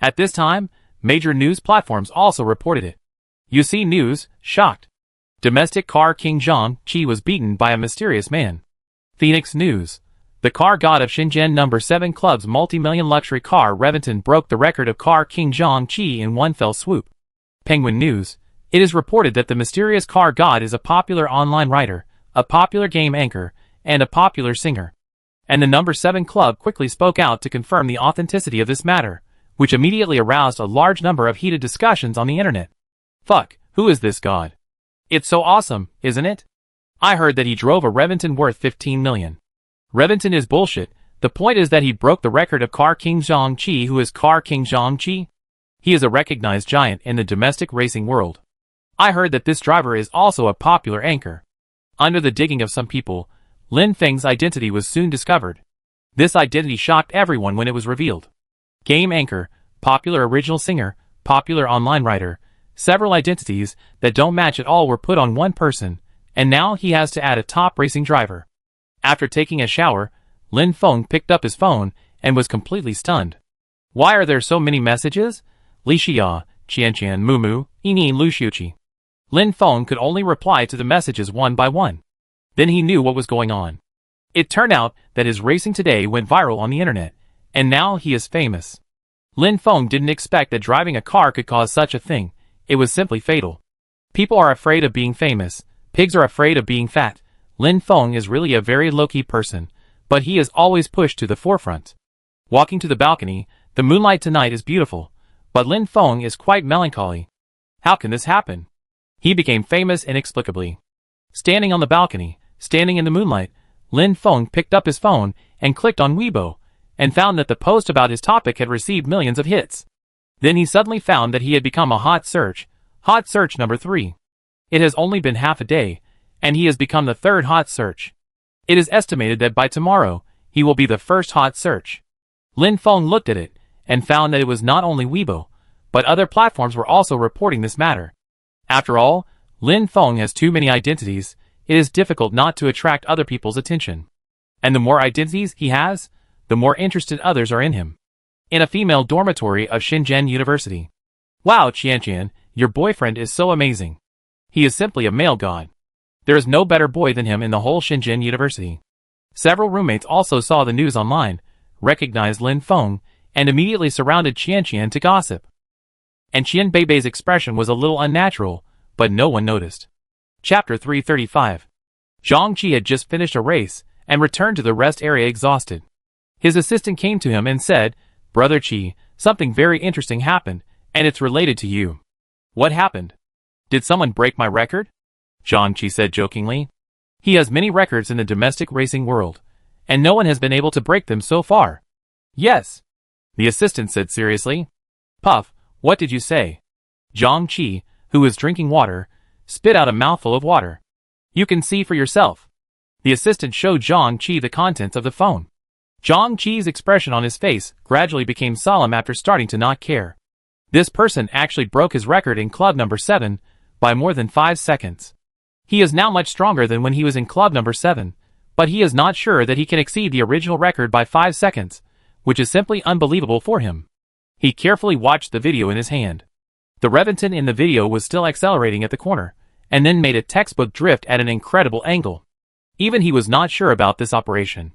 At this time, major news platforms also reported it. UC News, shocked. Domestic car king Zhang Qi was beaten by a mysterious man. Phoenix News. The car god of Shenzhen No. 7 Club's multi-million luxury car Reventon broke the record of car king Zhang Qi in one fell swoop. Penguin News. It is reported that the mysterious car god is a popular online writer, a popular game anchor, and a popular singer. And the No. 7 Club quickly spoke out to confirm the authenticity of this matter, which immediately aroused a large number of heated discussions on the internet. Fuck, who is this god? It's so awesome, isn't it? I heard that he drove a Reventon worth 15 million. Reventon is bullshit. The point is that he broke the record of car king Zhang Qi. Who is car king Zhang Qi? He is a recognized giant in the domestic racing world. I heard that this driver is also a popular anchor. Under the digging of some people, Lin Feng's identity was soon discovered. This identity shocked everyone when it was revealed. Game anchor, popular original singer, popular online writer, several identities that don't match at all were put on one person, and now he has to add a top racing driver. After taking a shower, Lin Feng picked up his phone and was completely stunned. Why are there so many messages? Li Xia, Qianqian Mumu, Yini Lu Xiuqi. Lin Feng could only reply to the messages one by one. Then he knew what was going on. It turned out that his racing today went viral on the internet, and now he is famous. Lin Feng didn't expect that driving a car could cause such a thing. It was simply fatal. People are afraid of being famous. Pigs are afraid of being fat. Lin Feng is really a very low-key person, but he is always pushed to the forefront. Walking to the balcony, the moonlight tonight is beautiful, but Lin Feng is quite melancholy. How can this happen? He became famous inexplicably. Standing on the balcony, standing in the moonlight, Lin Feng picked up his phone and clicked on Weibo, and found that the post about his topic had received millions of hits. Then he suddenly found that he had become a hot search number 3. It has only been half a day, and he has become the 3rd hot search. It is estimated that by tomorrow, he will be the 1st hot search. Lin Feng looked at it, and found that it was not only Weibo, but other platforms were also reporting this matter. After all, Lin Feng has too many identities, it is difficult not to attract other people's attention. And the more identities he has, the more interested others are in him. In a female dormitory of Shenzhen University. Wow, Qianqian, your boyfriend is so amazing. He is simply a male god. There is no better boy than him in the whole Shenzhen University. Several roommates also saw the news online, recognized Lin Feng, and immediately surrounded Qianqian to gossip. And Qian Beibei's expression was a little unnatural, but no one noticed. Chapter 335. Zhang Qi had just finished a race, and returned to the rest area exhausted. His assistant came to him and said, "Brother Qi, something very interesting happened, and it's related to you." "What happened? Did someone break my record?" Zhang Qi said jokingly. He has many records in the domestic racing world, and no one has been able to break them so far. "Yes," the assistant said seriously. "Puff, what did you say?" Zhang Qi, who was drinking water, spit out a mouthful of water. "You can see for yourself." The assistant showed Zhang Qi the contents of the phone. Zhang Qi's expression on his face gradually became solemn after starting to not care. This person actually broke his record in Club No. 7 by more than 5 seconds. He is now much stronger than when he was in Club No. 7, but he is not sure that he can exceed the original record by 5 seconds, which is simply unbelievable for him. He carefully watched the video in his hand. The Reventon in the video was still accelerating at the corner, and then made a textbook drift at an incredible angle. Even he was not sure about this operation.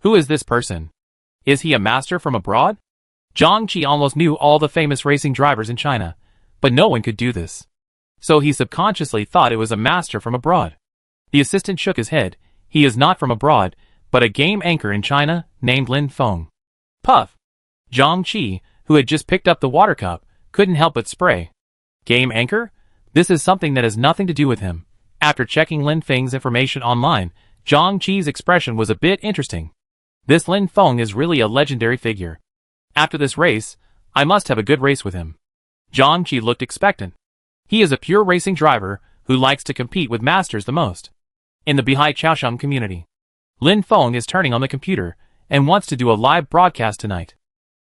Who is this person? Is he a master from abroad? Zhang Qi almost knew all the famous racing drivers in China, but no one could do this. So he subconsciously thought it was a master from abroad. The assistant shook his head. He is not from abroad, but a game anchor in China, named Lin Feng. Puff! Zhang Qi, who had just picked up the water cup, couldn't help but spray. Game anchor? This is something that has nothing to do with him. After checking Lin Feng's information online, Zhang Qi's expression was a bit interesting. This Lin Feng is really a legendary figure. After this race, I must have a good race with him. Zhang Qi looked expectant. He is a pure racing driver who likes to compete with masters the most. In the Bihai Chaosheng community, Lin Feng is turning on the computer and wants to do a live broadcast tonight.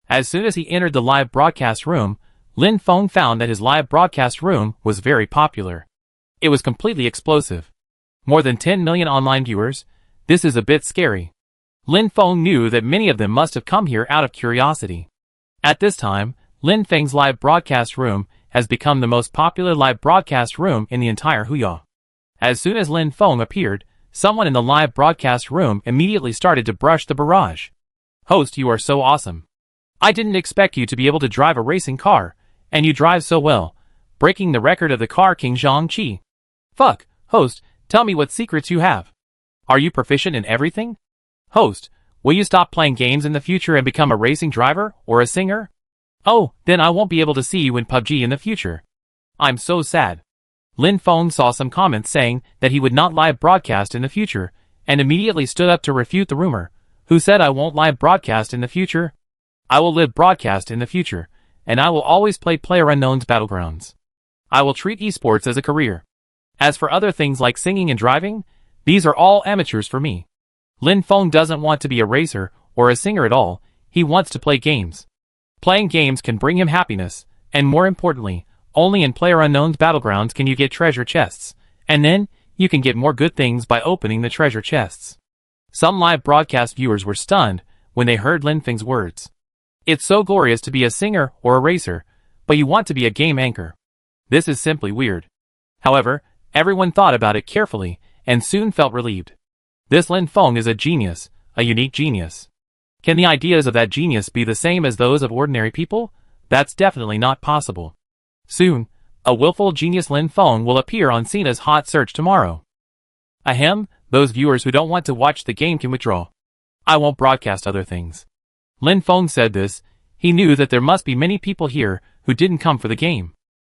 As soon as he entered the live broadcast room, Lin Feng found that his live broadcast room was very popular. It was completely explosive. More than 10 million online viewers. This is a bit scary. Lin Feng knew that many of them must have come here out of curiosity. At this time, Lin Feng's live broadcast room has become the most popular live broadcast room in the entire Huya. As soon as Lin Feng appeared, someone in the live broadcast room immediately started to brush the barrage. Host, you are so awesome. I didn't expect you to be able to drive a racing car, and you drive so well, breaking the record of the car king Zhang Qi. Fuck, host, tell me what secrets you have. Are you proficient in everything? Host, will you stop playing games in the future and become a racing driver or a singer? Oh, then I won't be able to see you in PUBG in the future. I'm so sad. Lin Feng saw some comments saying that he would not live broadcast in the future, and immediately stood up to refute the rumor. Who said I won't live broadcast in the future? I will live broadcast in the future, and I will always play PlayerUnknown's Battlegrounds. I will treat esports as a career. As for other things like singing and driving, these are all amateurs for me. Lin Feng doesn't want to be a racer or a singer at all, he wants to play games. Playing games can bring him happiness, and more importantly, only in PlayerUnknown's Battlegrounds can you get treasure chests, and then, you can get more good things by opening the treasure chests. Some live broadcast viewers were stunned when they heard Lin Feng's words. It's so glorious to be a singer or a racer, but you want to be a game anchor. This is simply weird. However, everyone thought about it carefully, and soon felt relieved. This Lin Feng is a genius, a unique genius. Can the ideas of that genius be the same as those of ordinary people? That's definitely not possible. Soon, a willful genius Lin Feng will appear on Sina's hot search tomorrow. Ahem, those viewers who don't want to watch the game can withdraw. I won't broadcast other things. Lin Feng said this. He knew that there must be many people here who didn't come for the game.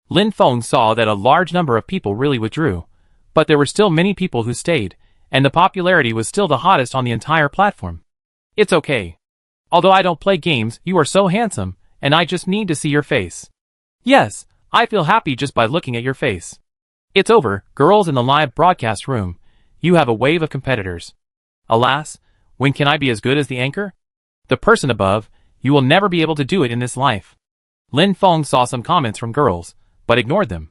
Lin Feng saw that a large number of people really withdrew, but there were still many people who stayed, and the popularity was still the hottest on the entire platform. It's okay. Although I don't play games, you are so handsome, and I just need to see your face. Yes, I feel happy just by looking at your face. It's over, girls in the live broadcast room. You have a wave of competitors. Alas, when can I be as good as the anchor? The person above, you will never be able to do it in this life. Lin Feng saw some comments from girls, but ignored them.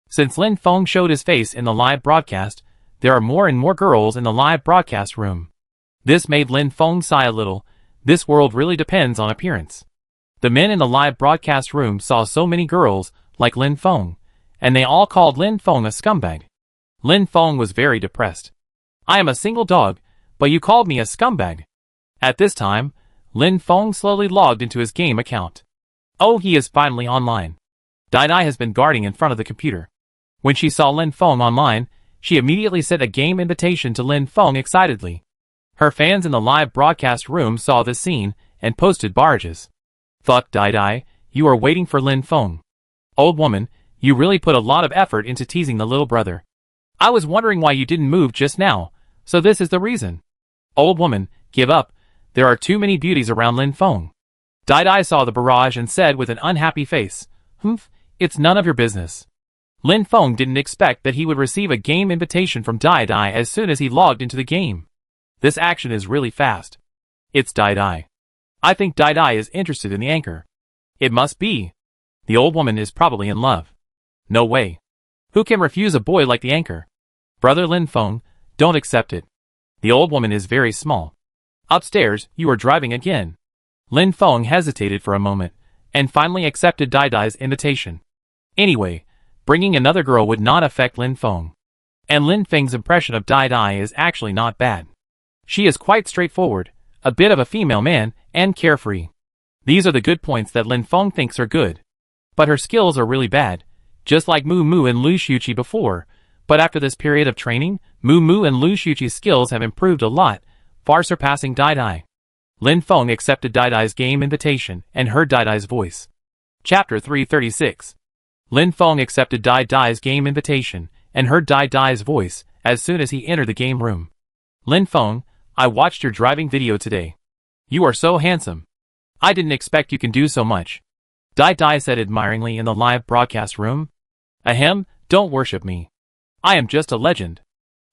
Since Lin Feng showed his face in the live broadcast, there are more and more girls in the live broadcast room. This made Lin Feng sigh a little. This world really depends on appearance. The men in the live broadcast room saw so many girls like Lin Feng, and they all called Lin Feng a scumbag. Lin Feng was very depressed. I am a single dog, but you called me a scumbag. At this time, Lin Feng slowly logged into his game account. Oh, he is finally online. Dai has been guarding in front of the computer. When she saw Lin Feng online, she immediately sent a game invitation to Lin Feng excitedly. Her fans in the live broadcast room saw this scene and posted barrages. Fuck Dai, you are waiting for Lin Feng. Old woman, you really put a lot of effort into teasing the little brother. I was wondering why you didn't move just now, so this is the reason. Old woman, give up. There are too many beauties around Lin Feng. Dai saw the barrage and said with an unhappy face, Humph, it's none of your business. Lin Feng didn't expect that he would receive a game invitation from Dai as soon as he logged into the game. This action is really fast. It's Dai. I think Dai is interested in the anchor. It must be. The old woman is probably in love. No way. Who can refuse a boy like the anchor? Brother Lin Feng, don't accept it. The old woman is very small. Upstairs, you are driving again. Lin Feng hesitated for a moment, and finally accepted Dai's invitation. Anyway, bringing another girl would not affect Lin Feng. And Lin Feng's impression of Dai is actually not bad. She is quite straightforward, a bit of a female man, and carefree. These are the good points that Lin Feng thinks are good. But her skills are really bad, just like Mu Mu and Lu Xuqi before, but after this period of training, Mu Mu and Lu Xuqi's skills have improved a lot, far surpassing Dai. Lin Feng accepted Dai's game invitation and heard Dai's voice. Chapter 336. Lin Feng accepted Dai's game invitation and heard Dai's voice as soon as he entered the game room. Lin Feng, I watched your driving video today. You are so handsome. I didn't expect you can do so much. Dai Dai said admiringly in the live broadcast room. Ahem, don't worship me. I am just a legend.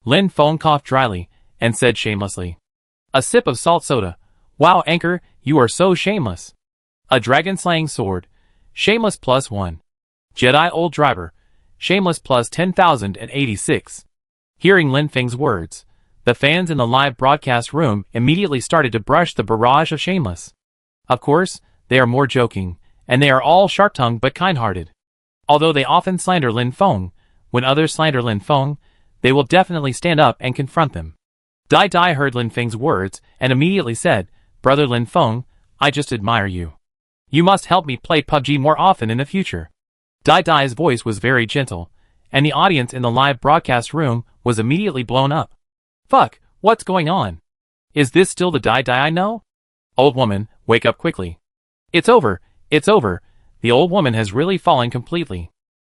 Lin Feng coughed dryly, and said shamelessly. A sip of salt soda. Wow, Anchor, you are so shameless. A dragon-slaying sword. Shameless +1. Jedi old driver. Shameless plus 10,086. Hearing Lin Feng's words, the fans in the live broadcast room immediately started to brush the barrage of shameless. Of course, they are more joking, and they are all sharp-tongued but kind-hearted. Although they often slander Lin Feng, when others slander Lin Feng, they will definitely stand up and confront them. Dai Dai heard Lin Feng's words and immediately said, Brother Lin Feng, I just admire you. You must help me play PUBG more often in the future. Dai Dai's voice was very gentle, and the audience in the live broadcast room was immediately blown up. Fuck, what's going on? Is this still the Dai Dai I know? Old woman, wake up quickly. It's over, it's over. The old woman has really fallen completely.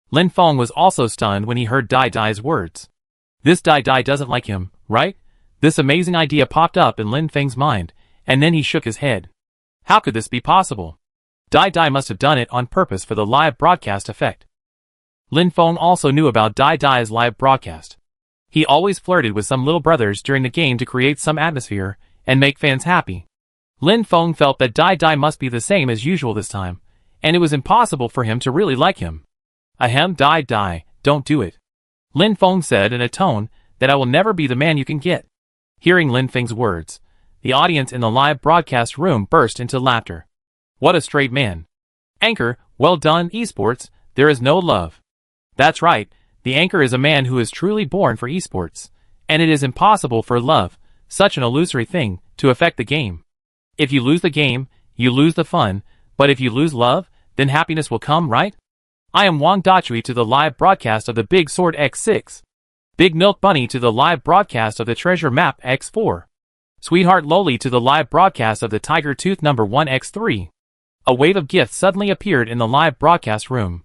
Lin Feng was also stunned when he heard Dai Dai's words. This Dai Dai doesn't like him, right? This amazing idea popped up in Lin Feng's mind, and then he shook his head. How could this be possible? Dai Dai must have done it on purpose for the live broadcast effect. Lin Feng also knew about Dai Dai's live broadcast. He always flirted with some little brothers during the game to create some atmosphere and make fans happy. Lin Feng felt that Dai Dai must be the same as usual this time, and it was impossible for him to really like him. Ahem, Dai Dai, don't do it. Lin Feng said in a tone that I will never be the man you can get. Hearing Lin Feng's words, the audience in the live broadcast room burst into laughter. What a straight man. Anchor, well done, esports, there is no love. That's right, the Anchor is a man who is truly born for esports, and it is impossible for love, such an illusory thing, to affect the game. If you lose the game, you lose the fun, but if you lose love, then happiness will come, right? I am Wang Dachui to the live broadcast of the Big Sword X6. Big Milk Bunny to the live broadcast of the Treasure Map X4. Sweetheart Loli to the live broadcast of the Tiger Tooth No. 1 X3. A wave of gifts suddenly appeared in the live broadcast room.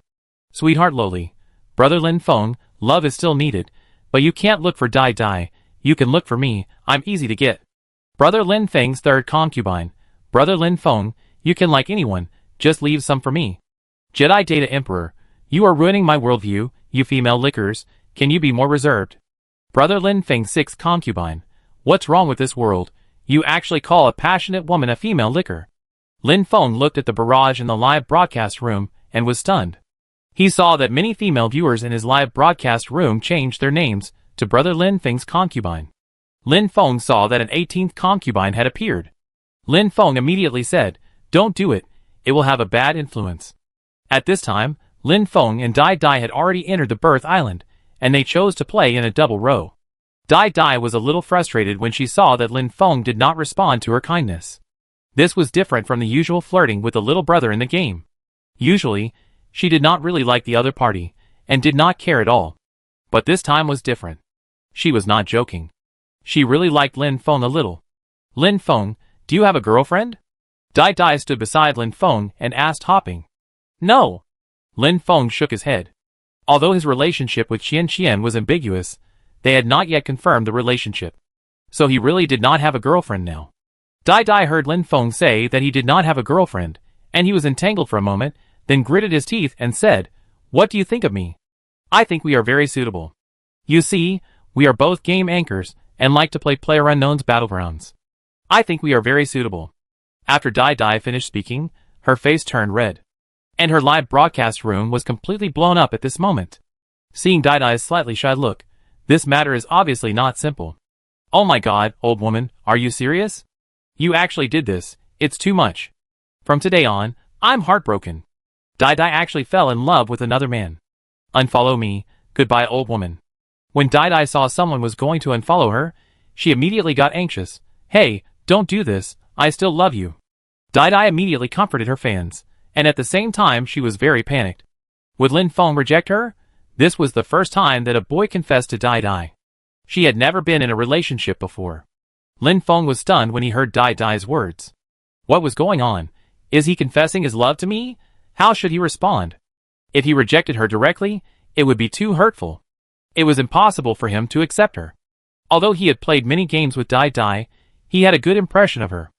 Sweetheart Loli. Brother Lin Feng, love is still needed, but you can't look for Dai Dai, you can look for me, I'm easy to get. Brother Lin Feng's third concubine. Brother Lin Feng, you can like anyone, just leave some for me. Jedi Data Emperor, you are ruining my worldview, you female lickers, can you be more reserved? Brother Lin Feng's sixth concubine. What's wrong with this world? You actually call a passionate woman a female licker. Lin Feng looked at the barrage in the live broadcast room and was stunned. He saw that many female viewers in his live broadcast room changed their names to Brother Lin Feng's concubine. Lin Feng saw that an 18th concubine had appeared. Lin Feng immediately said, Don't do it, it will have a bad influence. At this time, Lin Feng and Dai Dai had already entered the birth island, and they chose to play in a double row. Dai Dai was a little frustrated when she saw that Lin Feng did not respond to her kindness. This was different from the usual flirting with the little brother in the game. Usually, she did not really like the other party, and did not care at all. But this time was different. She was not joking. She really liked Lin Feng a little. Lin Feng, do you have a girlfriend? Dai Dai stood beside Lin Feng and asked hopping. No. Lin Feng shook his head. Although his relationship with Qian Qian was ambiguous, they had not yet confirmed the relationship. So he really did not have a girlfriend now. Dai Dai heard Lin Feng say that he did not have a girlfriend, and he was entangled for a moment, then gritted his teeth and said, What do you think of me? I think we are very suitable. You see, we are both game anchors, and like to play PlayerUnknown's Battlegrounds. I think we are very suitable. After Dai Dai finished speaking, her face turned red. And her live broadcast room was completely blown up at this moment. Seeing Dai Dai's slightly shy look, this matter is obviously not simple. Oh my god, old woman, are you serious? You actually did this, it's too much. From today on, I'm heartbroken. Dai Dai actually fell in love with another man. Unfollow me, goodbye old woman. When Dai Dai saw someone was going to unfollow her, she immediately got anxious. Hey, don't do this, I still love you. Dai Dai immediately comforted her fans, and at the same time she was very panicked. Would Lin Feng reject her? This was the first time that a boy confessed to Dai Dai. She had never been in a relationship before. Lin Feng was stunned when he heard Dai Dai's words. What was going on? Is he confessing his love to me? How should he respond? If he rejected her directly, it would be too hurtful. It was impossible for him to accept her. Although he had played many games with Dai Dai, he had a good impression of her.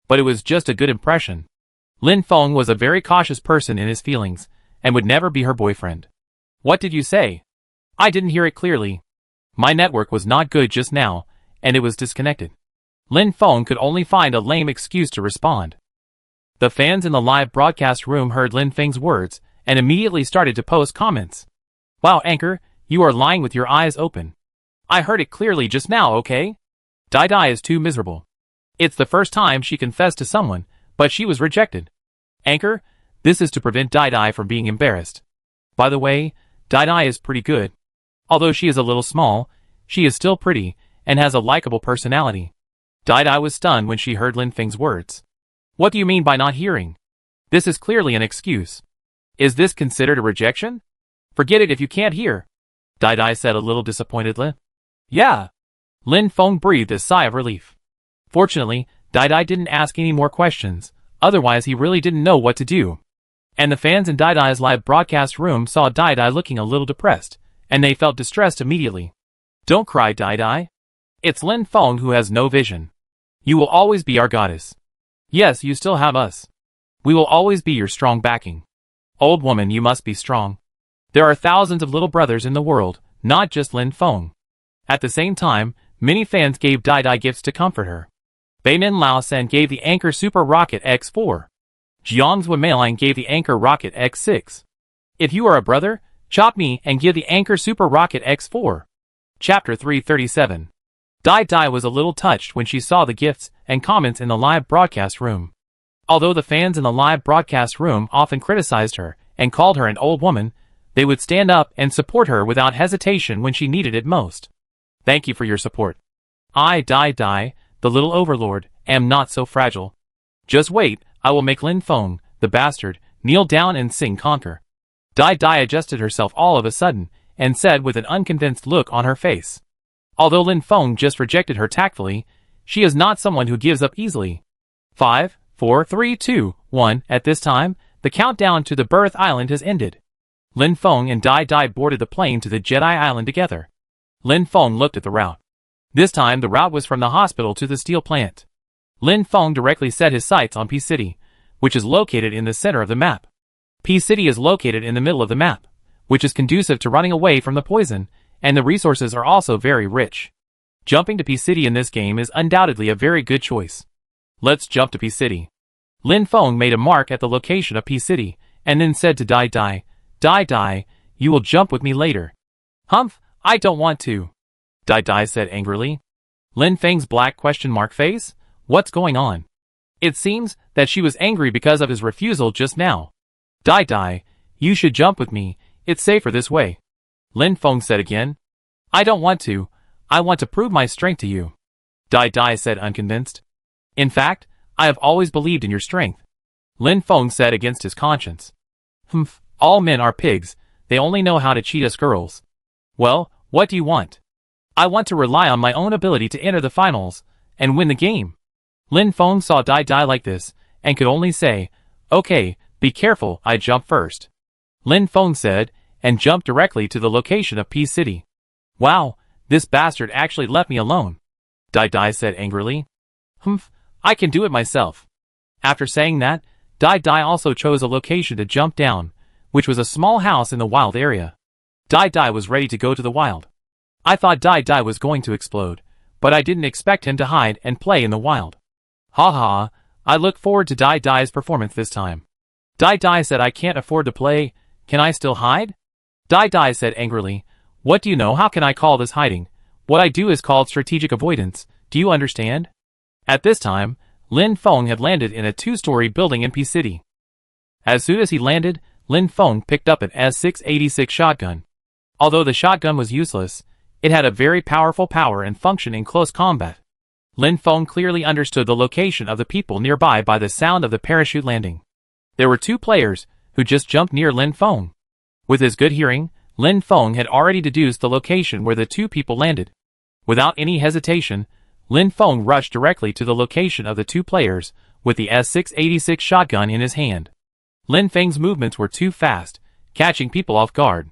But it was just a good impression. Lin Feng was a very cautious person in his feelings, and would never be her boyfriend. What did you say? I didn't hear it clearly. My network was not good just now, and it was disconnected. Lin Feng could only find a lame excuse to respond. The fans in the live broadcast room heard Lin Feng's words, and immediately started to post comments. Wow, Anchor, you are lying with your eyes open. I heard it clearly just now, okay? Dai Dai is too miserable. It's the first time she confessed to someone, but she was rejected. Anchor, this is to prevent Dai Dai from being embarrassed. By the way, Dai Dai is pretty good. Although she is a little small, she is still pretty, and has a likable personality. Dai Dai was stunned when she heard Lin Feng's words. What do you mean by not hearing? This is clearly an excuse. Is this considered a rejection? Forget it if you can't hear. Dai Dai said a little disappointedly. Yeah. Lin Feng breathed a sigh of relief. Fortunately, Dai Dai didn't ask any more questions, otherwise he really didn't know what to do. And the fans in Dai Dai's live broadcast room saw Dai Dai looking a little depressed, and they felt distressed immediately. Don't cry, Dai Dai. It's Lin Feng who has no vision. You will always be our goddess. Yes, you still have us. We will always be your strong backing. Old woman, you must be strong. There are thousands of little brothers in the world, not just Lin Feng. At the same time, many fans gave Dai Dai gifts to comfort her. Beimin Lao Sen gave the Anchor Super Rocket X4. Jiang's Wemailing gave the Anchor Rocket X6. If you are a brother, chop me and give the Anchor Super Rocket X4. Chapter 337. Dai Dai was a little touched when she saw the gifts and comments in the live broadcast room. Although the fans in the live broadcast room often criticized her and called her an old woman, they would stand up and support her without hesitation when she needed it most. Thank you for your support. I, Dai Dai, the little overlord, am not so fragile. Just wait, I will make Lin Feng, the bastard, kneel down and sing Conquer. Dai Dai adjusted herself all of a sudden, and said with an unconvinced look on her face. Although Lin Feng just rejected her tactfully, she is not someone who gives up easily. 5, 4, 3, 2, 1. At this time, the countdown to the birth island has ended. Lin Feng and Dai Dai boarded the plane to the Jedi Island together. Lin Feng looked at the route. This time the route was from the hospital to the steel plant. Lin Feng directly set his sights on P-City, which is located in the center of the map. P-City is located in the middle of the map, which is conducive to running away from the poison, and the resources are also very rich. Jumping to P-City in this game is undoubtedly a very good choice. Let's jump to P-City. Lin Feng made a mark at the location of P-City, and then said to Dai Dai, Dai Dai, you will jump with me later. Humph, I don't want to. Dai Dai said angrily. Lin Feng's black question mark face? What's going on? It seems that she was angry because of his refusal just now. Dai Dai, you should jump with me, it's safer this way. Lin Feng said again. I don't want to, I want to prove my strength to you. Dai Dai said unconvinced. In fact, I have always believed in your strength. Lin Feng said against his conscience. Humph, all men are pigs, they only know how to cheat us girls. Well, what do you want? I want to rely on my own ability to enter the finals, and win the game. Lin Feng saw Dai Dai like this, and could only say, okay, be careful, I jump first. Lin Feng said, and jumped directly to the location of P-City. Wow, this bastard actually left me alone. Dai Dai said angrily. Humph, I can do it myself. After saying that, Dai Dai also chose a location to jump down, which was a small house in the wild area. Dai Dai was ready to go to the wild. I thought Dai Dai was going to explode, but I didn't expect him to hide and play in the wild. Ha ha, I look forward to Dai Dai's performance this time. Dai Dai said I can't afford to play, can I still hide? Dai Dai said angrily, what do you know, how can I call this hiding? What I do is called strategic avoidance, do you understand? At this time, Lin Feng had landed in a 2-story building in P-City. As soon as he landed, Lin Feng picked up an S686 shotgun. Although the shotgun was useless, it had a very powerful power and function in close combat. Lin Feng clearly understood the location of the people nearby by the sound of the parachute landing. There were 2 players, who just jumped near Lin Feng. With his good hearing, Lin Feng had already deduced the location where the 2 people landed. Without any hesitation, Lin Feng rushed directly to the location of the 2 players, with the S686 shotgun in his hand. Lin Feng's movements were too fast, catching people off guard.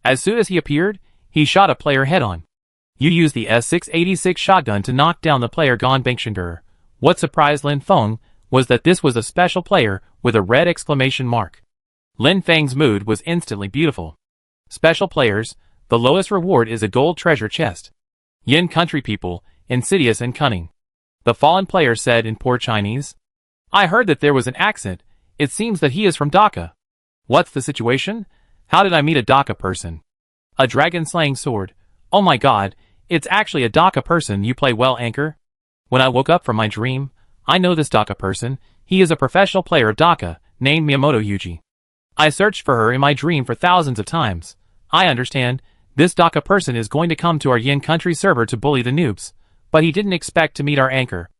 As soon as he appeared, he shot a player head-on. You used the S686 shotgun to knock down the player Gan Bengshinger. What surprised Lin Feng was that this was a special player with a red exclamation mark. Lin Feng's mood was instantly beautiful. Special players, the lowest reward is a gold treasure chest. Yin country people, insidious and cunning. The fallen player said in poor Chinese. I heard that there was an accident. It seems that he is from Dhaka. What's the situation? How did I meet a Dhaka person? A dragon-slaying sword. Oh my god, it's actually a Dhaka person. You play well, Anchor? When I woke up from my dream, I know this Dhaka person. He is a professional player of Dhaka, named Miyamoto Yuji. I searched for her in my dream for thousands of times. I understand, this Dhaka person is going to come to our Yin country server to bully the noobs, but he didn't expect to meet our anchor.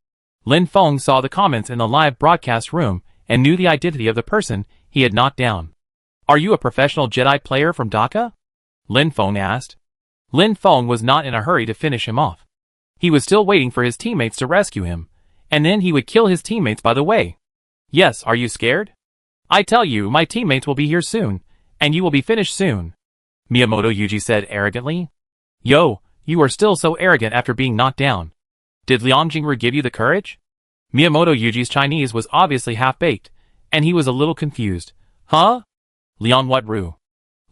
Lin Feng saw the comments in the live broadcast room and knew the identity of the person he had knocked down. Are you a professional Jedi player from Dhaka? Lin Feng asked. Lin Feng was not in a hurry to finish him off. He was still waiting for his teammates to rescue him, and then he would kill his teammates by the way. Yes, are you scared? I tell you, my teammates will be here soon, and you will be finished soon. Miyamoto Yuji said arrogantly. Yo, you are still so arrogant after being knocked down. Did Liang Jingru give you the courage? Miyamoto Yuji's Chinese was obviously half-baked, and he was a little confused. Huh? Liang what Ru?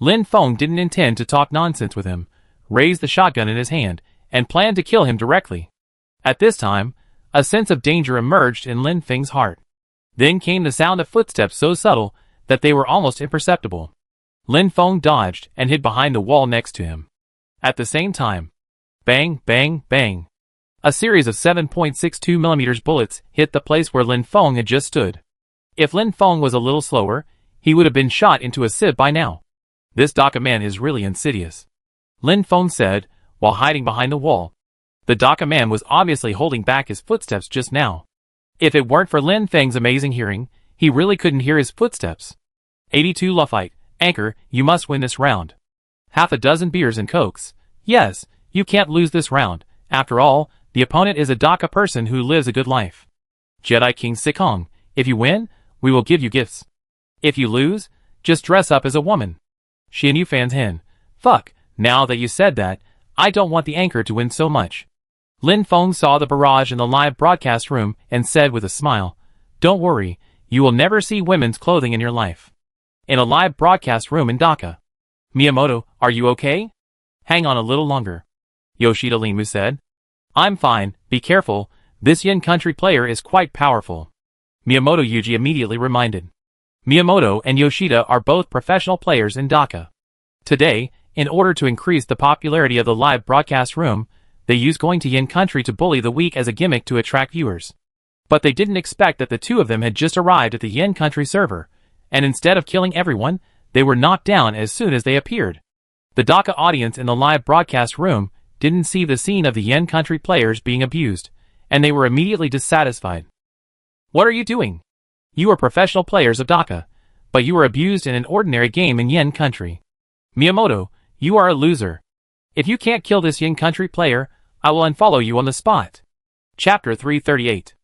Lin Feng didn't intend to talk nonsense with him, raised the shotgun in his hand, and planned to kill him directly. At this time, a sense of danger emerged in Lin Feng's heart. Then came the sound of footsteps so subtle that they were almost imperceptible. Lin Feng dodged and hid behind the wall next to him. At the same time, bang, bang, bang. A series of 7.62mm bullets hit the place where Lin Feng had just stood. If Lin Feng was a little slower, he would have been shot into a sieve by now. This Dhaka man is really insidious. Lin Feng said, while hiding behind the wall. The Dhaka man was obviously holding back his footsteps just now. If it weren't for Lin Feng's amazing hearing, he really couldn't hear his footsteps. 82 Luffite, Anchor, you must win this round. Half a dozen beers and cokes. Yes, you can't lose this round. After all, the opponent is a Dhaka person who lives a good life. Jedi King Sikong, if you win, we will give you gifts. If you lose, just dress up as a woman. Shin Yu fans Hin. Fuck, now that you said that, I don't want the anchor to win so much. Lin Feng saw the barrage in the live broadcast room and said with a smile, don't worry, you will never see women's clothing in your life. In a live broadcast room in Dhaka. Miyamoto, are you okay? Hang on a little longer. Yoshida Limu said. I'm fine, be careful, this Yin country player is quite powerful. Miyamoto Yuji immediately reminded. Miyamoto and Yoshida are both professional players in Dhaka. Today, in order to increase the popularity of the live broadcast room, they used going to Yin country to bully the weak as a gimmick to attract viewers. But they didn't expect that the two of them had just arrived at the Yin country server, and instead of killing everyone, they were knocked down as soon as they appeared. The Dhaka audience in the live broadcast room didn't see the scene of the Yin country players being abused, and they were immediately dissatisfied. What are you doing? You are professional players of Dhaka, but you were abused in an ordinary game in Yin country. Miyamoto, you are a loser. If you can't kill this Yin country player, I will unfollow you on the spot. Chapter 338.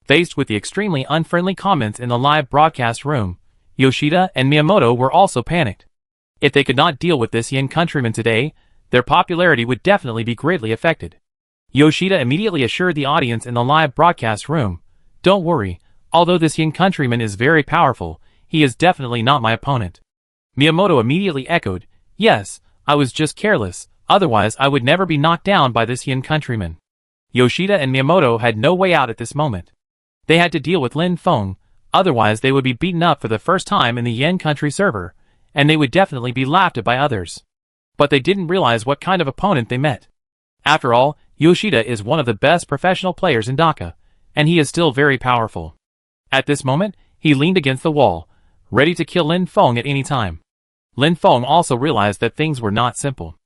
Faced with the extremely unfriendly comments in the live broadcast room, Yoshida and Miyamoto were also panicked. If they could not deal with this Yin countryman today, their popularity would definitely be greatly affected. Yoshida immediately assured the audience in the live broadcast room, don't worry, although this Yin countryman is very powerful, he is definitely not my opponent. Miyamoto immediately echoed, yes, I was just careless, otherwise I would never be knocked down by this Yin countryman. Yoshida and Miyamoto had no way out at this moment. They had to deal with Lin Feng, otherwise they would be beaten up for the first time in the Yin country server, and they would definitely be laughed at by others. But they didn't realize what kind of opponent they met. After all, Yoshida is one of the best professional players in Dhaka, and he is still very powerful. At this moment, he leaned against the wall, ready to kill Lin Feng at any time. Lin Feng also realized that things were not simple.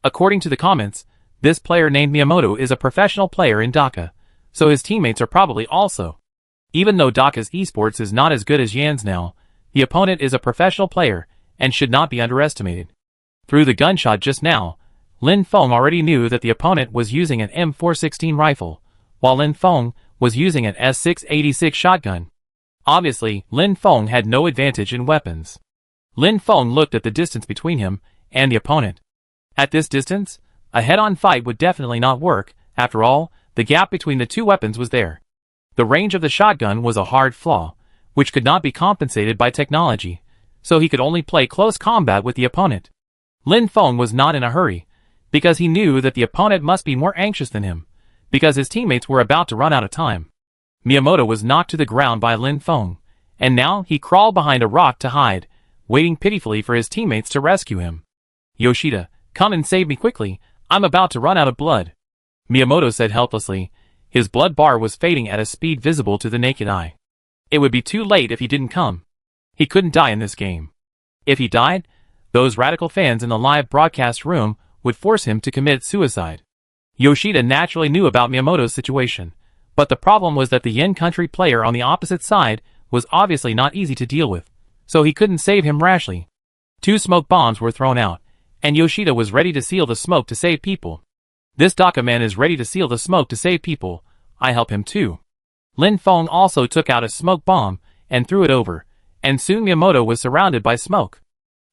According to the comments, this player named Miyamoto is a professional player in Dhaka, so his teammates are probably also. Even though Dhaka's esports is not as good as Yan's now, the opponent is a professional player and should not be underestimated. Through the gunshot just now, Lin Feng already knew that the opponent was using an M416 rifle, while Lin Feng was using an S686 shotgun. Obviously, Lin Feng had no advantage in weapons. Lin Feng looked at the distance between him and the opponent. At this distance, a head-on fight would definitely not work. After all, the gap between the two weapons was there. The range of the shotgun was a hard flaw, which could not be compensated by technology, so he could only play close combat with the opponent. Lin Feng was not in a hurry, because he knew that the opponent must be more anxious than him, because his teammates were about to run out of time. Miyamoto was knocked to the ground by Lin Feng, and now he crawled behind a rock to hide, waiting pitifully for his teammates to rescue him. Yoshida, come and save me quickly, I'm about to run out of blood. Miyamoto said helplessly. His blood bar was fading at a speed visible to the naked eye. It would be too late if he didn't come. He couldn't die in this game. If he died, those radical fans in the live broadcast room would force him to commit suicide. Yoshida naturally knew about Miyamoto's situation, but the problem was that the Yin country player on the opposite side was obviously not easy to deal with, so he couldn't save him rashly. 2 smoke bombs were thrown out, and Yoshida was ready to seal the smoke to save people. This Daka man is ready to seal the smoke to save people, I help him too. Lin Feng also took out a smoke bomb and threw it over, and soon Miyamoto was surrounded by smoke.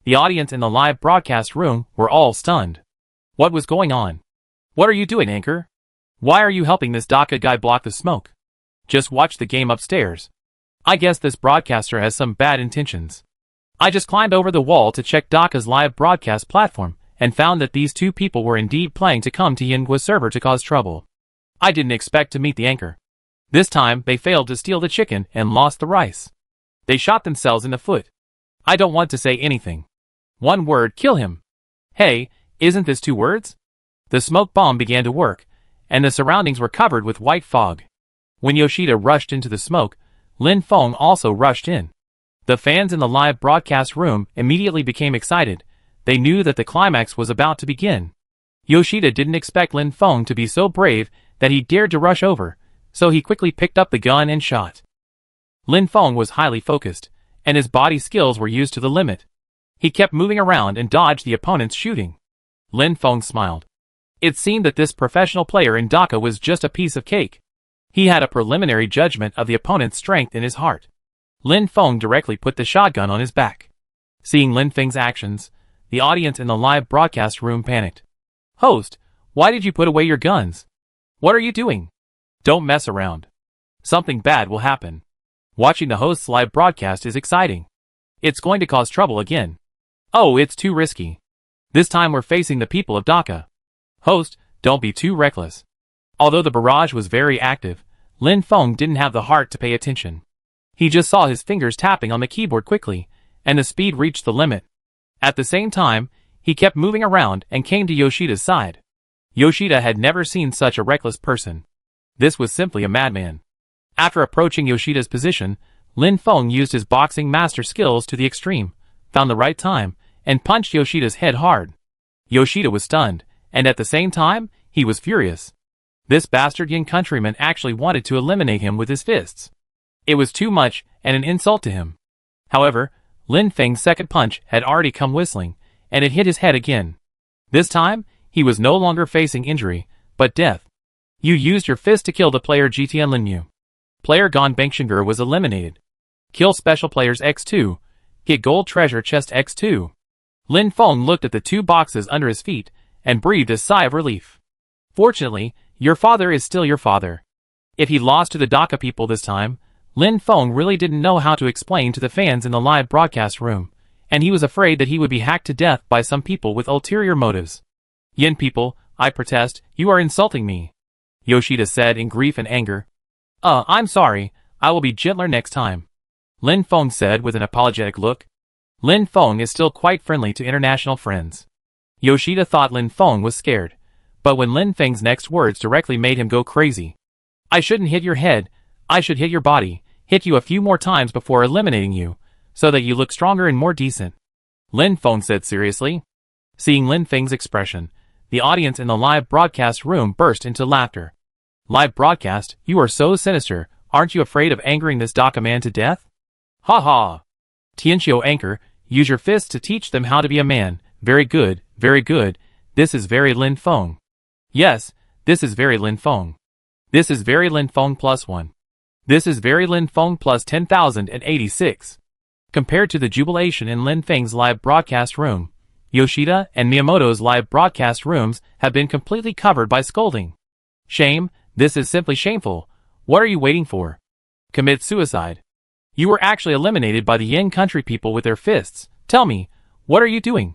The audience in the live broadcast room were all stunned. What was going on? What are you doing, Anchor? Why are you helping this Daka guy block the smoke? Just watch the game upstairs. I guess this broadcaster has some bad intentions. I just climbed over the wall to check Daka's live broadcast platform, and found that these 2 people were indeed planning to come to Yingua's server to cause trouble. I didn't expect to meet the Anchor. This time, they failed to steal the chicken and lost the rice. They shot themselves in the foot. I don't want to say anything. 1 word, kill him. Hey, isn't this 2 words? The smoke bomb began to work, and the surroundings were covered with white fog. When Yoshida rushed into the smoke, Lin Feng also rushed in. The fans in the live broadcast room immediately became excited. They knew that the climax was about to begin. Yoshida didn't expect Lin Feng to be so brave that he dared to rush over, so he quickly picked up the gun and shot. Lin Feng was highly focused, and his body skills were used to the limit. He kept moving around and dodged the opponent's shooting. Lin Feng smiled. It seemed that this professional player in Daka was just a piece of cake. He had a preliminary judgment of the opponent's strength in his heart. Lin Feng directly put the shotgun on his back. Seeing Lin Feng's actions, the audience in the live broadcast room panicked. Host, why did you put away your guns? What are you doing? Don't mess around. Something bad will happen. Watching the host's live broadcast is exciting. It's going to cause trouble again. Oh, it's too risky. This time we're facing the people of Daka. Host, don't be too reckless. Although the barrage was very active, Lin Feng didn't have the heart to pay attention. He just saw his fingers tapping on the keyboard quickly, and the speed reached the limit. At the same time, he kept moving around and came to Yoshida's side. Yoshida had never seen such a reckless person. This was simply a madman. After approaching Yoshida's position, Lin Feng used his boxing master skills to the extreme, found the right time, and punched Yoshida's head hard. Yoshida was stunned, and at the same time, he was furious. This bastard Yin countryman actually wanted to eliminate him with his fists. It was too much and an insult to him. However, Lin Feng's second punch had already come whistling, and it hit his head again. This time, he was no longer facing injury, but death. You used your fist to kill the player GTN Linyu. Player Gon Bengtshinger was eliminated. Kill special players X2. Get gold treasure chest X2. Lin Feng looked at the 2 boxes under his feet, and breathed a sigh of relief. Fortunately, your father is still your father. If he lost to the Daka people this time, Lin Feng really didn't know how to explain to the fans in the live broadcast room, and he was afraid that he would be hacked to death by some people with ulterior motives. Yin people, I protest, you are insulting me. Yoshida said in grief and anger. I'm sorry, I will be gentler next time. Lin Feng said with an apologetic look. Lin Feng is still quite friendly to international friends. Yoshida thought Lin Feng was scared, but when Lin Feng's next words directly made him go crazy. I shouldn't hit your head, I should hit your body, hit you a few more times before eliminating you, so that you look stronger and more decent. Lin Feng said seriously. Seeing Lin Feng's expression, the audience in the live broadcast room burst into laughter. Live broadcast, you are so sinister, aren't you afraid of angering this Daka man to death? Ha ha! Tianxiu Anchor, use your fists to teach them how to be a man. Very good, very good. This is very Lin Feng. Yes, this is very Lin Feng. This is very Lin Feng +1. This is very Lin Feng plus 10,086. Compared to the jubilation in Lin Feng's live broadcast room, Yoshida and Miyamoto's live broadcast rooms have been completely covered by scolding. Shame, this is simply shameful. What are you waiting for? Commit suicide. You were actually eliminated by the Yin country people with their fists. Tell me, what are you doing?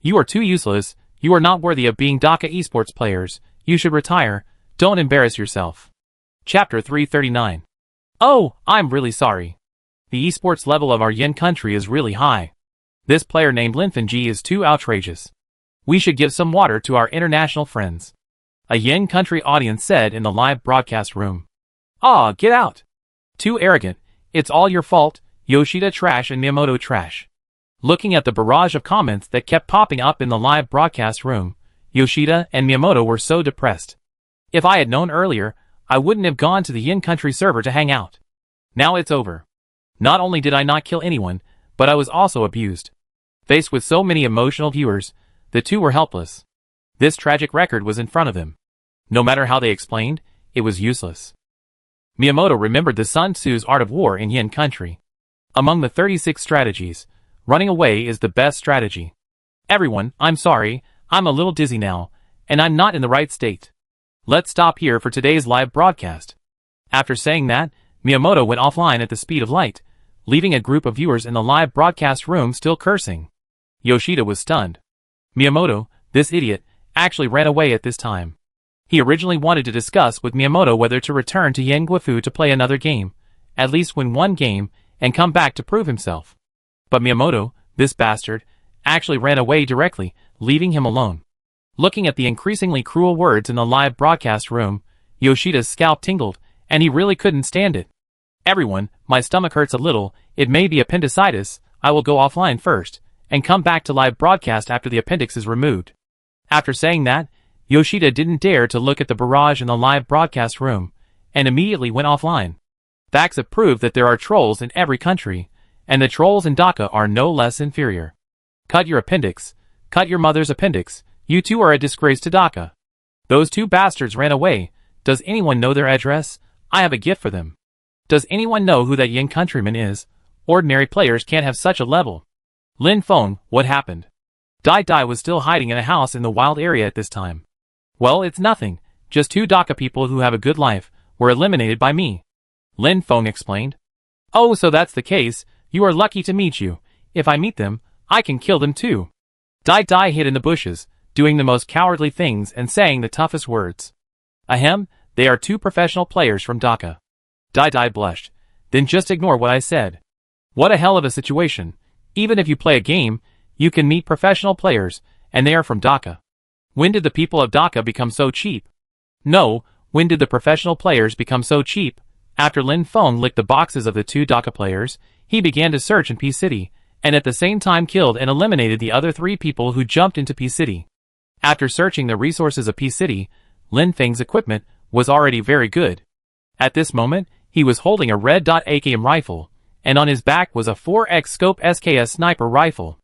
You are too useless. You are not worthy of being Dhaka esports players. You should retire. Don't embarrass yourself. Chapter 339. Oh, I'm really sorry. The esports level of our Yin country is really high. This player named Linfenji is too outrageous. We should give some water to our international friends. A Yin country audience said in the live broadcast room. Ah, get out. Too arrogant. It's all your fault, Yoshida trash and Miyamoto trash. Looking at the barrage of comments that kept popping up in the live broadcast room, Yoshida and Miyamoto were so depressed. If I had known earlier, I wouldn't have gone to the Yin country server to hang out. Now it's over. Not only did I not kill anyone, but I was also abused. Faced with so many emotional viewers, the two were helpless. This tragic record was in front of them. No matter how they explained, it was useless. Miyamoto remembered the Sun Tzu's art of war in Yin country. Among the 36 strategies, running away is the best strategy. Everyone, I'm sorry, I'm a little dizzy now, and I'm not in the right state. Let's stop here for today's live broadcast. After saying that, Miyamoto went offline at the speed of light, leaving a group of viewers in the live broadcast room still cursing. Yoshida was stunned. Miyamoto, this idiot, actually ran away at this time. He originally wanted to discuss with Miyamoto whether to return to Yen Guifu to play another game, at least win one game, and come back to prove himself. But Miyamoto, this bastard, actually ran away directly, leaving him alone. Looking at the increasingly cruel words in the live broadcast room, Yoshida's scalp tingled, and he really couldn't stand it. Everyone, my stomach hurts a little, it may be appendicitis, I will go offline first, and come back to live broadcast after the appendix is removed. After saying that, Yoshida didn't dare to look at the barrage in the live broadcast room, and immediately went offline. Facts have proved that there are trolls in every country, and the trolls in Dhaka are no less inferior. Cut your appendix. Cut your mother's appendix. You two are a disgrace to Dhaka. Those two bastards ran away. Does anyone know their address? I have a gift for them. Does anyone know who that Yin countryman is? Ordinary players can't have such a level. Lin Feng, what happened? Dai was still hiding in a house in the wild area at this time. Well, it's nothing. Just two Dhaka people who have a good life were eliminated by me. Lin Feng explained. Oh, so that's the case. You are lucky to meet you. If I meet them, I can kill them too. Dai hid in the bushes, doing the most cowardly things and saying the toughest words. Ahem, they are two professional players from Dhaka. Dai blushed. Then just ignore what I said. What a hell of a situation. Even if you play a game, you can meet professional players, and they are from Dhaka. When did the people of Dhaka become so cheap? No, when did the professional players become so cheap? After Lin Feng licked the boxes of the two Dhaka players, he began to search in P-City, and at the same time killed and eliminated the other three people who jumped into P-City. After searching the resources of P-City, Lin Feng's equipment was already very good. At this moment, he was holding a red dot AKM rifle, and on his back was a 4x scope SKS sniper rifle.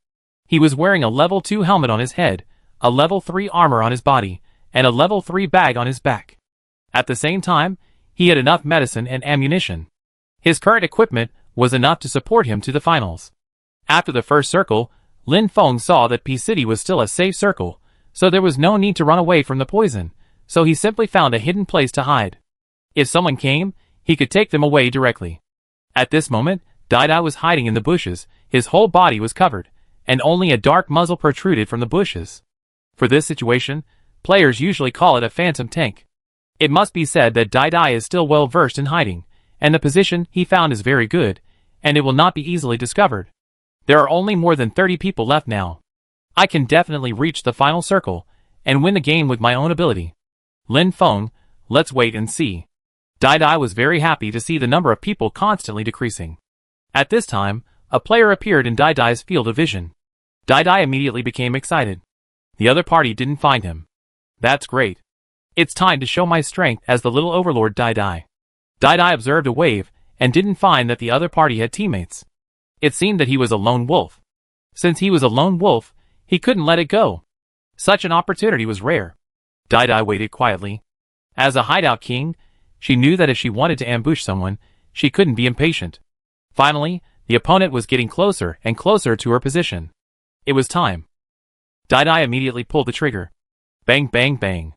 He was wearing a level 2 helmet on his head, a level 3 armor on his body, and a level 3 bag on his back. At the same time, he had enough medicine and ammunition. His current equipment was enough to support him to the finals. After the first circle, Lin Feng saw that P-City was still a safe circle, so there was no need to run away from the poison, so he simply found a hidden place to hide. If someone came, he could take them away directly. At this moment, Dai was hiding in the bushes, his whole body was covered, and only a dark muzzle protruded from the bushes. For this situation, players usually call it a phantom tank. It must be said that Dai is still well versed in hiding, and the position he found is very good, and it will not be easily discovered. There are only more than 30 people left now. I can definitely reach the final circle, and win the game with my own ability. Lin Feng, let's wait and see. Dai was very happy to see the number of people constantly decreasing. At this time, a player appeared in Dai's field of vision. Dai immediately became excited. The other party didn't find him. That's great. It's time to show my strength as the little overlord Dai. Dai observed a wave, and didn't find that the other party had teammates. It seemed that he was a lone wolf. Since he was a lone wolf, he couldn't let it go. Such an opportunity was rare. Dai waited quietly. As a hideout king, she knew that if she wanted to ambush someone, she couldn't be impatient. Finally, the opponent was getting closer and closer to her position. It was time. Dai immediately pulled the trigger. Bang bang bang.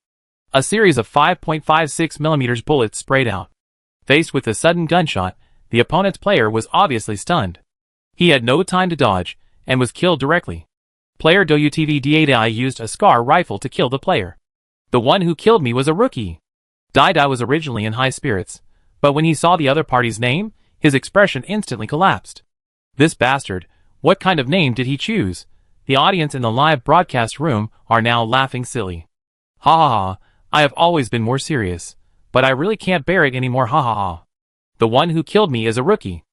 A series of 5.56mm bullets sprayed out. Faced with a sudden gunshot, the opponent's player was obviously stunned. He had no time to dodge, and was killed directly. Player WTV used a SCAR rifle to kill the player. The one who killed me was a rookie. Dai was originally in high spirits, but when he saw the other party's name, his expression instantly collapsed. This bastard, what kind of name did he choose? The audience in the live broadcast room are now laughing silly. Ha ha ha, I have always been more serious, but I really can't bear it anymore, ha ha ha. The one who killed me is a rookie.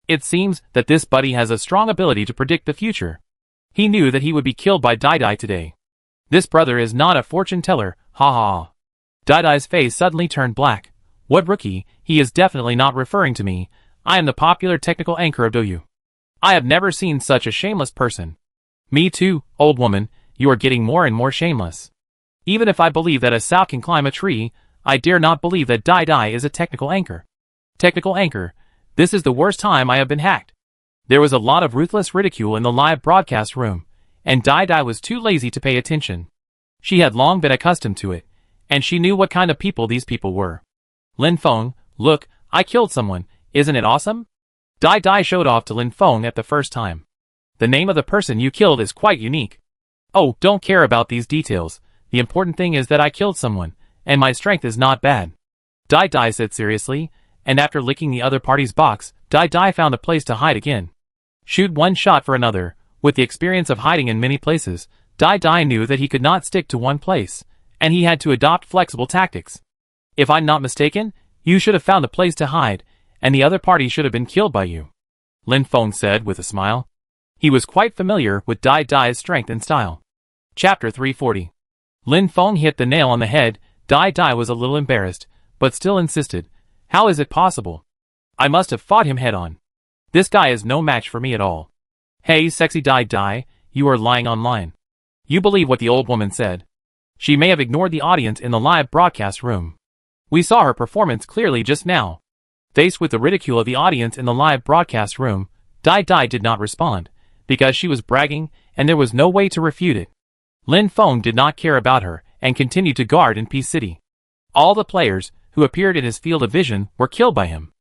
It seems that this buddy has a strong ability to predict the future. He knew that he would be killed by Dai today. This brother is not a fortune teller, ha ha ha. Dai's face suddenly turned black. What rookie? He is definitely not referring to me. I am the popular technical anchor of DouYu. I have never seen such a shameless person. Me too, old woman, you are getting more and more shameless. Even if I believe that a sow can climb a tree, I dare not believe that Dai is a technical anchor. Technical anchor. This is the worst time I have been hacked. There was a lot of ruthless ridicule in the live broadcast room, and Dai was too lazy to pay attention. She had long been accustomed to it, and she knew what kind of people these people were. Lin Feng, look, I killed someone, isn't it awesome? Dai showed off to Lin Feng at the first time. The name of the person you killed is quite unique. Oh, don't care about these details, the important thing is that I killed someone, and my strength is not bad. Dai said seriously, and after licking the other party's box, Dai found a place to hide again. Shoot one shot for another. With the experience of hiding in many places, Dai knew that he could not stick to one place, and he had to adopt flexible tactics. If I'm not mistaken, you should have found a place to hide, and the other party should have been killed by you. Lin Feng said with a smile. He was quite familiar with Dai's strength and style. Chapter 340. Lin Feng hit the nail on the head. Dai was a little embarrassed, but still insisted. How is it possible? I must have fought him head-on. This guy is no match for me at all. Hey, sexy Dai, you are lying online. You believe what the old woman said. She may have ignored the audience in the live broadcast room. We saw her performance clearly just now. Faced with the ridicule of the audience in the live broadcast room, Dai did not respond, because she was bragging, and there was no way to refute it. Lin Feng did not care about her, and continued to guard in Peace City. All the players, who appeared in his field of vision, were killed by him.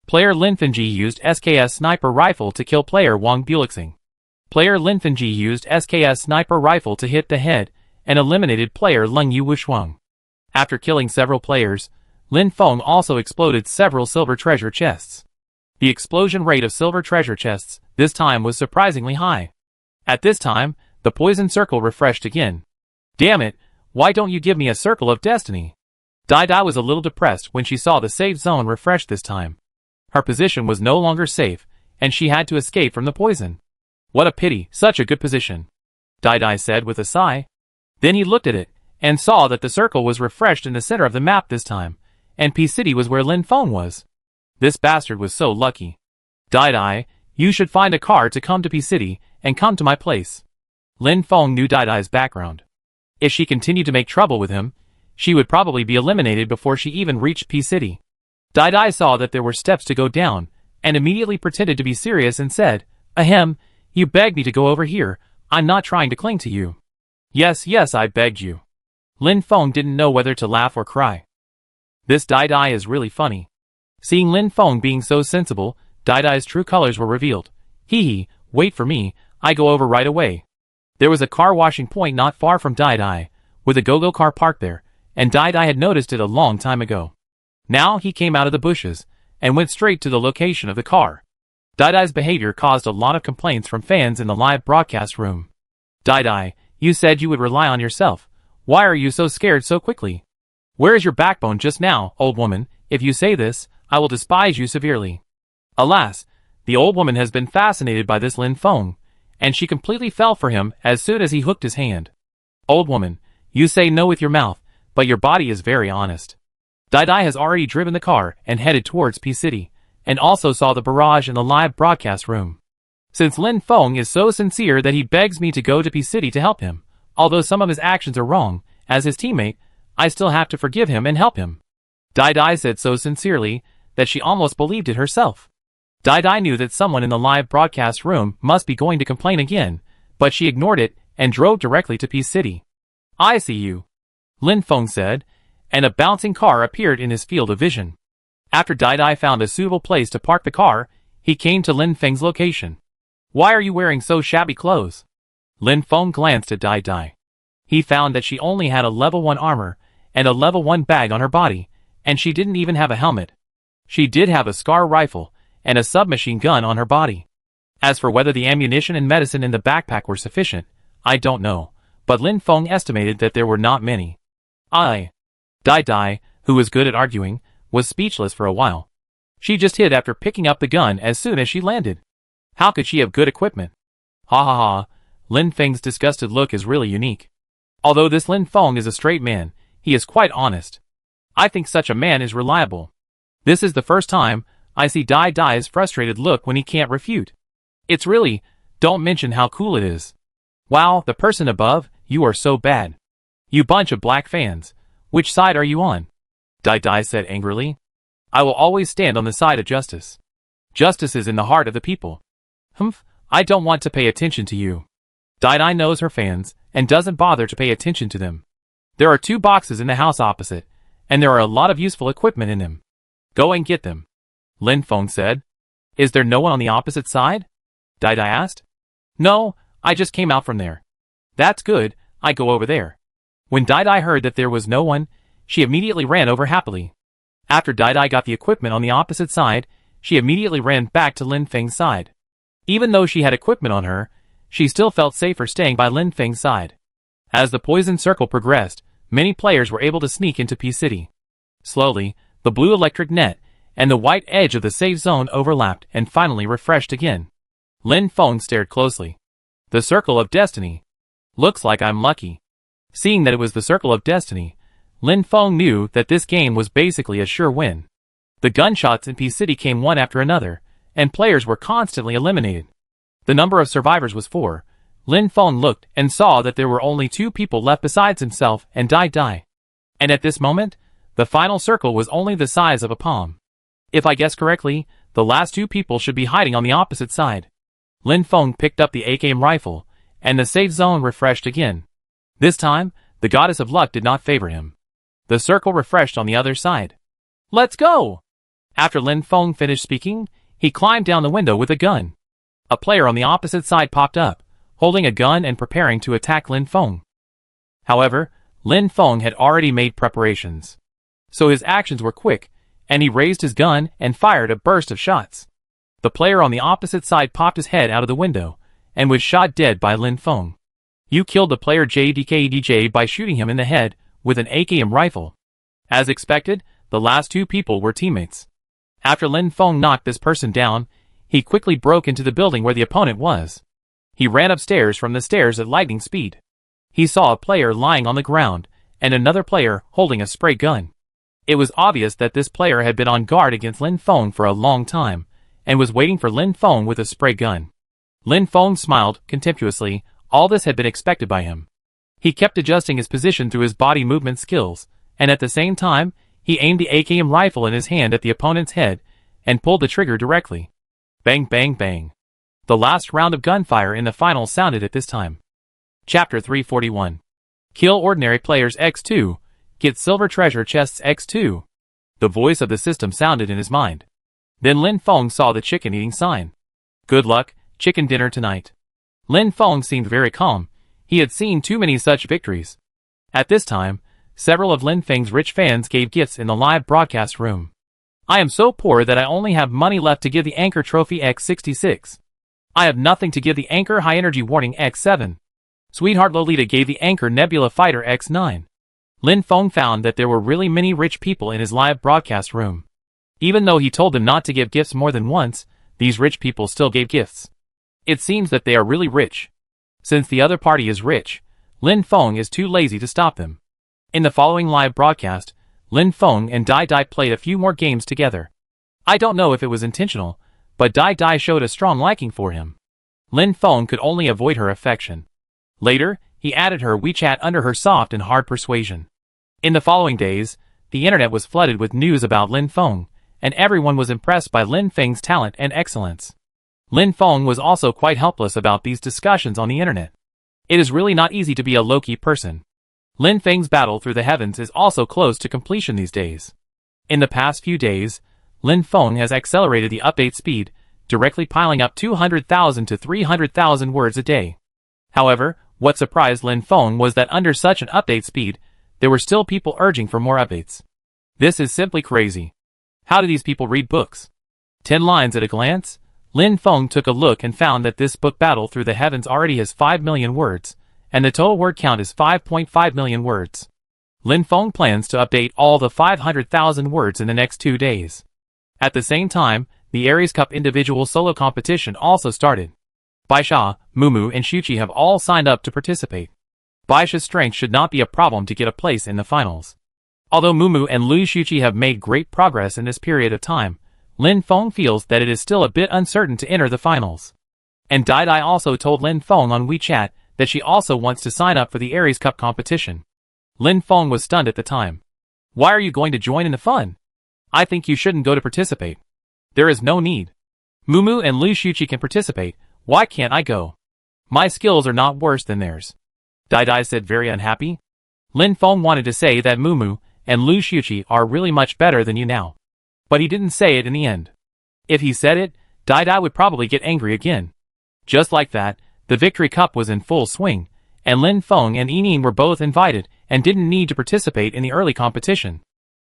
Player Lin Fengji used SKS sniper rifle to kill player Wang Bulixing. Player Lin Fengji used SKS sniper rifle to hit the head, and eliminated player Leng Yu Wushuang. After killing several players, Lin Feng also exploded several silver treasure chests. The explosion rate of silver treasure chests, this time was surprisingly high. At this time, the poison circle refreshed again. Damn it, why don't you give me a circle of destiny? Dai was a little depressed when she saw the safe zone refreshed this time. Her position was no longer safe, and she had to escape from the poison. What a pity, such a good position. Dai said with a sigh. Then he looked at it, and saw that the circle was refreshed in the center of the map this time, and Peace City was where Lin Feng was. This bastard was so lucky. Dai, you should find a car to come to Peace City, and come to my place. Lin Feng knew Dai's background. If she continued to make trouble with him, she would probably be eliminated before she even reached Peace City. Dai saw that there were steps to go down, and immediately pretended to be serious and said, Ahem, you begged me to go over here, I'm not trying to cling to you. Yes, I begged you. Lin Feng didn't know whether to laugh or cry. This Dai is really funny. Seeing Lin Feng being so sensible, Dai's true colors were revealed. Hee, wait for me, I go over right away. There was a car washing point not far from Dai, with a go-go car parked there, and Dai had noticed it a long time ago. Now he came out of the bushes, and went straight to the location of the car. Dai's behavior caused a lot of complaints from fans in the live broadcast room. Dai, you said you would rely on yourself. Why are you so scared so quickly? Where is your backbone just now, old woman? If you say this, I will despise you severely. Alas, the old woman has been fascinated by this Lin Feng, and she completely fell for him as soon as he hooked his hand. Old woman, you say no with your mouth, but your body is very honest. Dai has already driven the car and headed towards Peace City, and also saw the barrage in the live broadcast room. Since Lin Feng is so sincere that he begs me to go to Peace City to help him, although some of his actions are wrong, as his teammate, I still have to forgive him and help him. Dai said so sincerely that she almost believed it herself. Dai knew that someone in the live broadcast room must be going to complain again, but she ignored it and drove directly to Peace City. I see you, Lin Feng said, and a bouncing car appeared in his field of vision. After Dai Dai found a suitable place to park the car, he came to Lin Feng's location. Why are you wearing so shabby clothes? Lin Feng glanced at Dai Dai. He found that she only had a level 1 armor and a level 1 bag on her body, and she didn't even have a helmet. She did have a Scar rifle and a submachine gun on her body. As for whether the ammunition and medicine in the backpack were sufficient, I don't know, but Lin Feng estimated that there were not many. Dai Dai, who was good at arguing, was speechless for a while. She just hid after picking up the gun as soon as she landed. How could she have good equipment? Ha ha ha, Lin Feng's disgusted look is really unique. Although this Lin Feng is a straight man, he is quite honest. I think such a man is reliable. This is the first time I see Dai Dai's frustrated look when he can't refute. It's really, don't mention how cool it is. Wow, the person above, you are so bad. You bunch of black fans. Which side are you on? Dai Dai said angrily. I will always stand on the side of justice. Justice is in the heart of the people. Humph, I don't want to pay attention to you. Dai Dai knows her fans, and doesn't bother to pay attention to them. There are 2 boxes in the house opposite, and there are a lot of useful equipment in them. Go and get them. Lin Feng said. Is there no one on the opposite side? Dai Dai asked. No, I just came out from there. That's good, I go over there. When Dai Dai heard that there was no one, she immediately ran over happily. After Dai Dai got the equipment on the opposite side, she immediately ran back to Lin Feng's side. Even though she had equipment on her, she still felt safer staying by Lin Feng's side. As the poison circle progressed, many players were able to sneak into P City. Slowly, the blue electric net and the white edge of the safe zone overlapped and finally refreshed again. Lin Feng stared closely. The Circle of Destiny. Looks like I'm lucky. Seeing that it was the Circle of Destiny, Lin Feng knew that this game was basically a sure win. The gunshots in P City came one after another, and players were constantly eliminated. The number of survivors was 4. Lin Feng looked and saw that there were only 2 people left besides himself and Dai Dai. And at this moment, the final circle was only the size of a palm. If I guess correctly, the last 2 people should be hiding on the opposite side. Lin Feng picked up the AK rifle, and the safe zone refreshed again. This time, the goddess of luck did not favor him. The circle refreshed on the other side. Let's go! After Lin Feng finished speaking, he climbed down the window with a gun. A player on the opposite side popped up, holding a gun and preparing to attack Lin Feng. However, Lin Feng had already made preparations. So his actions were quick, and he raised his gun and fired a burst of shots. The player on the opposite side popped his head out of the window, and was shot dead by Lin Feng. You killed the player JDKDJ by shooting him in the head with an AKM rifle. As expected, the last 2 people were teammates. After Lin Feng knocked this person down, he quickly broke into the building where the opponent was. He ran upstairs from the stairs at lightning speed. He saw a player lying on the ground, and another player holding a spray gun. It was obvious that this player had been on guard against Lin Feng for a long time, and was waiting for Lin Feng with a spray gun. Lin Feng smiled contemptuously. All this had been expected by him. He kept adjusting his position through his body movement skills, and at the same time, he aimed the AKM rifle in his hand at the opponent's head, and pulled the trigger directly. Bang bang bang. The last round of gunfire in the final sounded at this time. Chapter 341. Kill ordinary players X2, get silver treasure chests X2. The voice of the system sounded in his mind. Then Lin Feng saw the chicken eating sign. Good luck, chicken dinner tonight. Lin Feng seemed very calm. He had seen too many such victories. At this time, several of Lin Feng's rich fans gave gifts in the live broadcast room. I am so poor that I only have money left to give the Anchor Trophy X66. I have nothing to give the Anchor High Energy Warning X7. Sweetheart Lolita gave the Anchor Nebula Fighter X9. Lin Feng found that there were really many rich people in his live broadcast room. Even though he told them not to give gifts more than once, these rich people still gave gifts. It seems that they are really rich. Since the other party is rich, Lin Feng is too lazy to stop them. In the following live broadcast, Lin Feng and Dai Dai played a few more games together. I don't know if it was intentional, but Dai Dai showed a strong liking for him. Lin Feng could only avoid her affection. Later, he added her WeChat under her soft and hard persuasion. In the following days, the internet was flooded with news about Lin Feng, and everyone was impressed by Lin Feng's talent and excellence. Lin Feng was also quite helpless about these discussions on the internet. It is really not easy to be a low-key person. Lin Feng's battle through the heavens is also close to completion these days. In the past few days, Lin Feng has accelerated the update speed, directly piling up 200,000 to 300,000 words a day. However, what surprised Lin Feng was that under such an update speed, there were still people urging for more updates. This is simply crazy. How do these people read books? 10 lines at a glance? Lin Feng took a look and found that this book Battle Through the Heavens already has 5 million words, and the total word count is 5.5 million words. Lin Feng plans to update all the 500,000 words in the next 2 days. At the same time, the Aries Cup individual solo competition also started. Baisha, Mumu, and Shuqi have all signed up to participate. Baisha's strength should not be a problem to get a place in the finals. Although Mumu and Lu Shuqi have made great progress in this period of time, Lin Feng feels that it is still a bit uncertain to enter the finals. And Dai Dai also told Lin Feng on WeChat that she also wants to sign up for the Aries Cup competition. Lin Feng was stunned at the time. Why are you going to join in the fun? I think you shouldn't go to participate. There is no need. Mumu and Lu Shuqi can participate, why can't I go? My skills are not worse than theirs. Dai Dai said, very unhappy. Lin Feng wanted to say that Mumu and Lu Shuqi are really much better than you now. But he didn't say it in the end. If he said it, Dai Dai would probably get angry again. Just like that, the Victory Cup was in full swing, and Lin Feng and Yining were both invited and didn't need to participate in the early competition.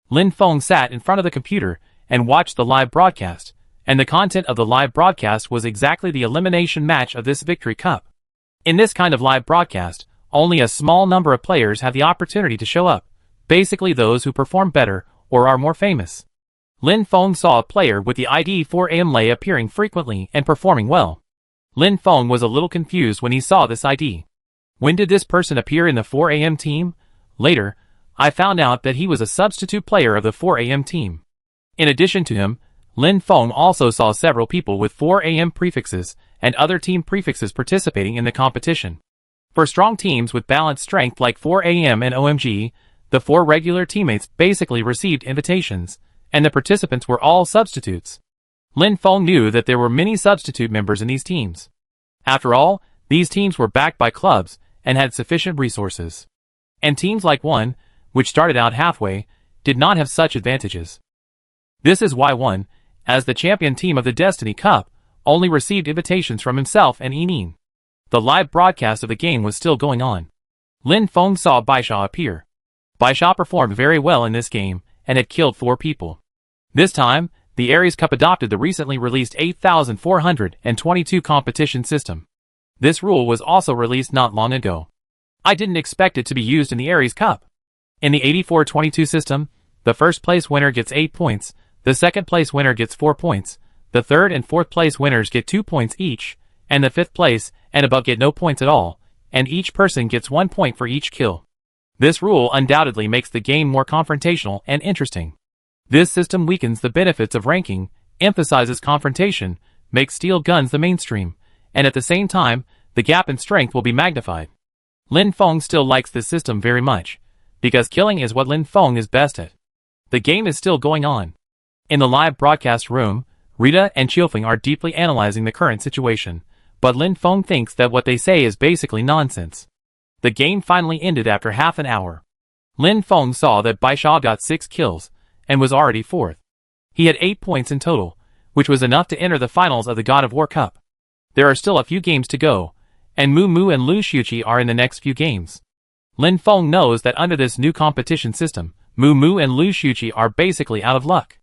Lin Feng sat in front of the computer and watched the live broadcast, and the content of the live broadcast was exactly the elimination match of this Victory Cup. In this kind of live broadcast, only a small number of players have the opportunity to show up, basically those who perform better or are more famous. Lin Feng saw a player with the ID 4am Lei appearing frequently and performing well. Lin Feng was a little confused when he saw this ID. When did this person appear in the 4am team? Later, I found out that he was a substitute player of the 4am team. In addition to him, Lin Feng also saw several people with 4am prefixes and other team prefixes participating in the competition. For strong teams with balanced strength like 4am and OMG, the 4 regular teammates basically received invitations, and the participants were all substitutes. Lin Feng knew that there were many substitute members in these teams. After all, these teams were backed by clubs and had sufficient resources. And teams like One, which started out halfway, did not have such advantages. This is why One, as the champion team of the Destiny Cup, only received invitations from himself and Yining. The live broadcast of the game was still going on. Lin Feng saw Baisha appear. Baisha performed very well in this game and had killed 4 people. This time, the Aries Cup adopted the recently released 8422 competition system. This rule was also released not long ago. I didn't expect it to be used in the Aries Cup. In the 8422 system, the first place winner gets 8 points, the second place winner gets 4 points, the third and fourth place winners get 2 points each, and the fifth place and above get no points at all, and each person gets 1 point for each kill. This rule undoubtedly makes the game more confrontational and interesting. This system weakens the benefits of ranking, emphasizes confrontation, makes steel guns the mainstream, and at the same time, the gap in strength will be magnified. Lin Feng still likes this system very much, because killing is what Lin Feng is best at. The game is still going on. In the live broadcast room, Rita and Qiufeng are deeply analyzing the current situation, but Lin Feng thinks that what they say is basically nonsense. The game finally ended after half an hour. Lin Feng saw that Baisha got 6 kills, and was already 4th. He had 8 points in total, which was enough to enter the finals of the God of War Cup. There are still a few games to go, and Mumu and Lu Shuqi are in the next few games. Lin Feng knows that under this new competition system, Mumu and Lu Shuqi are basically out of luck.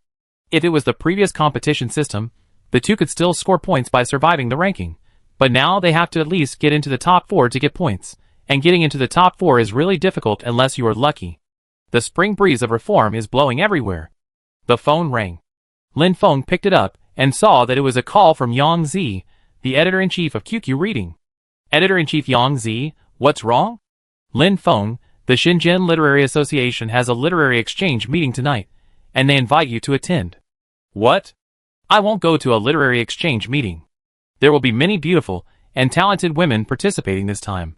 If it was the previous competition system, the two could still score points by surviving the ranking, but now they have to at least get into the top 4 to get points, and getting into the top 4 is really difficult unless you are lucky. The spring breeze of reform is blowing everywhere. The phone rang. Lin Feng picked it up and saw that it was a call from Yang Zi, the editor-in-chief of QQ Reading. Editor-in-chief Yang Zi, what's wrong? Lin Feng, the Shenzhen Literary Association has a literary exchange meeting tonight, and they invite you to attend. What? I won't go to a literary exchange meeting. There will be many beautiful and talented women participating this time.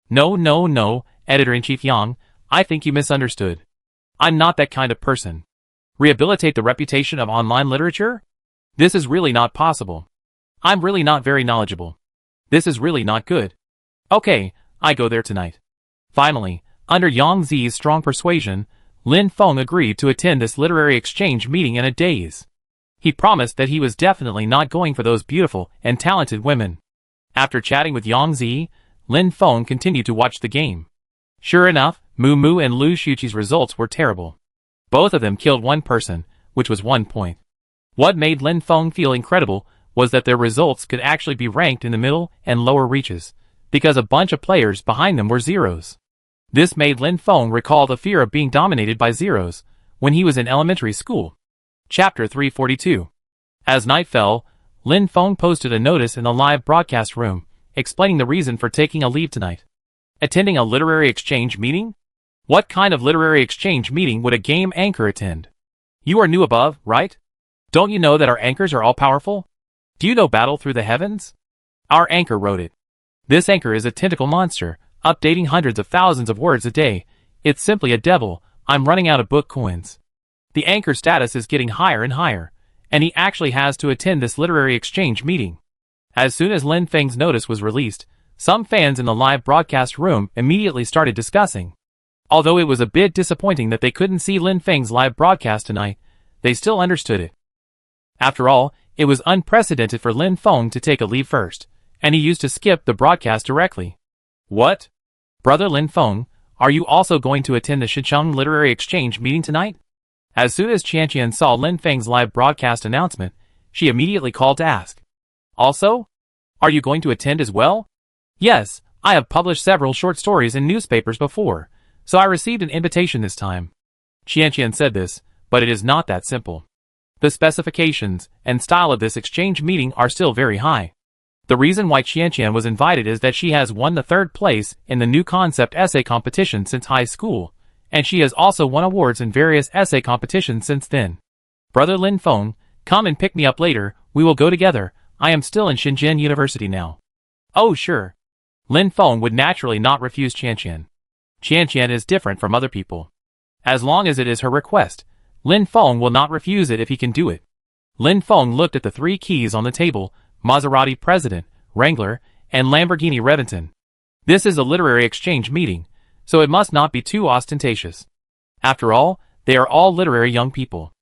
No, Editor-in-chief Yang, I think you misunderstood. I'm not that kind of person. Rehabilitate the reputation of online literature? This is really not possible. I'm really not very knowledgeable. This is really not good. Okay, I go there tonight. Finally, under Yang Zi's strong persuasion, Lin Feng agreed to attend this literary exchange meeting in a daze. He promised that he was definitely not going for those beautiful and talented women. After chatting with Yang Zi, Lin Feng continued to watch the game. Sure enough, Mu Mu and Lu Shuqi's results were terrible. Both of them killed one person, which was 1 point. What made Lin Feng feel incredible was that their results could actually be ranked in the middle and lower reaches, because a bunch of players behind them were zeros. This made Lin Feng recall the fear of being dominated by zeros when he was in elementary school. Chapter 342. As night fell, Lin Feng posted a notice in the live broadcast room, explaining the reason for taking a leave tonight. Attending a literary exchange meeting? What kind of literary exchange meeting would a game anchor attend? You are new above, right? Don't you know that our anchors are all powerful? Do you know Battle Through the Heavens? Our anchor wrote it. This anchor is a tentacle monster, updating hundreds of thousands of words a day. It's simply a devil. I'm running out of book coins. The anchor status is getting higher and higher, and he actually has to attend this literary exchange meeting. As soon as Lin Feng's notice was released, some fans in the live broadcast room immediately started discussing. Although it was a bit disappointing that they couldn't see Lin Feng's live broadcast tonight, they still understood it. After all, it was unprecedented for Lin Feng to take a leave first, and he used to skip the broadcast directly. What? Brother Lin Feng, are you also going to attend the Shicheng Literary Exchange meeting tonight? As soon as Qianqian saw Lin Feng's live broadcast announcement, she immediately called to ask. Also? Are you going to attend as well? Yes, I have published several short stories in newspapers before, so I received an invitation this time. Qianqian said this, but it is not that simple. The specifications and style of this exchange meeting are still very high. The reason why Qianqian was invited is that she has won the 3rd place in the new concept essay competition since high school, and she has also won awards in various essay competitions since then. Brother Lin Feng, come and pick me up later, we will go together. I am still in Shenzhen University now. Oh sure. Lin Feng would naturally not refuse Qianqian. Qianqian is different from other people. As long as it is her request, Lin Feng will not refuse it if he can do it. Lin Feng looked at the 3 keys on the table: Maserati President, Wrangler, and Lamborghini Reventon. This is a literary exchange meeting, so it must not be too ostentatious. After all, they are all literary young people.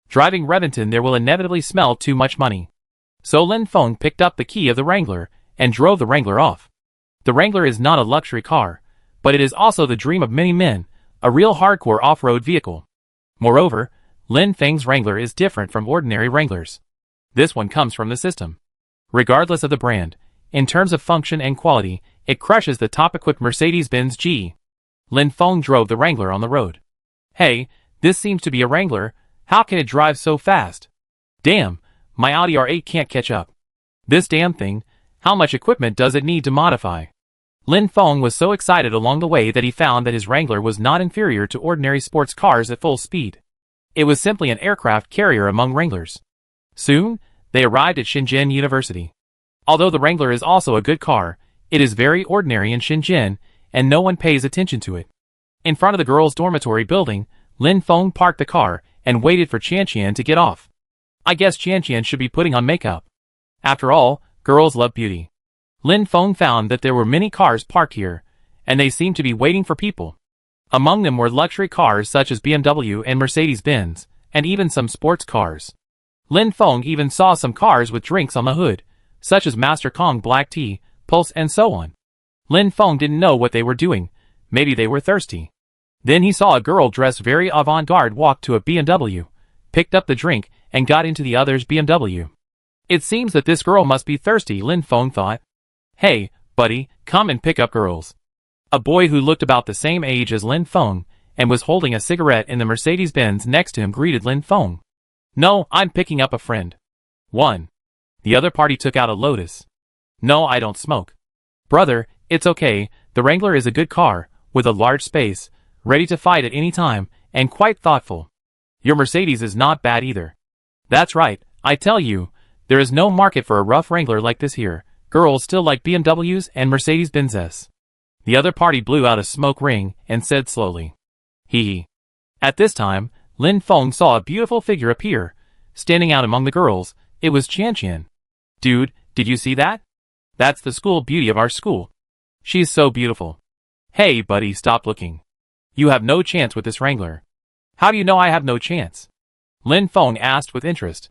Driving Reventon there will inevitably smell too much money. So Lin Feng picked up the key of the Wrangler and drove the Wrangler off. The Wrangler is not a luxury car, but it is also the dream of many men, a real hardcore off-road vehicle. Moreover, Lin Feng's Wrangler is different from ordinary Wranglers. This one comes from the system. Regardless of the brand, in terms of function and quality, it crushes the top-equipped Mercedes-Benz G. Lin Feng drove the Wrangler on the road. Hey, this seems to be a Wrangler. How can it drive so fast? Damn, my Audi R8 can't catch up. This damn thing, how much equipment does it need to modify? Lin Feng was so excited along the way that he found that his Wrangler was not inferior to ordinary sports cars at full speed. It was simply an aircraft carrier among Wranglers. Soon, they arrived at Shenzhen University. Although the Wrangler is also a good car, it is very ordinary in Shenzhen, and no one pays attention to it. In front of the girls' dormitory building, Lin Feng parked the car and waited for Qianqian to get off. I guess Qianqian should be putting on makeup. After all, girls love beauty. Lin Feng found that there were many cars parked here, and they seemed to be waiting for people. Among them were luxury cars such as BMW and Mercedes-Benz, and even some sports cars. Lin Feng even saw some cars with drinks on the hood, such as Master Kong black tea, Pulse and so on. Lin Feng didn't know what they were doing. Maybe they were thirsty. Then he saw a girl dressed very avant-garde walk to a BMW, picked up the drink, and got into the other's BMW. It seems that this girl must be thirsty, Lin Feng thought. Hey, buddy, come and pick up girls. A boy who looked about the same age as Lin Feng and was holding a cigarette in the Mercedes-Benz next to him greeted Lin Feng. No, I'm picking up a friend. 1. The other party took out a Lotus. No, I don't smoke. Brother, it's okay, the Wrangler is a good car, with a large space, ready to fight at any time, and quite thoughtful. Your Mercedes is not bad either. That's right, I tell you, there is no market for a rough Wrangler like this here. Girls still like BMWs and Mercedes-Benzes. The other party blew out a smoke ring and said slowly. Hee hee. At this time, Lin Feng saw a beautiful figure appear, standing out among the girls. It was Qianqian. Dude, did you see that? That's the school beauty of our school. She's so beautiful. Hey buddy, stop looking. You have no chance with this Wrangler. How do you know I have no chance? Lin Feng asked with interest.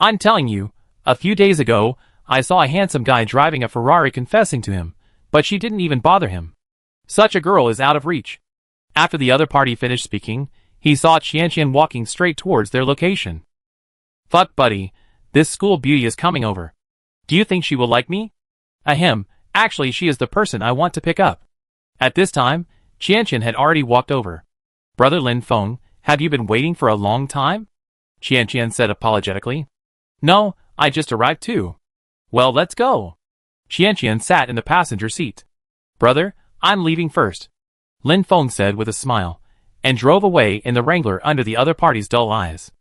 I'm telling you, a few days ago, I saw a handsome guy driving a Ferrari confessing to him, but she didn't even bother him. Such a girl is out of reach. After the other party finished speaking, he saw Qianqian walking straight towards their location. Fuck buddy, this school beauty is coming over. Do you think she will like me? Ahem, actually she is the person I want to pick up. At this time, Qianqian had already walked over. Brother Lin Feng, have you been waiting for a long time? Qianqian said apologetically. No, I just arrived too. Well, let's go. Qianqian sat in the passenger seat. Brother, I'm leaving first. Lin Feng said with a smile, and drove away in the Wrangler under the other party's dull eyes.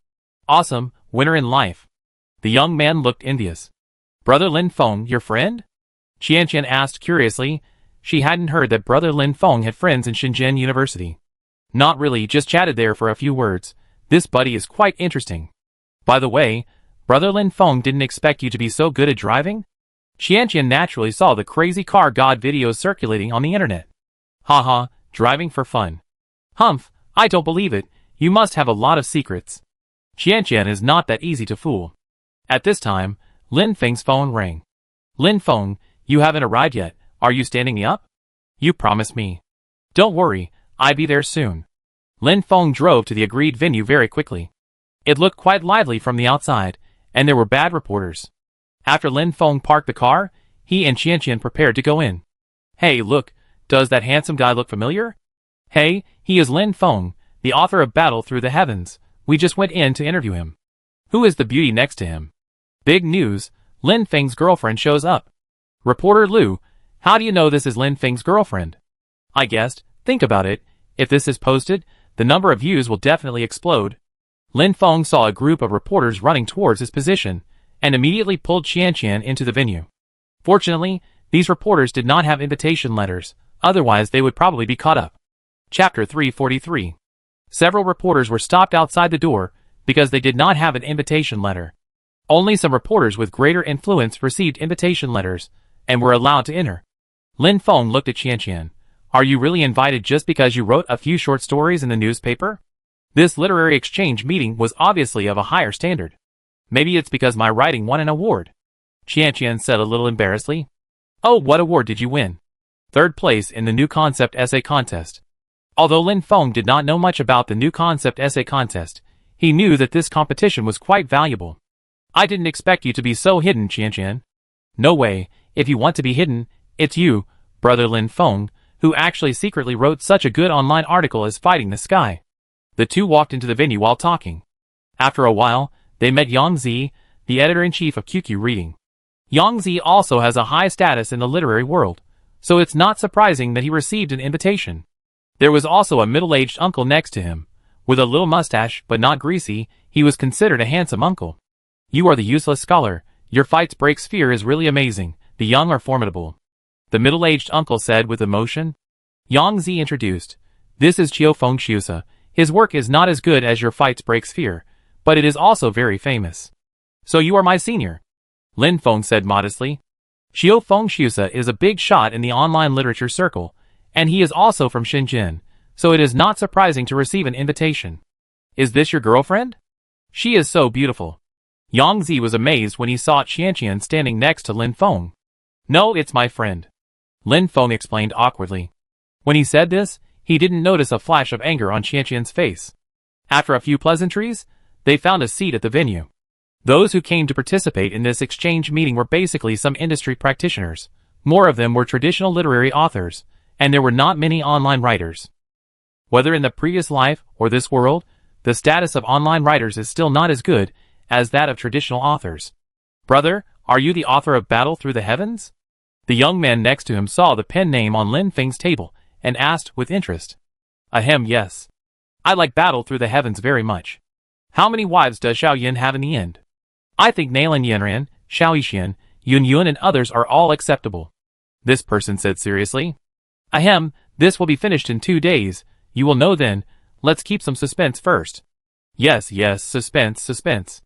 Awesome, winner in life. The young man looked envious. Brother Lin Feng, your friend? Qianqian asked curiously. She hadn't heard that Brother Lin Feng had friends in Shenzhen University. Not really, just chatted there for a few words. This buddy is quite interesting. By the way, Brother Lin Feng didn't expect you to be so good at driving? Qianqian naturally saw the crazy car god videos circulating on the internet. Haha, driving for fun. Humph, I don't believe it, you must have a lot of secrets. Qianqian is not that easy to fool. At this time, Lin Feng's phone rang. Lin Feng, you haven't arrived yet, are you standing me up? You promised me. Don't worry, I'll be there soon. Lin Feng drove to the agreed venue very quickly. It looked quite lively from the outside, and there were bad reporters. After Lin Feng parked the car, he and Qianqian prepared to go in. Hey look, does that handsome guy look familiar? Hey, he is Lin Feng, the author of Battle Through the Heavens. We just went in to interview him. Who is the beauty next to him? Big news, Lin Feng's girlfriend shows up. Reporter Lu, how do you know this is Lin Feng's girlfriend? I guessed, think about it, if this is posted, the number of views will definitely explode. Lin Feng saw a group of reporters running towards his position, and immediately pulled Qianqian into the venue. Fortunately, these reporters did not have invitation letters, otherwise they would probably be caught up. Chapter 343. Several reporters were stopped outside the door, because they did not have an invitation letter. Only some reporters with greater influence received invitation letters, and were allowed to enter. Lin Feng looked at Qianqian. Are you really invited just because you wrote a few short stories in the newspaper? This literary exchange meeting was obviously of a higher standard. Maybe it's because my writing won an award. Qianqian said a little embarrassedly. Oh, what award did you win? Third place in the new concept essay contest. Although Lin Feng did not know much about the new concept essay contest, he knew that this competition was quite valuable. I didn't expect you to be so hidden, Qianqian. No way, if you want to be hidden, it's you, Brother Lin Feng, who actually secretly wrote such a good online article as Fighting the Sky. The two walked into the venue while talking. After a while, they met Yang Zi, the editor-in-chief of QQ Reading. Yang Zi also has a high status in the literary world, so it's not surprising that he received an invitation. There was also a middle-aged uncle next to him. With a little mustache, but not greasy, he was considered a handsome uncle. You are the useless scholar, your fights break sphere is really amazing, the young are formidable. The middle-aged uncle said with emotion. Yang Zi introduced. This is Qiu Feng Xiusa. His work is not as good as your fights break sphere, but it is also very famous. So you are my senior. Lin Feng said modestly. Qiu Feng Xiusa is a big shot in the online literature circle, and he is also from Shenzhen, so it is not surprising to receive an invitation. Is this your girlfriend? She is so beautiful. Yang Zi was amazed when he saw Qianqian standing next to Lin Feng. No, it's my friend. Lin Feng explained awkwardly. When he said this, he didn't notice a flash of anger on Qianqian's face. After a few pleasantries, they found a seat at the venue. Those who came to participate in this exchange meeting were basically some industry practitioners. More of them were traditional literary authors, and there were not many online writers. Whether in the previous life or this world, the status of online writers is still not as good as that of traditional authors. Brother, are you the author of Battle Through the Heavens? The young man next to him saw the pen name on Lin Feng's table, and asked with interest. Ahem, yes. I like Battle Through the Heavens very much. How many wives does Xiao Yin have in the end? I think Nailin Yanran, Xiao Yixian, Yun Yun and others are all acceptable. This person said seriously. Ahem, this will be finished in 2 days, you will know then, let's keep some suspense first. Yes, suspense, suspense.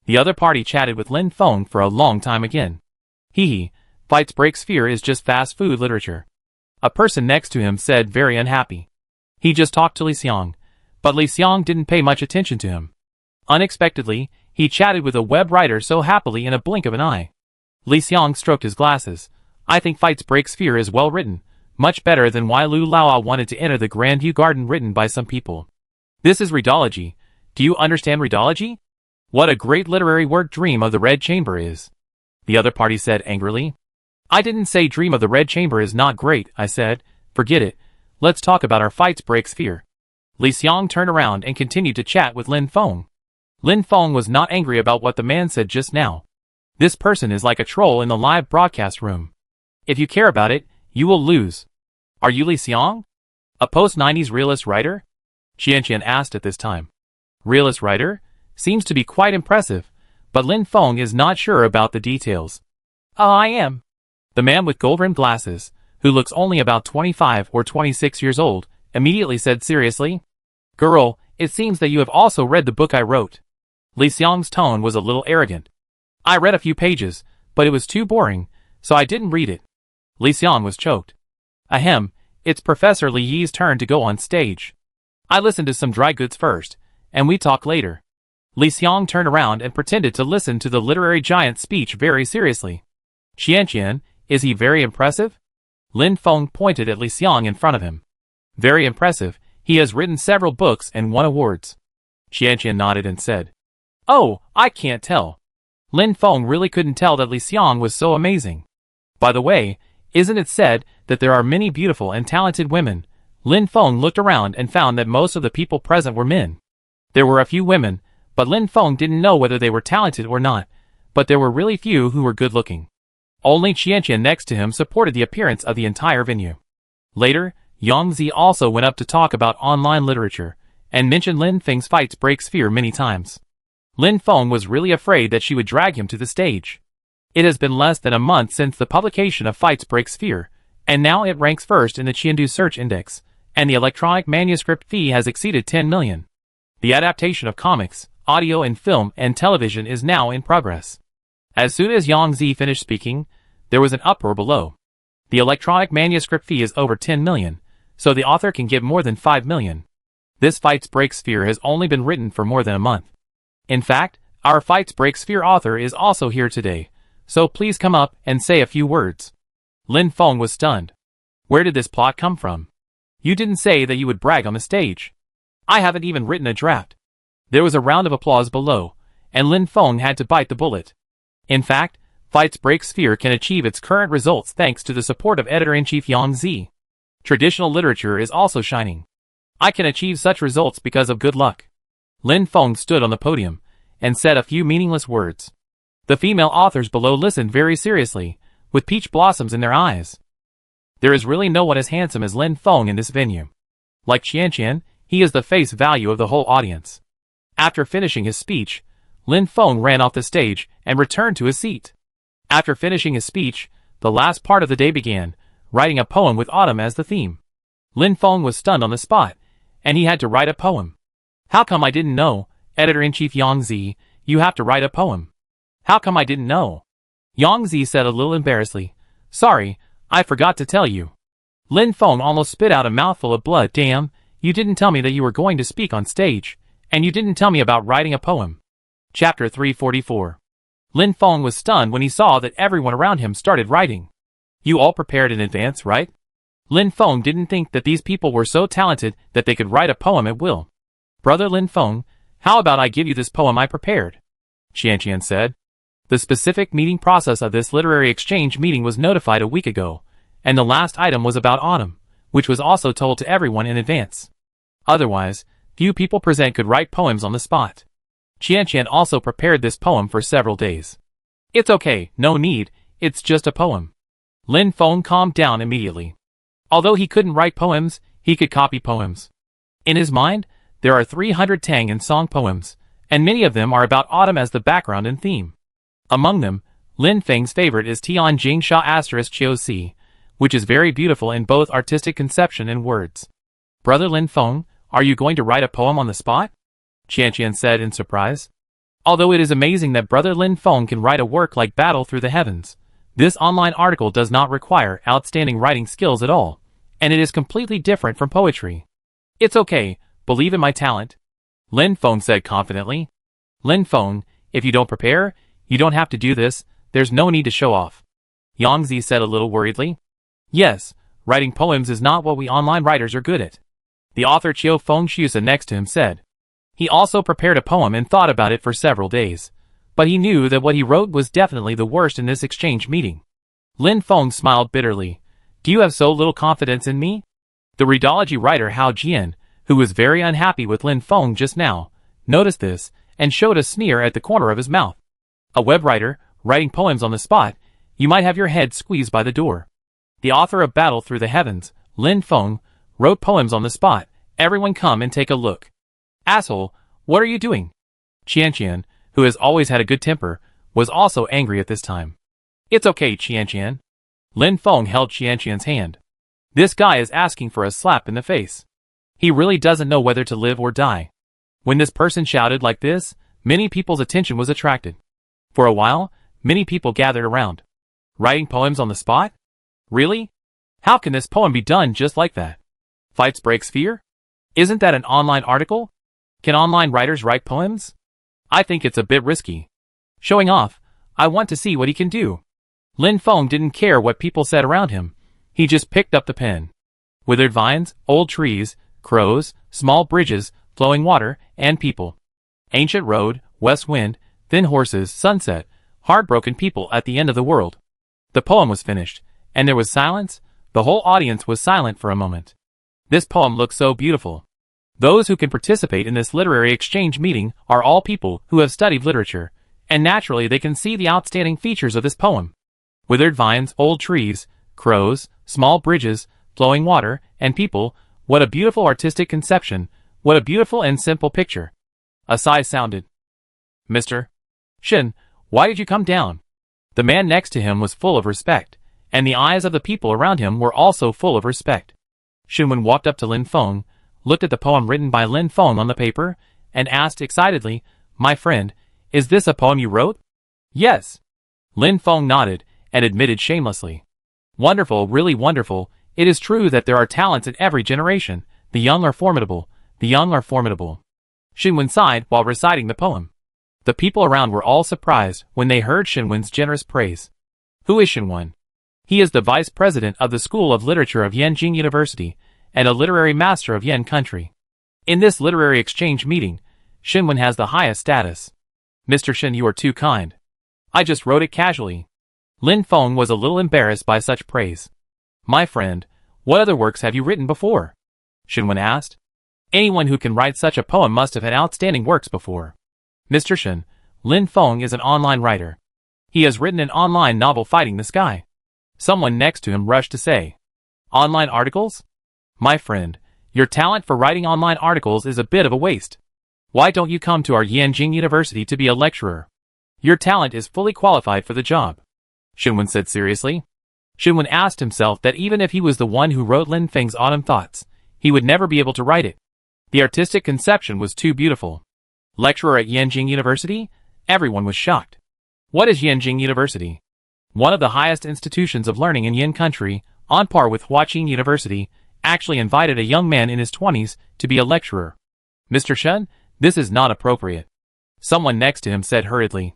The other party chatted with Lin Feng for a long time again. Hee, fights break sphere is just fast food literature. A person next to him said very unhappy. He just talked to Li Xiang, but Li Xiang didn't pay much attention to him. Unexpectedly, He chatted with a web writer so happily in a blink of an eye. Li Xiang stroked his glasses. I think Fights Break Sphere is well written, much better than why Lu Laoa wanted to enter the Grandview Garden written by some people. This is readology. Do you understand readology? What a great literary work Dream of the Red Chamber is. The other party said angrily. I didn't say Dream of the Red Chamber is not great, I said. Forget it. Let's talk about our Fights Break Sphere. Li Xiang turned around and continued to chat with Lin Feng. Lin Feng was not angry about what the man said just now. This person is like a troll in the live broadcast room. If you care about it, you will lose. Are you Li Xiang? A post-90s realist writer? Qianqian asked at this time. Realist writer? Seems to be quite impressive, but Lin Feng is not sure about the details. Oh, I am. The man with gold-rimmed glasses, who looks only about 25 or 26 years old, immediately said seriously, Girl, it seems that you have also read the book I wrote. Li Xiang's tone was a little arrogant. I read a few pages, but it was too boring, so I didn't read it. Li Xiang was choked. Ahem, it's Professor Li Yi's turn to go on stage. I listened to some dry goods first, and we talk later. Li Xiang turned around and pretended to listen to the literary giant's speech very seriously. Qianqian, is he very impressive? Lin Feng pointed at Li Xiang in front of him. Very impressive, he has written several books and won awards. Qianqian nodded and said, Oh, I can't tell. Lin Feng really couldn't tell that Li Xiang was so amazing. By the way, isn't it said that there are many beautiful and talented women? Lin Feng looked around and found that most of the people present were men. There were a few women, but Lin Feng didn't know whether they were talented or not, but there were really few who were good-looking. Only Qianqian next to him supported the appearance of the entire venue. Later, Yang Zi also went up to talk about online literature, and mentioned Lin Feng's Fights Break Sphere many times. Lin Feng was really afraid that she would drag him to the stage. It has been less than a month since the publication of Fights Break Sphere, and now it ranks first in the Qiandu search index, and the electronic manuscript fee has exceeded 10 million. The adaptation of comics, audio and film and television is now in progress. As soon as Yang Zi finished speaking, there was an uproar below. The electronic manuscript fee is over 10 million, so the author can get more than 5 million. This Fights Break Sphere has only been written for more than a month. In fact, our Fights Break Sphere author is also here today, so please come up and say a few words. Lin Feng was stunned. Where did this plot come from? You didn't say that you would brag on the stage. I haven't even written a draft. There was a round of applause below, and Lin Feng had to bite the bullet. In fact, Fights Break Sphere can achieve its current results thanks to the support of Editor-in-Chief Yang Zi. Traditional literature is also shining. I can achieve such results because of good luck. Lin Feng stood on the podium and said a few meaningless words. The female authors below listened very seriously, with peach blossoms in their eyes. There is really no one as handsome as Lin Feng in this venue. Like Qianqian, he is the face value of the whole audience. After finishing his speech, Lin Feng ran off the stage and returned to his seat. After finishing his speech, the last part of the day began, writing a poem with autumn as the theme. Lin Feng was stunned on the spot, and he had to write a poem. How come I didn't know, Editor-in-Chief Yang Zi, you have to write a poem? How come I didn't know? Yang Zi said a little embarrassedly, Sorry, I forgot to tell you. Lin Feng almost spit out a mouthful of blood. Damn, you didn't tell me that you were going to speak on stage, and you didn't tell me about writing a poem. Chapter 344. Lin Feng was stunned when he saw that everyone around him started writing. You all prepared in advance, right? Lin Feng didn't think that these people were so talented that they could write a poem at will. Brother Lin Feng, how about I give you this poem I prepared? Qianqian said. The specific meeting process of this literary exchange meeting was notified a week ago, and the last item was about autumn, which was also told to everyone in advance. Otherwise, few people present could write poems on the spot. Qianqian also prepared this poem for several days. It's okay, no need, it's just a poem. Lin Feng calmed down immediately. Although he couldn't write poems, he could copy poems. In his mind, there are 300 Tang and song poems, and many of them are about autumn as the background and theme. Among them, Lin Feng's favorite is Tian Jing Sha Qiu Si, which is very beautiful in both artistic conception and words. Brother Lin Feng, are you going to write a poem on the spot? Qianqian said in surprise. Although it is amazing that Brother Lin Feng can write a work like Battle Through the Heavens, this online article does not require outstanding writing skills at all, and it is completely different from poetry. It's okay, believe in my talent, Lin Feng said confidently. Lin Feng, If you don't prepare, you don't have to do this, there's no need to show off. Yang Zi said a little worriedly. Yes, writing poems is not what we online writers are good at. The author Chiu Feng Shusa next to him said. He also prepared a poem and thought about it for several days. But he knew that what he wrote was definitely the worst in this exchange meeting. Lin Feng smiled bitterly. Do you have so little confidence in me? The readology writer Hao Jian, who was very unhappy with Lin Feng just now, noticed this and showed a sneer at the corner of his mouth. A web writer, writing poems on the spot, you might have your head squeezed by the door. The author of Battle Through the Heavens, Lin Feng, wrote poems on the spot. Everyone come and take a look. Asshole, what are you doing? Qianqian, who has always had a good temper, was also angry at this time. It's okay, Qianqian. Lin Feng held Qianqian's hand. This guy is asking for a slap in the face. He really doesn't know whether to live or die. When this person shouted like this, many people's attention was attracted. For a while, many people gathered around. Writing poems on the spot? Really? How can this poem be done just like that? Fights breaks fear? Isn't that an online article? Can online writers write poems? I think it's a bit risky. Showing off, I want to see what he can do. Lin Feng didn't care what people said around him. He just picked up the pen. Withered vines, old trees, crows, small bridges, flowing water, and people. Ancient road, west wind, thin horses, sunset, heartbroken people at the end of the world. The poem was finished, and there was silence. The whole audience was silent for a moment. This poem looks so beautiful. Those who can participate in this literary exchange meeting are all people who have studied literature, and naturally they can see the outstanding features of this poem. Withered vines, old trees, crows, small bridges, flowing water, and people, what a beautiful artistic conception, what a beautiful and simple picture. A sigh sounded. Mr. Shen, why did you come down? The man next to him was full of respect, and the eyes of the people around him were also full of respect. Xunwen walked up to Lin Feng, looked at the poem written by Lin Feng on the paper, and asked excitedly, My friend, is this a poem you wrote? Yes. Lin Feng nodded, and admitted shamelessly. Wonderful, really wonderful. It is true that there are talents in every generation. The young are formidable. The young are formidable. Xunwen sighed while reciting the poem. The people around were all surprised when they heard Xunwen's generous praise. Who is Xunwen? He is the vice president of the School of Literature of Yanjing University, and a literary master of Yan country. In this literary exchange meeting, Xunwen has the highest status. Mr. Shen, you are too kind. I just wrote it casually. Lin Feng was a little embarrassed by such praise. My friend, what other works have you written before? Xunwen asked. Anyone who can write such a poem must have had outstanding works before. Mr. Shen, Lin Feng is an online writer. He has written an online novel fighting the sky. Someone next to him rushed to say. Online articles? My friend, your talent for writing online articles is a bit of a waste. Why don't you come to our Yanjing University to be a lecturer? Your talent is fully qualified for the job. Xunwen said seriously. Xunwen asked himself that even if he was the one who wrote Lin Feng's Autumn Thoughts, he would never be able to write it. The artistic conception was too beautiful. Lecturer at Yanjing University? Everyone was shocked. What is Yanjing University? One of the highest institutions of learning in Yan country, on par with Huaqing University, actually invited a young man in his 20s to be a lecturer. Mr. Shen, this is not appropriate. Someone next to him said hurriedly.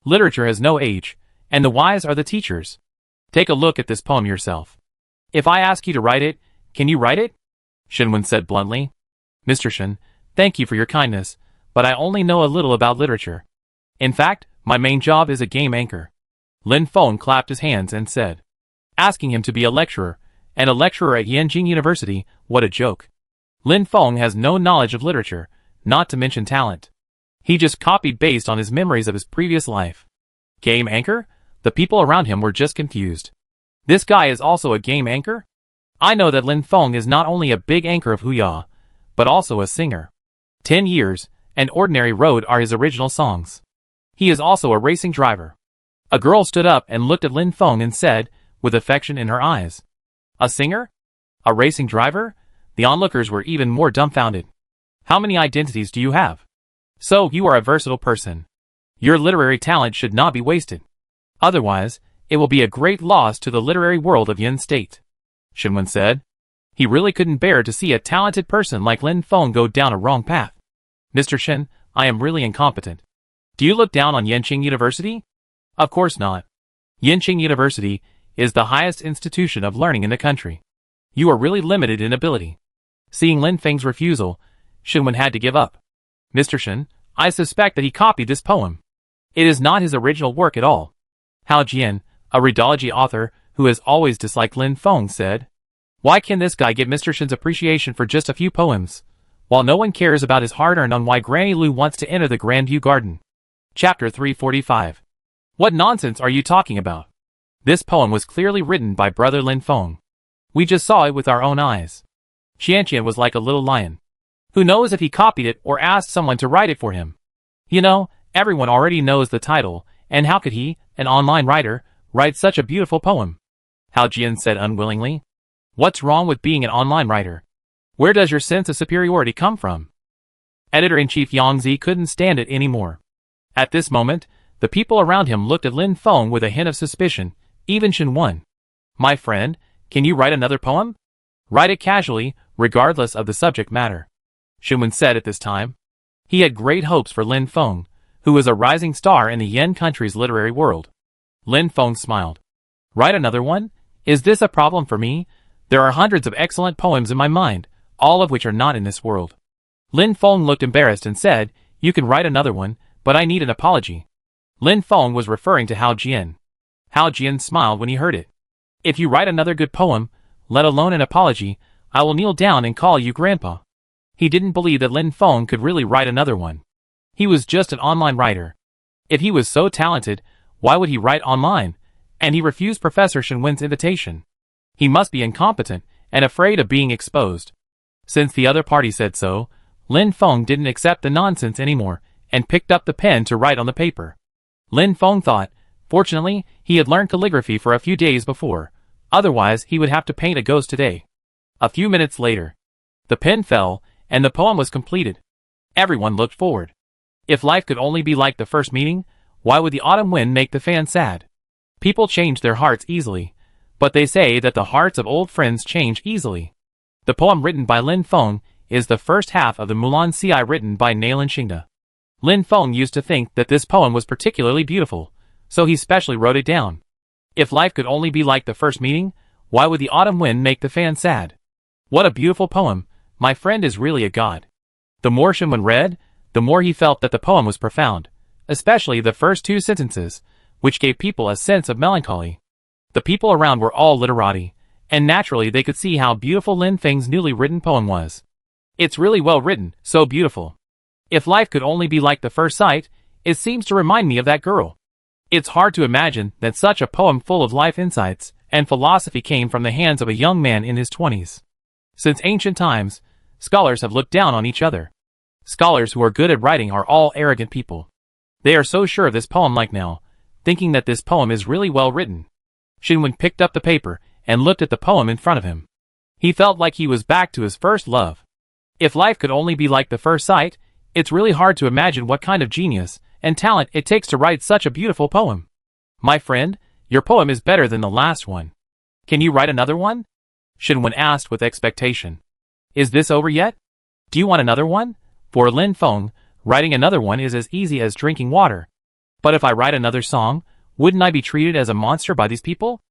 Literature has no age, and the wise are the teachers. Take a look at this poem yourself. If I ask you to write it, can you write it? Xunwen said bluntly. Mr. Shen, thank you for your kindness, but I only know a little about literature. In fact, my main job is a game anchor. Lin Feng clapped his hands and said. Asking him to be a lecturer, and a lecturer at Yanjing University, what a joke. Lin Feng has no knowledge of literature, not to mention talent. He just copied based on his memories of his previous life. Game anchor? The people around him were just confused. This guy is also a game anchor? I know that Lin Feng is not only a big anchor of Huya, but also a singer. 10 Years, and Ordinary Road are his original songs. He is also a racing driver. A girl stood up and looked at Lin Feng and said, with affection in her eyes. A singer? A racing driver? The onlookers were even more dumbfounded. How many identities do you have? So you are a versatile person. Your literary talent should not be wasted. Otherwise, it will be a great loss to the literary world of Yan State. Xunwen said. He really couldn't bear to see a talented person like Lin Feng go down a wrong path. Mr. Shen, I am really incompetent. Do you look down on Yenching University? Of course not. Yenching University is the highest institution of learning in the country. You are really limited in ability. Seeing Lin Feng's refusal, Xinwen had to give up. Mr. Shen, I suspect that he copied this poem. It is not his original work at all. Hao Jian, a rheology author who has always disliked Lin Feng, said, "Why can this guy get Mr. Shen's appreciation for just a few poems, while no one cares about his hard-earned on why Granny Lu wants to enter the Grandview Garden?" Chapter 345. What nonsense are you talking about? This poem was clearly written by Brother Lin Feng. We just saw it with our own eyes. Qianqian was like a little lion. Who knows if he copied it or asked someone to write it for him? You know, everyone already knows the title, and how could he, an online writer, write such a beautiful poem? Hao Jian said unwillingly. What's wrong with being an online writer? Where does your sense of superiority come from? Editor-in-Chief Yang Zi couldn't stand it anymore. At this moment, the people around him looked at Lin Feng with a hint of suspicion, even Xinwen. My friend, can you write another poem? Write it casually, regardless of the subject matter. Xinwen said at this time. He had great hopes for Lin Feng, who was a rising star in the Yan country's literary world. Lin Feng smiled. Write another one? Is this a problem for me? There are hundreds of excellent poems in my mind, all of which are not in this world. Lin Feng looked embarrassed and said, You can write another one, but I need an apology. Lin Feng was referring to Hao Jian. Hao Jian smiled when he heard it. If you write another good poem, let alone an apology, I will kneel down and call you Grandpa. He didn't believe that Lin Feng could really write another one. He was just an online writer. If he was so talented, why would he write online? And he refused Professor Xinwen's invitation. He must be incompetent and afraid of being exposed. Since the other party said so, Lin Feng didn't accept the nonsense anymore and picked up the pen to write on the paper. Lin Feng thought, fortunately, he had learned calligraphy for a few days before, otherwise he would have to paint a ghost today. A few minutes later, the pen fell, and the poem was completed. Everyone looked forward. If life could only be like the first meeting, why would the autumn wind make the fan sad? People change their hearts easily, but they say that the hearts of old friends change easily. The poem written by Lin Feng is the first half of the Mulan Ci written by Nailan Xingda. Lin Feng used to think that this poem was particularly beautiful, so he specially wrote it down. If life could only be like the first meeting, why would the autumn wind make the fan sad? What a beautiful poem, my friend is really a god. The more Xinwen read, the more he felt that the poem was profound, especially the first two sentences, which gave people a sense of melancholy. The people around were all literati, and naturally they could see how beautiful Lin Feng's newly written poem was. It's really well written, so beautiful. If life could only be like the first sight, it seems to remind me of that girl. It's hard to imagine that such a poem full of life insights and philosophy came from the hands of a young man in his 20s. Since ancient times, scholars have looked down on each other. Scholars who are good at writing are all arrogant people. They are so sure of this poem like now, thinking that this poem is really well written. Xinwen picked up the paper and looked at the poem in front of him. He felt like he was back to his first love. If life could only be like the first sight, it's really hard to imagine what kind of genius and talent it takes to write such a beautiful poem. My friend, your poem is better than the last one. Can you write another one? Xinwen asked with expectation. Is this over yet? Do you want another one? For Lin Feng, writing another one is as easy as drinking water. But if I write another song, wouldn't I be treated as a monster by these people?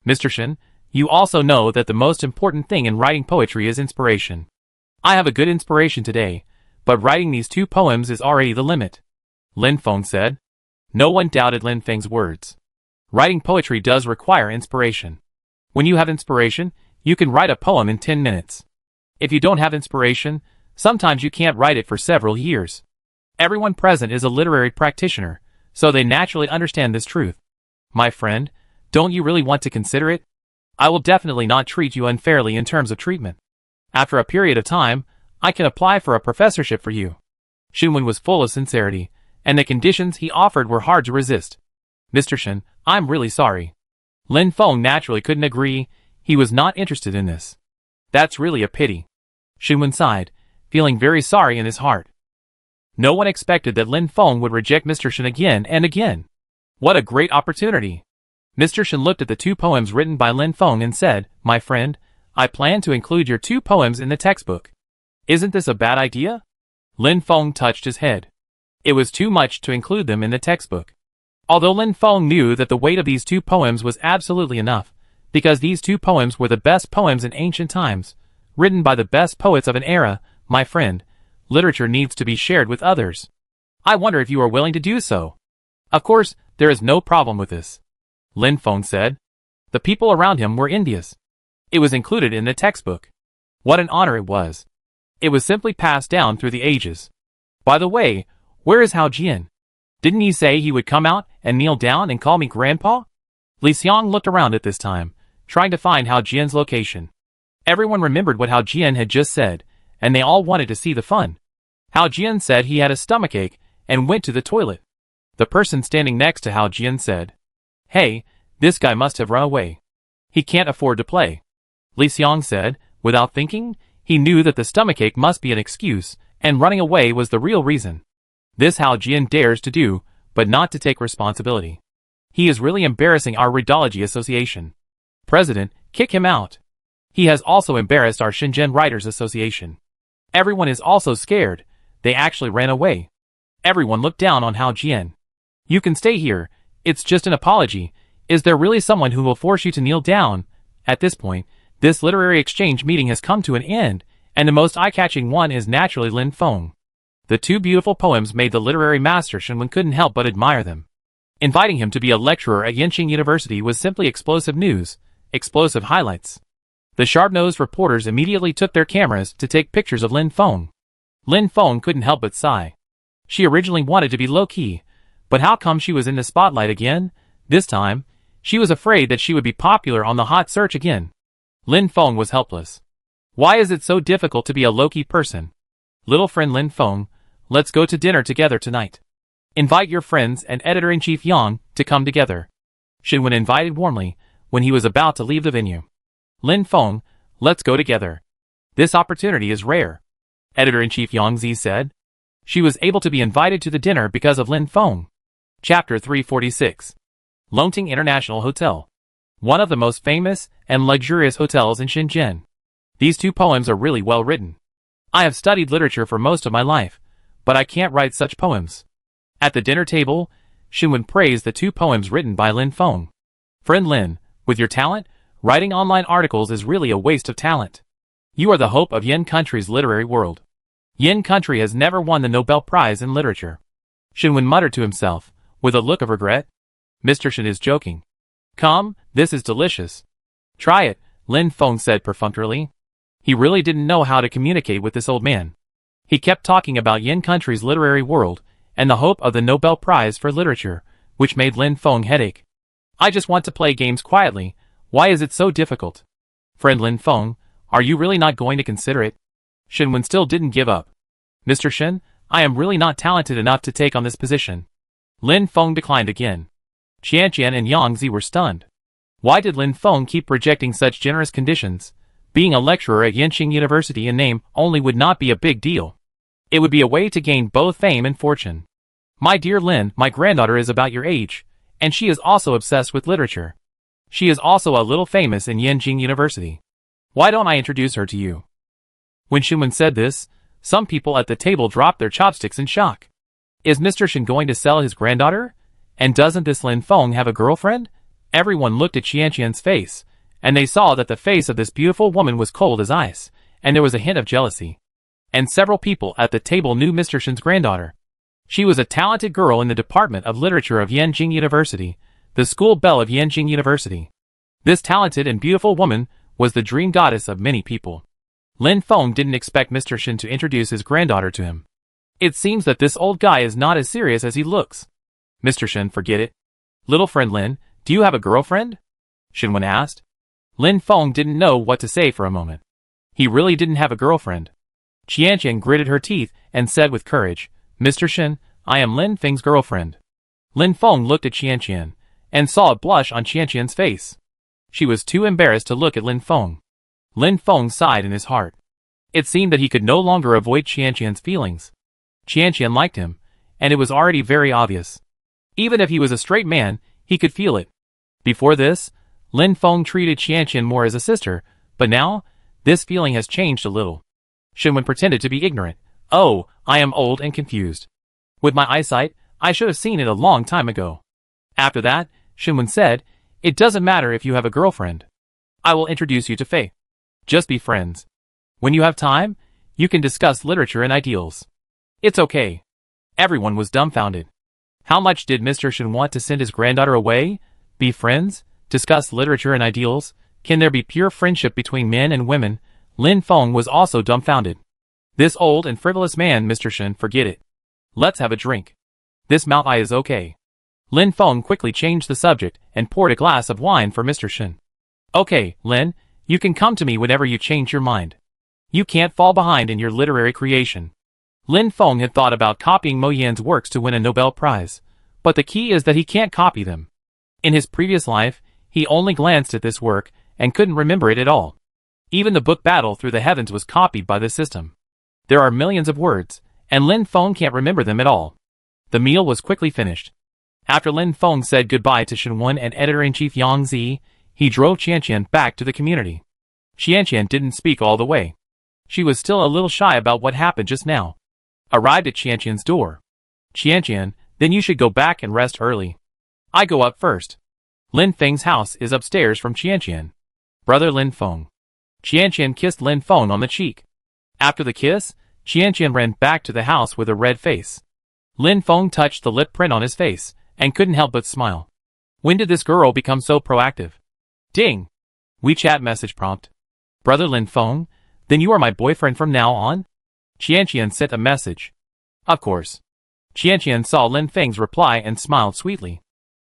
Mr. Shen, you also know that the most important thing in writing poetry is inspiration. I have a good inspiration today, but writing these two poems is already the limit. Lin Feng said. No one doubted Lin Feng's words. Writing poetry does require inspiration. When you have inspiration, you can write a poem in 10 minutes. If you don't have inspiration, sometimes you can't write it for several years. Everyone present is a literary practitioner, so they naturally understand this truth. My friend, don't you really want to consider it? I will definitely not treat you unfairly in terms of treatment. After a period of time, I can apply for a professorship for you. Xinwen was full of sincerity, and the conditions he offered were hard to resist. Mr. Shen, I'm really sorry. Lin Feng naturally couldn't agree, he was not interested in this. That's really a pity. Xinwen sighed, feeling very sorry in his heart. No one expected that Lin Feng would reject Mr. Shen again and again. What a great opportunity. Mr. Shen looked at the two poems written by Lin Feng and said, My friend, I plan to include your two poems in the textbook. Isn't this a bad idea? Lin Feng touched his head. It was too much to include them in the textbook. Although Lin Feng knew that the weight of these 2 poems was absolutely enough, because these 2 poems were the best poems in ancient times, written by the best poets of an era. My friend, literature needs to be shared with others. I wonder if you are willing to do so. Of course, there is no problem with this, Lin Feng said. The people around him were envious. It was included in the textbook. What an honor it was. It was simply passed down through the ages. By the way, where is Hao Jian? Didn't he say he would come out and kneel down and call me grandpa? Li Xiang looked around at this time, trying to find Hao Jian's location. Everyone remembered what Hao Jian had just said, and they all wanted to see the fun. Hao Jian said he had a stomachache and went to the toilet. The person standing next to Hao Jian said, "Hey, this guy must have run away. He can't afford to play." Li Xiang said, without thinking, he knew that the stomachache must be an excuse, and running away was the real reason. This Hao Jian dares to do, but not to take responsibility. He is really embarrassing our Rheology Association. President, kick him out. He has also embarrassed our Shenzhen Writers Association. Everyone is also scared. They actually ran away. Everyone looked down on Hao Jian. You can stay here. It's just an apology. Is there really someone who will force you to kneel down? At this point, this literary exchange meeting has come to an end, and the most eye-catching one is naturally Lin Feng. The 2 beautiful poems made the literary master Shenwen couldn't help but admire them. Inviting him to be a lecturer at Yenching University was simply explosive news, explosive highlights. The sharp-nosed reporters immediately took their cameras to take pictures of Lin Feng. Lin Feng couldn't help but sigh. She originally wanted to be low-key, but how come she was in the spotlight again? This time, she was afraid that she would be popular on the hot search again. Lin Feng was helpless. Why is it so difficult to be a low-key person? Little friend Lin Feng, let's go to dinner together tonight. Invite your friends and editor-in-chief Yang to come together. Shenwen invited warmly when he was about to leave the venue. Lin Feng, let's go together. This opportunity is rare. Editor-in-chief Yang Zi said. She was able to be invited to the dinner because of Lin Feng. Chapter 346. Longting International Hotel. One of the most famous and luxurious hotels in Shenzhen. These 2 poems are really well written. I have studied literature for most of my life, but I can't write such poems. At the dinner table, Shenwen praised the 2 poems written by Lin Feng. Friend Lin, with your talent, writing online articles is really a waste of talent. You are the hope of Yin country's literary world. Yin country has never won the Nobel Prize in Literature. Shenwen muttered to himself, with a look of regret. Mr. Shen is joking. Come, this is delicious. Try it, Lin Feng said perfunctorily. He really didn't know how to communicate with this old man. He kept talking about Yin country's literary world, and the hope of the Nobel Prize for Literature, which made Lin Feng headache. I just want to play games quietly. Why is it so difficult? Friend Lin Feng, are you really not going to consider it? Shenwen still didn't give up. Mr. Shen, I am really not talented enough to take on this position. Lin Feng declined again. Qianqian and Yang Zi were stunned. Why did Lin Feng keep rejecting such generous conditions? Being a lecturer at Yenching University in name only would not be a big deal. It would be a way to gain both fame and fortune. My dear Lin, my granddaughter is about your age, and she is also obsessed with literature. She is also a little famous in Yenching University. Why don't I introduce her to you? When Shenwen said this, some people at the table dropped their chopsticks in shock. Is Mr. Shen going to sell his granddaughter? And doesn't this Lin Feng have a girlfriend? Everyone looked at Qianqian's face, and they saw that the face of this beautiful woman was cold as ice, and there was a hint of jealousy. And several people at the table knew Mr. Shen's granddaughter. She was a talented girl in the Department of Literature of Yenching University, the school belle of Yenching University. This talented and beautiful woman was the dream goddess of many people. Lin Feng didn't expect Mr. Shen to introduce his granddaughter to him. It seems that this old guy is not as serious as he looks. Mr. Shen, forget it. Little friend Lin, do you have a girlfriend? Shenwen asked. Lin Feng didn't know what to say for a moment. He really didn't have a girlfriend. Qianqian gritted her teeth and said with courage, Mr. Shen, I am Lin Feng's girlfriend. Lin Feng looked at Qianqian, and saw a blush on Qianqian's face. She was too embarrassed to look at Lin Feng. Lin Feng sighed in his heart. It seemed that he could no longer avoid Qianqian's feelings. Qianqian liked him, and it was already very obvious. Even if he was a straight man, he could feel it. Before this, Lin Feng treated Qianqian more as a sister, but now, this feeling has changed a little. Shenwen pretended to be ignorant. Oh, I am old and confused. With my eyesight, I should have seen it a long time ago. After that, Shinwen said, "It doesn't matter if you have a girlfriend. I will introduce you to Faye. Just be friends. When you have time, you can discuss literature and ideals. It's okay." Everyone was dumbfounded. How much did Mr. Shin want to send his granddaughter away? Be friends? Discuss literature and ideals? Can there be pure friendship between men and women? Lin Feng was also dumbfounded. This old and frivolous man, Mr. Shin, forget it. Let's have a drink. This Mount I is okay. Lin Feng quickly changed the subject and poured a glass of wine for Mr. Shin. Okay, Lin, you can come to me whenever you change your mind. You can't fall behind in your literary creation. Lin Feng had thought about copying Mo Yan's works to win a Nobel Prize, but the key is that he can't copy them. In his previous life, he only glanced at this work and couldn't remember it at all. Even the book Battle Through the Heavens was copied by this system. There are millions of words, and Lin Feng can't remember them at all. The meal was quickly finished. After Lin Feng said goodbye to Shinwen and editor-in-chief Yang Zi, he drove Qianqian back to the community. Qianqian didn't speak all the way. She was still a little shy about what happened just now. Arrived at Qianqian's door. "Qianqian, then you should go back and rest early. I go up first." Lin Feng's house is upstairs from Qianqian. Brother Lin Feng. Qianqian kissed Lin Feng on the cheek. After the kiss, Qianqian ran back to the house with a red face. Lin Feng touched the lip print on his face and couldn't help but smile. When did this girl become so proactive? Ding! WeChat message prompt. Brother Lin Feng, then you are my boyfriend from now on? Qianqian sent a message. Of course. Qianqian saw Lin Feng's reply and smiled sweetly.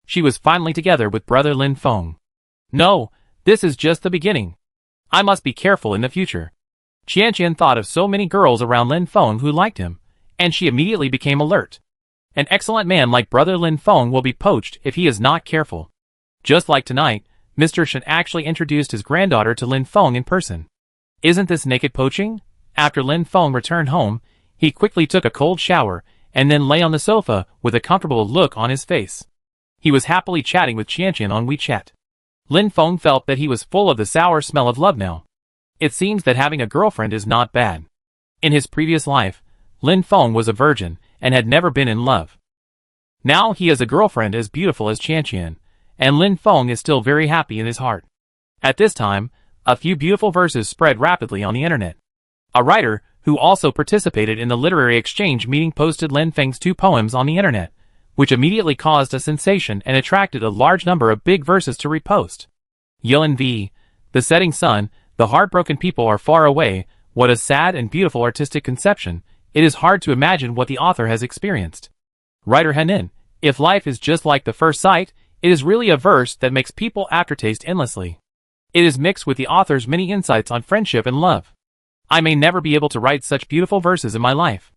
She was finally together with brother Lin Feng. No, this is just the beginning. I must be careful in the future. Qianqian thought of so many girls around Lin Feng who liked him, and she immediately became alert. An excellent man like brother Lin Feng will be poached if he is not careful. Just like tonight, Mr. Shen actually introduced his granddaughter to Lin Feng in person. Isn't this naked poaching? After Lin Feng returned home, he quickly took a cold shower and then lay on the sofa with a comfortable look on his face. He was happily chatting with Qianqian on WeChat. Lin Feng felt that he was full of the sour smell of love now. It seems that having a girlfriend is not bad. In his previous life, Lin Feng was a virgin and had never been in love. Now he has a girlfriend as beautiful as Qianqian, and Lin Feng is still very happy in his heart. At this time, a few beautiful verses spread rapidly on the internet. A writer, who also participated in the literary exchange meeting, posted Lin Feng's 2 poems on the internet, which immediately caused a sensation and attracted a large number of big verses to repost. Yilin V. The setting sun, the heartbroken people are far away, what a sad and beautiful artistic conception, it is hard to imagine what the author has experienced. Writer Henin, if life is just like the first sight, it is really a verse that makes people aftertaste endlessly. It is mixed with the author's many insights on friendship and love. I may never be able to write such beautiful verses in my life.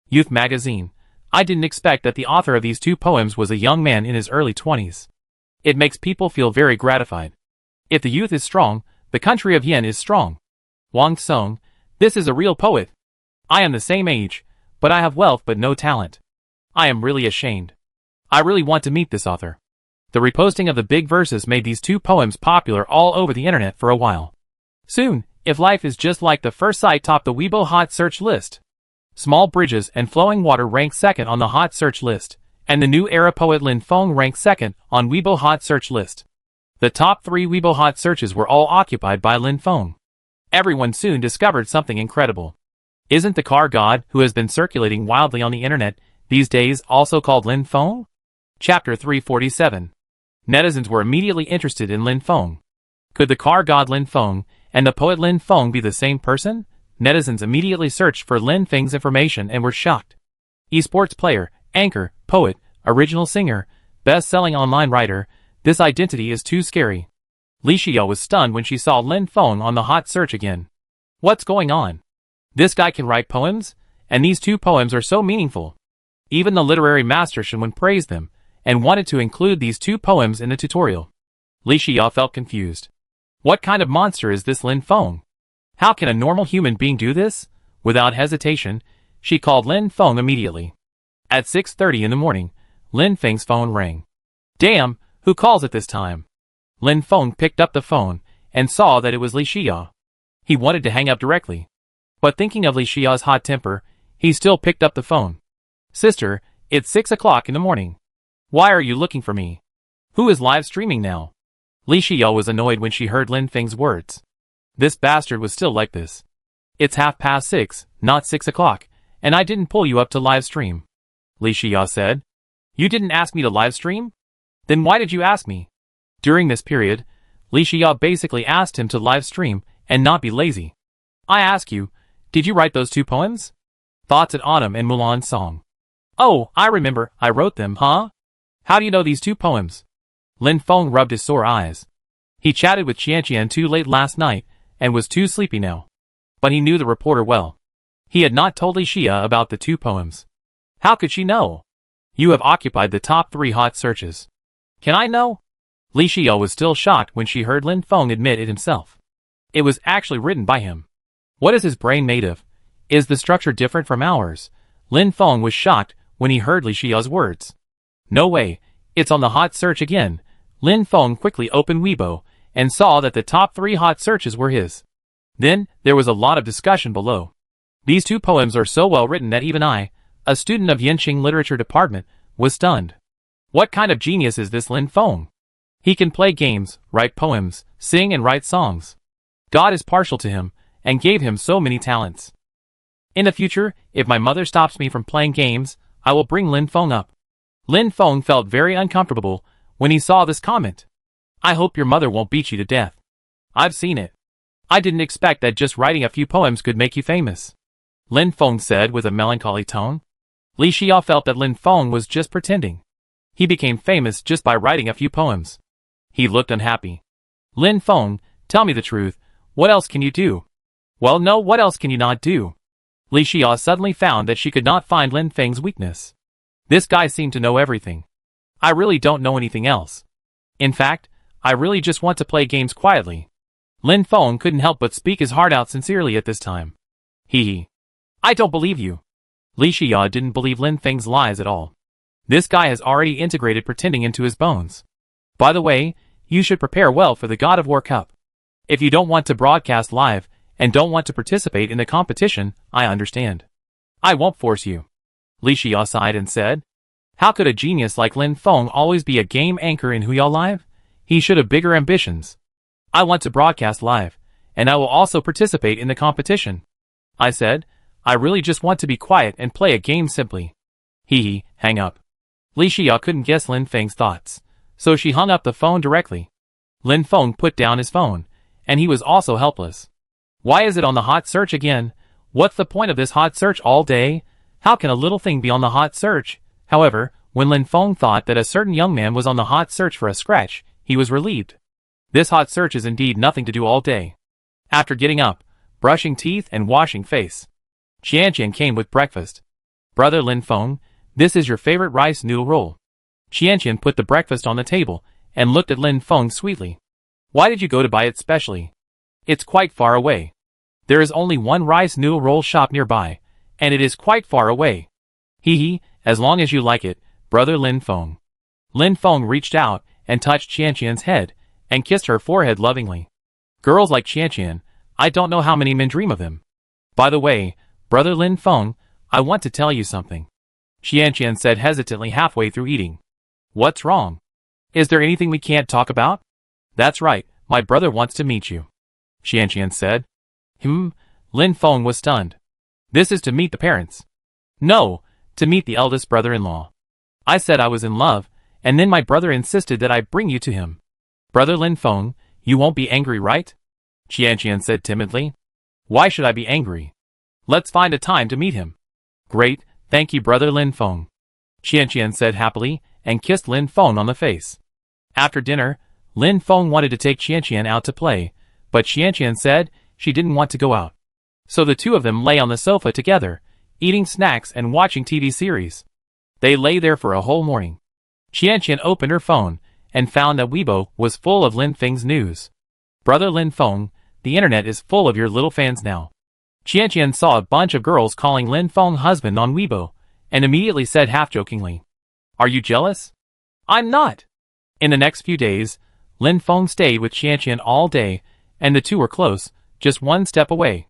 Youth Magazine. I didn't expect that the author of these 2 poems was a young man in his early 20s. It makes people feel very gratified. If the youth is strong, the country of Yen is strong. Wang Song. This is a real poet. I am the same age, but I have wealth but no talent. I am really ashamed. I really want to meet this author. The reposting of the big verses made these 2 poems popular all over the internet for a while. Soon, If Life is Just Like the First Sight topped the Weibo hot search list. Small Bridges and Flowing Water ranked second on the hot search list, and the new era poet Lin Feng ranked second on Weibo hot search list. The top 3 Weibo hot searches were all occupied by Lin Feng. Everyone soon discovered something incredible. Isn't the car god who has been circulating wildly on the internet these days also called Lin Feng? Chapter 347. Netizens were immediately interested in Lin Feng. Could the car god Lin Feng and the poet Lin Feng be the same person? Netizens immediately searched for Lin Feng's information and were shocked. Esports player, anchor, poet, original singer, best-selling online writer, this identity is too scary. Li Xiao was stunned when she saw Lin Feng on the hot search again. What's going on? This guy can write poems? And these 2 poems are so meaningful. Even the literary master Shinwen praised them, and wanted to include these 2 poems in the tutorial. Li Xiao felt confused. What kind of monster is this Lin Feng? How can a normal human being do this? Without hesitation, she called Lin Feng immediately. At 6:30 in the morning, Lin Feng's phone rang. Damn, who calls at this time? Lin Feng picked up the phone, and saw that it was Li Xiao. He wanted to hang up directly. But thinking of Li Xiao's hot temper, he still picked up the phone. Sister, It's 6 o'clock in the morning. Why are you looking for me? Who is live streaming now? Li Xiao was annoyed when she heard Lin Feng's words. This bastard was still like this. It's 6:30, not 6 o'clock, and I didn't pull you up to live stream. Li Xiao said. You didn't ask me to live stream? Then why did you ask me? During this period, Li Xiao basically asked him to live stream and not be lazy. I ask you, did you write those 2 poems? Thoughts at Autumn and Mulan's song. Oh, I remember, I wrote them, huh? How do you know these 2 poems? Lin Feng rubbed his sore eyes. He chatted with Qianqian too late last night and was too sleepy now. But he knew the reporter well. He had not told Li Xia about the 2 poems. How could she know? You have occupied the top 3 hot searches. Can I know? Li Xiao was still shocked when she heard Lin Feng admit it himself. It was actually written by him. What is his brain made of? Is the structure different from ours? Lin Feng was shocked when he heard Li Xiao's words. No way, it's on the hot search again. Lin Feng quickly opened Weibo and saw that the top 3 hot searches were his. Then, there was a lot of discussion below. These 2 poems are so well written that even I, a student of Yinqing Literature Department, was stunned. What kind of genius is this Lin Feng? He can play games, write poems, sing and write songs. God is partial to him, and gave him so many talents. In the future, if my mother stops me from playing games, I will bring Lin Feng up. Lin Feng felt very uncomfortable when he saw this comment. I hope your mother won't beat you to death. I've seen it. I didn't expect that just writing a few poems could make you famous. Lin Feng said with a melancholy tone. Li Xiao felt that Lin Feng was just pretending. He became famous just by writing a few poems. He looked unhappy. Lin Feng, tell me the truth, what else can you do? Well, no, what else can you not do? Li Xiao suddenly found that she could not find Lin Feng's weakness. This guy seemed to know everything. I really don't know anything else. In fact, I really just want to play games quietly. Lin Feng couldn't help but speak his heart out sincerely at this time. Hee. I don't believe you. Li Xiao didn't believe Lin Feng's lies at all. This guy has already integrated pretending into his bones. By the way, you should prepare well for the God of War Cup. If you don't want to broadcast live, and don't want to participate in the competition, I understand. I won't force you. Li Xiao sighed and said. How could a genius like Lin Feng always be a game anchor in Huya Live? He should have bigger ambitions. I want to broadcast live, and I will also participate in the competition. I said, I really just want to be quiet and play a game simply. Hee, hang up. Li Xiao couldn't guess Lin Feng's thoughts, so she hung up the phone directly. Lin Feng put down his phone, and he was also helpless. Why is it on the hot search again? What's the point of this hot search all day? How can a little thing be on the hot search? However, when Lin Feng thought that a certain young man was on the hot search for a scratch, he was relieved. This hot search is indeed nothing to do all day. After getting up, brushing teeth and washing face, Qianqian came with breakfast. Brother Lin Feng, this is your favorite rice noodle roll. Qianqian put the breakfast on the table and looked at Lin Feng sweetly. Why did you go to buy it specially? It's quite far away. There is only one rice noodle roll shop nearby, and it is quite far away. Hee, as long as you like it, brother Lin Feng. Lin Feng reached out and touched Qianqian's head and kissed her forehead lovingly. Girls like Qianqian, I don't know how many men dream of them. By the way, brother Lin Feng, I want to tell you something. Qianqian said hesitantly halfway through eating. What's wrong? Is there anything we can't talk about? That's right, my brother wants to meet you. Qianqian said. Lin Feng was stunned. This is to meet the parents. No, to meet the eldest brother-in-law. I said I was in love, and then my brother insisted that I bring you to him. Brother Lin Feng, you won't be angry, right? Qianqian said timidly. Why should I be angry? Let's find a time to meet him. Great, thank you brother Lin Feng. Qianqian said happily, and kissed Lin Feng on the face. After dinner, Lin Feng wanted to take Qianqian out to play, but Qianqian said she didn't want to go out. So the two of them lay on the sofa together, eating snacks and watching TV series. They lay there for a whole morning. Qianqian opened her phone and found that Weibo was full of Lin Feng's news. Brother Lin Feng, the internet is full of your little fans now. Qianqian saw a bunch of girls calling Lin Feng husband on Weibo, and immediately said half-jokingly, Are you jealous? I'm not. In the next few days, Lin Feng stayed with Qianqian all day, and the two were close, just one step away.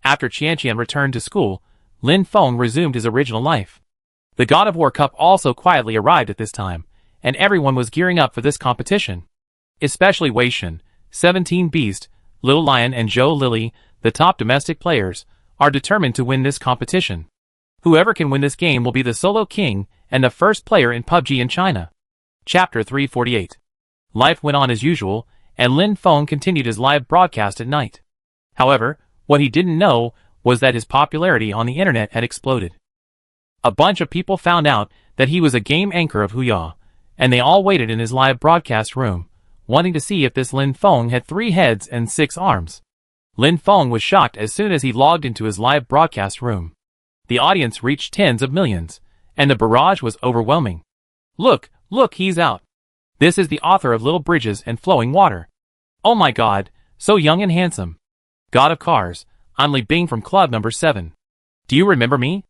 After Qianqian returned to school, Lin Feng resumed his original life. The God of War Cup also quietly arrived at this time, and everyone was gearing up for this competition. Especially Wei Shen, 17 Beast, Little Lion and Zhou Lily, the top domestic players, are determined to win this competition. Whoever can win this game will be the solo king and the first player in PUBG in China. Chapter 348. Life went on as usual, and Lin Feng continued his live broadcast at night. However, what he didn't know was that his popularity on the internet had exploded. A bunch of people found out that he was a game anchor of Huya, and they all waited in his live broadcast room, wanting to see if this Lin Feng had 3 heads and 6 arms. Lin Feng was shocked as soon as he logged into his live broadcast room. The audience reached tens of millions, and the barrage was overwhelming. Look, he's out. This is the author of Little Bridges and Flowing Water. Oh my god, so young and handsome. God of Cars, I'm Li Bing from Club number 7. Do you remember me?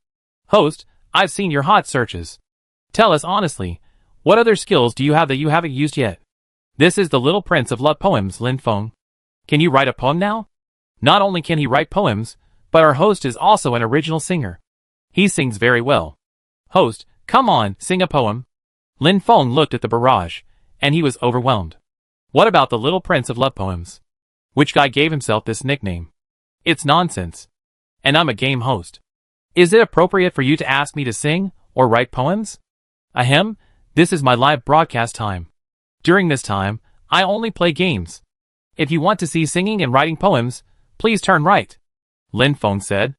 Host, I've seen your hot searches. Tell us honestly, what other skills do you have that you haven't used yet? This is the Little Prince of Love Poems, Lin Feng. Can you write a poem now? Not only can he write poems, but our host is also an original singer. He sings very well. Host, come on, sing a poem. Lin Feng looked at the barrage, and he was overwhelmed. What about the Little Prince of Love Poems? Which guy gave himself this nickname? It's nonsense. And I'm a game host. Is it appropriate for you to ask me to sing or write poems? Ahem, this is my live broadcast time. During this time, I only play games. If you want to see singing and writing poems, please turn right. Lin Feng said.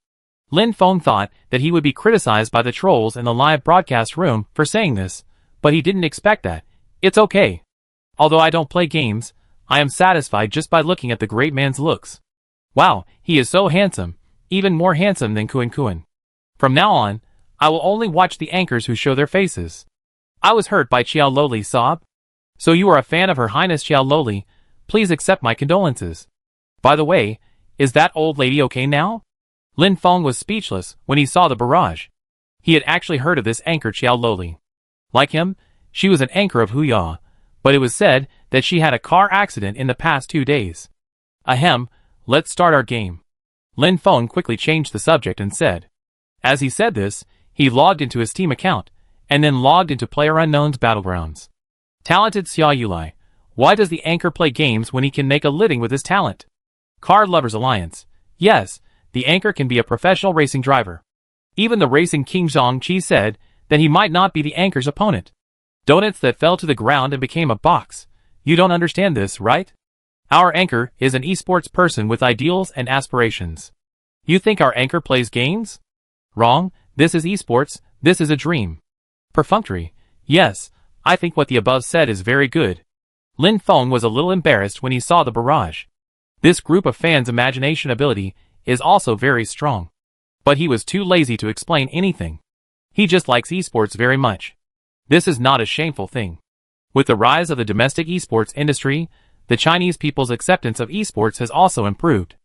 Lin Feng thought that he would be criticized by the trolls in the live broadcast room for saying this, but he didn't expect that. It's okay. Although I don't play games, I am satisfied just by looking at the great man's looks. Wow, he is so handsome, even more handsome than Kuan Kuan. From now on, I will only watch the anchors who show their faces. I was hurt by Xiao Loli sob. So you are a fan of Her Highness Xiao Loli, please accept my condolences. By the way, is that old lady okay now? Lin Feng was speechless when he saw the barrage. He had actually heard of this anchor Xiao Loli. Like him, she was an anchor of Huya, but it was said that she had a car accident in the past 2 days. Ahem, let's start our game. Lin Feng quickly changed the subject and said. As he said this, he logged into his Steam account, and then logged into PlayerUnknown's Battlegrounds. Talented Xia Yulai, why does the anchor play games when he can make a living with his talent? Car Lovers Alliance, yes, the anchor can be a professional racing driver. Even the racing king Zhang Qi said that he might not be the anchor's opponent. Donuts that fell to the ground and became a box. You don't understand this, right? Our anchor is an esports person with ideals and aspirations. You think our anchor plays games? Wrong, this is esports, this is a dream. Perfunctory, yes, I think what the above said is very good. Lin Feng was a little embarrassed when he saw the barrage. This group of fans' imagination ability is also very strong. But he was too lazy to explain anything. He just likes esports very much. This is not a shameful thing. With the rise of the domestic esports industry, the Chinese people's acceptance of esports has also improved.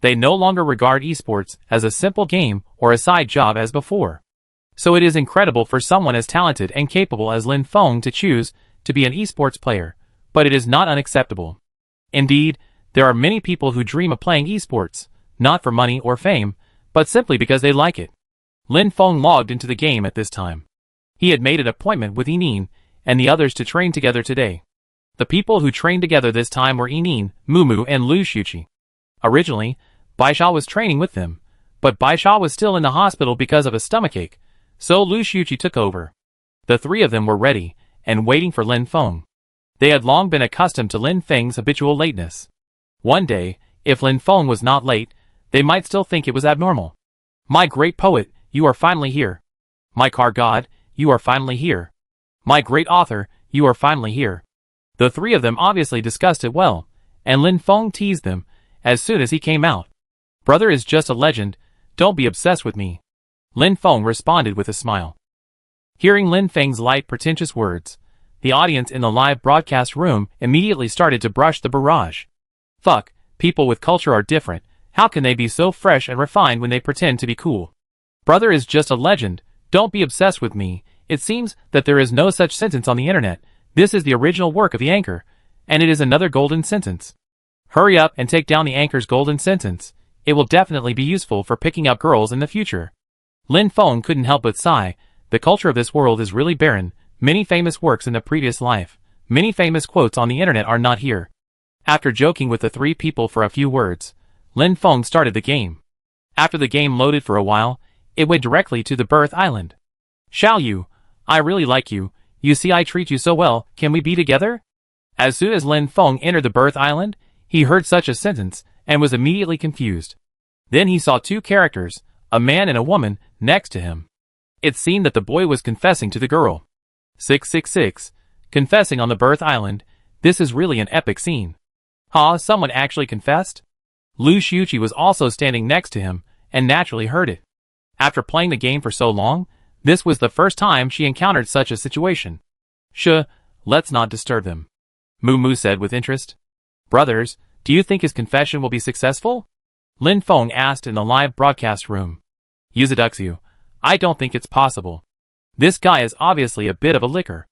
They no longer regard esports as a simple game or a side job as before. So it is incredible for someone as talented and capable as Lin Feng to choose to be an esports player, but it is not unacceptable. Indeed, there are many people who dream of playing esports, not for money or fame, but simply because they like it. Lin Feng logged into the game at this time. He had made an appointment with Yinin and the others to train together today. The people who trained together this time were Yinin, Mumu and Lu Xuqi. Originally, Baisha was training with them, but Baisha was still in the hospital because of a stomachache, so Lu Xuqi took over. The 3 of them were ready and waiting for Lin Feng. They had long been accustomed to Lin Feng's habitual lateness. One day, if Lin Feng was not late, they might still think it was abnormal. My great poet, you are finally here. My car god, you are finally here. My great author, you are finally here. The 3 of them obviously discussed it well, and Lin Feng teased them as soon as he came out. Brother is just a legend, don't be obsessed with me. Lin Feng responded with a smile. Hearing Lin Feng's light pretentious words, the audience in the live broadcast room immediately started to brush the barrage. Fuck, people with culture are different, how can they be so fresh and refined when they pretend to be cool? Brother is just a legend, don't be obsessed with me, it seems that there is no such sentence on the internet, this is the original work of the anchor, and it is another golden sentence. Hurry up and take down the anchor's golden sentence, it will definitely be useful for picking up girls in the future. Lin Feng couldn't help but sigh, The culture of this world is really barren. Many famous works in the previous life, many famous quotes on the internet are not here. After joking with the three people for a few words, Lin Feng started the game. After the game loaded for a while, it went directly to the birth island. Xiao Yu, I really like you. You see, I treat you so well, can we be together? As soon as Lin Feng entered the birth island, he heard such a sentence and was immediately confused. Then he saw two characters, a man and a woman, next to him. It seemed that the boy was confessing to the girl. 666. Confessing on the birth island. This is really an epic scene. Huh, someone actually confessed? Lu Xiuqi was also standing next to him, and naturally heard it. After playing the game for so long, this was the first time she encountered such a situation. Let's not disturb them. Moo Moo said with interest. Brothers, do you think his confession will be successful? Lin Feng asked in the live broadcast room. Yuzuduxu, I don't think it's possible. This guy is obviously a bit of a licker.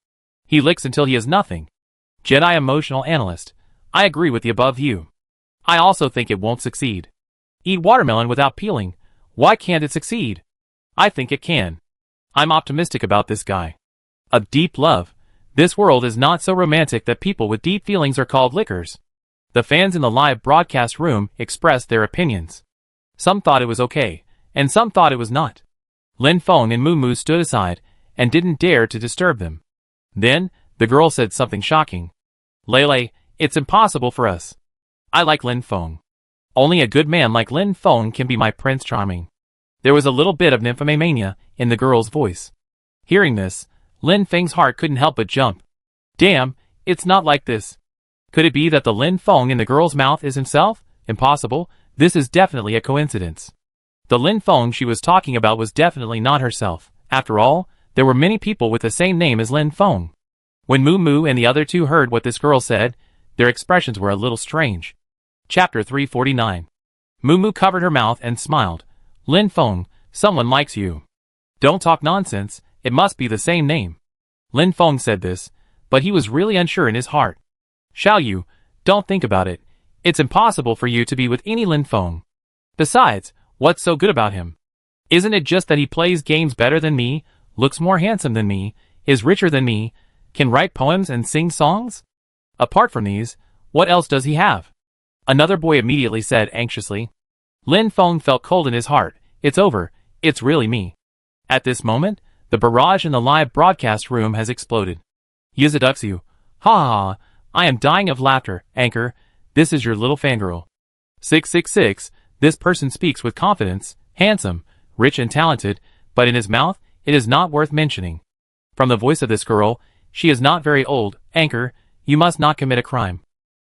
He licks until he is nothing. Jedi emotional analyst, I agree with the above view. I also think it won't succeed. Eat watermelon without peeling. Why can't it succeed? I think it can. I'm optimistic about this guy. A deep love. This world is not so romantic that people with deep feelings are called lickers. The fans in the live broadcast room expressed their opinions. Some thought it was okay, and some thought it was not. Lin Feng and Moo Moo stood aside and didn't dare to disturb them. Then, the girl said something shocking. Lele, it's impossible for us. I like Lin Feng. Only a good man like Lin Feng can be my Prince Charming. There was a little bit of nymphomania in the girl's voice. Hearing this, Lin Feng's heart couldn't help but jump. Damn, it's not like this. Could it be that the Lin Feng in the girl's mouth is himself? Impossible, this is definitely a coincidence. The Lin Feng she was talking about was definitely not herself. After all, there were many people with the same name as Lin Feng. When Moo Moo and the other two heard what this girl said, their expressions were a little strange. Chapter 349. Moo Moo covered her mouth and smiled. Lin Feng, someone likes you. Don't talk nonsense, it must be the same name. Lin Feng said this, but he was really unsure in his heart. Xiao Yu, don't think about it. It's impossible for you to be with any Lin Feng. Besides, what's so good about him? Isn't it just that he plays games better than me, looks more handsome than me, is richer than me, can write poems and sing songs? Apart from these, what else does he have? Another boy immediately said anxiously. Lin Feng felt cold in his heart. It's over, it's really me. At this moment, the barrage in the live broadcast room has exploded. Yuzuduxu, ha ha, I am dying of laughter, Anchor, this is your little fangirl. 666, this person speaks with confidence, handsome, rich and talented, but in his mouth, it is not worth mentioning. From the voice of this girl, she is not very old, Anchor, you must not commit a crime.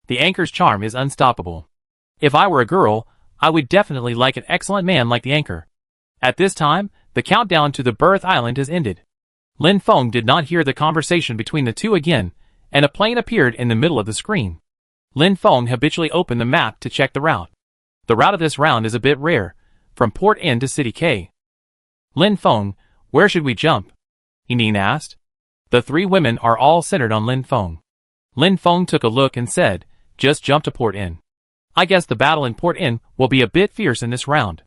The Anchor's charm is unstoppable. If I were a girl, I would definitely like an excellent man like the Anchor. At this time, the countdown to the birth island has ended. Lin Feng did not hear the conversation between the two again, and a plane appeared in the middle of the screen. Lin Feng habitually opened the map to check the route. The route of this round is a bit rare, from Port N to City K. Lin Feng, where should we jump? Yining asked. The three women are all centered on Lin Feng. Lin Feng took a look and said, just jump to Port N. I guess the battle in Port N will be a bit fierce in this round.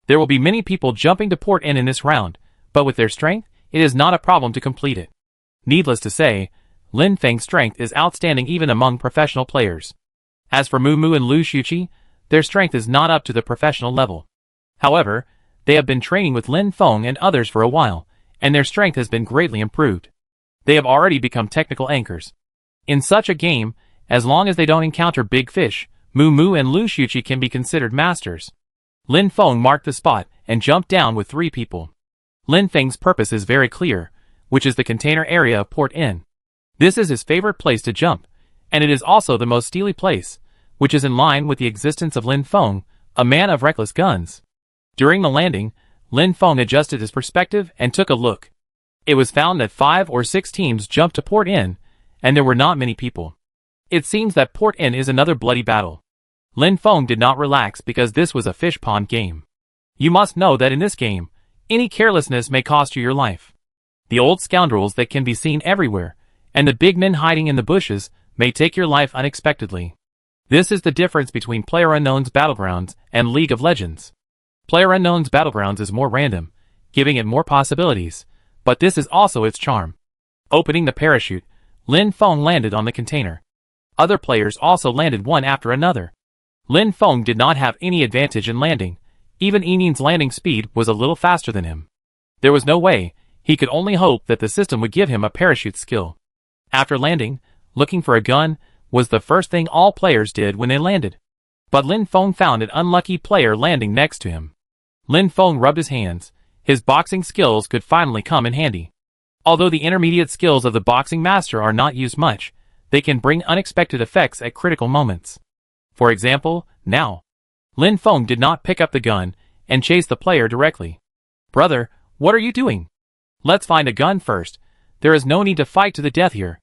There will be many people jumping to Port N in this round, but with their strength, it is not a problem to complete it. Needless to say, Lin Feng's strength is outstanding even among professional players. As for Moo Moo and Lu Xiuqi, their strength is not up to the professional level. However, they have been training with Lin Feng and others for a while, and their strength has been greatly improved. They have already become technical anchors. In such a game, as long as they don't encounter big fish, Moo Moo and Lu Xiuqi can be considered masters. Lin Feng marked the spot and jumped down with three people. Lin Feng's purpose is very clear, which is the container area of Port N. This is his favorite place to jump, and it is also the most steely place, which is in line with the existence of Lin Feng, a man of reckless guns. During the landing, Lin Feng adjusted his perspective and took a look. It was found that 5 or 6 teams jumped to Port N, and there were not many people. It seems that Port N is another bloody battle. Lin Feng did not relax because this was a fish pond game. You must know that in this game, any carelessness may cost you your life. The old scoundrels that can be seen everywhere, and the big men hiding in the bushes, may take your life unexpectedly. This is the difference between PlayerUnknown's Battlegrounds and League of Legends. PlayerUnknown's Battlegrounds is more random, giving it more possibilities, But this is also its charm. Opening the parachute, Lin Feng landed on the container. Other players also landed one after another. Lin Feng did not have any advantage in landing. Even Enin's landing speed was a little faster than him. There was no way. He could only hope that the system would give him a parachute skill. After landing, looking for a gun was the first thing all players did when they landed. But Lin Feng found an unlucky player landing next to him. Lin Feng rubbed his hands. His boxing skills could finally come in handy. Although the intermediate skills of the boxing master are not used much, they can bring unexpected effects at critical moments. For example, now. Lin Feng did not pick up the gun and chase the player directly. "Brother, what are you doing? Let's find a gun first. There is no need to fight to the death here."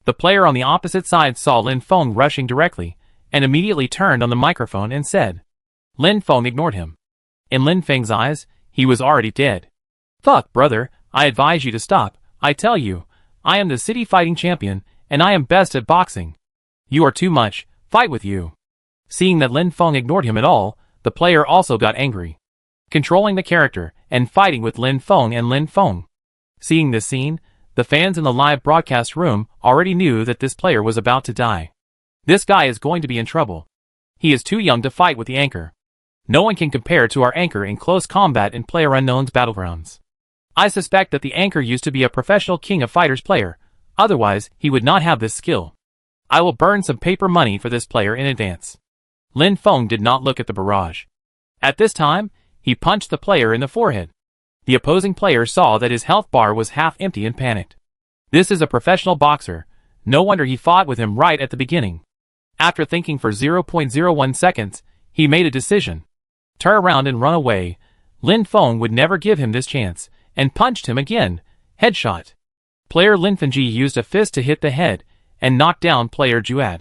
The player on the opposite side saw Lin Feng rushing directly, and immediately turned on the microphone and said. Lin Feng ignored him. In Lin Feng's eyes, he was already dead. "Fuck, brother, I advise you to stop. I tell you, I am the city fighting champion, and I am best at boxing. You are too much, fight with you." Seeing that Lin Feng ignored him at all, the player also got angry. Controlling the character, and fighting with Lin Feng and Lin Feng. Seeing this scene, the fans in the live broadcast room already knew that this player was about to die. This guy is going to be in trouble. He is too young to fight with the anchor. No one can compare to our anchor in close combat in PlayerUnknown's Battlegrounds. I suspect that the anchor used to be a professional King of Fighters player, otherwise he would not have this skill. I will burn some paper money for this player in advance. Lin Feng did not look at the barrage. At this time, he punched the player in the forehead. The opposing player saw that his health bar was half empty and panicked. This is a professional boxer, no wonder he fought with him right at the beginning. After thinking for 0.01 seconds, he made a decision. Turn around and run away. Lin Feng would never give him this chance, and punched him again. Headshot. Player Lin Fengji used a fist to hit the head, and knocked down player Juad.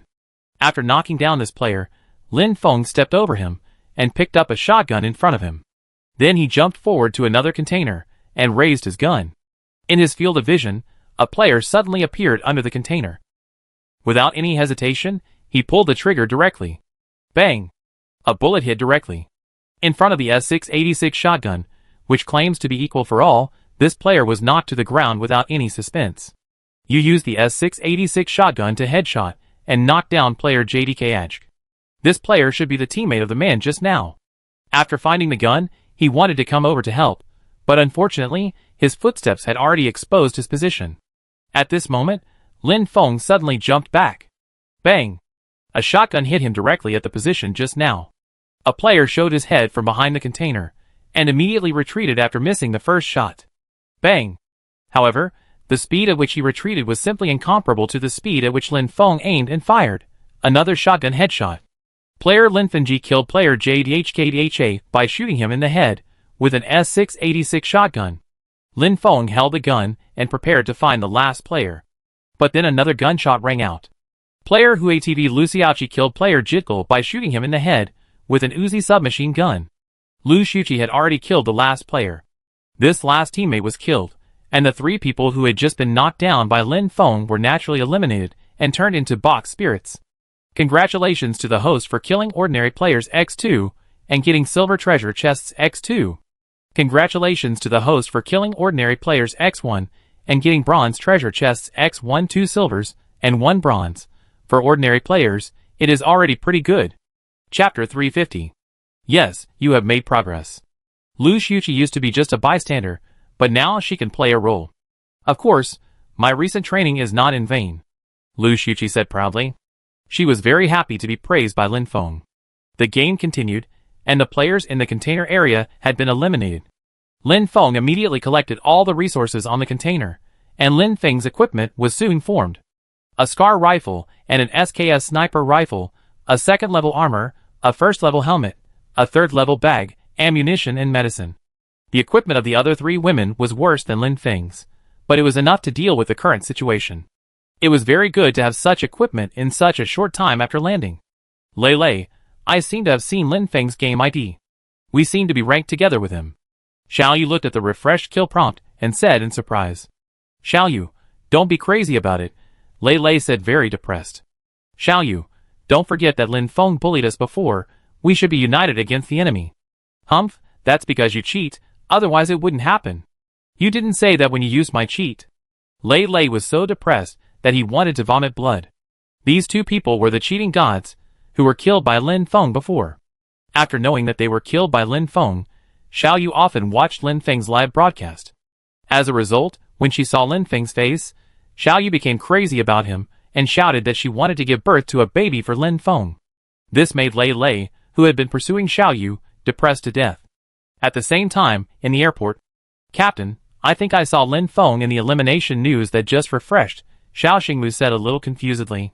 After knocking down this player, Lin Feng stepped over him, and picked up a shotgun in front of him. Then he jumped forward to another container, and raised his gun. In his field of vision, a player suddenly appeared under the container. Without any hesitation, he pulled the trigger directly. Bang! A bullet hit directly. In front of the S686 shotgun, which claims to be equal for all, this player was knocked to the ground without any suspense. You use the S686 shotgun to headshot, and knock down player JDK. This player should be the teammate of the man just now. After finding the gun, he wanted to come over to help, but unfortunately, his footsteps had already exposed his position. At this moment, Lin Feng suddenly jumped back. Bang! A shotgun hit him directly at the position just now. A player showed his head from behind the container, and immediately retreated after missing the first shot. Bang! However, the speed at which he retreated was simply incomparable to the speed at which Lin Feng aimed and fired. Another shotgun headshot. Player Lin Fengji killed player JDHKDHA by shooting him in the head with an S686 shotgun. Lin Feng held the gun and prepared to find the last player. But then another gunshot rang out. Player HuATV Lu Xiaoqi killed player Jitgul by shooting him in the head with an Uzi submachine gun. Lu Xiaoqi had already killed the last player. This last teammate was killed, and the three people who had just been knocked down by Lin Feng were naturally eliminated and turned into box spirits. Congratulations to the host for killing ordinary players X2 and getting silver treasure chests X2. Congratulations to the host for killing ordinary players X1 and getting bronze treasure chests X1 2 silvers and 1 bronze. For ordinary players, it is already pretty good. Chapter 350. Yes, you have made progress. Lu Xiaoqi used to be just a bystander, but now she can play a role. Of course, my recent training is not in vain, Lu Xiaoqi said proudly. She was very happy to be praised by Lin Feng. The game continued, and the players in the container area had been eliminated. Lin Feng immediately collected all the resources on the container, and Lin Feng's equipment was soon formed. A SCAR rifle and an SKS sniper rifle, a second-level armor, a first-level helmet, a third-level bag, ammunition and medicine. The equipment of the other three women was worse than Lin Feng's, but it was enough to deal with the current situation. It was very good to have such equipment in such a short time after landing. Lei, I seem to have seen Lin Feng's game ID. We seem to be ranked together with him. Xiao Yu looked at the refreshed kill prompt and said in surprise. Xiao Yu, don't be crazy about it, Lei said very depressed. Xiao Yu, don't forget that Lin Feng bullied us before, we should be united against the enemy. Humph, that's because you cheat, otherwise it wouldn't happen. You didn't say that when you used my cheat. Lei Lei was so depressed that he wanted to vomit blood. These two people were the cheating gods, who were killed by Lin Feng before. After knowing that they were killed by Lin Feng, Xiao Yu often watched Lin Feng's live broadcast. As a result, when she saw Lin Feng's face, Xiao Yu became crazy about him and shouted that she wanted to give birth to a baby for Lin Feng. This made Lei Lei, who had been pursuing Xiao Yu, depressed to death. At the same time, in the airport, "Captain, I think I saw Lin Feng in the elimination news that just refreshed," Xiao Xingmu said a little confusedly.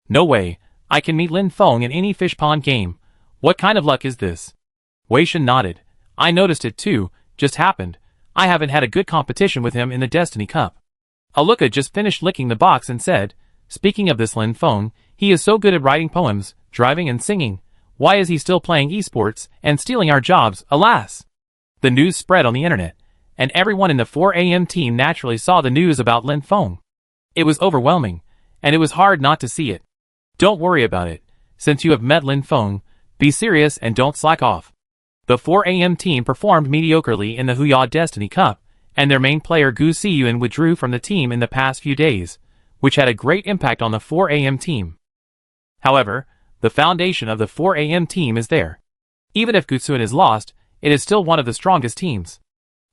"No way, I can meet Lin Feng in any fish pond game. What kind of luck is this?" Wei Shen nodded. "I noticed it too, just happened. I haven't had a good competition with him in the Destiny Cup." Aluka just finished licking the box and said, "Speaking of this Lin Feng, he is so good at writing poems, driving and singing. Why is he still playing esports and stealing our jobs, alas?" The news spread on the internet, and everyone in the 4AM team naturally saw the news about Lin Feng. It was overwhelming, and it was hard not to see it. "Don't worry about it. Since you have met Lin Feng, be serious and don't slack off." The 4AM team performed mediocrely in the Huya Destiny Cup, and their main player Gu Siyuan withdrew from the team in the past few days, which had a great impact on the 4AM team. However, the foundation of the 4AM team is there. Even if Gu Siyuan is lost, it is still one of the strongest teams.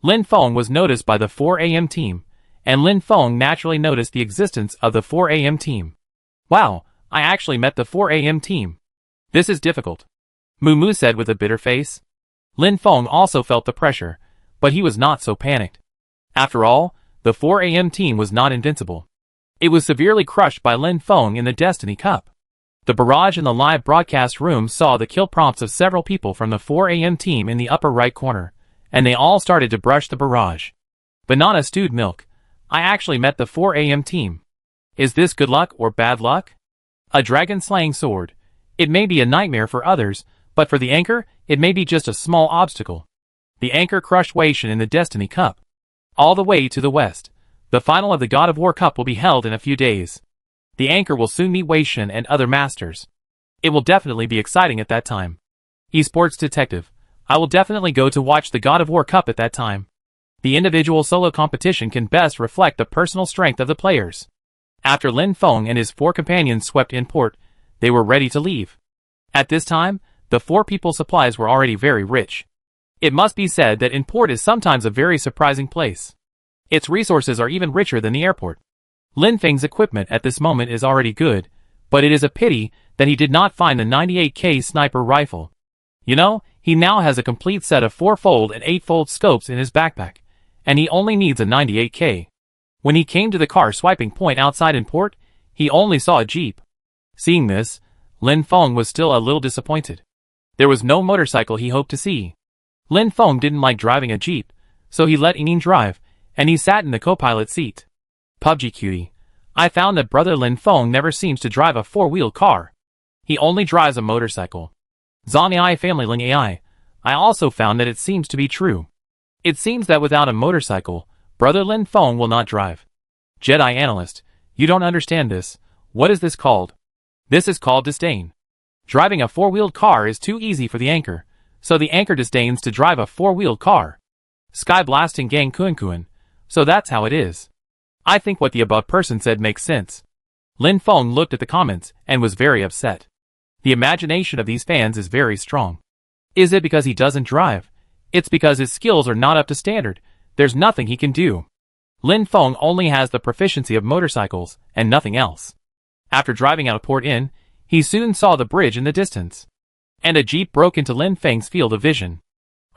Lin Feng was noticed by the 4AM team, and Lin Feng naturally noticed the existence of the 4AM team. "Wow, I actually met the 4AM team. This is difficult," Mu said with a bitter face. Lin Feng also felt the pressure, but he was not so panicked. After all, the 4AM team was not invincible. It was severely crushed by Lin Feng in the Destiny Cup. The barrage in the live broadcast room saw the kill prompts of several people from the 4AM team in the upper right corner, and they all started to brush the barrage. "Banana stewed milk. I actually met the 4AM team. Is this good luck or bad luck? A dragon-slaying sword. It may be a nightmare for others, but for the anchor, it may be just a small obstacle." The anchor crushed Wei Shen in the Destiny Cup. All the way to the west, the final of the God of War Cup will be held in a few days. The anchor will soon meet Wei Shen and other masters. It will definitely be exciting at that time. Esports Detective. I will definitely go to watch the God of War Cup at that time. The individual solo competition can best reflect the personal strength of the players. After Lin Feng and his 4 companions swept in port, they were ready to leave. At this time, the 4 people's supplies were already very rich. It must be said that in port is sometimes a very surprising place. Its resources are even richer than the airport. Lin Feng's equipment at this moment is already good, but it is a pity that he did not find the 98K sniper rifle. You know, he now has a complete set of 4-fold and 8-fold scopes in his backpack, and he only needs a 98K. When he came to the car swiping point outside in port, he only saw a jeep. Seeing this, Lin Feng was still a little disappointed. There was no motorcycle he hoped to see. Lin Feng didn't like driving a jeep, so he let Yining drive, and he sat in the co-pilot seat. PUBG cutie. I found that brother Lin Feng never seems to drive a 4-wheeled car. He only drives a motorcycle. Zong AI Family Ling AI. I also found that it seems to be true. It seems that without a motorcycle, brother Lin Feng will not drive. Jedi Analyst. You don't understand this. What is this called? This is called disdain. Driving a 4-wheeled car is too easy for the anchor, so the anchor disdains to drive a 4-wheeled car. Sky Blasting Gang Kuan. So that's how it is. I think what the above person said makes sense. Lin Feng looked at the comments and was very upset. The imagination of these fans is very strong. Is it because he doesn't drive? It's because his skills are not up to standard. There's nothing he can do. Lin Feng only has the proficiency of motorcycles and nothing else. After driving out of Port Inn, he soon saw the bridge in the distance. And a jeep broke into Lin Feng's field of vision.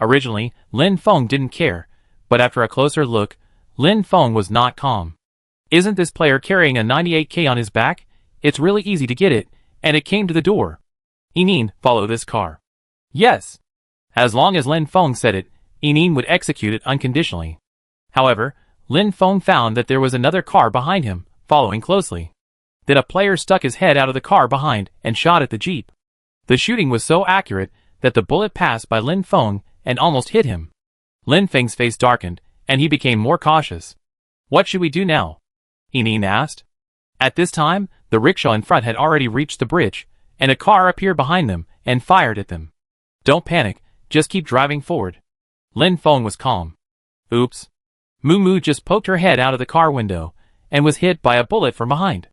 Originally, Lin Feng didn't care, but after a closer look, Lin Feng was not calm. Isn't this player carrying a 98K on his back? It's really easy to get it, and it came to the door. Yining, follow this car. Yes. As long as Lin Feng said it, Yining would execute it unconditionally. However, Lin Feng found that there was another car behind him, following closely. Then a player stuck his head out of the car behind and shot at the jeep. The shooting was so accurate that the bullet passed by Lin Feng and almost hit him. Lin Feng's face darkened, and he became more cautious. What should we do now? Yining asked. At this time, the rickshaw in front had already reached the bridge, and a car appeared behind them and fired at them. Don't panic, just keep driving forward. Lin Feng was calm. Oops. Moo just poked her head out of the car window and was hit by a bullet from behind.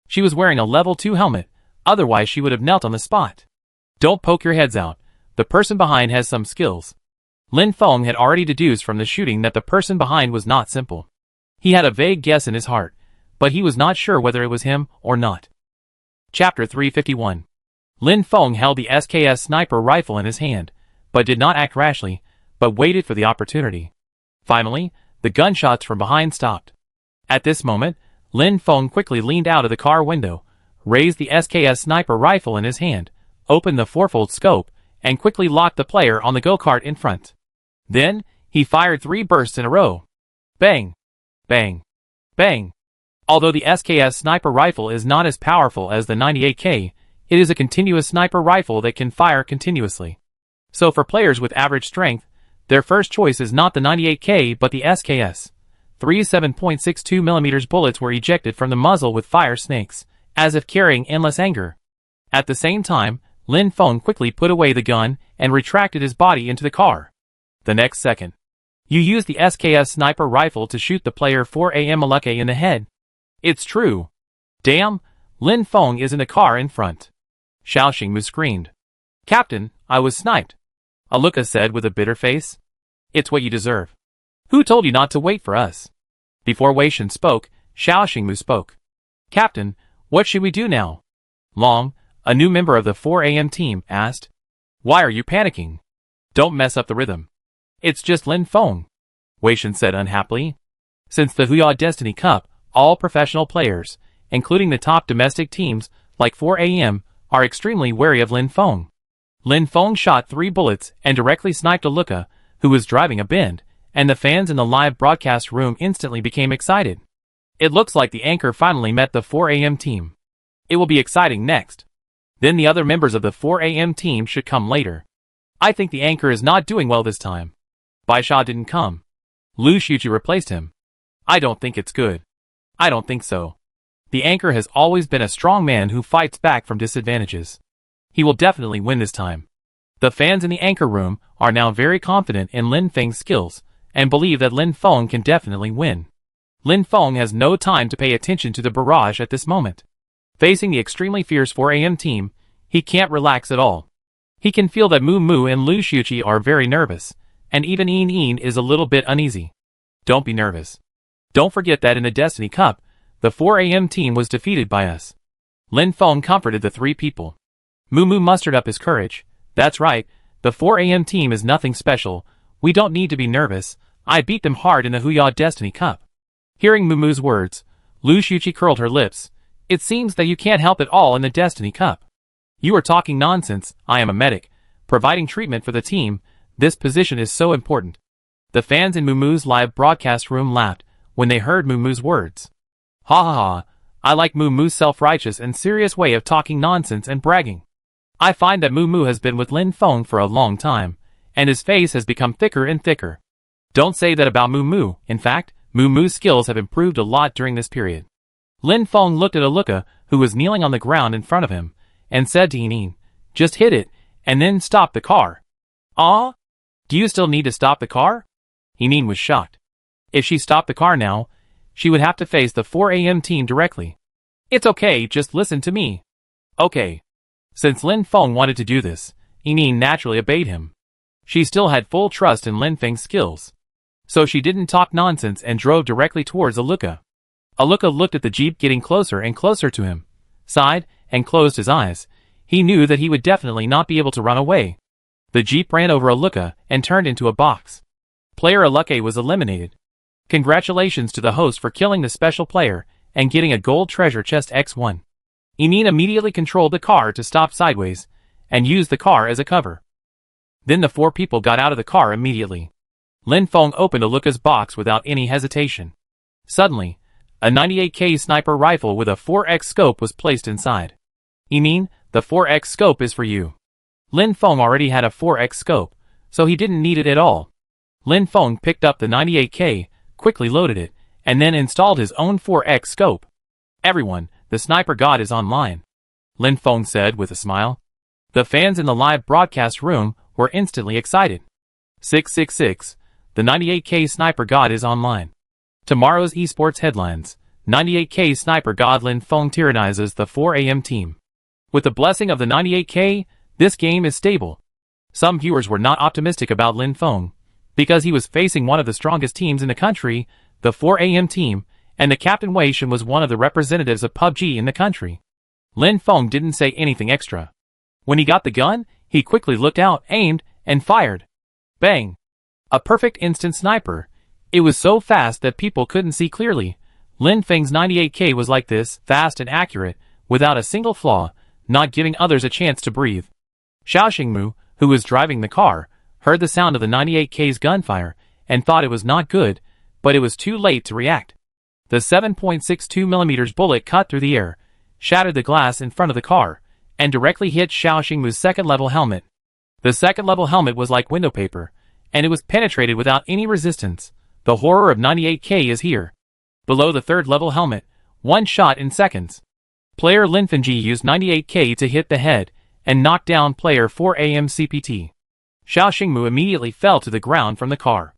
She was wearing a level 2 helmet, otherwise she would have knelt on the spot. Don't poke your heads out. The person behind has some skills. Lin Feng had already deduced from the shooting that the person behind was not simple. He had a vague guess in his heart, but he was not sure whether it was him or not. Chapter 351. Lin Feng held the SKS sniper rifle in his hand, but did not act rashly, but waited for the opportunity. Finally, the gunshots from behind stopped. At this moment, Lin Feng quickly leaned out of the car window, raised the SKS sniper rifle in his hand, opened the fourfold scope, and quickly locked the player on the go-kart in front. Then, he fired 3 bursts in a row. Bang! Bang! Bang! Although the SKS sniper rifle is not as powerful as the 98K, it is a continuous sniper rifle that can fire continuously. So for players with average strength, their first choice is not the 98K but the SKS. 3 7.62mm bullets were ejected from the muzzle with fire snakes, as if carrying endless anger. At the same time, Lin Feng quickly put away the gun and retracted his body into the car. The next second, you used the SKS sniper rifle to shoot the player 4am Aluke in the head. It's true. Damn, Lin Feng is in the car in front. Xiao Xingmu screamed. Captain, I was sniped. Aluka said with a bitter face. It's what you deserve. Who told you not to wait for us? Before Wei Shen spoke, Xiao Xingmu spoke. Captain, what should we do now? Long, a new member of the 4am team, asked. Why are you panicking? Don't mess up the rhythm. It's just Lin Feng, Wei Shen said unhappily. Since the Huya Destiny Cup, all professional players, including the top domestic teams, like 4am, are extremely wary of Lin Feng. Lin Feng shot 3 bullets and directly sniped Aluka, who was driving a bend, and the fans in the live broadcast room instantly became excited. It looks like the anchor finally met the 4am team. It will be exciting next. Then the other members of the 4am team should come later. I think the anchor is not doing well this time. Baisha didn't come. Lu Xiuqi replaced him. I don't think it's good. I don't think so. The anchor has always been a strong man who fights back from disadvantages. He will definitely win this time. The fans in the anchor room are now very confident in Lin Feng's skills, and believe that Lin Feng can definitely win. Lin Feng has no time to pay attention to the barrage at this moment. Facing the extremely fierce 4am team, he can't relax at all. He can feel that Moo and Lu Xiuqi are very nervous, and even Yin is a little bit uneasy. Don't be nervous. Don't forget that in the Destiny Cup, the 4am team was defeated by us. Lin Feng comforted the 3 people. Moo mustered up his courage. That's right, the 4am team is nothing special. We don't need to be nervous. I beat them hard in the Huya Destiny Cup. Hearing Moo's words, Lu Xiuqi curled her lips. It seems that you can't help it all in the Destiny Cup. You are talking nonsense. I am a medic, providing treatment for the team. This position is so important. The fans in Moo's live broadcast room laughed when they heard Moo's words. Ha ha ha, I like Moo's self-righteous and serious way of talking nonsense and bragging. I find that Moo has been with Lin Feng for a long time, and his face has become thicker and thicker. Don't say that about Moo. In fact, Moo's skills have improved a lot during this period. Lin Feng looked at Aluka, who was kneeling on the ground in front of him, and said to Yin, just hit it, and then stop the car. Ah? Do you still need to stop the car? Yin was shocked. If she stopped the car now, she would have to face the 4am team directly. It's okay, just listen to me. Okay. Since Lin Feng wanted to do this, Yin naturally obeyed him. She still had full trust in Lin Feng's skills. So she didn't talk nonsense and drove directly towards Aluka. Aluka looked at the jeep getting closer and closer to him, sighed, and closed his eyes. He knew that he would definitely not be able to run away. The jeep ran over Aluka and turned into a box. Player Aluka was eliminated. Congratulations to the host for killing the special player and getting a gold treasure chest X1. Yin immediately controlled the car to stop sideways and used the car as a cover. Then the 4 people got out of the car immediately. Lin Feng opened Aluka's box without any hesitation. Suddenly, a 98K sniper rifle with a 4x scope was placed inside. Yin, the 4x scope is for you. Lin Feng already had a 4x scope, so he didn't need it at all. Lin Feng picked up the 98K, quickly loaded it, and then installed his own 4x scope. Everyone, the sniper god is online, Lin Feng said with a smile. The fans in the live broadcast room were instantly excited. 666, the 98K sniper god is online. Tomorrow's esports headlines. 98K sniper god Lin Feng tyrannizes the 4 AM team. With the blessing of the 98K, this game is stable. Some viewers were not optimistic about Lin Feng, because he was facing one of the strongest teams in the country, the 4 AM team, and the captain Wei Shen was one of the representatives of PUBG in the country. Lin Feng didn't say anything extra. When he got the gun, he quickly looked out, aimed, and fired. Bang! A perfect instant sniper. It was so fast that people couldn't see clearly. Lin Feng's 98K was like this, fast and accurate, without a single flaw, not giving others a chance to breathe. Xiao Xingmu, who was driving the car, heard the sound of the 98K's gunfire, and thought it was not good, but it was too late to react. The 7.62mm bullet cut through the air, shattered the glass in front of the car, and directly hit Xiao Xingmu's second-level helmet. The second-level helmet was like window paper, and it was penetrated without any resistance. The horror of 98K is here. Below the third-level helmet, one shot in seconds. Player Lin Fengji used 98K to hit the head, and knock down player 4AM CPT. Xiao Xingmu immediately fell to the ground from the car.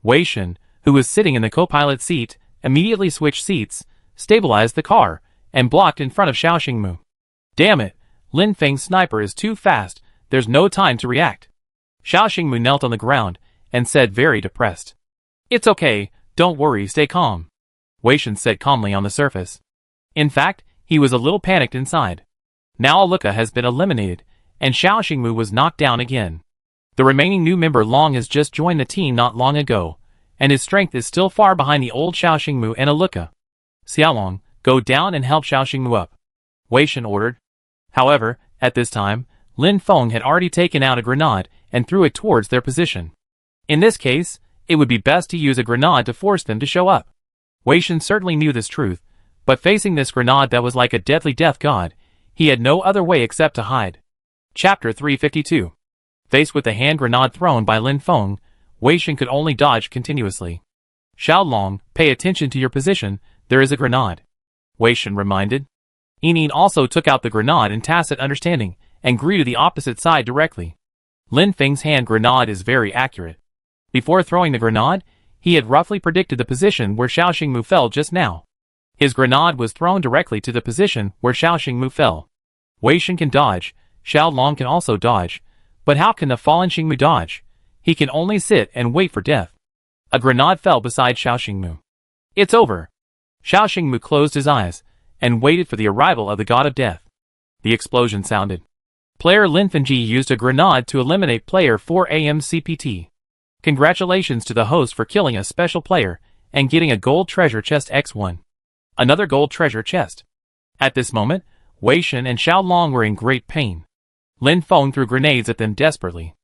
Wei Shen, who was sitting in the co-pilot seat, immediately switched seats, stabilized the car, and blocked in front of Xiao Xingmu. Damn it, Lin Feng's sniper is too fast, there's no time to react. Xiao Xingmu knelt on the ground, and said very depressed. It's okay, don't worry, stay calm. Wei Shen said calmly on the surface. In fact, he was a little panicked inside. Now Aluka has been eliminated, and Xiao Xingmu was knocked down again. The remaining new member Long has just joined the team not long ago, and his strength is still far behind the old Xiao Xingmu and Aluka. Xiaolong, go down and help Xiao Xingmu up, Wei Shen ordered. However, at this time, Lin Feng had already taken out a grenade and threw it towards their position. In this case, it would be best to use a grenade to force them to show up. Wei Shen certainly knew this truth, but facing this grenade that was like a deadly death god, he had no other way except to hide. Chapter 352. Faced with the hand grenade thrown by Lin Feng, Wei Shen could only dodge continuously. Xiaolong, pay attention to your position, there is a grenade, Wei Shen reminded. Yin also took out the grenade in tacit understanding, and grew to the opposite side directly. Lin Feng's hand grenade is very accurate. Before throwing the grenade, he had roughly predicted the position where Xiao Xingmu fell just now. His grenade was thrown directly to the position where Xiao Xingmu fell. Wei Shen can dodge, Xiaolong can also dodge, but how can the fallen Xingmu dodge? He can only sit and wait for death. A grenade fell beside Xiao Xingmu. It's over. Xiao Xingmu closed his eyes, and waited for the arrival of the god of death. The explosion sounded. Player Lin Fengji used a grenade to eliminate player 4AM CPT. Congratulations to the host for killing a special player, and getting a gold treasure chest X1. Another gold treasure chest. At this moment, Wei Shen and Xiaolong were in great pain. Lin Feng threw grenades at them desperately.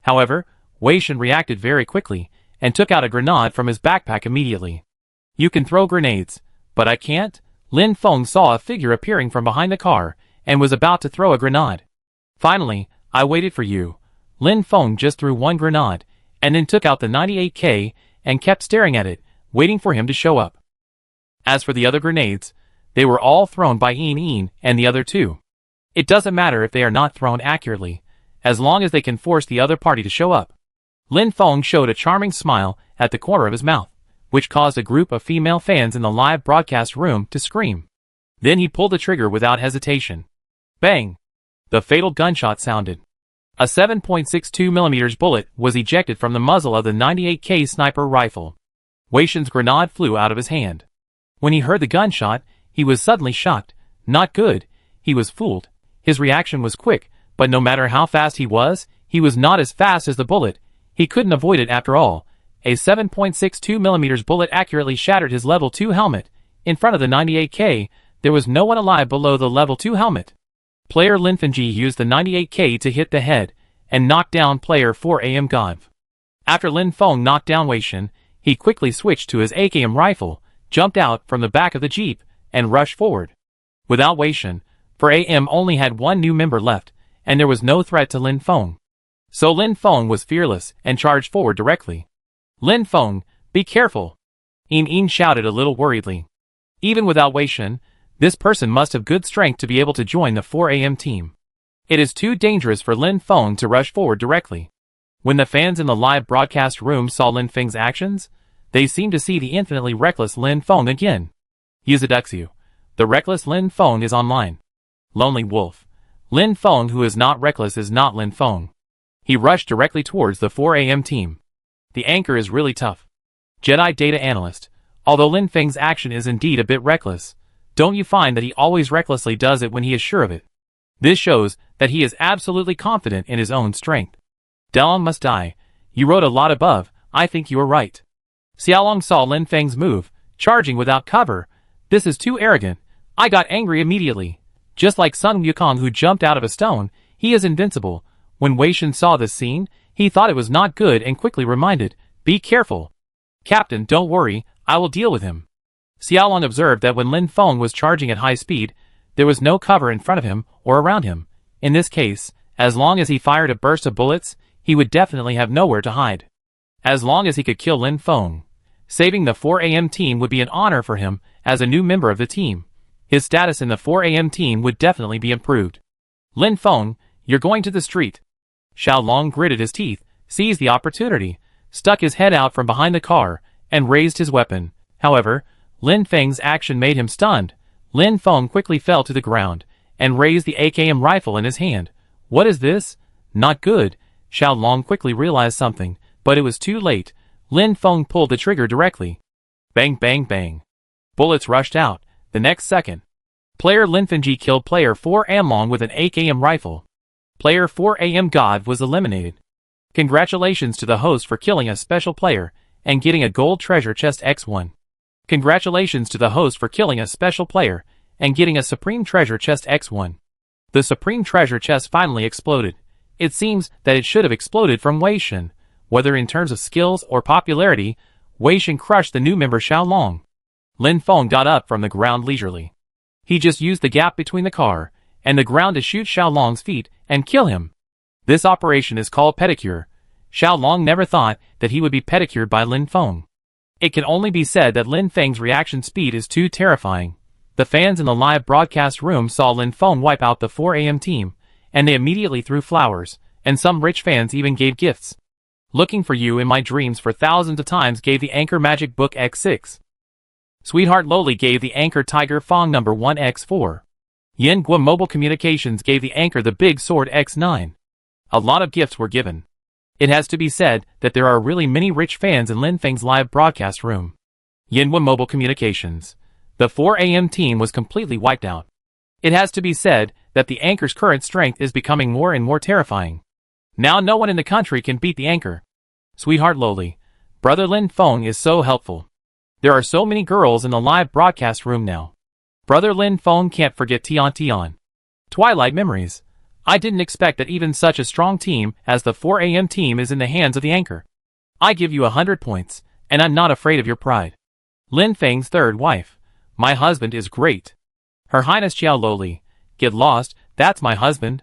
However, Wei Shen reacted very quickly, and took out a grenade from his backpack immediately. You can throw grenades, but I can't? Lin Feng saw a figure appearing from behind the car, and was about to throw a grenade. Finally, I waited for you. Lin Feng just threw one grenade, and then took out the 98K, and kept staring at it, waiting for him to show up. As for the other grenades, they were all thrown by Yin and the other two. It doesn't matter if they are not thrown accurately, as long as they can force the other party to show up. Lin Feng showed a charming smile at the corner of his mouth, which caused a group of female fans in the live broadcast room to scream. Then he pulled the trigger without hesitation. Bang! The fatal gunshot sounded. A 7.62mm bullet was ejected from the muzzle of the 98K sniper rifle. Wei Shen's grenade flew out of his hand. When he heard the gunshot, he was suddenly shocked. Not good. He was fooled. His reaction was quick, but no matter how fast he was not as fast as the bullet. He couldn't avoid it after all. A 7.62mm bullet accurately shattered his level 2 helmet. In front of the 98K, there was no one alive below the level 2 helmet. Player Lin Fengji used the 98K to hit the head, and knock down player 4AM Gov. After Lin Feng knocked down Wei Shen, he quickly switched to his AKM rifle, jumped out from the back of the jeep, and rushed forward. Without Wei Shen, 4AM only had one new member left, and there was no threat to Lin Feng. So Lin Feng was fearless and charged forward directly. Lin Feng, be careful! Yin shouted a little worriedly. Even without Wei Shen, this person must have good strength to be able to join the 4AM team. It is too dangerous for Lin Feng to rush forward directly. When the fans in the live broadcast room saw Lin Feng's actions, They seem to see the infinitely reckless Lin Feng again. Yuzuduxu. The reckless Lin Feng is online. Lonely Wolf. Lin Feng, who is not reckless, is not Lin Feng. He rushed directly towards the 4 AM team. The anchor is really tough. Jedi Data Analyst. Although Lin Feng's action is indeed a bit reckless, don't you find that he always recklessly does it when he is sure of it? This shows that he is absolutely confident in his own strength. Delong must die. You wrote a lot above, I think you are right. Xiaolong saw Lin Feng's move, charging without cover. This is too arrogant. I got angry immediately. Just like Sun Wukong, who jumped out of a stone, he is invincible. When Wei Shen saw this scene, he thought it was not good and quickly reminded, be careful. Captain, don't worry, I will deal with him. Xiaolong observed that when Lin Feng was charging at high speed, there was no cover in front of him or around him. In this case, as long as he fired a burst of bullets, he would definitely have nowhere to hide. As long as he could kill Lin Feng, saving the 4 AM team would be an honor for him as a new member of the team. His status in the 4 AM team would definitely be improved. Lin Feng, you're going to the street. Xiaolong gritted his teeth, seized the opportunity, stuck his head out from behind the car, and raised his weapon. However, Lin Feng's action made him stunned. Lin Feng quickly fell to the ground, and raised the AKM rifle in his hand. What is this? Not good. Xiaolong quickly realized something, but it was too late. Lin Feng pulled the trigger directly. Bang bang bang. Bullets rushed out. The next second, player Lin Fengji killed player 4 Amlong with an AKM rifle. Player 4 AM God was eliminated. Congratulations to the host for killing a special player and getting a gold treasure chest X1. Congratulations to the host for killing a special player and getting a supreme treasure chest X1. The supreme treasure chest finally exploded. It seems that it should have exploded from Wei Shen. Whether in terms of skills or popularity, Wei Shen crushed the new member Xiaolong. Lin Feng got up from the ground leisurely. He just used the gap between the car and the ground to shoot Xiaolong's feet and kill him. This operation is called pedicure. Xiaolong never thought that he would be pedicured by Lin Feng. It can only be said that Lin Feng's reaction speed is too terrifying. The fans in the live broadcast room saw Lin Feng wipe out the 4 AM team, and they immediately threw flowers, and some rich fans even gave gifts. Looking for you in my dreams for thousands of times gave the Anchor Magic Book X6. Sweetheart Loli gave the Anchor Tiger Fong No. 1 X4. Yin Gua Mobile Communications gave the Anchor the Big Sword X9. A lot of gifts were given. It has to be said that there are really many rich fans in Lin Feng's live broadcast room. Yinhua Mobile Communications. The 4 AM team was completely wiped out. It has to be said that the Anchor's current strength is becoming more and more terrifying. Now no one in the country can beat the Anchor. Sweetheart Loli. Brother Lin Feng is so helpful. There are so many girls in the live broadcast room now. Brother Lin Feng can't forget Tian Tian. Twilight Memories. I didn't expect that even such a strong team as the 4 AM team is in the hands of the Anchor. I give you 100 points, and I'm not afraid of your pride. Lin Feng's third wife. My husband is great. Her Highness Xiao Loli. Get lost, that's my husband.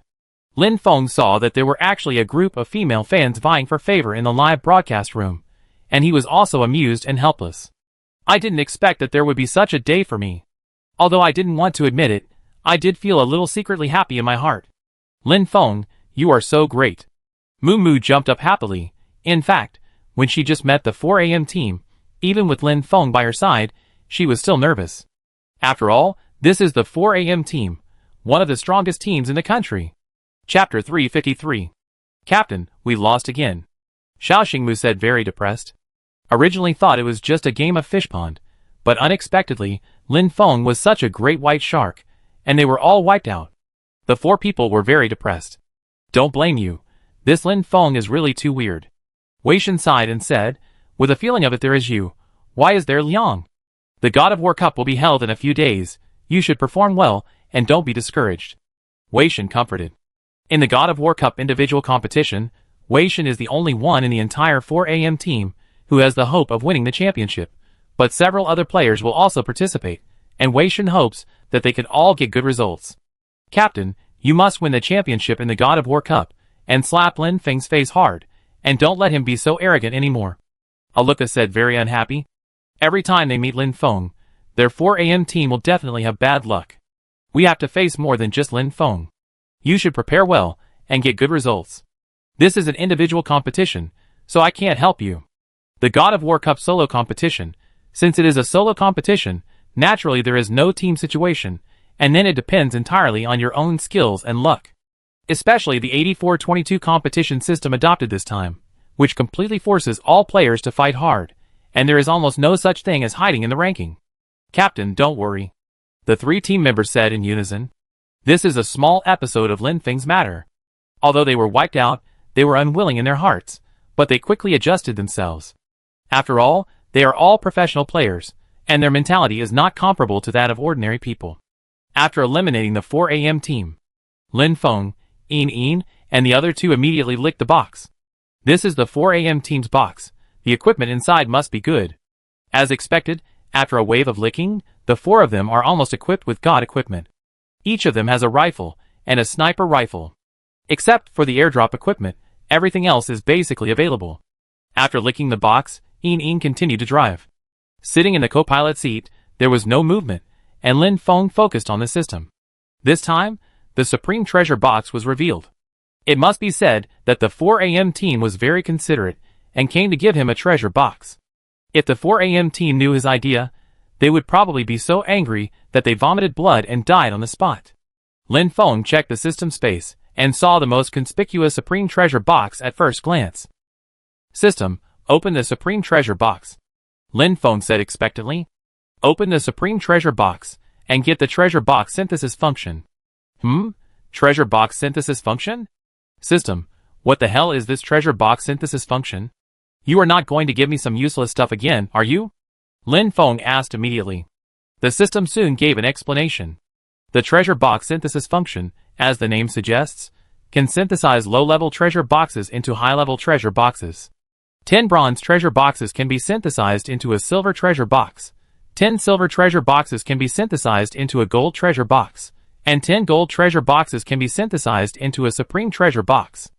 Lin Feng saw that there were actually a group of female fans vying for favor in the live broadcast room, and he was also amused and helpless. I didn't expect that there would be such a day for me. Although I didn't want to admit it, I did feel a little secretly happy in my heart. Lin Feng, you are so great. Moo Moo jumped up happily. In fact, when she just met the 4 AM team, even with Lin Feng by her side, she was still nervous. After all, this is the 4 AM team, one of the strongest teams in the country. Chapter 353. Captain, we lost again. Xiao Xingmu said, very depressed. Originally thought it was just a game of fish pond, but unexpectedly, Lin Feng was such a great white shark, and they were all wiped out. The 4 people were very depressed. Don't blame you. This Lin Feng is really too weird. Wei Shen sighed and said, with a feeling of it there is you. Why is there Liang? The God of War Cup will be held in a few days. You should perform well, and don't be discouraged. Wei Shen comforted. In the God of War Cup individual competition, Wei Shen is the only one in the entire 4 AM team who has the hope of winning the championship, but several other players will also participate, and Wei Shen hopes that they can all get good results. Captain, you must win the championship in the God of War Cup, and slap Lin Feng's face hard, and don't let him be so arrogant anymore. Aluka said, very unhappy. Every time they meet Lin Feng, their 4 AM team will definitely have bad luck. We have to face more than just Lin Feng. You should prepare well, and get good results. This is an individual competition, so I can't help you. The God of War Cup solo competition. Since it is a solo competition, naturally there is no team situation, and then it depends entirely on your own skills and luck. Especially the 84-22 competition system adopted this time, which completely forces all players to fight hard, and there is almost no such thing as hiding in the ranking. Captain, don't worry, the 3 team members said in unison. This is a small episode of Lin Feng's matter. Although they were wiped out, they were unwilling in their hearts, but they quickly adjusted themselves. After all, they are all professional players, and their mentality is not comparable to that of ordinary people. After eliminating the 4 AM team, Lin Feng, Yin, and the other 2 immediately licked the box. This is the 4 AM team's box. The equipment inside must be good. As expected, after a wave of licking, the 4 of them are almost equipped with God equipment. Each of them has a rifle, and a sniper rifle. Except for the airdrop equipment, everything else is basically available. After licking the box, Yin continued to drive. Sitting in the co-pilot seat, there was no movement, and Lin Feng focused on the system. This time, the Supreme Treasure Box was revealed. It must be said that the 4 AM team was very considerate, and came to give him a treasure box. If the 4 AM team knew his idea, they would probably be so angry that they vomited blood and died on the spot. Lin Feng checked the system space, and saw the most conspicuous Supreme Treasure Box at first glance. System, open the Supreme Treasure Box. Lin Feng said expectantly. Open the Supreme Treasure Box, and get the Treasure Box Synthesis function. Treasure Box Synthesis function? System, what the hell is this Treasure Box Synthesis function? You are not going to give me some useless stuff again, are you? Lin Feng asked immediately. The system soon gave an explanation. The Treasure Box Synthesis function, as the name suggests, can synthesize low-level treasure boxes into high-level treasure boxes. 10 bronze treasure boxes can be synthesized into a silver treasure box. 10 silver treasure boxes can be synthesized into a gold treasure box. And 10 gold treasure boxes can be synthesized into a Supreme Treasure Box.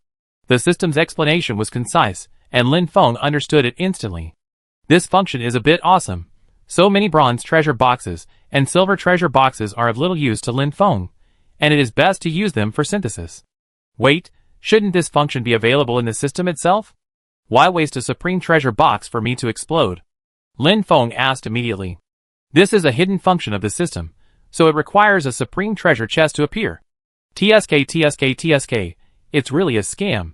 The system's explanation was concise, and Lin Feng understood it instantly. This function is a bit awesome. So many bronze treasure boxes and silver treasure boxes are of little use to Lin Feng, and it is best to use them for synthesis. Wait, shouldn't this function be available in the system itself? Why waste a Supreme Treasure Box for me to explode? Lin Feng asked immediately. This is a hidden function of the system, so it requires a Supreme Treasure Chest to appear. TSK, it's really a scam.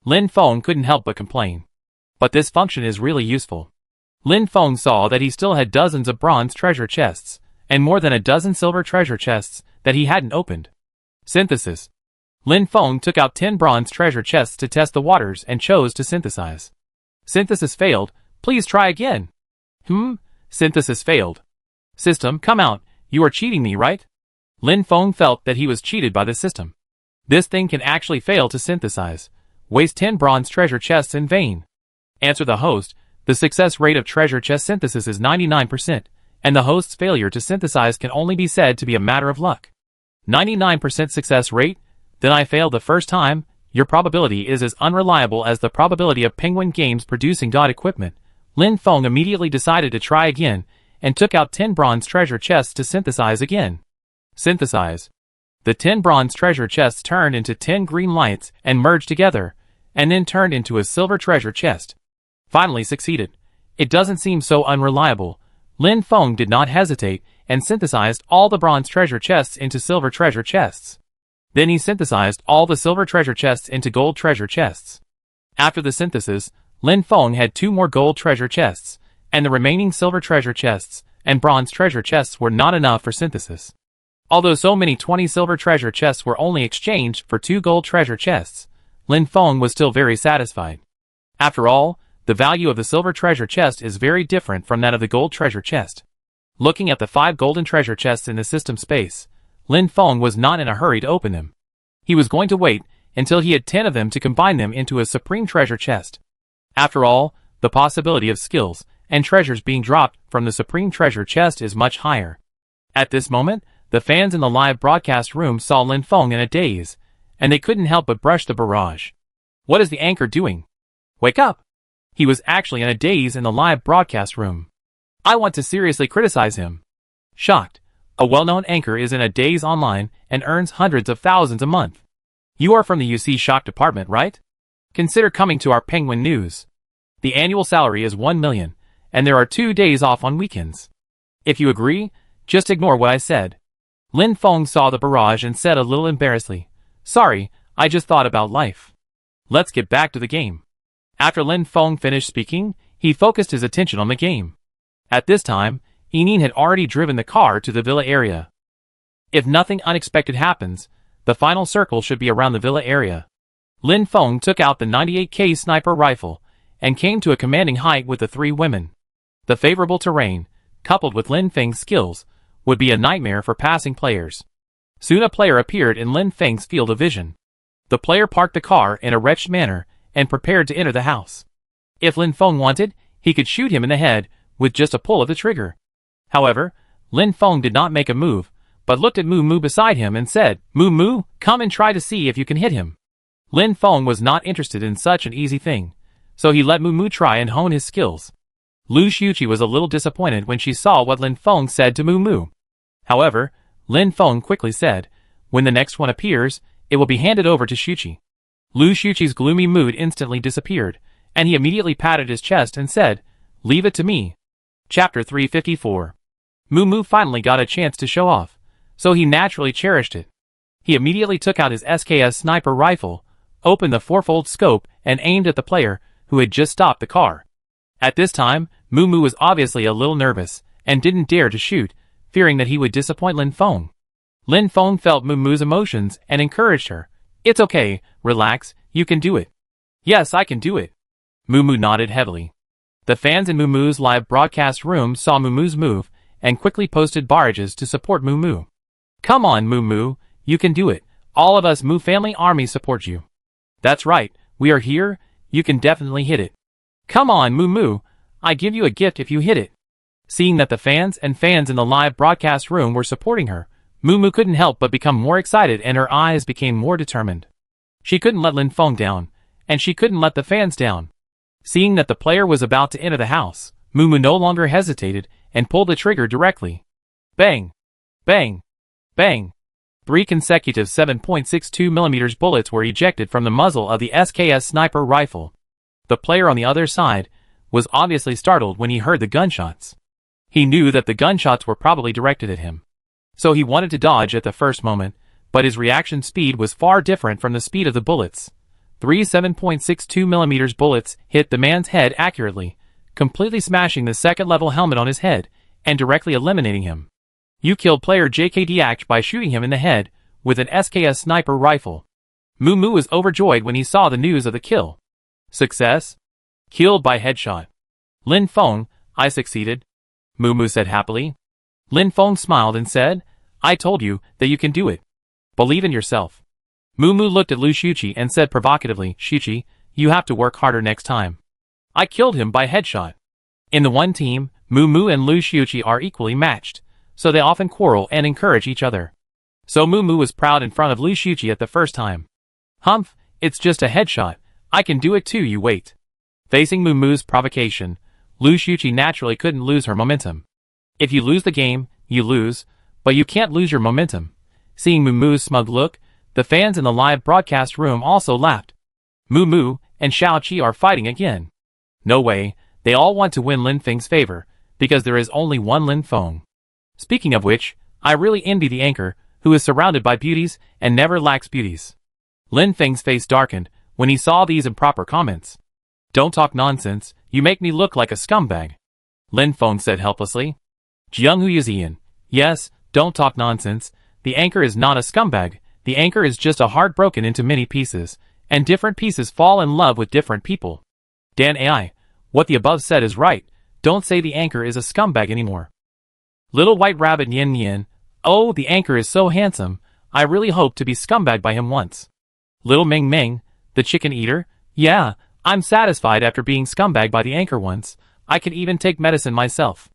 Lin Feng couldn't help but complain. But this function is really useful. Lin Feng saw that he still had dozens of bronze treasure chests, and more than a dozen silver treasure chests that he hadn't opened. Synthesis. Lin Feng took out 10 bronze treasure chests to test the waters and chose to synthesize. Synthesis failed. Please try again. Synthesis failed. System, come out. You are cheating me, right? Lin Feng felt that he was cheated by the system. This thing can actually fail to synthesize. Waste 10 bronze treasure chests in vain. Answer the host. The success rate of treasure chest synthesis is 99%, and the host's failure to synthesize can only be said to be a matter of luck. 99% success rate? Then I failed the first time. Your probability is as unreliable as the probability of Penguin Games producing God equipment. Lin Feng immediately decided to try again, and took out 10 bronze treasure chests to synthesize again. Synthesize. The 10 bronze treasure chests turned into 10 green lights and merged together, and then turned into a silver treasure chest. Finally succeeded. It doesn't seem so unreliable. Lin Feng did not hesitate, and synthesized all the bronze treasure chests into silver treasure chests. Then he synthesized all the silver treasure chests into gold treasure chests. After the synthesis, Lin Feng had 2 more gold treasure chests, and the remaining silver treasure chests and bronze treasure chests were not enough for synthesis. Although so many 20 silver treasure chests were only exchanged for 2 gold treasure chests, Lin Feng was still very satisfied. After all, the value of the silver treasure chest is very different from that of the gold treasure chest. Looking at the 5 golden treasure chests in the system space, Lin Feng was not in a hurry to open them. He was going to wait until he had 10 of them to combine them into a Supreme Treasure Chest. After all, the possibility of skills and treasures being dropped from the Supreme Treasure Chest is much higher. At this moment, the fans in the live broadcast room saw Lin Feng in a daze, and they couldn't help but brush the barrage. What is the anchor doing? Wake up! He was actually in a daze in the live broadcast room. I want to seriously criticize him. Shocked. A well-known anchor is in a daze online and earns hundreds of thousands a month. You are from the UC Shock department, right? Consider coming to our Penguin News. The annual salary is 1 million, and there are 2 days off on weekends. If you agree, just ignore what I said. Lin Feng saw the barrage and said a little embarrassedly, "Sorry, I just thought about life. Let's get back to the game." After Lin Feng finished speaking, he focused his attention on the game. At this time, Enin had already driven the car to the villa area. If nothing unexpected happens, the final circle should be around the villa area. Lin Feng took out the 98K sniper rifle and came to a commanding height with the 3 women. The favorable terrain, coupled with Lin Feng's skills, would be a nightmare for passing players. Soon a player appeared in Lin Feng's field of vision. The player parked the car in a wretched manner and prepared to enter the house. If Lin Feng wanted, he could shoot him in the head with just a pull of the trigger. However, Lin Feng did not make a move, but looked at Moo Moo beside him and said, "Moo Moo, come and try to see if you can hit him." Lin Feng was not interested in such an easy thing, so he let Moo Moo try and hone his skills. Lu Xiuqi was a little disappointed when she saw what Lin Feng said to Moo Moo. However, Lin Feng quickly said, "When the next one appears, it will be handed over to Xiuqi." Lu Xiuqi's gloomy mood instantly disappeared, and he immediately patted his chest and said, "Leave it to me." Chapter 354. Moo Moo finally got a chance to show off, so he naturally cherished it. He immediately took out his SKS sniper rifle, opened the 4-fold scope, and aimed at the player, who had just stopped the car. At this time, Moo Moo was obviously a little nervous, and didn't dare to shoot, fearing that he would disappoint Lin Feng. Lin Feng felt Moo Moo's emotions and encouraged her. "It's okay, relax, you can do it." "Yes, I can do it." Moo Moo nodded heavily. The fans in Moo Moo's live broadcast room saw Moo Moo's move, and quickly posted barrages to support Moo Moo. "Come on, Moo Moo, you can do it. All of us Moo family army support you." "That's right, we are here, you can definitely hit it." "Come on, Moo Moo, I give you a gift if you hit it." Seeing that the fans in the live broadcast room were supporting her, Moo Moo couldn't help but become more excited and her eyes became more determined. She couldn't let Lin Feng down, and she couldn't let the fans down. Seeing that the player was about to enter the house, Moo Moo no longer hesitated and pulled the trigger directly. Bang! Bang! Bang! 3 consecutive 7.62mm bullets were ejected from the muzzle of the SKS sniper rifle. The player on the other side was obviously startled when he heard the gunshots. He knew that the gunshots were probably directed at him. So he wanted to dodge at the first moment, but his reaction speed was far different from the speed of the bullets. 3 7.62mm bullets hit the man's head accurately, completely smashing the second-level helmet on his head, and directly eliminating him. You killed player JKD Act by shooting him in the head with an SKS sniper rifle. Moo Moo was overjoyed when he saw the news of the kill. Success? Killed by headshot. Lin Feng, I succeeded, Moo Moo said happily. Lin Feng smiled and said, I told you that you can do it. Believe in yourself. Moo Moo looked at Lu Xiuqi and said provocatively, Xiuqi, you have to work harder next time. I killed him by headshot. In the one team, Moo Moo and Lu Xiuqi are equally matched, so they often quarrel and encourage each other. So Moo Moo was proud in front of Lu Xiuqi at the first time. Humph, it's just a headshot. I can do it too, you wait. Facing Moo Moo's provocation, Lu Xiuqi naturally couldn't lose her momentum. If you lose the game, you lose, but you can't lose your momentum. Seeing Moo Moo's smug look, the fans in the live broadcast room also laughed. Moo Moo and Xiao Qi are fighting again. No way, they all want to win Lin Feng's favor, because there is only one Lin Feng. Speaking of which, I really envy the anchor, who is surrounded by beauties and never lacks beauties. Lin Feng's face darkened when he saw these improper comments. Don't talk nonsense, you make me look like a scumbag, Lin Feng said helplessly. Jianghu Yuzian, yes, don't talk nonsense, the anchor is not a scumbag, the anchor is just a heart broken into many pieces, and different pieces fall in love with different people. Dan AI, what the above said is right, don't say the anchor is a scumbag anymore. Little White Rabbit Yin Yin, oh, the anchor is so handsome, I really hope to be scumbagged by him once. Little Meng Meng, the chicken eater, yeah, I'm satisfied after being scumbagged by the anchor once, I can even take medicine myself.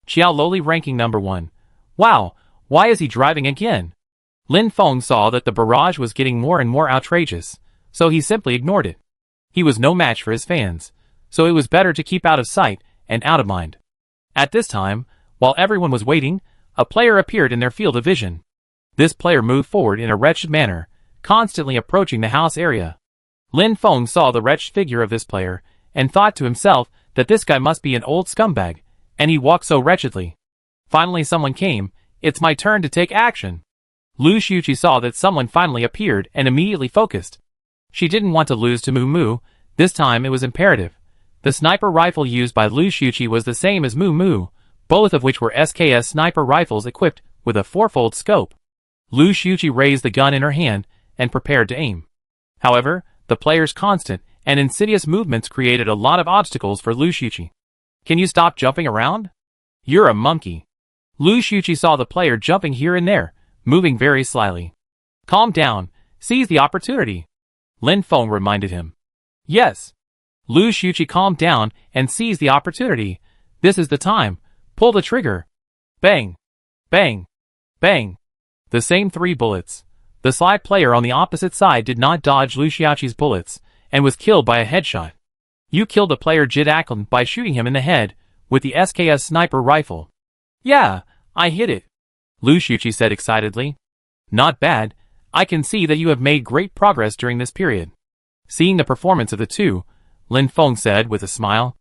Xiao Loli ranking number 1. Wow, why is he driving again? Lin Feng saw that the barrage was getting more and more outrageous, so he simply ignored it. He was no match for his fans, so it was better to keep out of sight and out of mind. At this time, while everyone was waiting, a player appeared in their field of vision. This player moved forward in a wretched manner, constantly approaching the house area. Lin Feng saw the wretched figure of this player, and thought to himself that this guy must be an old scumbag, and he walked so wretchedly. Finally someone came. It's my turn to take action. Lu Xiuqi saw that someone finally appeared and immediately focused. She didn't want to lose to Mu Mu. This time it was imperative. The sniper rifle used by Lu Xiuqi was the same as Mu Mu, both of which were SKS sniper rifles equipped with a fourfold scope. Lu Xiuqi raised the gun in her hand and prepared to aim. However, the player's constant and insidious movements created a lot of obstacles for Lu Xiuqi. Can you stop jumping around? You're a monkey. Lu Xiuqi saw the player jumping here and there, moving very slyly. Calm down, seize the opportunity. Lin Feng reminded him. Yes. Lu Xiuqi calmed down and seized the opportunity. This is the time. Pull the trigger. Bang. Bang. Bang. The same 3 bullets. The sly player on the opposite side did not dodge Lu Xiuqi's bullets, and was killed by a headshot. You killed the player Jid Aklin by shooting him in the head with the SKS sniper rifle. Yeah, I hit it. Lu Xiuqi said excitedly. Not bad. I can see that you have made great progress during this period. Seeing the performance of the two, Lin Feng said with a smile.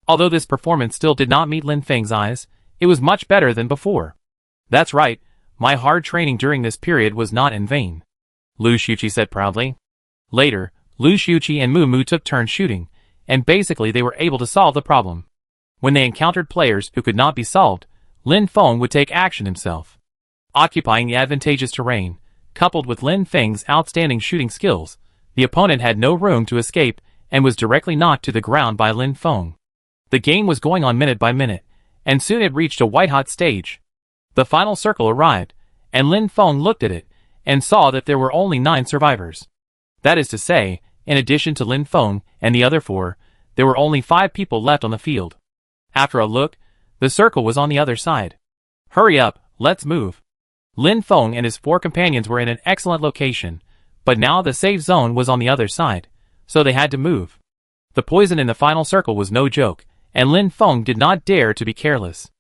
Although this performance still did not meet Lin Feng's eyes, it was much better than before. That's right, my hard training during this period was not in vain. Lu Xiuqi said proudly. Later, Lu Xiuqi and Mu Mu took turns shooting, and basically they were able to solve the problem. When they encountered players who could not be solved, Lin Feng would take action himself. Occupying the advantageous terrain, coupled with Lin Feng's outstanding shooting skills, the opponent had no room to escape and was directly knocked to the ground by Lin Feng. The game was going on minute by minute, and soon it reached a white-hot stage. The final circle arrived, and Lin Feng looked at it, and saw that there were only 9 survivors. That is to say, in addition to Lin Feng and the other 4, there were only 5 people left on the field. After a look, the circle was on the other side. Hurry up, let's move. Lin Feng and his 4 companions were in an excellent location, but now the safe zone was on the other side, so they had to move. The poison in the final circle was no joke, and Lin Feng did not dare to be careless.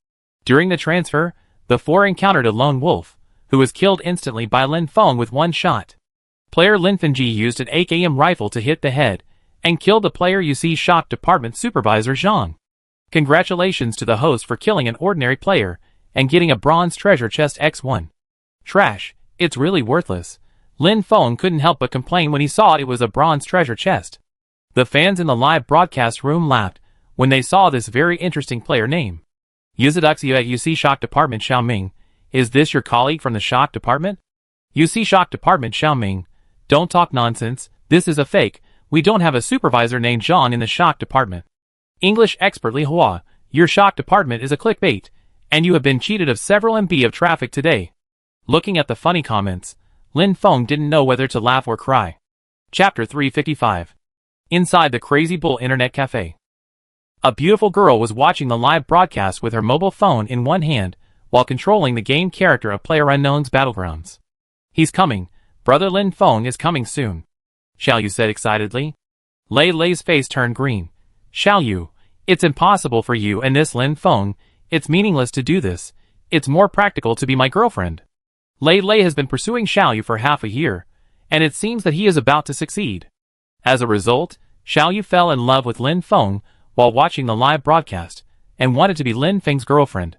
During the transfer, the 4 encountered a lone wolf, who was killed instantly by Lin Feng with 1 shot. Player Lin Fengji used an AKM rifle to hit the head, and killed the player UC Shock Department Supervisor Zhang. Congratulations to the host for killing an ordinary player, and getting a bronze treasure chest X1. Trash, it's really worthless. Lin Feng couldn't help but complain when he saw it was a bronze treasure chest. The fans in the live broadcast room laughed when they saw this very interesting player name. Yuzuduxio at UC Shock Department Xiaoming, is this your colleague from the Shock Department? UC Shock Department Xiaoming, don't talk nonsense, this is a fake, we don't have a supervisor named John in the Shock Department. English expert Li Hua, your Shock Department is a clickbait, and you have been cheated of several MB of traffic today. Looking at the funny comments, Lin Feng didn't know whether to laugh or cry. Chapter 355. Inside the Crazy Bull Internet Cafe. A beautiful girl was watching the live broadcast with her mobile phone in one hand, while controlling the game character of PlayerUnknown's Battlegrounds. He's coming, brother Lin Feng is coming soon. Xiaoyu said excitedly. Lei Lei's face turned green. Xiaoyu, it's impossible for you and this Lin Feng, it's meaningless to do this, it's more practical to be my girlfriend. Lei Lei has been pursuing Xiaoyu for half a year, and it seems that he is about to succeed. As a result, Xiaoyu fell in love with Lin Feng while watching the live broadcast, and wanted to be Lin Feng's girlfriend.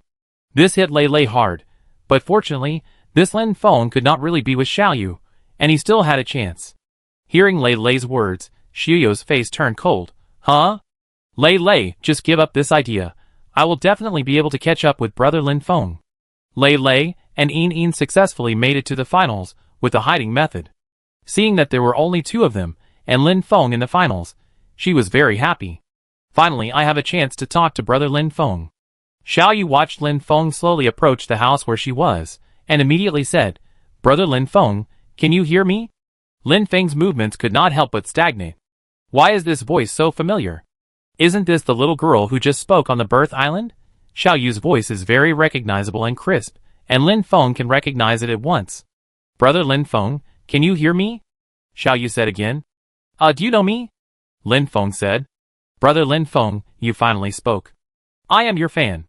This hit Lei Lei hard, but fortunately, this Lin Feng could not really be with Xiaoyu, and he still had a chance. Hearing Lei Lei's words, Xiaoyu's face turned cold. Huh? Lei Lei, just give up this idea. I will definitely be able to catch up with brother Lin Feng. Lei Lei and Yin successfully made it to the finals with the hiding method. Seeing that there were only 2 of them, and Lin Feng in the finals, she was very happy. Finally, I have a chance to talk to brother Lin Feng. Xiaoyu watched Lin Feng slowly approach the house where she was, and immediately said, Brother Lin Feng, can you hear me? Lin Feng's movements could not help but stagnate. Why is this voice so familiar? Isn't this the little girl who just spoke on the birth island? Xiaoyu's voice is very recognizable and crisp, and Lin Feng can recognize it at once. Brother Lin Feng, can you hear me? Xiaoyu said again. Do you know me? Lin Feng said. Brother Lin Feng, you finally spoke. I am your fan.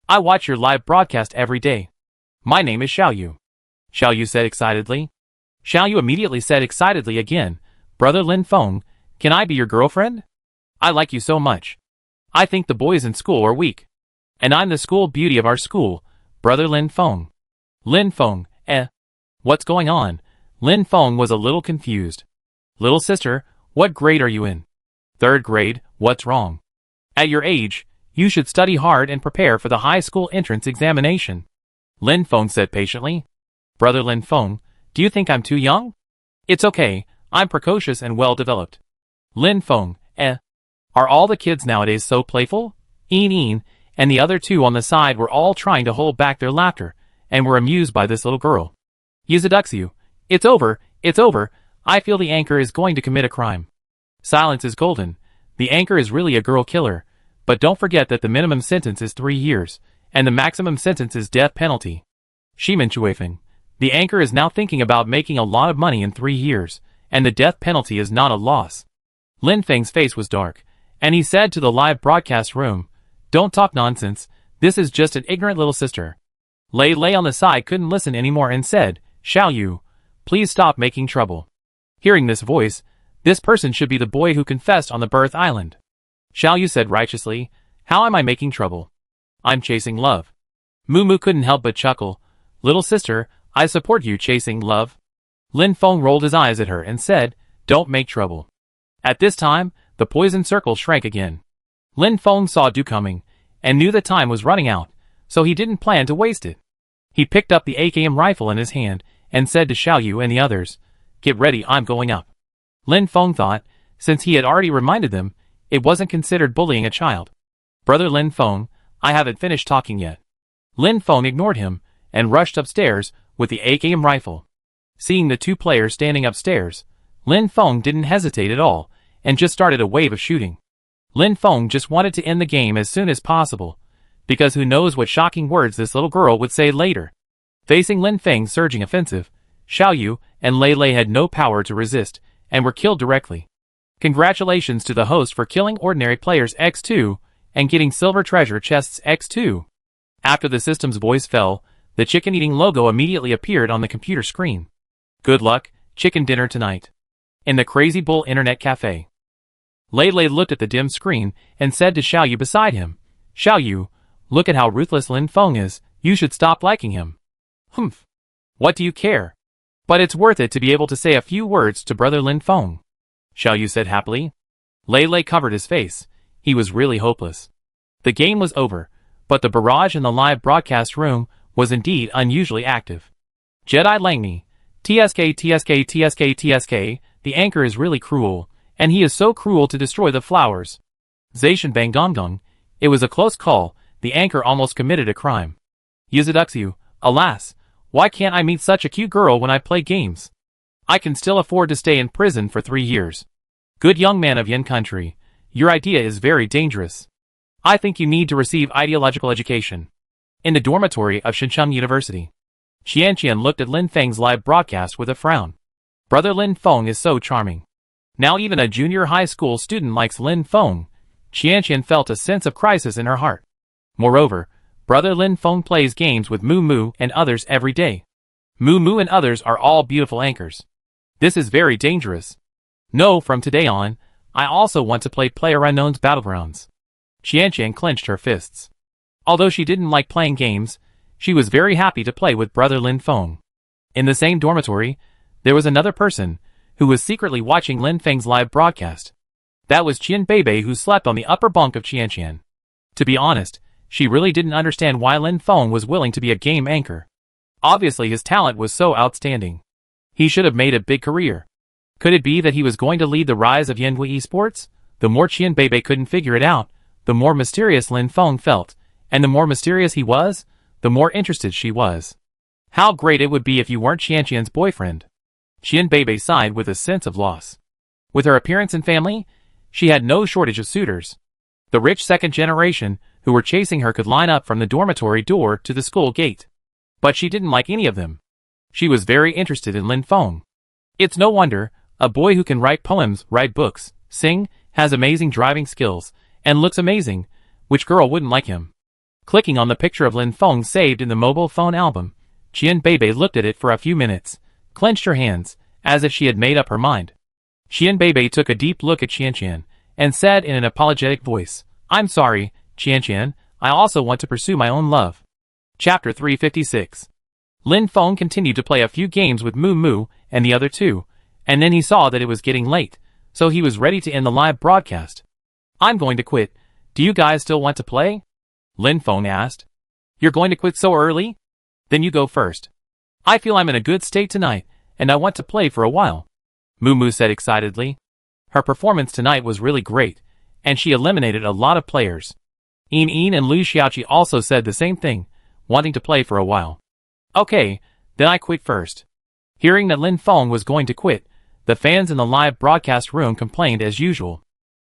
I watch your live broadcast every day. My name is Xiaoyu. Xiaoyu said excitedly. Xiaoyu immediately said excitedly again, Brother Lin Feng, can I be your girlfriend? I like you so much. I think the boys in school are weak. And I'm the school beauty of our school, brother Lin Feng. Lin Feng, What's going on? Lin Feng was a little confused. Little sister, what grade are you in? 3rd grade, what's wrong? At your age, you should study hard and prepare for the high school entrance examination. Lin Feng said patiently. Brother Lin Feng, do you think I'm too young? It's okay, I'm precocious and well-developed. Lin Feng, Are all the kids nowadays so playful? Een and the other two on the side were all trying to hold back their laughter, and were amused by this little girl. Yuzuduxu, it's over, I feel the anchor is going to commit a crime. Silence is golden, the anchor is really a girl killer, but don't forget that the minimum sentence is 3 years, and the maximum sentence is death penalty. Shimenchuefeng, the anchor is now thinking about making a lot of money in 3 years, and the death penalty is not a loss. Lin Feng's face was dark, and he said to the live broadcast room, Don't talk nonsense, this is just an ignorant little sister. Lei on the side couldn't listen anymore and said, Xiao Yu, please stop making trouble. Hearing this voice, this person should be the boy who confessed on the birth island. Xiao Yu said righteously, How am I making trouble? I'm chasing love. Moo couldn't help but chuckle. Little sister, I support you chasing love. Lin Feng rolled his eyes at her and said, Don't make trouble. At this time, the poison circle shrank again. Lin Feng saw Du coming, and knew the time was running out, so he didn't plan to waste it. He picked up the AKM rifle in his hand, and said to Xiao Yu and the others, Get ready, I'm going up. Lin Feng thought, since he had already reminded them, it wasn't considered bullying a child. Brother Lin Feng, I haven't finished talking yet. Lin Feng ignored him, and rushed upstairs, with the AKM rifle. Seeing the 2 players standing upstairs, Lin Feng didn't hesitate at all, and just started a wave of shooting. Lin Feng just wanted to end the game as soon as possible, because who knows what shocking words this little girl would say later. Facing Lin Feng's surging offensive, Xiao Yu and Lei had no power to resist, and were killed directly. Congratulations to the host for killing ordinary players X2, and getting silver treasure chests X2. After the system's voice fell, the chicken-eating logo immediately appeared on the computer screen. Good luck, chicken dinner tonight. In the Crazy Bull Internet Cafe. Lei looked at the dim screen, and said to Xiao Yu beside him, Xiao Yu, look at how ruthless Lin Feng is, you should stop liking him. Humph. What do you care? But it's worth it to be able to say a few words to brother Lin Feng. Xiao Yu said happily. Lei covered his face. He was really hopeless. The game was over, but the barrage in the live broadcast room was indeed unusually active. Jedi Langmi, TSK, the anchor is really cruel, and he is so cruel to destroy the flowers. Zaishan Bang Dongdong, it was a close call, the anchor almost committed a crime. Yuzuduxu, alas, why can't I meet such a cute girl when I play games? I can still afford to stay in prison for 3 years. Good young man of Yin country, your idea is very dangerous. I think you need to receive ideological education. In the dormitory of Shincheng University. Qianqian looked at Lin Feng's live broadcast with a frown. Brother Lin Feng is so charming. Now even a junior high school student likes Lin Feng. Qianqian felt a sense of crisis in her heart. Moreover, brother Lin Feng plays games with Moo and others every day. Moo and others are all beautiful anchors. This is very dangerous. No, from today on, I also want to play PlayerUnknown's Battlegrounds. Qianqian clenched her fists. Although she didn't like playing games, she was very happy to play with brother Lin Feng. In the same dormitory, there was another person, who was secretly watching Lin Feng's live broadcast. That was Qian Beibei, who slept on the upper bunk of Qianqian. To be honest, she really didn't understand why Lin Feng was willing to be a game anchor. Obviously his talent was so outstanding. He should have made a big career. Could it be that he was going to lead the rise of Yanhui esports? The more Qian Beibei couldn't figure it out, the more mysterious Lin Feng felt, and the more mysterious he was, the more interested she was. How great it would be if you weren't Qianqian's boyfriend. Qian Beibei sighed with a sense of loss. With her appearance and family, she had no shortage of suitors. The rich second generation, who were chasing her, could line up from the dormitory door to the school gate. But she didn't like any of them. She was very interested in Lin Feng. It's no wonder, a boy who can write poems, write books, sing, has amazing driving skills, and looks amazing, which girl wouldn't like him? Clicking on the picture of Lin Feng saved in the mobile phone album, Qian Beibei looked at it for a few minutes, clenched her hands, as if she had made up her mind. Qian Beibei took a deep look at Qianqian, and said in an apologetic voice, "I'm sorry, Qian, I also want to pursue my own love." Chapter 356. Lin Feng continued to play a few games with Moo Moo and the other two, and then he saw that it was getting late, so he was ready to end the live broadcast. "I'm going to quit. Do you guys still want to play?" Lin Feng asked. "You're going to quit so early? Then you go first. I feel I'm in a good state tonight, and I want to play for a while," Moo Moo said excitedly. Her performance tonight was really great, and she eliminated a lot of players. Yin and Lu Xiaoqi also said the same thing, wanting to play for a while. "Okay, then I quit first." Hearing that Lin Feng was going to quit, the fans in the live broadcast room complained as usual.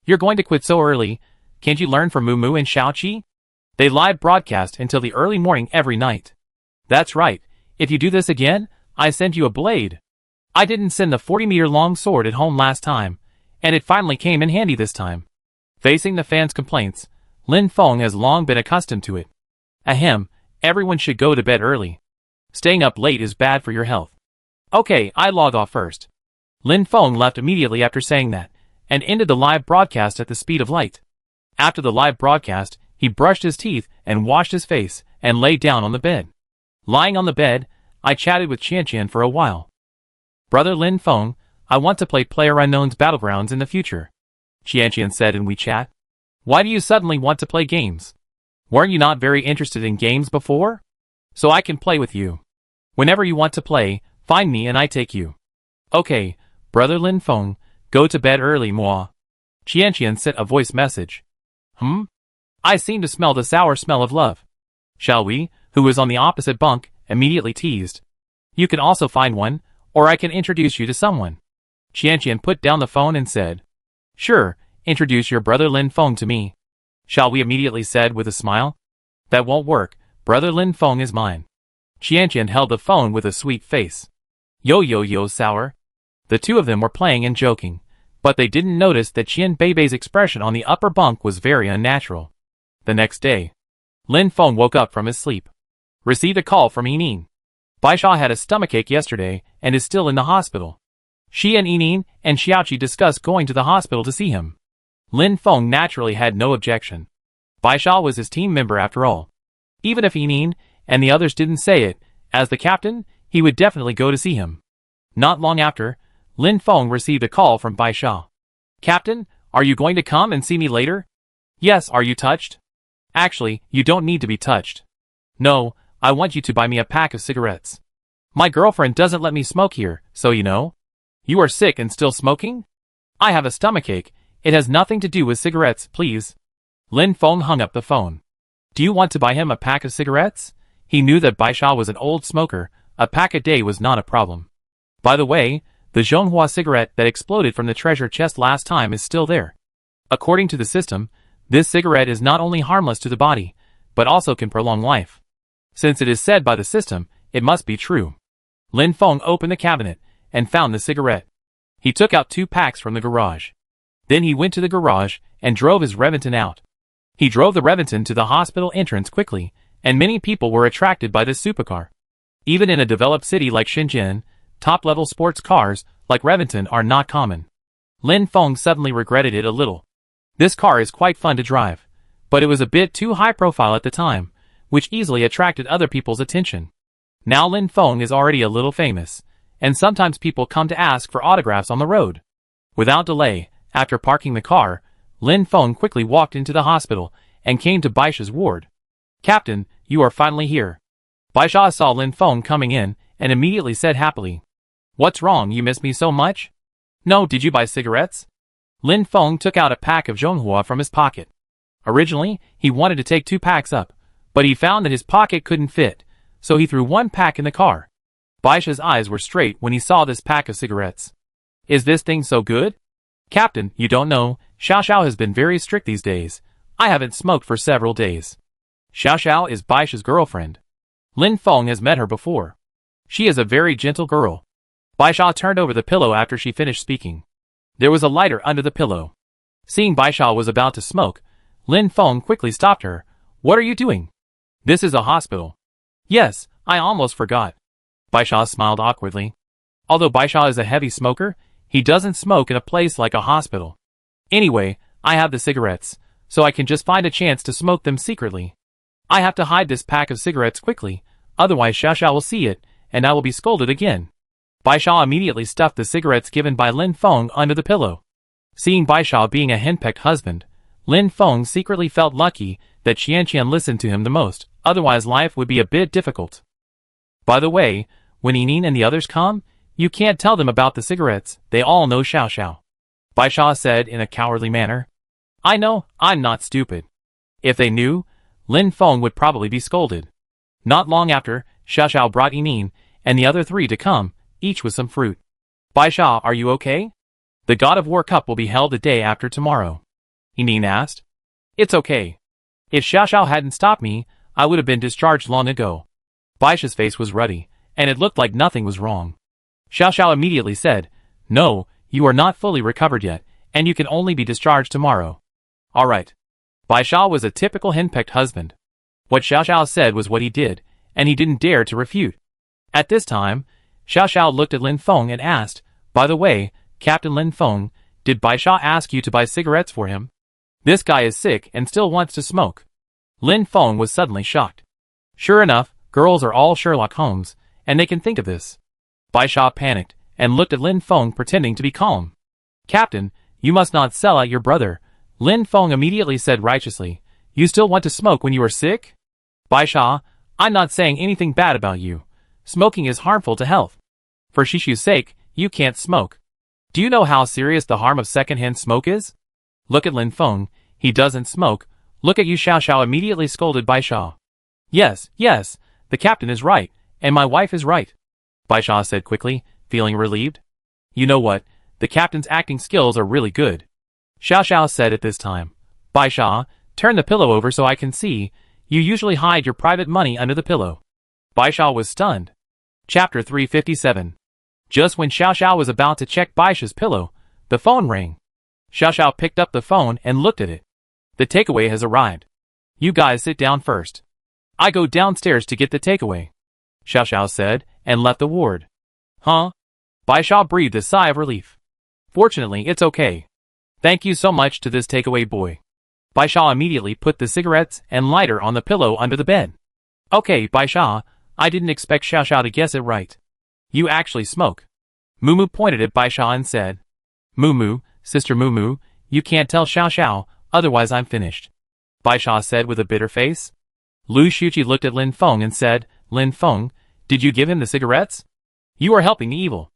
"You're going to quit so early, can't you learn from Moo Moo and Xiaoqi? They live broadcast until the early morning every night." "That's right, if you do this again, I send you a blade. I didn't send the 40-meter long sword at home last time, and it finally came in handy this time." Facing the fans' complaints, Lin Feng has long been accustomed to it. Ahem, everyone should go to bed early. Staying up late is bad for your health. "Okay, I log off first." Lin Feng left immediately after saying that, and ended the live broadcast at the speed of light. After the live broadcast, he brushed his teeth and washed his face, and lay down on the bed. Lying on the bed, I chatted with Qian for a while. "Brother Lin Feng, I want to play PlayerUnknown's Battlegrounds in the future," Qian said in WeChat. "Why do you suddenly want to play games? Weren't you not very interested in games before? So I can play with you. Whenever you want to play, find me and I take you." "Okay, Brother Lin Feng, go to bed early, moi." Qian sent a voice message. I seem to smell the sour smell of love. Shall we, who was on the opposite bunk, immediately teased. "You can also find one, or I can introduce you to someone." Qian put down the phone and said, "Sure, introduce your brother Lin Feng to me." "Shall we?" immediately said with a smile. "That won't work, Brother Lin Feng is mine." Qian held the phone with a sweet face. Yo, sour. The two of them were playing and joking, but they didn't notice that Qian Beibei's expression on the upper bunk was very unnatural. The next day, Lin Feng woke up from his sleep. Received a call from Yin. Baisha had a stomachache yesterday and is still in the hospital. She and Yin and Xiaoqi discussed going to the hospital to see him. Lin Feng naturally had no objection. Baisha was his team member after all. Even if Yin and the others didn't say it, as the captain, he would definitely go to see him. Not long after, Lin Feng received a call from Baisha. "Captain, are you going to come and see me later?" "Yes, are you touched?" "Actually, you don't need to be touched. No, I want you to buy me a pack of cigarettes. My girlfriend doesn't let me smoke here, so you know." "You are sick and still smoking?" "I have a stomachache, it has nothing to do with cigarettes, please." Lin Feng hung up the phone. Do you want to buy him a pack of cigarettes? He knew that Baisha was an old smoker, a pack a day was not a problem. By the way, the Zhonghua cigarette that exploded from the treasure chest last time is still there. According to the system, this cigarette is not only harmless to the body, but also can prolong life. Since it is said by the system, it must be true. Lin Feng opened the cabinet and found the cigarette. He took out 2 packs from the garage. Then he went to the garage and drove his Reventon out. He drove the Reventon to the hospital entrance quickly, and many people were attracted by this supercar. Even in a developed city like Shenzhen, top-level sports cars like Reventon are not common. Lin Feng suddenly regretted it a little. This car is quite fun to drive, but it was a bit too high profile at the time, which easily attracted other people's attention. Now Lin Feng is already a little famous, and sometimes people come to ask for autographs on the road. Without delay, after parking the car, Lin Feng quickly walked into the hospital and came to Baisha's ward. "Captain, you are finally here." Baisha saw Lin Feng coming in and immediately said happily, "What's wrong, you miss me so much?" "No, did you buy cigarettes?" Lin Feng took out a pack of Zhonghua from his pocket. Originally, he wanted to take 2 packs up, but he found that his pocket couldn't fit, so he threw 1 pack in the car. Baisha's eyes were straight when he saw this pack of cigarettes. "Is this thing so good?" "Captain, you don't know, Xiao Xiao has been very strict these days. I haven't smoked for several days." Xiao Xiao is Baisha's girlfriend. Lin Feng has met her before. She is a very gentle girl. Baisha turned over the pillow after she finished speaking. There was a lighter under the pillow. Seeing Baisha was about to smoke, Lin Feng quickly stopped her. "What are you doing? This is a hospital." "Yes, I almost forgot." Baisha smiled awkwardly. Although Baisha is a heavy smoker, he doesn't smoke in a place like a hospital. "Anyway, I have the cigarettes, so I can just find a chance to smoke them secretly. I have to hide this pack of cigarettes quickly, otherwise Xiaoxiao will see it, and I will be scolded again. Baisha immediately stuffed the cigarettes given by Lin Feng under the pillow. Seeing Baisha being a henpecked husband, Lin Feng secretly felt lucky that Qianqian listened to him the most, otherwise life would be a bit difficult. By the way, when Yining and the others come, you can't tell them about the cigarettes, they all know Xiaoxiao. Baisha said in a cowardly manner. I know, I'm not stupid. If they knew, Lin Feng would probably be scolded. Not long after, Xiaoxiao brought Yining and the other three to come, each with some fruit. Baisha, are you okay? The God of War Cup will be held the day after tomorrow. Yining asked. It's okay. If Xiaoxiao hadn't stopped me, I would have been discharged long ago. Baisha's face was ruddy, and it looked like nothing was wrong. Xiaoxiao immediately said, No, you are not fully recovered yet, and you can only be discharged tomorrow. Alright. Baisha was a typical henpecked husband. What Xiaoxiao said was what he did, and he didn't dare to refute. At this time, Xiaoxiao looked at Lin Feng and asked, By the way, Captain Lin Feng, did Baisha ask you to buy cigarettes for him? This guy is sick and still wants to smoke. Lin Feng was suddenly shocked. Sure enough, girls are all Sherlock Holmes, and they can think of this. Baisha panicked, and looked at Lin Feng pretending to be calm. Captain, you must not sell out your brother. Lin Feng immediately said righteously, You still want to smoke when you are sick? Baisha, I'm not saying anything bad about you. Smoking is harmful to health. For Shishu's sake, you can't smoke. Do you know how serious the harm of secondhand smoke is? Look at Lin Feng, he doesn't smoke. Look at you. Xiaoxiao immediately scolded Baisha. Yes, the captain is right, and my wife is right. Baisha said quickly, feeling relieved. You know what, the captain's acting skills are really good. Xiaoxiao said at this time. Baisha, turn the pillow over so I can see. You usually hide your private money under the pillow. Baisha was stunned. Chapter 357. Just when Xiaoxiao was about to check Baisha's pillow, the phone rang. Xiaoxiao picked up the phone and looked at it. The takeaway has arrived. You guys sit down first. I go downstairs to get the takeaway. Xiaoxiao said, and left the ward. Huh? Baisha breathed a sigh of relief. Fortunately, it's okay. Thank you so much to this takeaway boy. Baisha immediately put the cigarettes and lighter on the pillow under the bed. Okay, Baisha, I didn't expect Xiaoxiao to guess it right. You actually smoke. Mumu pointed at Baisha and said, Mumu, Sister Mumu, you can't tell Xiaoxiao, otherwise I'm finished. Baisha said with a bitter face. Lu Shuqi looked at Lin Feng and said, Lin Feng, did you give him the cigarettes? You are helping the evil.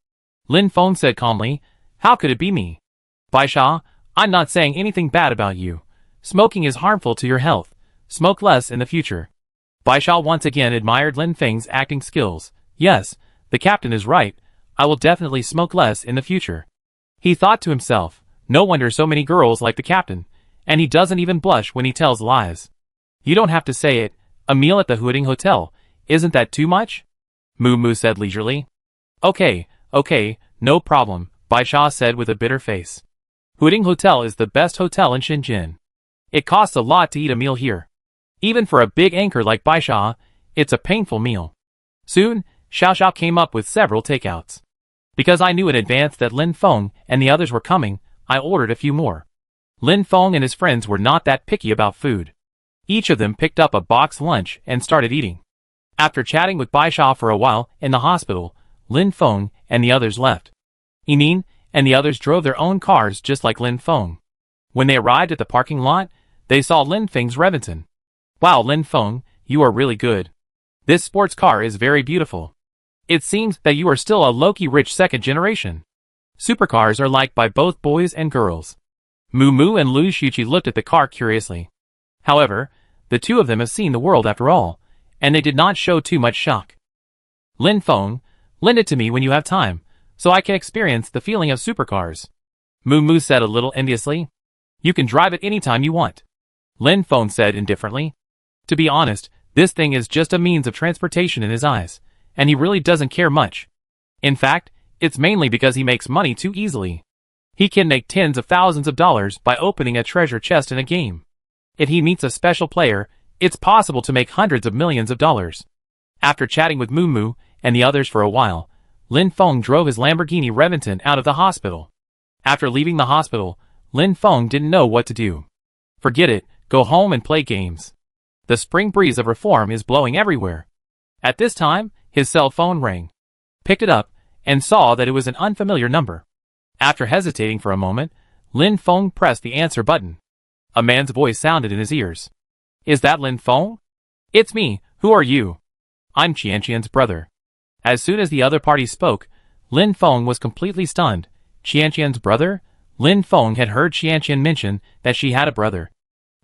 Lin Feng said calmly, How could it be me? Baisha, I'm not saying anything bad about you. Smoking is harmful to your health. Smoke less in the future. Baisha once again admired Lin Feng's acting skills. Yes, the captain is right. I will definitely smoke less in the future. He thought to himself, no wonder so many girls like the captain, and he doesn't even blush when he tells lies. You don't have to say it. A meal at the Huading Hotel, isn't that too much? Mumu said leisurely. Okay, no problem, Baisha said with a bitter face. Huading Hotel is the best hotel in Shenzhen. It costs a lot to eat a meal here. Even for a big anchor like Baisha, it's a painful meal. Soon, Xiaoxiao came up with several takeouts. Because I knew in advance that Lin Feng and the others were coming, I ordered a few more. Lin Feng and his friends were not that picky about food. Each of them picked up a box lunch and started eating. After chatting with Baisha for a while in the hospital, Lin Feng and the others left. Yining and the others drove their own cars just like Lin Feng. When they arrived at the parking lot, they saw Lin Feng's Remington. Wow, Lin Feng, you are really good. This sports car is very beautiful. It seems that you are still a low-key rich second generation. Supercars are liked by both boys and girls. Mumu and Lu Shuqi looked at the car curiously. However, the two of them have seen the world after all, and they did not show too much shock. Lin Feng, lend it to me when you have time, so I can experience the feeling of supercars. Mumu said a little enviously. You can drive it anytime you want. Lin Feng said indifferently. To be honest, this thing is just a means of transportation in his eyes, and he really doesn't care much. In fact, it's mainly because he makes money too easily. He can make tens of thousands of dollars by opening a treasure chest in a game. If he meets a special player, it's possible to make hundreds of millions of dollars. After chatting with Mumu and the others for a while, Lin Feng drove his Lamborghini Remington out of the hospital. After leaving the hospital, Lin Feng didn't know what to do. Forget it, go home and play games. The spring breeze of reform is blowing everywhere. At this time, his cell phone rang. Picked it up, and saw that it was an unfamiliar number. After hesitating for a moment, Lin Feng pressed the answer button. A man's voice sounded in his ears. Is that Lin Feng? It's me, who are you? I'm Qianqian's brother. As soon as the other party spoke, Lin Feng was completely stunned. Qianqian's brother? Lin Feng had heard Qianqian mention that she had a brother.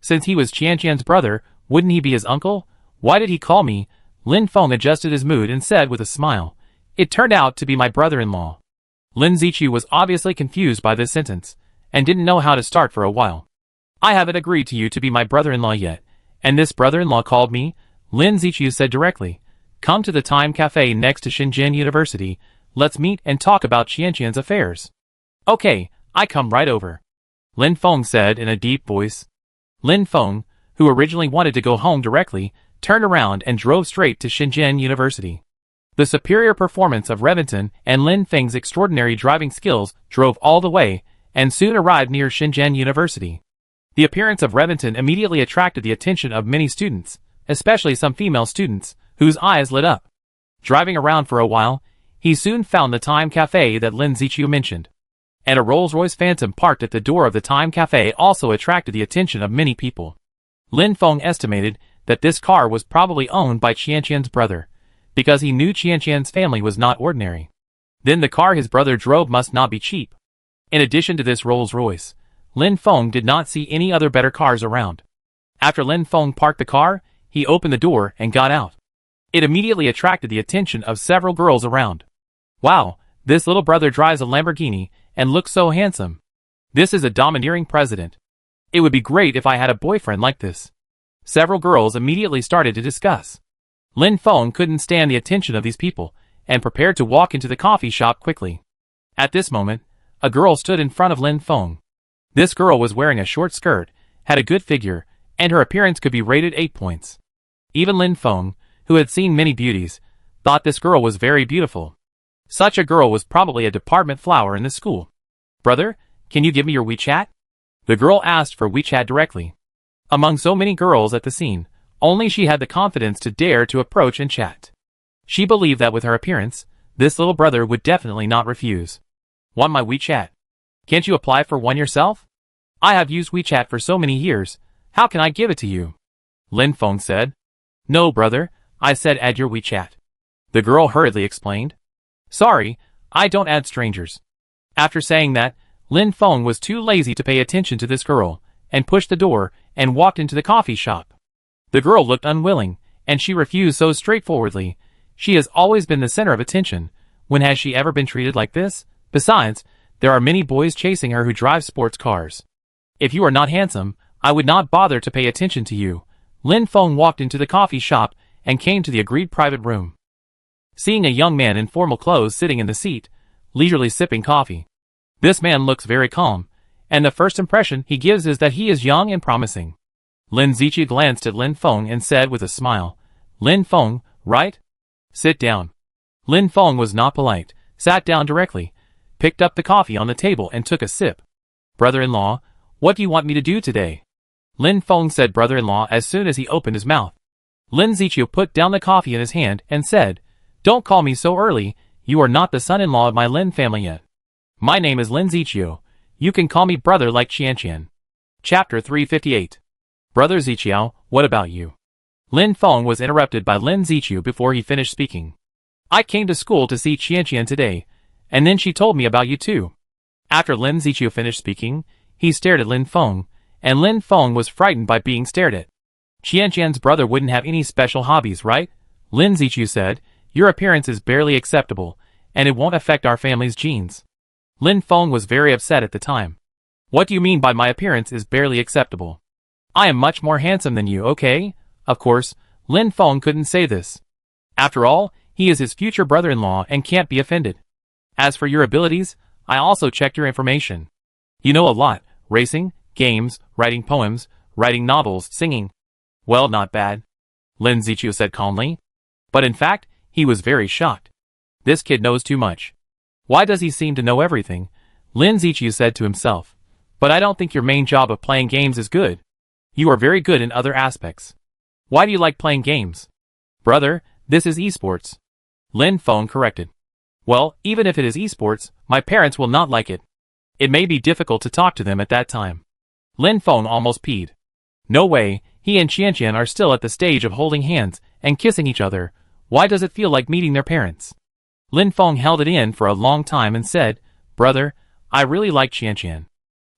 Since he was Qianqian's brother, wouldn't he be his uncle? Why did he call me? Lin Feng adjusted his mood and said with a smile, It turned out to be my brother-in-law. Lin Zichu was obviously confused by this sentence, and didn't know how to start for a while. I haven't agreed to you to be my brother-in-law yet, and this brother-in-law called me, Lin Zichu said directly. Come to the Time Cafe next to Shenzhen University, let's meet and talk about Qianqian's affairs. Okay, I come right over. Lin Feng said in a deep voice. Lin Feng, who originally wanted to go home directly, turned around and drove straight to Shenzhen University. The superior performance of Reventon and Lin Feng's extraordinary driving skills drove all the way, and soon arrived near Shenzhen University. The appearance of Reventon immediately attracted the attention of many students, especially some female students, whose eyes lit up. Driving around for a while, he soon found the Time Cafe that Lin Zichu mentioned. And a Rolls-Royce Phantom parked at the door of the Time Cafe also attracted the attention of many people. Lin Feng estimated that this car was probably owned by Qianqian's brother, because he knew Qianqian's family was not ordinary. Then the car his brother drove must not be cheap. In addition to this Rolls-Royce, Lin Feng did not see any other better cars around. After Lin Feng parked the car, he opened the door and got out. It immediately attracted the attention of several girls around. Wow, this little brother drives a Lamborghini and looks so handsome. This is a domineering president. It would be great if I had a boyfriend like this. Several girls immediately started to discuss. Lin Feng couldn't stand the attention of these people, and prepared to walk into the coffee shop quickly. At this moment, a girl stood in front of Lin Feng. This girl was wearing a short skirt, had a good figure, and her appearance could be rated 8 points. Even Lin Feng, who had seen many beauties, thought this girl was very beautiful. Such a girl was probably a department flower in the school. Brother, can you give me your WeChat? The girl asked for WeChat directly. Among so many girls at the scene, only she had the confidence to dare to approach and chat. She believed that with her appearance, this little brother would definitely not refuse. Want my WeChat? Can't you apply for one yourself? I have used WeChat for so many years, how can I give it to you? Lin Feng said. No, brother, I said add your WeChat. The girl hurriedly explained. Sorry, I don't add strangers. After saying that, Lin Feng was too lazy to pay attention to this girl, and pushed the door, and walked into the coffee shop. The girl looked unwilling, and she refused so straightforwardly. She has always been the center of attention. When has she ever been treated like this? Besides, there are many boys chasing her who drive sports cars. If you are not handsome, I would not bother to pay attention to you. Lin Feng walked into the coffee shop, and came to the agreed private room. Seeing a young man in formal clothes sitting in the seat, leisurely sipping coffee. This man looks very calm, and the first impression he gives is that he is young and promising. Lin Zichu glanced at Lin Feng and said with a smile, Lin Feng, right? Sit down. Lin Feng was not polite, sat down directly, picked up the coffee on the table and took a sip. Brother-in-law, what do you want me to do today? Lin Feng said brother-in-law as soon as he opened his mouth. Lin Zichu put down the coffee in his hand and said, Don't call me so early, you are not the son-in-law of my Lin family yet. My name is Lin Zichu. You can call me brother like Qianqian. Chapter 358. Brother Ziqiao, what about you? Lin Feng was interrupted by Lin Zichu before he finished speaking. I came to school to see Qianqian today, and then she told me about you too. After Lin Zichu finished speaking, he stared at Lin Feng, and Lin Feng was frightened by being stared at. Qianqian's brother wouldn't have any special hobbies, right? Lin Zichu said, Your appearance is barely acceptable, and it won't affect our family's genes. Lin Feng was very upset at the time. What do you mean by my appearance is barely acceptable? I am much more handsome than you, okay? Of course, Lin Feng couldn't say this. After all, he is his future brother-in-law and can't be offended. As for your abilities, I also checked your information. You know a lot, racing, games, writing poems, writing novels, singing. Well, not bad. Lin Zichu said calmly. But in fact, he was very shocked. This kid knows too much. Why does he seem to know everything? Lin Zichu said to himself. But I don't think your main job of playing games is good. You are very good in other aspects. Why do you like playing games? Brother, this is esports. Lin Feng corrected. Well, even if it is esports, my parents will not like it. It may be difficult to talk to them at that time. Lin Feng almost peed. No way, he and Qianqian are still at the stage of holding hands and kissing each other. Why does it feel like meeting their parents? Lin Feng held it in for a long time and said, Brother, I really like Qianqian.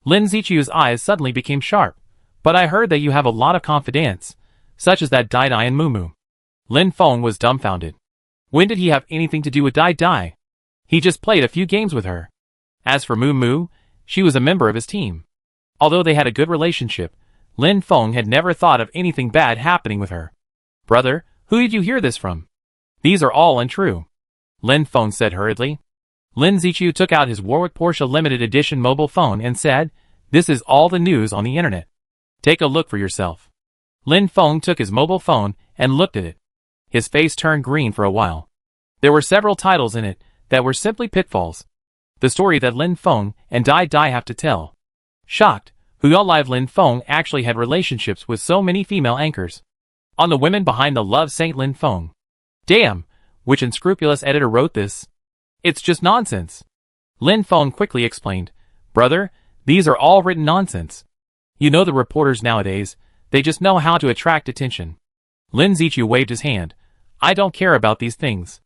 Lin Ziqiu's eyes suddenly became sharp. But I heard that you have a lot of confidence, such as that Dai Dai and Mumu. Lin Feng was dumbfounded. When did he have anything to do with Dai Dai? He just played a few games with her. As for Mumu, she was a member of his team. Although they had a good relationship, Lin Feng had never thought of anything bad happening with her. Brother, who did you hear this from? These are all untrue. Lin Feng said hurriedly. Lin Ziqiu took out his Warwick Porsche limited edition mobile phone and said, This is all the news on the internet. Take a look for yourself. Lin Feng took his mobile phone and looked at it. His face turned green for a while. There were several titles in it that were simply pitfalls. The story that Lin Feng and Dai Dai have to tell. Shocked, Huyao Live Lin Feng actually had relationships with so many female anchors. On the women behind the Love Saint Lin Feng. Damn, which unscrupulous editor wrote this? It's just nonsense. Lin Feng quickly explained, Brother, these are all written nonsense. You know the reporters nowadays, they just know how to attract attention. Lin Ziqiu waved his hand. I don't care about these things.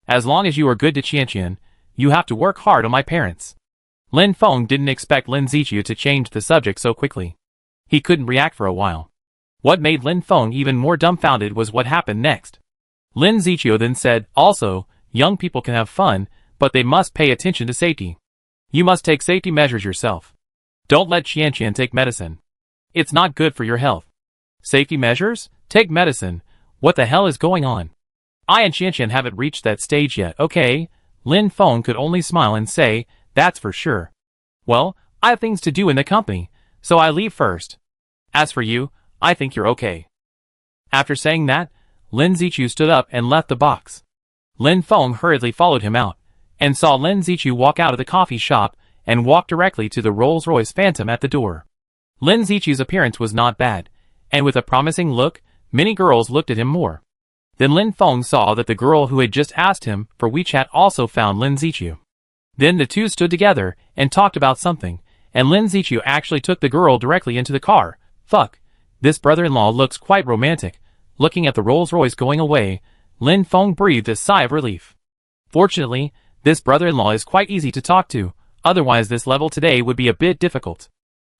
As long as you are good to Qianqian, you have to work hard on my parents. Lin Feng didn't expect Lin Ziqiu to change the subject so quickly. He couldn't react for a while. What made Lin Feng even more dumbfounded was what happened next. Lin Ziqiu then said, Also, young people can have fun, but they must pay attention to safety. You must take safety measures yourself. Don't let Qianqian take medicine. It's not good for your health. Safety measures? Take medicine. What the hell is going on? I and Qianqian haven't reached that stage yet, okay? Lin Feng could only smile and say, That's for sure. Well, I have things to do in the company, so I leave first. As for you, I think you're okay. After saying that, Lin Ziqiu stood up and left the box. Lin Feng hurriedly followed him out, and saw Lin Ziqiu walk out of the coffee shop and walk directly to the Rolls-Royce Phantom at the door. Lin Ziqiu's appearance was not bad, and with a promising look, many girls looked at him more. Then Lin Feng saw that the girl who had just asked him for WeChat also found Lin Ziqiu. Then the two stood together and talked about something, and Lin Ziqiu actually took the girl directly into the car. Fuck, this brother-in-law looks quite romantic. Looking at the Rolls-Royce going away, Lin Feng breathed a sigh of relief. Fortunately, this brother-in-law is quite easy to talk to, otherwise this level today would be a bit difficult.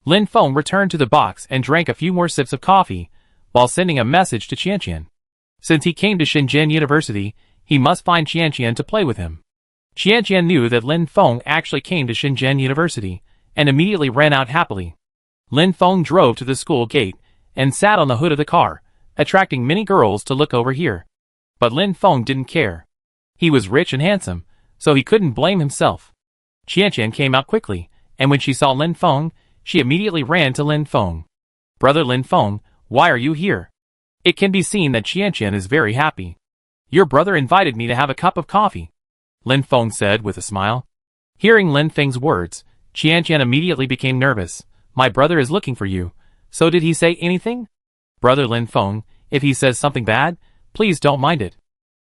Lin Feng returned to the box and drank a few more sips of coffee, while sending a message to Qianqian. Since he came to Shenzhen University, he must find Qianqian to play with him. Qianqian knew that Lin Feng actually came to Shenzhen University, and immediately ran out happily. Lin Feng drove to the school gate, and sat on the hood of the car, attracting many girls to look over here. But Lin Feng didn't care. He was rich and handsome, so he couldn't blame himself. Qianqian came out quickly, and when she saw Lin Feng, she immediately ran to Lin Feng. Brother Lin Feng, why are you here? It can be seen that Qianqian is very happy. Your brother invited me to have a cup of coffee, Lin Feng said with a smile. Hearing Lin Feng's words, Qianqian immediately became nervous. My brother is looking for you. So did he say anything? Brother Lin Feng, if he says something bad, please don't mind it,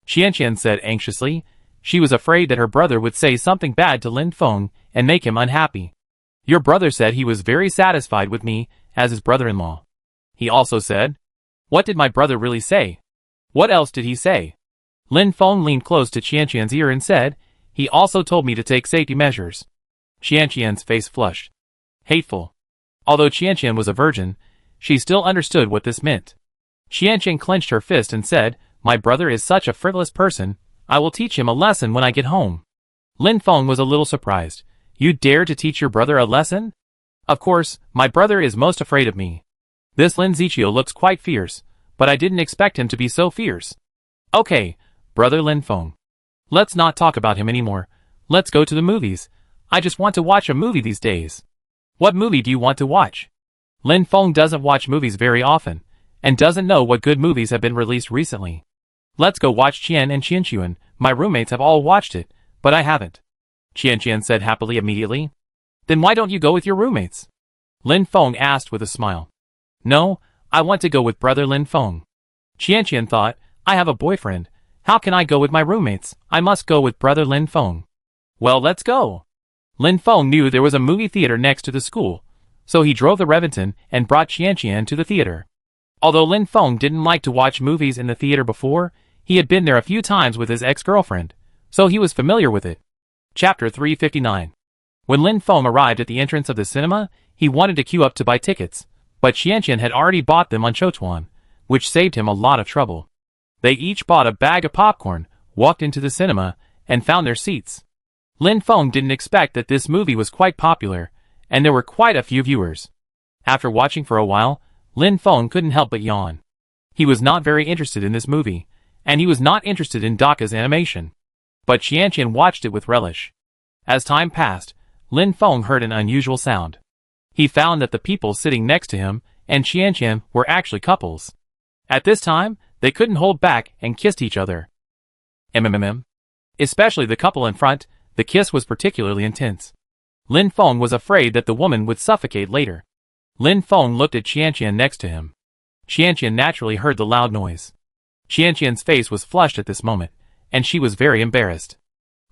Qianqian said anxiously. She was afraid that her brother would say something bad to Lin Feng and make him unhappy. Your brother said he was very satisfied with me as his brother-in-law. He also said, What did my brother really say? What else did he say? Lin Feng leaned close to Qianqian's ear and said, He also told me to take safety measures. Qianqian's face flushed. Hateful. Although Qianqian was a virgin, she still understood what this meant. Qianqian clenched her fist and said, My brother is such a frivolous person, I will teach him a lesson when I get home. Lin Feng was a little surprised. You dare to teach your brother a lesson? Of course, my brother is most afraid of me. This Lin Ziqiu looks quite fierce, but I didn't expect him to be so fierce. Okay, brother Lin Feng. Let's not talk about him anymore. Let's go to the movies. I just want to watch a movie these days. What movie do you want to watch? Lin Feng doesn't watch movies very often, and doesn't know what good movies have been released recently. Let's go watch Qian and Qianqian. My roommates have all watched it, but I haven't, Qianqian said happily immediately. Then why don't you go with your roommates? Lin Feng asked with a smile. No, I want to go with brother Lin Feng. Qianqian thought, I have a boyfriend. How can I go with my roommates? I must go with brother Lin Feng. Well, let's go. Lin Feng knew there was a movie theater next to the school, so he drove the Reventon and brought Qianqian to the theater. Although Lin Feng didn't like to watch movies in the theater before, he had been there a few times with his ex-girlfriend, so he was familiar with it. Chapter 359. When Lin Feng arrived at the entrance of the cinema, he wanted to queue up to buy tickets, but Qianqian had already bought them on Chotuan, which saved him a lot of trouble. They each bought a bag of popcorn, walked into the cinema, and found their seats. Lin Feng didn't expect that this movie was quite popular, and there were quite a few viewers. After watching for a while, Lin Feng couldn't help but yawn. He was not very interested in this movie, and he was not interested in Daka's animation. But Qianqian watched it with relish. As time passed, Lin Feng heard an unusual sound. He found that the people sitting next to him and Qianqian were actually couples. At this time, they couldn't hold back and kissed each other. Especially the couple in front, the kiss was particularly intense. Lin Feng was afraid that the woman would suffocate later. Lin Feng looked at Qianqian next to him. Qianqian naturally heard the loud noise. Qianqian's face was flushed at this moment, and she was very embarrassed.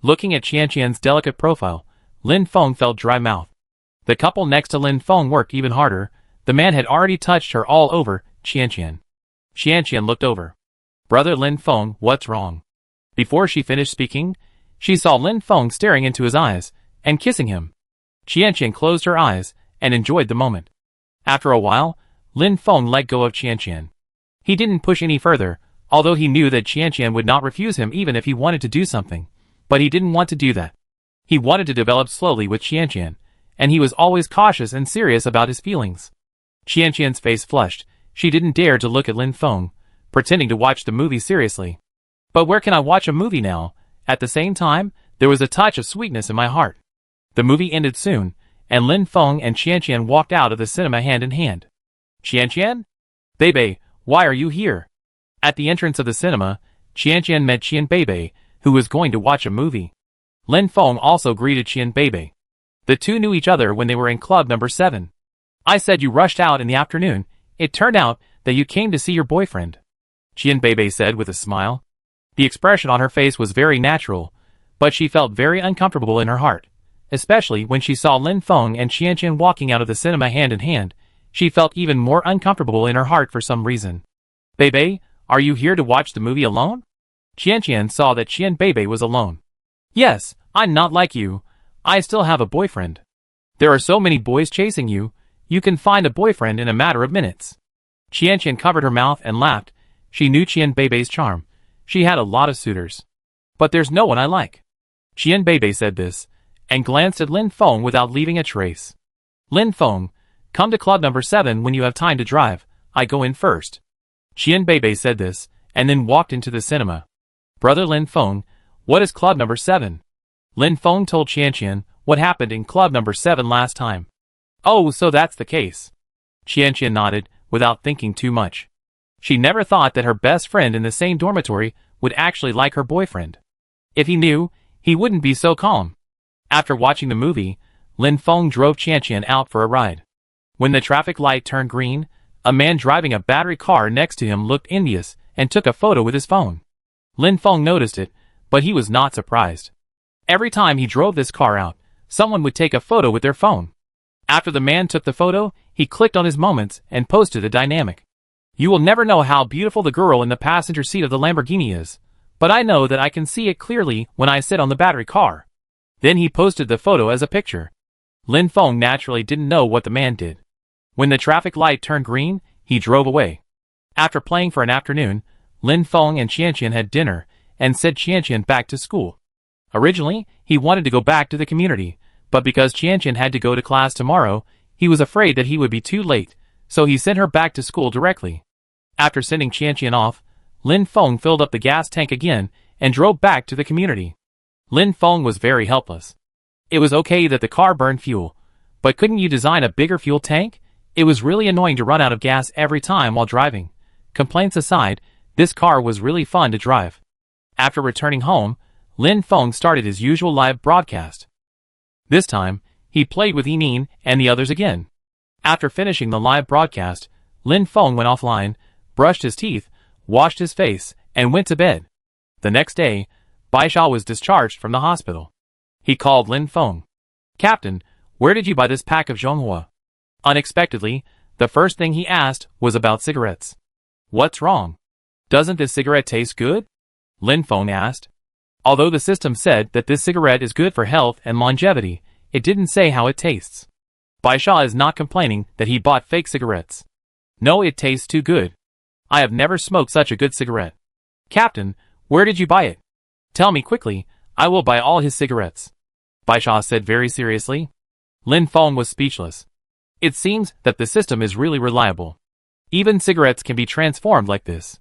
Looking at Qianqian's delicate profile, Lin Feng felt dry mouth. The couple next to Lin Feng worked even harder. The man had already touched her all over Qianqian. Qianqian looked over. Brother Lin Feng, what's wrong? Before she finished speaking, she saw Lin Feng staring into his eyes and kissing him. Qianqian closed her eyes and enjoyed the moment. After a while, Lin Feng let go of Qianqian. He didn't push any further, although he knew that Qianqian would not refuse him even if he wanted to do something. But he didn't want to do that. He wanted to develop slowly with Qianqian, and he was always cautious and serious about his feelings. Qianqian's face flushed. She didn't dare to look at Lin Feng, pretending to watch the movie seriously. But where can I watch a movie now? At the same time, there was a touch of sweetness in my heart. The movie ended soon, and Lin Feng and Qianqian walked out of the cinema hand in hand. Qianqian? Bebe, why are you here? At the entrance of the cinema, Qianqian met Qian Bebe, who was going to watch a movie. Lin Feng also greeted Qian Bebe. The two knew each other when they were in club number 7. I said you rushed out in the afternoon. It turned out that you came to see your boyfriend. Qian Bebe said with a smile. The expression on her face was very natural, but she felt very uncomfortable in her heart. Especially when she saw Lin Feng and Qianqian walking out of the cinema hand in hand, she felt even more uncomfortable in her heart for some reason. Bebe, are you here to watch the movie alone? Qianqian saw that Qian Bebe was alone. Yes, I'm not like you. I still have a boyfriend. There are so many boys chasing you, you can find a boyfriend in a matter of minutes. Qianqian covered her mouth and laughed. She knew Qian Bebe's charm. She had a lot of suitors. But there's no one I like. Qian Bebe said this, and glanced at Lin Feng without leaving a trace. Lin Feng, come to club number 7 when you have time to drive. I go in first. Qian Bebe said this, and then walked into the cinema. Brother Lin Feng, what is club number 7? Lin Feng told Qianqian what happened in club number 7 last time. Oh, so that's the case. Qianqian nodded, without thinking too much. She never thought that her best friend in the same dormitory would actually like her boyfriend. If he knew, he wouldn't be so calm. After watching the movie, Lin Feng drove Qianqian out for a ride. When the traffic light turned green, a man driving a battery car next to him looked envious and took a photo with his phone. Lin Feng noticed it, but he was not surprised. Every time he drove this car out, someone would take a photo with their phone. After the man took the photo, he clicked on his moments and posted a dynamic. You will never know how beautiful the girl in the passenger seat of the Lamborghini is, but I know that I can see it clearly when I sit on the battery car. Then he posted the photo as a picture. Lin Feng naturally didn't know what the man did. When the traffic light turned green, he drove away. After playing for an afternoon, Lin Feng and Qianqian had dinner and sent Qianqian back to school. Originally, he wanted to go back to the community, but because Qianqian had to go to class tomorrow, he was afraid that he would be too late, so he sent her back to school directly. After sending Qianqian off, Lin Feng filled up the gas tank again and drove back to the community. Lin Feng was very helpless. It was okay that the car burned fuel, but couldn't you design a bigger fuel tank? It was really annoying to run out of gas every time while driving. Complaints aside, this car was really fun to drive. After returning home, Lin Feng started his usual live broadcast. This time, he played with Enin and the others again. After finishing the live broadcast, Lin Feng went offline, brushed his teeth, washed his face, and went to bed. The next day, Baisha was discharged from the hospital. He called Lin Feng. "Captain, where did you buy this pack of Zhonghua?" Unexpectedly, the first thing he asked was about cigarettes. "What's wrong? Doesn't this cigarette taste good?" Lin Feng asked. Although the system said that this cigarette is good for health and longevity, it didn't say how it tastes. Baisha is not complaining that he bought fake cigarettes. "No, it tastes too good. I have never smoked such a good cigarette." "Captain, where did you buy it? Tell me quickly, I will buy all his cigarettes," Baisha said very seriously. Lin Feng was speechless. It seems that the system is really reliable. Even cigarettes can be transformed like this.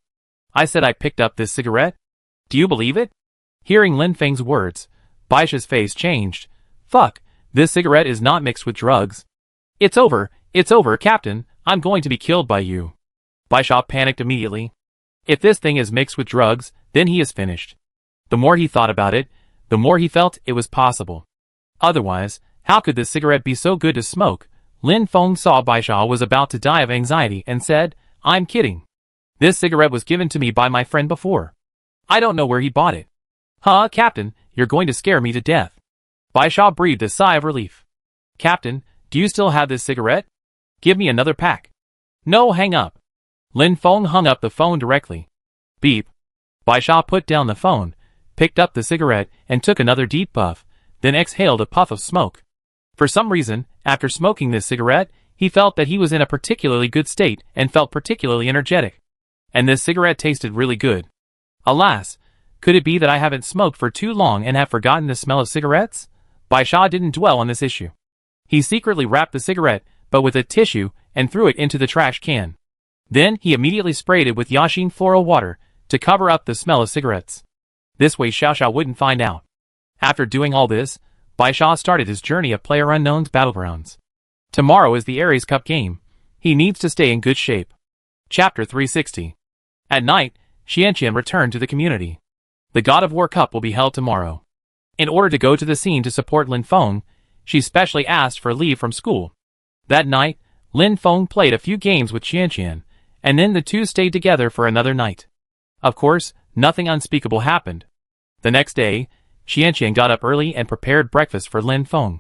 "I said I picked up this cigarette. Do you believe it?" Hearing Lin Feng's words, Baisha's face changed. "Fuck, this cigarette is not mixed with drugs." It's over, Captain, I'm going to be killed by you." Baisha panicked immediately. If this thing is mixed with drugs, then he is finished. The more he thought about it, the more he felt it was possible. Otherwise, how could this cigarette be so good to smoke? Lin Feng saw Baisha was about to die of anxiety and said, "I'm kidding. This cigarette was given to me by my friend before. I don't know where he bought it." "Huh, Captain, you're going to scare me to death." Baisha breathed a sigh of relief. "Captain, do you still have this cigarette? Give me another pack." "No, hang up." Lin Feng hung up the phone directly. Beep. Baisha put down the phone, picked up the cigarette, and took another deep puff, then exhaled a puff of smoke. For some reason, after smoking this cigarette, he felt that he was in a particularly good state and felt particularly energetic. And this cigarette tasted really good. Alas, could it be that I haven't smoked for too long and have forgotten the smell of cigarettes? Baisha didn't dwell on this issue. He secretly wrapped the cigarette, but with a tissue, and threw it into the trash can. Then he immediately sprayed it with Yashin floral water to cover up the smell of cigarettes. This way Xiao wouldn't find out. After doing all this, Baisha started his journey of PlayerUnknown's Battlegrounds. Tomorrow is the Aries Cup game. He needs to stay in good shape. Chapter 360. At night, Xianqian returned to the community. The God of War Cup will be held tomorrow. In order to go to the scene to support Lin Feng, she specially asked for leave from school. That night, Lin Feng played a few games with Xianqian, and then the two stayed together for another night. Of course, nothing unspeakable happened. The next day, Xianqian got up early and prepared breakfast for Lin Feng.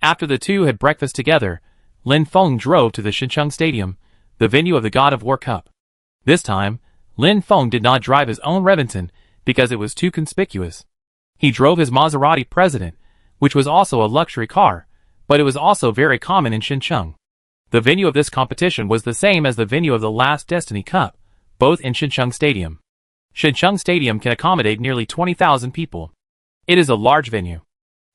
After the two had breakfast together, Lin Feng drove to the Xincheng Stadium, the venue of the God of War Cup. This time, Lin Feng did not drive his own Reventon because it was too conspicuous. He drove his Maserati President, which was also a luxury car, but it was also very common in Xincheng. The venue of this competition was the same as the venue of the last Destiny Cup, both in Xincheng Stadium. Xincheng Stadium can accommodate nearly 20,000 people. It is a large venue.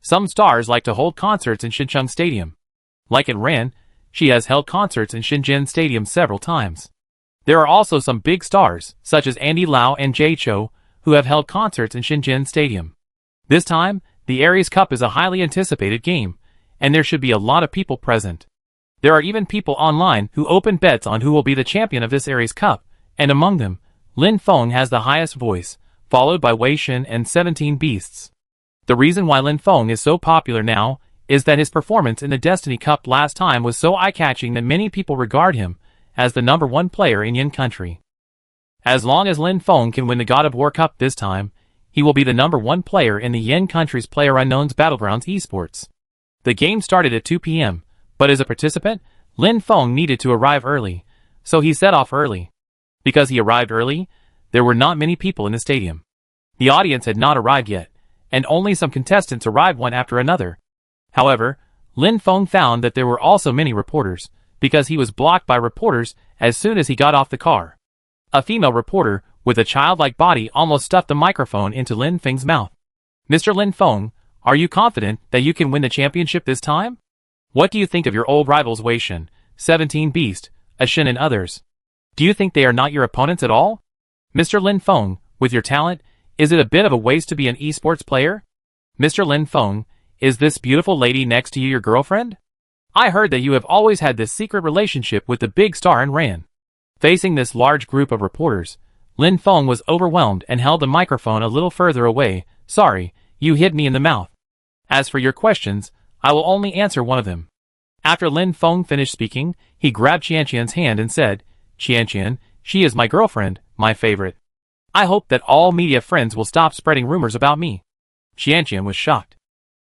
Some stars like to hold concerts in Xincheng Stadium. Like in Ran, she has held concerts in Shenzhen Stadium several times. There are also some big stars, such as Andy Lau and Jay Chou, who have held concerts in Shenzhen Stadium. This time, the Aries Cup is a highly anticipated game, and there should be a lot of people present. There are even people online who open bets on who will be the champion of this Aries Cup, and among them, Lin Feng has the highest voice, followed by Wei Shen and 17 Beasts. The reason why Lin Feng is so popular now is that his performance in the Destiny Cup last time was so eye-catching that many people regard him as the #1 player in Yin Country. As long as Lin Feng can win the God of War Cup this time, he will be the #1 player in the Yin Country's PlayerUnknown's Battlegrounds esports. The game started at 2 p.m., but as a participant, Lin Feng needed to arrive early, so he set off early. Because he arrived early, there were not many people in the stadium. The audience had not arrived yet, and only some contestants arrived one after another. However, Lin Feng found that there were also many reporters, because he was blocked by reporters as soon as he got off the car. A female reporter, with a childlike body, almost stuffed the microphone into Lin Feng's mouth. "Mr. Lin Feng, are you confident that you can win the championship this time? What do you think of your old rivals Wei Shen, 17 Beast, Ashin and others? Do you think they are not your opponents at all? Mr. Lin Feng, with your talent, is it a bit of a waste to be an esports player? Mr. Lin Feng, is this beautiful lady next to you your girlfriend? I heard that you have always had this secret relationship with the big star in Ran." Facing this large group of reporters, Lin Feng was overwhelmed and held the microphone a little further away. "Sorry, you hit me in the mouth. As for your questions, I will only answer one of them. After Lin Feng finished speaking, he grabbed Qianqian's hand and said, "Qianqian, she is my girlfriend, my favorite. I hope that all media friends will stop spreading rumors about me." Qianqian was shocked.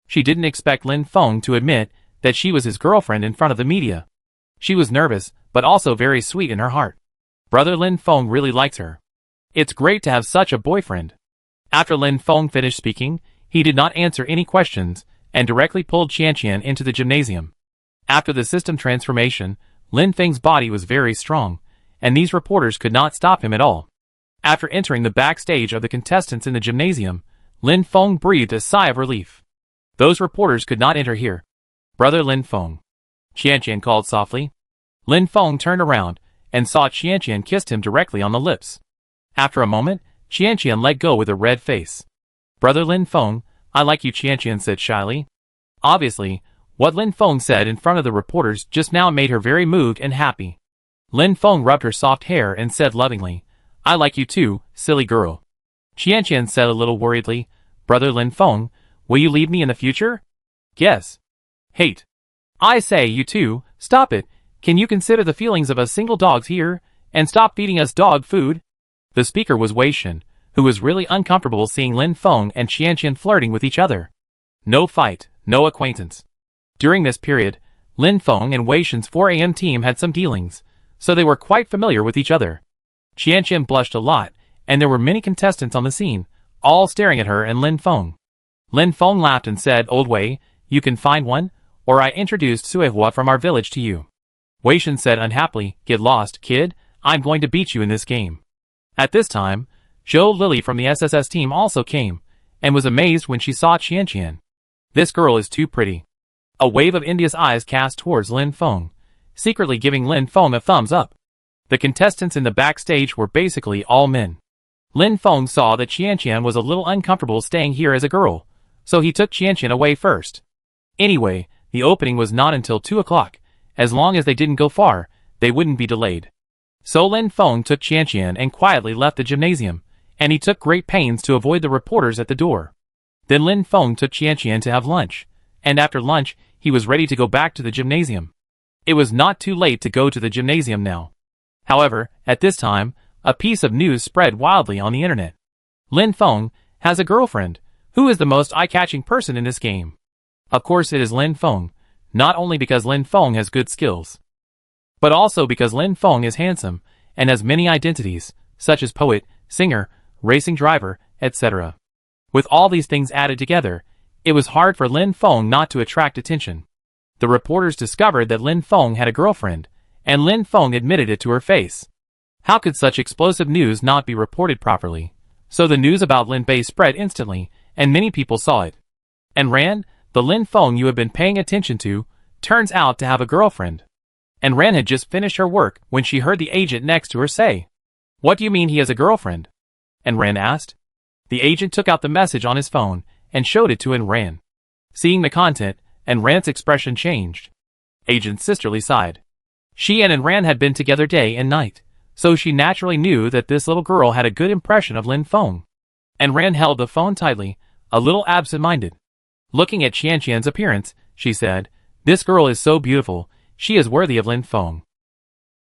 She didn't expect Lin Feng to admit that she was his girlfriend in front of the media. She was nervous, but also very sweet in her heart. Brother Lin Feng really likes her. It's great to have such a boyfriend. After Lin Feng finished speaking, he did not answer any questions and directly pulled Qianqian into the gymnasium. After the system transformation, Lin Feng's body was very strong, and these reporters could not stop him at all. After entering the backstage of the contestants in the gymnasium, Lin Feng breathed a sigh of relief. Those reporters could not enter here. "Brother Lin Feng," Qianqian called softly. Lin Feng turned around and saw Qianqian kissed him directly on the lips. After a moment, Qianqian let go with a red face. "Brother Lin Feng, I like you," Qianqian said shyly. Obviously, what Lin Feng said in front of the reporters just now made her very moved and happy. Lin Feng rubbed her soft hair and said lovingly, "I like you too, silly girl." Qianqian said a little worriedly, "Brother Lin Feng, will you leave me in the future?" "Yes." "Hate. I say, you two, stop it. Can you consider the feelings of us single dogs here, and stop feeding us dog food?" The speaker was Wei Shen, who was really uncomfortable seeing Lin Feng and Qianqian flirting with each other. No fight, no acquaintance. During this period, Lin Feng and Wei Shen's 4 AM team had some dealings, so they were quite familiar with each other. Qianqian blushed a lot, and there were many contestants on the scene, all staring at her and Lin Feng. Lin Feng laughed and said, "Old Wei, you can find one, or I introduced Suehua from our village to you." Wei Shen said unhappily, "Get lost, kid, I'm going to beat you in this game." At this time, Zhou Lily from the SSS team also came, and was amazed when she saw Qianqian. "This girl is too pretty." A wave of India's eyes cast towards Lin Feng, secretly giving Lin Feng a thumbs up. The contestants in the backstage were basically all men. Lin Feng saw that Qianqian was a little uncomfortable staying here as a girl, so he took Qianqian away first. Anyway, the opening was not until 2 o'clock. As long as they didn't go far, they wouldn't be delayed. So Lin Feng took Qianqian and quietly left the gymnasium, and he took great pains to avoid the reporters at the door. Then Lin Feng took Qianqian to have lunch, and after lunch, he was ready to go back to the gymnasium. It was not too late to go to the gymnasium now. However, at this time, a piece of news spread wildly on the internet. Lin Feng has a girlfriend. Who is the most eye-catching person in this game? Of course it is Lin Feng, not only because Lin Feng has good skills, but also because Lin Feng is handsome and has many identities, such as poet, singer, racing driver, etc. With all these things added together, it was hard for Lin Feng not to attract attention. The reporters discovered that Lin Feng had a girlfriend, and Lin Feng admitted it to her face. How could such explosive news not be reported properly? So the news about Lin Bei spread instantly, and many people saw it. And Ran, the Lin Feng you have been paying attention to, turns out to have a girlfriend. And Ran had just finished her work when she heard the agent next to her say, "What do you mean he has a girlfriend?" And Ran asked. The agent took out the message on his phone and showed it to Ran. Seeing the content, Ran's expression changed. Agent sisterly sighed. She and Ran had been together day and night, so she naturally knew that this little girl had a good impression of Lin Feng. Ran held the phone tightly, a little absent-minded. Looking at Qianqian's appearance, she said, "This girl is so beautiful, she is worthy of Lin Feng."